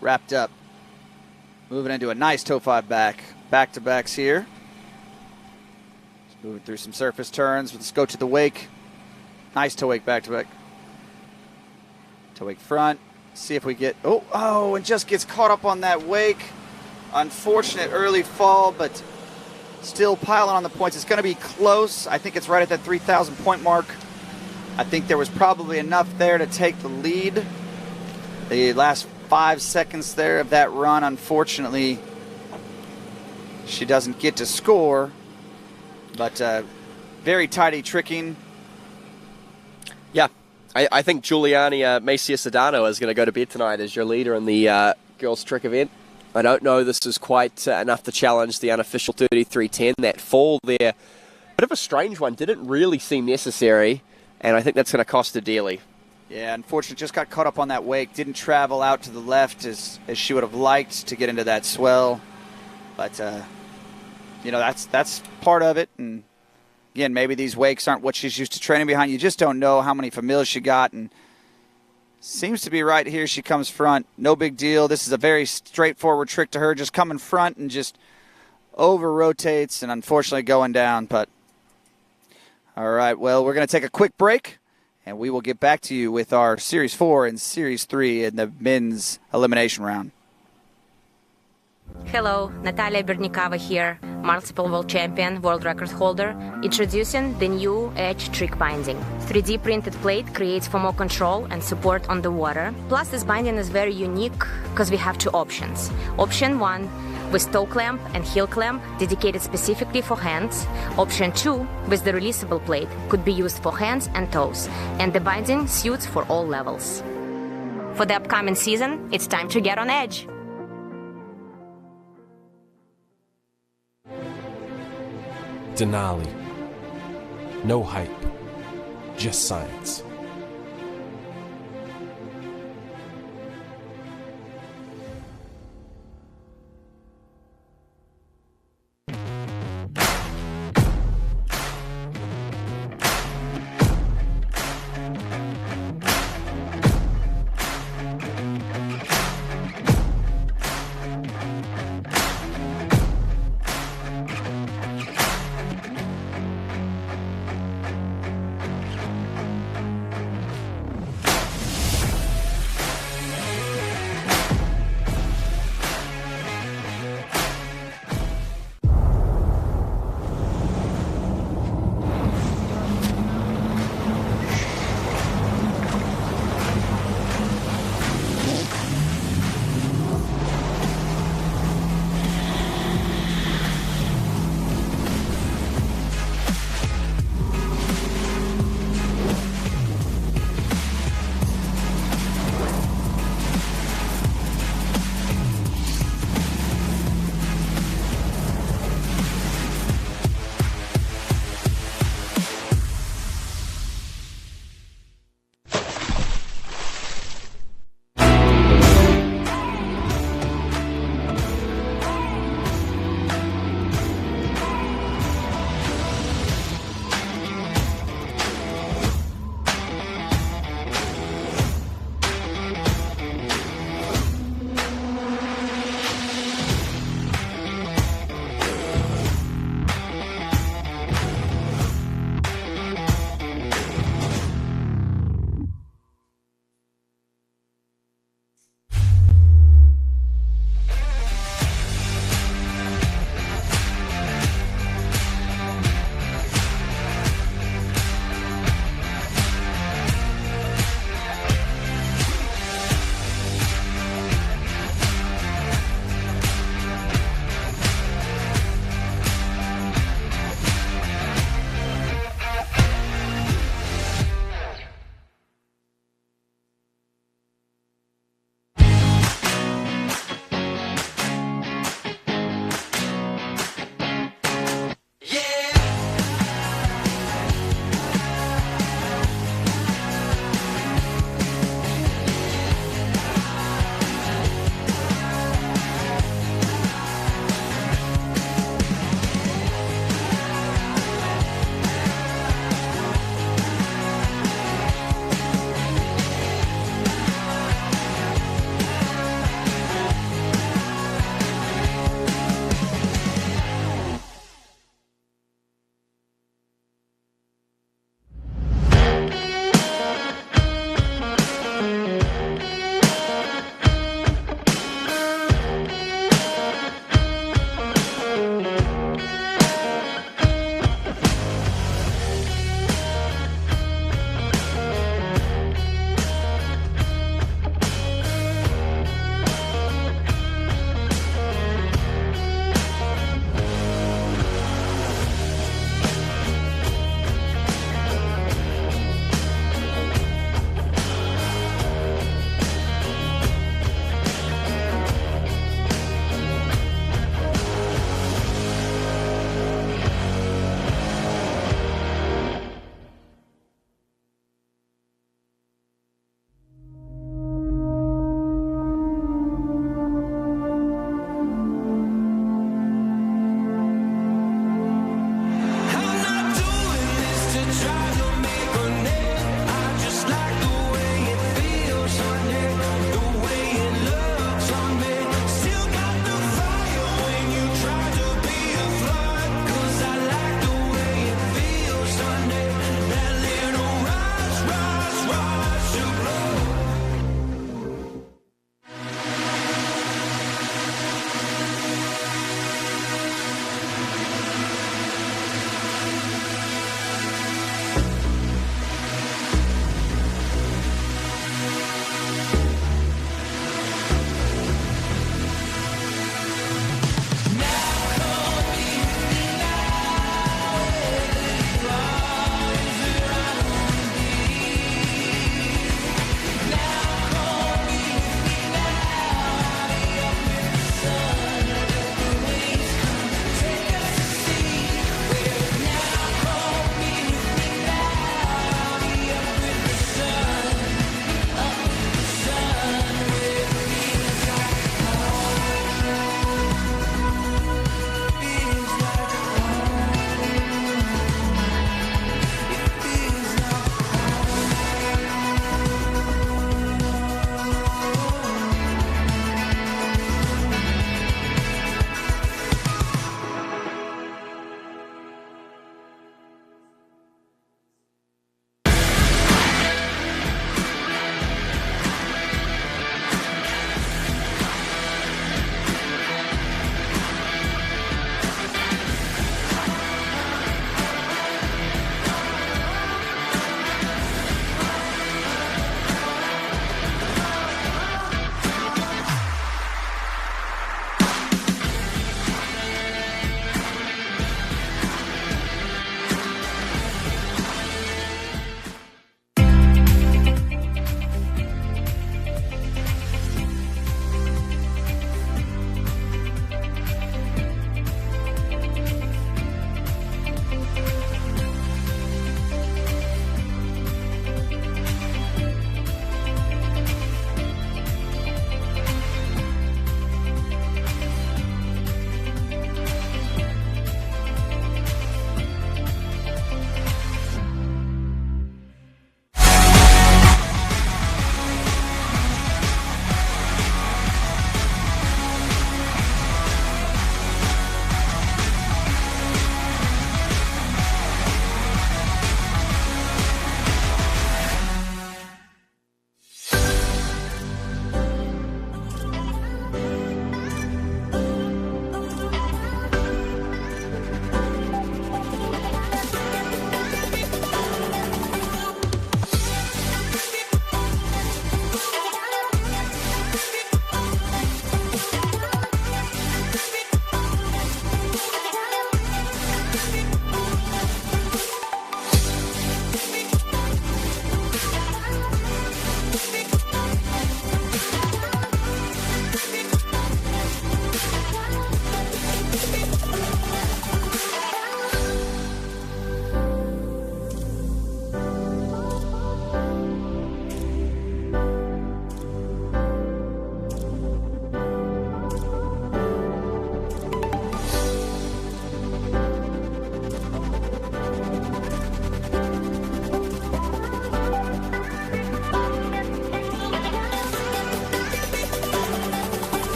M: wrapped up. Moving into a nice toe 5 back-to-backs here. Just moving through some surface turns. Let's go to the wake. Nice toe wake back-to-back. to wake front. See if we get, and just gets caught up on that wake. Unfortunate early fall, but still piling on the points. It's going to be close. I think it's right at that 3,000 point mark. I think there was probably enough there to take the lead. The last 5 seconds there of that run, unfortunately, she doesn't get to score, but very tidy tricking.
L: Yeah, I think Giuliani Macia-Sedano is going to go to bed tonight as your leader in the girls' trick event. I don't know this is quite enough to challenge the unofficial 33.10. That fall there, bit of a strange one, didn't really seem necessary, and I think that's going to cost her dearly.
M: Yeah, unfortunately, just got caught up on that wake. Didn't travel out to the left as she would have liked to get into that swell. But, that's part of it. And, again, maybe these wakes aren't what she's used to training behind. You just don't know how many familiars she got. And seems to be right here. She comes front. No big deal. This is a very straightforward trick to her. Just coming front and just over-rotates and unfortunately going down. But, all right, well, we're going to take a quick break. And we will get back to you with our Series 4 and Series 3 in the men's elimination round.
C: Hello, Natalia Bernikava here, multiple world champion, world record holder, introducing the new Edge trick binding. 3D printed plate creates for more control and support on the water. Plus, this binding is very unique because we have 2 options. Option 1 with toe clamp and heel clamp dedicated specifically for hands. Option 2 with the releasable plate could be used for hands and toes, and the binding suits for all levels. For the upcoming season, it's time to get on Edge.
D: Denali. No hype, just science.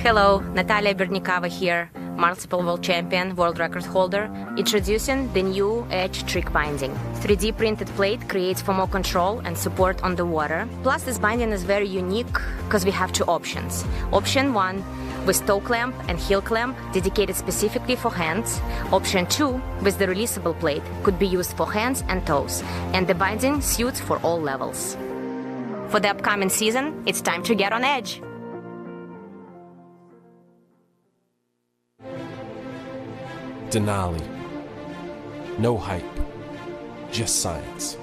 C: Hello, Natalia Bernikava here, multiple world champion, world record holder, introducing the new Edge trick binding. 3D printed plate creates for more control and support on the water. Plus this binding is very unique because we have two options. Option 1 with toe clamp and heel clamp dedicated specifically for hands. Option 2 with the releasable plate could be used for hands and toes, and the binding suits for all levels. For the upcoming season, it's time to get on edge.
D: Denali. No hype, just science.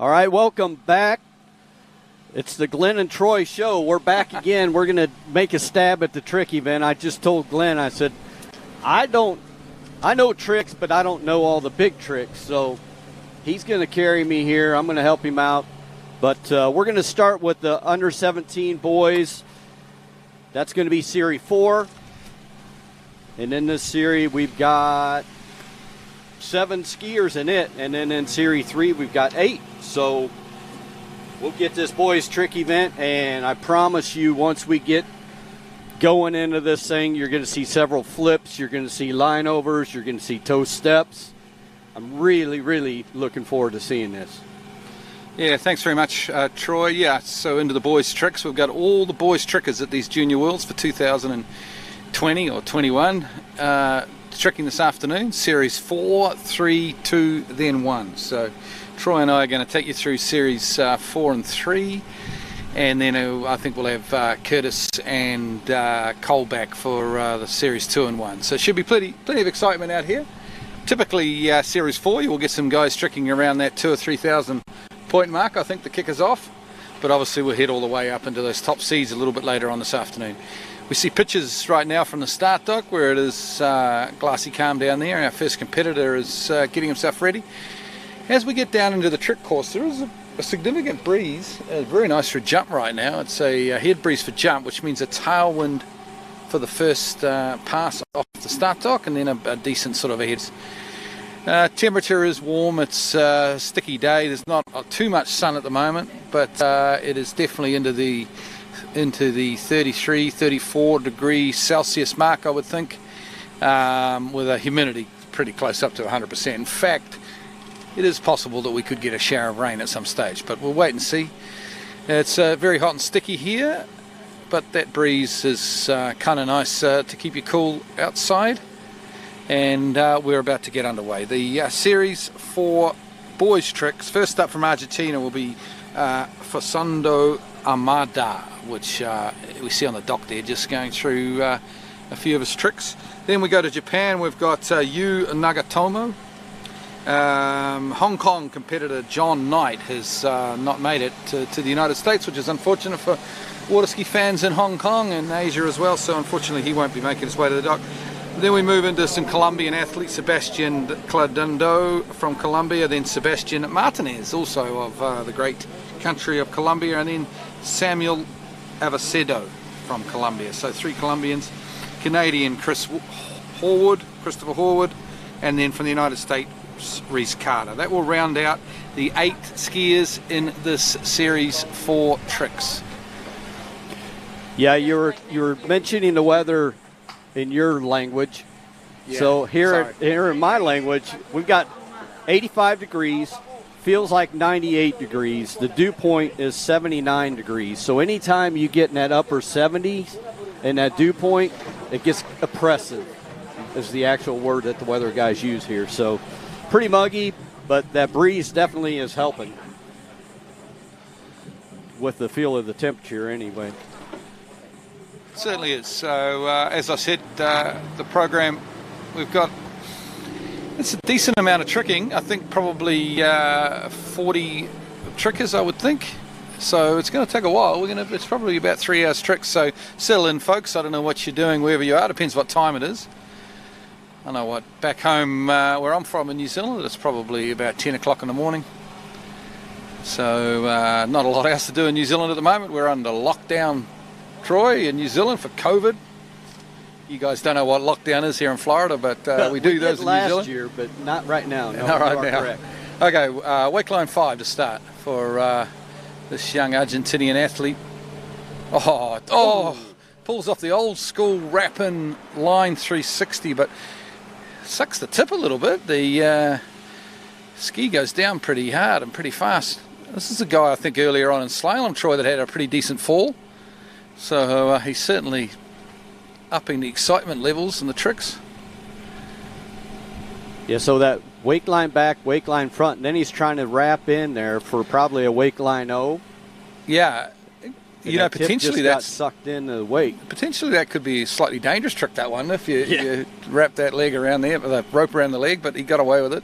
A: All right, welcome back. It's the Glenn and Troy show. We're back again. We're going to make a stab at the trick event. I just told Glenn, I said, I know tricks, but I don't know all the big tricks. So he's going to carry me here. I'm going to help him out. But we're going to start with the under 17 boys. That's going to be Series 4. And in this series, we've got 7 skiers in it. And then in Series 3, we've got 8. So we'll get this boys trick event, and I promise you, once we get going into this thing, you're going to see several flips, you're going to see line overs, you're going to see toe steps. I'm really, really looking forward to seeing this.
J: Yeah, thanks very much, Troy. Yeah, so into the boys tricks. We've got all the boys trickers at these Junior Worlds for 2020 or 21. Tricking this afternoon, Series 4, 3, 2, then 1. So Troy and I are going to take you through Series 4 and 3, and then I think we'll have Curtis and Cole back for the Series 2 and 1. So it should be plenty of excitement out here. Typically Series 4, you will get some guys tricking around that 2,000 or 3,000 point mark, I think, the kickers off, but obviously we'll head all the way up into those top seas a little bit later on this afternoon. We see pictures right now from the start dock where it is glassy calm down there. Our first competitor is getting himself ready. As we get down into the trick course, there is a significant breeze. Very nice for a jump right now. It's a head breeze for jump, which means a tailwind for the first pass off the start dock, and then a decent sort of a head. Temperature is warm. It's a sticky day. There's not too much sun at the moment, but it is definitely into the 33, 34 degree Celsius mark, I would think, with a humidity pretty close up to 100%. In fact, it is possible that we could get a shower of rain at some stage, but we'll wait and see. It's very hot and sticky here, but that breeze is kind of nice to keep you cool outside. And we're about to get underway. The Series 4 boys tricks, first up from Argentina, will be Facundo Amada, which we see on the dock there, just going through a few of his tricks. Then we go to Japan. We've got Yu Nagatomo. Hong Kong competitor John Knight has not made it to the United States, which is unfortunate for waterski fans in Hong Kong and Asia as well, so unfortunately he won't be making his way to the dock. Then we move into some Colombian athletes, Sebastian Cladundo from Colombia, then Sebastian Martinez, also of the great country of Colombia, and then Samuel Avacedo from Colombia. So 3 Colombians, Canadian Christopher Horwood, and then from the United States, Reese Carter. That will round out the 8 skiers in this Series 4 tricks.
A: Yeah, you were mentioning the weather in your language.
J: Yeah,
A: so here in my language, we've got 85 degrees, feels like 98 degrees. The dew point is 79 degrees. So anytime you get in that upper 70s and that dew point, it gets oppressive, is the actual word that the weather guys use here. So pretty muggy, but that breeze definitely is helping with the feel of the temperature anyway.
J: Certainly is. So as I said, the program, we've got, it's a decent amount of tricking. I think probably 40 trickers, I would think. So it's going to take a while. It's probably about 3 hours tricks. So settle in, folks. I don't know what you're doing wherever you are. Depends what time it is. I know what, back home where I'm from in New Zealand, it's probably about 10 o'clock in the morning. So not a lot else to do in New Zealand at the moment. We're under lockdown, Troy, in New Zealand for COVID. You guys don't know what lockdown is here in Florida, but we do those in New Zealand.
A: Last year, but not right now. No,
J: not right now.
A: Correct.
J: Okay, wakeline 5 to start for this young Argentinian athlete. Pulls off the old school wrap-in line 360, but sucks the tip a little bit. The ski goes down pretty hard and pretty fast. This is a guy I think earlier on in Slalom, Troy, that had a pretty decent fall. So he's certainly upping the excitement levels and the tricks.
A: Yeah, so that wake line back, wake line front, and then he's trying to wrap in there for probably a wake line O.
J: Yeah, you know, potentially
A: that's sucked into the wake.
J: Potentially that could be a slightly dangerous trick, that one, if you wrap that leg around there, with a rope around the leg, but he got away with it.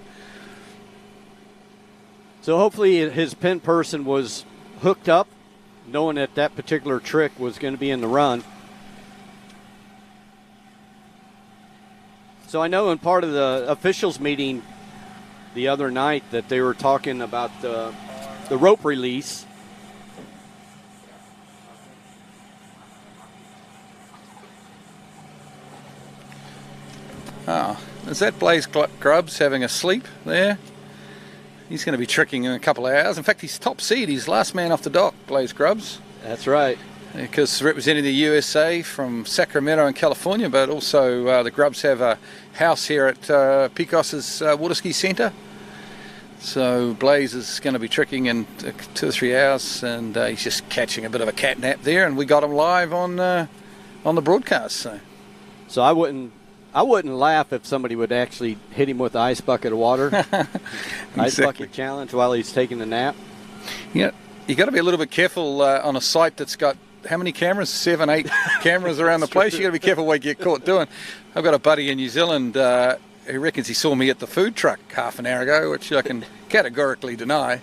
A: So hopefully his pin person was hooked up, knowing that that particular trick was going to be in the run. So I know in part of the officials meeting the other night that they were talking about the rope release.
J: Oh, is that Blaze Grubbs having a sleep there? He's going to be tricking in a couple of hours. In fact, he's top seed. He's last man off the dock, Blaze Grubbs.
A: That's right.
J: Because representing the USA from Sacramento in California, but also the Grubbs have a house here at Picos's Waterski Centre. So Blaze is going to be tricking in 2 or 3 hours, and he's just catching a bit of a cat nap there, and we got him live on the broadcast.
A: So I wouldn't laugh if somebody would actually hit him with an ice bucket of water. Ice bucket challenge while he's taking a nap.
J: Yeah, you got to be a little bit careful on a site that's got how many cameras? 7, 8 cameras around the place. You got to be careful what you get caught doing. I've got a buddy in New Zealand who reckons he saw me at the food truck half an hour ago, which I can categorically deny.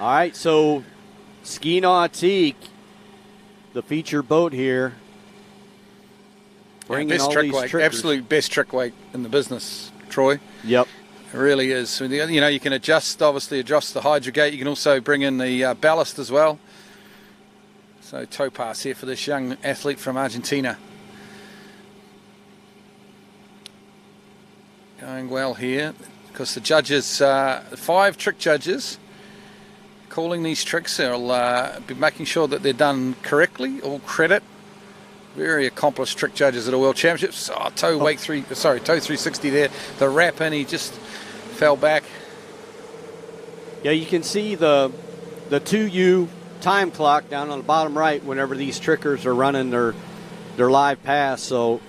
A: All right, so Ski Nautique, the feature boat here, bringing all these trickers.
J: Absolute best trick weight in the business, Troy.
A: Yep.
J: It really is. You know, you can adjust the hydro gate. You can also bring in the ballast as well. So toe pass here for this young athlete from Argentina. Going well here because the judges, 5 trick judges, calling these tricks. They'll be making sure that they're done correctly. All credit. Very accomplished trick judges at a World Championships. Toe 360 there. The wrap in, he just fell back.
A: Yeah, you can see the 2U time clock down on the bottom right whenever these trickers are running their live pass. So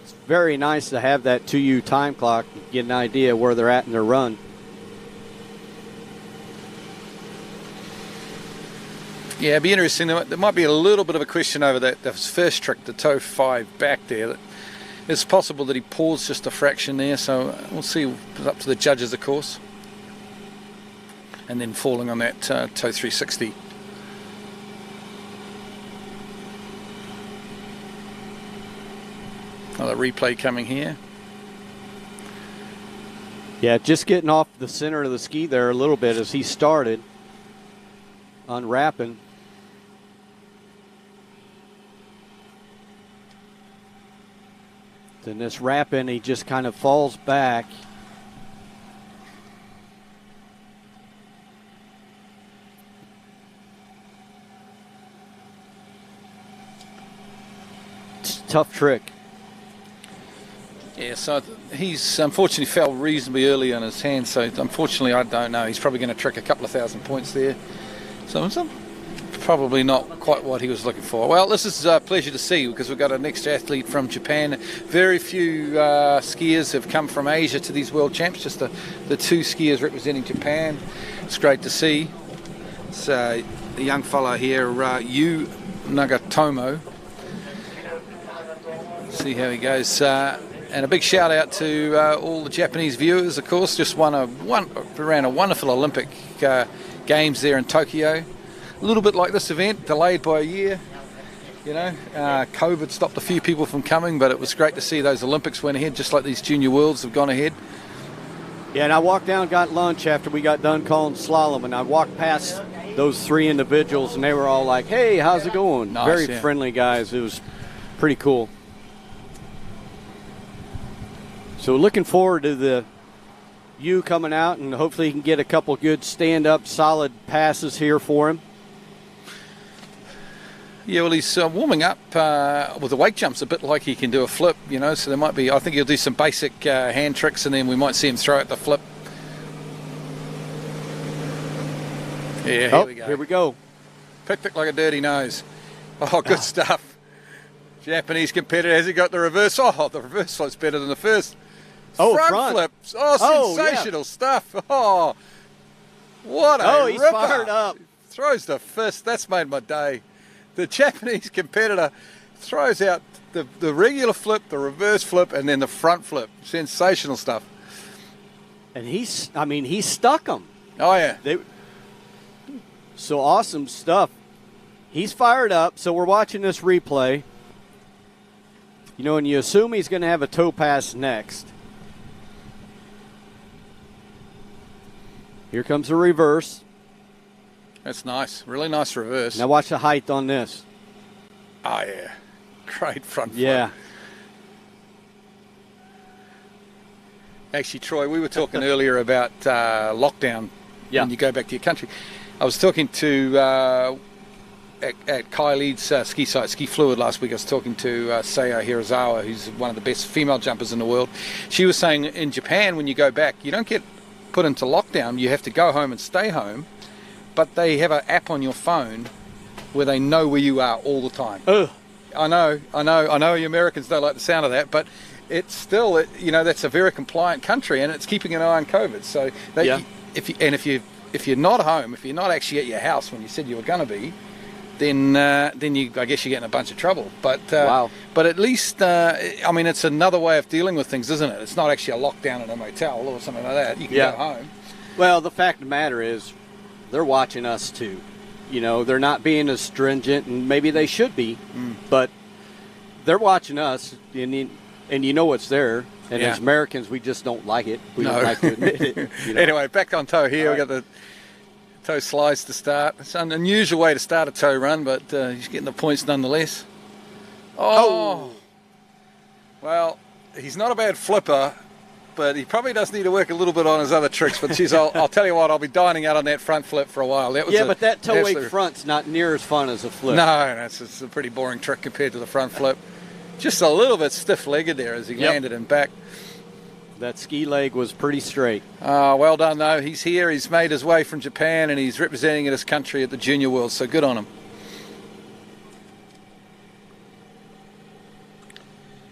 A: it's very nice to have that 2U time clock, get an idea where they're at in their run.
J: Yeah, it'd be interesting. There might be a little bit of a question over that first trick, the toe 5 back there. It's possible that he paused just a fraction there, so we'll see. It's up to the judges, of course. And then falling on that toe 360. Another replay coming here.
A: Yeah, just getting off the center of the ski there a little bit as he started unwrapping. Then this wrap in, he just kind of falls back. It's a tough trick.
J: Yeah, so he's unfortunately fell reasonably early on his hand, so unfortunately I don't know. He's probably going to trick a couple of thousand points there. So it's probably not quite what he was looking for. Well, this is a pleasure to see because we've got a next athlete from Japan. Very few skiers have come from Asia to these World Champs, just the 2 skiers representing Japan. It's great to see. It's the young fella here, Yu Nagatomo. See how he goes. And a big shout out to all the Japanese viewers, of course. Just ran a wonderful Olympic Games there in Tokyo. A little bit like this event, delayed by a year. You know, COVID stopped a few people from coming, but it was great to see those Olympics went ahead, just like these Junior Worlds have gone ahead.
A: Yeah, and I walked down, got lunch after we got done calling slalom, and I walked past those 3 individuals, and they were all like, "Hey, how's it going?"
J: Nice,
A: Very friendly guys. It was pretty cool. So looking forward to the U coming out, and hopefully he can get a couple good stand-up, solid passes here for him.
J: Yeah, well, he's warming up with the wake jumps a bit like he can do a flip, you know, so there might be, I think he'll do some basic hand tricks, and then we might see him throw out the flip. Yeah, here we go.
A: Here we go.
J: Picked it like a dirty nose. Oh, good stuff. Japanese competitor, has he got the reverse? Oh, the reverse flip's better than the first. Front flips. Oh, sensational stuff. Oh, what a
A: he's
J: ripper.
A: fired up.
J: Throws the fist. That's made my day. The Japanese competitor throws out the regular flip, the reverse flip, and then the front flip. Sensational stuff.
A: And he stuck them.
J: Oh, yeah.
A: So awesome stuff. He's fired up, so we're watching this replay. You know, and you assume he's going to have a toe pass next. Here comes the reverse.
J: That's nice. Really nice reverse.
A: Now watch the height on this.
J: Oh, yeah. Great front flip.
A: Yeah.
J: Actually, Troy, we were talking earlier about lockdown when you go back to your country. I was talking to, at Kai Lead's ski site, Ski Fluid, last week. I was talking to Seiya Hirazawa, who's one of the best female jumpers in the world. She was saying in Japan, when you go back, you don't get put into lockdown. You have to go home and stay home. But they have an app on your phone where they know where you are all the time.
A: Ugh.
J: I know you Americans don't like the sound of that, but it's still, that's a very compliant country, and it's keeping an eye on COVID. So if you're not home, if you're not actually at your house when you said you were going to be, then I guess you're getting a bunch of trouble. But
A: wow.
J: But at least it's another way of dealing with things, isn't it? It's not actually a lockdown in a motel or something like that. You can go home.
A: Well, the fact of the matter is, they're watching us too. They're not being as stringent, and maybe they should be, but they're watching us, and you know it's there. And as Americans, we just don't like it. We don't like to admit it.
J: Anyway, back on toe here. We've got the toe slides to start. It's an unusual way to start a toe run, but he's getting the points nonetheless. Oh! Well, he's not a bad flipper, but he probably does need to work a little bit on his other tricks. But geez, I'll tell you what, I'll be dining out on that front flip for a while.
A: But that toe wake front's not near as fun as a flip.
J: No, it's a pretty boring trick compared to the front flip. Just a little bit stiff-legged there as he landed and back.
A: That ski leg was pretty straight.
J: Well done, though. He's here. He's made his way from Japan, and he's representing his country at the Junior Worlds, so good on him.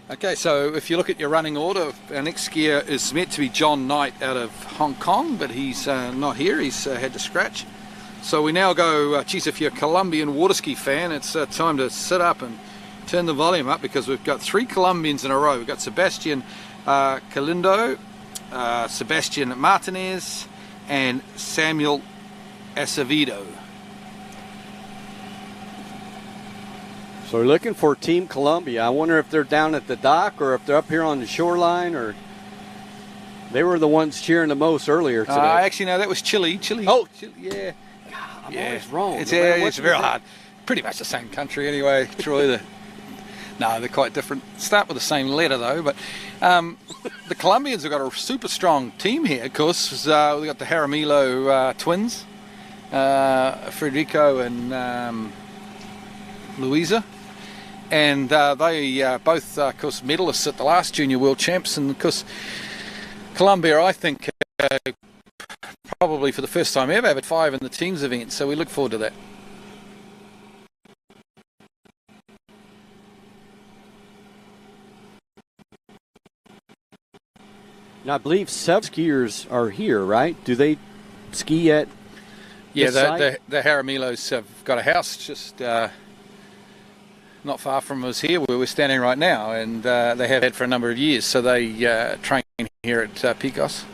J: Okay, so if you look at your running order, our next skier is meant to be John Knight out of Hong Kong, but he's not here. He's had to scratch. So we now go, if you're a Colombian water ski fan, it's time to sit up and turn the volume up, because we've got 3 Colombians in a row. We've got Sebastian Calindo, Sebastian Martinez, and Samuel Acevedo.
A: So we're looking for Team Colombia. I wonder if they're down at the dock or if they're up here on the shoreline, or they were the ones cheering the most earlier today.
J: Actually, no, that was Chile.
A: Oh,
J: Chile, yeah.
A: God, I'm always wrong.
J: It's very hard. Pretty much the same country anyway, Troy. No, they're quite different. Start with the same letter, though. But the Colombians have got a super strong team here, of course. We've got the Jaramillo twins, Federico and Luisa. And they both, of course, medalists at the last Junior World Champs. And, of course, Colombia, I think, probably for the first time ever, have 5 in the teams event. So we look forward to that.
A: Now, I believe skiers are here, right? Do they ski at
J: the Jaramillos have got a house just not far from us here where we're standing right now, and they have had for a number of years, so they train here at Picos.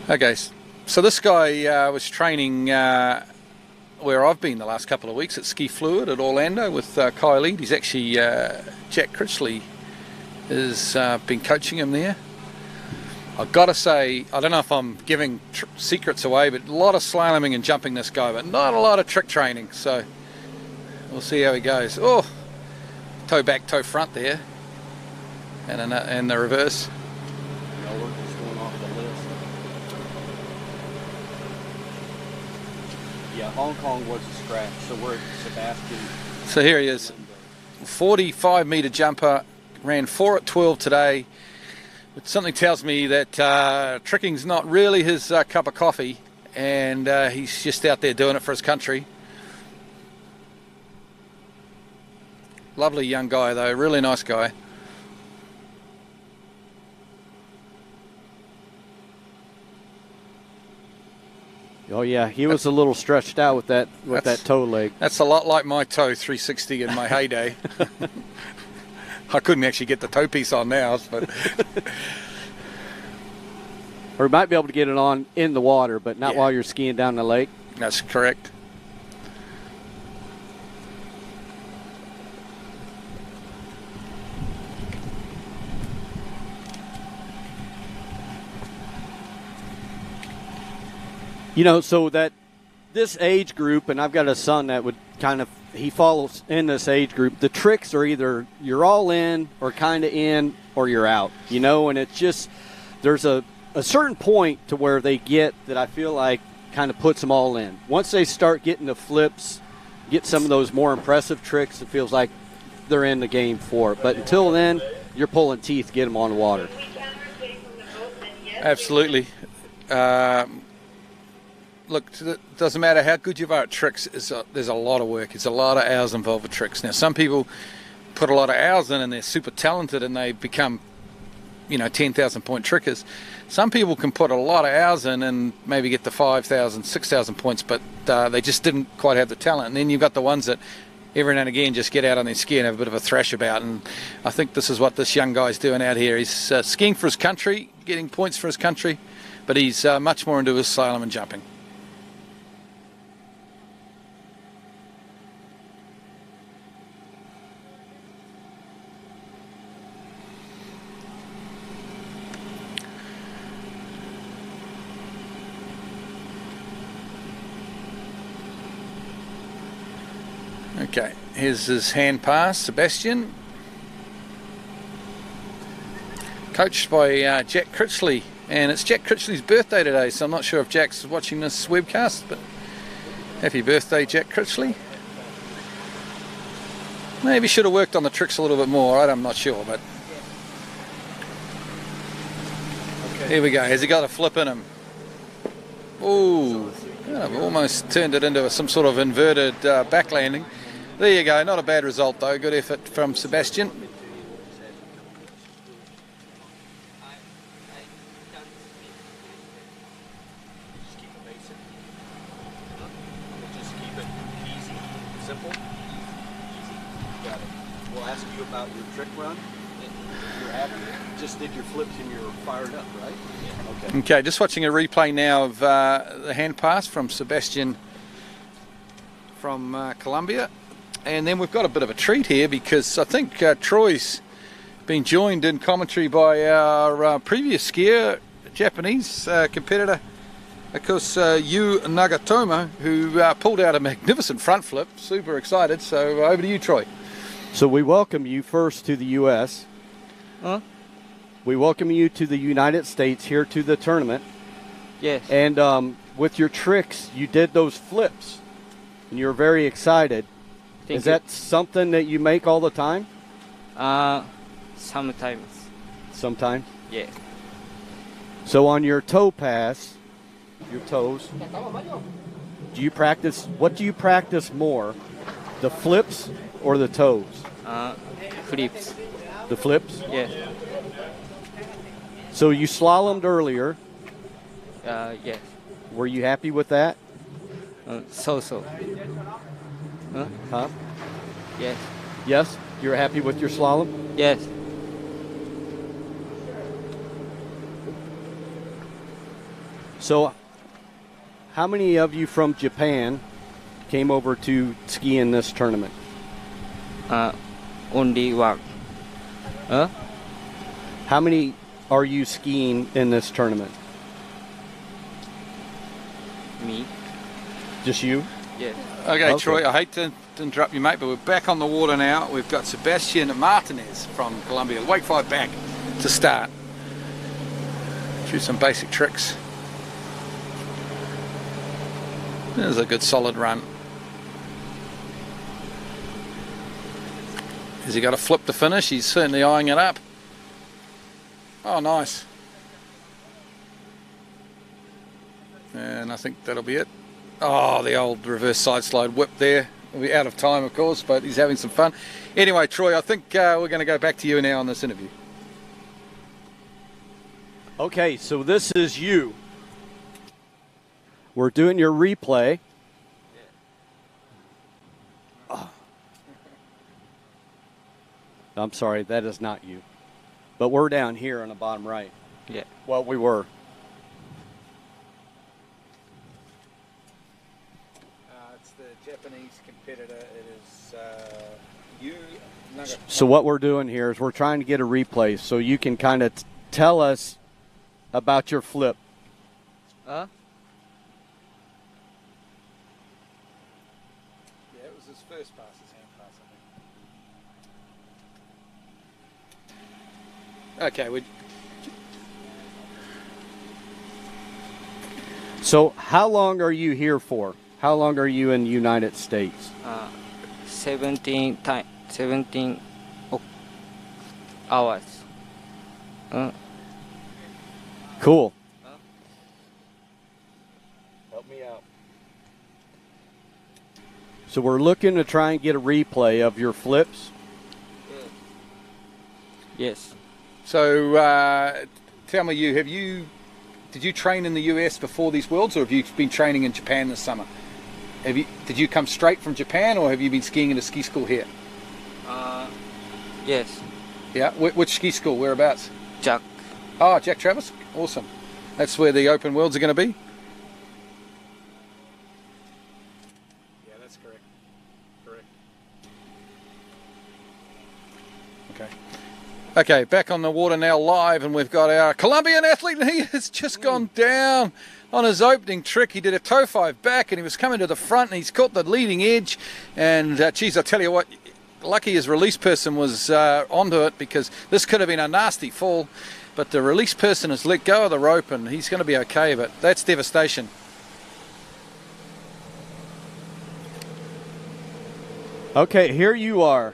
J: Okay, so this guy was training where I've been the last couple of weeks at Ski Fluid at Orlando with Kai Lead. He's actually, Jack Critchley has been coaching him there. I've got to say, I don't know if I'm giving secrets away, but a lot of slaloming and jumping this guy, but not a lot of trick training, so we'll see how he goes. Oh, toe back, toe front there, and the reverse.
A: Yeah, Hong Kong was a scratch, so we're at Sebastian.
J: So here he is, 45-meter jumper, ran 4 at 12 today. But something tells me that tricking's not really his cup of coffee, and he's just out there doing it for his country. Lovely young guy, though, really nice guy.
A: Oh yeah, he was a little stretched out with that toe leg.
J: That's a lot like my toe 360 in my heyday. I couldn't actually get the toe piece on now, but
A: or you might be able to get it on in the water, but not while you're skiing down the lake.
J: That's correct.
A: You know, so that this age group, and I've got a son that would he follows in this age group, the tricks are either you're all in or kind of in or you're out, you know, and it's just, there's a certain point to where they get that I feel like kind of puts them all in. Once they start getting the flips, get some of those more impressive tricks, it feels like they're in the game for it. But until then, you're pulling teeth to get them on the water.
J: Absolutely. Look, it doesn't matter how good you are at tricks, there's a lot of work. It's a lot of hours involved with tricks. Now, some people put a lot of hours in and they're super talented and they become, 10,000 point trickers. Some people can put a lot of hours in and maybe get to 5,000, 6,000 points, but they just didn't quite have the talent. And then you've got the ones that every now and again just get out on their ski and have a bit of a thrash about. And I think this is what this young guy's doing out here. He's skiing for his country, getting points for his country, but he's much more into his slalom and jumping. Okay, here's his hand pass, Sebastian. Coached by Jack Critchley, and it's Jack Critchley's birthday today, so I'm not sure if Jack's watching this webcast, but happy birthday, Jack Critchley. Maybe should have worked on the tricks a little bit more, I'm not sure, but here we go. Has he got a flip in him? Ooh, I've almost turned it into some sort of inverted back landing. There you go, not a bad result though, good effort from Sebastian.
A: Just keep it easy, simple, easy. Got it. We'll ask you about your trick run. You're happy? Just did your flips and you're fired up, right? Yeah. Okay.
J: Okay, just watching a replay now of the hand pass from Sebastian from Colombia. And then we've got a bit of a treat here because I think Troy's been joined in commentary by our previous skier, Japanese competitor, of course, Yu Nagatomo, who pulled out a magnificent front flip. Super excited. So over to you, Troy.
A: So we welcome you first to the U.S. We welcome you to the United States, here to the tournament.
O: Yes.
A: And with your tricks, you did those flips, and you were very excited. Is that something that you make all the time?
O: Sometimes.
A: Sometimes?
O: Yeah.
A: So on your toe pass, your toes, do you practice, what do you practice more, the flips or the toes?
O: Flips.
A: The flips?
O: Yeah.
A: So you slalomed earlier.
O: Yes.
A: Were you happy with that?
O: So.
A: Huh?
O: Yes.
A: Yes? You're happy with your slalom?
O: Yes.
A: So how many of you from Japan came over to ski in this tournament?
O: Only one.
A: How many are you skiing in this tournament?
O: Me.
A: Just you?
O: Yes.
J: Okay, Troy, I hate to interrupt you, mate, but we're back on the water now. We've got Sebastian Martinez from Colombia. Wake 5 back to start. Through some basic tricks. There's a good solid run. Has he got a flip to finish? He's certainly eyeing it up. Oh, nice. And I think that'll be it. Oh, the old reverse side slide whip there. We'll be out of time, of course, but he's having some fun. Anyway, Troy, I think we're going to go back to you now on this interview.
A: Okay, so this is you. We're doing your replay. Oh. I'm sorry, that is not you. But we're down here on the bottom right.
O: Yeah.
A: Well, we were.
J: It's the Japanese competitor. It is
A: So what we're doing here is we're trying to get a replay so you can kind of tell us about your flip.
O: Huh?
J: Yeah, it was his first pass, his hand pass, I think. Okay,
A: So how long are you here for? How long are you in the United States?
O: 17 hours.
A: Cool. Help me out. So we're looking to try and get a replay of your flips.
O: Yes.
J: So tell me, did you train in the US before these Worlds, or have you been training in Japan this summer? Did you come straight from Japan, or have you been skiing in a ski school here?
O: Yes.
J: Yeah. Which ski school? Whereabouts?
O: Jack.
J: Oh, Jack Travis. Awesome. That's where the Open Worlds are going to be. Yeah, that's correct. Correct. Okay. Okay, back on the water now live, and we've got our Colombian athlete, and he has just gone down on his opening trick. He did a toe 5 back, and he was coming to the front, and he's caught the leading edge, and geez, I tell you what, lucky his release person was onto it, because this could have been a nasty fall, but the release person has let go of the rope, and he's going to be okay, but that's devastation.
A: Okay, here you are.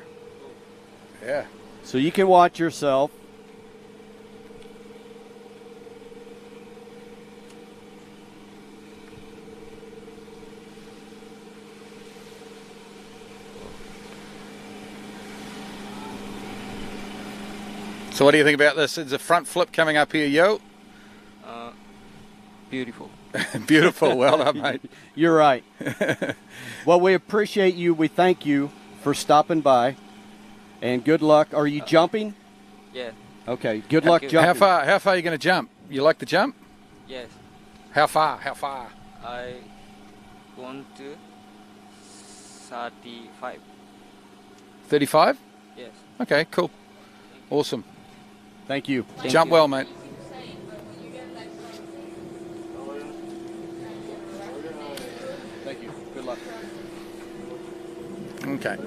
J: Yeah.
A: So you can watch yourself.
J: So what do you think about this? It's a front flip coming up here, yo.
O: Beautiful.
J: Beautiful. Well done, mate.
A: You're right. Well, we appreciate you. We thank you for stopping by. And good luck. Are you jumping?
O: Yeah.
A: Okay. Good luck jumping.
J: How far are you going to jump? You like to jump?
O: Yes.
J: How far? How far?
O: I want to 35.
J: 35?
O: Yes.
J: Okay, cool. Awesome.
A: Thank you.
J: Jump well, mate.
A: Thank you. Good luck.
J: Okay.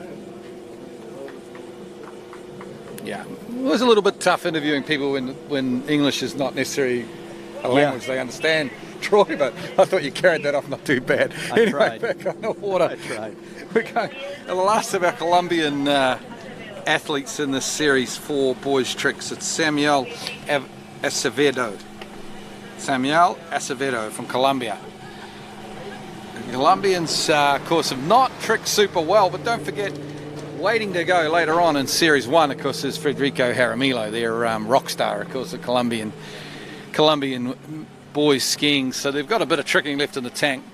J: Yeah. It was a little bit tough interviewing people when English is not necessarily a language they understand, Troy, but I thought you carried that off not too bad.
A: I tried.
J: Back on the water.
A: I tried.
J: We're going the last of our Colombian athletes in this series for boys tricks. It's Samuel Acevedo. Samuel Acevedo from Colombia. The Colombians, of course, have not tricked super well, but don't forget, waiting to go later on in Series 1, of course, is Federico Jaramillo, their rock star, of course, the Colombian boys skiing. So they've got a bit of tricking left in the tank.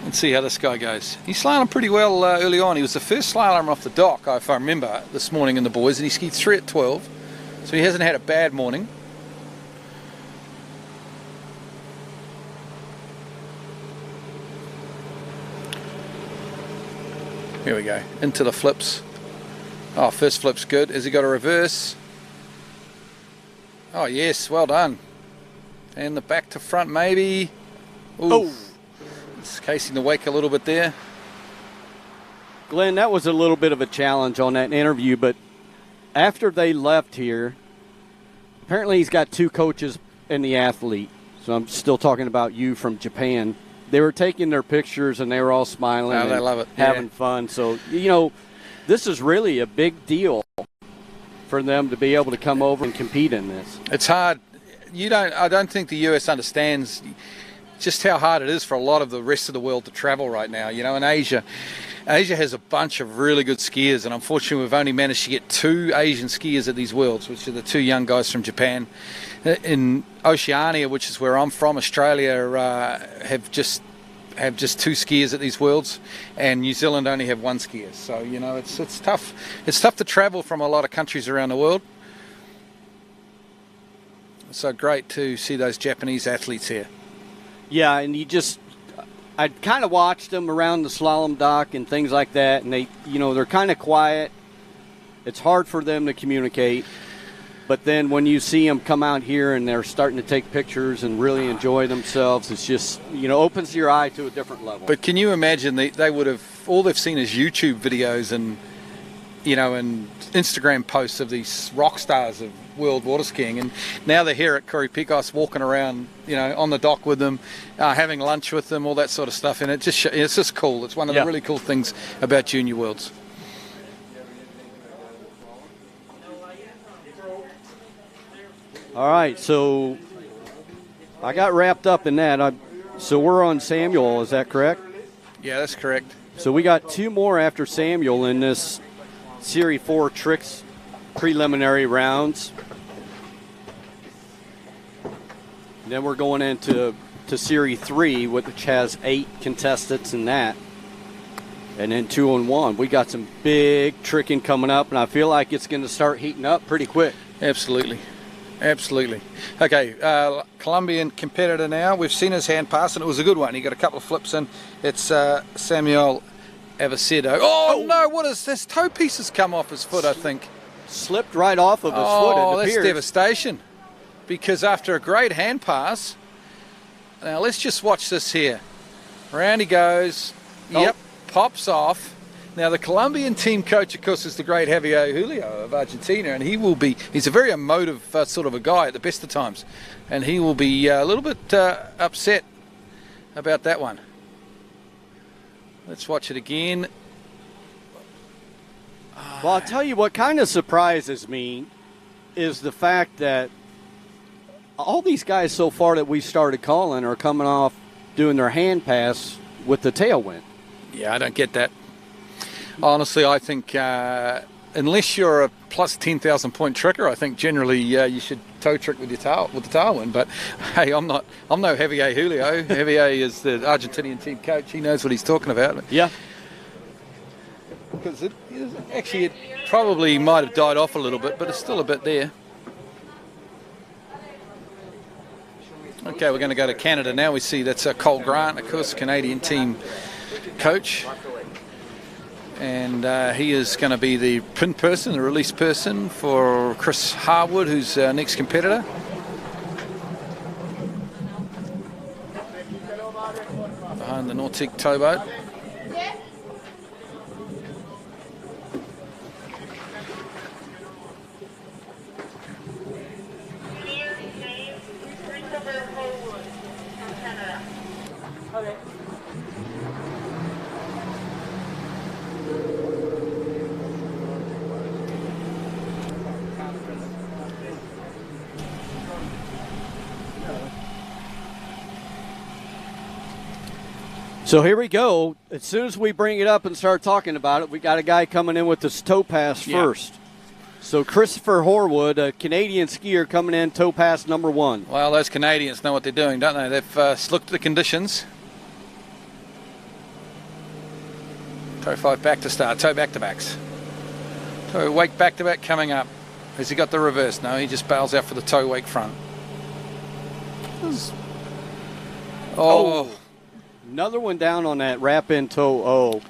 J: Let's see how this guy goes. He slalom pretty well early on. He was the first slalomer off the dock, if I remember, this morning in the boys, and he skied 3 at 12. So he hasn't had a bad morning. Here we go. Into the flips. Oh, first flip's good. Has he got a reverse? Oh, yes. Well done. And the back to front, maybe. Oof. Oh. It's casing the wake a little bit there.
A: Glenn, that was a little bit of a challenge on that interview, but after they left here, apparently he's got 2 coaches and the athlete. So I'm still talking about you from Japan. They were taking their pictures and they were all smiling and
J: they love it.
A: having fun. So, you know, this is really a big deal for them to be able to come over and compete in this.
J: It's hard. I don't think the US understands. just how hard it is for a lot of the rest of the world to travel right now. You know, in Asia has a bunch of really good skiers, and unfortunately we've only managed to get 2 Asian skiers at these Worlds, which are the 2 young guys from Japan. In Oceania, which is where I'm from, Australia have just 2 skiers at these Worlds, and New Zealand only have 1 skier. So, you know, it's tough. It's tough to travel from a lot of countries around the world. So great to see those Japanese athletes here.
A: Yeah, and I kind of watched them around the slalom dock and things like that, and they're kind of quiet. It's hard for them to communicate. But then when you see them come out here and they're starting to take pictures and really enjoy themselves, it's just, opens your eye to a different level.
J: But can you imagine they would have, all they've seen is YouTube videos and, and Instagram posts of these rock stars of world water skiing, and now they're here at Kori Picos walking around, on the dock with them, having lunch with them, all that sort of stuff, and it's just cool. It's one of the really cool things about Junior Worlds.
A: All right, so I got wrapped up in that. So we're on Samuel, is that correct?
J: Yeah, that's correct.
A: So we got 2 more after Samuel in this Series 4 tricks preliminary rounds. And then we're going into Series 3, which has 8 contestants in that. And then 2-on-1. We got some big tricking coming up, and I feel like it's going to start heating up pretty quick.
J: Absolutely. Absolutely. Okay, Colombian competitor now. We've seen his hand pass, and it was a good one. He got a couple of flips in. It's Samuel Avesedo. Oh, no, what is this? Toe piece has come off his foot, I think.
A: Slipped right off of his foot, it appears.
J: That's devastation. Because after a great hand pass, now let's just watch this here. Around he goes. Yep, pops off. Now, the Colombian team coach, of course, is the great Javier Julio of Argentina, and he's a very emotive sort of a guy at the best of times, and he will be a little bit upset about that one. Let's watch it again.
A: Well, I'll tell you what kind of surprises me is the fact that all these guys so far that we started calling are coming off doing their hand pass with the tailwind.
J: Yeah, I don't get that. Honestly, I think unless you're a plus 10,000 point tricker, I think generally you should toe trick with the tailwind. But hey, I'm no Javier Julio. Javier is the Argentinian team coach. He knows what he's talking about.
A: Yeah.
J: Because it probably might have died off a little bit, but it's still a bit there. Okay, we're going to go to Canada now. We see that's Cole Grant, of course, Canadian team coach. And he is going to be the pin person, the release person for Chris Harwood, who's our next competitor. Behind the Nautique towboat.
A: So here we go. As soon as we bring it up and start talking about it, we got a guy coming in with this toe pass first. So Christopher Horwood, a Canadian skier, coming in toe pass number 1.
J: Well, those Canadians know what they're doing, don't they? They've looked at the conditions. Toe 5 back to start, toe back to backs. Toe wake back to back coming up. Has he got the reverse? No, he just bails out for the toe wake front.
A: Another one down on that wrap in toe.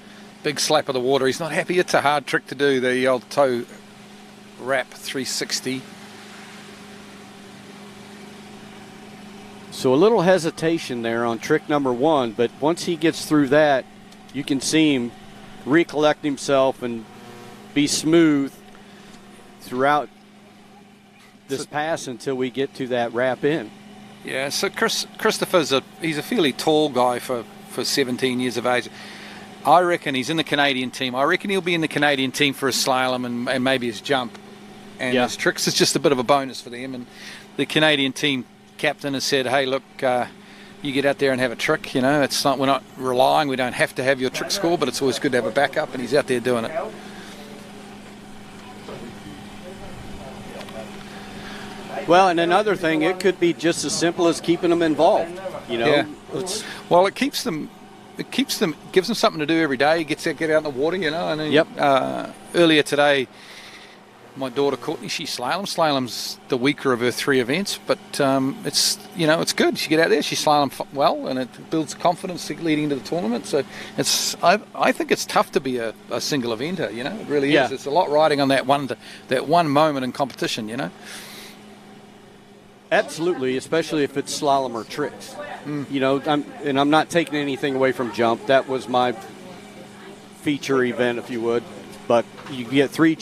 J: Big slap of the water. He's not happy. It's a hard trick to do, the old toe wrap 360.
A: So a little hesitation there on trick number 1, but once he gets through that, you can see him recollect himself and be smooth throughout this pass until we get to that wrap in.
J: Yeah, so Christopher's he's a fairly tall guy for 17 years of age. I reckon he's in the Canadian team. I reckon he'll be in the Canadian team for his slalom and maybe his jump. And his tricks is just a bit of a bonus for them. And the Canadian team captain has said, hey, look, you get out there and have a trick. You know, it's not, we're not relying. We don't have to have your trick score, but it's always good to have a backup, and he's out there doing it.
A: Well, and another thing, it could be just as simple as keeping them involved. You know,
J: Yeah. Well, it keeps them. It gives them something to do every day. Get out in the water, you know. And then,
A: Yep.
J: Earlier today, my daughter Courtney, she slalom's the weaker of her 3 events, but it's good. She get out there, she slalom well, and it builds confidence leading into the tournament. So I think it's tough to be a single eventer. You know, it really
A: Yeah.
J: is. It's a lot riding on that one moment in competition. You know.
A: Absolutely, especially if it's slalom or tricks. You know, I'm not taking anything away from jump. That was my feature event, if you would. But you get 3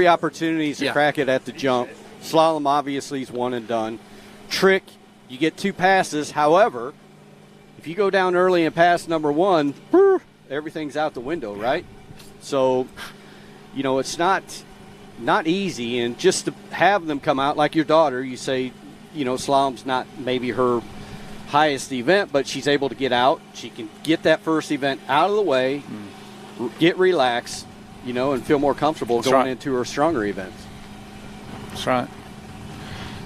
A: opportunities to crack it at the jump. Slalom obviously is one and done. Trick, you get 2 passes. However, if you go down early and pass number 1, everything's out the window, right? So, you know, it's not easy, and just to have them come out like your daughter, you say, you know, slalom's not maybe her highest event, but she's able to get out. She can get that first event out of the way, get relaxed, you know, and feel more comfortable going into her stronger events.
J: That's right.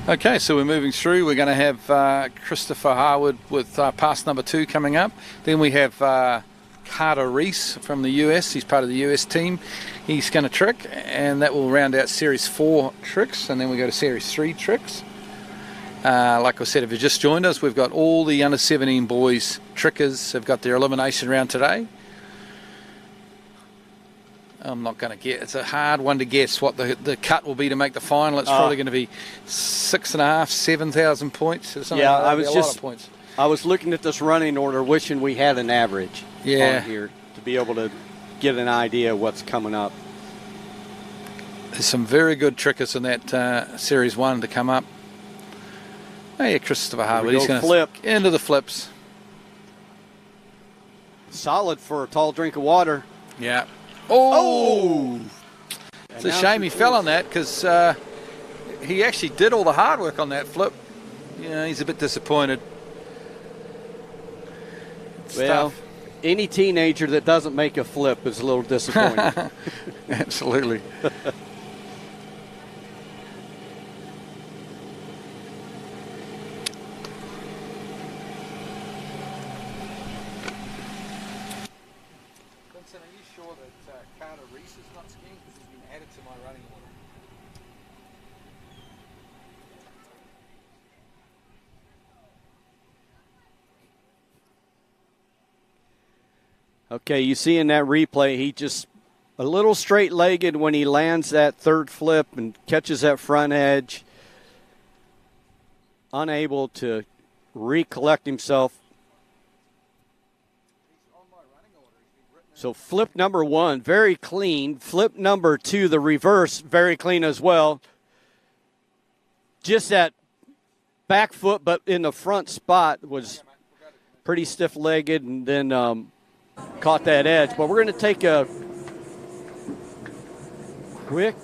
J: Okay, so we're moving through. We're going to have Christopher Harwood with pass number 2 coming up. Then we have Carter Reese from the US. He's part of the US team. He's going to trick, and that will round out Series 4 tricks, and then we go to Series 3 tricks. Like I said, if you just joined us, we've got all the under-17 boys trickers have got their elimination round today. I'm not going to get. It's a hard one to guess what the cut will be to make the final. It's probably going to be 6,500, 7,000 points.
A: Yeah, I was looking at this running order, wishing we had an average on here to be able to get an idea of what's coming up.
J: There's some very good trickers in that Series 1 to come up. Oh yeah, Christopher Harwood. He's going to flip into the flips.
A: Solid for a tall drink of water.
J: Yeah. Oh! It's a shame he fell on that, because he actually did all the hard work on that flip. Yeah, he's a bit disappointed.
A: Well, any teenager that doesn't make a flip is a little disappointed.
J: Absolutely. Vincent, are you sure that Carter Reese is not skiing, because he's been added to my running order?
A: Okay, you see in that replay, he just a little straight-legged when he lands that third flip and catches that front edge. Unable to recollect himself. So flip number 1, very clean. Flip number 2, the reverse, very clean as well. Just that back foot, but in the front spot was pretty stiff-legged, and then caught that edge. But we're going to take a quick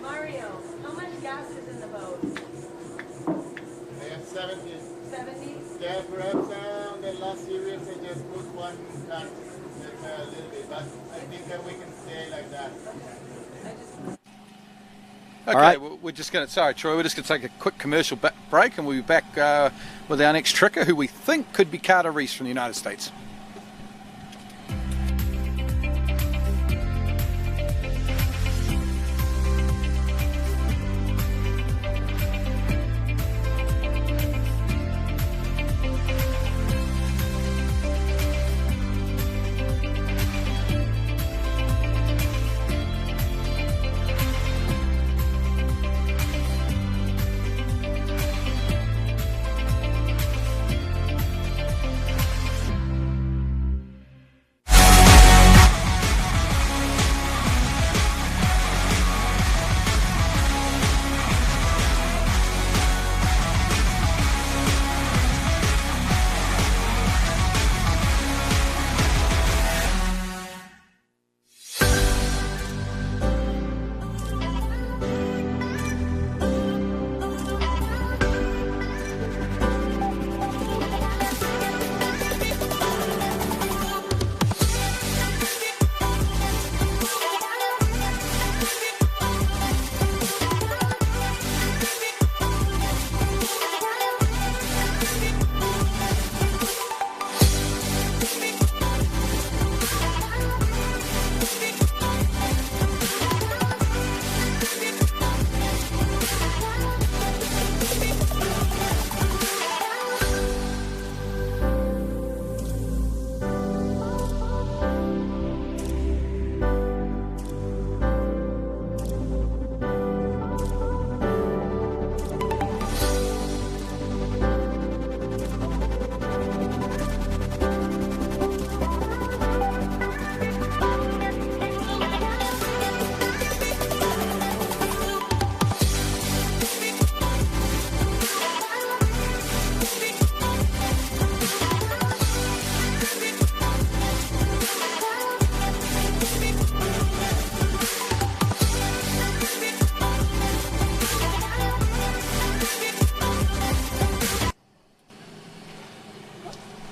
P: Mario, how much gas is in the boat?
Q: I have 70.
P: 70?
Q: Yeah, perhaps on the last series I just put one car, just a little bit, but I think we can stay like that.
J: Okay,
A: all right.
J: We're just going to, sorry Troy, we're just going to take a quick commercial break, and we'll be back with our next tricker, who we think could be Carter Reese from the United States.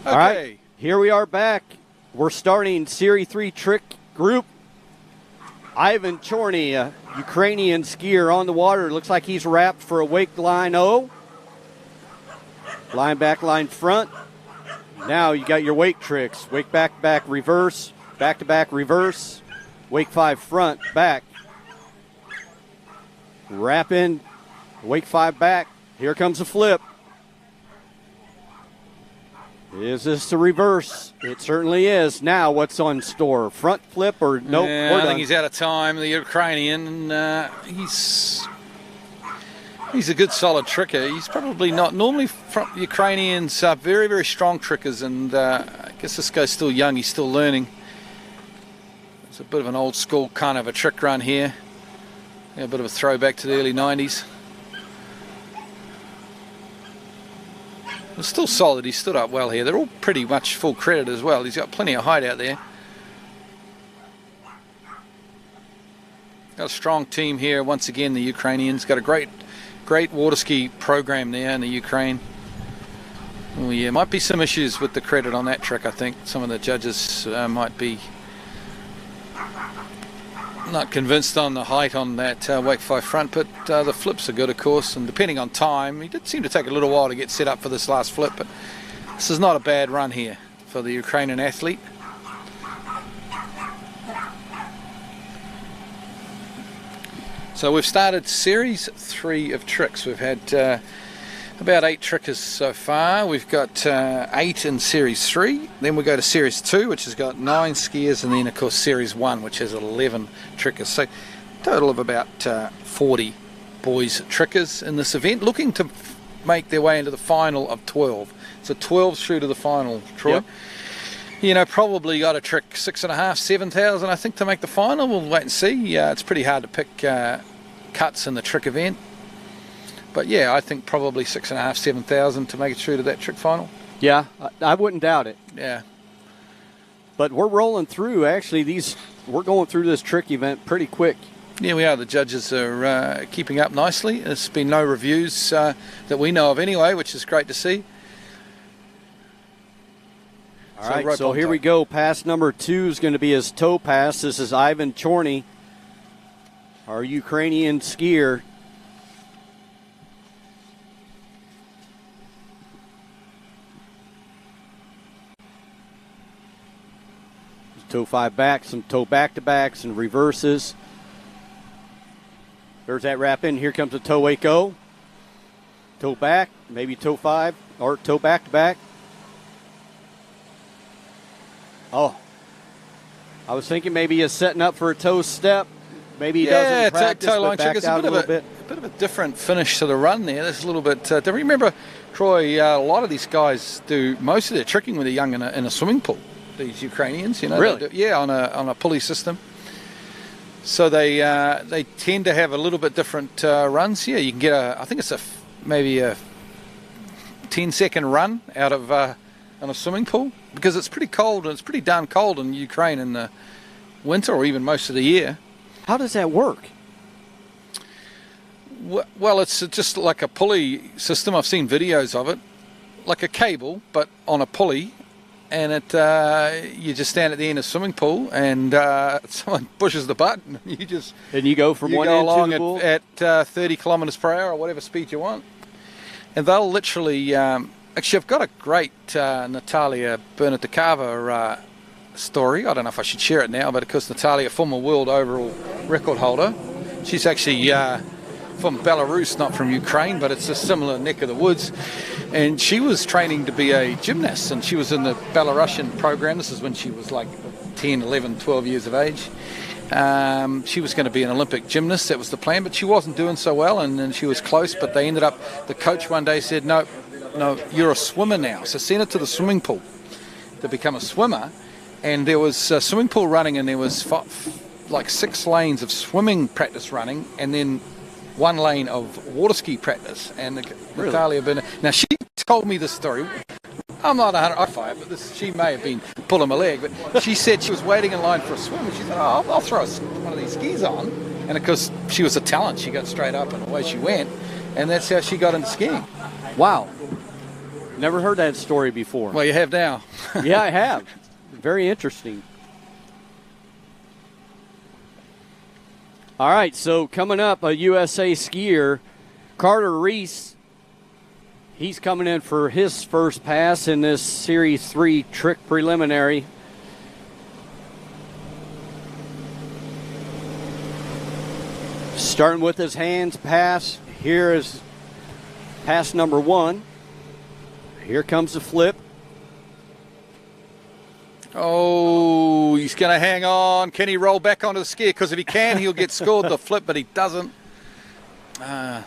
A: All right, here we are back. We're starting Series 3 trick group. Ivan Chorny, a Ukrainian skier on the water. Looks like he's wrapped for a wake line O. Line back, line front. Now you got your wake tricks. Wake back, back, reverse. Back to back, reverse. Wake 5 front, back. Wrap in, wake 5 back. Here comes a flip. Is this the reverse? It certainly is. Now what's on store? Front flip or nope?
J: Yeah,
A: we're
J: I
A: done.
J: think he's out of time, the Ukrainian. He's a good solid tricker. He's probably not. Normally Ukrainians are very, very strong trickers, and I guess this guy's still young. He's still learning. It's a bit of an old school kind of a trick run here. Yeah, a bit of a throwback to the early 90s. It's still solid. He stood up well here. They're all pretty much full credit as well. He's got plenty of height out there. Got a strong team here. Once again, the Ukrainians got a great water ski program there in the Ukraine. Oh yeah, might be some issues with the credit on that trick. I think some of the judges might be not convinced on the height on that wake 5 front, but the flips are good, of course, and depending on time, he did seem to take a little while to get set up for this last flip, but this is not a bad run here for the Ukrainian athlete. So we've started Series 3 of tricks. We've had about 8 trickers so far. We've got 8 in Series 3. Then we go to Series 2, which has got 9 skiers, and then of course Series 1, which has 11 trickers. So total of about 40 boys trickers in this event, looking to make their way into the final of 12. So 12 through to the final, Troy.
A: Yep.
J: You know, probably got to trick 6,500, 7,000, I think, to make the final. We'll wait and see. It's pretty hard to pick cuts in the trick event. But yeah, I think probably 6,500, 7,000 to make it through to that trick final.
A: Yeah, I wouldn't doubt it.
J: Yeah.
A: But we're rolling through. Actually, we're going through this trick event pretty quick.
J: Yeah, we are. The judges are keeping up nicely. There's been no reviews that we know of anyway, which is great to see.
A: All right, so here we go. Pass number 2 is going to be his toe pass. This is Ivan Chorny, our Ukrainian skier. Toe 5 back, some toe back-to-backs and reverses. There's that wrap in. Here comes the toe wake O. Toe back, maybe toe 5, or toe back-to-back. Oh, I was thinking maybe he's setting up for a toe step. Maybe he doesn't practice,
J: toe line
A: but backed out a little bit.
J: A bit of a different finish to the run there. There's a little bit. Do you remember, Troy? A lot of these guys do most of their tricking when they're young in a swimming pool. These Ukrainians, you know,
A: really?
J: On a pulley system. So they tend to have a little bit different runs. Yeah, you can get I think it's maybe a 10-second run out of on a swimming pool, because it's pretty cold, and it's pretty darn cold in Ukraine in the winter or even most of the year.
A: How does that work?
J: Well, it's just like a pulley system. I've seen videos of it, like a cable but on a pulley, and you just stand at the end of the swimming pool, and someone pushes the button, and
A: you go from one end to the pool
J: at 30 kilometers per hour or whatever speed you want, and they'll literally. Actually, I've got a great Natalia Bernatykova story. I don't know if I should share it now, but of course Natalia, former world overall record holder. She's actually from Belarus, not from Ukraine, but it's a similar neck of the woods. And she was training to be a gymnast, and she was in the Belarusian program. This is when she was like 10, 11, 12 years of age. She was going to be an Olympic gymnast. That was the plan, but she wasn't doing so well, and she was close. But they ended up, the coach one day said, no, you're a swimmer now. So send her to the swimming pool to become a swimmer. And there was a swimming pool running, and there was like 6 lanes of swimming practice running, and then 1 lane of water ski practice. And Natalia Bernatykova, now she told me this story. I'm not 100%, but she may have been pulling my leg. But she said she was waiting in line for a swim, and she said, I'll throw one of these skis on. And of course, she was a talent. She got straight up, and away she went. And that's how she got into skiing.
A: Wow. Never heard that story before.
J: Well, you have now.
A: Yeah, I have. Very interesting. All right, so coming up, a USA skier, Carter Reese. He's coming in for his first pass in this Series 3 trick preliminary. Starting with his hands pass. Here is pass number 1. Here comes the flip.
J: Oh, he's going to hang on. Can he roll back onto the ski? Because if he can, he'll get scored the flip, but he doesn't.
A: I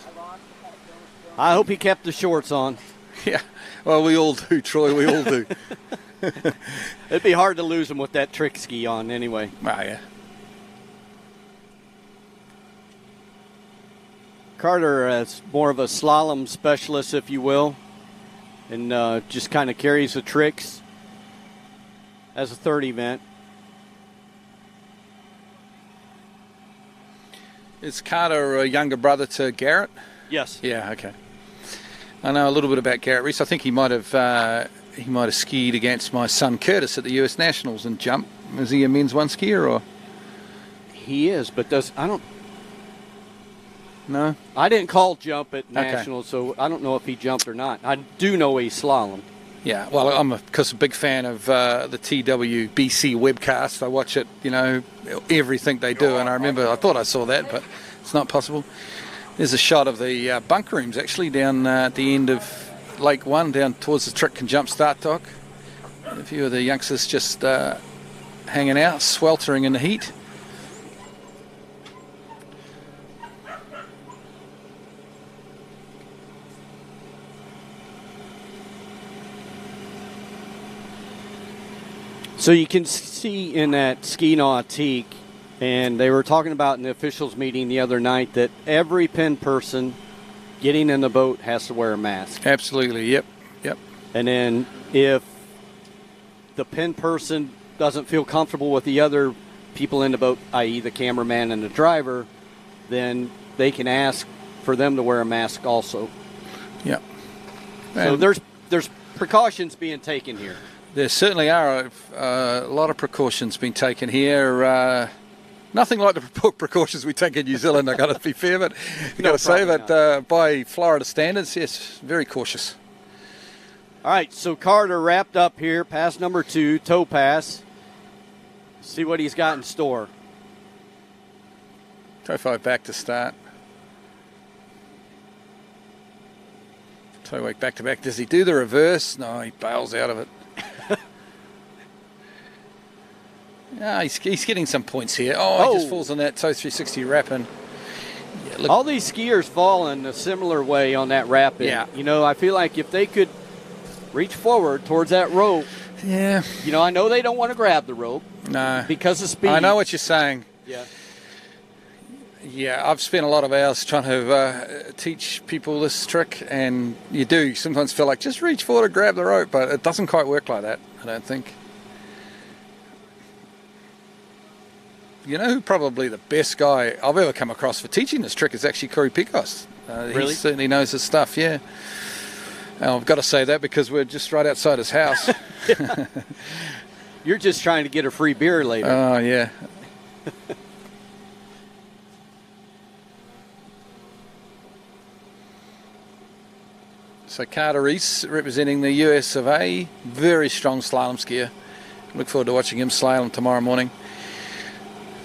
A: hope he kept the shorts on.
J: Yeah, well, we all do, Troy. We all do.
A: It'd be hard to lose him with that trick ski on anyway.
J: Oh, yeah.
A: Carter is more of a slalom specialist, if you will, and just kind of carries the tricks as a third event.
J: Is Carter a younger brother to Garrett?
A: Yes.
J: Yeah, okay. I know a little bit about Garrett Reese. I think he might have skied against my son Curtis at the US Nationals and jump. Is he a men's one skier or?
A: He is, but
J: No?
A: I didn't call jump at Nationals, so I don't know if he jumped or not. I do know he slalom.
J: Yeah, well, I'm of course a big fan of the TWBC webcast. I watch it, everything they do, and I thought I saw that, but it's not possible. There's a shot of the bunk rooms actually down at the end of Lake 1, down towards the trick and jump start dock. And a few of the youngsters just hanging out, sweltering in the heat.
A: So you can see in that ski nautique, and they were talking about in the officials meeting the other night that every pin person getting in the boat has to wear a mask.
J: Absolutely, yep.
A: And then if the pin person doesn't feel comfortable with the other people in the boat, i.e. the cameraman and the driver, then they can ask for them to wear a mask also.
J: Yeah.
A: So there's precautions being taken here.
J: There certainly are a lot of precautions being taken here. Nothing like the precautions we take in New Zealand, I've got to be fair, but you've got to say that by Florida standards, yes, very cautious.
A: All right, so Carter wrapped up here, pass number 2, toe pass. See what he's got in store.
J: Toe 5 back to start. Toe wake back to back. Does he do the reverse? No, he bails out of it. He's getting some points here. He just falls on that toe 360 wrap. And
A: yeah, all these skiers fall in a similar way on that wrap.
J: Yeah.
A: I feel like if they could reach forward towards that rope.
J: Yeah.
A: I know they don't want to grab the rope.
J: No.
A: Because of speed.
J: I know what you're saying.
A: Yeah.
J: Yeah, I've spent a lot of hours trying to teach people this trick, and you do sometimes feel like just reach forward and grab the rope, but it doesn't quite work like that, I don't think. You know who probably the best guy I've ever come across for teaching this trick is actually Corey Picos.
A: Really?
J: He certainly knows his stuff, yeah. I've got to say that because we're just right outside his house.
A: You're just trying to get a free beer later.
J: Oh, yeah. So Carter Reese representing the US of A. Very strong slalom skier. Look forward to watching him slalom tomorrow morning.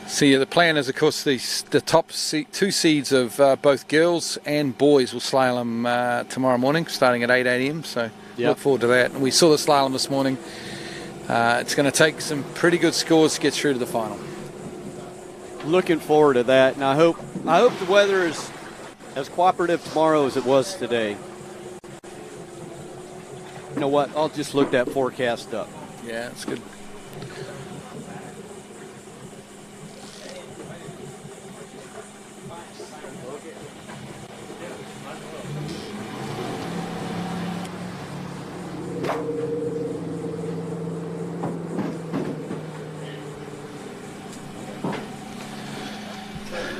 J: See, the plan is, of course, the top 2 seeds of both girls and boys will slalom tomorrow morning, starting at 8 a.m. So look forward to that. And we saw the slalom this morning. It's going to take some pretty good scores to get through to the final.
A: Looking forward to that, and I hope the weather is as cooperative tomorrow as it was today. You know what? I'll just look that forecast up.
J: Yeah, it's good.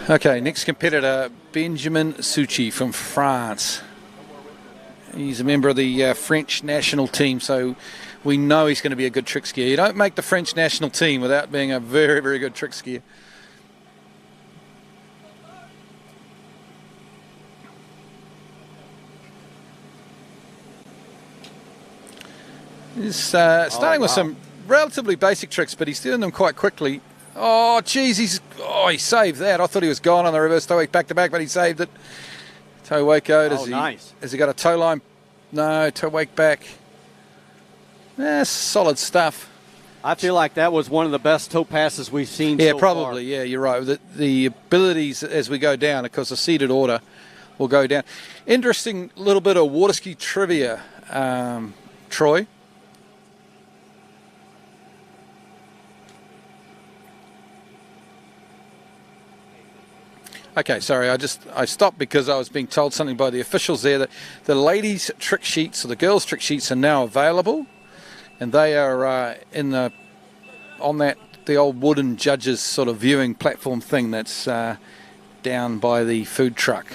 J: Okay, next competitor, Benjamin Succi from France. He's a member of the French national team, so we know he's going to be a good trick skier. You don't make the French national team without being a very, very good trick skier. He's starting with some relatively basic tricks, but he's doing them quite quickly. Oh, geez, he saved that. I thought he was gone on the reverse toe wake back to back, but he saved it. Toe wake out.
A: Nice.
J: Has he got a toe line? No, toe wake back. Solid stuff.
A: I feel like that was one of the best toe passes we've seen so
J: probably.
A: far.
J: Yeah, you're right. The abilities as we go down, of course, the seeded order will go down. Interesting little bit of Waterski trivia, Troy. Okay, sorry, I stopped because I was being told something by the officials there that the ladies' trick sheets or the girls' trick sheets are now available, and they are on the old wooden judges sort of viewing platform thing that's down by the food truck.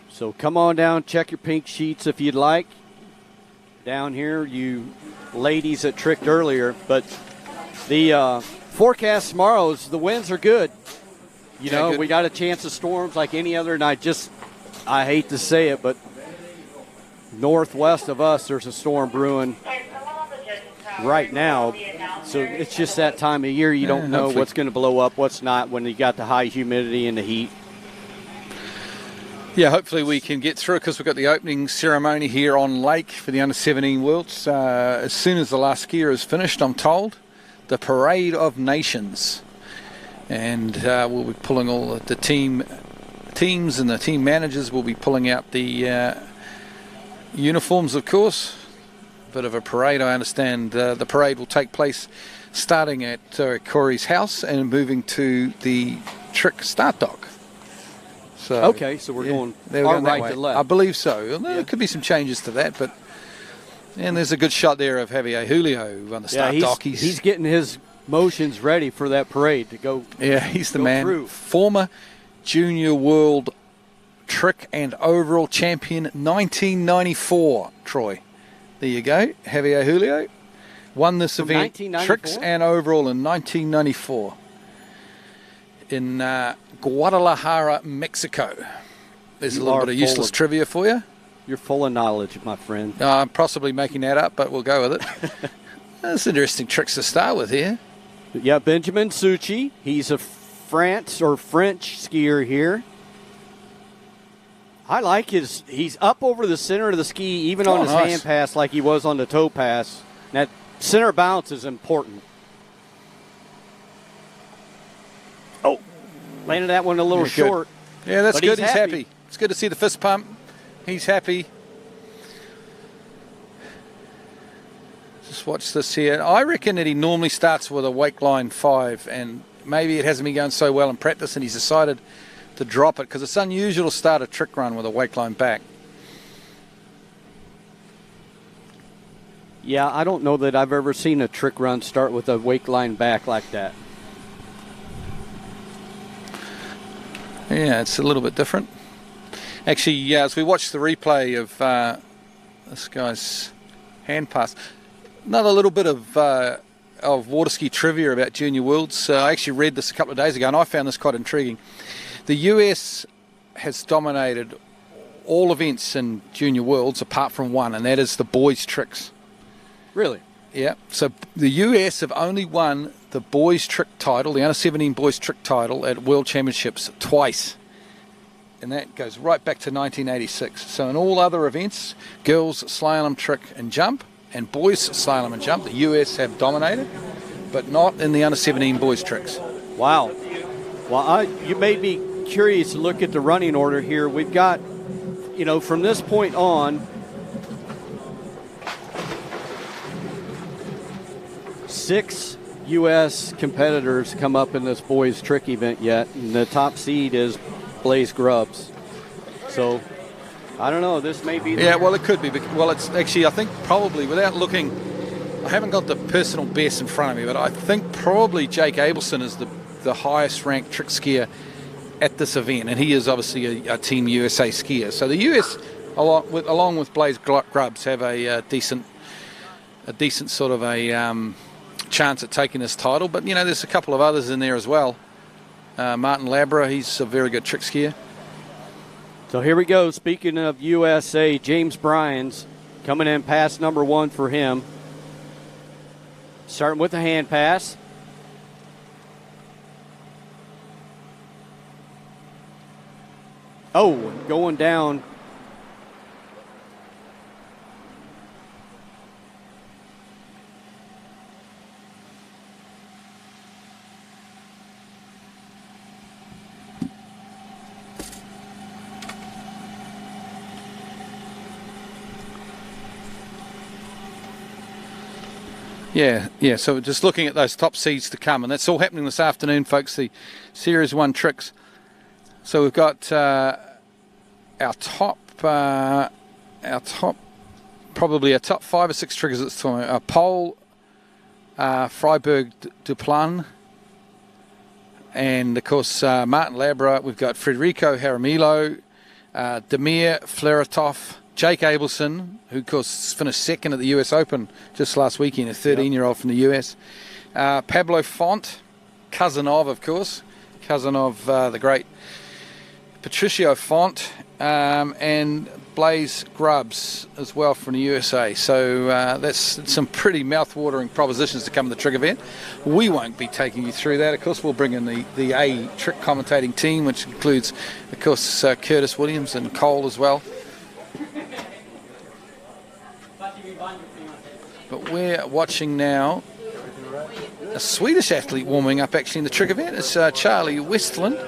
A: So come on down, check your pink sheets if you'd like. Down here, you ladies that tricked earlier, but the forecast tomorrow is the winds are good. You know,
J: good.
A: We got a chance of storms like any other night. I hate to say it, but northwest of us, there's a storm brewing right now. So it's just that time of year. You don't know what's going to blow up, what's not, when you got the high humidity and the heat.
J: Yeah, hopefully we can get through it because we've got the opening ceremony here on Lake for the Under-17 Worlds. As soon as the last skier is finished, I'm told. The Parade of Nations, and we'll be pulling all the teams and the team managers will be pulling out the uniforms, of course. Bit of a parade, I understand. The parade will take place starting at Corey's house and moving to the trick start dock. So
A: okay, so we're going right to left.
J: I believe so. There could be some changes to that, but. And there's a good shot there of Javier Julio on the start dock.
A: He's getting his motions ready for that parade to go.
J: Yeah, he's the man.
A: Through.
J: Former junior world trick and overall champion 1994, Troy. There you go. Javier Julio won this event, tricks and overall in 1994 in Guadalajara, Mexico. There's a little bit of useless trivia for you.
A: You're full of knowledge, my friend.
J: I'm possibly making that up, but we'll go with it. That's interesting tricks to start with here.
A: Yeah, Benjamin Succi. He's a French skier here. I like he's up over the center of the ski, even on his hand pass like he was on the toe pass. That center bounce is important. Oh, landed that one a little short.
J: Yeah, that's good. He's happy. It's good to see the fist pump. He's happy. Just watch this here. I reckon that he normally starts with a wake line 5, and maybe it hasn't been going so well in practice, and he's decided to drop it because it's unusual to start a trick run with a wake line back.
A: Yeah, I don't know that I've ever seen a trick run start with a wake line back like that.
J: Yeah, it's a little bit different. Actually, as we watch the replay of this guy's hand pass, another little bit of Waterski trivia about Junior Worlds. I actually read this a couple of days ago, and I found this quite intriguing. The US has dominated all events in Junior Worlds apart from one, and that is the boys' tricks.
A: Really?
J: Yeah. So the US have only won the boys' trick title, the Under-17 boys' trick title at World Championships twice. And that goes right back to 1986. So in all other events, girls slalom, trick and jump, and boys slalom and jump, the US have dominated, but not in the Under-17 boys tricks.
A: Wow. Well, you made me curious to look at the running order here. We've got, from this point on, 6 U.S. competitors come up in this boys trick event yet, and the top seed is Blaze Grubbs. So, I don't know. This may be.
J: Yeah, well, it could be. Well, it's actually, I think probably without looking, I haven't got the personal best in front of me, but I think probably Jake Abelson is the highest ranked trick skier at this event, and he is obviously a Team USA skier. So the US, along with Blaze Grubbs, have a decent sort of a chance at taking this title. But there's a couple of others in there as well. Martin Labra, he's a very good trick skier.
A: So here we go. Speaking of USA, James Bryan's coming in pass number 1 for him. Starting with the hand pass. Oh, going down.
J: Yeah. So just looking at those top seeds to come, and that's all happening this afternoon, folks. The Series 1 tricks. So we've got our top, probably our top 5 or 6 triggers at this time. Pole, Freiburg Duplan, and of course Martin Labra. We've got Federico Jaramillo, Damir Fleretov, Jake Abelson, who of course finished second at the US Open just last weekend, a 13-year-old from the US. Pablo Font, cousin of course, the great Patricio Font, and Blaze Grubbs as well from the USA. So that's some pretty mouth-watering propositions to come to the trick event. We won't be taking you through that. Of course, we'll bring in the A trick commentating team, which includes, of course, Curtis Williams and Cole as well. But we're watching now a Swedish athlete warming up actually in the trick event. It's Charlie Westland.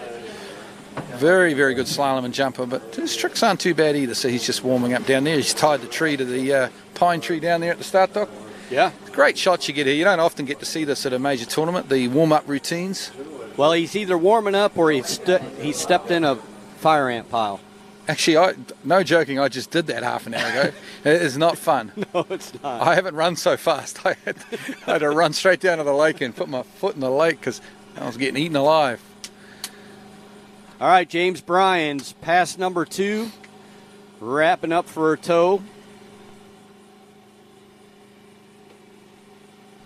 J: Very, very good slalom and jumper, but his tricks aren't too bad either, so he's just warming up down there. He's tied the tree to the pine tree down there at the start dock.
A: Yeah.
J: Great shots you get here. You don't often get to see this at a major tournament, the warm-up routines.
A: Well, he's either warming up or he stepped in a fire ant pile.
J: Actually, no joking, I just did that half an hour ago. It is not fun.
A: No, it's not.
J: I haven't run so fast. I had to run straight down to the lake and put my foot in the lake because I was getting eaten alive.
A: All right, James Bryan's pass number 2, wrapping up for a toe.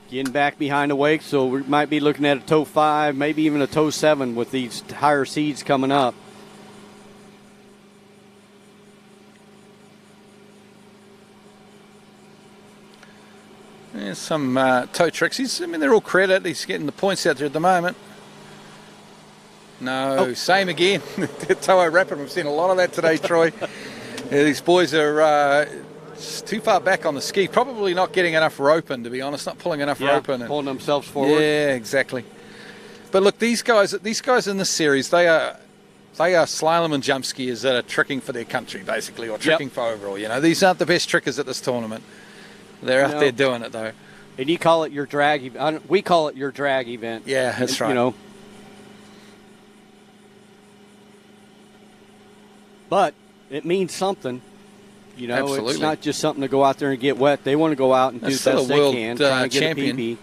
A: Getting back behind the wake, so we might be looking at a toe 5, maybe even a toe 7 with these higher seeds coming up.
J: There's some toe tricks. They're all credit. He's getting the points out there at the moment. No, same again. Toe rapid. We've seen a lot of that today, Troy. These boys are too far back on the ski. Probably not getting enough rope in, to be honest. Not pulling enough rope in.
A: Pulling themselves forward.
J: Yeah, exactly. But look, these guys in this series, they are slalom and jump skiers that are tricking for their country, basically, or tricking for overall. These aren't the best trickers at this tournament. They're out there doing it, though.
A: And you call it your drag event. We call it your drag event.
J: Yeah, that's right.
A: But it means something.
J: Absolutely.
A: It's not just something to go out there and get wet. They want to go out and do the best they can. Try and get a PB.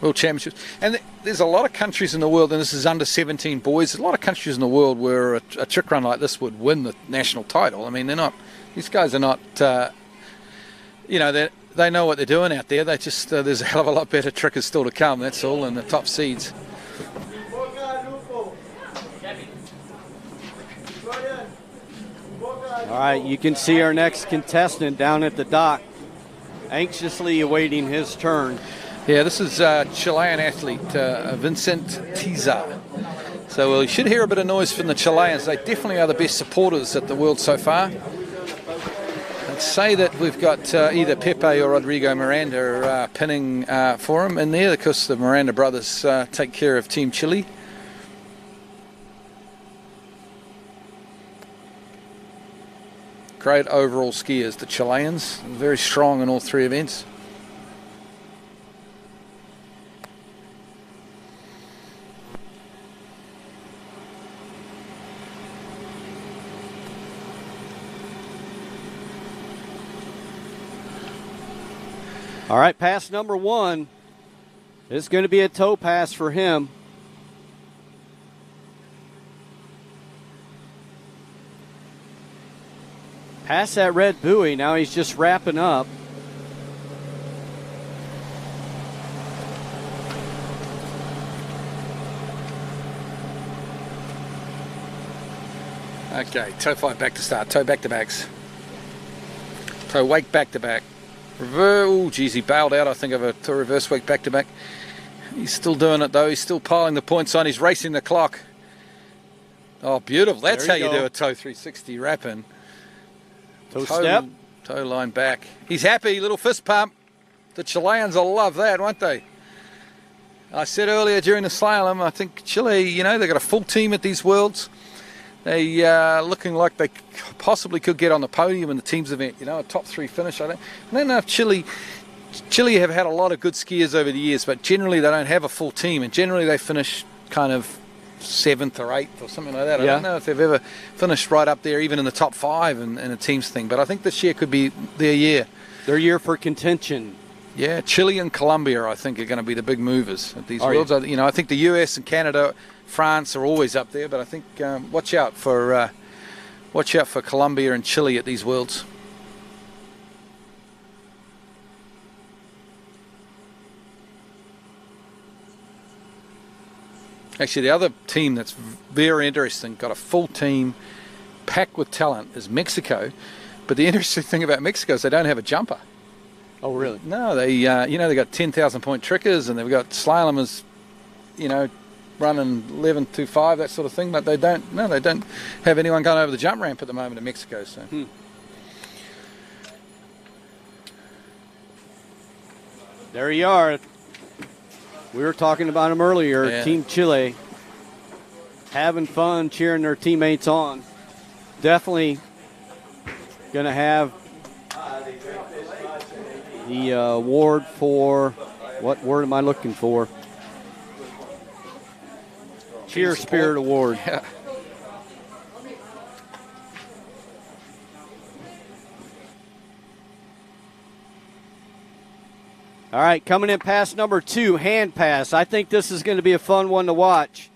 J: World Championships. And there's a lot of countries in the world, and this is under 17 boys, a lot of countries in the world where a trick run like this would win the national title. These guys are not, they know what they're doing out there. They just, there's a hell of a lot better trickers still to come, that's all, and the top seeds.
A: All right, you can see our next contestant down at the dock, anxiously awaiting his turn.
J: Yeah, this is Chilean athlete Vincent Tiza. So we should hear a bit of noise from the Chileans. They definitely are the best supporters at the world so far. I'd say that we've got either Pepe or Rodrigo Miranda pinning for him in there, because the Miranda brothers take care of Team Chile. Great overall skiers, the Chileans. Very strong in all 3 events.
A: All right, pass number 1 is going to be a toe pass for him. Past that red buoy, now he's just wrapping up.
J: Okay, toe 5 back to start. Toe back to backs. Toe wake back to back. Oh, geez, he bailed out, I think, of a toe reverse wake back to back. He's still doing it, though. He's still piling the points on. He's racing the clock. Oh, beautiful. That's how you do a toe 360 wrapping.
A: Toe step.
J: Toe line back. He's happy. Little fist pump. The Chileans will love that, won't they? I said earlier during the slalom, I think Chile, you know, they've got a full team at these Worlds. They looking like they possibly could get on the podium in the teams event, you know, a top 3 finish. I don't know if Chile have had a lot of good skiers over the years, but generally they don't have a full team, and generally they finish kind of 7th or 8th or something like that. I don't know if they've ever finished right up there, even in the top 5 in a teams thing, but I think this year could be their year.
A: Their year for contention.
J: Yeah, Chile and Colombia, I think, are going to be the big movers at these Worlds. You know, I think the US and Canada, France are always up there, but I think watch out for Colombia and Chile at these Worlds. Actually, the other team that's very interesting, got a full team packed with talent, is Mexico. But the interesting thing about Mexico is they don't have a jumper.
A: Oh, really?
J: No, they you know, they got 10,000 point trickers, and they've got slalomers, you know, running 11.25, that sort of thing. But they don't have anyone going over the jump ramp at the moment in Mexico. So.
A: There you are. We were talking about them earlier.
J: Yeah.
A: Team Chile having fun, cheering their teammates on. Definitely going to have the award for, what word am I looking for? Cheer Spirit Award.
J: Yeah.
A: All right, coming in pass number 2, hand pass. I think this is going to be a fun one to watch.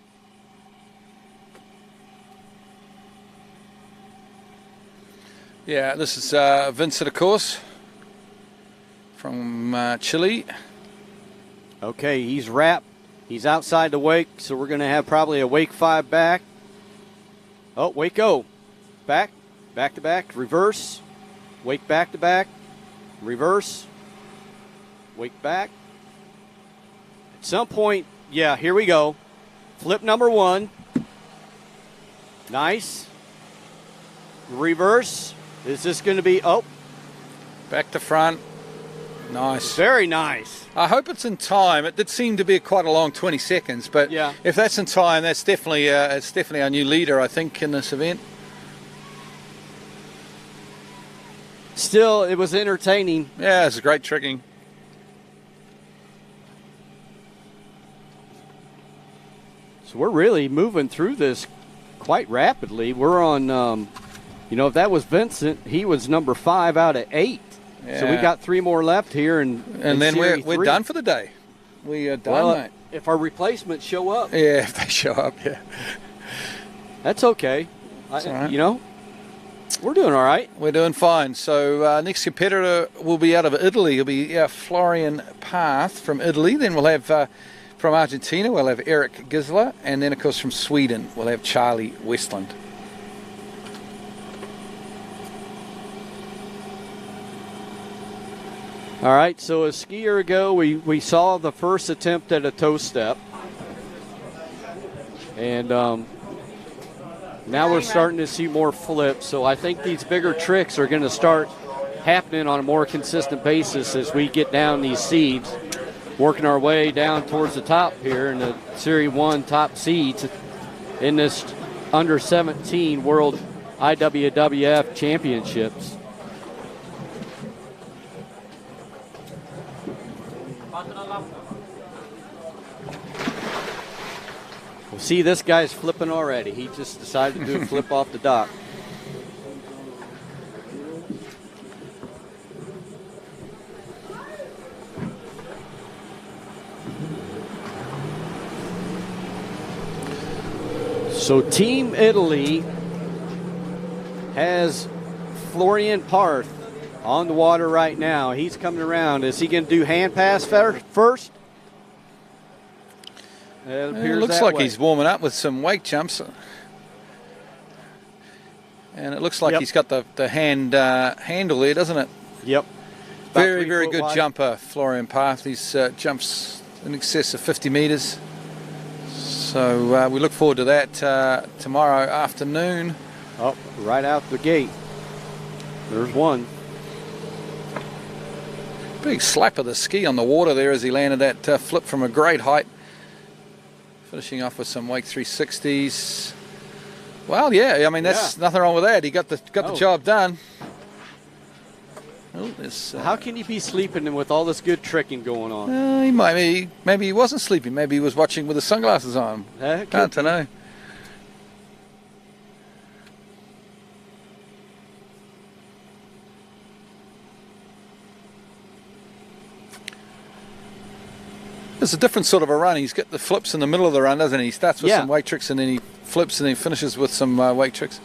J: Yeah, this is Vincent, of course, from Chile.
A: Okay, he's wrapped. He's outside the wake, so we're going to have probably a wake 5 back. Oh, wake O. Back, back to back, reverse. Wake back to back, reverse. Wake back. At some point, yeah, here we go. Flip number 1. Nice. Reverse. Is this going to be, oh.
J: Back to front. Nice.
A: Very nice.
J: I hope it's in time. It did seem to be quite a long 20 seconds, but
A: yeah,
J: if that's in time, that's definitely it's definitely our new leader, I think, in this event.
A: Still, it was entertaining.
J: Yeah, it's great tricking.
A: So we're really moving through this quite rapidly. We're on, you know, if that was Vincent, he was number 5 out of 8.
J: Yeah.
A: So we got 3 more left here. And
J: then we're done for the day. We are done, mate.
A: If our replacements show up.
J: Yeah, if they show up, yeah.
A: That's okay.
J: That's all right.
A: You know, we're doing all right.
J: We're doing fine. So next competitor will be out of Italy. It'll be Florian Path from Italy. Then we'll have from Argentina, we'll have Eric Gisler. And then, of course, from Sweden, we'll have Charlie Westland.
A: All right, so a skier ago, we saw the first attempt at a toe step. And now we're starting to see more flips. So I think these bigger tricks are going to start happening on a more consistent basis as we get down these seeds, working our way down towards the top here in the Series 1 top seeds in this under 17 World IWWF Championships. Well, see, this guy's flipping already. He just decided to do a flip off the dock. So Team Italy has Florian Parth on the water right now. He's coming around. Is he going to do hand pass first? It
J: looks like he's warming up with some wake jumps. And it looks like he's got the handle there, doesn't it?
A: Yep.
J: Very, very good jumper, Florian Parth. He's jumps in excess of 50 metres. So we look forward to that tomorrow afternoon.
A: Oh, right out the gate. There's one.
J: Big slap of the ski on the water there as he landed that flip from a great height. Finishing off with some wake 360s. Well, yeah, I mean, that's nothing wrong with that. He got the job done. Oh,
A: how can you be sleeping with all this good tricking going on?
J: He maybe he wasn't sleeping. Maybe he was watching with the sunglasses on. I don't know. It's a different sort of a run. He's got the flips in the middle of the run, doesn't he? He starts with some wake tricks and then he flips and then he finishes with some wake tricks.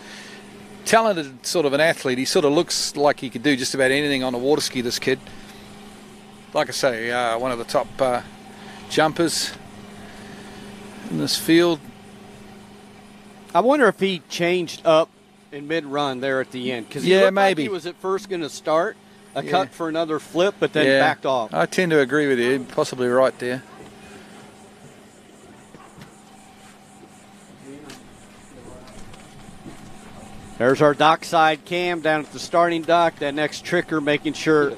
J: Talented sort of an athlete. He sort of looks like he could do just about anything on a water ski, this kid. Like I say, one of the top jumpers in this field.
A: I wonder if he changed up in mid-run there at the end. Because
J: maybe.
A: Like he was at first going to start a cut for another flip, but then backed off.
J: I tend to agree with you. Possibly right there.
A: There's our dockside cam down at the starting dock. That next tricker making sure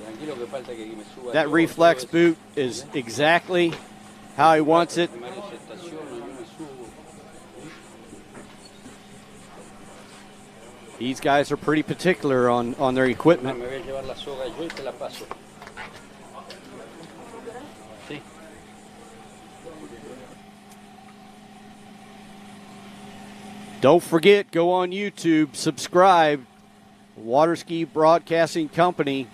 A: that reflex boot is exactly how he wants it. These guys are pretty particular on their equipment. Don't forget, go on YouTube, subscribe, Waterski Broadcasting Company.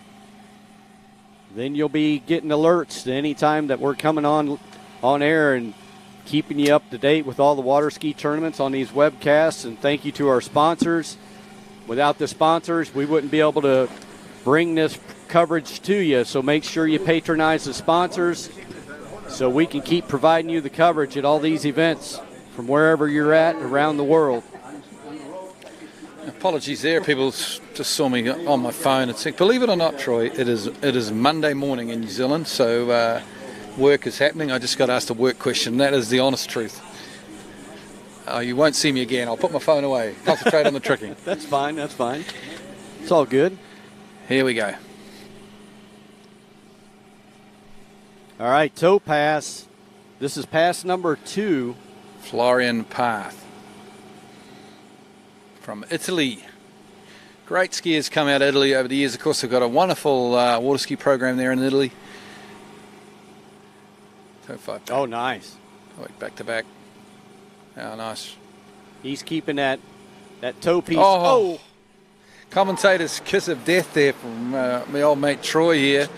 A: Then you'll be getting alerts any time that we're coming on air and keeping you up to date with all the water ski tournaments on these webcasts. And thank you to our sponsors. Without the sponsors, we wouldn't be able to bring this coverage to you. So make sure you patronize the sponsors so we can keep providing you the coverage at all these events from wherever you're at around the world.
J: Apologies there. People just saw me on my phone and said, believe it or not, Troy, it is Monday morning in New Zealand, so work is happening. I just got asked a work question. That is the honest truth. You won't see me again. I'll put my phone away. Concentrate on the tricking.
A: That's fine. That's fine. It's all good.
J: Here we go.
A: All right, toe pass. This is pass number 2.
J: Florian Parth from Italy. Great skiers come out of Italy over the years. Of course, they've got a wonderful water ski program there in Italy. Toe 5.
A: Oh, nice.
J: Back to back. Oh, nice.
A: He's keeping that toe piece.
J: Oh. Commentator's kiss of death there from my old mate Troy here.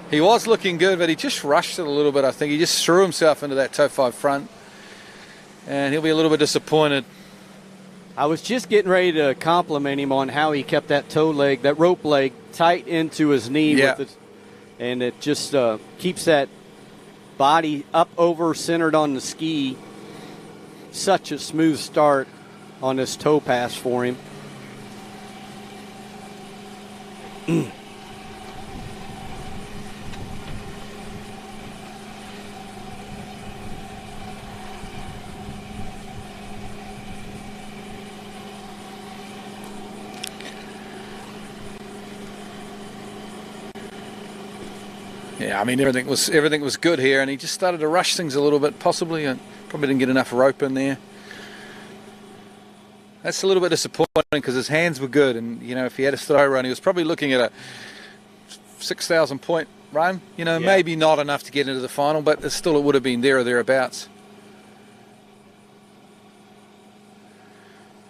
J: He was looking good, but he just rushed it a little bit, I think. He just threw himself into that toe 5 front. And he'll be a little bit disappointed.
A: I was just getting ready to compliment him on how he kept that toe leg, that rope leg, tight into his knee. With and it just keeps that body up over centered on the ski. Such a smooth start on this toe pass for him.
J: Yeah, I mean everything was good here, and he just started to rush things a little bit, possibly, and probably didn't get enough rope in there. That's a little bit disappointing because his hands were good, and if he had a throw run, he was probably looking at a 6,000 point run. Maybe not enough to get into the final, but still it would have been there or thereabouts.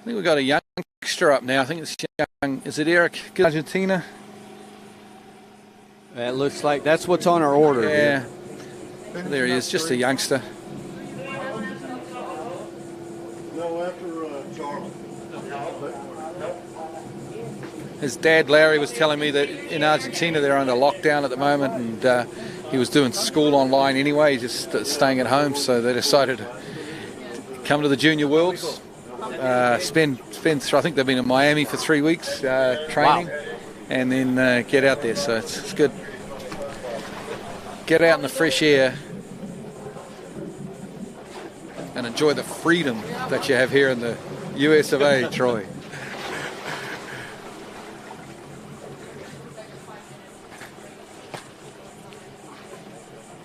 J: I think we've got a youngster up now. I think it's young. Is it Eric Argentina?
A: It looks like that's what's on our order.
J: Yeah. There he is, just a youngster.
Q: No, after Charlie.
J: His dad, Larry, was telling me that in Argentina they're under lockdown at the moment, and he was doing school online anyway, just staying at home, so they decided to come to the Junior Worlds, spend I think they've been in Miami for 3 weeks training, and then get out there, so it's good. Get out in the fresh air and enjoy the freedom that you have here in the US of A, Troy.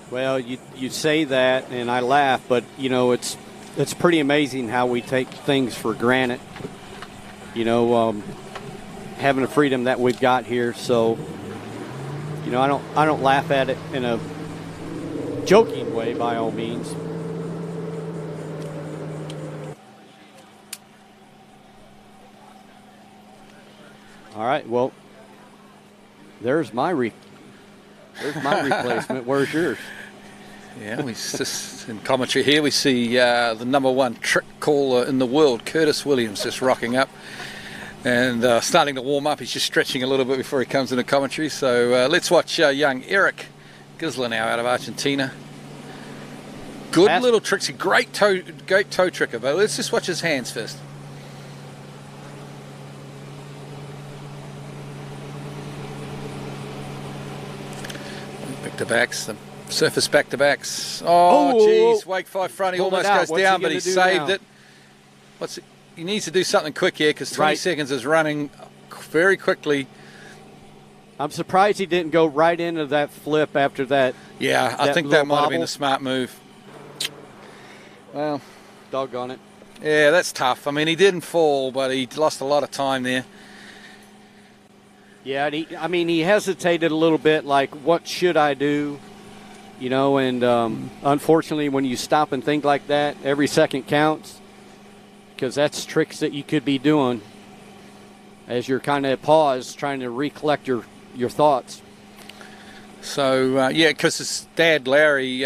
A: Well, you say that, and I laugh, but you know it's pretty amazing how we take things for granted. You know, having the freedom that we've got here. So, you know, I don't laugh at it in a joking way, by all means. All right, well, there's my replacement. Where's yours?
J: Yeah, we just in commentary here we see the #1 trick caller in the world, Curtis Williams, just rocking up and starting to warm up. He's just stretching a little bit before he comes into commentary. So let's watch young Eric Gisler now out of Argentina. Good little tricks, great toe tricker, but let's just watch his hands first. Back-to-backs, the surface back-to-backs. Oh, geez, wake 5 front, he almost goes down, but he saved it. He needs to do something quick here because 20 seconds is running very quickly.
A: I'm surprised he didn't go right into that flip after that.
J: Yeah, I think that might have been a smart move. Well,
A: doggone it.
J: Yeah, that's tough. I mean, he didn't fall, but he lost a lot of time there.
A: Yeah, he hesitated a little bit, like, what should I do? You know, and unfortunately, when you stop and think like that, every second counts, because that's tricks that you could be doing as you're kind of paused, trying to recollect your thoughts.
J: So, yeah, because his dad, Larry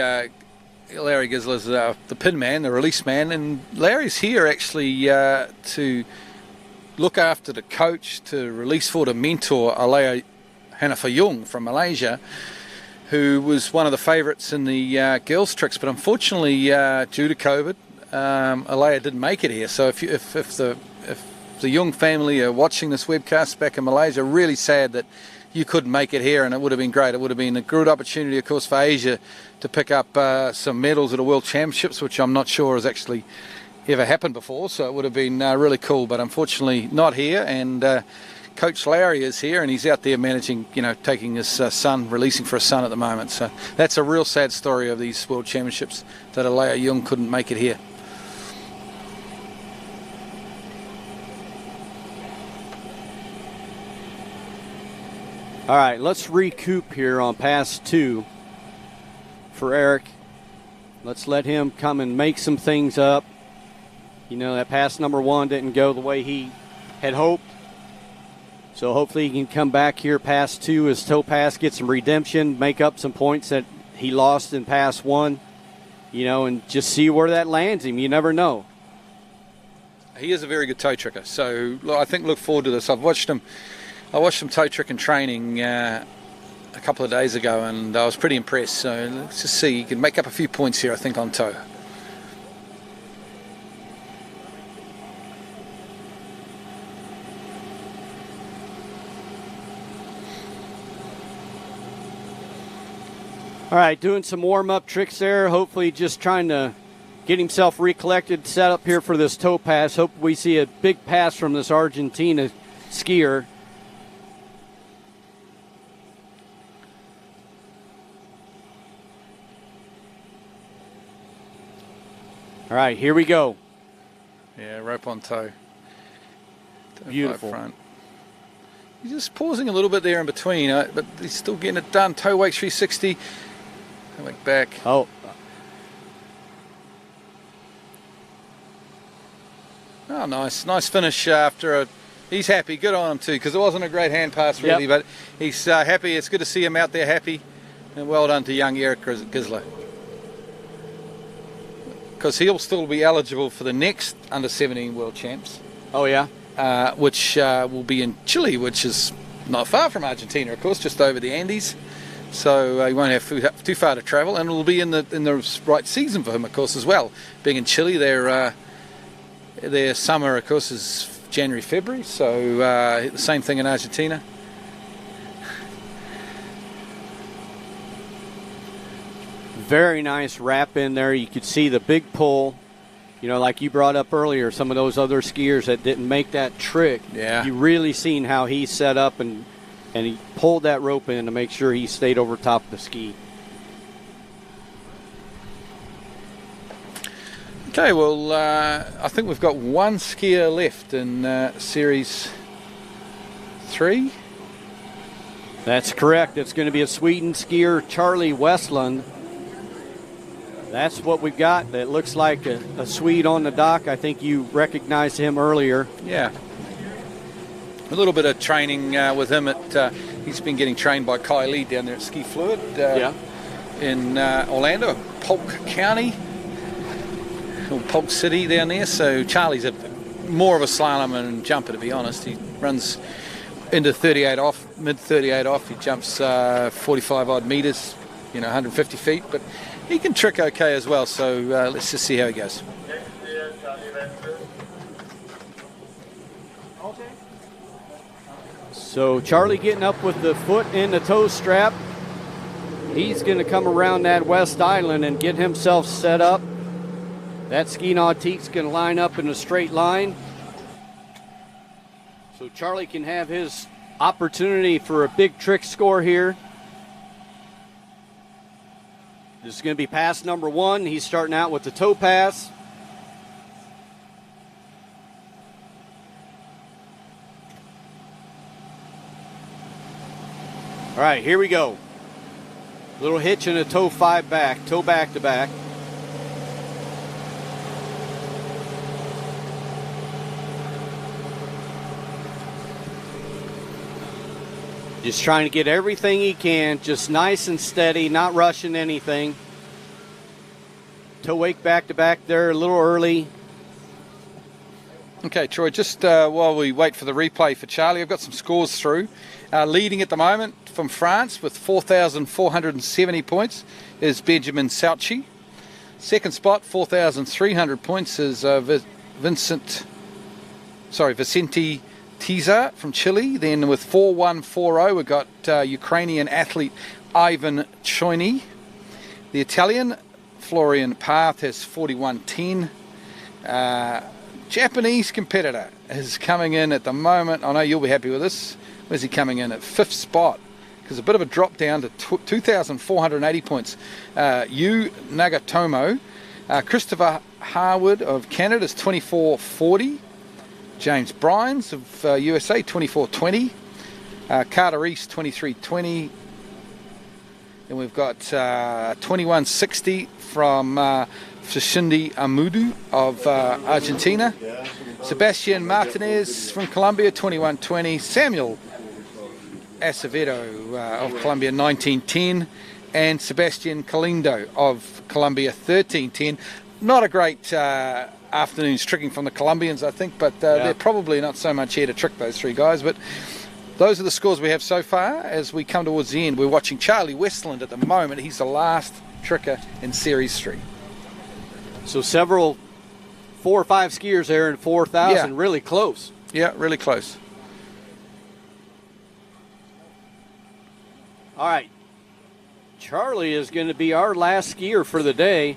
J: Gisler's the pin man, the release man, and Larry's here actually to look after the coach, to release for the mentor, Alea Hanafayung from Malaysia, who was one of the favourites in the girls' tricks, but unfortunately, due to COVID, Alea didn't make it here. So if the Young family are watching this webcast back in Malaysia, really sad that you couldn't make it here, and it would have been great. It would have been a good opportunity, of course, for Asia to pick up some medals at the World Championships, which I'm not sure has actually ever happened before, so it would have been really cool, but unfortunately not here. And Coach Larry is here, and he's out there managing, taking his son, releasing for his son at the moment. So that's a real sad story of these World Championships, that Alea Young couldn't make it here.
A: All right, let's recoup here on pass 2 for Eric. Let's let him come and make some things up. You know, that pass #1 didn't go the way he had hoped. So hopefully he can come back here. Pass 2, his toe pass, get some redemption, make up some points that he lost in pass 1, and just see where that lands him. You never know.
J: He is a very good toe tricker. So I think look forward to this. I watched him toe trick in training a couple of days ago, and I was pretty impressed. So let's just see. He can make up a few points here, I think, on toe.
A: All right, doing some warm-up tricks there. Hopefully just trying to get himself recollected, set up here for this toe pass. Hope we see a big pass from this Argentina skier. All right, here we go.
J: Yeah, rope on toe.
A: Beautiful.
J: Front. He's just pausing a little bit there in between, but he's still getting it done. Toe wake 360. Toe wake back.
A: Oh.
J: Oh, nice finish after a... He's happy. Good on him too, because it wasn't a great hand pass really, but he's happy. It's good to see him out there happy, and well done to young Eric Gisler. Because he'll still be eligible for the next under-17 World Champs.
A: Oh, yeah?
J: which will be in Chile, which is not far from Argentina, of course, just over the Andes. So he won't have too far to travel, and it will be in the right season for him, of course, as well. Being in Chile, their summer, of course, is January, February. So the same thing in Argentina.
A: Very nice wrap in there. You could see the big pull. You know, like you brought up earlier, some of those other skiers that didn't make that trick.
J: Yeah.
A: You really seen how he set up and he pulled that rope in to make sure he stayed over top of the ski.
J: Okay, well, I think we've got one skier left in Series 3.
A: That's correct. It's going to be a Sweden skier, Charlie Westland. That's what we've got. That looks like a Swede on the dock. I think you recognized him earlier.
J: Yeah. A little bit of training with him. He's been getting trained by Kai Lee down there at Ski Fluid in Orlando, Polk County, or Polk City down there. So Charlie's more of a slalom and jumper, to be honest. He runs into 38 off, mid 38 off. He jumps 45 odd meters, 150 feet, but he can trick okay as well. So let's just see how he goes.
A: So Charlie getting up with the foot in the toe strap. He's going to come around that west island and get himself set up. That ski nautique's going to line up in a straight line. So Charlie can have his opportunity for a big trick score here. This is going to be pass number 1. He's starting out with the toe pass. All right, here we go. Little hitch and a toe 5 back, toe back to back. Just trying to get everything he can, just nice and steady, not rushing anything. Toe wake back to back there, a little early.
J: Okay, Troy, just while we wait for the replay for Charlie, I've got some scores through. Leading at the moment from France with 4,470 points is Benjamin Sauchi. Second spot, 4,300 points, is Vicente Tiza from Chile. Then with 4,140, we've got Ukrainian athlete Ivan Choyny. The Italian Florian Path has 41.10. Japanese competitor is coming in at the moment. I know you'll be happy with this. Where's he coming in at 5th spot? Because a bit of a drop down to 2,480 points. Yu Nagatomo. Christopher Harwood of Canada is 24.40. James Bryans of USA, 24.20. Carter East, 23.20. Then we've got 21.60 from Fashindi Amudu of Argentina. Sebastian Martinez from Colombia, 21.20. Samuel Acevedo of Colombia, 19.10. And Sebastian Calindo of Colombia, 13.10. Not a great afternoon's tricking from the Colombians, I think, but they're probably not so much here to trick, those three guys. But those are the scores we have so far. As we come towards the end, we're watching Charlie Westland at the moment. He's the last tricker in Series 3.
A: So several 4 or 5 skiers there in 4,000, really close.
J: Yeah, really close.
A: All right. Charlie is going to be our last skier for the day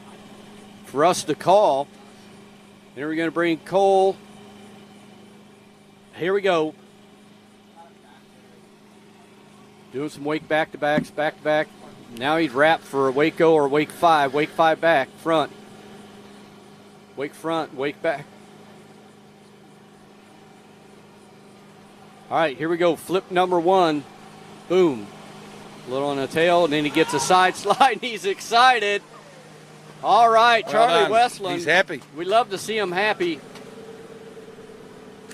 A: for us to call. Then we're going to bring Cole. Here we go. Doing some wake back-to-backs, back-to-back. Now he's wrapped for a Waco or wake 5. Wake 5 back, front. Wake front, wake back. All right, here we go. Flip number 1. Boom. A little on the tail, and then he gets a side slide, and he's excited. All right, Charlie Westland.
J: He's happy.
A: We love to see him happy.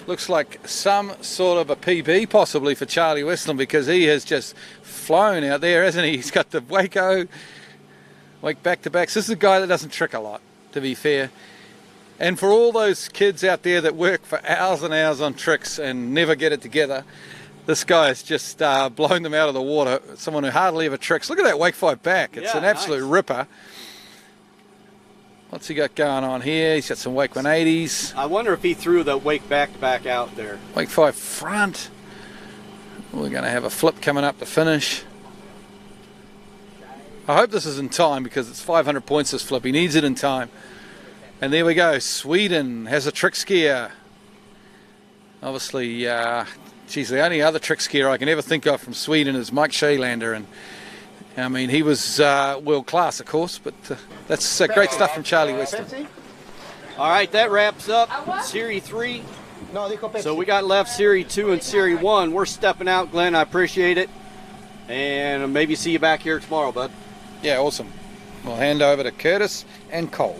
J: Looks like some sort of a PB possibly for Charlie Westland, because he has just flown out there, hasn't he? He's got the Waco, wake back-to-backs. This is a guy that doesn't trick a lot, to be fair. And for all those kids out there that work for hours and hours on tricks and never get it together, this guy has just blown them out of the water. Someone who hardly ever tricks. Look at that wake 5 back. It's an absolute ripper. What's he got going on here? He's got some wake 180s.
A: I wonder if he threw the wake back out there.
J: Wake 5 front. We're going to have a flip coming up to finish. I hope this is in time because it's 500 points this flip. He needs it in time. And there we go. Sweden has a trick skier. Obviously, the only other trick skier I can ever think of from Sweden is Mike Shaylander. And I mean, he was world class, of course, but that's great stuff from Charlie Weston.
A: All right, that wraps up Series 3. So we got left Series 2 and Series 1. We're stepping out, Glenn. I appreciate it. And maybe see you back here tomorrow, bud.
J: Yeah, awesome. We'll hand over to Curtis and Cole.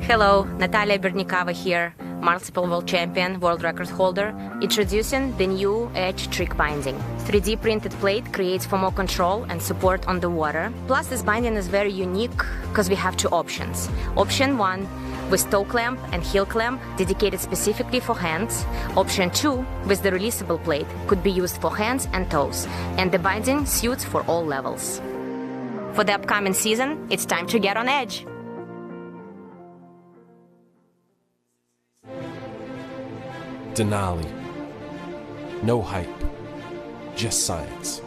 C: Hello, Natalia Bernikava here, multiple world champion, world record holder, introducing the new Edge trick binding. 3D printed plate creates for more control and support on the water. Plus, this binding is very unique because we have two options. Option 1 with toe clamp and heel clamp dedicated specifically for hands. Option 2 with the releasable plate could be used for hands and toes, and the binding suits for all levels. For the upcoming season, it's time to get on edge.
D: Denali. No hype, just science.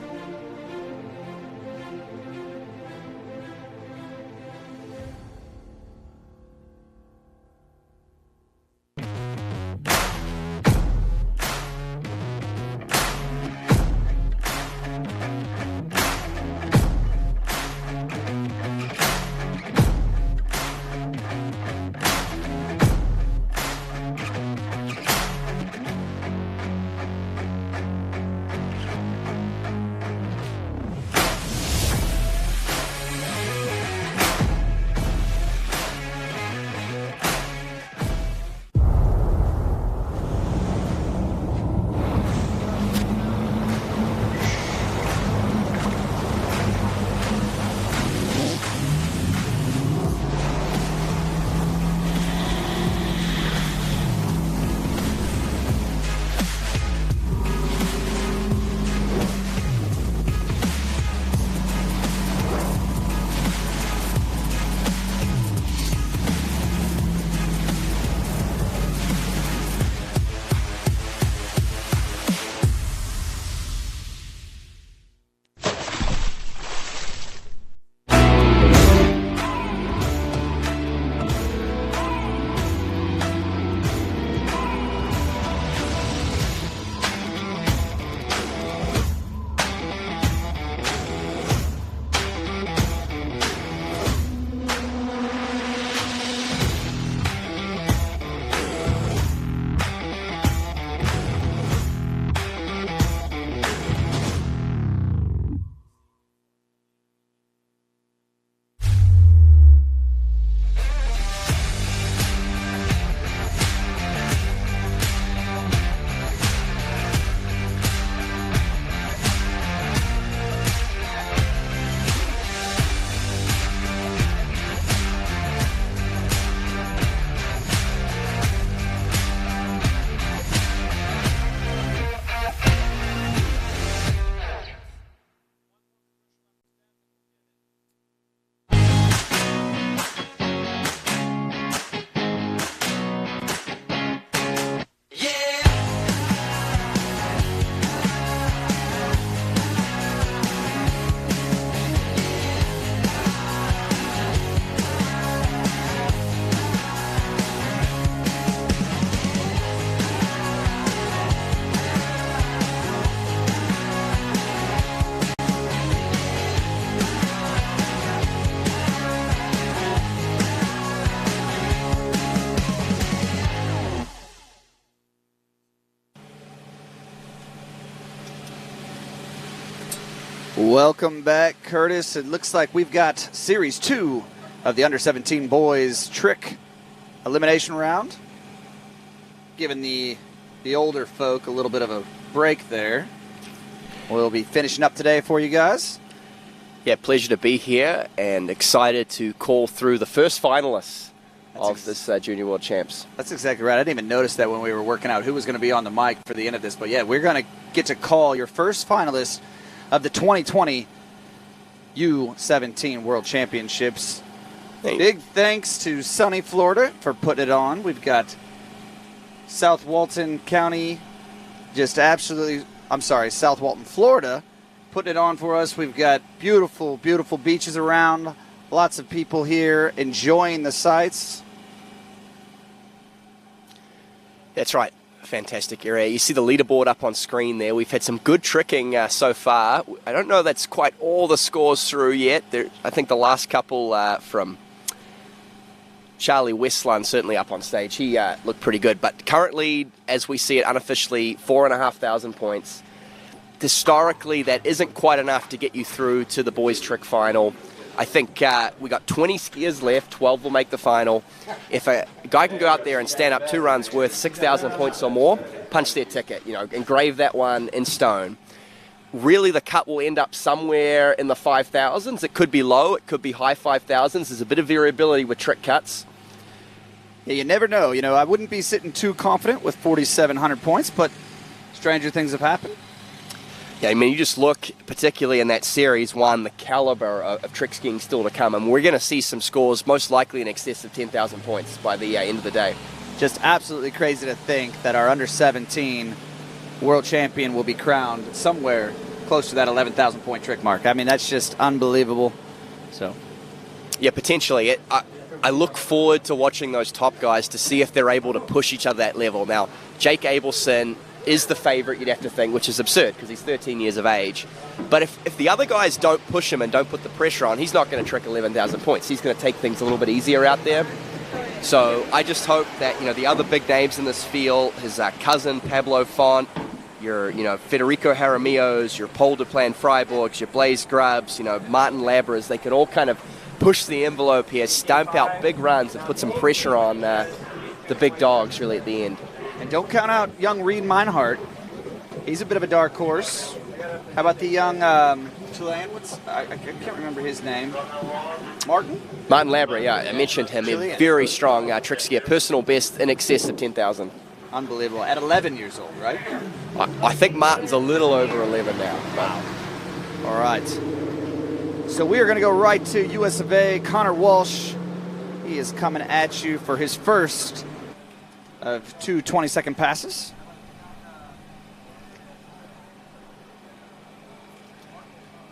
M: Welcome back, Curtis. It looks like we've got Series 2 of the Under-17 Boys Trick Elimination Round. Giving the older folk a little bit of a break there. We'll be finishing up today for you guys.
L: Yeah, pleasure to be here and excited to call through the first finalists of this Junior World Champs.
M: That's exactly right. I didn't even notice that when we were working out who was going to be on the mic for the end of this. But yeah, we're going to get to call your first finalist of the 2020 U-17 World Championships. Big thanks to sunny Florida for putting it on. We've got South Walton County, South Walton, Florida, putting it on for us. We've got beautiful, beautiful beaches around. Lots of people here enjoying the sights.
L: That's right. Fantastic area. You see the leaderboard up on screen there. We've had some good tricking so far. I don't know that's quite all the scores through yet. I think the last couple from Charlie Westland certainly up on stage. He looked pretty good. But currently, as we see it unofficially, 4,500 points. Historically, that isn't quite enough to get you through to the boys' trick final. I think we got 20 skiers left, 12 will make the final. If a guy can go out there and stand up 2 runs worth 6,000 points or more, punch their ticket, engrave that one in stone. Really, the cut will end up somewhere in the 5,000s. It could be low, it could be high 5,000s. There's a bit of variability with trick cuts.
M: Yeah, you never know. I wouldn't be sitting too confident with 4,700 points, but stranger things have happened.
L: Yeah, I mean, you just look, particularly in that Series 1, the caliber of trick skiing still to come. And we're going to see some scores most likely in excess of 10,000 points by the end of the day.
M: Just absolutely crazy to think that our under-17 world champion will be crowned somewhere close to that 11,000 point trick mark. I mean, that's just unbelievable. So,
L: yeah, potentially. I look forward to watching those top guys to see if they're able to push each other that level. Now, Jake Abelson is the favorite, you'd have to think, which is absurd because he's 13 years of age. But if the other guys don't push him and don't put the pressure on, he's not going to trick 11,000 points. He's going to take things a little bit easier out there. So I just hope that, the other big names in this field, his cousin Pablo Font, your, Federico Jaramillos, your Paul Duplan Freiburgs, your Blaze Grubbs, Martin Labras, they can all kind of push the envelope here, stamp out big runs and put some pressure on the big dogs really at the end.
M: And don't count out young Reed Meinhardt. He's a bit of a dark horse. How about the young Chilean? I can't remember his name. Martin
L: Labra, yeah, I mentioned him. Chilean. A very strong trick skier, personal best in excess of 10,000.
M: Unbelievable. At 11 years old, right?
L: I think Martin's a little over 11 now.
M: Wow. All right. So we are going to go right to US of A. Connor Walsh. He is coming at you for his first of 2 20-second passes.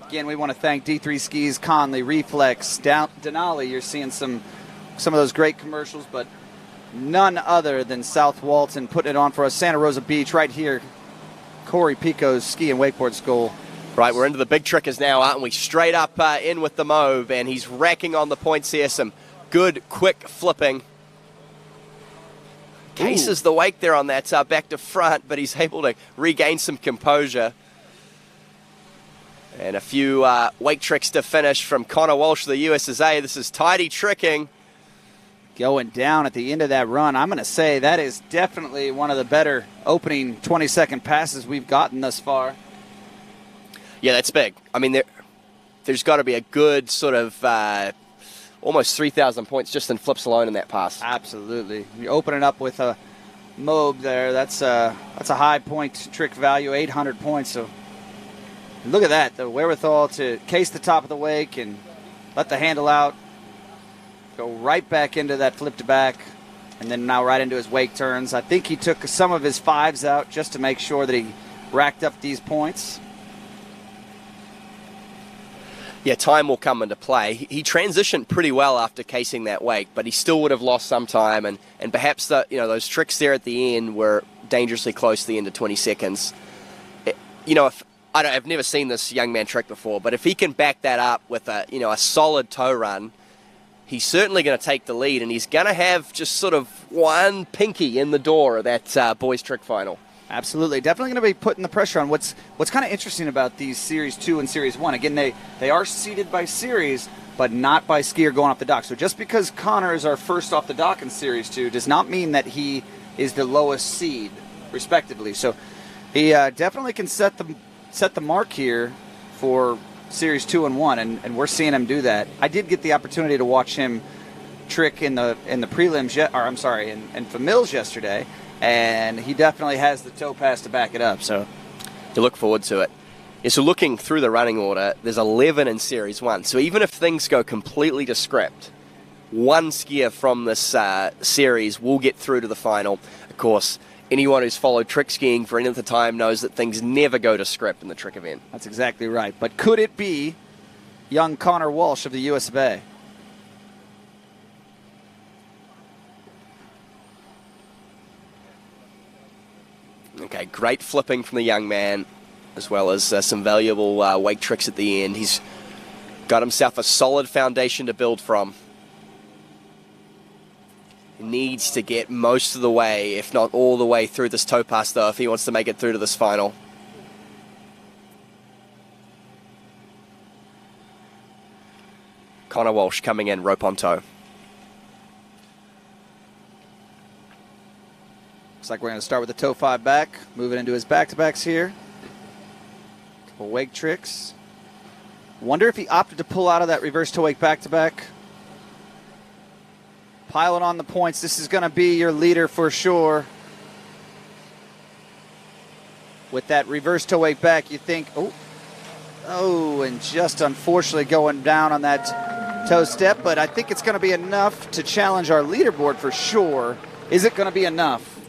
M: Again, we want to thank D3 Skis, Conley, Reflex, Denali. You're seeing some of those great commercials, but none other than South Walton putting it on for us. Santa Rosa Beach right here. Corey Pico's ski and wakeboard school.
L: Right, we're into the big trickers now, aren't we? Straight up in with the mauve, and he's racking on the points here. Some good, quick flipping. Cases the wake there on that back to front, but he's able to regain some composure. And a few wake tricks to finish from Connor Walsh of the USSA. This is tidy tricking.
M: Going down at the end of that run. I'm going to say that is definitely one of the better opening 20-second passes we've gotten thus far.
L: Yeah, that's big. I mean, there's got to be a good sort of almost 3,000 points just in flips alone in that pass.
M: Absolutely. You open it up with a mobe there. That's a high point trick value, 800 points. So look at that, the wherewithal to case the top of the wake and let the handle out, go right back into that flip to back, and then now right into his wake turns. I think he took some of his fives out just to make sure that he racked up these points.
L: Yeah, time will come into play. He transitioned pretty well after casing that wake, but he still would have lost some time, and perhaps those tricks there at the end were dangerously close to the end of 20 seconds. I've never seen this young man trick before, but if he can back that up with a solid toe run, he's certainly going to take the lead, and he's going to have just sort of one pinky in the door of that boys trick final.
M: Absolutely. Definitely going to be putting the pressure on. What's kind of interesting about these Series 2 and Series 1, again, they are seeded by series, but not by skier going off the dock. So just because Connor is our first off the dock in Series 2 does not mean that he is the lowest seed, respectively. So he definitely can set the mark here for Series 2 and 1, and we're seeing him do that. I did get the opportunity to watch him trick in the prelims, in Famils yesterday, and he definitely has the toe pass to back it up. So
L: you look forward to it. Yeah, so looking through the running order, there's 11 in Series 1. So even if things go completely to script, one skier from this series will get through to the final. Of course, anyone who's followed trick skiing for any of the time knows that things never go to script in the trick event.
M: That's exactly right. But could it be young Connor Walsh of the US of A?
L: Okay, great flipping from the young man, as well as some valuable wake tricks at the end. He's got himself a solid foundation to build from. He needs to get most of the way, if not all the way through this toe pass, though, if he wants to make it through to this final. Connor Walsh coming in, rope on toe.
M: Looks like we're going to start with the toe 5 back, move it into his back-to-backs here. Couple wake tricks. Wonder if he opted to pull out of that reverse toe wake back-to-back. Piling on the points. This is going to be your leader for sure. With that reverse toe wake back, you think, oh, and just unfortunately going down on that toe step, but I think it's going to be enough to challenge our leaderboard for sure. Is it going to be enough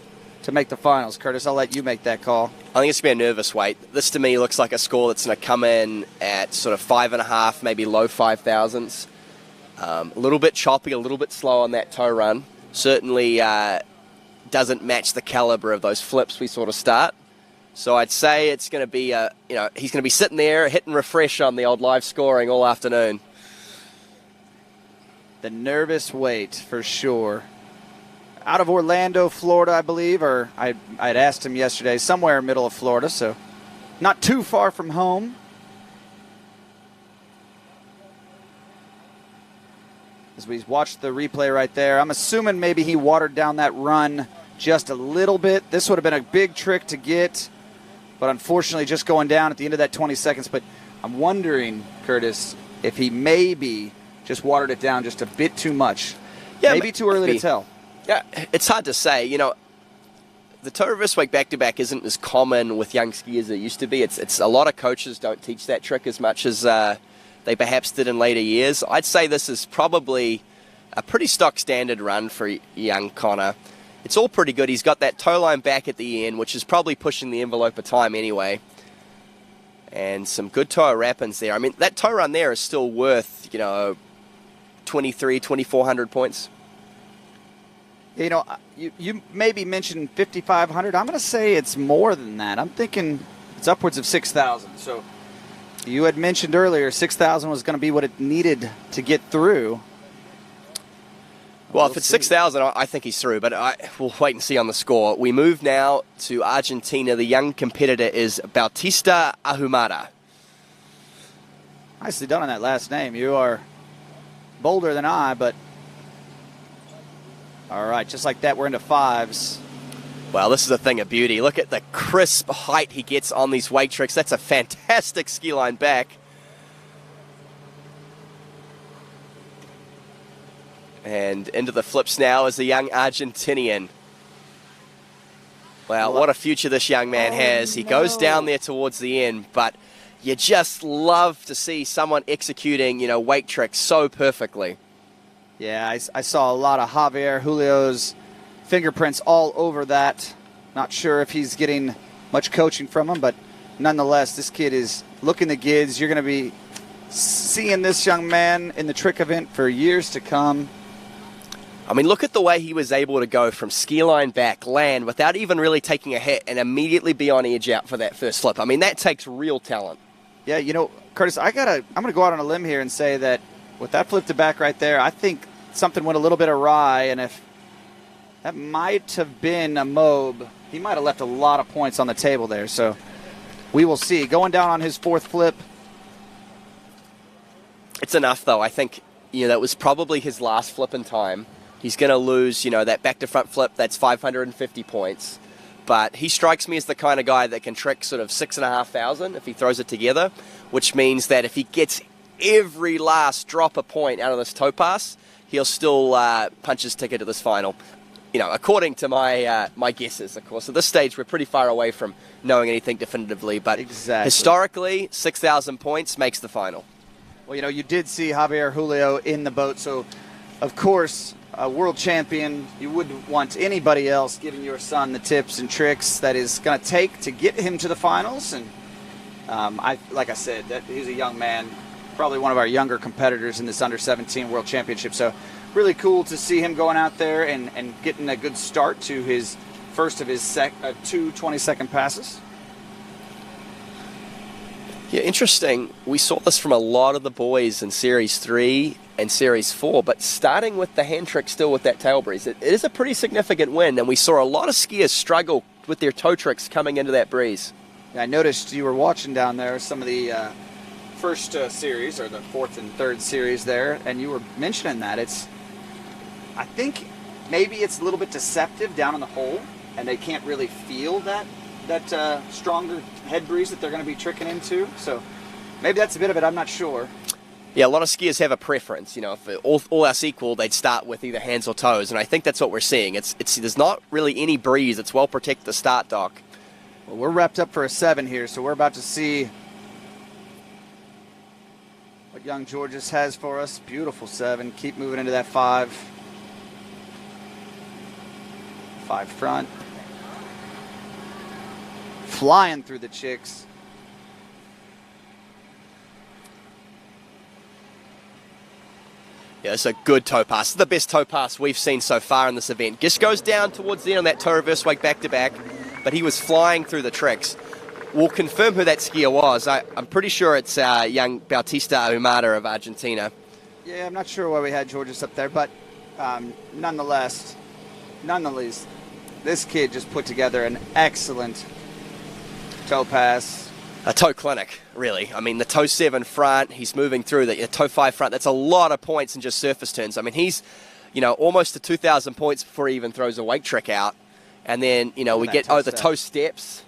M: to make the finals? Curtis, I'll let you make that call.
L: I think it's going to be a nervous weight. This to me looks like a score that's going to come in at sort of 5.5, maybe low 5,000s. A little bit choppy, a little bit slow on that toe run. Certainly doesn't match the caliber of those flips we sort of start. So I'd say it's going to be, he's going to be sitting there hitting refresh on the old live scoring all afternoon.
M: The nervous weight for sure. Out of Orlando, Florida, I believe, or I'd asked him yesterday, somewhere middle of Florida, so not too far from home. As we watch the replay right there, I'm assuming maybe he watered down that run just a little bit. This would have been a big trick to get, but unfortunately just going down at the end of that 20 seconds. But I'm wondering, Curtis, if he maybe just watered it down just a bit too much. Yeah, maybe too early to tell.
L: Yeah, it's hard to say. The toe reverse wake back-to-back isn't as common with young skiers as it used to be. It's a lot of coaches don't teach that trick as much as they perhaps did in later years. I'd say this is probably a pretty stock standard run for young Connor. It's all pretty good. He's got that toe line back at the end, which is probably pushing the envelope of time anyway. And some good toe wrappings there. I mean, that toe run there is still worth, 2,400 points.
M: You maybe mentioned 5,500. I'm going to say it's more than that. I'm thinking it's upwards of 6,000. So you had mentioned earlier 6,000 was going to be what it needed to get through.
L: Well, if it's 6,000, I think he's through, but we'll wait and see on the score. We move now to Argentina. The young competitor is Bautista Ahumada.
M: Nicely done on that last name. You are bolder than I, but all right, just like that, we're into fives.
L: Well, this is a thing of beauty. Look at the crisp height he gets on these wake tricks. That's a fantastic ski line back. And into the flips now is the young Argentinian. Wow, what a future this young man has. He goes down there towards the end, but you just love to see someone executing, wake tricks so perfectly.
M: Yeah, I saw a lot of Javier Julio's fingerprints all over that. Not sure if he's getting much coaching from him, but nonetheless, this kid is looking the goods. You're going to be seeing this young man in the trick event for years to come.
L: I mean, look at the way he was able to go from ski line back, land, without even really taking a hit, and immediately be on edge out for that first flip. I mean, that takes real talent.
M: Yeah, Curtis, I'm going to go out on a limb here and say that with that flip to back right there, I think something went a little bit awry, and if that might have been a Mobe, he might have left a lot of points on the table there. So we will see. Going down on his fourth flip.
L: It's enough, though. I think, that was probably his last flip in time. He's going to lose, that back-to-front flip. That's 550 points. But he strikes me as the kind of guy that can trick sort of 6,500 if he throws it together, which means that if he gets every last drop a point out of this toe pass, he'll still punch his ticket to this final. According to my guesses, of course. At this stage, we're pretty far away from knowing anything definitively. But historically, 6,000 points makes the final.
M: Well, you did see Javier Julio in the boat, so of course, a world champion, you wouldn't want anybody else giving your son the tips and tricks that is going to take to get him to the finals. And like I said, he's a young man, probably one of our younger competitors in this under-17 World Championship. So really cool to see him going out there and getting a good start to his first of his two 20-second passes.
L: Yeah, interesting. We saw this from a lot of the boys in Series 3 and Series 4, but starting with the hand trick still with that tail breeze, it is a pretty significant win, and we saw a lot of skiers struggle with their toe tricks coming into that breeze.
M: Yeah, I noticed you were watching down there some of the first series, or the fourth and third series there, and you were mentioning that I think maybe it's a little bit deceptive down in the hole, and they can't really feel that stronger head breeze that they're going to be tricking into. So maybe that's a bit of it. I'm not sure.
L: Yeah, a lot of skiers have a preference. You know, if all else equal, they'd start with either hands or toes, and I think that's what we're seeing. There's not really any breeze. It's well protected the start dock.
M: Well, we're wrapped up for a 7 here, so we're about to see what young Georges has for us. Beautiful 7. Keep moving into that 5. 5 front. Flying through the chicks.
L: Yeah, it's a good toe pass. It's the best toe pass we've seen so far in this event. Just goes down towards the end on that toe reverse wake back-to-back, but he was flying through the tricks. We'll confirm who that skier was. I'm pretty sure it's young Bautista Ahumada of Argentina.
M: Yeah, I'm not sure why we had Georges up there, but nonetheless, this kid just put together an excellent toe pass.
L: A toe clinic, really. I mean, the toe 7 front, he's moving through the toe 5 front. That's a lot of points in just surface turns. I mean, he's, almost to 2,000 points before he even throws a wake trick out. And then, we get the toe steps.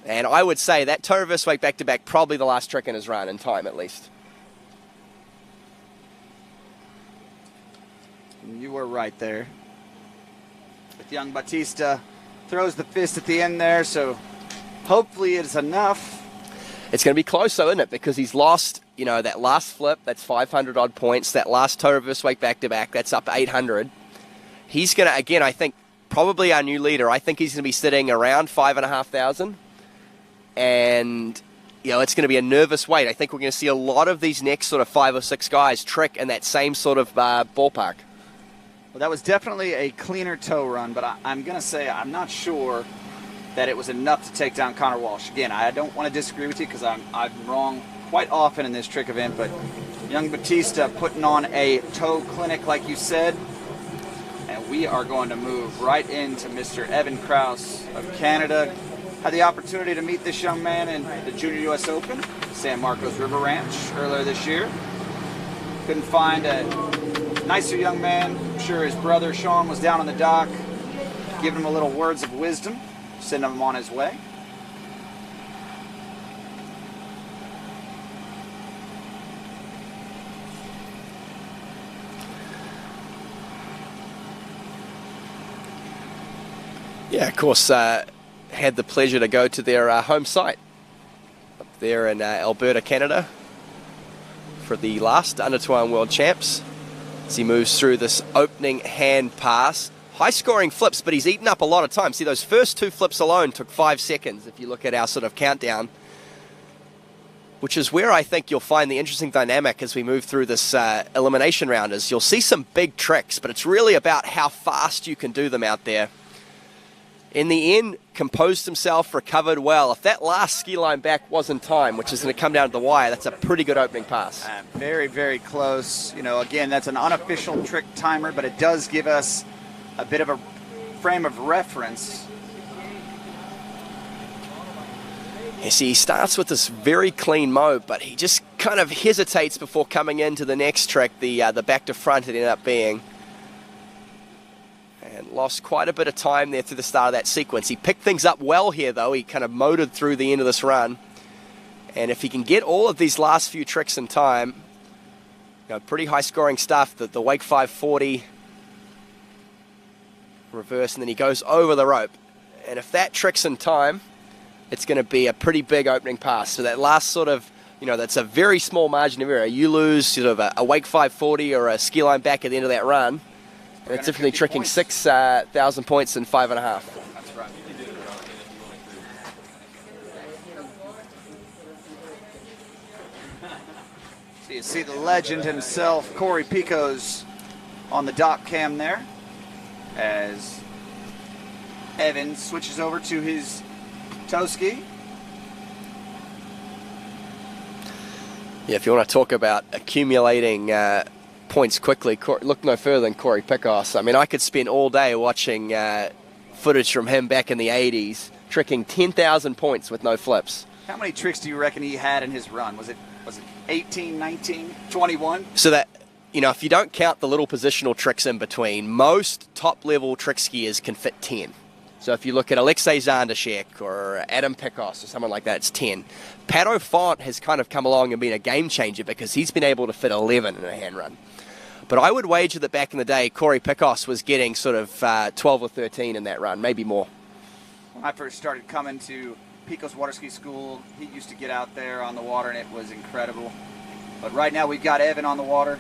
L: And I would say that toe reverse wake back-to-back, probably the last trick in his run in time, at least.
M: You were right there. But young Bautista throws the fist at the end there, so hopefully it's enough.
L: It's going to be close, though, isn't it? Because he's lost, that last flip, that's 500 odd points. That last toe reverse wake back-to-back, that's up 800. He's going to, again, I think, probably our new leader. I think he's going to be sitting around 5,500. And, it's going to be a nervous wait. I think we're going to see a lot of these next sort of 5 or 6 guys trick in that same sort of ballpark.
M: Well, that was definitely a cleaner toe run, but I'm going to say I'm not sure that it was enough to take down Connor Walsh. Again, I don't want to disagree with you because I'm wrong quite often in this trick event, but young Bautista putting on a toe clinic like you said, and we are going to move right into Mr. Evan Kraus of Canada. Had the opportunity to meet this young man in the Junior US Open, San Marcos River Ranch, earlier this year. Couldn't find a nicer young man. I'm sure his brother Sean was down on the dock, giving him a little words of wisdom, sending him on his way.
L: Yeah, of course, had the pleasure to go to their home site up there in Alberta, Canada for the last Under-21 World Champs. As he moves through this opening hand pass. High scoring flips, but he's eaten up a lot of time. See, those first 2 flips alone took 5 seconds if you look at our sort of countdown, which is where I think you'll find the interesting dynamic as we move through this elimination round is you'll see some big tricks, but it's really about how fast you can do them out there. In the end, composed himself, recovered well. If that last ski line back was in time, which is going to come down to the wire, that's a pretty good opening pass.
M: Very, very close. Again, that's an unofficial trick timer, but it does give us a bit of a frame of reference.
L: You see, he starts with this very clean mo, but he just kind of hesitates before coming into the next trick, the back to front it ended up being. And lost quite a bit of time there through the start of that sequence. He picked things up well here, though. He kind of motored through the end of this run. And if he can get all of these last few tricks in time, pretty high-scoring stuff. The Wake 540 reverse, and then he goes over the rope. And if that trick's in time, it's going to be a pretty big opening pass. So that last sort of, that's a very small margin of error. You lose sort of a Wake 540 or a ski line back at the end of that run, and it's definitely tricking 6,000 points in 5.5.
M: That's right. So you see the legend himself, Corey Pico's on the dock cam there, as Evan switches over to his toe ski.
L: Yeah, if you want to talk about accumulating points quickly, look no further than Corey Picos. I mean, I could spend all day watching footage from him back in the 80s, tricking 10,000 points with no flips.
M: How many tricks do you reckon he had in his run? Was it 18, 19, 21?
L: So that, if you don't count the little positional tricks in between, most top-level trick skiers can fit 10. So if you look at Alexei Zandershek or Adam Picos or someone like that, it's 10. Pat O'Font has kind of come along and been a game changer because he's been able to fit 11 in a hand run. But I would wager that back in the day, Corey Picos was getting sort of 12 or 13 in that run, maybe more.
M: When I first started coming to Picos Waterski School, he used to get out there on the water and it was incredible. But right now we've got Evan on the water.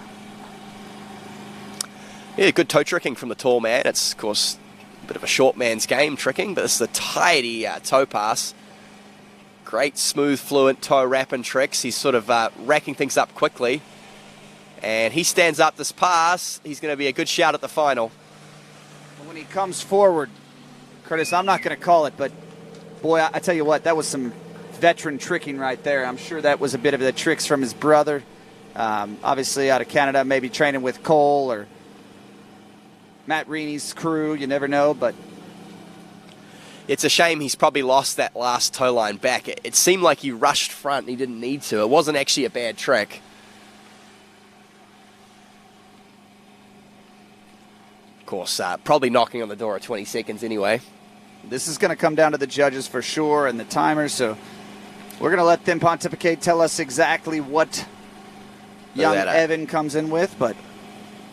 L: Yeah, good toe tricking from the tall man. It's, of course, a bit of a short man's game tricking, but this is a tidy toe pass. Great, smooth, fluent toe wrapping tricks. He's sort of racking things up quickly. And he stands up this pass. He's going to be a good shout at the final.
M: When he comes forward, Curtis, I'm not going to call it, but boy, I tell you what, that was some veteran tricking right there. I'm sure that was a bit of the tricks from his brother. Obviously out of Canada, maybe training with Cole or Matt Reaney's crew. You never know, but
L: it's a shame he's probably lost that last toe line back. It seemed like he rushed front and he didn't need to. It wasn't actually a bad trick. Of course, probably knocking on the door of 20 seconds anyway.
M: This is going to come down to the judges for sure and the timers, so we're going to let them pontificate, tell us exactly what young Evan comes in with. But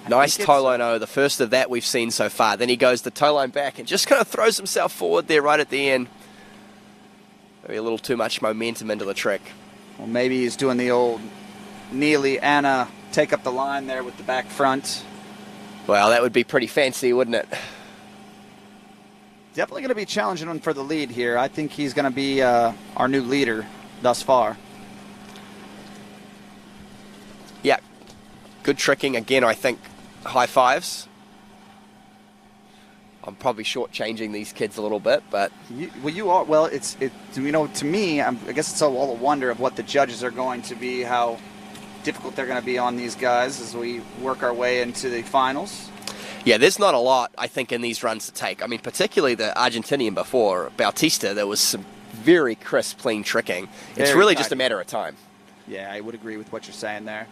L: nice toe line O, the first of that we've seen so far. Then he goes the toe line back and just kind of throws himself forward there right at the end. Maybe a little too much momentum into the trick.
M: Well, maybe he's doing the old Neely Anna take up the line there with the back front.
L: Well, that would be pretty fancy, wouldn't it?
M: Definitely going to be challenging him for the lead here. I think he's going to be our new leader thus far.
L: Yeah, good tricking. Again, I think high fives. I'm probably shortchanging these kids a little bit, but
M: you are. Well, it's to me, I guess it's all a wonder of what the judges are going to be, how difficult they're going to be on these guys as we work our way into the finals.
L: Yeah, there's not a lot, I think, in these runs to take. I mean, particularly the Argentinian before, Bautista, there was some very crisp, clean tricking. It's really just a matter of time.
M: Yeah, I would agree with what you're saying there.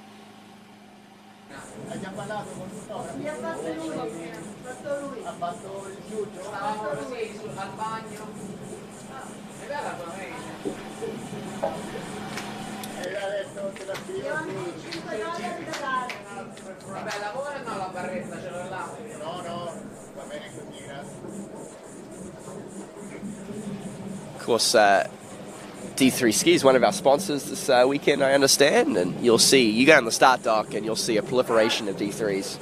L: Of course, D3 Ski is one of our sponsors this weekend, I understand, and you'll see, you go on the start dock and you'll see a proliferation of D3s,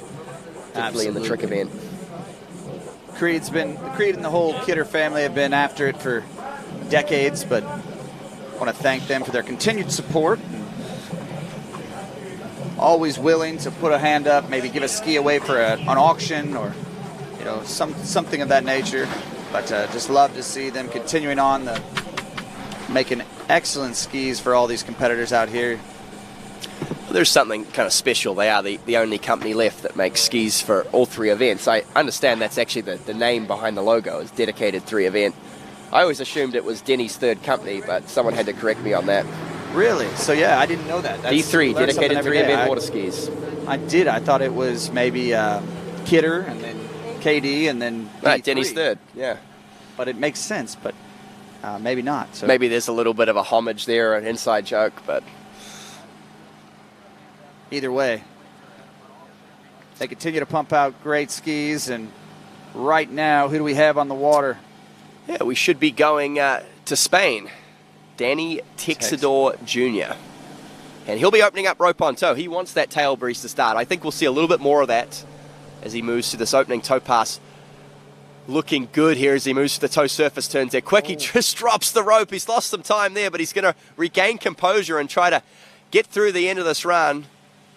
L: particularly in the trick event.
M: Creed and the whole Kidder family have been after it for decades, but I want to thank them for their continued support. Always willing to put a hand up, maybe give a ski away for an auction or something of that nature. But just love to see them continuing on, making excellent skis for all these competitors out here.
L: Well, there's something kind of special. They are the only company left that makes skis for all three events. I understand that's actually the name behind the logo is Dedicated 3 Event. I always assumed it was Denny's third company, but someone had to correct me on that.
M: Really? So yeah, I didn't know that.
L: D3, Dedicated 3 Event water skis.
M: I did. I thought it was maybe Kidder and then KD and then D3.
L: Right, Denny's third, yeah.
M: But it makes sense, but maybe not. So
L: maybe there's a little bit of a homage there, an inside joke, but
M: either way, they continue to pump out great skis. And right now, who do we have on the water?
L: Yeah, we should be going to Spain. Danny Texador Jr. And he'll be opening up rope on toe. He wants that tail breeze to start. I think we'll see a little bit more of that as he moves to this opening toe pass. Looking good here as he moves to the toe surface turns there. Quick, he just drops the rope. He's lost some time there, but he's going to regain composure and try to get through the end of this run.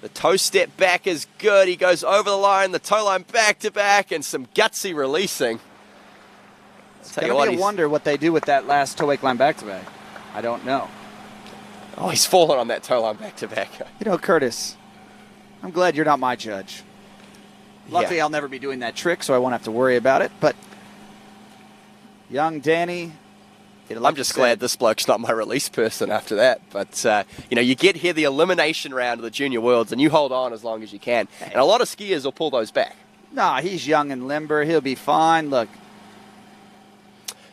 L: The toe step back is good. He goes over the line, the toe line back to back, and some gutsy releasing.
M: It's going to be a wonder what they do with that last toe wake line back to back. I don't know.
L: Oh, he's fallen on that toe line back to back.
M: Curtis, I'm glad you're not my judge. Luckily, I'll never be doing that trick, so I won't have to worry about it. But young Danny
L: I'm just glad this bloke's not my release person after that. But, you get here the elimination round of the Junior Worlds, and you hold on as long as you can. And a lot of skiers will pull those back.
M: Nah, he's young and limber. He'll be fine. Look.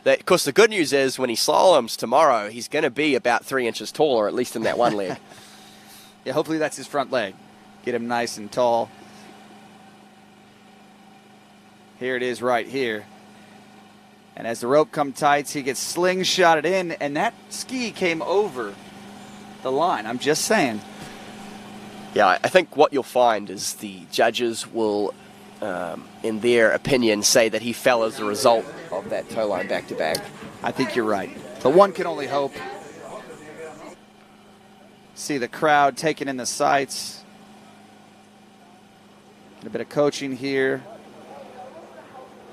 L: Of course, the good news is when he slaloms tomorrow, he's going to be about 3 inches taller, at least in that one leg.
M: Yeah, hopefully that's his front leg. Get him nice and tall. Here it is right here. And as the rope comes tight, he gets slingshotted in, and that ski came over the line. I'm just saying.
L: Yeah, I think what you'll find is the judges will, in their opinion, say that he fell as a result of that toe line back-to-back.
M: I think you're right. But one can only hope. See the crowd taking in the sights. Get a bit of coaching here.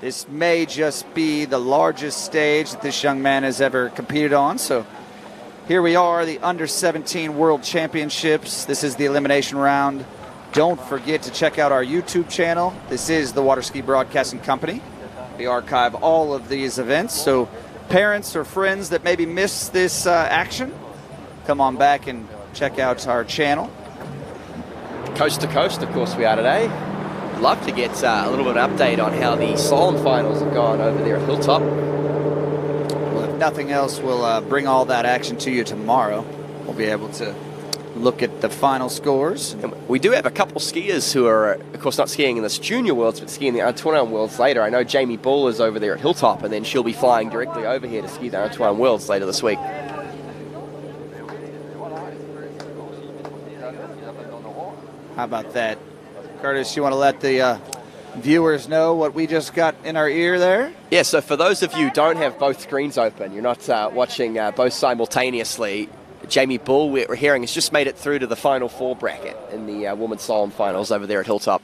M: This may just be the largest stage that this young man has ever competed on. So here we are, the Under-17 World Championships. This is the elimination round. Don't forget to check out our YouTube channel. This is the Waterski Broadcasting Company. We archive all of these events. So parents or friends that maybe miss this action, come on back and check out our channel.
L: Coast to coast, of course, we are today. Love to get a little bit of an update on how the Slalom finals have gone over there at Hilltop.
M: Well, if nothing else, we'll bring all that action to you tomorrow. We'll be able to look at the final scores.
L: And we do have a couple skiers who are, of course, not skiing in this Junior Worlds, but skiing the Under-21 Worlds later. I know Jamie Bull is over there at Hilltop, and then she'll be flying directly over here to ski the Under-21 Worlds later this week.
M: How about that? Curtis, you want to let the viewers know what we just got in our ear there?
L: Yeah, so for those of you who don't have both screens open, you're not watching both simultaneously, Jamie Bull, we're hearing, has just made it through to the Final Four bracket in the Women's Slalom Finals over there at Hilltop.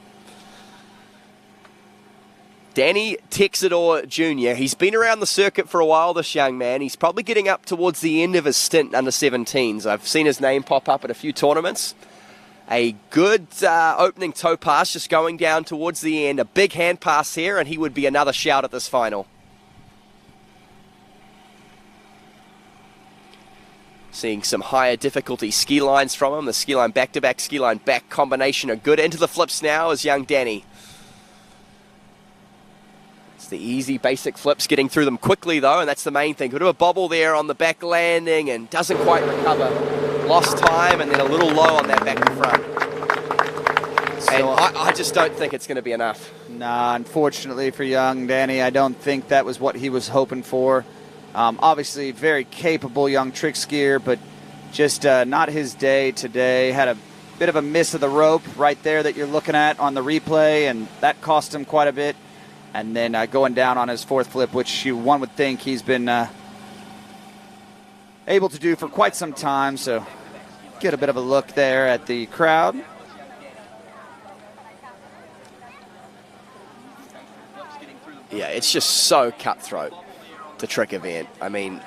L: Danny Texador Jr., he's been around the circuit for a while, this young man. He's probably getting up towards the end of his stint under 17s. I've seen his name pop up at a few tournaments. A good opening toe pass just going down towards the end. A big hand pass here, and he would be another shout at this final. Seeing some higher difficulty ski lines from him. The ski line back-to-back, ski line back combination are good. Into the flips now is young Danny. It's the easy basic flips, getting through them quickly though, and that's the main thing. Could do a bobble there on the back landing and doesn't quite recover. Lost time and then a little low on that back and front. So, and I just don't think it's going to be enough.
M: Nah, unfortunately for young Danny, I don't think that was what he was hoping for. Obviously, very capable young trick skier, but just not his day today. Had a bit of a miss of the rope right there that you're looking at on the replay, and that cost him quite a bit. And then going down on his fourth flip, which one would think he's been able to do for quite some time. So get a bit of a look there at the crowd.
L: Yeah, it's just so cutthroat, the trick event. I mean,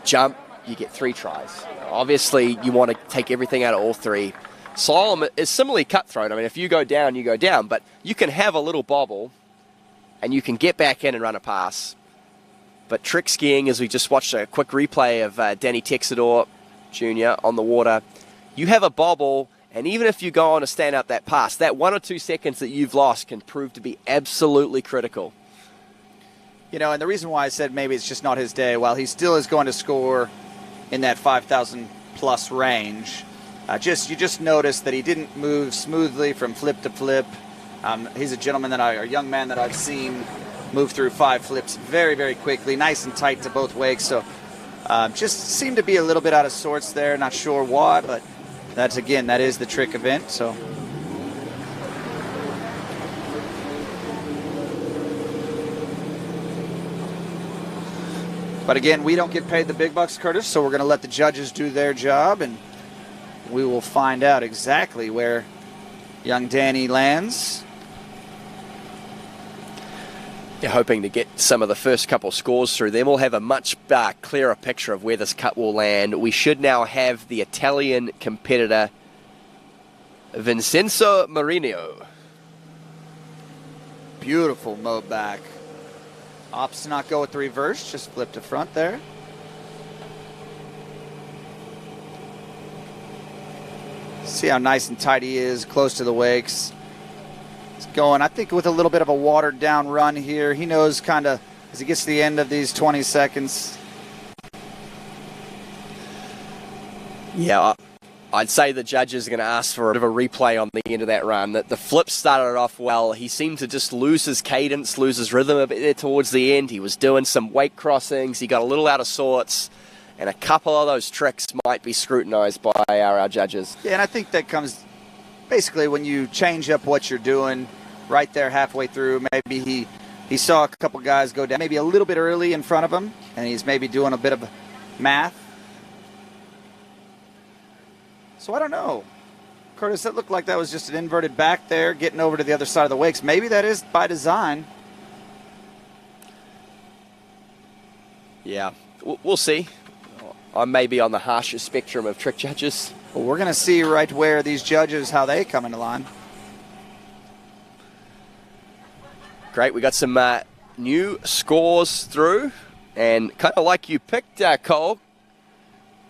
L: jump, you get 3 tries. Obviously, you want to take everything out of all 3. Slalom is similarly cutthroat. I mean, if you go down, you go down. But you can have a little bobble, and you can get back in and run a pass. But trick skiing, as we just watched a quick replay of Danny Texador Jr. on the water, you have a bobble, and even if you go on to stand up that pass, that 1 or 2 seconds that you've lost can prove to be absolutely critical.
M: And the reason why I said maybe it's just not his day, while he still is going to score in that 5,000 plus range, you just notice that he didn't move smoothly from flip to flip. He's a young man that I've seen move through 5 flips very, very quickly, nice and tight to both wakes. So just seemed to be a little bit out of sorts there. Not sure why, but that is the trick event. So. But again, we don't get paid the big bucks, Curtis, so we're going to let the judges do their job, and we will find out exactly where young Danny lands.
L: Yeah, hoping to get some of the first couple scores through. Then we'll have a much clearer picture of where this cut will land. We should now have the Italian competitor, Vincenzo Marino.
M: Beautiful mode back. Opts to not go with the reverse, just flip to front there. See how nice and tight he is, close to the wakes. He's going, I think, with a little bit of a watered down run here. He knows kind of as he gets to the end of these 20 seconds.
L: Yeah, I'd say the judges are going to ask for a bit of a replay on the end of that run. That the flip started off well. He seemed to just lose his cadence, lose his rhythm a bit there towards the end. He was doing some wake crossings. He got a little out of sorts. And a couple of those tricks might be scrutinized by our judges.
M: Yeah, and I think that comes basically when you change up what you're doing right there halfway through. Maybe he saw a couple guys go down maybe a little bit early in front of him, and he's maybe doing a bit of math. So I don't know. Curtis, that looked like that was just an inverted back there, getting over to the other side of the wakes. Maybe that is by design.
L: Yeah, we'll see. I may be on the harsher spectrum of trick judges.
M: Well, we're going to see right where these judges, how they come into line.
L: Great, we got some new scores through. And kind of like you picked, Cole,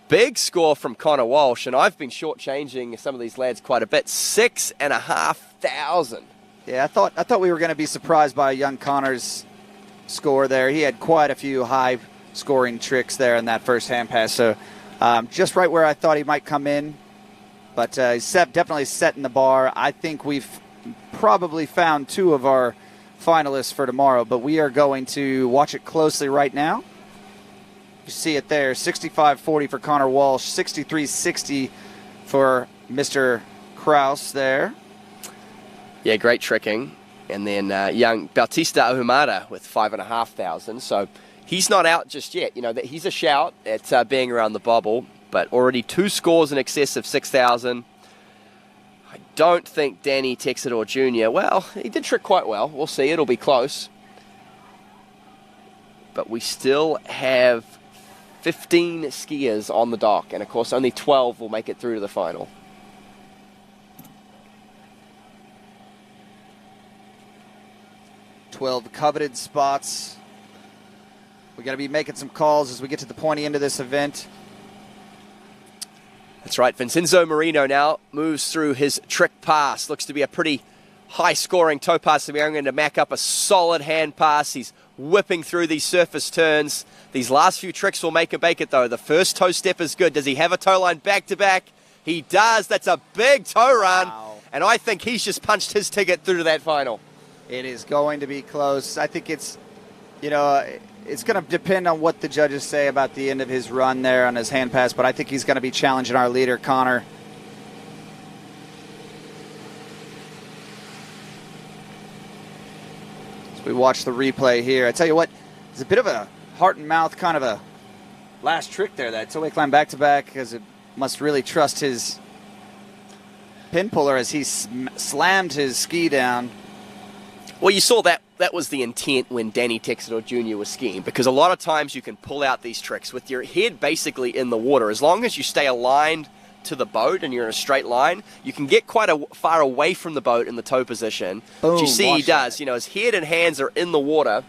L: big score from Connor Walsh. And I've been shortchanging some of these lads quite a bit. 6,500.
M: Yeah, I thought we were going to be surprised by young Connor's score there. He had quite a few high scoring tricks there in that first hand pass. So just right where I thought he might come in. But he's definitely setting the bar. I think we've probably found two of our finalists for tomorrow, but we are going to watch it closely right now. You see it there, 65-40 for Connor Walsh, 63-60 for Mr. Kraus there.
L: Yeah, great tricking. And then young Bautista Ahumada with 5,500. So he's not out just yet. You know, he's a shout at being around the bubble, but already two scores in excess of 6,000. I don't think Danny Texador Jr., well, he did trick quite well. We'll see. It'll be close. But we still have 15 skiers on the dock, and of course only 12 will make it through to the final.
M: The coveted spots. We got to be making some calls as we get to the pointy end of this event.
L: That's right. Vincenzo Marino now moves through his trick pass. Looks to be a pretty high-scoring toe pass. We're going to mack up a solid hand pass. He's whipping through these surface turns. These last few tricks will make him bake it, though. The first toe step is good. Does he have a toe line back-to-back? He does. That's a big toe run.
M: Wow.
L: And I think he's just punched his ticket through to that final.
M: It is going to be close. I think it's, you know, it's going to depend on what the judges say about the end of his run there on his hand pass, but I think he's going to be challenging our leader, Connor. As we watch the replay here, I tell you what, it's a bit of a heart and mouth kind of a last trick there. That toe climb back-to-back, because it must really trust his pin puller as he slammed his ski down.
L: Well, you saw that was the intent when Danny Texador Jr. was skiing, because a lot of times you can pull out these tricks with your head basically in the water. As long as you stay aligned to the boat and you're in a straight line, you can get quite far away from the boat in the toe position.
M: Boom,
L: but you see he does.
M: that.
L: You know, his head and hands are in the water.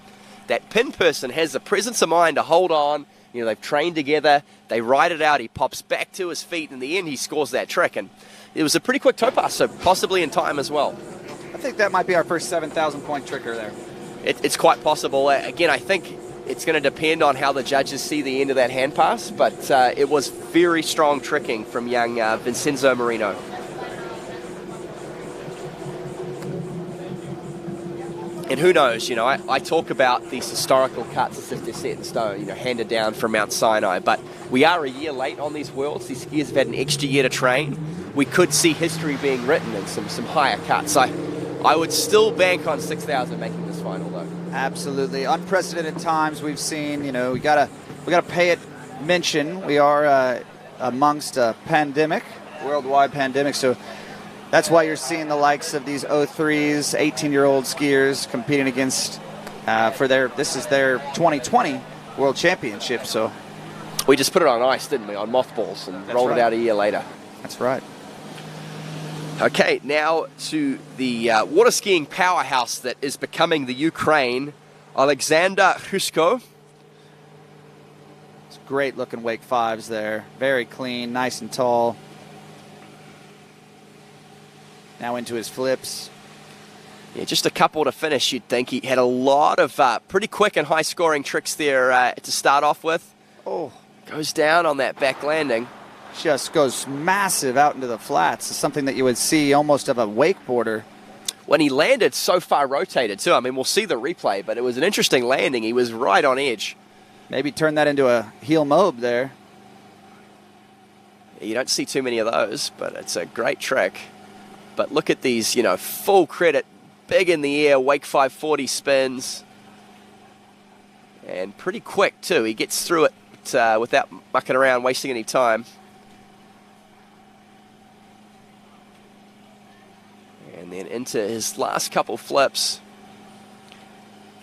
L: That pin person has the presence of mind to hold on. You know, they've trained together. They ride it out. He pops back to his feet. In the end, he scores that trick. And it was a pretty quick toe pass, so possibly in time as well.
M: I think that might be our first 7,000-point tricker there.
L: It's quite possible. Again, I think it's going to depend on how the judges see the end of that hand pass, but it was very strong tricking from young Vincenzo Marino. And who knows, you know, I talk about these historical cuts as if they're set in stone, you know, handed down from Mount Sinai, but we are a year late on these worlds. These skiers have had an extra year to train. We could see history being written and some higher cuts. I would still bank on 6,000 making this final, though.
M: Absolutely. Unprecedented times we've seen. You know, we gotta pay it mention. We are amongst a pandemic, worldwide pandemic, so that's why you're seeing the likes of these 03s, 18-year-old skiers competing against this is their 2020 World Championship. So
L: we just put it on ice, didn't we, on mothballs, and rolled it out a year later.
M: That's right.
L: Okay, now to the water skiing powerhouse that is becoming the Ukraine, Alexander Husko.
M: It's great looking wake fives there. Very clean, nice and tall. Now into his flips.
L: Yeah, just a couple to finish, you'd think. He had a lot of pretty quick and high-scoring tricks there to start off with.
M: Oh.
L: Goes down on that back landing.
M: Just goes massive out into the flats. It's something that you would see almost of a wakeboarder.
L: When he landed, so far rotated, too. I mean, we'll see the replay, but it was an interesting landing. He was right on edge.
M: Maybe turn that into a heel mob there.
L: You don't see too many of those, but it's a great trick. But look at these, full credit, big in the air, wake 540 spins. And pretty quick, too. He gets through it without mucking around, wasting any time. And then into his last couple flips.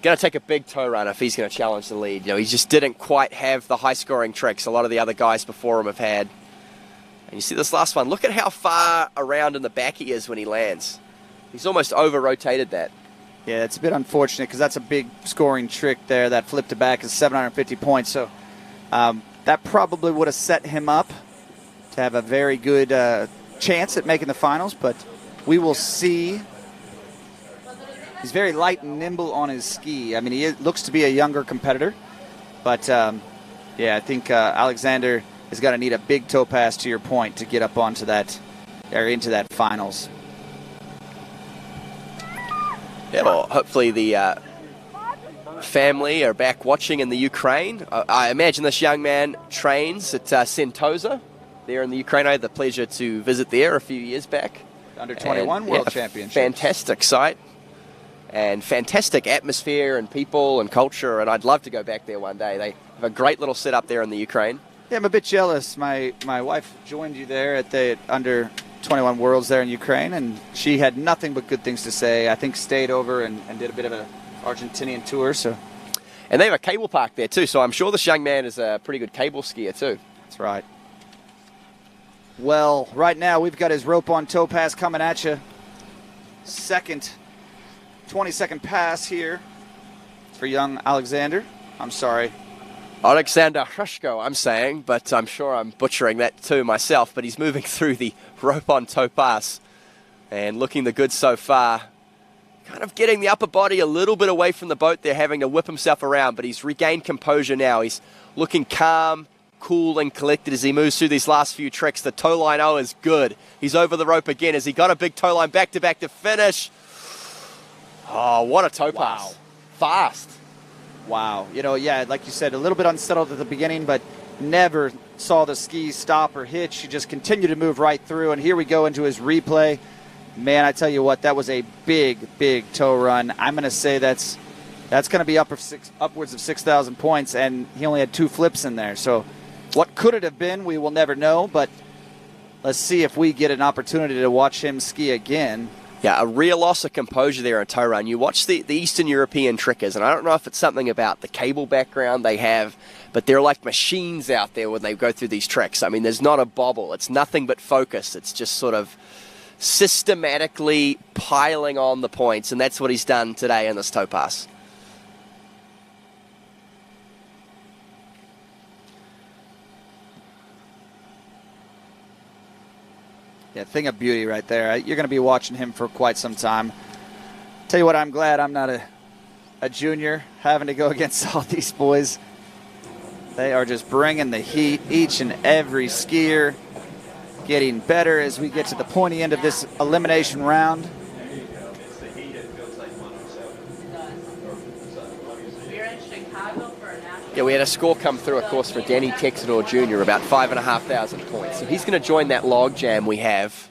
L: Going to take a big toe run if he's going to challenge the lead. He just didn't quite have the high-scoring tricks a lot of the other guys before him have had. And you see this last one. Look at how far around in the back he is when he lands. He's almost over-rotated that.
M: Yeah, it's a bit unfortunate because that's a big scoring trick there. That flip to back is 750 points. So that probably would have set him up to have a very good chance at making the finals. But we will see. He's very light and nimble on his ski. I mean, he looks to be a younger competitor. But, yeah, I think Alexander is going to need a big toe pass, to your point, to get up onto that, or into that finals.
L: Yeah, well, hopefully the family are back watching in the Ukraine. I imagine this young man trains at Sentosa there in the Ukraine. I had the pleasure to visit there a few years back.
M: Under 21 World Championship.
L: Fantastic site. And fantastic atmosphere and people and culture, and I'd love to go back there one day. They have a great little setup there in the Ukraine.
M: Yeah, I'm a bit jealous. My wife joined you there at the Under 21 Worlds there in Ukraine, and she had nothing but good things to say. I think stayed over and did a bit of an Argentinian tour. So,
L: and they have a cable park there too, so I'm sure this young man is a pretty good cable skier too.
M: That's right. Well, right now we've got his rope on toe pass coming at you. Second 20-second pass here for young Alexander. I'm sorry.
L: Alexander Hrushko, I'm saying, but I'm sure I'm butchering that too myself. But he's moving through the rope on toe pass and looking the good so far. Kind of getting the upper body a little bit away from the boat there, having to whip himself around, but he's regained composure now. He's looking calm, cool, and collected as he moves through these last few tricks. The toe line O is good. He's over the rope again. Has he got a big toe line back-to-back to finish? Oh, what a toe pass. Fast.
M: Wow. Yeah, like you said, a little bit unsettled at the beginning, but never saw the ski stop or hitch. He just continued to move right through, and here we go into his replay. Man, I tell you what, that was a big, big toe run. I'm going to say that's going to be upwards of 6,000 points, and he only had 2 flips in there. So what could it have been, we will never know, but let's see if we get an opportunity to watch him ski again.
L: Yeah, a real loss of composure there in toe run. You watch the Eastern European trickers, and I don't know if it's something about the cable background they have, but they're like machines out there when they go through these tricks. I mean, there's not a bobble. It's nothing but focus. It's just sort of systematically piling on the points, and that's what he's done today in this toe pass.
M: Yeah, thing of beauty right there. You're going to be watching him for quite some time. Tell you what, I'm glad I'm not a junior having to go against all these boys. They are just bringing the heat, each and every skier getting better as we get to the pointy end of this elimination round.
L: Yeah, we had a score come through, of course, for Danny Texador Jr., about 5,500 points. So he's going to join that log jam we have.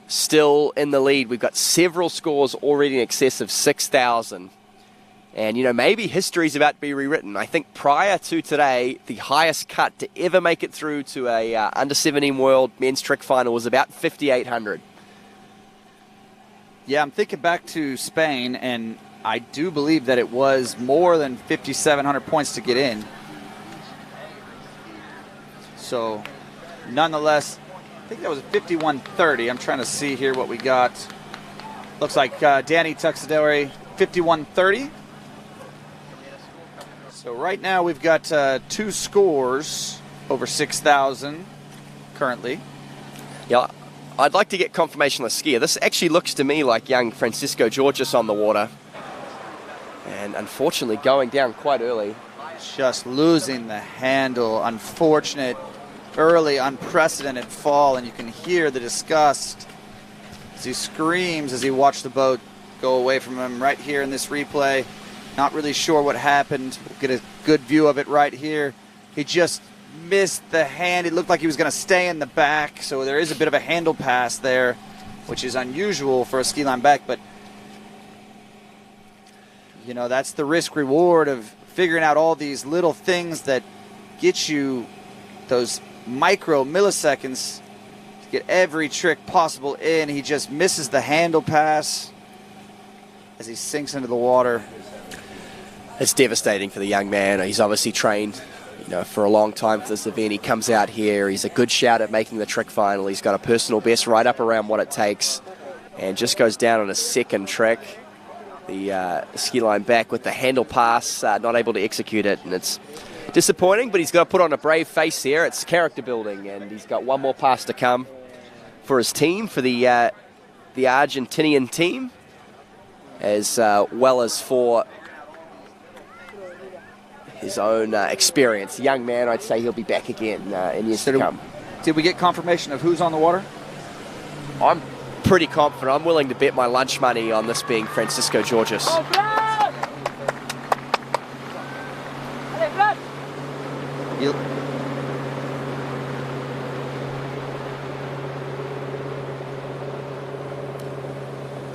L: Still in the lead. We've got several scores already in excess of 6,000. And, maybe history's about to be rewritten. I think prior to today, the highest cut to ever make it through to a under-17 World Men's Trick Final was about 5,800.
M: Yeah, I'm thinking back to Spain, and I do believe that it was more than 5,700 points to get in. So, nonetheless, I think that was 5,130. I'm trying to see here what we got. Looks like Danny Texador, 5,130. So right now we've got 2 scores over 6,000 currently.
L: Yeah, I'd like to get confirmation on the skier. This actually looks to me like young Francisco Georges on the water. And unfortunately going down quite early.
M: Just losing the handle. Unfortunate, early, unprecedented fall. And you can hear the disgust as he screams as he watched the boat go away from him right here in this replay. Not really sure what happened. We'll get a good view of it right here. He just missed the hand. It looked like he was going to stay in the back, so there is a bit of a handle pass there, which is unusual for a ski line back, but you know, that's the risk reward of figuring out all these little things that get you those micro milliseconds to get every trick possible in. He just misses the handle pass as he sinks into the water.
L: It's devastating for the young man. He's obviously trained, you know, for a long time for this event. He comes out here. He's a good shout at making the trick final. He's got a personal best right up around what it takes, and just goes down on a second trick. The ski line back with the handle pass, not able to execute it, and it's disappointing. But he's got to put on a brave face here. It's character building, and he's got one more pass to come for his team, for the Argentinian team, as well as for his own experience. Young man, I'd say he'll be back again in years to come.
M: Did we get confirmation of who's on the water?
L: I'm pretty confident. I'm willing to bet my lunch money on this being Francisco Georges.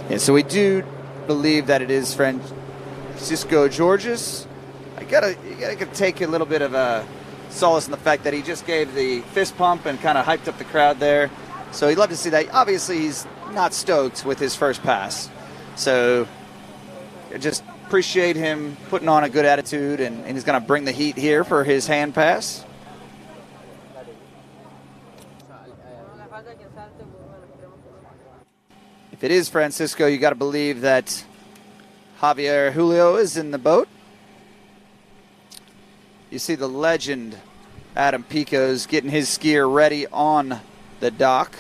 M: Yeah, so we do believe that it is Francisco Georges. You gotta take a little bit of a solace in the fact that he just gave the fist pump and kind of hyped up the crowd there. So he'd love to see that. Obviously, he's not stoked with his first pass. So just appreciate him putting on a good attitude, and he's going to bring the heat here for his hand pass. If it is Francisco, you got to believe that Javier Julio is in the boat. You see the legend Adam Pico's getting his skier ready on the dock.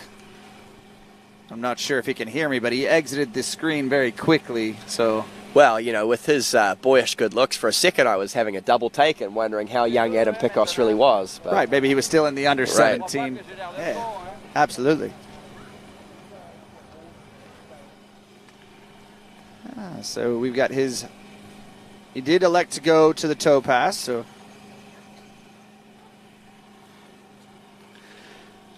M: I'm not sure if he can hear me, but he exited the screen very quickly. So,
L: well, you know, with his boyish good looks, for a second I was having a double take and wondering how young Adam Picos really was. But
M: right, maybe he was still in the under 17. Yeah, absolutely. So we've got his. He did elect to go to the toe pass, so.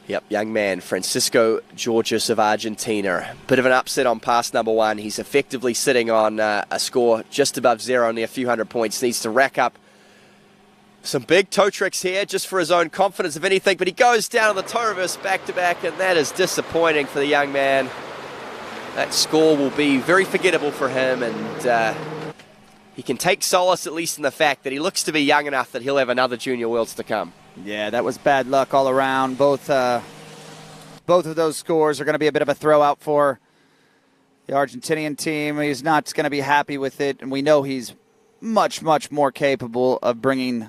L: Yep, young man, Francisco Georges of Argentina. Bit of an upset on pass number one. He's effectively sitting on a score just above zero, only a few hundred points. Needs to rack up some big toe tricks here just for his own confidence, if anything. But he goes down on the toe reverse back-to-back, and that is disappointing for the young man. That score will be very forgettable for him, and he can take solace at least in the fact that he looks to be young enough that he'll have another Junior Worlds to come.
M: Yeah, that was bad luck all around. Both of those scores are going to be a bit of a throw-out for the Argentinian team. He's not going to be happy with it, and we know he's much, much more capable of bringing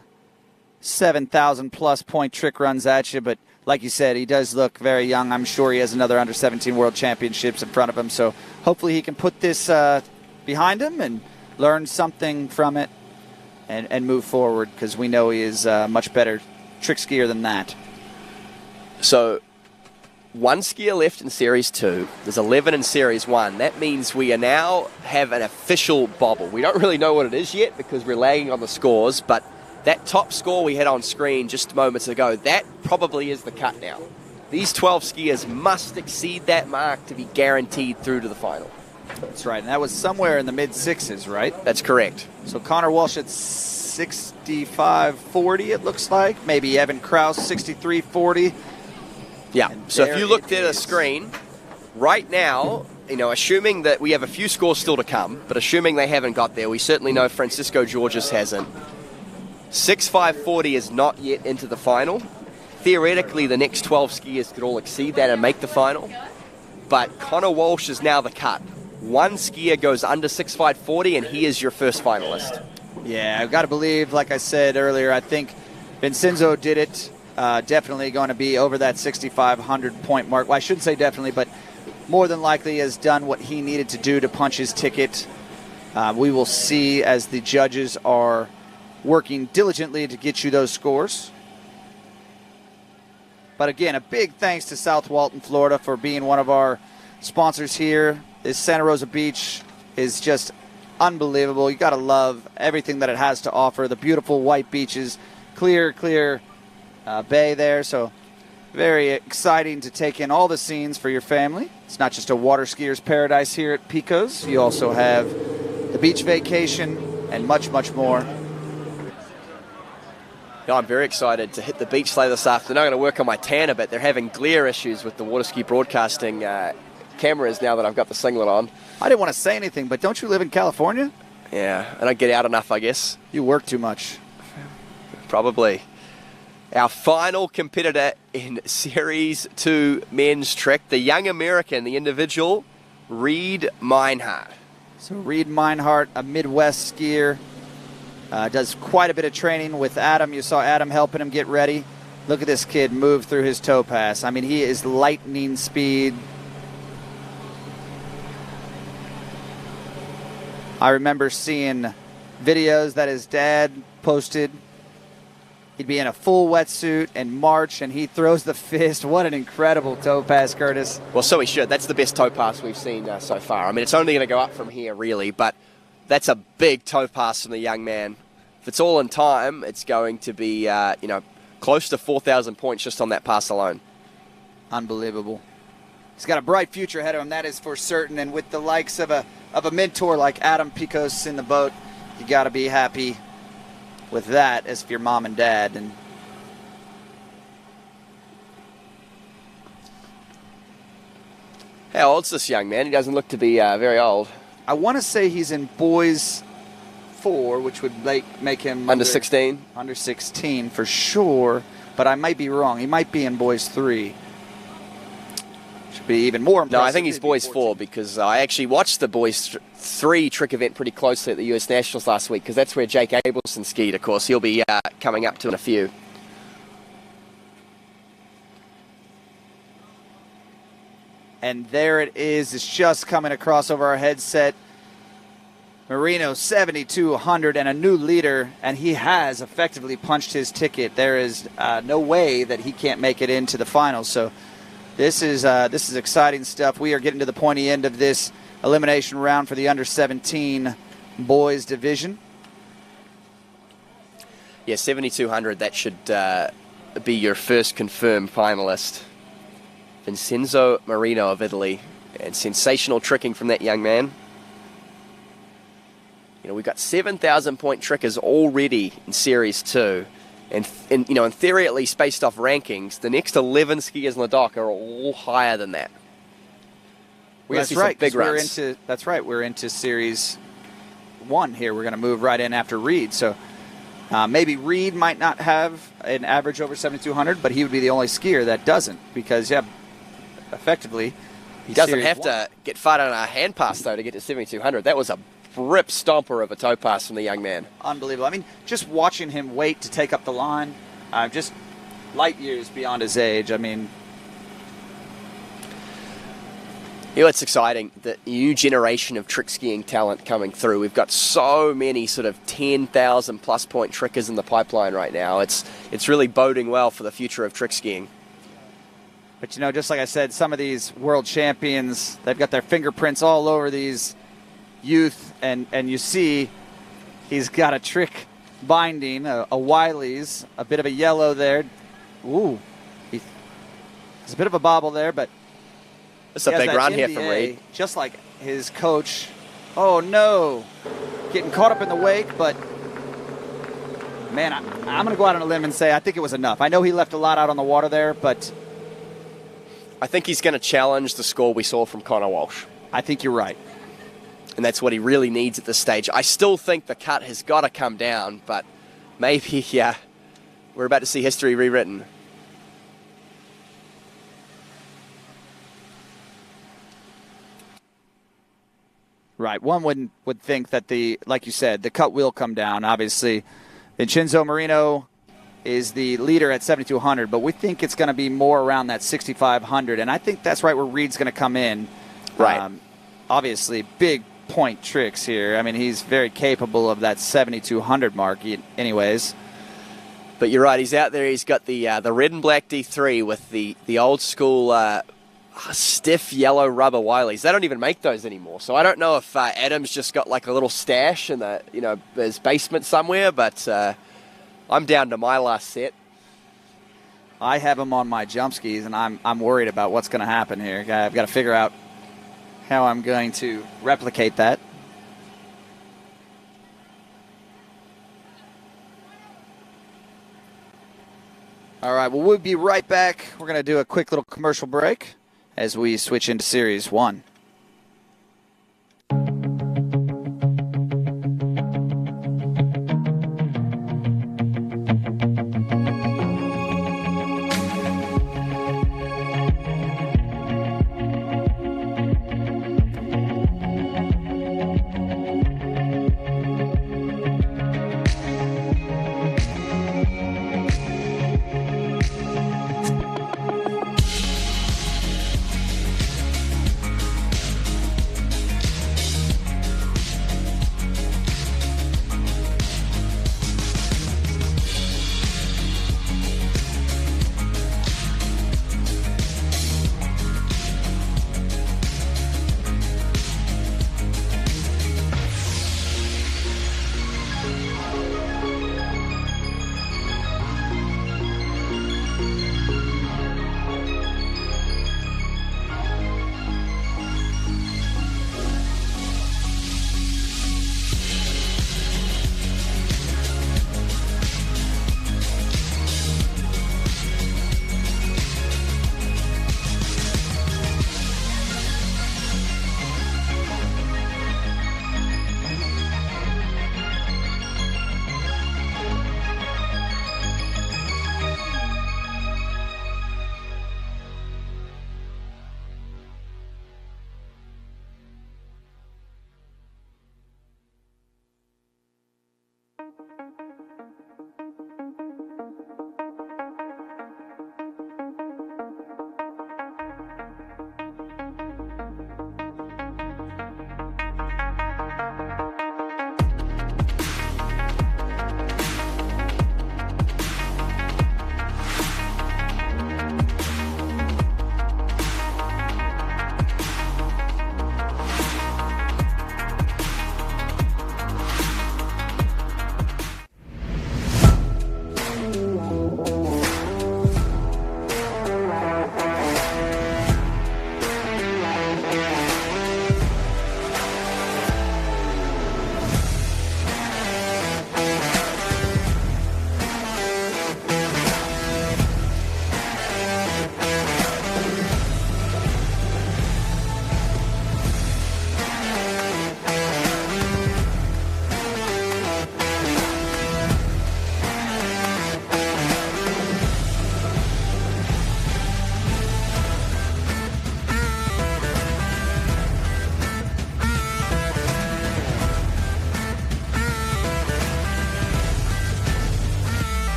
M: 7,000-plus point trick runs at you. But like you said, he does look very young. I'm sure he has another under-17 World Championships in front of him. So hopefully he can put this behind him and learn something from it and move forward, because we know he is much better trick skier than that.
L: So one skier left in Series 2. There's 11 in Series 1. That means we are now have an official bobble. We don't really know what it is yet because we're lagging on the scores, but that top score we had on screen just moments ago, that probably is the cut now. These 12 skiers must exceed that mark to be guaranteed through to the final.
M: That's right, and that was somewhere in the mid-sixes, right?
L: That's correct.
M: So Connor Walsh at 65.40, it looks like. Maybe Evan Kraus, 63.40.
L: Yeah, so if you looked at a screen, right now, you know, assuming that we have a few scores still to come, but assuming they haven't got there, we certainly know Francisco Georges hasn't. 65.40 is not yet into the final. Theoretically, the next 12 skiers could all exceed that and make the final, but Connor Walsh is now the cut. One skier goes under 6.540, and he is your first finalist.
M: Yeah, I've got to believe, like I said earlier, I think Vincenzo did it definitely going to be over that 6,500 point mark. Well, I shouldn't say definitely, but more than likely has done what he needed to do to punch his ticket. We will see as the judges are working diligently to get you those scores. But again, a big thanks to South Walton, Florida for being one of our sponsors here. This Santa Rosa Beach is just unbelievable. You got to love everything that it has to offer. The beautiful white beaches, clear bay there. So very exciting to take in all the scenes for your family. It's not just a water skier's paradise here at Picos. You also have the beach vacation and much, much more.
L: Yeah, I'm very excited to hit the beach later this afternoon. I'm going to work on my tan a bit. They're having glare issues with the Waterski broadcasting cameras now that I've got the singlet on.
M: I didn't want to say anything, but don't you live in California?
L: Yeah, I don't get out enough, I guess.
M: You work too much.
L: Probably. Our final competitor in Series 2 men's trick, the young American, the individual, Reed Meinhardt.
M: So Reed Meinhardt, a Midwest skier, does quite a bit of training with Adam. You saw Adam helping him get ready. Look at this kid move through his toe pass. I mean, he is lightning speed. I remember seeing videos that his dad posted. He'd be in a full wetsuit and march, and he throws the fist. What an incredible toe pass, Curtis.
L: Well, so he should. That's the best toe pass we've seen so far. I mean, it's only going to go up from here, really, but that's a big toe pass from the young man. If it's all in time, it's going to be, close to 4,000 points just on that pass alone.
M: Unbelievable. He's got a bright future ahead of him, that is for certain. And with the likes of a mentor like Adam Picos in the boat, you got to be happy with that as if you're mom and dad. And
L: how old's this young man? He doesn't look to be very old.
M: I want to say he's in boys 4, which would make him
L: under 16.
M: Under 16 for sure, but I might be wrong. He might be in boys 3. Should be even more impressive.
L: No, I think he's boys 4 because I actually watched the boys 3 trick event pretty closely at the US Nationals last week because that's where Jake Abelson skied. Of course, he'll be coming up to in a few.
M: And there it is. It's just coming across over our headset. Marino 7,200 and a new leader, and he has effectively punched his ticket. There is no way that he can't make it into the finals. So this is exciting stuff. We are getting to the pointy end of this elimination round for the under 17 boys division.
L: Yeah, 7,200. That should be your first confirmed finalist. Vincenzo Marino of Italy, and sensational tricking from that young man. You know, we've got 7,000 point trickers already in Series 2. And in theory, at least based off rankings, the next 11 skiers on the dock are all higher than that.
M: That's right. That's right. We're into Series 1 here. We're going to move right in after Reed. So maybe Reed might not have an average over 7,200, but he would be the only skier that doesn't because, effectively,
L: he doesn't have to get far on a hand pass, though, to get to 7,200. That was a rip stomper of a toe pass from the young man.
M: Unbelievable. I mean, just watching him wait to take up the line, just light years beyond his age. I mean,
L: you know, it's exciting, the new generation of trick skiing talent coming through. We've got so many sort of 10,000 plus point trickers in the pipeline right now. It's really boding well for the future of trick skiing.
M: But, just like I said, some of these world champions, they've got their fingerprints all over these youth, and you see he's got a trick binding, a Wiley's, a bit of a yellow there. Ooh, there's a bit of a bobble there, but
L: it's a big run here from Reed.
M: Just like his coach. Oh no, getting caught up in the wake, but man, I'm going to go out on a limb and say I think it was enough. I know he left a lot out on the water there, but
L: I think he's going to challenge the score we saw from Connor Walsh.
M: I think you're right.
L: And that's what he really needs at this stage. I still think the cut has got to come down, but maybe, we're about to see history rewritten.
M: Right. One would think that like you said, the cut will come down. Obviously, Vincenzo Marino is the leader at 7,200, but we think it's going to be more around that 6,500, and I think that's right where Reed's going to come in.
L: Right.
M: Obviously, big point tricks here. I mean, he's very capable of that 7,200 mark anyways.
L: But you're right, he's out there. He's got the red and black D3 with the old school stiff yellow rubber Wileys. They don't even make those anymore. So I don't know if Adam's just got like a little stash in his basement somewhere, but I'm down to my last set.
M: I have them on my jump skis, and I'm worried about what's going to happen here. I've got to figure out how I'm going to replicate that. All right, well, we'll be right back. We're going to do a quick little commercial break as we switch into Series 1.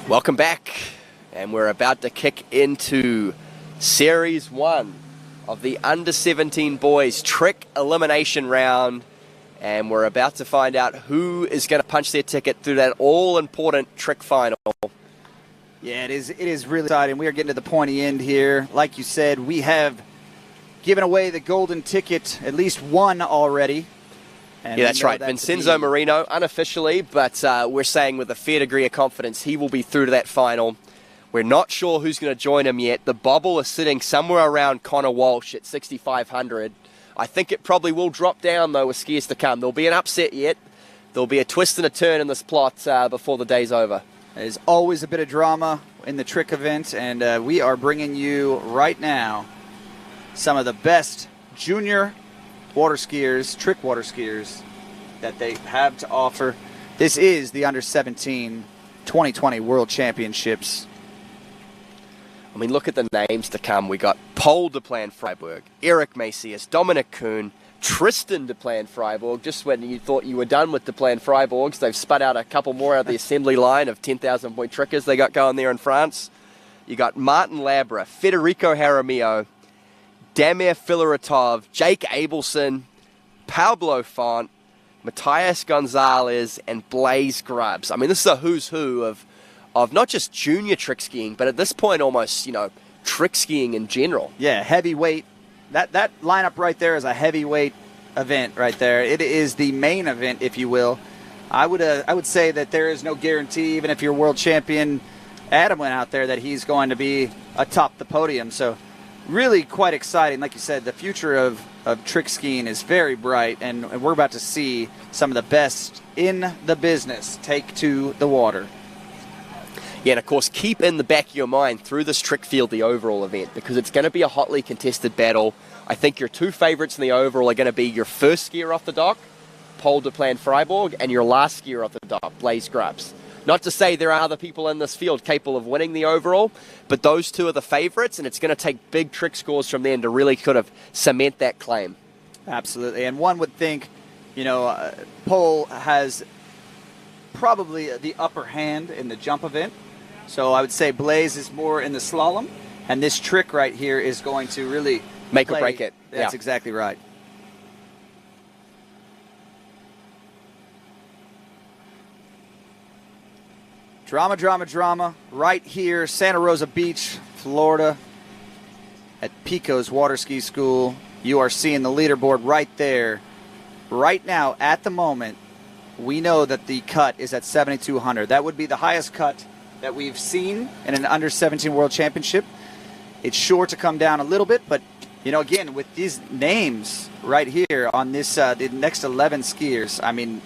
L: Welcome back, and we're about to kick into Series 1 of the Under-17 Boys Trick Elimination Round, and we're about to find out who is going to punch their ticket through that all-important trick final.
M: Yeah, it is really exciting. We are getting to the pointy end here. Like you said, we have given away the golden ticket, at least one already. And
L: yeah, that's right. Vincenzo Marino, unofficially, but we're saying with a fair degree of confidence he will be through to that final. We're not sure who's going to join him yet. The bobble is sitting somewhere around Connor Walsh at 6,500. I think it probably will drop down, though, with skiers to come. There'll be an upset yet. There'll be a twist and a turn in this plot before the day's over.
M: There's always a bit of drama in the trick event, and we are bringing you right now some of the best junior water skiers, trick water skiers, that they have to offer. This is the Under-17 2020 World Championships.
L: I mean, look at the names to come. We got Paul de Plan Freiburg, Eric Macias, Dominic Kuhn, Tristan de Plan Freiburg. Just when you thought you were done with de Plan Freiburgs, they've spun out a couple more out of the assembly line of 10,000 point trickers they got going there in France. You got Martin Labra, Federico Jaramillo, Damir Filaretov, Jake Abelson, Pablo Font, Matthias Gonzalez, and Blaze Grubbs. I mean, this is a who's who of not just junior trick skiing, but at this point almost, trick skiing in general.
M: Yeah, heavyweight. That lineup right there is a heavyweight event right there. It is the main event, if you will. I would say that there is no guarantee, even if you're world champion Adam went out there, that he's going to be atop the podium. So really quite exciting. Like you said, the future of trick skiing is very bright, and we're about to see some of the best in the business take to the water.
L: Yeah, and of course, keep in the back of your mind through this trick field the overall event, because it's going to be a hotly contested battle. I think your two favourites in the overall are going to be your first skier off the dock, Paul de Plan Freiburg, and your last skier off the dock, Blaze Grubbs. Not to say there are other people in this field capable of winning the overall, but those two are the favourites, and it's going to take big trick scores from them to really kind of cement that claim.
M: Absolutely, and one would think, Paul has probably the upper hand in the jump event. So I would say Blaze is more in the slalom, and this trick right here is going to really
L: make or break it.
M: That's exactly right. Drama, drama, drama. Right here, Santa Rosa Beach, Florida, at Pico's Waterski School. You are seeing the leaderboard right there. Right now, at the moment, we know that the cut is at 7,200. That would be the highest cut that we've seen in an Under-17 World Championship. It's sure to come down a little bit, but, again, with these names right here on this the next 11 skiers, I mean,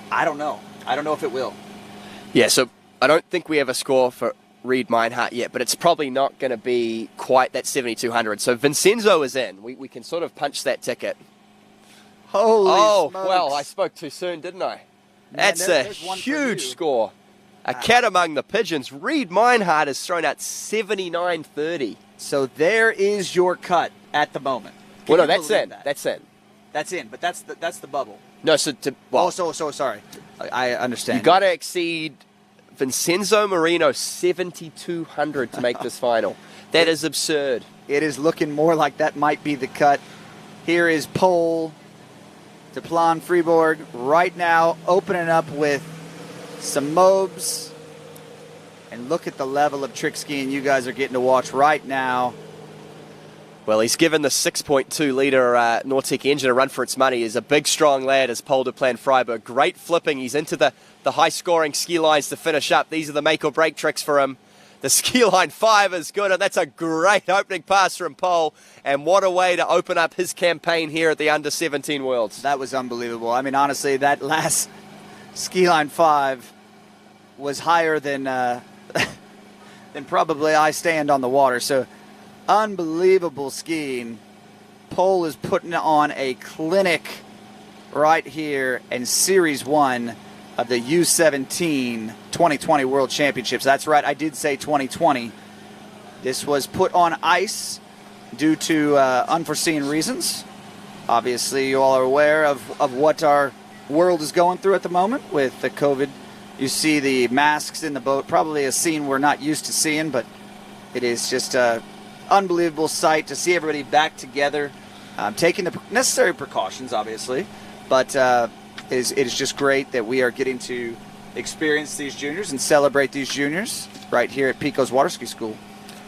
M: I don't know. I don't know if it will.
L: Yeah, so I don't think we have a score for Reed Meinhardt yet, but it's probably not going to be quite that 7,200. So Vincenzo is in. We can sort of punch that ticket.
M: Holy smokes.
L: Well, I spoke too soon, didn't I?
M: Man,
L: That's a huge score. A cat among the pigeons. Reed Meinhardt has thrown out 79.30.
M: So there is your cut at the moment.
L: Well, no, that's in. That's in.
M: That's in, but that's the bubble.
L: No, so
M: so sorry. I understand.
L: You got to exceed Vincenzo Marino 7,200 to make this final. That is absurd.
M: It is looking more like that might be the cut. Here is Paul de Plan Freiburg right now, opening up with some mobs, and look at the level of trick skiing you guys are getting to watch right now.
L: Well, he's given the 6.2 litre Nortec engine a run for its money. He's a big, strong lad, as Paul de Plan Freiburg. Great flipping. He's into the high-scoring ski lines to finish up. These are the make-or-break tricks for him. The ski line 5 is good, and that's a great opening pass from Paul. And what a way to open up his campaign here at the Under-17 Worlds.
M: That was unbelievable. I mean, honestly, that last ski line 5 was higher than than probably I stand on the water. So unbelievable skiing. Paul is putting on a clinic right here in Series 1 of the U-17 2020 World Championships. That's right, I did say 2020. This was put on ice due to unforeseen reasons. Obviously, you all are aware of what our world is going through at the moment with the COVID. You see the masks in the boat, probably a scene we're not used to seeing, but it is just an unbelievable sight to see everybody back together, taking the necessary precautions, obviously, but it is just great that we are getting to experience these juniors and celebrate these juniors right here at Pico's Waterski School.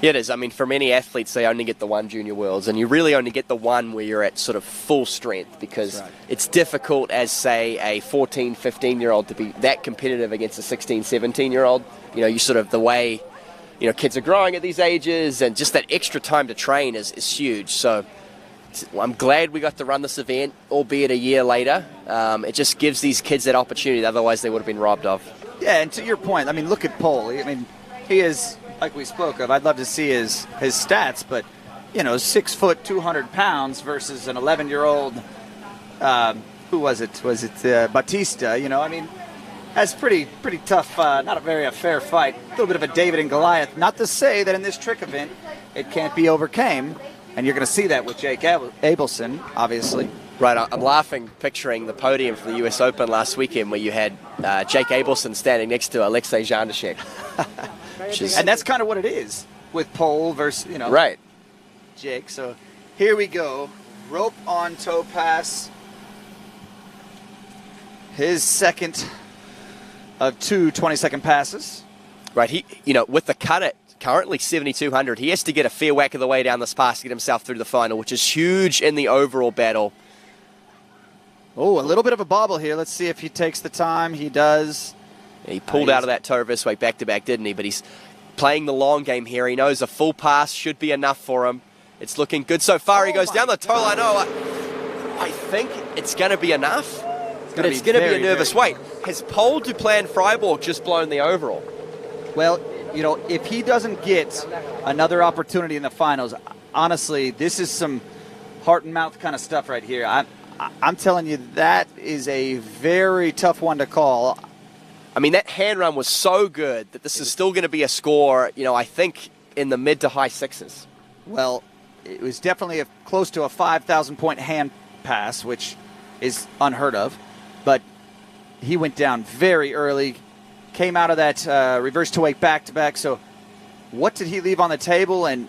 L: Yeah, it is. I mean, for many athletes, they only get the one Junior Worlds, and you really only get the one where you're at sort of full strength, because it's difficult as, say, a 14, 15-year-old to be that competitive against a 16, 17-year-old. You know, you sort of, the way kids are growing at these ages, and just that extra time to train is huge. So I'm glad we got to run this event, albeit a year later. It just gives these kids that opportunity that otherwise they would have been robbed of.
M: Yeah, and to your point, I mean, look at Pole. I mean, he is, like we spoke of, I'd love to see his stats, but, 6 foot, 200 pounds versus an 11-year-old, who was it? Was it Batista? I mean, that's pretty tough, not a very fair fight. A little bit of a David and Goliath. Not to say that in this trick event it can't be overcame, and you're going to see that with Jake Abelson, obviously.
L: Right, I'm laughing, picturing the podium for the US Open last weekend where you had Jake Abelson standing next to Alexei Jandashek.
M: And that's kind of what it is with Pole versus,
L: right.
M: Jake. So here we go. Rope on toe pass. His second of two 20-second passes.
L: Right, he, with the cut at currently 7,200, he has to get a fair whack of the way down this pass to get himself through the final, which is huge in the overall battle.
M: Oh, a little bit of a bobble here. Let's see if he takes the time. He does.
L: Yeah, he pulled out of that toe reverse wake back-to-back, didn't he? But he's playing the long game here. He knows a full pass should be enough for him. It's looking good so far. He goes down the toe line. I think it's going to be enough, but it's going to be a nervous wait. Has Pole Duplan Freiburg just blown the overall?
M: Well, if he doesn't get another opportunity in the finals, honestly, this is some heart and mouth kind of stuff right here. I'm telling you, that is a very tough one to call.
L: I mean, that hand run was so good that this is still going to be a score, I think, in the mid to high sixes.
M: Well, it was definitely close to a 5,000-point hand pass, which is unheard of. But he went down very early, came out of that reverse toe wake back-to-back. So what did he leave on the table? And,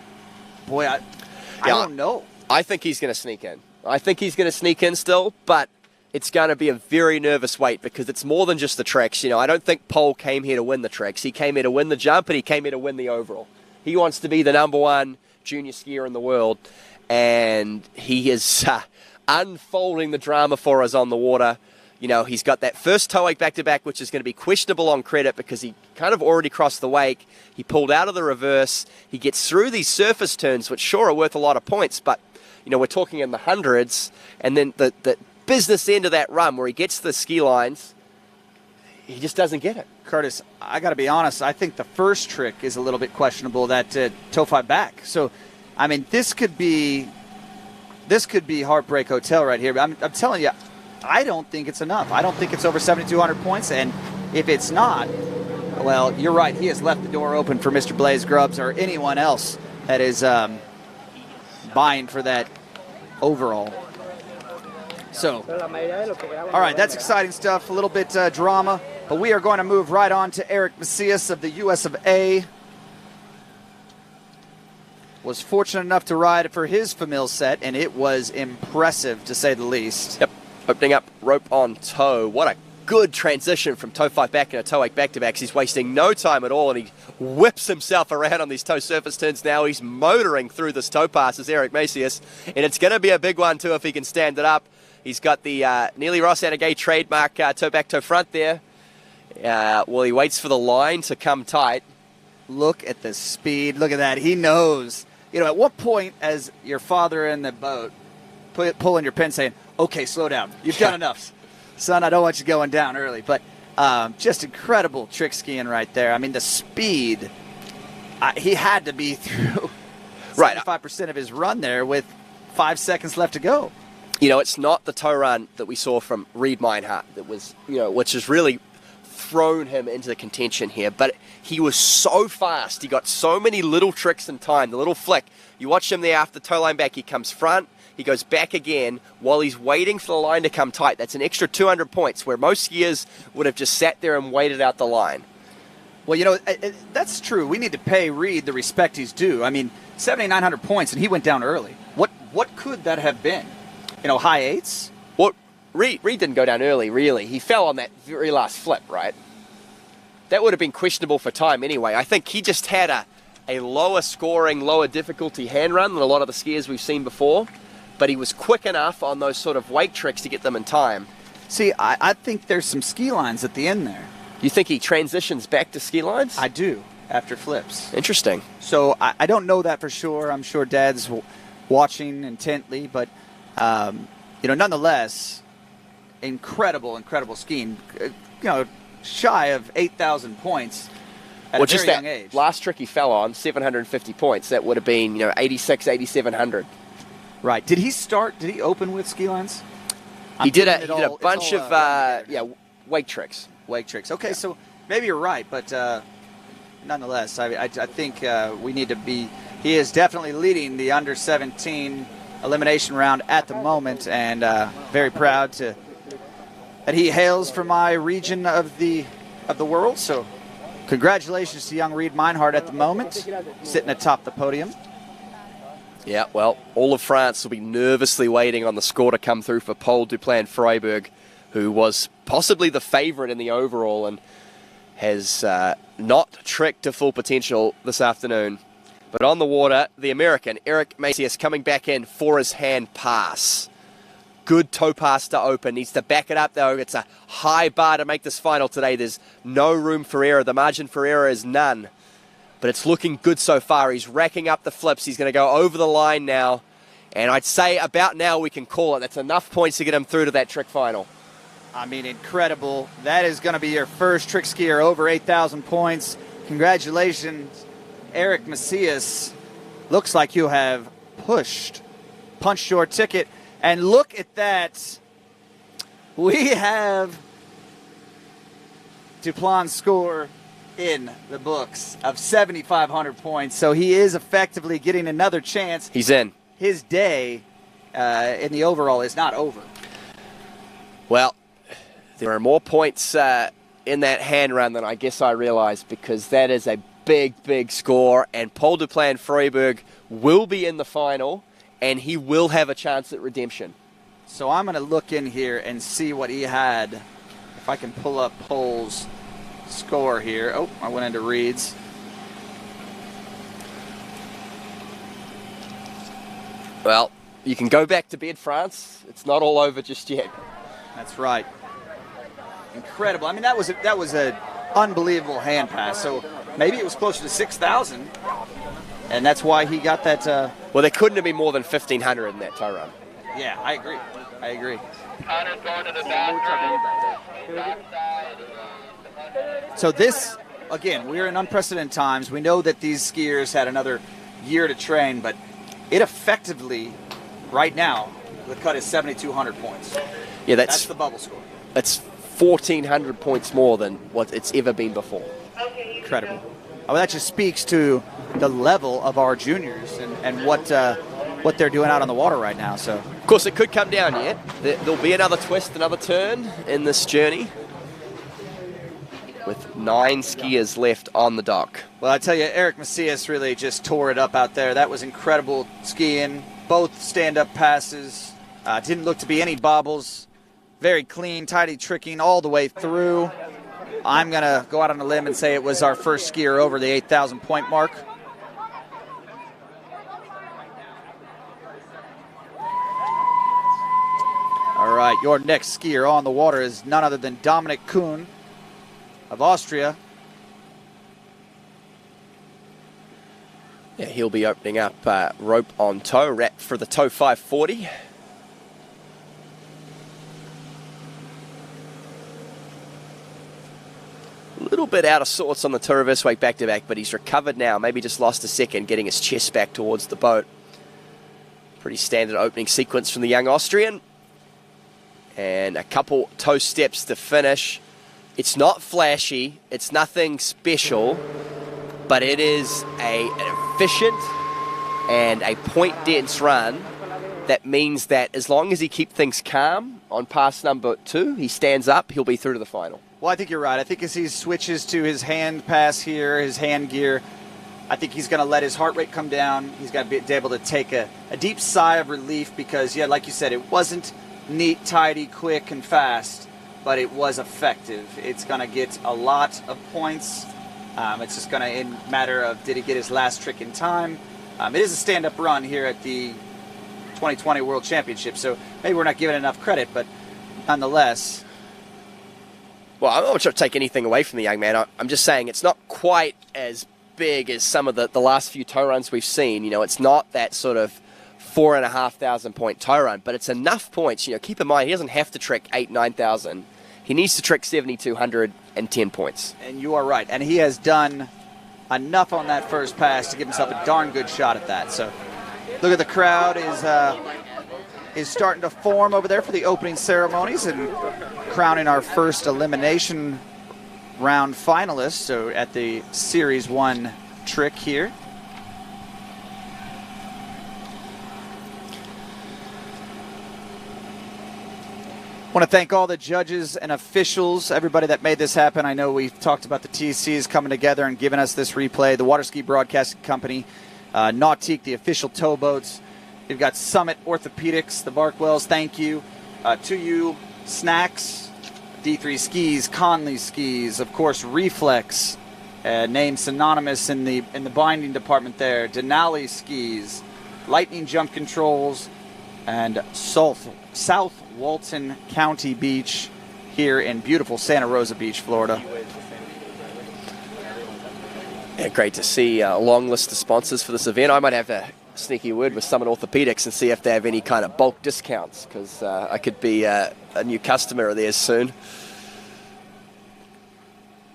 M: boy, I don't know.
L: I think he's going to sneak in. I think he's going to sneak in still, but it's going to be a very nervous wait because it's more than just the tricks. I don't think Pole came here to win the tricks. He came here to win the jump, and he came here to win the overall. He wants to be the #1 junior skier in the world, and he is unfolding the drama for us on the water. He's got that first toe wake back-to-back, which is going to be questionable on credit because he kind of already crossed the wake. He pulled out of the reverse. He gets through these surface turns, which sure are worth a lot of points, but we're talking in the hundreds, and then the business end of that run where he gets the ski lines, he just doesn't get it.
M: Curtis, I got to be honest, I think the first trick is a little bit questionable, that toe 5 back. So, I mean, this could be Heartbreak Hotel right here. I'm telling you, I don't think it's enough. I don't think it's over 7,200 points, and if it's not, well, you're right. He has left the door open for Mr. Blaze Grubbs or anyone else that is buying for that overall. So, all right, that's exciting stuff. A little bit drama, but we are going to move right on to Eric Macias of the US of A. Was fortunate enough to ride for his Famil set, and it was impressive, to say the least.
L: Yep, opening up rope on toe. What a good transition from toe 5 back and a toe wake back-to-backs. He's wasting no time at all, and he whips himself around on these toe surface turns now. He's motoring through this toe pass as Eric Macias, and it's going to be a big one, too, if he can stand it up. He's got the Neely Ross Anagay trademark toe back, toe front there. Well, he waits for the line to come tight.
M: Look at the speed. Look at that. He knows. At what point, as your father in the boat, pulling your pin saying, okay, slow down. You've done enough. Son, I don't want you going down early. But just incredible trick skiing right there. I mean, the speed, he had to be through 75% of his run there with 5 seconds left to go.
L: It's not the toe run that we saw from Reed Meinhardt that was, which has really thrown him into the contention here. But he was so fast. He got so many little tricks in time, the little flick. You watch him there after the toe line back. He comes front. He goes back again while he's waiting for the line to come tight. That's an extra 200 points where most skiers would have just sat there and waited out the line.
M: Well, that's true. We need to pay Reed the respect he's due. I mean, 7,900 points, and he went down early. What could that have been? High eights?
L: Well, Reed didn't go down early, really. He fell on that very last flip, right? That would have been questionable for time anyway. I think he just had a lower scoring, lower difficulty hand run than a lot of the skiers we've seen before, but he was quick enough on those sort of wake tricks to get them in time.
M: See, I think there's some ski lines at the end there.
L: You think he transitions back to ski lines?
M: I do. after flips.
L: Interesting.
M: So I don't know that for sure. I'm sure Dad's watching intently, but nonetheless, incredible skiing. Shy of 8,000 points at a very young age.
L: Last trick he fell on, 750 points. That would have been 86, 8,700.
M: Right. Did he open with ski lines?
L: He did a bunch of wake tricks.
M: Wake tricks. Okay, so maybe you're right, but nonetheless, I think we need to be. He is definitely leading the under 17 elimination round at the moment, and very proud that he hails from my region of the world. So, congratulations to young Reed Meinhardt at the moment, sitting atop the podium.
L: Yeah, well, all of France will be nervously waiting on the score to come through for Paul Duplan-Freiburg, who was possibly the favorite in the overall and has not tricked to full potential this afternoon. But on the water, the American, Eric Macias, coming back in for his hand pass. Good toe pass to open. Needs to back it up, though. It's a high bar to make this final today. There's no room for error. The margin for error is none. But it's looking good so far. He's racking up the flips. He's going to go over the line now. And I'd say about now we can call it. That's enough points to get him through to that trick final.
M: I mean, incredible. That is going to be your first trick skier over 8,000 points. Congratulations, Eric Macias. Looks like you have punched your ticket. And look at that. We have Duplan's score in the books of 7,500 points. So he is effectively getting another chance.
L: He's in.
M: His day in the overall is not over.
L: Well, there are more points in that hand run than I guess I realized, because that is a big score. And Paul Duplan-Freiburg will be in the final, and he will have a chance at redemption.
M: So I'm going to look in here and see what he had. If I can pull up Paul's score here. Oh, I went into Reed's.
L: Well, you can go back to bed, France. It's not all over just yet.
M: That's right. Incredible. I mean, that was an unbelievable hand pass. So maybe it was closer to 6,000, and that's why he got that.
L: Well, there couldn't have been more than 1,500 in that toe run.
M: Yeah, I agree. So this, again, we're in unprecedented times. We know that these skiers had another year to train, but it effectively, right now, the cut is 7,200 points.
L: Yeah,
M: that's the bubble score.
L: That's 1,400 points more than what it's ever been before.
M: Incredible. Well, that just speaks to the level of our juniors and what they're doing out on the water right now. So,
L: of course, it could come down yet. There'll be another twist, another turn in this journey, with 9 skiers left on the dock.
M: Well, I tell you, Eric Macias really just tore it up out there. That was incredible skiing. Both stand-up passes. Didn't look to be any bobbles. Very clean, tidy tricking all the way through. I'm going to go out on a limb and say it was our first skier over the 8,000 point mark. All right, your next skier on the water is none other than Dominic Kuhn of Austria.
L: Yeah, he'll be opening up rope on toe, wrap for the toe 540. A little bit out of sorts on the toe reverse wake back to back, but he's recovered now. Maybe just lost a second, getting his chest back towards the boat. Pretty standard opening sequence from the young Austrian. And a couple toe steps to finish. It's not flashy, it's nothing special, but it is an efficient and a point dense run. That means that as long as he keeps things calm on pass number 2, he stands up, he'll be through to the final.
M: Well, I think you're right. I think as he switches to his hand pass here, his hand gear, I think he's going to let his heart rate come down. He's got to be able to take a deep sigh of relief because, yeah, like you said, it wasn't neat, tidy, quick, and fast, but it was effective. It's going to get a lot of points. It's just going to, in matter of did he get his last trick in time. It is a stand-up run here at the 2020 World Championship, so maybe we're not giving enough credit, but nonetheless.
L: Well, I'm not trying to take anything away from the young man. I'm just saying it's not quite as big as some of the last few tow runs we've seen. You know, it's not that sort of 4,500 point tow run, but it's enough points. You know, keep in mind, he doesn't have to trick 9,000. He needs to trick 7,210 points.
M: And you are right. And he has done enough on that first pass to give himself a darn good shot at that. So look at the crowd is starting to form over there for the opening ceremonies and crowning our first elimination round finalists. So at the Series 1 trick here. I want to thank all the judges and officials, everybody that made this happen. I know we've talked about the TCs coming together and giving us this replay. The Waterski Broadcasting Company, Nautique, the official towboats. You've got Summit Orthopedics, the Barkwells, thank you. To you, Snacks, D3 Skis, Conley Skis, of course, Reflex, named synonymous in the binding department there. Denali Skis, Lightning Jump Controls, and South Walton County Beach here in beautiful Santa Rosa Beach, Florida.
L: Yeah, great to see a long list of sponsors for this event. I might have a sneaky word with Summit Orthopedics and see if they have any kind of bulk discounts, because I could be a new customer of theirs soon.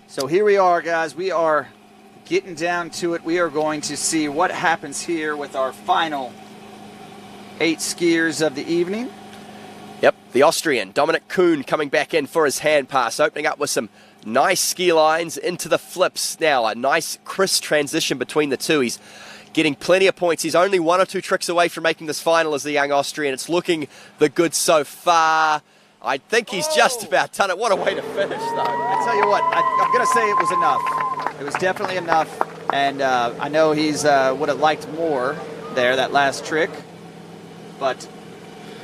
M: So here we are, guys. We are getting down to it. We are going to see what happens here with our final 8 skiers of the evening.
L: Yep, the Austrian, Dominic Kuhn, coming back in for his hand pass, opening up with some nice ski lines into the flips now. A nice crisp transition between the two. He's getting plenty of points. He's only 1 or 2 tricks away from making this final as the young Austrian. It's looking the good so far. I think he's just about done it. What a way to finish, though.
M: I tell you what, I'm going to say it was enough. It was definitely enough, and I know he's would have liked more there, that last trick, but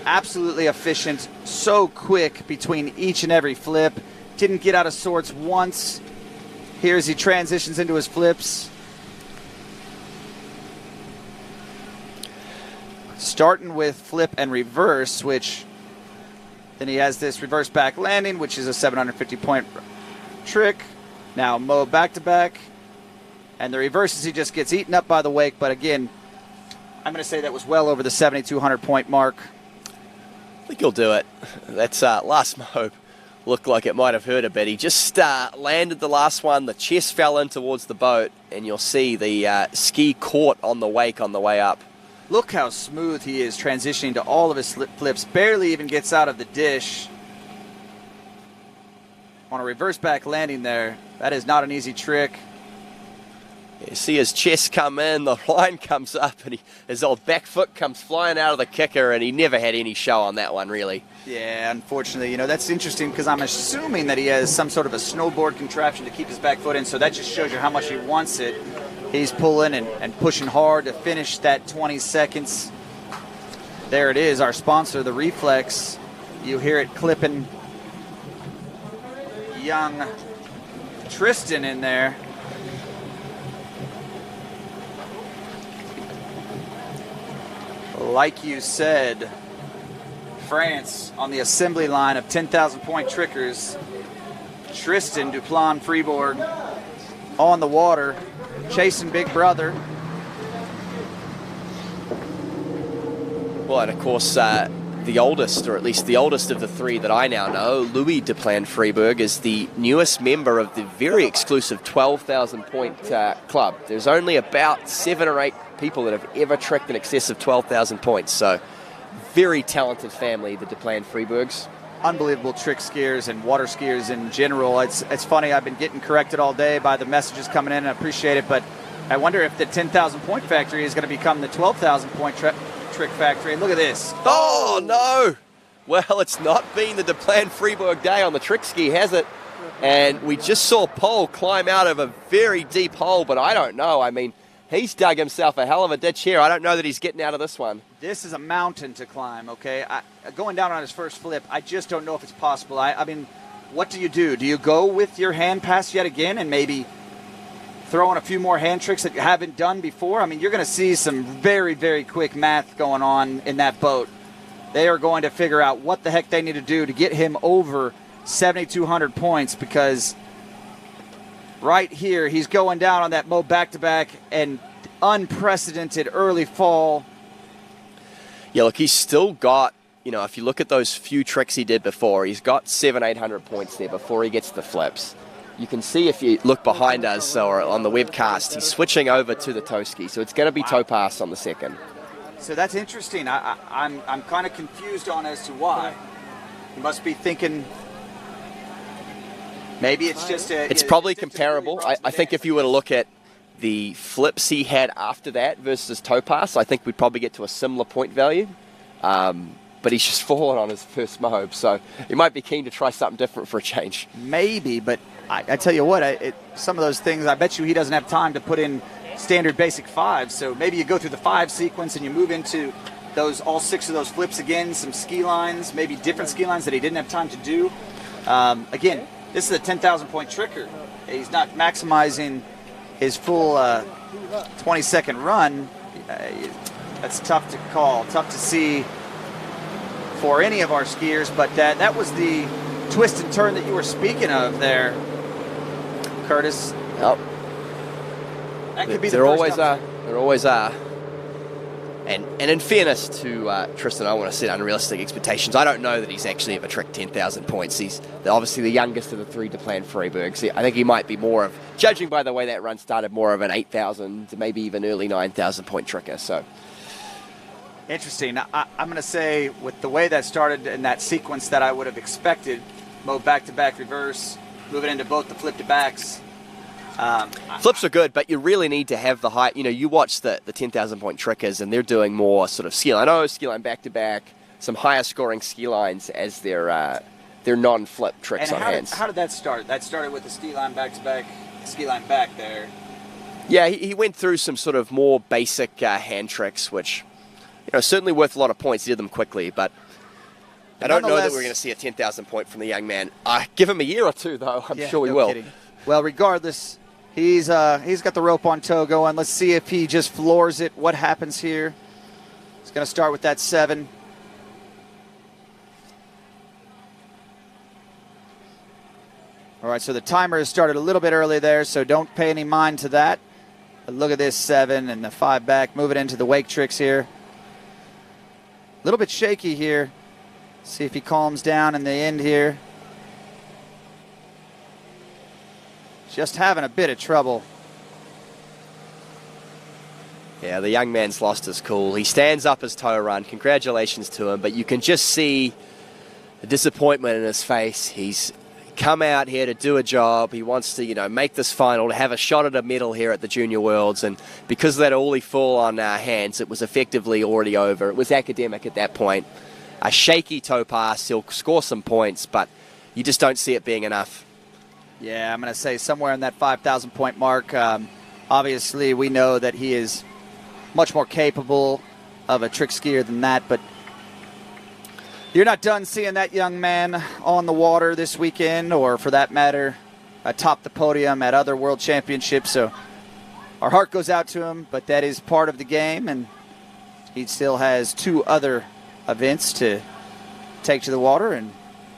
M: absolutely efficient, so quick between each and every flip. Didn't get out of sorts once. Here as he transitions into his flips. Starting with flip and reverse, which then he has this reverse back landing, which is a 750 point trick. Now Mo back to back. And the reverses, he just gets eaten up by the wake. But again, I'm going to say that was well over the 7,200 point mark.
L: I think he'll do it. That's last Mo looked like it might have hurt a bit. He just landed the last one. The chest fell in towards the boat, and you'll see the ski caught on the wake on the way up.
M: Look how smooth he is transitioning to all of his flips. Barely even gets out of the dish. On a reverse back landing there. That is not an easy trick.
L: You see his chest come in, the line comes up, and his old back foot comes flying out of the kicker, and he never had any show on that one, really.
M: Yeah, unfortunately, you know, that's interesting because I'm assuming that he has some sort of a snowboard contraption to keep his back foot in, so that just shows you how much he wants it. He's pulling and pushing hard to finish that 20 seconds. There it is, our sponsor, the Reflex. You hear it clipping young Tristan in there. Like you said, France on the assembly line of 10,000 point trickers. Tristan Duplan Freeborg on the water, chasing Big Brother.
L: Well, and of course, the oldest, or at least the oldest of the 3 that I now know, Louis Duplan Freeborg, is the newest member of the very exclusive 12,000 point club. There's only about 7 or 8 people that have ever tricked in excess of 12,000 points. So, very talented family, the Duplan Freeborgs.
M: Unbelievable trick skiers and water skiers in general. It's funny, I've been getting corrected all day by the messages coming in, and I appreciate it, but I wonder if the 10,000 point factory is going to become the 12,000 point trick factory. And look at this.
L: Oh, no! Well, it's not been the Duplan Freeborg day on the trick ski, has it? And we just saw Paul climb out of a very deep hole, but I don't know. I mean, he's dug himself a hell of a ditch here. I don't know that he's getting out of this one.
M: This is a mountain to climb, okay? Going down on his first flip, I just don't know if it's possible. I mean, what do? Do you go with your hand pass yet again and maybe throw in a few more hand tricks that you haven't done before? I mean, you're going to see some very, very quick math going on in that boat. They are going to figure out what the heck they need to do to get him over 7,200 points, because right here. He's going down on that Mo back-to-back and unprecedented early fall.
L: Yeah, look, he's still got, if you look at those few tricks he did before, he's got 700-800 points there before he gets the flips. You can see if you look behind us or on the webcast, he's switching over to the toe ski, so it's going to be toe pass on the second.
M: So that's interesting. I'm kind of confused on as to why. He must be thinking maybe it's just
L: It's probably comparable. I think if you were to look at the flips he had after that versus toe pass, I think we'd probably get to a similar point value. But he's just fallen on his first mob, so he might be keen to try something different for a change.
M: Maybe, but I tell you what, some of those things, I bet you he doesn't have time to put in standard basic fives, so maybe you go through the 5 sequence and you move into all 6 of those flips again, some ski lines, maybe different ski lines that he didn't have time to do. Again, this is a 10,000 point tricker. He's not maximizing his full 20-second run. That's tough to call, tough to see for any of our skiers, but that was the twist and turn that you were speaking of there, Curtis.
L: Yep.
M: That could be
L: there always are. There always are. And in fairness to Tristan, I want to set unrealistic expectations. I don't know that he's actually ever tricked 10,000 points. He's obviously the youngest of the 3 to plan Freiburgs. I think he might be more of, judging by the way that run started, more of an 8,000 to maybe even early 9,000 point tricker. So
M: interesting. I'm going to say with the way that started in that sequence that I would have expected, Mo back-to-back reverse, moving into both the flip-to-backs.
L: Flips are good, but you really need to have the height. You watch the 10,000 point trickers, and they're doing more sort of ski line. Ski line back-to-back, some higher scoring ski lines as their non-flip tricks
M: and
L: on hands.
M: How did that start? That started with the ski line back-to-back, ski line back there.
L: Yeah, he went through some sort of more basic hand tricks, which certainly worth a lot of points. He did them quickly, but I don't know that we're going to see a 10,000 point from the young man. Give him a year or two, though. I'm sure we will.
M: Kidding. Well, regardless, he's got the rope on toe going. Let's see if he just floors it. What happens here? He's going to start with that 7. All right, so the timer has started a little bit early there, so don't pay any mind to that. But look at this 7 and the 5 back. Move it into the wake tricks here. A little bit shaky here. See if he calms down in the end here. Just having a bit of trouble.
L: Yeah, the young man's lost his cool. He stands up his toe run. Congratulations to him, but you can just see the disappointment in his face. He's come out here to do a job. He wants to, make this final, to have a shot at a medal here at the Junior Worlds, and because of that all he fall on our hands, it was effectively already over. It was academic at that point. A shaky toe pass, he'll score some points, but you just don't see it being enough.
M: Yeah, I'm going to say somewhere in that 5,000 point mark. Obviously, we know that he is much more capable of a trick skier than that, but you're not done seeing that young man on the water this weekend, or for that matter, atop the podium at other world championships. So our heart goes out to him, but that is part of the game, and he still has 2 other events to take to the water and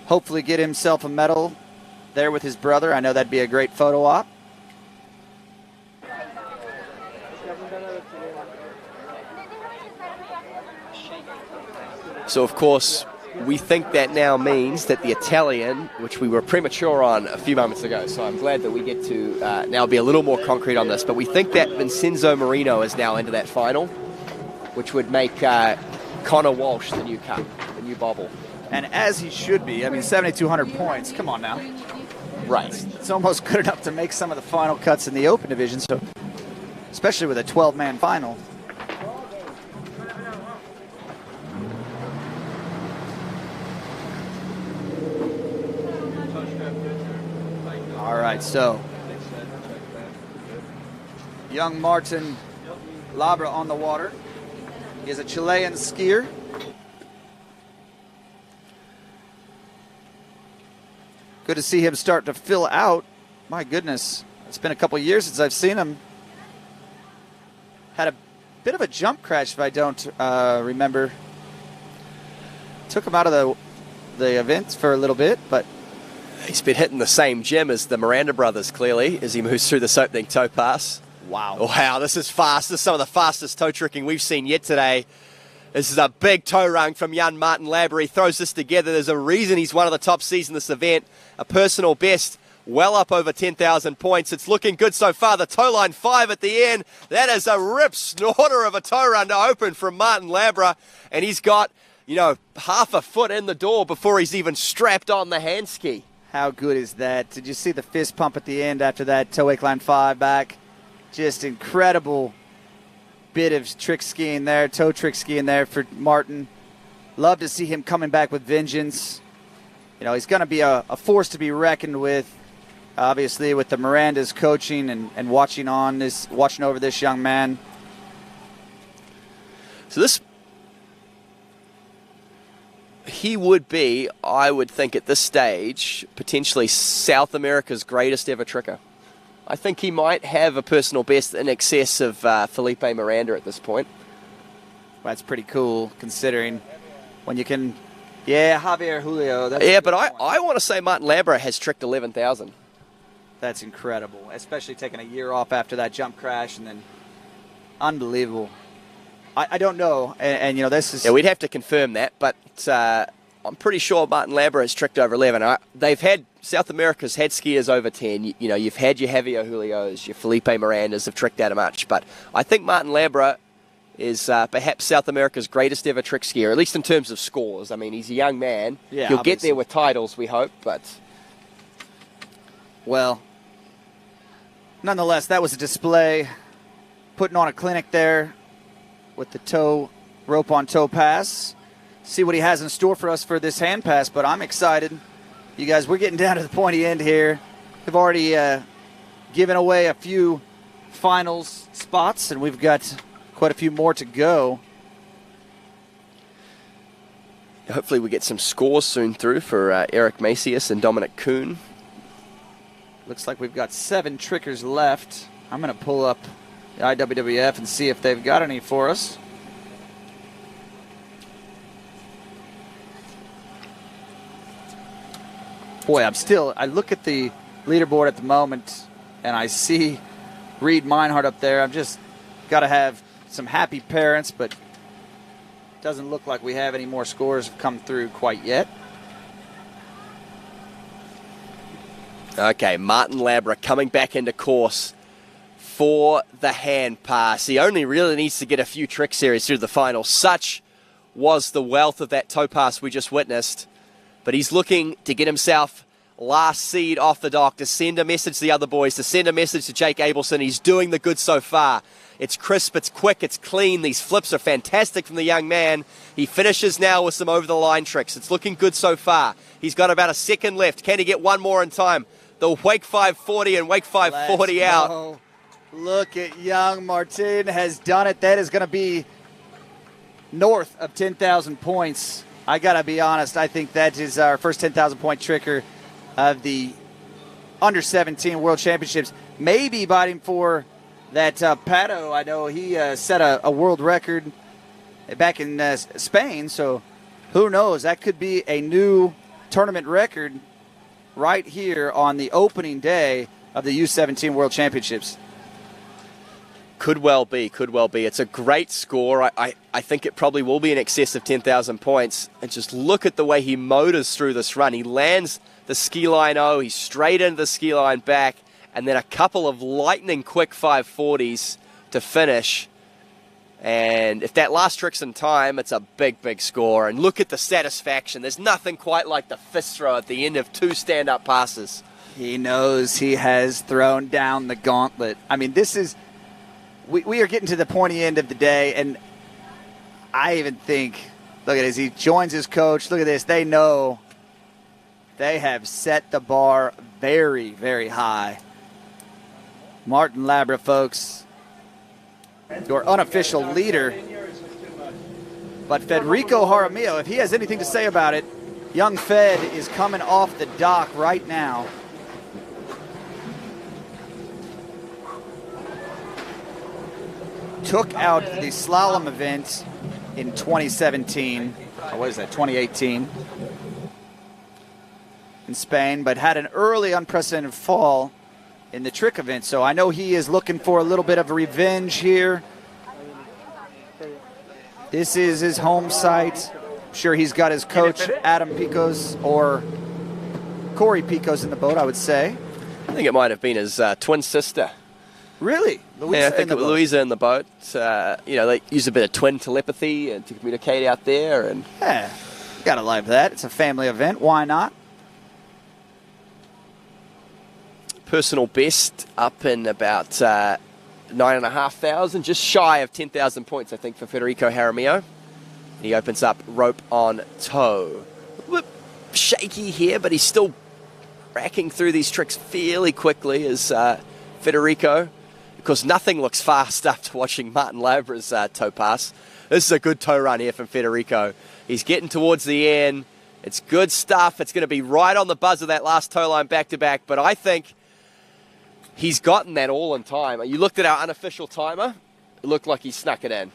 M: hopefully get himself a medal there with his brother. I know that'd be a great photo op.
L: So, of course, we think that now means that the Italian, which we were premature on a few moments ago, so I'm glad that we get to now be a little more concrete on this, but we think that Vincenzo Marino is now into that final, which would make Connor Walsh the new cup, the new bobble.
M: And as he should be. I mean, 7,200 points. Come on now.
L: Right.
M: It's almost good enough to make some of the final cuts in the Open division, so especially with a 12-man final. All right, so young Martin Labra on the water. He is a Chilean skier. Good to see him start to fill out. My goodness, it's been a couple years since I've seen him. Had a bit of a jump crash, if I don't remember. Took him out of the event for a little bit, but
L: He's been hitting the same gym as the Miranda brothers, clearly, as he moves through this opening toe pass.
M: Wow.
L: Wow, this is fast. This is some of the fastest toe tricking we've seen yet today. This is a big toe rung from young Martin Labra. He throws this together. There's a reason he's one of the top seeds in this event. A personal best, well up over 10,000 points. It's looking good so far. The toe line 5 at the end. That is a rip snorter of a toe run to open from Martin Labra. And he's got, you know, half a foot in the door before he's even strapped on the hand ski.
M: How good is that? Did you see the fist pump at the end after that toe wake line 5 back? Just incredible bit of trick skiing there, toe trick skiing there for Martin. Love to see him coming back with vengeance. You know, he's going to be a force to be reckoned with, obviously, with the Miranda's coaching and watching over this young man.
L: So he would be, I would think at this stage, potentially South America's greatest ever tricker. I think he might have a personal best in excess of Felipe Miranda at this point.
M: Well, that's pretty cool, considering when you can... Yeah, Javier Julio.
L: But I want to say Martin Labra has tricked 11,000.
M: That's incredible, especially taking a year off after that jump crash, and then unbelievable. I don't know, and you know, this is...
L: Yeah, we'd have to confirm that, but I'm pretty sure Martin Labra has tricked over 11. South America's had skiers over 10. You know, you've had your Javier Julios, your Felipe Mirandas have tricked out a much, but I think Martin Labra is perhaps South America's greatest ever trick skier, at least in terms of scores. I mean, he's a young man.
M: Yeah,
L: he'll
M: obviously
L: get there with titles, we hope, but...
M: Well, nonetheless, that was a display, putting on a clinic there with the rope on toe pass. See what he has in store for us for this hand pass, but I'm excited. You guys, we're getting down to the pointy end here. We've already given away a few finals spots, and we've got quite a few more to go.
L: Hopefully we get some scores soon through for Eric Macias and Dominic Kuhn.
M: Looks like we've got 7 trickers left. I'm going to pull up the IWWF and see if they've got any for us. Boy, I look at the leaderboard at the moment, and I see Reed Meinhardt up there. I've just got to have some happy parents, but doesn't look like we have any more scores come through quite yet.
L: Okay, Martin Labra coming back into course for the hand pass. He only really needs to get a few trick series through the final. Such was the wealth of that toe pass we just witnessed. But he's looking to get himself last seed off the dock, to send a message to the other boys, to send a message to Jake Abelson. He's doing the good so far. It's crisp, it's quick, it's clean. These flips are fantastic from the young man. He finishes now with some over-the-line tricks. It's looking good so far. He's got about a second left. Can he get one more in time? The Wake 540 and Wake 540 out.
M: Look at young Martin has done it. That is going to be north of 10,000 points. I got to be honest, I think that is our first 10,000 point tricker of the under 17 World Championships. Maybe biting for that Pato. I know he set a world record back in Spain, so who knows? That could be a new tournament record right here on the opening day of the U-17 World Championships.
L: Could well be, could well be. It's a great score. I think it probably will be in excess of 10,000 points. And just look at the way he motors through this run. He lands the ski line O, he's straight into the ski line back, and then a couple of lightning quick 540s to finish. And if that last trick's in time, it's a big, big score. And look at the satisfaction. There's nothing quite like the fist throw at the end of 2 stand-up passes.
M: He knows he has thrown down the gauntlet. I mean, this is... We are getting to the pointy end of the day, and I even think, look at this, he joins his coach. Look at this. They know they have set the bar very, very high. Martin Labra, folks, your unofficial leader. But Federico Jaramillo, if he has anything to say about it, young Fed is coming off the dock right now. Took out the slalom event in 2017. Or what is that, 2018? in Spain, but had an early unprecedented fall in the trick event. So I know he is looking for a little bit of revenge here. This is his home site. I'm sure he's got his coach, Adam Picos, or Corey Picos in the boat, I would say.
L: I think it might have been his twin sister.
M: Really?
L: Louisa, yeah, I think Louisa in the boat. They use a bit of twin telepathy and to communicate out there. And
M: yeah, gotta love that. It's a family event. Why not?
L: Personal best up in about 9,500, just shy of 10,000 points, I think, for Federico Jaramillo. He opens up rope on toe. A bit shaky here, but he's still racking through these tricks fairly quickly as Federico. Of course, nothing looks fast after watching Martin Labra's toe pass. This is a good toe run here from Federico. He's getting towards the end. It's good stuff. It's going to be right on the buzz of that last toe line back-to-back, but I think he's gotten that all in time. You looked at our unofficial timer. It looked like he snuck it in.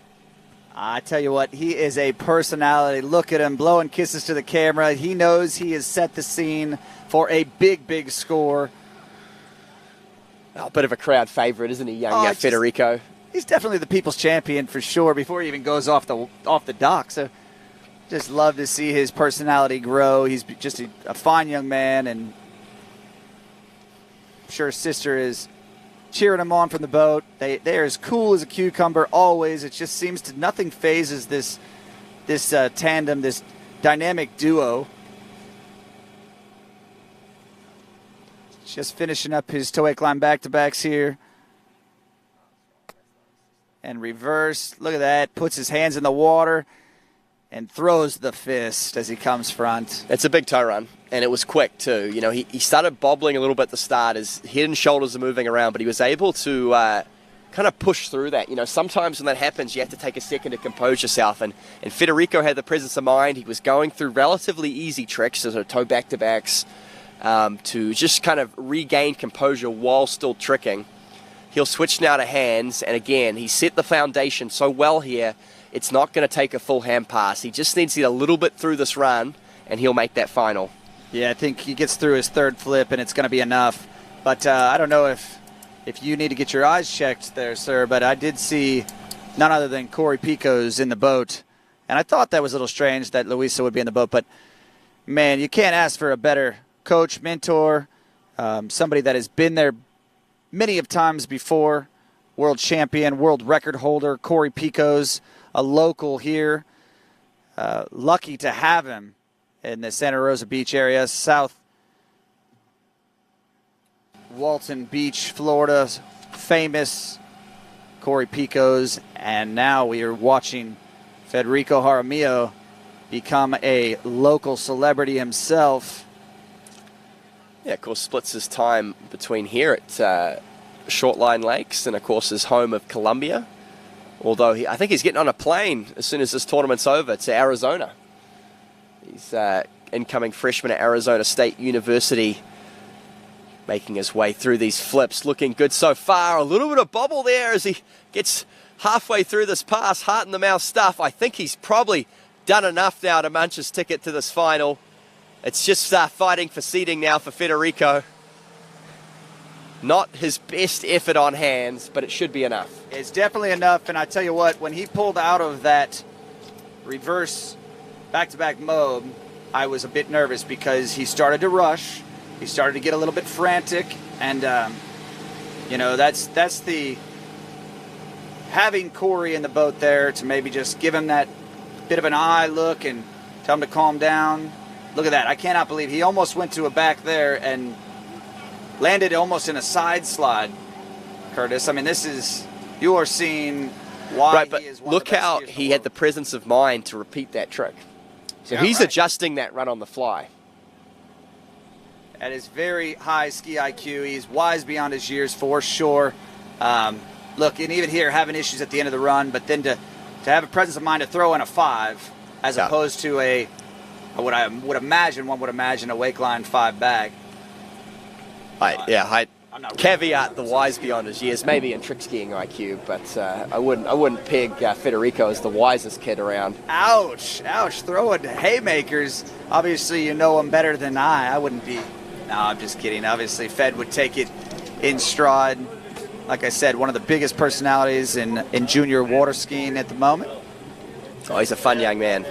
M: I tell you what, he is a personality. Look at him blowing kisses to the camera. He knows he has set the scene for a big, big score.
L: Oh, a bit of a crowd favorite, isn't he, young Federico?
M: He's definitely the people's champion for sure before he even goes off the dock. So just love to see his personality grow. He's just a fine young man, and I'm sure his sister is cheering him on from the boat. They're as cool as a cucumber always. It just seems to nothing phases this tandem, this dynamic duo. Just finishing up his toe line back-to-backs here. And reverse. Look at that. Puts his hands in the water and throws the fist as he comes front.
L: It's a big toe run, and it was quick too. You know, he started bobbling a little bit at the start. His head and shoulders are moving around, but he was able to kind of push through that. You know, sometimes when that happens, you have to take a second to compose yourself. And Federico had the presence of mind. He was going through relatively easy tricks, so toe back-to-backs, to just kind of regain composure while still tricking. He'll switch now to hands, and again, he set the foundation so well here, it's not going to take a full hand pass. He just needs to get a little bit through this run, and he'll make that final.
M: Yeah, I think he gets through his third flip, and it's going to be enough. But I don't know if you need to get your eyes checked there, sir, but I did see none other than Corey Picos in the boat. And I thought that was a little strange that Luisa would be in the boat, but, man, you can't ask for a better coach, mentor, somebody that has been there many of times before, world champion, world record holder, Corey Picos, a local here. Lucky to have him in the Santa Rosa Beach area, South Walton Beach, Florida, famous Corey Picos. And now we are watching Federico Jaramillo become a local celebrity himself.
L: Yeah, of course, splits his time between here at Shortline Lakes and, of course, his home of Columbia. Although I think he's getting on a plane as soon as this tournament's over to Arizona. He's incoming freshman at Arizona State University, making his way through these flips. Looking good so far. A little bit of bobble there as he gets halfway through this pass. Heart in the mouth stuff. I think he's probably done enough now to munch his ticket to this final. It's just fighting for seeding now for Federico. Not his best effort on hands, but it should be enough.
M: It's definitely enough, and I tell you what, when he pulled out of that reverse back-to-back mode, I was a bit nervous because he started to rush. He started to get a little bit frantic, and, you know, that's the having Corey in the boat there to maybe just give him that bit of an eye look and tell him to calm down. Look at that. I cannot believe he almost went to a back there and landed almost in a side slide, Curtis. I mean, you are seeing why
L: right, but
M: he is one
L: look
M: of the best
L: how
M: skiers in the
L: he
M: world.
L: had the presence of mind to repeat that trick. So
M: Yeah,
L: he's
M: right.
L: adjusting that run on the fly.
M: At his very high ski IQ, he's wise beyond his years for sure. Look, and even here, having issues at the end of the run, but then to have a presence of mind to throw in a 5 as opposed to what I would imagine, one would imagine a wake line 5 bag.
L: Caveat the wise beyond his years, maybe in trick skiing IQ, but I wouldn't peg Federico as the wisest kid around.
M: Ouch, throwing haymakers Obviously, you know him better than I wouldn't be. No, I'm just kidding. Obviously, Fed would take it in stride. Like I said, one of the biggest personalities in junior water skiing at the moment.
L: Oh, he's a fun young man.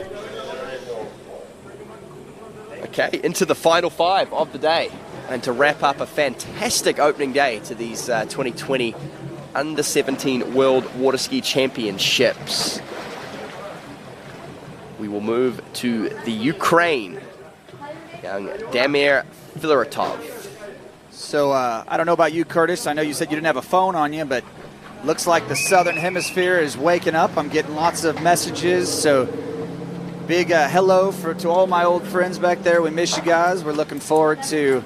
L: Okay, into the final 5 of the day. And to wrap up a fantastic opening day to these 2020 Under-17 World Waterski Championships. We will move to the Ukraine. Young Damir Filaretov.
M: So, I don't know about you, Curtis. I know you said you didn't have a phone on you, but looks like the Southern Hemisphere is waking up. I'm getting lots of messages, so big hello to all my old friends back there. We miss you guys. We're looking forward to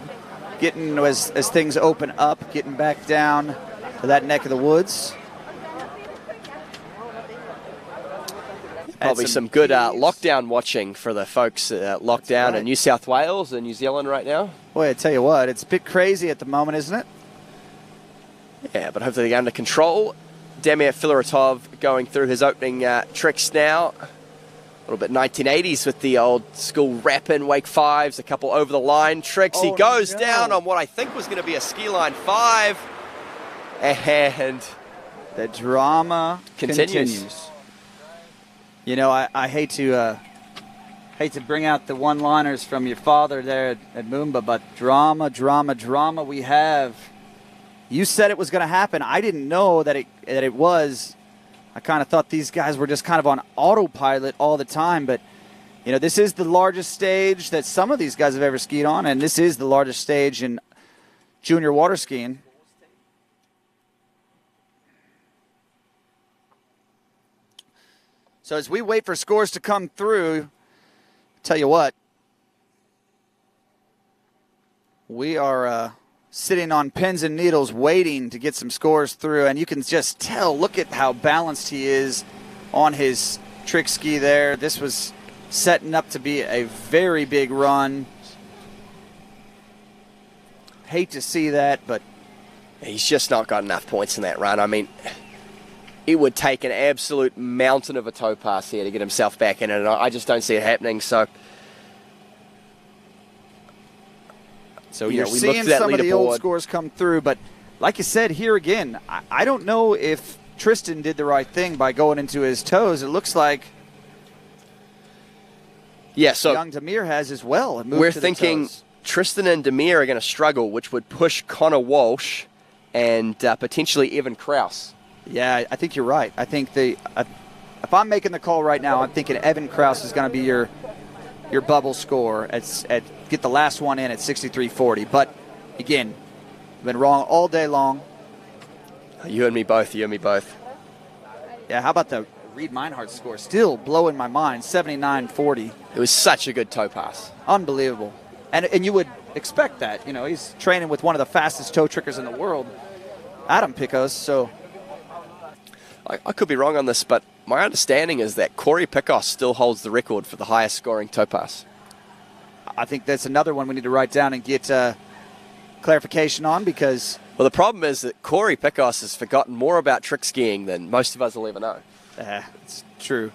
M: getting, as things open up, getting back down to that neck of the woods.
L: Probably some good lockdown watching for the folks locked down in New South Wales and New Zealand right now.
M: Boy, I tell you what, it's a bit crazy at the moment, isn't it?
L: Yeah, but hopefully they get under control. Damir Filaretov going through his opening tricks now. A little bit 1980s with the old school wrap-in wake 5s, a couple over the line tricks. He goes down on what I think was going to be a ski line 5. And
M: the drama continues. You know, I hate to bring out the one-liners from your father there at Moomba, but drama we have. You said it was going to happen. I didn't know that it was. I kind of thought these guys were just kind of on autopilot all the time, but you know, this is the largest stage that some of these guys have ever skied on, and this is the largest stage in junior water skiing. So as we wait for scores to come through, tell you what, we are sitting on pins and needles waiting to get some scores through, and you can just tell, look at how balanced he is on his trick ski there. This was setting up to be a very big run. Hate to see that, but
L: he's just not got enough points in that run. I mean, it would take an absolute mountain of a toe pass here to get himself back in it, and I just don't see it happening. So
M: you're seeing some of the old scores come through, but like you said, here again, I don't know if Tristan did the right thing by going into his toes. It looks like young Damir has as well.
L: We're thinking Tristan and Damir are going to struggle, which would push Connor Walsh and potentially Evan Kraus.
M: Yeah, I think you're right. I think if I'm making the call right now, I'm thinking Evan Kraus is going to be your bubble score get the last one in at 63.40. But again, I've been wrong all day long.
L: You and me both.
M: Yeah, how about the Reed Meinhardt score? Still blowing my mind, 79.40.
L: It was such a good toe pass.
M: Unbelievable. And you would expect that. You know, he's training with one of the fastest toe trickers in the world, Adam Picos, so
L: I could be wrong on this, but my understanding is that Corey Picos still holds the record for the highest scoring toe pass.
M: I think that's another one we need to write down and get clarification on, because
L: well, the problem is that Corey Picos has forgotten more about trick skiing than most of us will ever know.
M: It's true.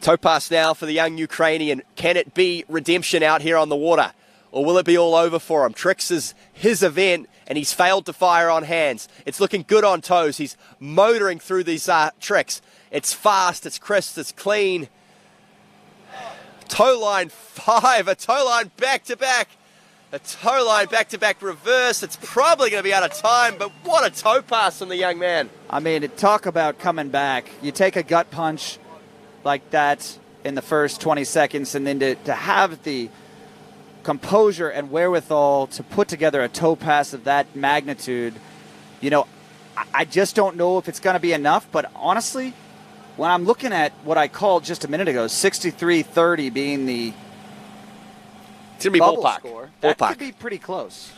L: Toe pass now for the young Ukrainian. Can it be redemption out here on the water? Or will it be all over for him? Tricks is his event, and he's failed to fire on hands. It's looking good on toes. He's motoring through these tricks. It's fast, it's crisp, it's clean. Toe line 5, a toe line back-to-back. A toe line back-to-back reverse. It's probably going to be out of time, but what a toe pass from the young man.
M: I mean, talk about coming back. You take a gut punch like that in the first 20 seconds, and then to have the composure and wherewithal to put together a toe pass of that magnitude, you know, I just don't know if it's going to be enough. But honestly, when I'm looking at what I called just a minute ago, 63.30 being the
L: it's going to be
M: bubble score, that could be pretty close.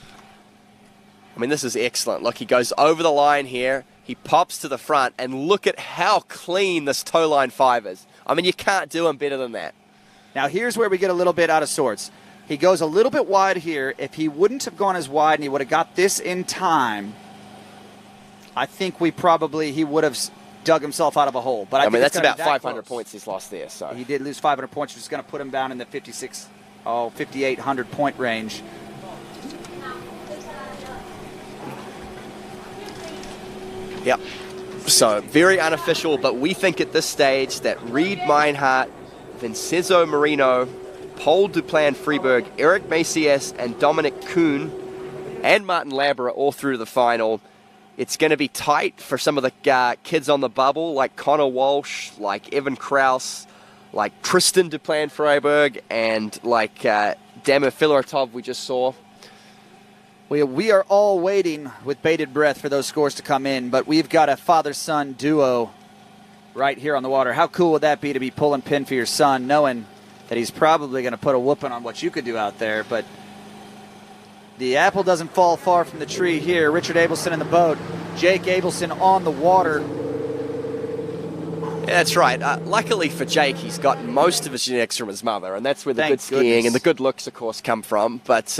L: I mean, this is excellent. Look, he goes over the line here. He pops to the front, and look at how clean this toe line 5 is. I mean, you can't do him better than that.
M: Now, here's where we get a little bit out of sorts. He goes a little bit wide here. If he wouldn't have gone as wide and he would have got this in time, I think he would have dug himself out of a hole. But I
L: mean,
M: think
L: that's about
M: that
L: 500
M: close.
L: points he's lost there. So
M: he did lose 500 points, which is going to put him down in the 56 5,800 point range.
L: Yep. So very unofficial, but we think at this stage that Reed Meinhardt, Vincenzo Marino, Paul Duplan-Freeberg, Eric Macias, and Dominic Kuhn, and Martin Labra all through to the final. It's going to be tight for some of the kids on the bubble, like Connor Walsh, like Evan Kraus, like Tristan Duplan-Freeberg, and like Damir Filaretov we just saw.
M: We are all waiting with bated breath for those scores to come in, but we've got a father-son duo right here on the water. How cool would that be to be pulling pin for your son, knowing that he's probably going to put a whooping on what you could do out there? But the apple doesn't fall far from the tree here. Richard Abelson in the boat, Jake Abelson on the water.
L: Yeah, that's right. Luckily for Jake, he's got most of his genetics from his mother, and that's where the
M: Thank
L: good skiing
M: goodness.
L: and the good looks, of course, come from. But,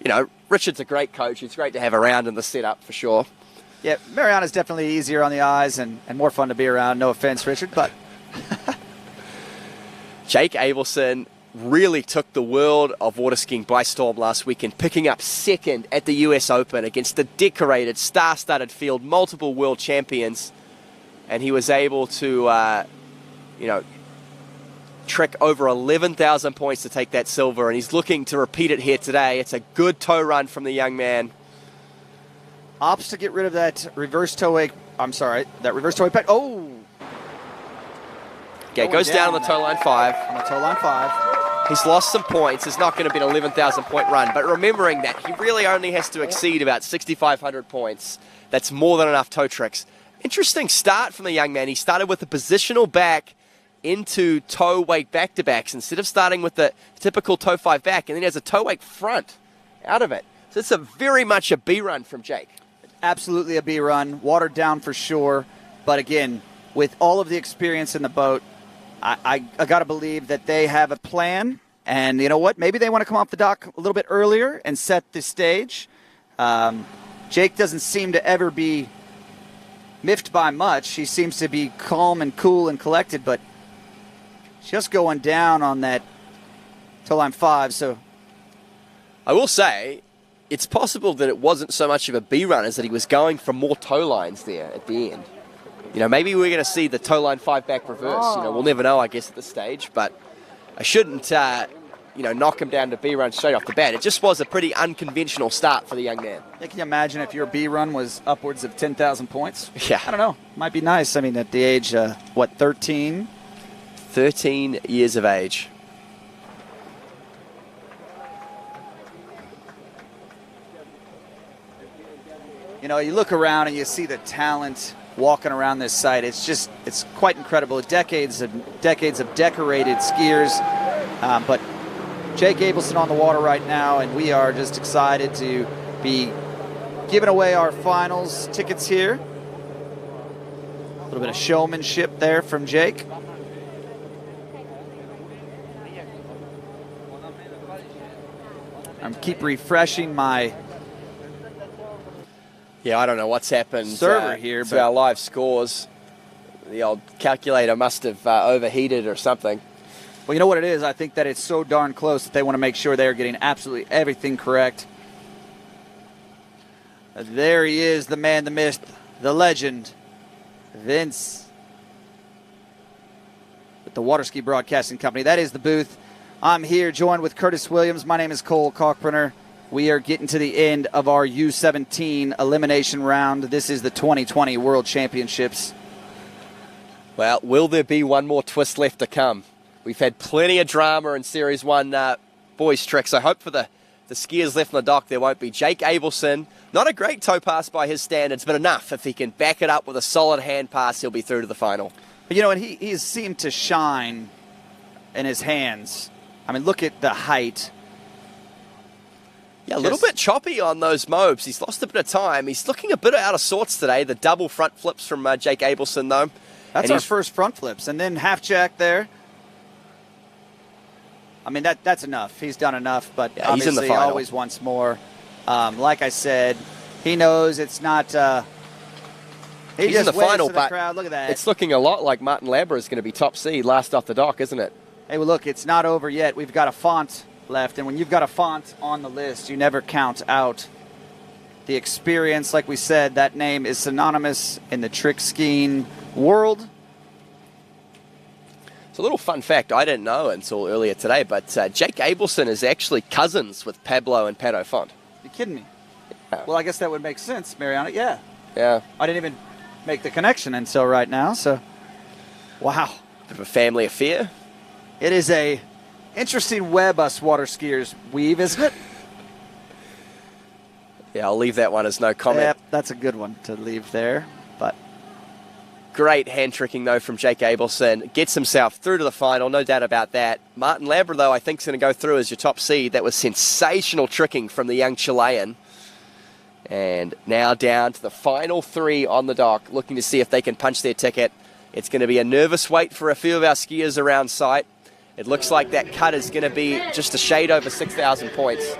L: you know, Richard's a great coach. It's great to have around in the setup for sure.
M: Yeah, Mariana's definitely easier on the eyes and more fun to be around. No offense, Richard, but
L: Jake Abelson really took the world of water skiing by storm last weekend, picking up second at the US Open against the decorated, star-studded field, multiple world champions. And he was able to, you know, trick over 11,000 points to take that silver, and he's looking to repeat it here today. It's a good toe run from the young man.
M: opts to get rid of that reverse toe wake. I'm sorry, that reverse toe wake peg. Oh!
L: Yeah, goes down on the toe line 5.
M: On the toe line 5.
L: He's lost some points. It's not going to be an 11,000 point run, but remembering that he really only has to exceed about 6,500 points. That's more than enough toe tricks. Interesting start from the young man. He started with a positional back into toe wake back-to-backs instead of starting with the typical toe 5 back, and then he has a toe wake front out of it. So it's very much a B run from Jake.
M: Absolutely a B run, watered down for sure. But again, with all of the experience in the boat, I got to believe that they have a plan. And you know what? Maybe they want to come off the dock a little bit earlier and set the stage. Jake doesn't seem to ever be miffed by much. He seems to be calm and cool and collected, but just going down on that toe line 5. So
L: I will say, it's possible that it wasn't so much of a B run as that he was going for more toe lines there at the end. You know, maybe we're going to see the toe line 5 back reverse. You know, we'll never know, I guess, at this stage. But I shouldn't, you know, knock him down to B run straight off the bat. It just was a pretty unconventional start for the young man.
M: can you imagine if your B run was upwards of 10,000 points?
L: Yeah.
M: I don't know. Might be nice. I mean, at the age, 13?
L: 13 years of age.
M: You know, you look around and you see the talent walking around this site. It's quite incredible. Decades of decorated skiers. But Jake Abelson on the water right now, and we are just excited to be giving away our finals tickets here. A little bit of showmanship there from Jake. I keep refreshing my
L: Yeah, I don't know what's happened
M: server here,
L: to
M: but
L: our live scores. The old calculator must have overheated or something.
M: well, you know what it is? I think that it's so darn close that they want to make sure they're getting absolutely everything correct. There he is, the man, the myth, the legend, Vince, with the Waterski Broadcasting Company. That is the booth. I'm here joined with Curtis Williams. My name is Cole Kalkbrenner. We are getting to the end of our U-17 elimination round. This is the 2020 World Championships.
L: Well, will there be one more twist left to come? We've had plenty of drama in Series 1 boys tricks. I hope for the skiers left on the dock there won't be. Jake Abelson, not a great toe pass by his standards, but enough. If he can back it up with a solid hand pass, he'll be through to the final.
M: But you know, and he's seemed to shine in his hands. I mean, look at the height.
L: Yeah, a little bit choppy on those mobs. He's lost a bit of time. He's looking a bit out of sorts today. The double front flips from Jake Abelson, though.
M: That's our first front flips. And then half jack there. I mean, that's enough. He's done enough, but
L: yeah, he's in the
M: obviously
L: final.
M: Always wants more. Like I said, he knows it's not...
L: he's
M: just
L: in the final,
M: to
L: but
M: the crowd. Look at that.
L: It's looking a lot like Martin Labra is going to be top seed last off the dock, isn't it?
M: Hey, well, look, it's not over yet. We've got a font left. And when you've got a font on the list, you never count out the experience. Like we said, that name is synonymous in the trick skiing world.
L: It's a little fun fact I didn't know until earlier today, but Jake Abelson is actually cousins with Pablo and Pato Font.
M: You kidding me? Yeah. Well, I guess that would make sense, Mariana. Yeah.
L: Yeah.
M: I didn't even make the connection until right now, so wow.
L: Bit of a family affair.
M: It is a interesting web us water skiers weave, isn't it?
L: Yeah, I'll leave that one as no comment.
M: Yep, that's a good one to leave there, but
L: great hand tricking, though, from Jake Abelson. Gets himself through to the final, no doubt about that. Martin Labra, though, I think is going to go through as your top seed. That was sensational tricking from the young Chilean. And now down to the final 3 on the dock, looking to see if they can punch their ticket. It's going to be a nervous wait for a few of our skiers around site. It looks like that cut is going to be just a shade over 6,000 points.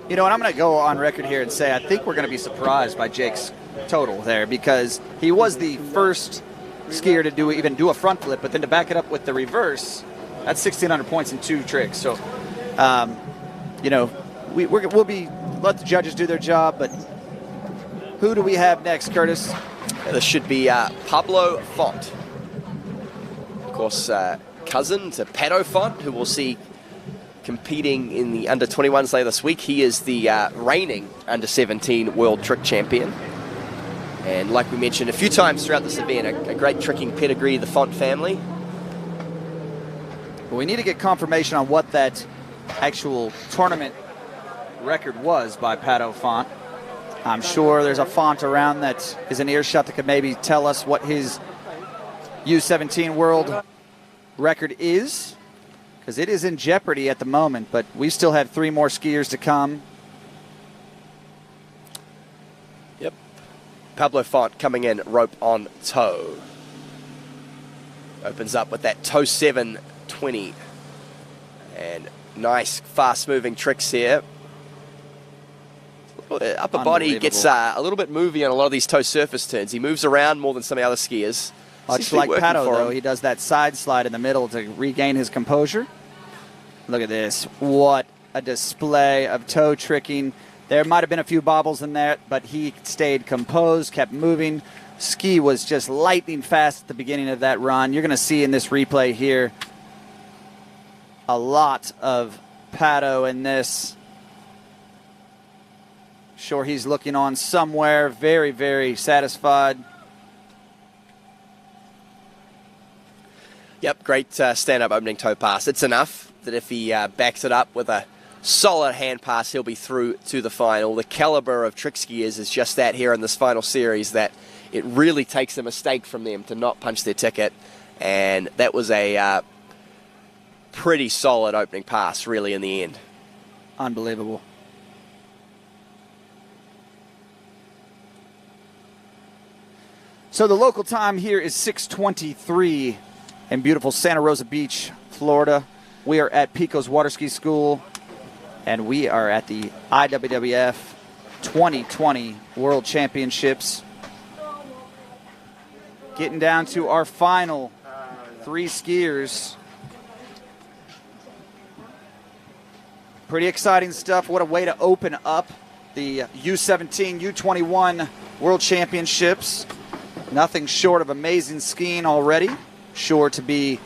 M: You know, and I'm going to go on record here and say I think we're going to be surprised by Jake's total there, because he was the first skier to even do a front flip, but then to back it up with the reverse, that's 1,600 points in 2 tricks. So, you know, we'll be let the judges do their job, but who do we have next, Curtis?
L: This should be Pablo Font. Of course, cousin to Pato Font, who we'll see competing in the under-21s later this week. He is the reigning under-17 world trick champion. And like we mentioned a few times throughout this event, a great tricking pedigree, the Font family.
M: Well, we need to get confirmation on what that actual tournament record was by Pato Font. I'm sure there's a font around that is an earshot that could maybe tell us what his U-17 world record is, because it is in jeopardy at the moment, but we still have 3 more skiers to come.
L: Yep. Pablo Font coming in rope on toe. Opens up with that toe 720. And nice fast moving tricks here. Upper body gets a little bit movey on a lot of these toe surface turns. He moves around more than some of the other skiers.
M: Much like Pato, though, he does that side slide in the middle to regain his composure. Look at this. What a display of toe tricking. There might have been a few bobbles in there, but he stayed composed, kept moving. Ski was just lightning fast at the beginning of that run. You're going to see in this replay here a lot of Pato in this. Sure, he's looking on somewhere. Very, very satisfied.
L: Yep, great stand-up opening toe pass. It's enough that if he backs it up with a solid hand pass, he'll be through to the final. The caliber of trick skiers is just that here in this final series, that it really takes a mistake from them to not punch their ticket. And that was a pretty solid opening pass, really, in the end.
M: Unbelievable. So the local time here is 6:23 in beautiful Santa Rosa Beach, Florida. We are at Pico's Waterski School, and we are at the IWWF 2020 World Championships. Getting down to our final 3 skiers. Pretty exciting stuff. What a way to open up the U-17, U-21 World Championships. Nothing short of amazing skiing already. Sure to be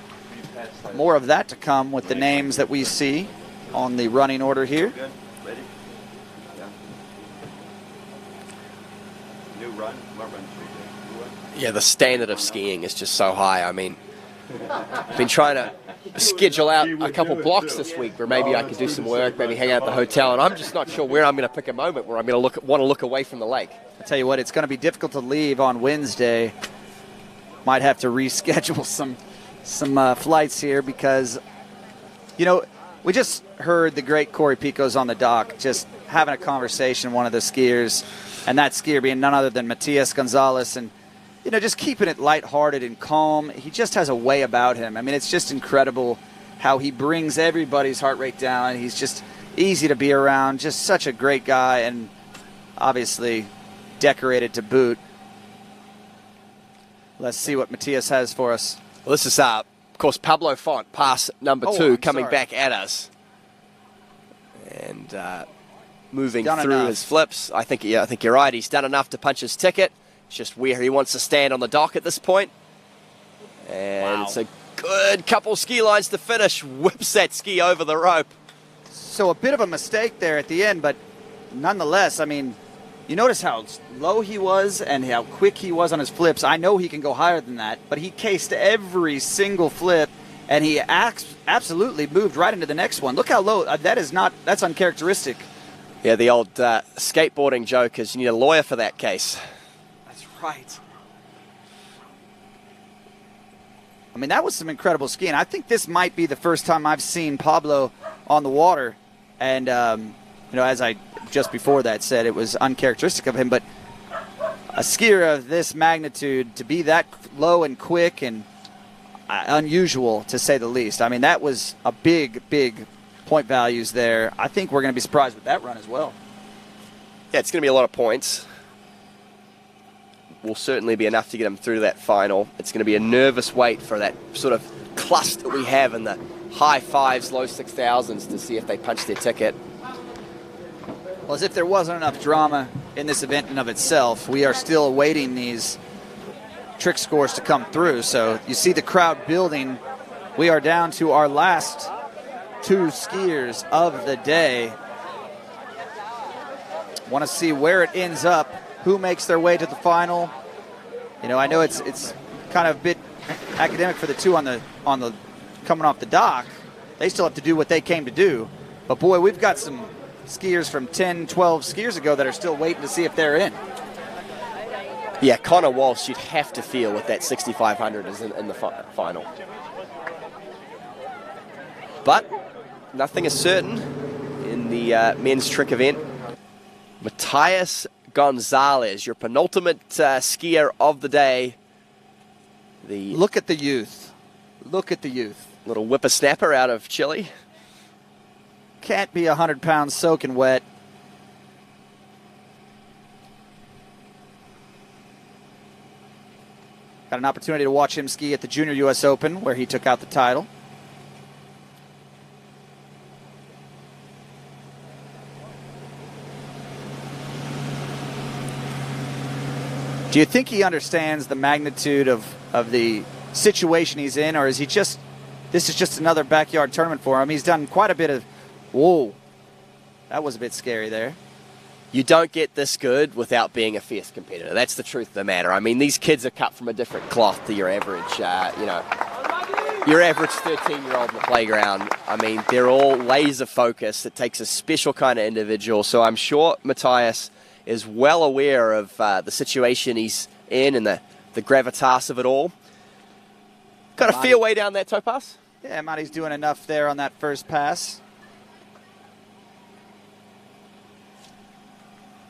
M: more of that to come with the names that we see on the running order here.
A: Good. Ready? Yeah. New run.
L: Yeah, the standard of skiing is just so high. I mean, I've been trying to schedule out a couple blocks this week where maybe I could do some work, maybe hang out at the hotel, and I'm just not sure where I'm going to pick a moment where I'm going to want to look away from the lake.
M: I'll tell you what, it's going to be difficult to leave on Wednesday. Might have to reschedule some flights here because, you know, we just heard the great Corey Pico's on the dock just having a conversation with one of the skiers, and that skier being none other than Matias Gonzalez, and you know, just keeping it lighthearted and calm. He just has a way about him. I mean, it's just incredible how he brings everybody's heart rate down. He's just easy to be around, just such a great guy, and obviously decorated to boot. Let's see what Matias has for us.
L: Well, this is, of course, Pablo Font, pass number 2, coming back at us. and moving
M: Done
L: through
M: enough.
L: his flips. I think you're right. He's done enough to punch his ticket. It's just where he wants to stand on the dock at this point. And it's a good couple ski lines to finish. Whips that ski over the rope.
M: So a bit of a mistake there at the end, but nonetheless, I mean, you notice how low he was and how quick he was on his flips. I know he can go higher than that, but he cased every single flip, and he absolutely moved right into the next one. Look how low. That's uncharacteristic.
L: Yeah, the old skateboarding joke is you need a lawyer for that case.
M: That's right. I mean, that was some incredible skiing. I think this might be the first time I've seen Pablo on the water. And, as I just before that said, it was uncharacteristic of him. But a skier of this magnitude, to be that low and quick and unusual, to say the least. I mean, that was a big point values there. I think we're going to be surprised with that run as well.
L: Yeah, it's going to be a lot of points. Will certainly be enough to get him through that final. It's going to be a nervous wait for that sort of cluster we have in the high 5s, low 6,000s to see if they punch their ticket.
M: Well, as if there wasn't enough drama in this event in and of itself, we are still awaiting these trick scores to come through. So you see the crowd building. We are down to our last 2 skiers of the day. Want to see where it ends up. Who makes their way to the final? I know it's kind of a bit academic for the two on the coming off the dock. They still have to do what they came to do. But boy, we've got some skiers from 10, 12 skiers ago that are still waiting to see if they're in.
L: Yeah, Connor Walsh, you'd have to feel with that 6,500 is in the final. But nothing is certain in the men's trick event. Matthias Gonzalez, your penultimate skier of the day.
M: Look at the youth. Look at the youth.
L: Little whippersnapper out of Chile.
M: Can't be 100 pounds soaking wet. Got an opportunity to watch him ski at the Junior U.S. Open, where he took out the title. Do you think he understands the magnitude of the situation he's in, or is this is just another backyard tournament for him? He's done quite a bit of, whoa, that was a bit scary there.
L: You don't get this good without being a fierce competitor. That's the truth of the matter. I mean, these kids are cut from a different cloth to your average, your average 13-year-old in the playground. I mean, they're all laser focused. It takes a special kind of individual. So I'm sure Matthias is well aware of the situation he's in and the gravitas of it all. Got a fair way down that toe pass.
M: Yeah, Matty's doing enough there on that first pass.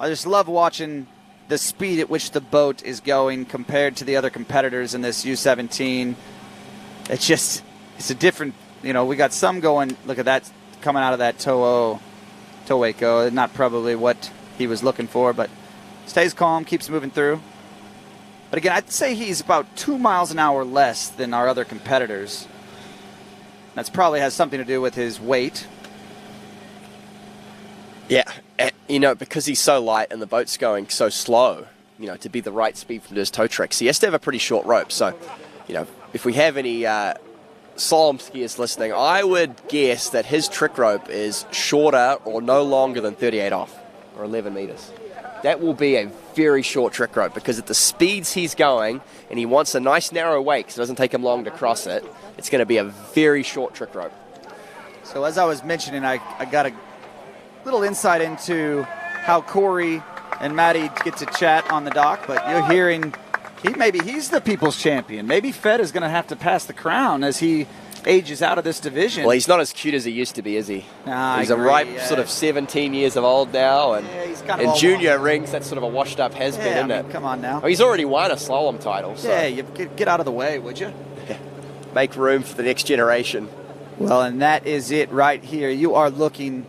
M: I just love watching the speed at which the boat is going compared to the other competitors in this U-17. It's a different, we got some going, look at that, coming out of that toe Waco. Not probably what he was looking for, but stays calm, keeps moving through. But again, I'd say he's about 2 miles an hour less than our other competitors. That's probably has something to do with his weight.
L: Yeah, because he's so light and the boat's going so slow, to be the right speed from his toe tricks, he has to have a pretty short rope. So, if we have any slalom skiers listening, I would guess that his trick rope is shorter or no longer than 38 off, or 11 meters. That will be a very short trick rope because at the speeds he's going, and he wants a nice narrow wake because it doesn't take him long to cross it, it's going to be a very short trick rope.
M: So as I was mentioning, I got a little insight into how Corey and Matty get to chat on the dock, but you're hearing maybe he's the people's champion. Maybe Fed is going to have to pass the crown as he ages out of this division.
L: Well, he's not as cute as he used to be, is he? He's a ripe sort of 17 years of old now, and
M: he's kind
L: in
M: of
L: junior rings, that's sort of a washed-up has-been, isn't it?
M: Come on now.
L: Well, he's already won a slalom title. So.
M: Yeah, you get out of the way, would you?
L: Make room for the next generation.
M: Well, and that is it right here. You are looking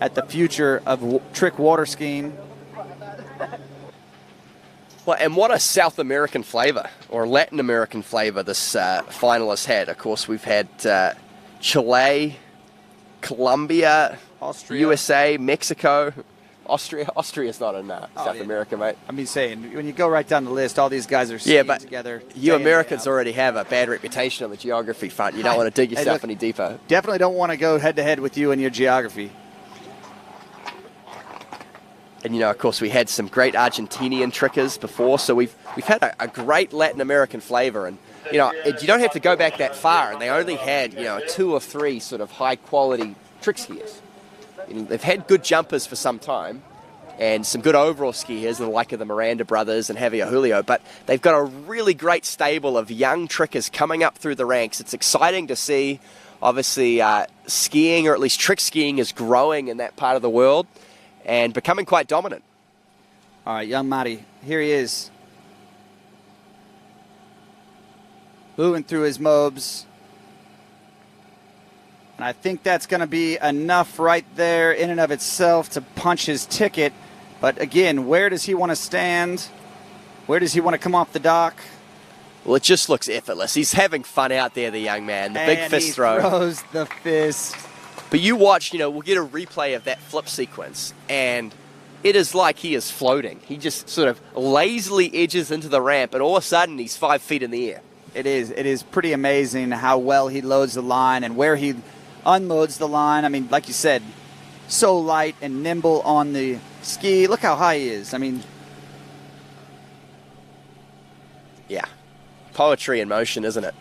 M: at the future of trick water skiing.
L: Well, and what a South American flavor, or Latin American flavor, this finalist had. Of course, we've had Chile, Colombia,
M: Austria.
L: USA, Mexico, Austria. Austria's not in South America, mate.
M: I mean, saying, when you go right down the list, all these guys are skiing together.
L: You Americans already have a bad reputation on the geography front. You don't want to dig yourself any deeper.
M: Definitely don't want to go head-to-head with you in your geography.
L: And, of course, we had some great Argentinian trickers before, so we've had a great Latin American flavor. And, you don't have to go back that far, and they only had, 2 or 3 sort of high-quality trick skiers. They've had good jumpers for some time, and some good overall skiers, the like of the Miranda brothers and Javier Julio, but they've got a really great stable of young trickers coming up through the ranks. It's exciting to see. Obviously, skiing, or at least trick skiing, is growing in that part of the world and becoming quite dominant.
M: All right, young Mari, here he is. Moving through his mobs. And I think that's going to be enough right there in and of itself to punch his ticket. But again, where does he want to stand? Where does he want to come off the dock?
L: Well, it just looks effortless. He's having fun out there, the young man. The big fist throw.
M: He throws the fist.
L: But you watch, we'll get a replay of that flip sequence, and it is like he is floating. He just sort of lazily edges into the ramp, and all of a sudden he's 5 feet in the air.
M: It is pretty amazing how well he loads the line and where he unloads the line. I mean, like you said, so light and nimble on the ski. Look how high he is. I mean,
L: yeah, poetry in motion, isn't it?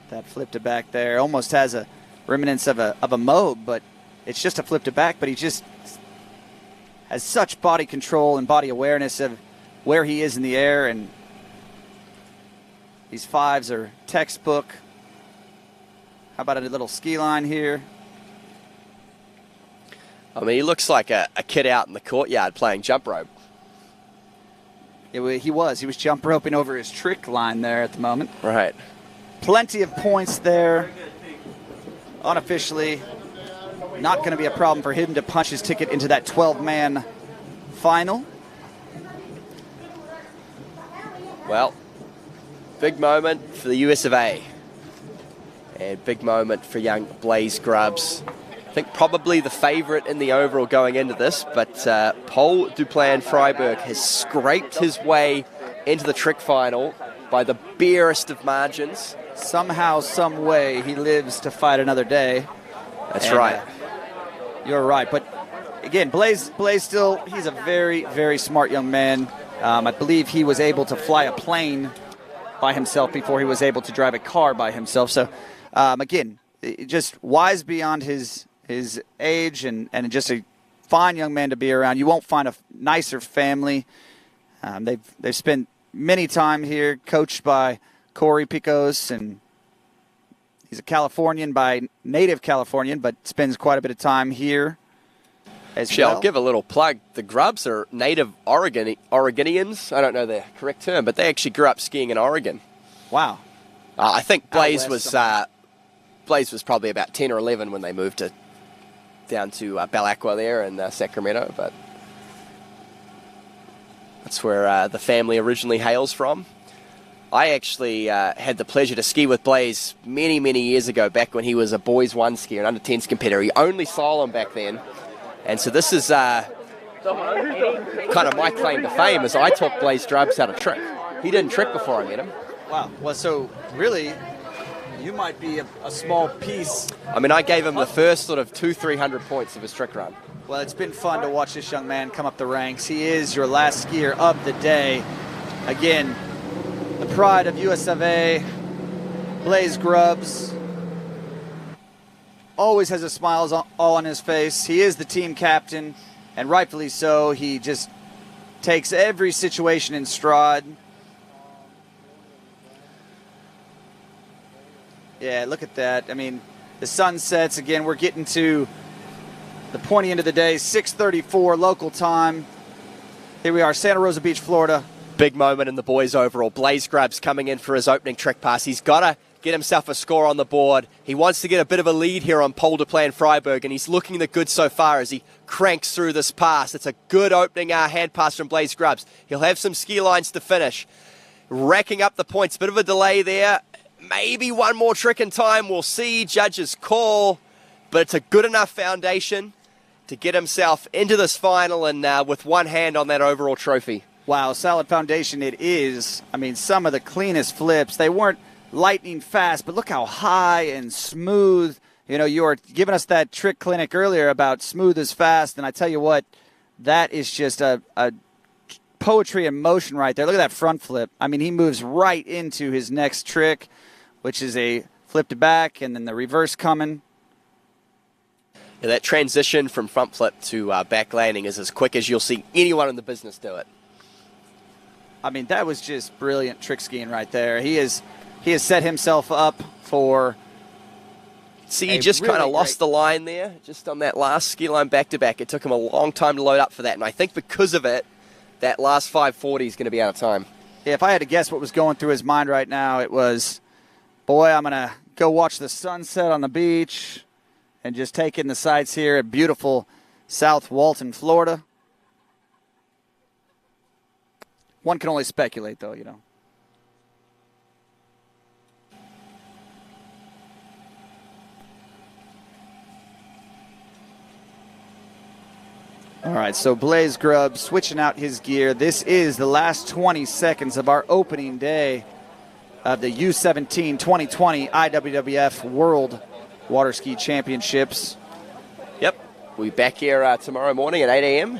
M: That flip to back there almost has a remnants of a mobe, but it's just a flip to back. But he just has such body control and body awareness of where he is in the air, and these fives are textbook. How about a little ski line here?
L: I mean, he looks like a kid out in the courtyard playing jump rope.
M: He was jump roping over his trick line there at the moment.
L: Right.
M: Plenty of points there. Unofficially, not going to be a problem for him to punch his ticket into that 12-man final.
L: Well, big moment for the US of A. And big moment for young Blaze Grubbs. I think probably the favorite in the overall going into this, but Paul Duplan Freiberg has scraped his way into the trick final by the barest of margins.
M: Somehow, some way, he lives to fight another day.
L: That's right.
M: You're right. But again, Blaze still, he's a very, very smart young man. I believe he was able to fly a plane by himself before he was able to drive a car by himself. So, again, just wise beyond his age and just a fine young man to be around. You won't find a nicer family. They've spent many time here, coached by Corey Picos, and he's a Californian native Californian, but spends quite a bit of time here as well.
L: I'll give a little plug. The Grubbs are native Oregonians. I don't know the correct term, but they actually grew up skiing in Oregon.
M: Wow.
L: I think Blaze was probably about 10 or 11 when they moved down to Bel Aqua there in Sacramento, but that's where the family originally hails from. I actually had the pleasure to ski with Blaze many, many years ago, back when he was a boys one skier, an under-10s competitor. He only slalom back then. And so this is kind of my claim to fame, as I taught Blaze Grubbs how to trick. He didn't trick before I met him.
M: Wow. Well, so really, you might be a small piece.
L: I mean, I gave him the first sort of 200-300 points of his trick run.
M: Well, it's been fun to watch this young man come up the ranks. He is your last skier of the day. Again, the pride of US of A, Blaze Grubbs. Always has a smile all on his face. He is the team captain, and rightfully so. He just takes every situation in stride. Yeah, look at that. I mean, the sun sets. Again, we're getting to the pointy end of the day, 6:34 local time. Here we are, Santa Rosa Beach, Florida.
L: Big moment in the boys overall. Blaze Grubbs coming in for his opening trick pass. He's got to get himself a score on the board. He wants to get a bit of a lead here on Paul Duplan Freiberg, and he's looking the good so far as he cranks through this pass. It's a good opening hand pass from Blaze Grubbs. He'll have some ski lines to finish. Racking up the points. Bit of a delay there. Maybe one more trick in time. We'll see. Judges call. But it's a good enough foundation to get himself into this final and with one hand on that overall trophy.
M: Wow, solid foundation it is. I mean, some of the cleanest flips. They weren't lightning fast, but look how high and smooth. You know, you were giving us that trick clinic earlier about smooth as fast, and I tell you what, that is just a poetry in motion right there. Look at that front flip. I mean, he moves right into his next trick, which is a flip to back and then the reverse coming.
L: Yeah, that transition from front flip to back landing is as quick as you'll see anyone in the business do it.
M: I mean, that was just brilliant trick skiing right there. He has set himself up for.
L: See, he just kind of lost the line there, just on that last ski line back-to-back. It took him a long time to load up for that, and I think because of it, that last 540 is going to be out of time.
M: Yeah, if I had to guess what was going through his mind right now, it was, boy, I'm going to go watch the sunset on the beach and just take in the sights here at beautiful South Walton, Florida. One can only speculate, though, you know. All right, so Blaze Grubb switching out his gear. This is the last 20 seconds of our opening day of the U-17 2020 IWWF World Waterski Championships.
L: Yep, we'll be back here tomorrow morning at 8 a.m.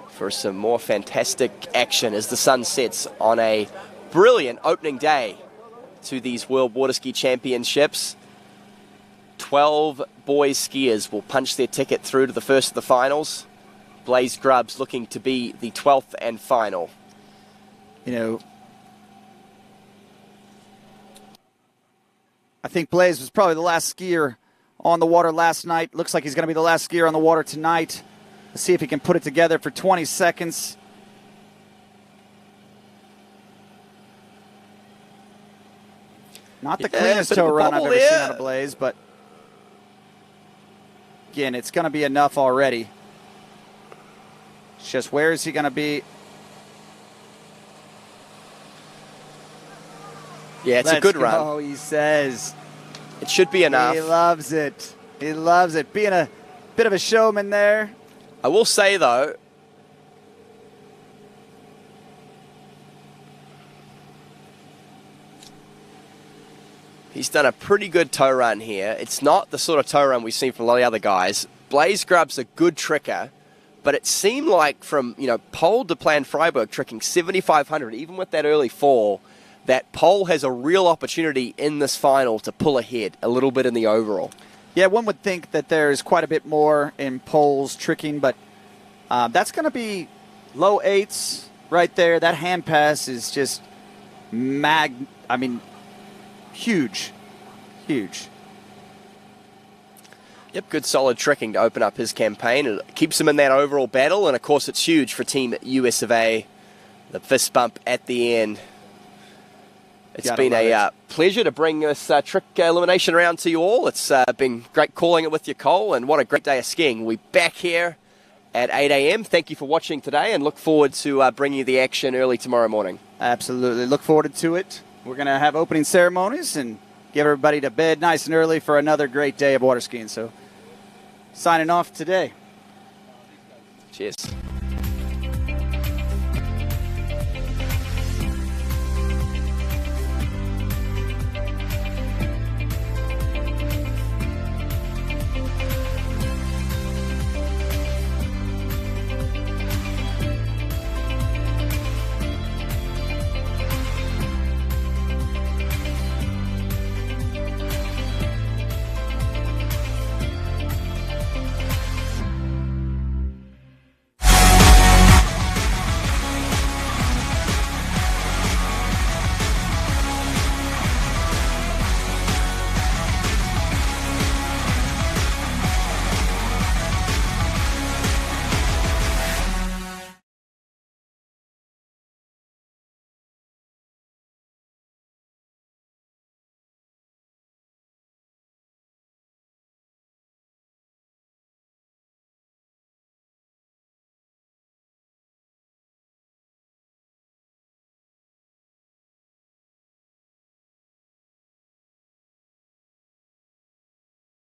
L: for some more fantastic action as the sun sets on a brilliant opening day to these World Waterski Championships. 12 boys skiers will punch their ticket through to the first of the finals. Blaze Grubb's looking to be the 12th and final.
M: You know, I think Blaze was probably the last skier on the water last night. Looks like he's going to be the last skier on the water tonight. Let's see if he can put it together for 20 seconds. Not the cleanest toe run I've ever seen on a Blaze, but again, it's going to be enough already. It's just where is he going to be?
L: Yeah, it's a good run.
M: Oh, he says.
L: It should be enough.
M: He loves it. He loves it. Being a bit of a showman there.
L: I will say, though, he's done a pretty good toe run here. It's not the sort of toe run we've seen from a lot of the other guys. Blaze Grubb's a good tricker, but it seemed like from, pole to Plan Freiburg tricking 7,500, even with that early fall, that pole has a real opportunity in this final to pull ahead a little bit in the overall.
M: Yeah, one would think that there's quite a bit more in poles tricking, but that's going to be low eights right there. That hand pass is just huge. Huge.
L: Yep, good solid tricking to open up his campaign. It keeps him in that overall battle, and of course it's huge for Team US of A. The fist bump at the end. It's been a pleasure to bring this trick elimination round to you all. It's been great calling it with you, Cole, and what a great day of skiing. We'll be back here at 8 a.m. Thank you for watching today, and look forward to bringing you the action early tomorrow morning.
M: Absolutely. Look forward to it. We're going to have opening ceremonies and give everybody to bed nice and early for another great day of water skiing. So, signing off today.
L: Cheers.